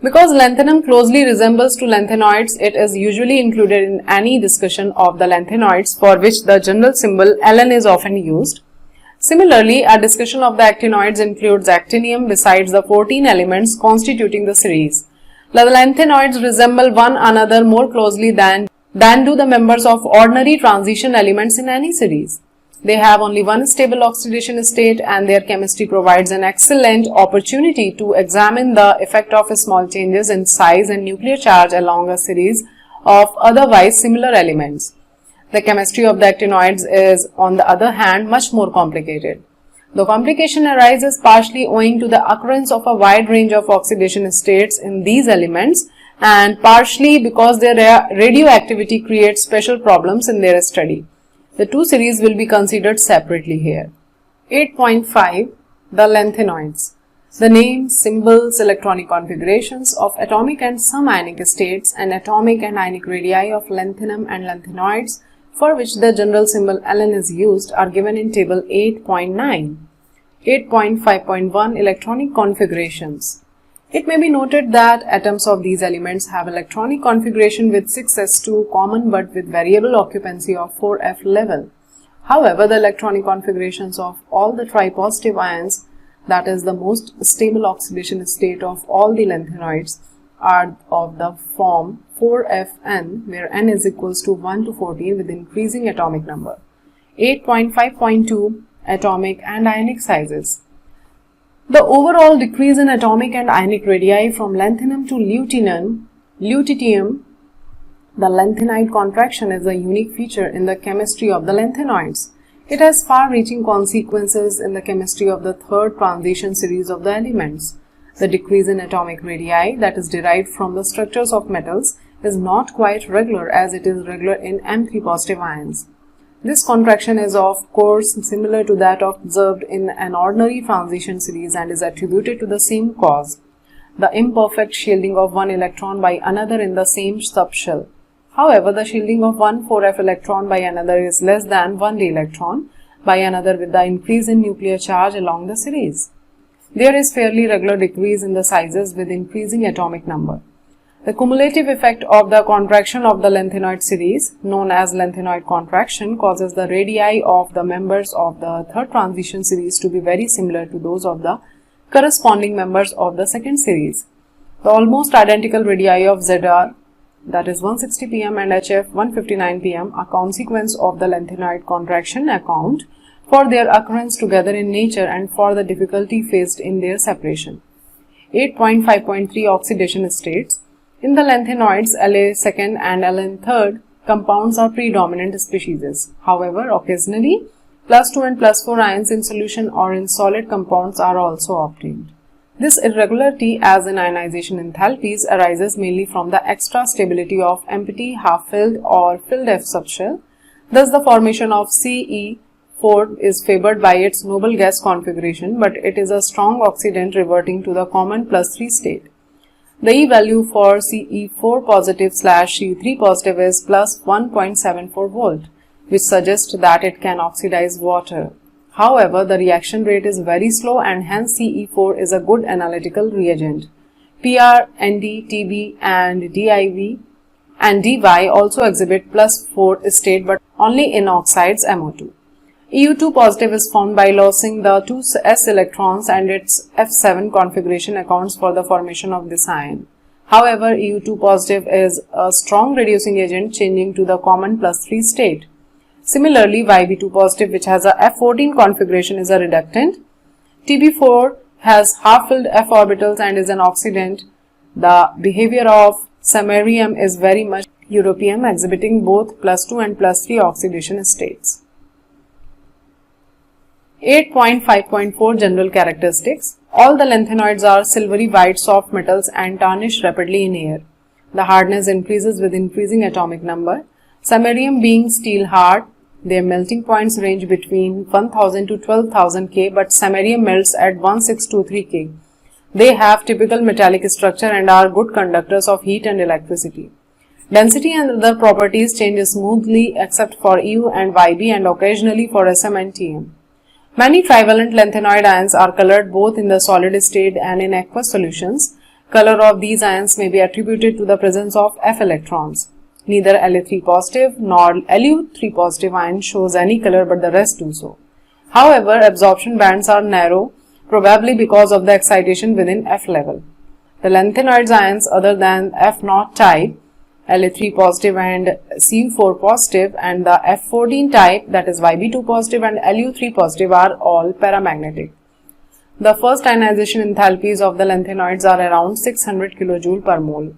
Because lanthanum closely resembles to lanthanoids, it is usually included in any discussion of the lanthanoids, for which the general symbol Ln is often used. Similarly, a discussion of the actinoids includes actinium besides the 14 elements constituting the series. The lanthanoids resemble one another more closely than do the members of ordinary transition elements in any series. They have only one stable oxidation state, and their chemistry provides an excellent opportunity to examine the effect of small changes in size and nuclear charge along a series of otherwise similar elements. The chemistry of the actinoids is, on the other hand, much more complicated. The complication arises partially owing to the occurrence of a wide range of oxidation states in these elements, and partially because their radioactivity creates special problems in their study. The two series will be considered separately here. 8.5. The lanthanoids. The names, symbols, electronic configurations of atomic and some ionic states, and atomic and ionic radii of lanthanum and lanthanoids, for which the general symbol Ln is used, are given in table 8.9. 8.5.1. Electronic configurations. It may be noted that atoms of these elements have electronic configuration with 6s2 common but with variable occupancy of 4f level. However, the electronic configurations of all the tripositive ions, that is the most stable oxidation state of all the lanthanoids, are of the form 4Fn, where n is equals to 1 to 14 with increasing atomic number. 8.5.2. Atomic and ionic sizes. The overall decrease in atomic and ionic radii from lanthanum to lutetium Lutetium. The lanthanide contraction is a unique feature in the chemistry of the lanthanoids. It has far-reaching consequences in the chemistry of the third transition series of the elements. The decrease in atomic radii that is derived from the structures of metals is not quite regular as it is regular in M3 positive ions. This contraction is of course similar to that observed in an ordinary transition series and is attributed to the same cause, the imperfect shielding of one electron by another in the same subshell. However, the shielding of one 4f electron by another is less than 1d electron by another with the increase in nuclear charge along the series. There is fairly regular decrease in the sizes with increasing atomic number. The cumulative effect of the contraction of the lanthanoid series, known as lanthanoid contraction, causes the radii of the members of the third transition series to be very similar to those of the corresponding members of the second series. The almost identical radii of ZR, that is 160 pm, and HF 159 pm, are consequence of the lanthanoid contraction account for their occurrence together in nature and for the difficulty faced in their separation. 8.5.3 Oxidation states. In the lanthanoids, La2 and Ln3 compounds are predominant species. However, occasionally, +2 and +4 ions in solution or in solid compounds are also obtained. This irregularity, as in ionization enthalpies, arises mainly from the extra stability of empty, half-filled or filled F subshell. Thus, the formation of Ce4 is favored by its noble gas configuration, but it is a strong oxidant reverting to the common +3 state. The E value for Ce4 positive / Ce3 positive is plus 1.74 volt, which suggests that it can oxidize water. However, the reaction rate is very slow and hence Ce4 is a good analytical reagent. Pr, Nd, Tb and Div and Dy also exhibit +4 state but only in oxides MO2. EU2 positive is formed by losing the 2 s electrons and its F7 configuration accounts for the formation of this ion. However, EU2 positive is a strong reducing agent changing to the common +3 state. Similarly, Yb2 positive, which has a F14 configuration, is a reductant. Tb4 has half-filled f orbitals and is an oxidant. The behavior of samarium is very much europium, exhibiting both +2 and +3 oxidation states. 8.5.4 General characteristics. All the lanthanoids are silvery white soft metals and tarnish rapidly in air. The hardness increases with increasing atomic number. Samarium being steel hard, their melting points range between 1000 to 12,000 K, but samarium melts at 1623 K. They have typical metallic structure and are good conductors of heat and electricity. Density and other properties change smoothly except for EU and Yb and occasionally for Sm and Tm. Many trivalent lanthanoid ions are colored both in the solid state and in aqueous solutions. Color of these ions may be attributed to the presence of F electrons. Neither La3 positive nor Lu3 positive ion shows any color, but the rest do so. However, absorption bands are narrow, probably because of the excitation within F level. The lanthanoids ions other than F0 type, La3 positive and Cu4 positive, and the F14 type, that is Yb2 positive and Lu3 positive, are all paramagnetic. The first ionization enthalpies of the lanthanoids are around 600 kJ per mole.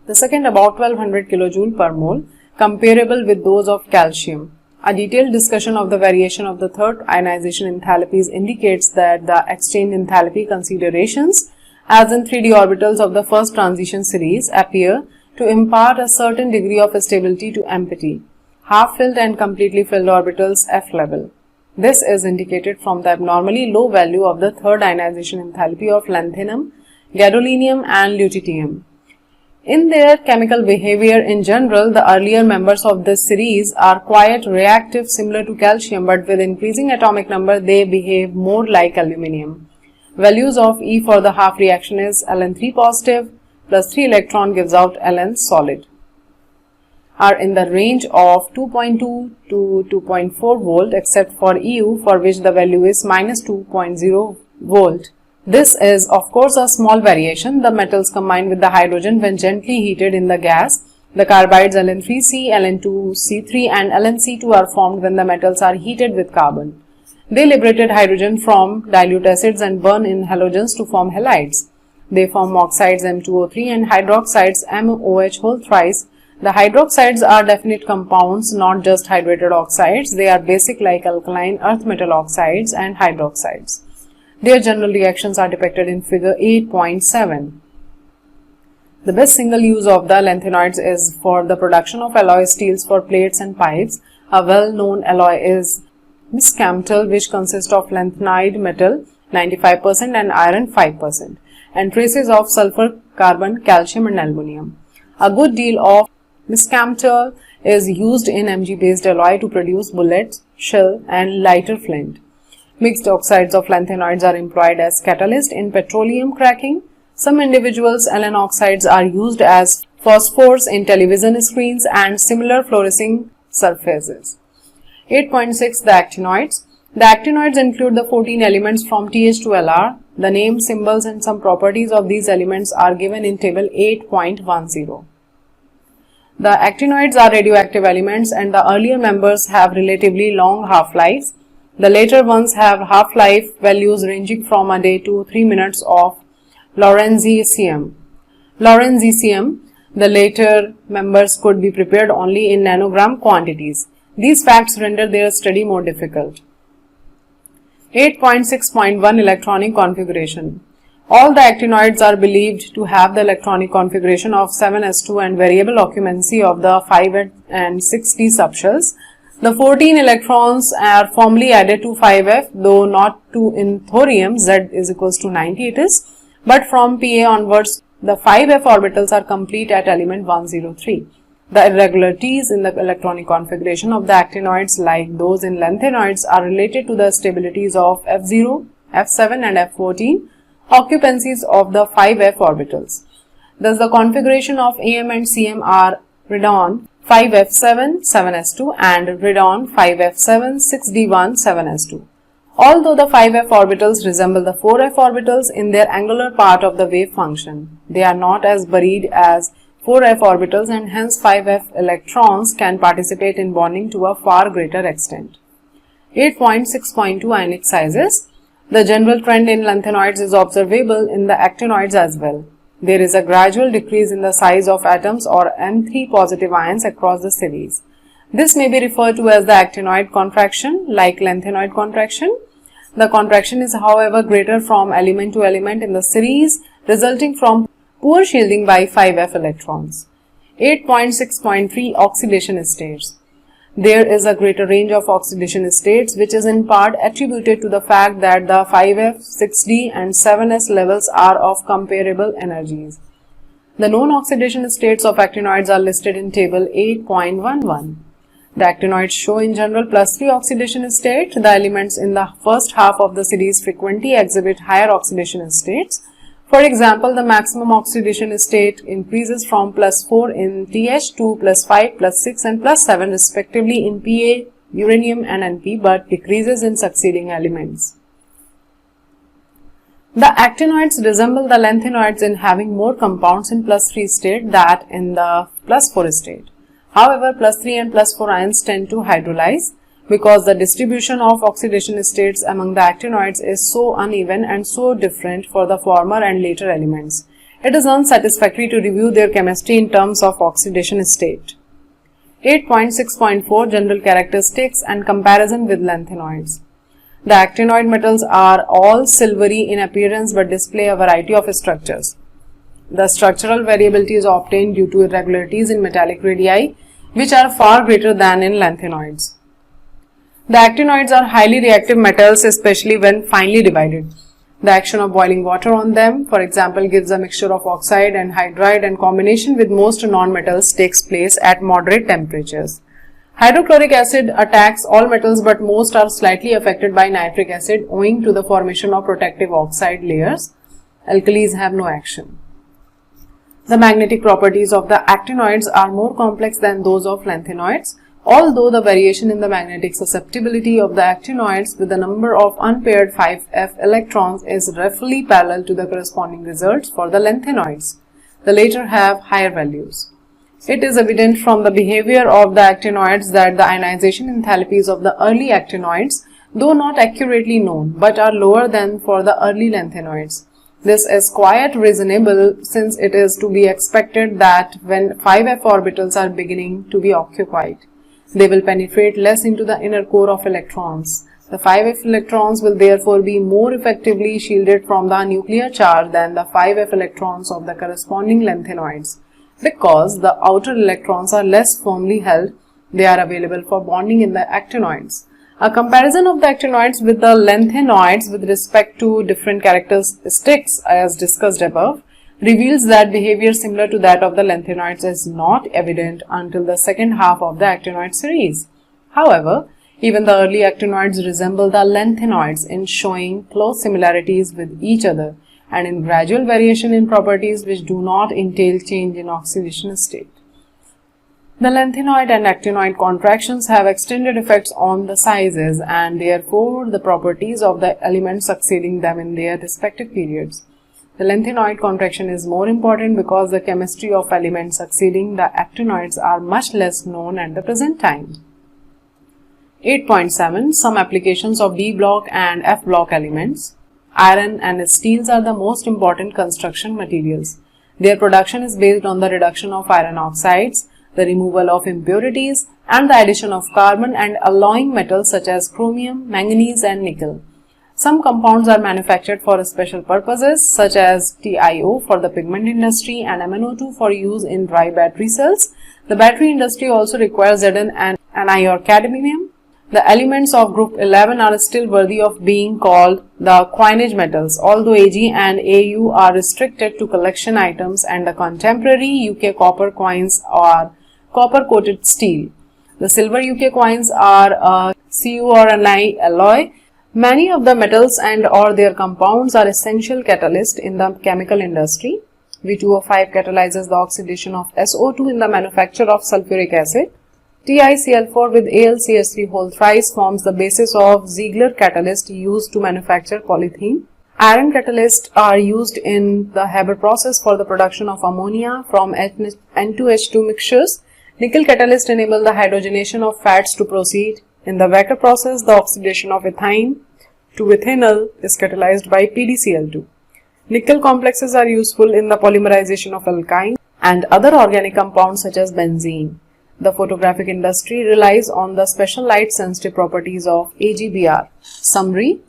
The second about 1200 kJ per mole, comparable with those of calcium. A detailed discussion of the variation of the third ionization enthalpies indicates that the exchange enthalpy considerations, as in 3d orbitals of the first transition series, appear to impart a certain degree of stability to empty, half-filled and completely filled orbitals F level. This is indicated from the abnormally low value of the third ionization enthalpy of lanthanum, gadolinium and lutetium. In their chemical behavior in general, the earlier members of this series are quite reactive, similar to calcium, but with increasing atomic number they behave more like aluminium. Values of E for the half reaction is Ln3 positive plus 3 electron gives out Ln solid, are in the range of 2.2 to 2.4 volt except for EU, for which the value is minus 2.0 volt. This is of course a small variation. The metals combine with the hydrogen when gently heated in the gas. The carbides Ln3C, Ln2C3 and Lnc2 are formed when the metals are heated with carbon. They liberated hydrogen from dilute acids and burn in halogens to form halides. They form oxides M2O3 and hydroxides MOH whole thrice. The hydroxides are definite compounds, not just hydrated oxides. They are basic like alkaline earth metal oxides and hydroxides. Their general reactions are depicted in figure 8.7. The best single use of the lanthanoids is for the production of alloy steels for plates and pipes. A well-known alloy is miscamptal, which consists of lanthanide metal 95% and iron 5%, and traces of sulfur, carbon, calcium and aluminum. A good deal of miscamptal is used in Mg-based alloy to produce bullets, shell and lighter flint. Mixed oxides of lanthanoids are employed as catalyst in petroleum cracking. Some individuals Allen oxides are used as phosphors in television screens and similar fluorescing surfaces. 8.6 The actinoids. The actinoids include the 14 elements from TH to Lr. The names, symbols and some properties of these elements are given in table 8.10. The actinoids are radioactive elements and the earlier members have relatively long half-lives. The later ones have half-life values ranging from a day to 3 minutes of Lorentzium. The later members could be prepared only in nanogram quantities. These facts render their study more difficult. 8.6.1 Electronic configuration. All the actinoids are believed to have the electronic configuration of 7s2 and variable occupancy of the 5 and 6d subshells. The 14 electrons are formally added to 5f, though not to in thorium, Z is equals to 90 it is, but from Pa onwards, the 5f orbitals are complete at element 103. The irregularities in the electronic configuration of the actinoids, like those in lanthanoids, are related to the stabilities of F0, F7 and F14, occupancies of the 5f orbitals. Thus, the configuration of AM and CM are radon 5f7, 7s2 and radon 5f7, 6d1, 7s2. Although the 5f orbitals resemble the 4f orbitals in their angular part of the wave function, they are not as buried as 4f orbitals and hence 5f electrons can participate in bonding to a far greater extent. 8.6.2 Ionic sizes. The general trend in lanthanoids is observable in the actinoids as well. There is a gradual decrease in the size of atoms or N3 positive ions across the series. This may be referred to as the actinoid contraction, like lanthanoid contraction. The contraction is, however, greater from element to element in the series, resulting from poor shielding by 5f electrons. 8.6.3 Oxidation states. There is a greater range of oxidation states, which is in part attributed to the fact that the 5f, 6d and 7s levels are of comparable energies. The known oxidation states of actinoids are listed in table 8.11. The actinoids show in general +3 oxidation state. The elements in the first half of the series frequently exhibit higher oxidation states. For example, the maximum oxidation state increases from +4 in TH to +5, +6 and +7 respectively in Pa, uranium and Np, but decreases in succeeding elements. The actinoids resemble the lanthanoids in having more compounds in +3 state than in the +4 state. However, +3 and +4 ions tend to hydrolyze. Because the distribution of oxidation states among the actinoids is so uneven and so different for the former and later elements, it is unsatisfactory to review their chemistry in terms of oxidation state. 8.6.4 General characteristics and comparison with lanthanoids. The actinoid metals are all silvery in appearance but display a variety of structures. The structural variability is obtained due to irregularities in metallic radii, which are far greater than in lanthanoids. The actinoids are highly reactive metals, especially when finely divided. The action of boiling water on them, for example, gives a mixture of oxide and hydride, and combination with most non-metals takes place at moderate temperatures. Hydrochloric acid attacks all metals, but most are slightly affected by nitric acid owing to the formation of protective oxide layers. Alkalis have no action. The magnetic properties of the actinoids are more complex than those of lanthanoids. Although the variation in the magnetic susceptibility of the actinoids with the number of unpaired 5f electrons is roughly parallel to the corresponding results for the lanthanoids. The latter have higher values. It is evident from the behavior of the actinoids that the ionization enthalpies of the early actinoids, though not accurately known, but are lower than for the early lanthanoids. This is quite reasonable since it is to be expected that when 5f orbitals are beginning to be occupied, they will penetrate less into the inner core of electrons. The 5f electrons will therefore be more effectively shielded from the nuclear charge than the 5f electrons of the corresponding lanthanoids. Because the outer electrons are less firmly held, they are available for bonding in the actinoids. A comparison of the actinoids with the lanthanoids with respect to different characteristics as discussed above reveals that behavior similar to that of the lanthanoids is not evident until the second half of the actinoid series. However, even the early actinoids resemble the lanthanoids in showing close similarities with each other and in gradual variation in properties which do not entail change in oxidation state. The lanthanoid and actinoid contractions have extended effects on the sizes and therefore the properties of the elements succeeding them in their respective periods. The lanthanoid contraction is more important because the chemistry of elements succeeding the actinoids are much less known at the present time. 8.7 Some applications of D block and F block elements. Iron and steels are the most important construction materials. Their production is based on the reduction of iron oxides, the removal of impurities, and the addition of carbon and alloying metals such as chromium, manganese, and nickel. Some compounds are manufactured for special purposes such as TiO for the pigment industry and MnO2 for use in dry battery cells. The battery industry also requires Zn and Ni or cadmium. The elements of group 11 are still worthy of being called the coinage metals, although Ag and Au are restricted to collection items and the contemporary UK copper coins are copper-coated steel. The silver UK coins are a Cu or Ni alloy. Many of the metals and or their compounds are essential catalysts in the chemical industry. V2O5 catalyzes the oxidation of SO2 in the manufacture of sulfuric acid. TiCl4 with AlCH3 whole thrice forms the basis of Ziegler catalyst used to manufacture polythene. Iron catalysts are used in the Haber process for the production of ammonia from N2H2 mixtures. Nickel catalysts enable the hydrogenation of fats to proceed. In the Wacker process, the oxidation of ethine to ethanol is catalyzed by PdCl2. Nickel complexes are useful in the polymerization of alkynes and other organic compounds such as benzene. The photographic industry relies on the special light-sensitive properties of AgBr. Summary: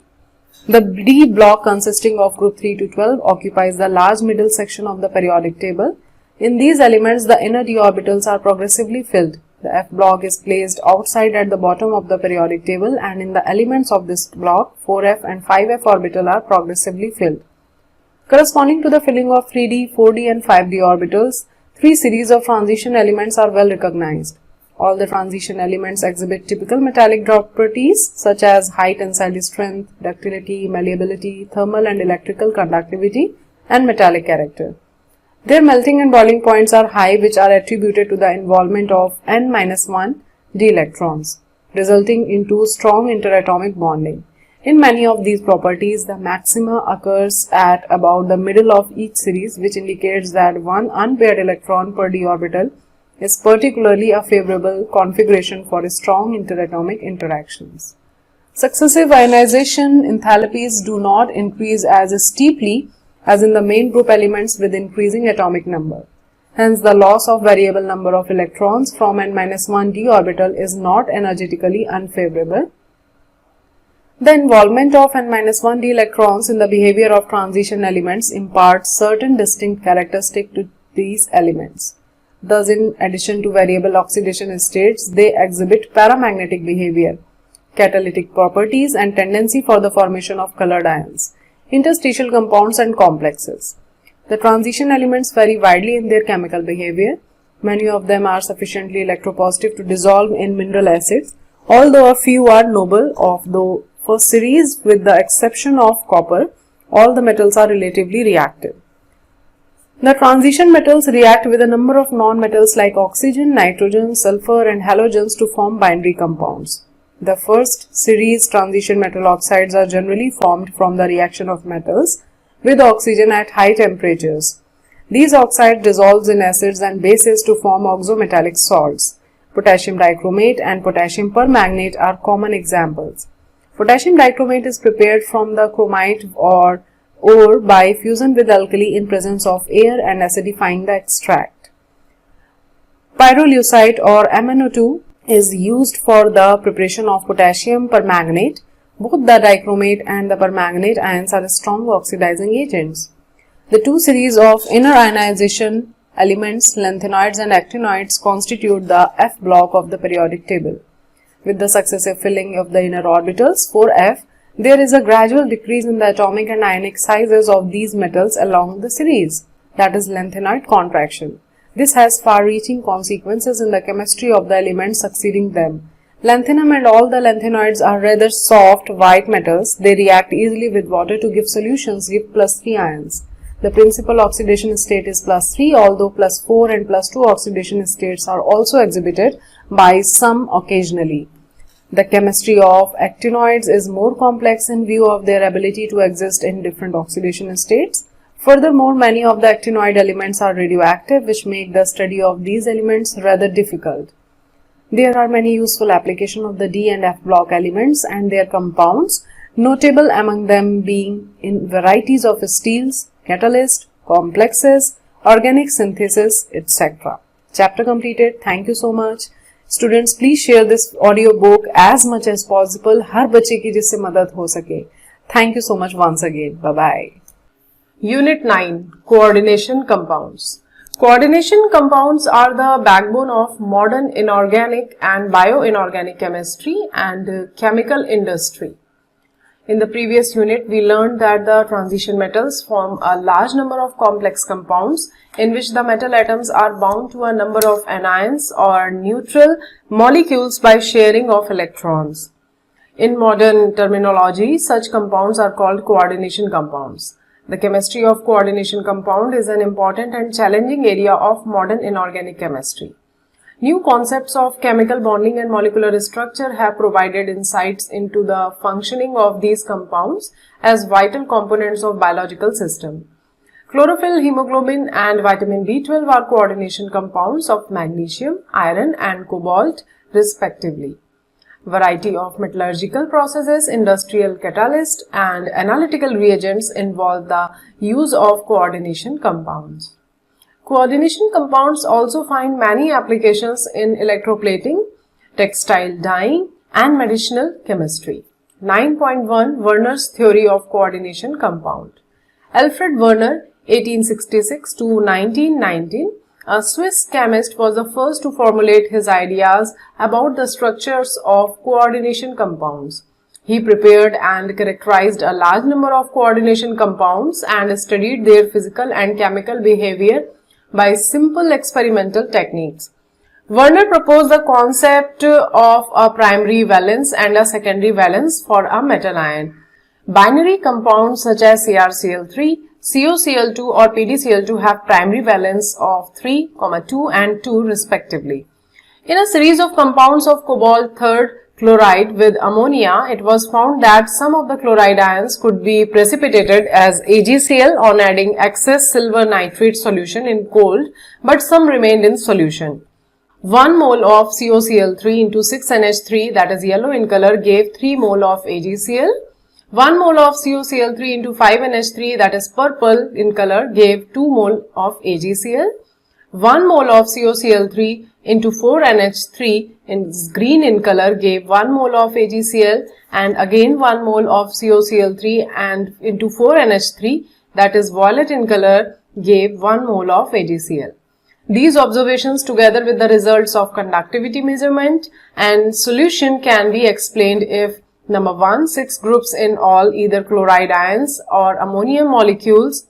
the D block consisting of group 3 to 12 occupies the large middle section of the periodic table. In these elements, the inner d orbitals are progressively filled. The F block is placed outside at the bottom of the periodic table, and in the elements of this block, 4f and 5f orbital are progressively filled. Corresponding to the filling of 3d, 4d and 5d orbitals, three series of transition elements are well recognized. All the transition elements exhibit typical metallic properties such as high tensile strength, ductility, malleability, thermal and electrical conductivity, and metallic character. Their melting and boiling points are high, which are attributed to the involvement of n-1 d electrons, resulting into strong interatomic bonding. In many of these properties, the maxima occurs at about the middle of each series, which indicates that one unpaired electron per d orbital is particularly a favorable configuration for strong interatomic interactions. Successive ionization enthalpies do not increase as steeply as in the main group elements with increasing atomic number. Hence, the loss of variable number of electrons from n-1 d orbital is not energetically unfavorable. The involvement of n-1 d electrons in the behavior of transition elements imparts certain distinct characteristics to these elements. Thus, in addition to variable oxidation states, they exhibit paramagnetic behavior, catalytic properties, and tendency for the formation of colored ions, interstitial compounds, and complexes. The transition elements vary widely in their chemical behavior. Many of them are sufficiently electropositive to dissolve in mineral acids, although a few are noble of the first series. With the exception of copper, all the metals are relatively reactive. The transition metals react with a number of non-metals like oxygen, nitrogen, sulfur, and halogens to form binary compounds. The first series transition metal oxides are generally formed from the reaction of metals with oxygen at high temperatures. These oxides dissolve in acids and bases to form oxometallic salts. Potassium dichromate and potassium permanganate are common examples. Potassium dichromate is prepared from the chromite or or by fusion with alkali in presence of air and acidifying the extract. Pyrolusite or MnO2 is used for the preparation of potassium permanganate. Both the dichromate and the permanganate ions are strong oxidizing agents. The two series of inner ionization elements, lanthanoids and actinoids, constitute the F block of the periodic table. With the successive filling of the inner orbitals for F, there is a gradual decrease in the atomic and ionic sizes of these metals along the series, that is lanthanoid contraction. This has far-reaching consequences in the chemistry of the elements succeeding them. Lanthanum and all the lanthanoids are rather soft white metals. They react easily with water to give solutions give +3 ions. The principal oxidation state is +3, although +4 and +2 oxidation states are also exhibited by some occasionally. The chemistry of actinoids is more complex in view of their ability to exist in different oxidation states. Furthermore, many of the actinoid elements are radioactive, which make the study of these elements rather difficult. There are many useful applications of the D and F block elements and their compounds, notable among them being in varieties of steels, catalysts, complexes, organic synthesis, etc. Chapter completed. Thank you so much. Students, please share this audiobook as much as possible. हर बच्चे की जिससे मदद हो सके. Thank you so much once again. Bye-bye. Unit 9. Coordination Compounds. Coordination compounds are the backbone of modern inorganic and bioinorganic chemistry and chemical industry. In the previous unit, we learned that the transition metals form a large number of complex compounds in which the metal atoms are bound to a number of anions or neutral molecules by sharing of electrons. In modern terminology, such compounds are called coordination compounds. The chemistry of coordination compound is an important and challenging area of modern inorganic chemistry. New concepts of chemical bonding and molecular structure have provided insights into the functioning of these compounds as vital components of biological system. Chlorophyll, hemoglobin and vitamin B12 are coordination compounds of magnesium, iron and cobalt respectively. Variety of metallurgical processes, industrial catalysts and analytical reagents involve the use of coordination compounds. Coordination compounds also find many applications in electroplating, textile dyeing and medicinal chemistry. 9.1 Werner's Theory of Coordination Compound. Alfred Werner, 1866 to 1919, a Swiss chemist, was the first to formulate his ideas about the structures of coordination compounds. He prepared and characterized a large number of coordination compounds and studied their physical and chemical behavior by simple experimental techniques. Werner proposed the concept of a primary valence and a secondary valence for a metal ion. Binary compounds such as CrCl3, CoCl2 or PdCl2 have primary valence of 3, 2 and 2 respectively. In a series of compounds of cobalt third chloride with ammonia, it was found that some of the chloride ions could be precipitated as AgCl on adding excess silver nitrate solution in cold, but some remained in solution. 1 mole of CoCl3 into 6NH3, that is yellow in color, gave 3 mole of AgCl. 1 mole of CoCl3 into 5NH3, that is purple in color, gave 2 mole of AgCl. 1 mole of CoCl3 into 4NH3 is green in color, gave 1 mole of AgCl, and again 1 mole of CoCl3 and into 4NH3, that is violet in color, gave 1 mole of AgCl. These observations together with the results of conductivity measurement and solution can be explained if number 1, 6 groups in all either chloride ions or ammonium molecules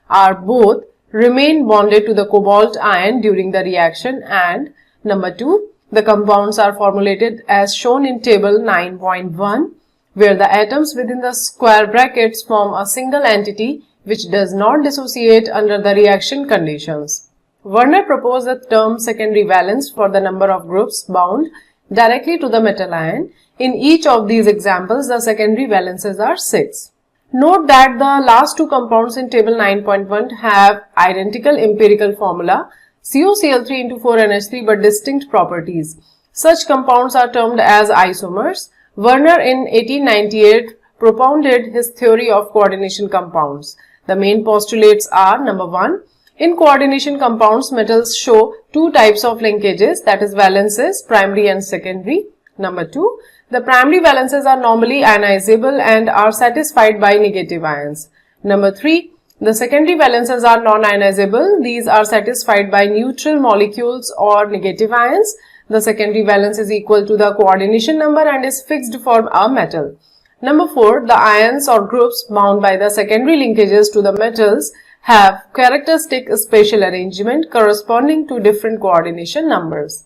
are both remain bonded to the cobalt ion during the reaction, and number 2, the compounds are formulated as shown in table 9.1, where the atoms within the square brackets form a single entity which does not dissociate under the reaction conditions. Werner proposed the term secondary valence for the number of groups bound directly to the metal ion. In each of these examples, the secondary valences are 6. Note that the last two compounds in table 9.1 have identical empirical formula, CoCl3 into 4NH3, but distinct properties. Such compounds are termed as isomers. Werner in 1898 propounded his theory of coordination compounds. The main postulates are: number 1, in coordination compounds, metals show two types of linkages, that is valences, primary and secondary. Number 2, the primary valences are normally ionizable and are satisfied by negative ions. Number 3, the secondary valences are non-ionizable. These are satisfied by neutral molecules or negative ions. The secondary valence is equal to the coordination number and is fixed for a metal. Number 4, the ions or groups bound by the secondary linkages to the metals have characteristic spatial arrangement corresponding to different coordination numbers.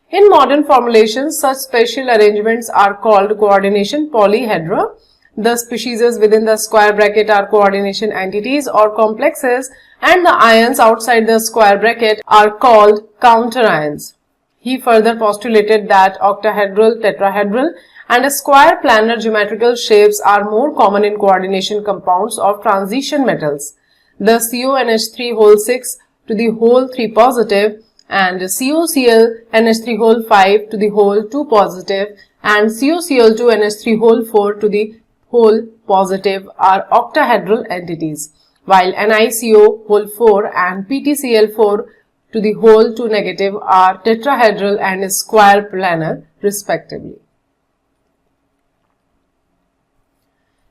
In modern formulations, such spatial arrangements are called coordination polyhedra. The species within the square bracket are coordination entities or complexes, and the ions outside the square bracket are called counterions. He further postulated that octahedral, tetrahedral, and square planar geometrical shapes are more common in coordination compounds of transition metals. The CONH3 to the whole 3 positive and COCl-NH3 to the whole 2 positive and COCl2-NH3 to the whole positive are octahedral entities, while NiCO4 and PtCl4 to the whole 2 negative are tetrahedral and square planar respectively.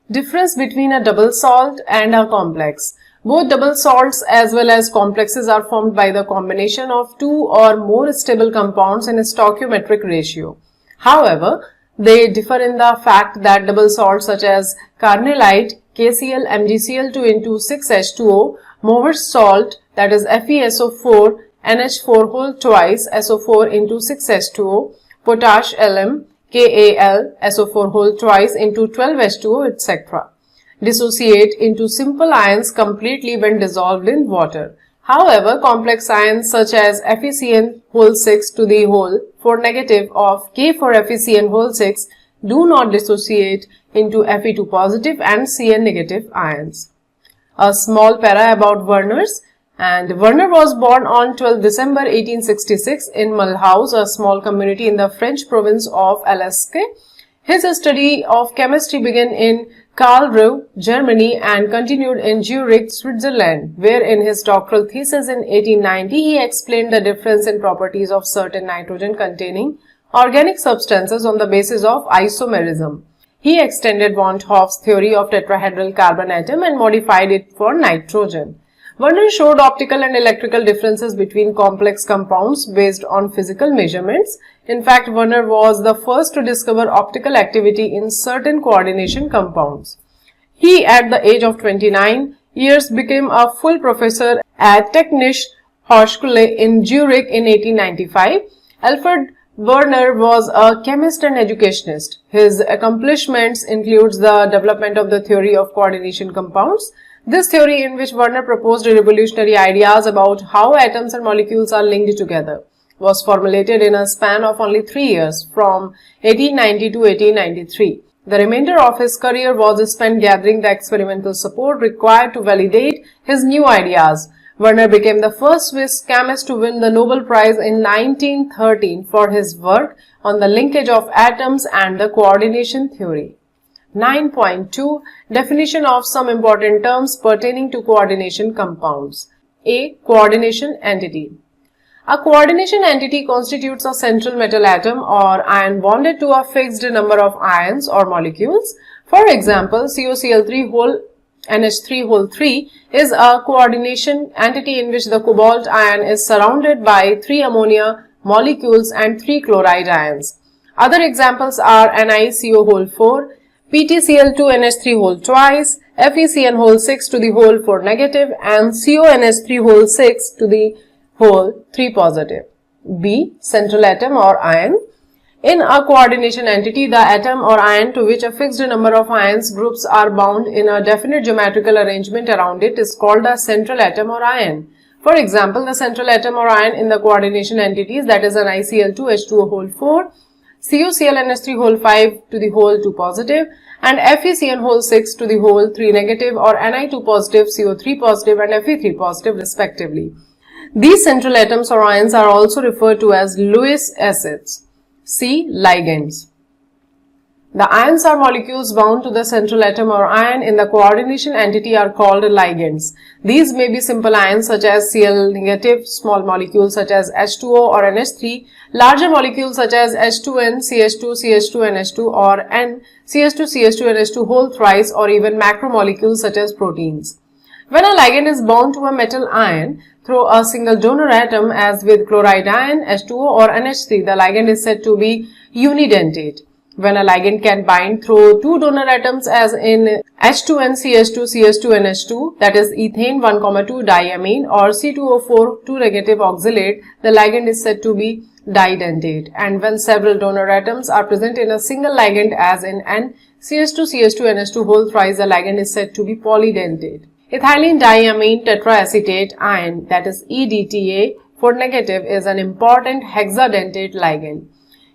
Difference between a double salt and a complex. Both double salts as well as complexes are formed by the combination of two or more stable compounds in a stoichiometric ratio. However, they differ in the fact that double salts such as carnallite, KCl, MgCl2 into 6H2O, Mohr's salt, that is FeSO4, NH4 whole twice, SO4 into 6H2O, potash Lm, KAl, SO4 whole twice into 12H2O, etc. dissociate into simple ions completely when dissolved in water. However, complex ions such as FeCN6 to the whole 4 negative of K4FeCN6 do not dissociate into Fe2 positive and Cn negative ions. A small para about Werner's. And Werner was born on 12 December 1866 in Mulhouse, a small community in the French province of Alaska. His study of chemistry began in Karlsruhe, Germany and continued in Zurich, Switzerland, where in his doctoral thesis in 1890 he explained the difference in properties of certain nitrogen-containing organic substances on the basis of isomerism. He extended von Hoff's theory of tetrahedral carbon atom and modified it for nitrogen. Werner showed optical and electrical differences between complex compounds based on physical measurements. In fact, Werner was the first to discover optical activity in certain coordination compounds. He, at the age of 29 years, became a full professor at Technische Hochschule in Zurich in 1895. Alfred Werner was a chemist and educationist. His accomplishments includes the development of the theory of coordination compounds. This theory, in which Werner proposed revolutionary ideas about how atoms and molecules are linked together, was formulated in a span of only 3 years, from 1890 to 1893. The remainder of his career was spent gathering the experimental support required to validate his new ideas. Werner became the first Swiss chemist to win the Nobel Prize in 1913 for his work on the linkage of atoms and the coordination theory. 9.2 Definition of some important terms pertaining to coordination compounds. A. Coordination entity. A coordination entity constitutes a central metal atom or ion bonded to a fixed number of ions or molecules. For example, COCl3-NH3 is a coordination entity in which the cobalt ion is surrounded by 3 ammonia molecules and 3 chloride ions. Other examples are NiCO4, PtCl2NH3 twice, FeCN6 to the whole 4 negative and CONH3 to the whole 3 positive. B. Central atom or ion. In a coordination entity, the atom or ion to which a fixed number of ions groups are bound in a definite geometrical arrangement around it is called a central atom or ion. For example, the central atom or ion in the coordination entities, that is NiCl2H2O4, COCl-NH3 to the whole 2 positive and FeCN6 to the whole 3 negative or Ni2 positive, CO3 positive and Fe3 positive respectively. These central atoms or ions are also referred to as Lewis acids. C. Ligands. The ions are molecules bound to the central atom or ion in the coordination entity are called ligands. These may be simple ions such as Cl negative, small molecules such as H2O or NH3, larger molecules such as H2N, CH2, CH2, NH2 or N, CH2, CH2, NH2 whole thrice, or even macromolecules such as proteins. When a ligand is bound to a metal ion through a single donor atom, as with chloride ion, H2O or NH3, the ligand is said to be unidentate. When a ligand can bind through two donor atoms, as in H2N, CH2, CH2, NH2, that is ethane 1,2 diamine, or C2O4 2 negative oxalate, the ligand is said to be didentate. And when several donor atoms are present in a single ligand, as in N, CH2, CH2, NH2 whole thrice, the ligand is said to be polydentate. Ethylene diamine tetraacetate ion, that is EDTA for negative, is an important hexadentate ligand.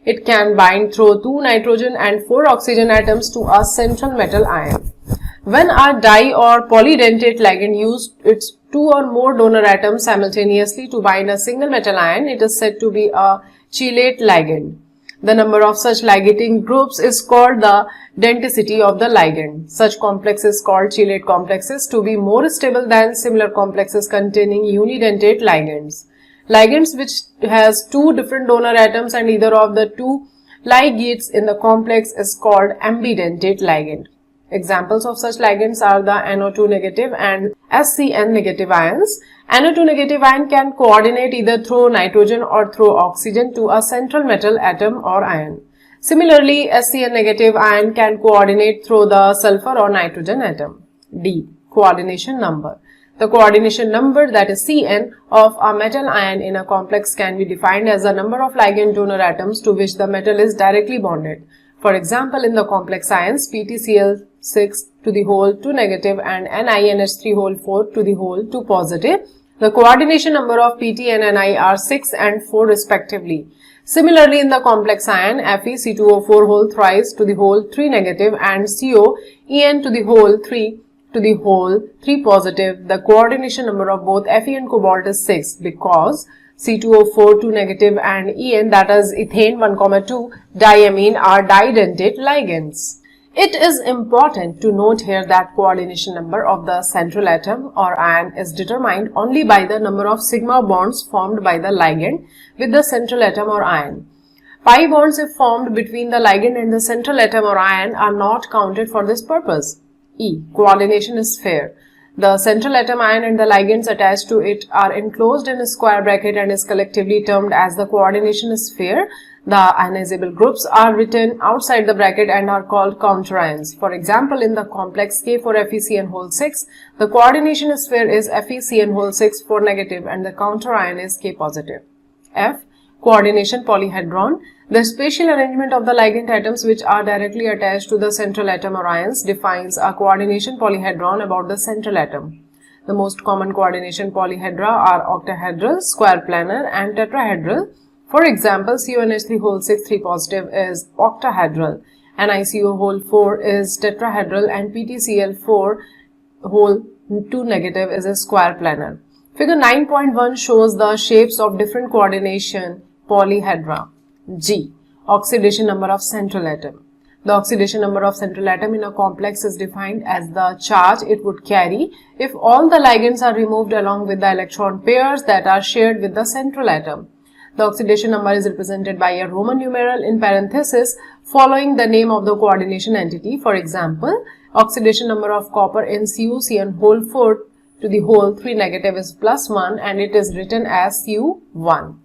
It can bind through 2 nitrogen and 4 oxygen atoms to a central metal ion. When a di or polydentate ligand uses its 2 or more donor atoms simultaneously to bind a single metal ion, it is said to be a chelate ligand. The number of such ligating groups is called the denticity of the ligand. Such complexes called chelate complexes to be more stable than similar complexes containing unidentate ligands. Ligands which has 2 different donor atoms and either of the 2 ligates in the complex is called ambidentate ligand. Examples of such ligands are the NO2 negative and SCN negative ions. NO2 negative ion can coordinate either through nitrogen or through oxygen to a central metal atom or ion. Similarly, SCN negative ion can coordinate through the sulfur or nitrogen atom. D. Coordination number. The coordination number, that is Cn, of a metal ion in a complex can be defined as the number of ligand donor atoms to which the metal is directly bonded. For example, in the complex ions PtCl6 to the whole 2 negative and NiNH3 whole 4 to the whole 2 positive, the coordination number of Pt and Ni are 6 and 4 respectively. Similarly, in the complex ion FeC2O4 whole thrice to the whole 3 negative and COEn to the whole 3 to the whole 3 positive, the coordination number of both Fe and cobalt is 6 because C2O4 2 negative and En, that is ethane 1,2 diamine, are didentate ligands. It is important to note here that coordination number of the central atom or ion is determined only by the number of sigma bonds formed by the ligand with the central atom or ion. Pi bonds, if formed between the ligand and the central atom or ion, are not counted for this purpose. E. Coordination is fair. The central atom ion and the ligands attached to it are enclosed in a square bracket and is collectively termed as the coordination is fair. The ionizable groups are written outside the bracket and are called counterions. For example, in the complex K for FeCN whole 6, the coordination is fair is FeCN whole 6 for negative and the counterion is K positive. F. Coordination polyhedron. The spatial arrangement of the ligand atoms which are directly attached to the central atom or ions defines a coordination polyhedron about the central atom. The most common coordination polyhedra are octahedral, square planar and tetrahedral. For example, CONH3 whole 6 3 positive is octahedral, NiCO whole 4 is tetrahedral and PtCl4 whole 2 negative is a square planar. Figure 9.1 shows the shapes of different coordination polyhedra. G. Oxidation number of central atom. The oxidation number of central atom in a complex is defined as the charge it would carry if all the ligands are removed along with the electron pairs that are shared with the central atom. The oxidation number is represented by a Roman numeral in parenthesis following the name of the coordination entity. For example, oxidation number of copper in CuCN whole 4 to the whole 3 negative is +1 and it is written as Cu1.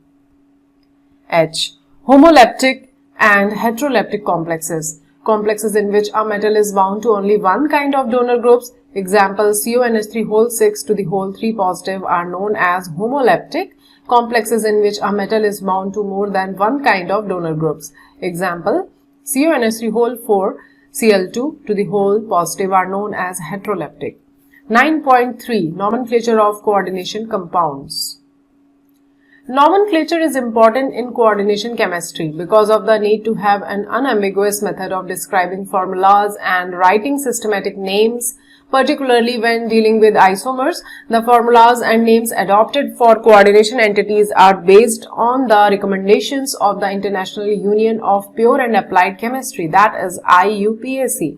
H. Homoleptic and heteroleptic complexes. Complexes in which a metal is bound to only one kind of donor groups. Example, CONH3 whole 6 to the whole 3 positive are known as homoleptic. Complexes in which a metal is bound to more than one kind of donor groups. Example, CONH3 whole 4 Cl2 to the whole positive are known as heteroleptic. 9.3 Nomenclature of coordination compounds. Nomenclature is important in coordination chemistry because of the need to have an unambiguous method of describing formulas and writing systematic names, Particularly when dealing with isomers, the formulas and names adopted for coordination entities are based on the recommendations of the International Union of Pure and Applied Chemistry, that is IUPAC.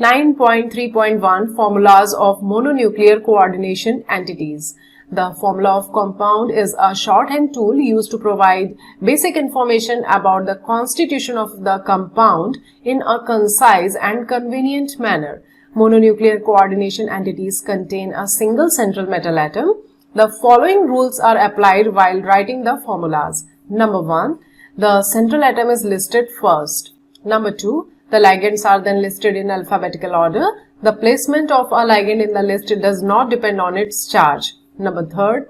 9.3.1 Formulas of Mononuclear Coordination Entities. The formula of compound is a shorthand tool used to provide basic information about the constitution of the compound in a concise and convenient manner. Mononuclear coordination entities contain a single central metal atom. The following rules are applied while writing the formulas. Number 1. The central atom is listed first. Number 2. The ligands are then listed in alphabetical order. The placement of a ligand in the list does not depend on its charge. Number 3.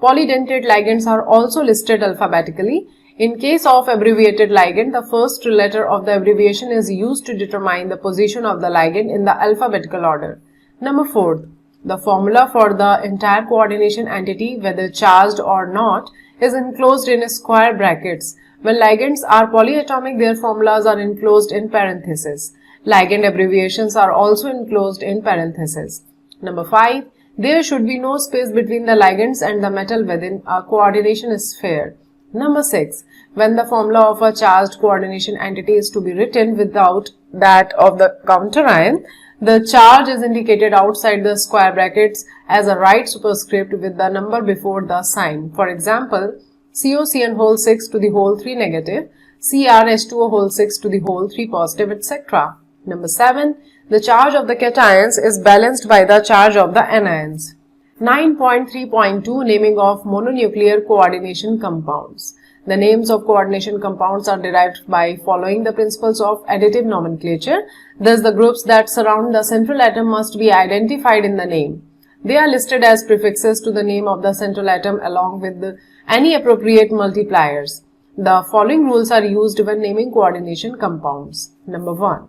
Polydentate ligands are also listed alphabetically. In case of abbreviated ligand, the first letter of the abbreviation is used to determine the position of the ligand in the alphabetical order. Number 4. The formula for the entire coordination entity, whether charged or not, is enclosed in square brackets. When ligands are polyatomic, their formulas are enclosed in parentheses. Ligand abbreviations are also enclosed in parentheses. Number 5. There should be no space between the ligands and the metal within a coordination sphere. Number 6. When the formula of a charged coordination entity is to be written without that of the counterion, the charge is indicated outside the square brackets as a right superscript with the number before the sign. For example, COCN whole 6 to the whole 3 negative, CrH2O whole 6 to the whole 3 positive, etc. Number 7. The charge of the cations is balanced by the charge of the anions. 9.3.2 Naming of mononuclear coordination compounds. The names of coordination compounds are derived by following the principles of additive nomenclature. Thus, the groups that surround the central atom must be identified in the name. They are listed as prefixes to the name of the central atom along with any appropriate multipliers. The following rules are used when naming coordination compounds. Number 1.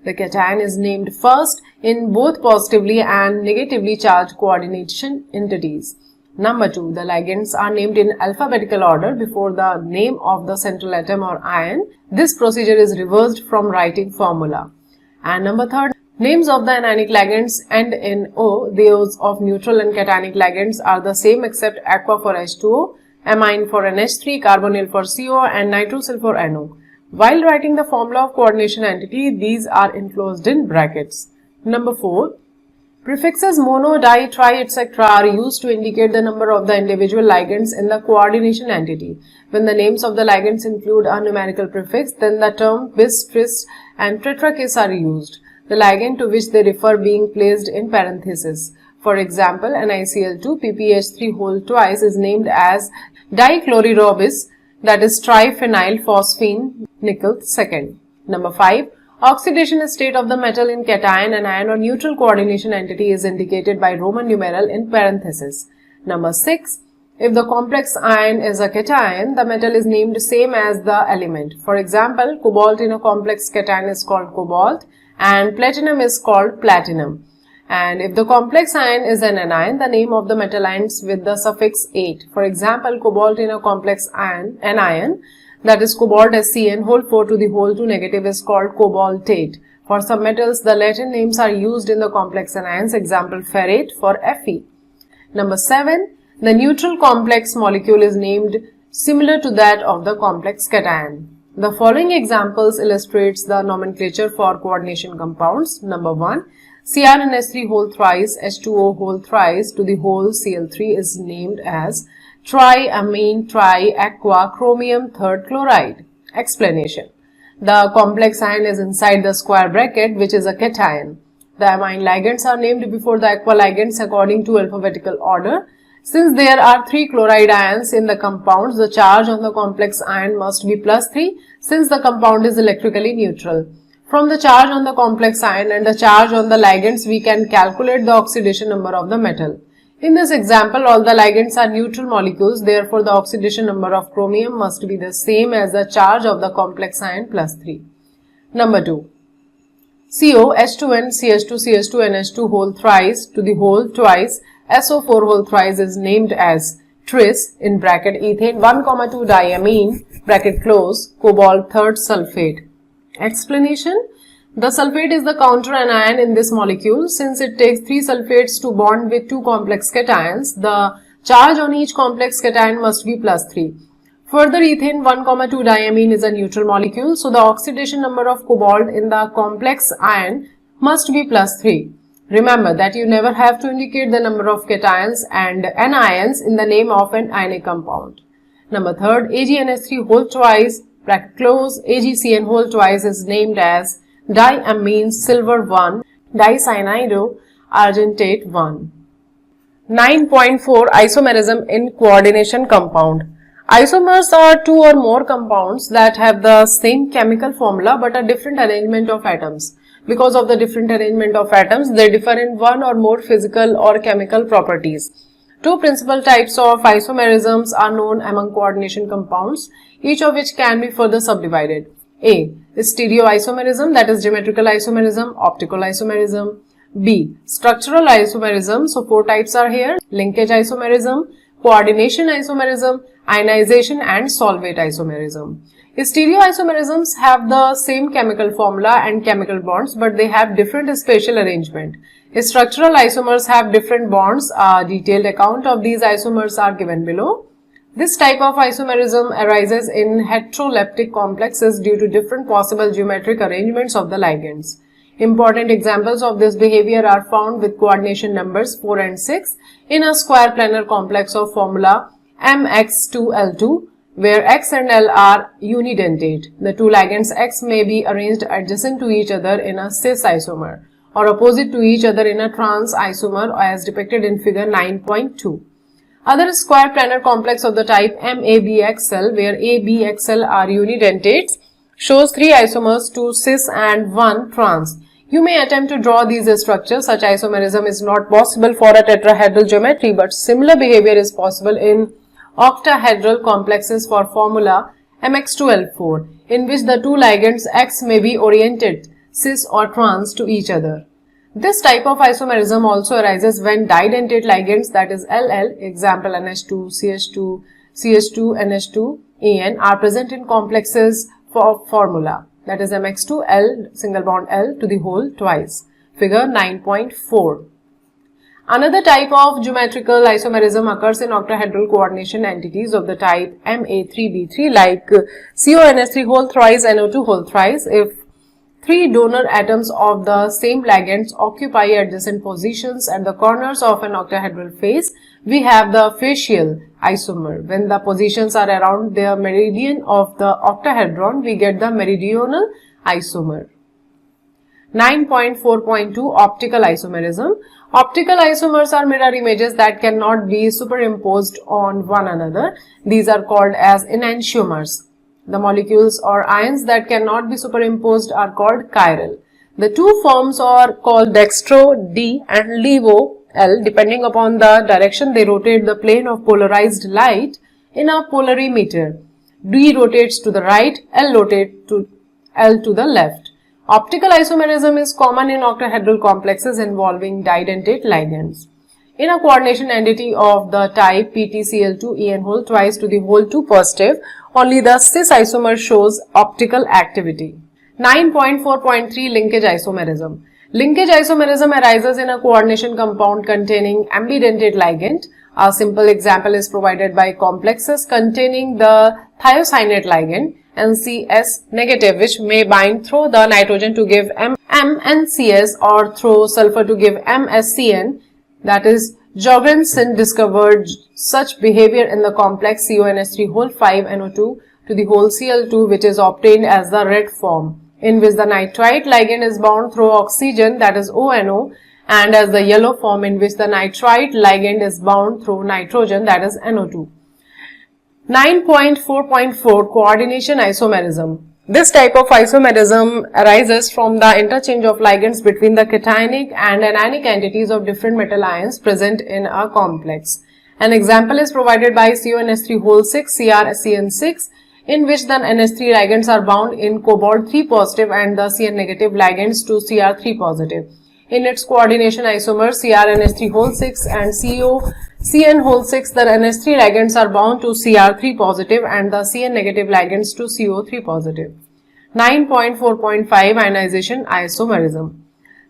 The cation is named first in both positively and negatively charged coordination entities. Number 2. The ligands are named in alphabetical order before the name of the central atom or ion. This procedure is reversed from writing formula. And number 3. Names of the anionic ligands end in O. Those of neutral and cationic ligands are the same except aqua for H2O, amine for NH3, carbonyl for CO, and nitrosyl for NO. While writing the formula of coordination entity, these are enclosed in brackets. Number 4. Prefixes mono, di, tri, etc. are used to indicate the number of the individual ligands in the coordination entity. When the names of the ligands include a numerical prefix, then the term bis, tris, and tetrakis are used, the ligand to which they refer being placed in parentheses. For example, NiCl2 PPH3 whole twice is named as dichlororobis, that is triphenyl phosphine nickel second. Number 5. Oxidation state of the metal in cation, anion or neutral coordination entity is indicated by Roman numeral in parentheses. Number 6. If the complex ion is a cation, the metal is named same as the element. For example, cobalt in a complex cation is called cobalt and platinum is called platinum. And if the complex ion is an anion, the name of the metal ends with the suffix ate. For example, cobalt in a complex anion, that is cobalt SCN whole 4 to the whole 2 negative is called cobaltate. For some metals, the Latin names are used in the complex anions, example ferrate for Fe. Number 7. The neutral complex molecule is named similar to that of the complex cation. The following examples illustrates the nomenclature for coordination compounds. Number 1. CrNH3 whole thrice, H2O whole thrice to the whole Cl3 is named as triamine triaqua chromium third chloride. Explanation. The complex ion is inside the square bracket, which is a cation. The amine ligands are named before the aqua ligands according to alphabetical order. Since there are 3 chloride ions in the compounds, the charge on the complex ion must be +3 since the compound is electrically neutral. From the charge on the complex ion and the charge on the ligands, we can calculate the oxidation number of the metal. In this example, all the ligands are neutral molecules, therefore the oxidation number of chromium must be the same as the charge of the complex ion +3. Number 2. CO, H2N, CH2, CH2, NH2 whole thrice to the whole twice, SO4 whole thrice is named as tris in bracket ethane 1,2 diamine bracket close cobalt third sulfate. Explanation. The sulfate is the counter anion in this molecule. Since it takes 3 sulfates to bond with 2 complex cations, the charge on each complex cation must be +3. Further, ethane 1,2 diamine is a neutral molecule, so the oxidation number of cobalt in the complex ion must be +3. Remember that you never have to indicate the number of cations and anions in the name of an ionic compound. Number 3, AgNH3 whole twice, bracket close, AgCN whole twice is named as diamine silver 1, dicyanido argentate 1. 9.4 Isomerism in coordination compound. Isomers are 2 or more compounds that have the same chemical formula but a different arrangement of atoms. Because of the different arrangement of atoms, they differ in one or more physical or chemical properties. 2 principal types of isomerisms are known among coordination compounds, each of which can be further subdivided. A. Stereoisomerism, that is geometrical isomerism, optical isomerism. B. Structural isomerism, so 4 types are here: linkage isomerism, coordination isomerism, ionization and solvate isomerism. Stereoisomerisms have the same chemical formula and chemical bonds, but they have different spatial arrangement. Structural isomers have different bonds. A detailed account of these isomers are given below. This type of isomerism arises in heteroleptic complexes due to different possible geometric arrangements of the ligands. Important examples of this behavior are found with coordination numbers 4 and 6 in a square planar complex of formula MX2L2, where X and L are unidentate. The 2 ligands X may be arranged adjacent to each other in a cis isomer or opposite to each other in a trans isomer as depicted in figure 9.2. Other square planar complex of the type MABXL, where A, B, XL are unidentates, shows 3 isomers, 2 cis and 1 trans. You may attempt to draw these structures. Such isomerism is not possible for a tetrahedral geometry, but similar behavior is possible in octahedral complexes for formula MX2L4, in which the 2 ligands X may be oriented cis or trans to each other. This type of isomerism also arises when didentate ligands, that is LL, example NH2, CH2, CH2, NH2, En, are present in complexes for formula, that is MX2L, single bond L to the whole twice, figure 9.4. Another type of geometrical isomerism occurs in octahedral coordination entities of the type Ma3B3, like CONH3 whole thrice, NO2 whole thrice. If 3 donor atoms of the same ligands occupy adjacent positions at the corners of an octahedral face, we have the facial isomer. When the positions are around the meridian of the octahedron, we get the meridional isomer. 9.4.2 Optical isomerism. Optical isomers are mirror images that cannot be superimposed on one another. These are called as enantiomers. The molecules or ions that cannot be superimposed are called chiral. The 2 forms are called dextro D and levo L. Depending upon the direction they rotate the plane of polarized light in a polarimeter. D rotates to the right, L rotates to L to the left. Optical isomerism is common in octahedral complexes involving didentate ligands. In a coordination entity of the type PTCl2 En whole twice to the whole 2 positive, only the cis isomer shows optical activity. 9.4.3 Linkage isomerism. Linkage isomerism arises in a coordination compound containing ambidentate ligand. A simple example is provided by complexes containing the thiocyanate ligand NCS negative, which may bind through the nitrogen to give MNCS or through sulfur to give MSCN. That is, Jorgensen discovered such behavior in the complex CONH3 whole 5 NO2 to the whole Cl2, which is obtained as the red form, in which the nitrite ligand is bound through oxygen, that is ONO, and as the yellow form, in which the nitrite ligand is bound through nitrogen, that is NO2. 9.4.4 Coordination isomerism. This type of isomerism arises from the interchange of ligands between the cationic and anionic entities of different metal ions present in a complex. An example is provided by CONH3 whole 6 CrCN6, in which the NH3 ligands are bound in cobalt 3 positive and the Cn negative ligands to Cr3 positive. In its coordination isomer CrNH3 whole 6 and CN whole 6, the NH3 ligands are bound to Cr3 positive and the Cn negative ligands to CO3 positive. 9.4.5 Ionization isomerism.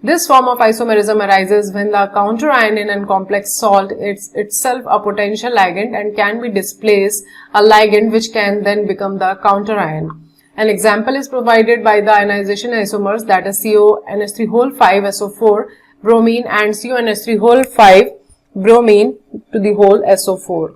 This form of isomerism arises when the counter ion in a complex salt is itself a potential ligand and can be displaced a ligand which can then become the counter ion. An example is provided by the ionization isomers, that is CONH3-5 bromine and CONH3-5 bromine to the whole SO4.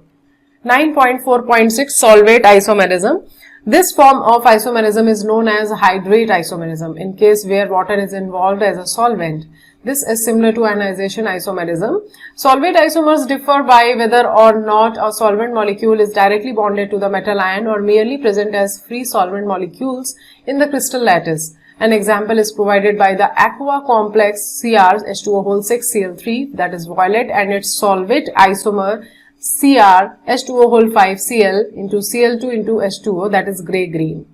9.4.6 Solvate isomerism. This form of isomerism is known as hydrate isomerism in case where water is involved as a solvent. This is similar to ionization isomerism. Solvate isomers differ by whether or not a solvent molecule is directly bonded to the metal ion or merely present as free solvent molecules in the crystal lattice. An example is provided by the aqua complex CrH2O6Cl3, that is violet, and its solvate isomer CrH2O5Cl into Cl2 into H2O, that is grey-green.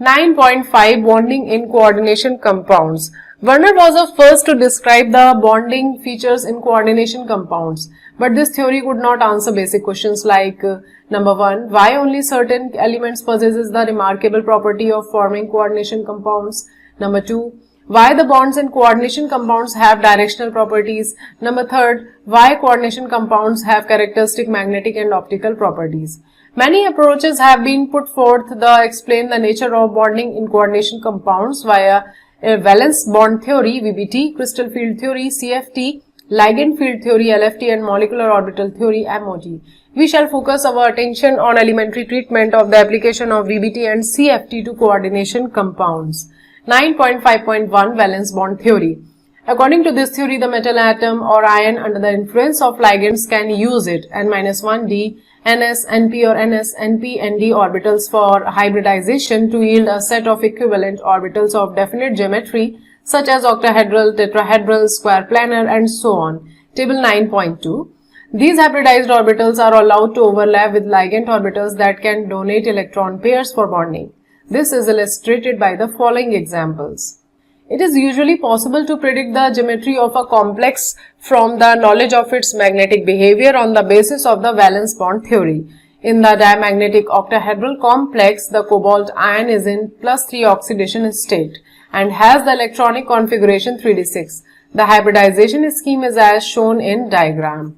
9.5 Bonding in coordination compounds. Werner was the first to describe the bonding features in coordination compounds, but this theory could not answer basic questions like number 1, why only certain elements possesses the remarkable property of forming coordination compounds. Number 2, why the bonds in coordination compounds have directional properties. Number 3, why coordination compounds have characteristic magnetic and optical properties. Many approaches have been put forth to explain the nature of bonding in coordination compounds via valence bond theory (VBT), crystal field theory (CFT), ligand field theory (LFT), and molecular orbital theory (MOT). We shall focus our attention on elementary treatment of the application of VBT and CFT to coordination compounds. 9.5.1 Valence bond theory. According to this theory, the metal atom or ion under the influence of ligands can use it N-1d, Ns, Np or Ns, Np, Nd orbitals for hybridization to yield a set of equivalent orbitals of definite geometry such as octahedral, tetrahedral, square planar, and so on. Table 9.2. These hybridized orbitals are allowed to overlap with ligand orbitals that can donate electron pairs for bonding. This is illustrated by the following examples. It is usually possible to predict the geometry of a complex from the knowledge of its magnetic behavior on the basis of the valence bond theory. In the diamagnetic octahedral complex, the cobalt ion is in +3 oxidation state and has the electronic configuration 3d6. The hybridization scheme is as shown in diagram.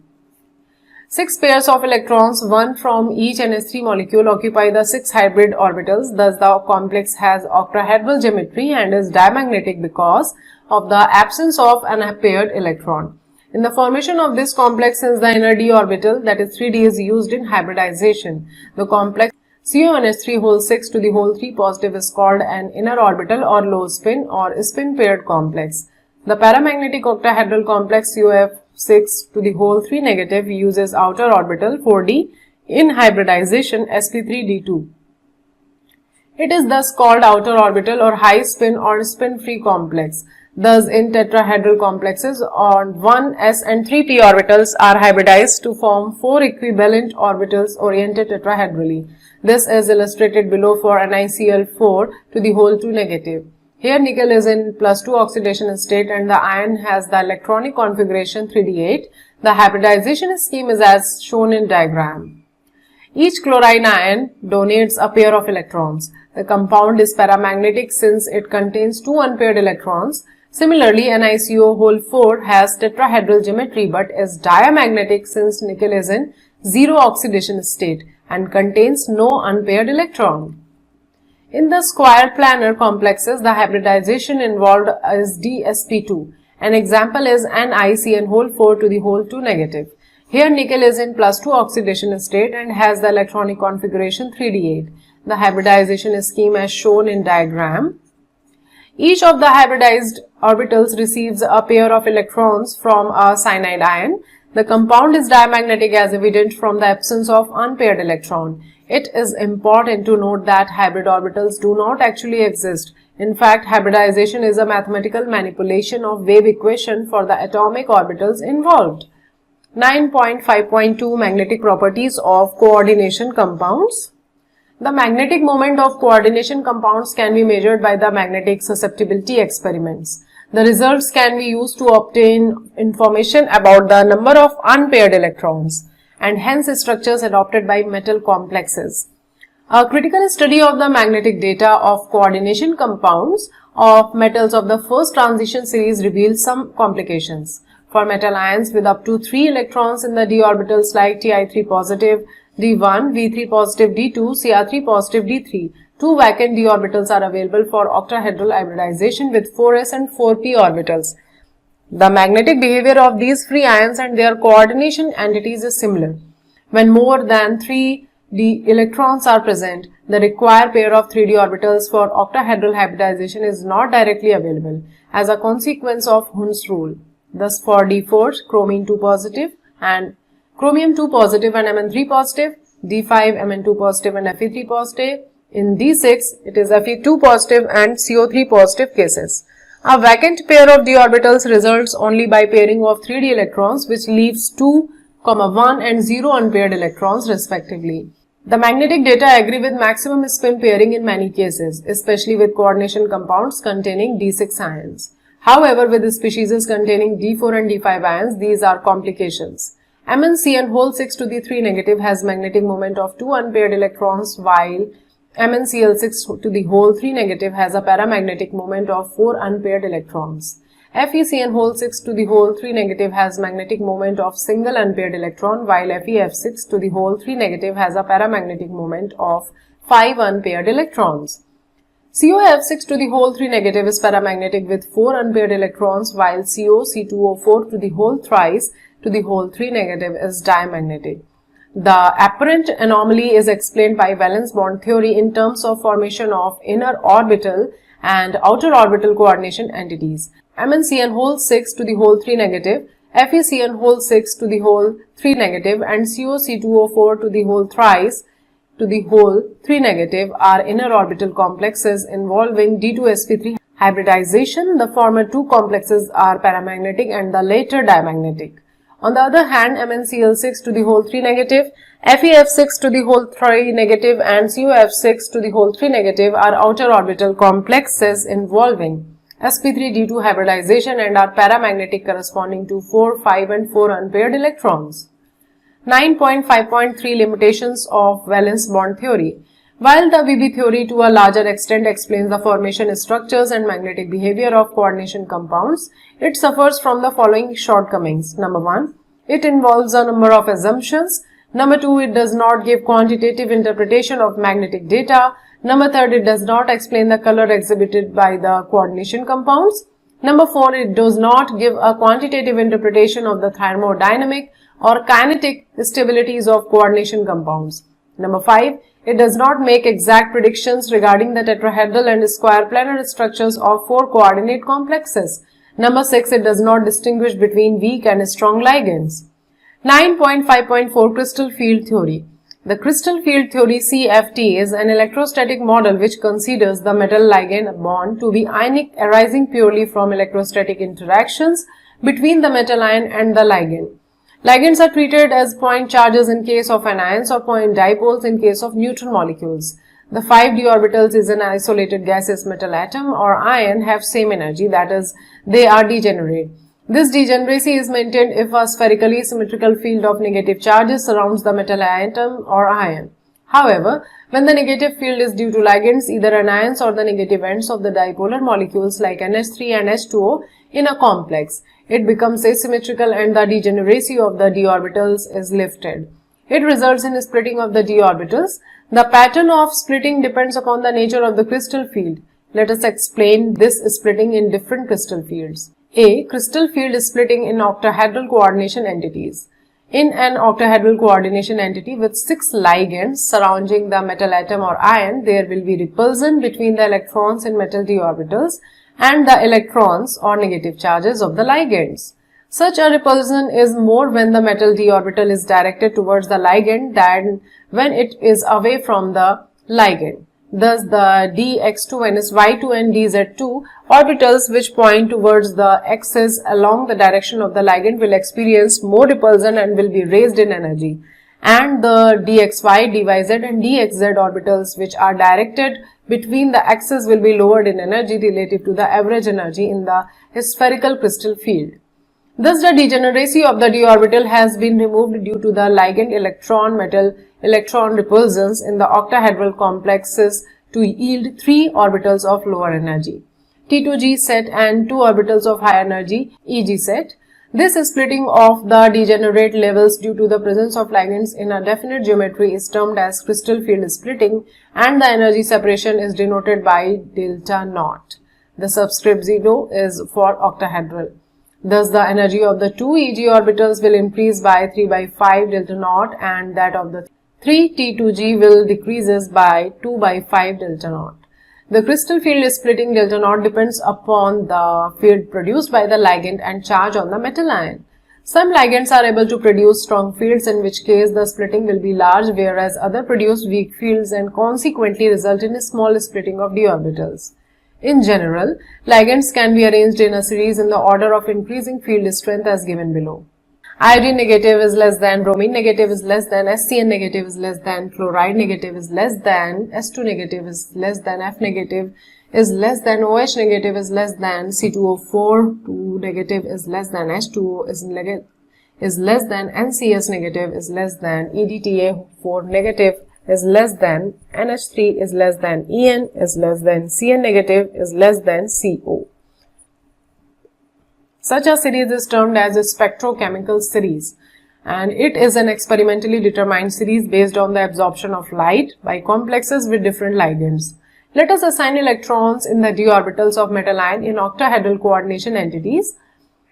6 pairs of electrons, one from each NH3 molecule, occupy the 6 hybrid orbitals. Thus, the complex has octahedral geometry and is diamagnetic because of the absence of an unpaired electron. In the formation of this complex, since the inner d orbital, that is 3d, is used in hybridization, the complex CONH3-6 to the whole 3 positive is called an inner orbital or low spin or spin paired complex. The paramagnetic octahedral complex COF6 to the whole 3 negative uses outer orbital 4d in hybridization sp3d2. It is thus called outer orbital or high spin or spin free complex. Thus, in tetrahedral complexes, on 1s and 3p orbitals are hybridized to form 4 equivalent orbitals oriented tetrahedrally. This is illustrated below for NiCl4 to the whole 2 negative. Here nickel is in +2 oxidation state and the ion has the electronic configuration 3d8. The hybridization scheme is as shown in diagram. Each chlorine ion donates a pair of electrons. The compound is paramagnetic since it contains 2 unpaired electrons. Similarly, NiCO4 has tetrahedral geometry but is diamagnetic since nickel is in 0 oxidation state and contains no unpaired electron. In the square planar complexes, the hybridization involved is dsp2. An example is NiCN4 to the whole 2 negative. Here nickel is in +2 oxidation state and has the electronic configuration 3d8. The hybridization scheme as shown in diagram. Each of the hybridized orbitals receives a pair of electrons from a cyanide ion. The compound is diamagnetic as evident from the absence of unpaired electron. It is important to note that hybrid orbitals do not actually exist. In fact, hybridization is a mathematical manipulation of wave equation for the atomic orbitals involved. 9.5.2 Magnetic properties of coordination compounds. The magnetic moment of coordination compounds can be measured by the magnetic susceptibility experiments. The results can be used to obtain information about the number of unpaired electrons and hence structures adopted by metal complexes. A critical study of the magnetic data of coordination compounds of metals of the first transition series reveals some complications. For metal ions with up to 3 electrons in the d orbitals like Ti3 positive, D1, V3 positive, D2, Cr3 positive, D3, 2 vacant d orbitals are available for octahedral hybridization with 4s and 4p orbitals. The magnetic behavior of these free ions and their coordination entities is similar. When more than 3 d electrons are present, the required pair of 3d orbitals for octahedral hybridization is not directly available as a consequence of Hund's rule. Thus, for D4, chromium 2 positive and chromium 2 positive and Mn3 positive, D5, Mn2 positive and Fe3 positive. In D6, it is Fe2 positive and CO3 positive cases. A vacant pair of d orbitals results only by pairing of 3d electrons, which leaves 2, 1 and 0 unpaired electrons respectively. The magnetic data agree with maximum spin pairing in many cases, especially with coordination compounds containing D6 ions. However, with species containing D4 and D5 ions, these are complications. MnCN6 to the 3 negative has magnetic moment of 2 unpaired electrons, while MnCl6 to the whole 3 negative has a paramagnetic moment of 4 unpaired electrons. FeCN6 to the whole 3 negative has magnetic moment of single unpaired electron, while FeF6 to the whole 3 negative has a paramagnetic moment of 5 unpaired electrons. COF6 to the whole 3 negative is paramagnetic with 4 unpaired electrons, while COC2O4 to the whole thrice to the whole 3 negative is diamagnetic. The apparent anomaly is explained by valence bond theory in terms of formation of inner orbital and outer orbital coordination entities. MnCN6 to the whole 3 negative, FeCN6 to the whole 3 negative and COC2O4 to the whole thrice to the whole 3 negative are inner orbital complexes involving D2sp3 hybridization. The former two complexes are paramagnetic and the later diamagnetic. On the other hand, MnCl6 to the whole 3 negative, FeF6 to the whole 3 negative and COF6 to the whole 3 negative are outer orbital complexes involving sp3d2 hybridization and are paramagnetic corresponding to 4, 5 and 4 unpaired electrons. 9.5.3 Limitations of valence bond theory. While the VB theory to a larger extent explains the formation structures and magnetic behavior of coordination compounds, it suffers from the following shortcomings. Number 1. It involves a number of assumptions. Number 2. It does not give quantitative interpretation of magnetic data. Number 3. It does not explain the color exhibited by the coordination compounds. Number 4. It does not give a quantitative interpretation of the thermodynamic or kinetic stabilities of coordination compounds. Number 5. It does not make exact predictions regarding the tetrahedral and square planar structures of 4 coordinate complexes. Number 6. It does not distinguish between weak and strong ligands. 9.5.4 Crystal Field Theory. The crystal field theory CFT is an electrostatic model which considers the metal-ligand bond to be ionic, arising purely from electrostatic interactions between the metal ion and the ligand. Ligands are treated as point charges in case of anions or point dipoles in case of neutral molecules. The 5d orbitals is an isolated gaseous metal atom or ion have same energy, that is, they are degenerate. This degeneracy is maintained if a spherically symmetrical field of negative charges surrounds the metal atom or ion. However, when the negative field is due to ligands, either anions or the negative ends of the dipolar molecules like NH3 and H2O in a complex, it becomes asymmetrical and the degeneracy of the d orbitals is lifted. It results in splitting of the d orbitals. The pattern of splitting depends upon the nature of the crystal field. Let us explain this splitting in different crystal fields. A. Crystal field splitting in octahedral coordination entities. In an octahedral coordination entity with 6 ligands surrounding the metal atom or ion, there will be repulsion between the electrons in metal d orbitals and the electrons or negative charges of the ligands. Such a repulsion is more when the metal d orbital is directed towards the ligand than when it is away from the ligand. Thus, the dx2 y2 and dz2 orbitals which point towards the axis along the direction of the ligand will experience more repulsion and will be raised in energy. And the dxy, dyz and dxz orbitals which are directed between the axes will be lowered in energy relative to the average energy in the spherical crystal field. Thus, the degeneracy of the d orbital has been removed due to the ligand electron-metal electron repulsions in the octahedral complexes to yield 3 orbitals of lower energy, T2G set, and 2 orbitals of high energy, EG set. This splitting of the degenerate levels due to the presence of ligands in a definite geometry is termed as crystal field splitting, and the energy separation is denoted by delta naught. The subscript 0 is for octahedral. Thus, the energy of the 2 EG orbitals will increase by 3 by 5 delta naught, and that of the 3 T2G will decreases by 2 by 5 delta naught. The crystal field splitting delta naught depends upon the field produced by the ligand and charge on the metal ion. Some ligands are able to produce strong fields, in which case the splitting will be large, whereas other produce weak fields and consequently result in a small splitting of d orbitals. In general, ligands can be arranged in a series in the order of increasing field strength as given below. Iodine negative is less than, bromine negative is less than, SCN negative is less than, fluoride negative is less than, S2 negative is less than, F negative is less than, OH negative is less than, C2O4 2 negative is less than, H2O is less than, NCS negative is less than, EDTA4 negative is less than, NH3 is less than, En is less than, Cn negative is less than, CO. Such a series is termed as a spectrochemical series, and it is an experimentally determined series based on the absorption of light by complexes with different ligands. Let us assign electrons in the d orbitals of metal ion in octahedral coordination entities.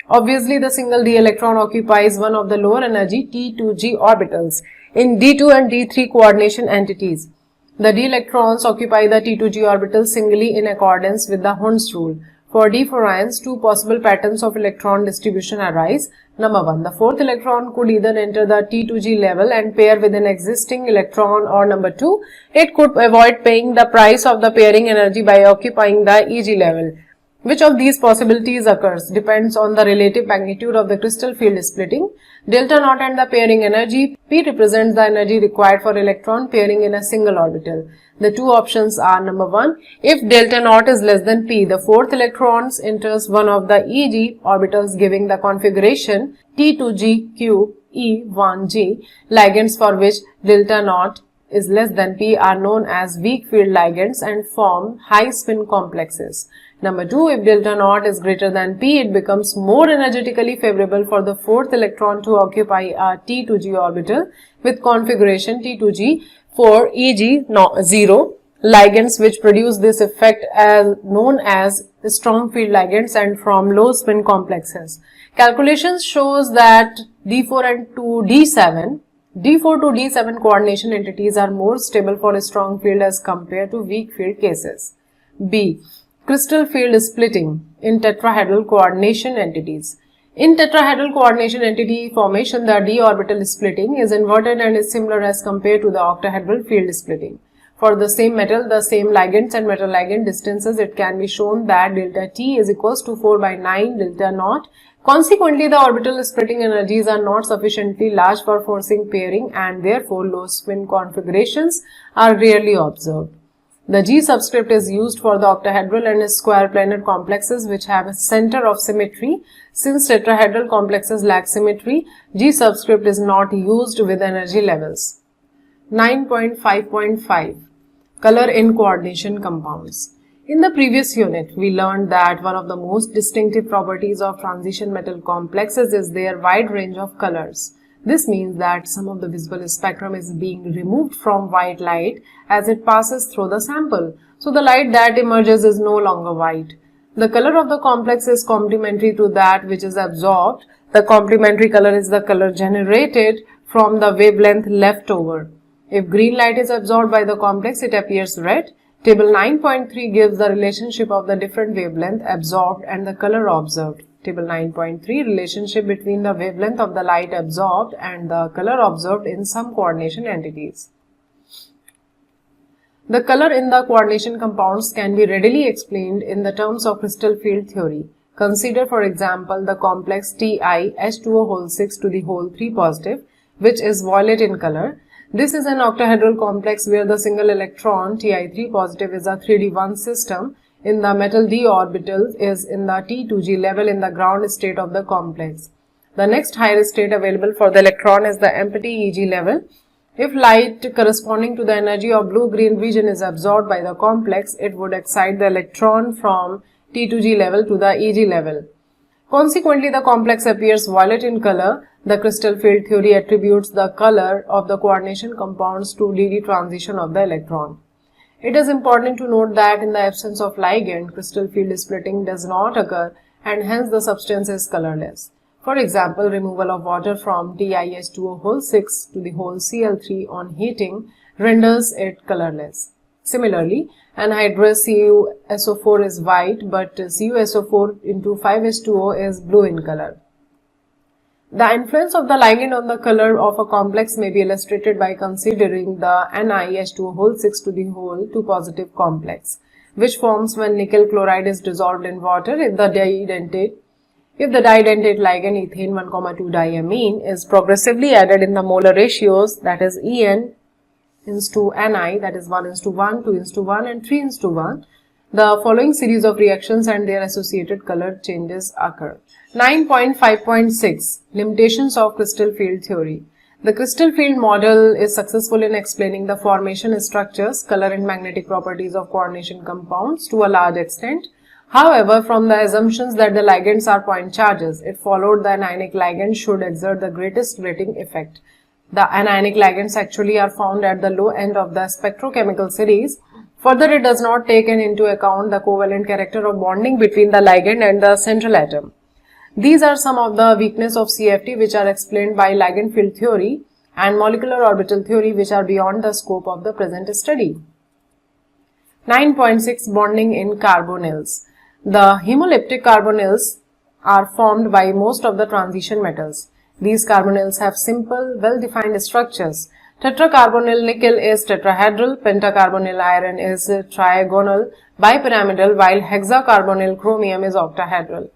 Obviously, the single d electron occupies one of the lower energy T2G orbitals in D2 and D3 coordination entities. The d electrons occupy the T2G orbital singly in accordance with the Hund's rule. For d4 ions, 2 possible patterns of electron distribution arise. Number 1, the fourth electron could either enter the T2G level and pair with an existing electron, or number 2, it could avoid paying the price of the pairing energy by occupying the EG level. Which of these possibilities occurs depends on the relative magnitude of the crystal field splitting. Delta naught and the pairing energy. P represents the energy required for electron pairing in a single orbital. The two options are: number 1, if delta naught is less than P, the fourth electron enters one of the EG orbitals, giving the configuration T2G E1G. Ligands for which delta naught is less than P are known as weak field ligands and form high spin complexes. Number 2, if delta naught is greater than P, it becomes more energetically favorable for the fourth electron to occupy a T2G orbital with configuration T2G for EG0. Ligands which produce this effect are known as strong field ligands and from low spin complexes. Calculations shows that D4 and D7 to D7 coordination entities are more stable for a strong field as compared to weak field cases. B. Crystal field splitting in tetrahedral coordination entities. In tetrahedral coordination entity formation, the d orbital splitting is inverted and is similar as compared to the octahedral field splitting. For the same metal, the same ligands and metal ligand distances, it can be shown that delta T is equals to 4 by 9 delta naught. Consequently, the orbital splitting energies are not sufficiently large for forcing pairing, and therefore low spin configurations are rarely observed. The G subscript is used for the octahedral and square planar complexes which have a center of symmetry. Since tetrahedral complexes lack symmetry, G subscript is not used with energy levels. 9.5.5 Color in coordination compounds. In the previous unit, we learned that one of the most distinctive properties of transition metal complexes is their wide range of colors. This means that some of the visible spectrum is being removed from white light as it passes through the sample. So the light that emerges is no longer white. The color of the complex is complementary to that which is absorbed. The complementary color is the color generated from the wavelength left over. If green light is absorbed by the complex, it appears red. Table 9.3 gives the relationship of the different wavelength absorbed and the color observed. Table 9.3 relationship between the wavelength of the light absorbed and the color observed in some coordination entities. The color in the coordination compounds can be readily explained in the terms of crystal field theory. Consider, for example, the complex TiH2O6 to the whole 3 positive, which is violet in color. This is an octahedral complex where the single electron Ti3 positive is a 3D1 system in the metal d orbital is in the T2g level in the ground state of the complex. The next higher state available for the electron is the empty Eg level. If light corresponding to the energy of blue-green region is absorbed by the complex, it would excite the electron from T2g level to the Eg level. Consequently, the complex appears violet in color. The crystal field theory attributes the color of the coordination compounds to DD transition of the electron. It is important to note that in the absence of ligand, crystal field splitting does not occur and hence the substance is colorless. For example, removal of water from TiH2O6 to the whole Cl3 on heating renders it colorless. Similarly, anhydrous CuSO4 is white, but CuSO4 into 5H2O is blue in color. The influence of the ligand on the color of a complex may be illustrated by considering the NiH2O6 to the whole 2 positive complex, which forms when nickel chloride is dissolved in water if the didentate ligand ethane 1,2 diamine is progressively added in the molar ratios, that is En is to Ni, that is 1:1, 2:1 and 3:1, the following series of reactions and their associated color changes occur. 9.5.6 Limitations of crystal field theory. The crystal field model is successful in explaining the formation structures, color and magnetic properties of coordination compounds to a large extent. However, from the assumptions that the ligands are point charges, it followed the anionic ligand should exert the greatest grating effect. The anionic ligands actually are found at the low end of the spectrochemical series. Further, it does not take into account the covalent character of bonding between the ligand and the central atom. These are some of the weaknesses of CFT which are explained by ligand field theory and molecular orbital theory, which are beyond the scope of the present study. 9.6 Bonding in carbonyls. The hemolytic carbonyls are formed by most of the transition metals. These carbonyls have simple, well-defined structures. Tetracarbonyl nickel is tetrahedral, pentacarbonyl iron is trigonal, bipyramidal, while hexacarbonyl chromium is octahedral.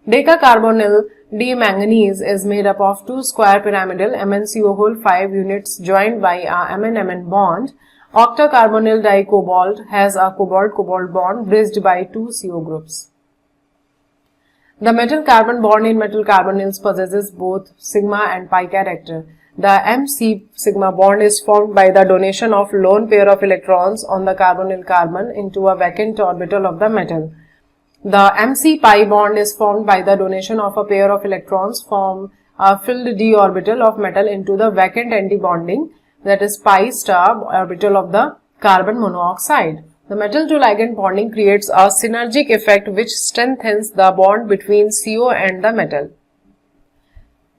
Decacarbonyl D-manganese is made up of 2 square pyramidal MnCO5 units joined by a Mn-Mn bond. Octacarbonyl dicobalt has a cobalt-cobalt bond bridged by 2 CO groups. The metal-carbon bond in metal carbonyls possesses both sigma and pi character. The MC sigma bond is formed by the donation of lone pair of electrons on the carbonyl carbon into a vacant orbital of the metal. The MC pi bond is formed by the donation of a pair of electrons from a filled d orbital of metal into the vacant antibonding, that is pi star orbital of the carbon monoxide. The metal to ligand bonding creates a synergic effect which strengthens the bond between CO and the metal.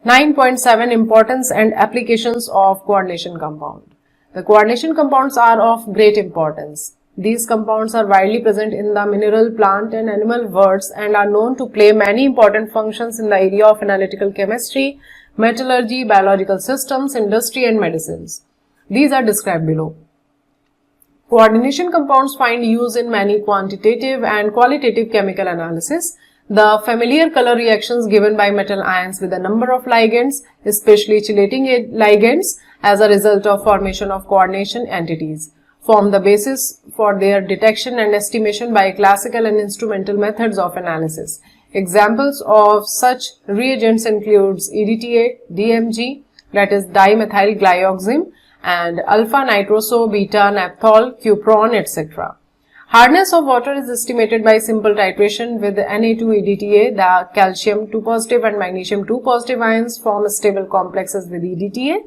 9.7 Importance and applications of coordination compound. The coordination compounds are of great importance. These compounds are widely present in the mineral, plant and animal worlds and are known to play many important functions in the area of analytical chemistry, metallurgy, biological systems, industry and medicines. These are described below. Coordination compounds find use in many quantitative and qualitative chemical analysis. The familiar color reactions given by metal ions with a number of ligands, especially chelating ligands, as a result of formation of coordination entities, form the basis for their detection and estimation by classical and instrumental methods of analysis. Examples of such reagents includes EDTA, DMG, that is dimethyl-glyoxime, and alpha-nitroso, beta-naphthol, cupron, etc. Hardness of water is estimated by simple titration with Na2-EDTA. The calcium 2 positive and magnesium 2 positive ions form stable complexes with EDTA.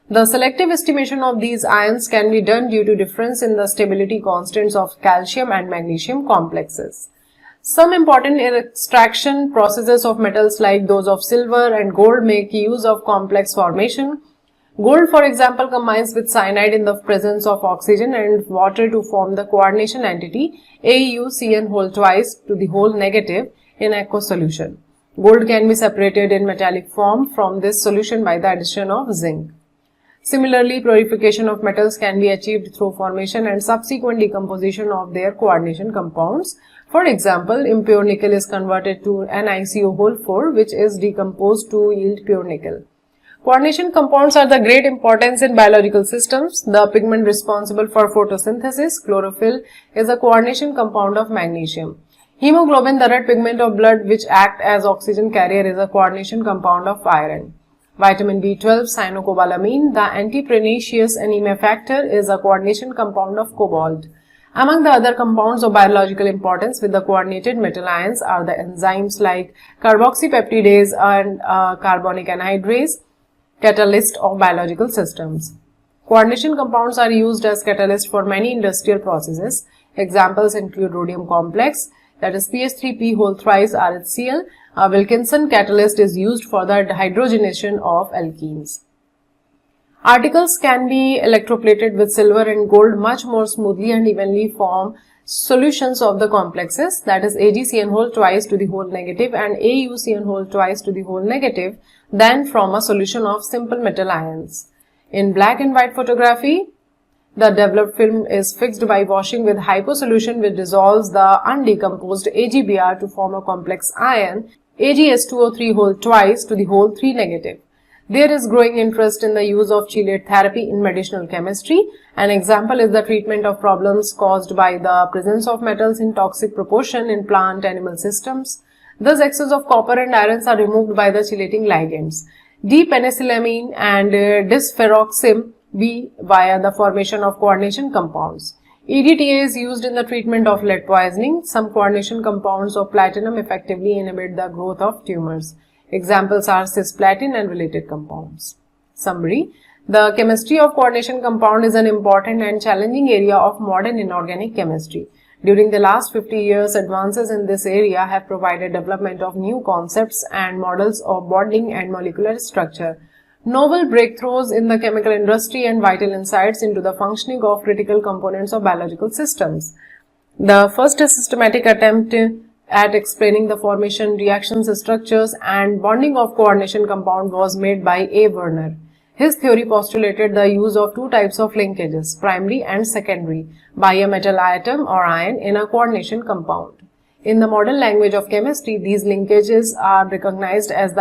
The selective estimation of these ions can be done due to difference in the stability constants of calcium and magnesium complexes. Some important extraction processes of metals like those of silver and gold make use of complex formation. Gold, for example, combines with cyanide in the presence of oxygen and water to form the coordination entity AuCN whole twice to the whole negative in aqueous solution. Gold can be separated in metallic form from this solution by the addition of zinc. Similarly, purification of metals can be achieved through formation and subsequent decomposition of their coordination compounds. For example, impure nickel is converted to NiCO4, which is decomposed to yield pure nickel. Coordination compounds are the great importance in biological systems. The pigment responsible for photosynthesis, chlorophyll, is a coordination compound of magnesium. Hemoglobin, the red pigment of blood which acts as oxygen carrier, is a coordination compound of iron. Vitamin B12, cyanocobalamin, the anti-pernicious anemia factor, is a coordination compound of cobalt. Among the other compounds of biological importance with the coordinated metal ions are the enzymes like carboxypeptidase and carbonic anhydrase, catalyst of biological systems. Coordination compounds are used as catalyst for many industrial processes. Examples include rhodium complex, that is PH3P3RHCl. A Wilkinson catalyst is used for the hydrogenation of alkenes. Articles can be electroplated with silver and gold much more smoothly and evenly form solutions of the complexes, that is AgCN whole twice to the whole negative and AuCN whole twice to the whole negative, than from a solution of simple metal ions. In black and white photography, the developed film is fixed by washing with hyposolution which dissolves the undecomposed AgBr to form a complex ion AgS2O3 whole twice to the whole 3 negative. There is growing interest in the use of chelate therapy in medicinal chemistry. An example is the treatment of problems caused by the presence of metals in toxic proportion in plant-animal systems. Thus, excess of copper and iron are removed by the chelating ligands D-penicillamine and dysferroxim B via the formation of coordination compounds. EDTA is used in the treatment of lead poisoning. Some coordination compounds of platinum effectively inhibit the growth of tumors. Examples are cisplatin and related compounds. Summary: the chemistry of coordination compound is an important and challenging area of modern inorganic chemistry. During the last 50 years, advances in this area have provided development of new concepts and models of bonding and molecular structure, novel breakthroughs in the chemical industry, and vital insights into the functioning of critical components of biological systems. The first systematic attempt at explaining the formation, reactions, structures, and bonding of coordination compound was made by A. Werner. His theory postulated the use of two types of linkages, primary and secondary, by a metal atom or ion in a coordination compound. In the modern language of chemistry, these linkages are recognized as the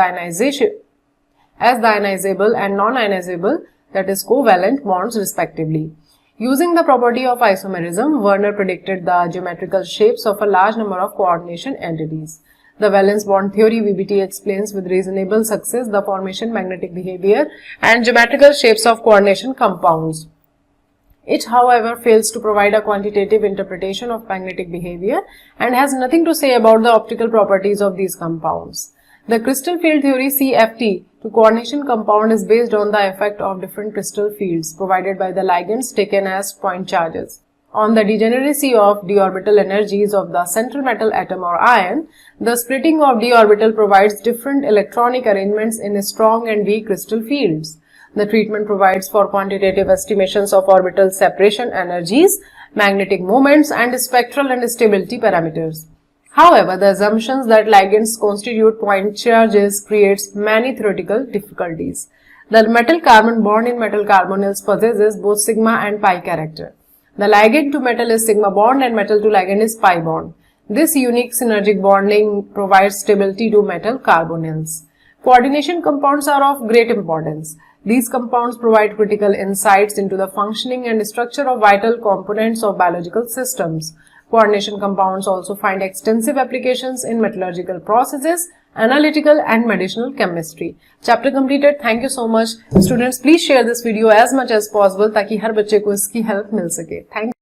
ionizable and non-ionizable, that is covalent bonds respectively. Using the property of isomerism, Werner predicted the geometrical shapes of a large number of coordination entities. The valence bond theory VBT explains with reasonable success the formation, magnetic behavior, and geometrical shapes of coordination compounds. It, however, fails to provide a quantitative interpretation of magnetic behavior and has nothing to say about the optical properties of these compounds. The crystal field theory CFT to coordination compound is based on the effect of different crystal fields provided by the ligands taken as point charges on the degeneracy of d orbital energies of the central metal atom or ion. The splitting of d orbital provides different electronic arrangements in strong and weak crystal fields. The treatment provides for quantitative estimations of orbital separation energies, magnetic moments, and spectral and stability parameters. However, the assumptions that ligands constitute point charges creates many theoretical difficulties. The metal-carbon bond in metal carbonyls possesses both sigma and pi character. The ligand to metal is sigma bond and metal to ligand is pi bond. This unique synergic bonding provides stability to metal carbonyls. Coordination compounds are of great importance. These compounds provide critical insights into the functioning and structure of vital components of biological systems. Coordination compounds also find extensive applications in metallurgical processes, analytical and medicinal chemistry. Chapter completed. Thank you so much. Students, please share this video as much as possible ताकि हर बच्चे को इसकी help मिल सके. Thank you.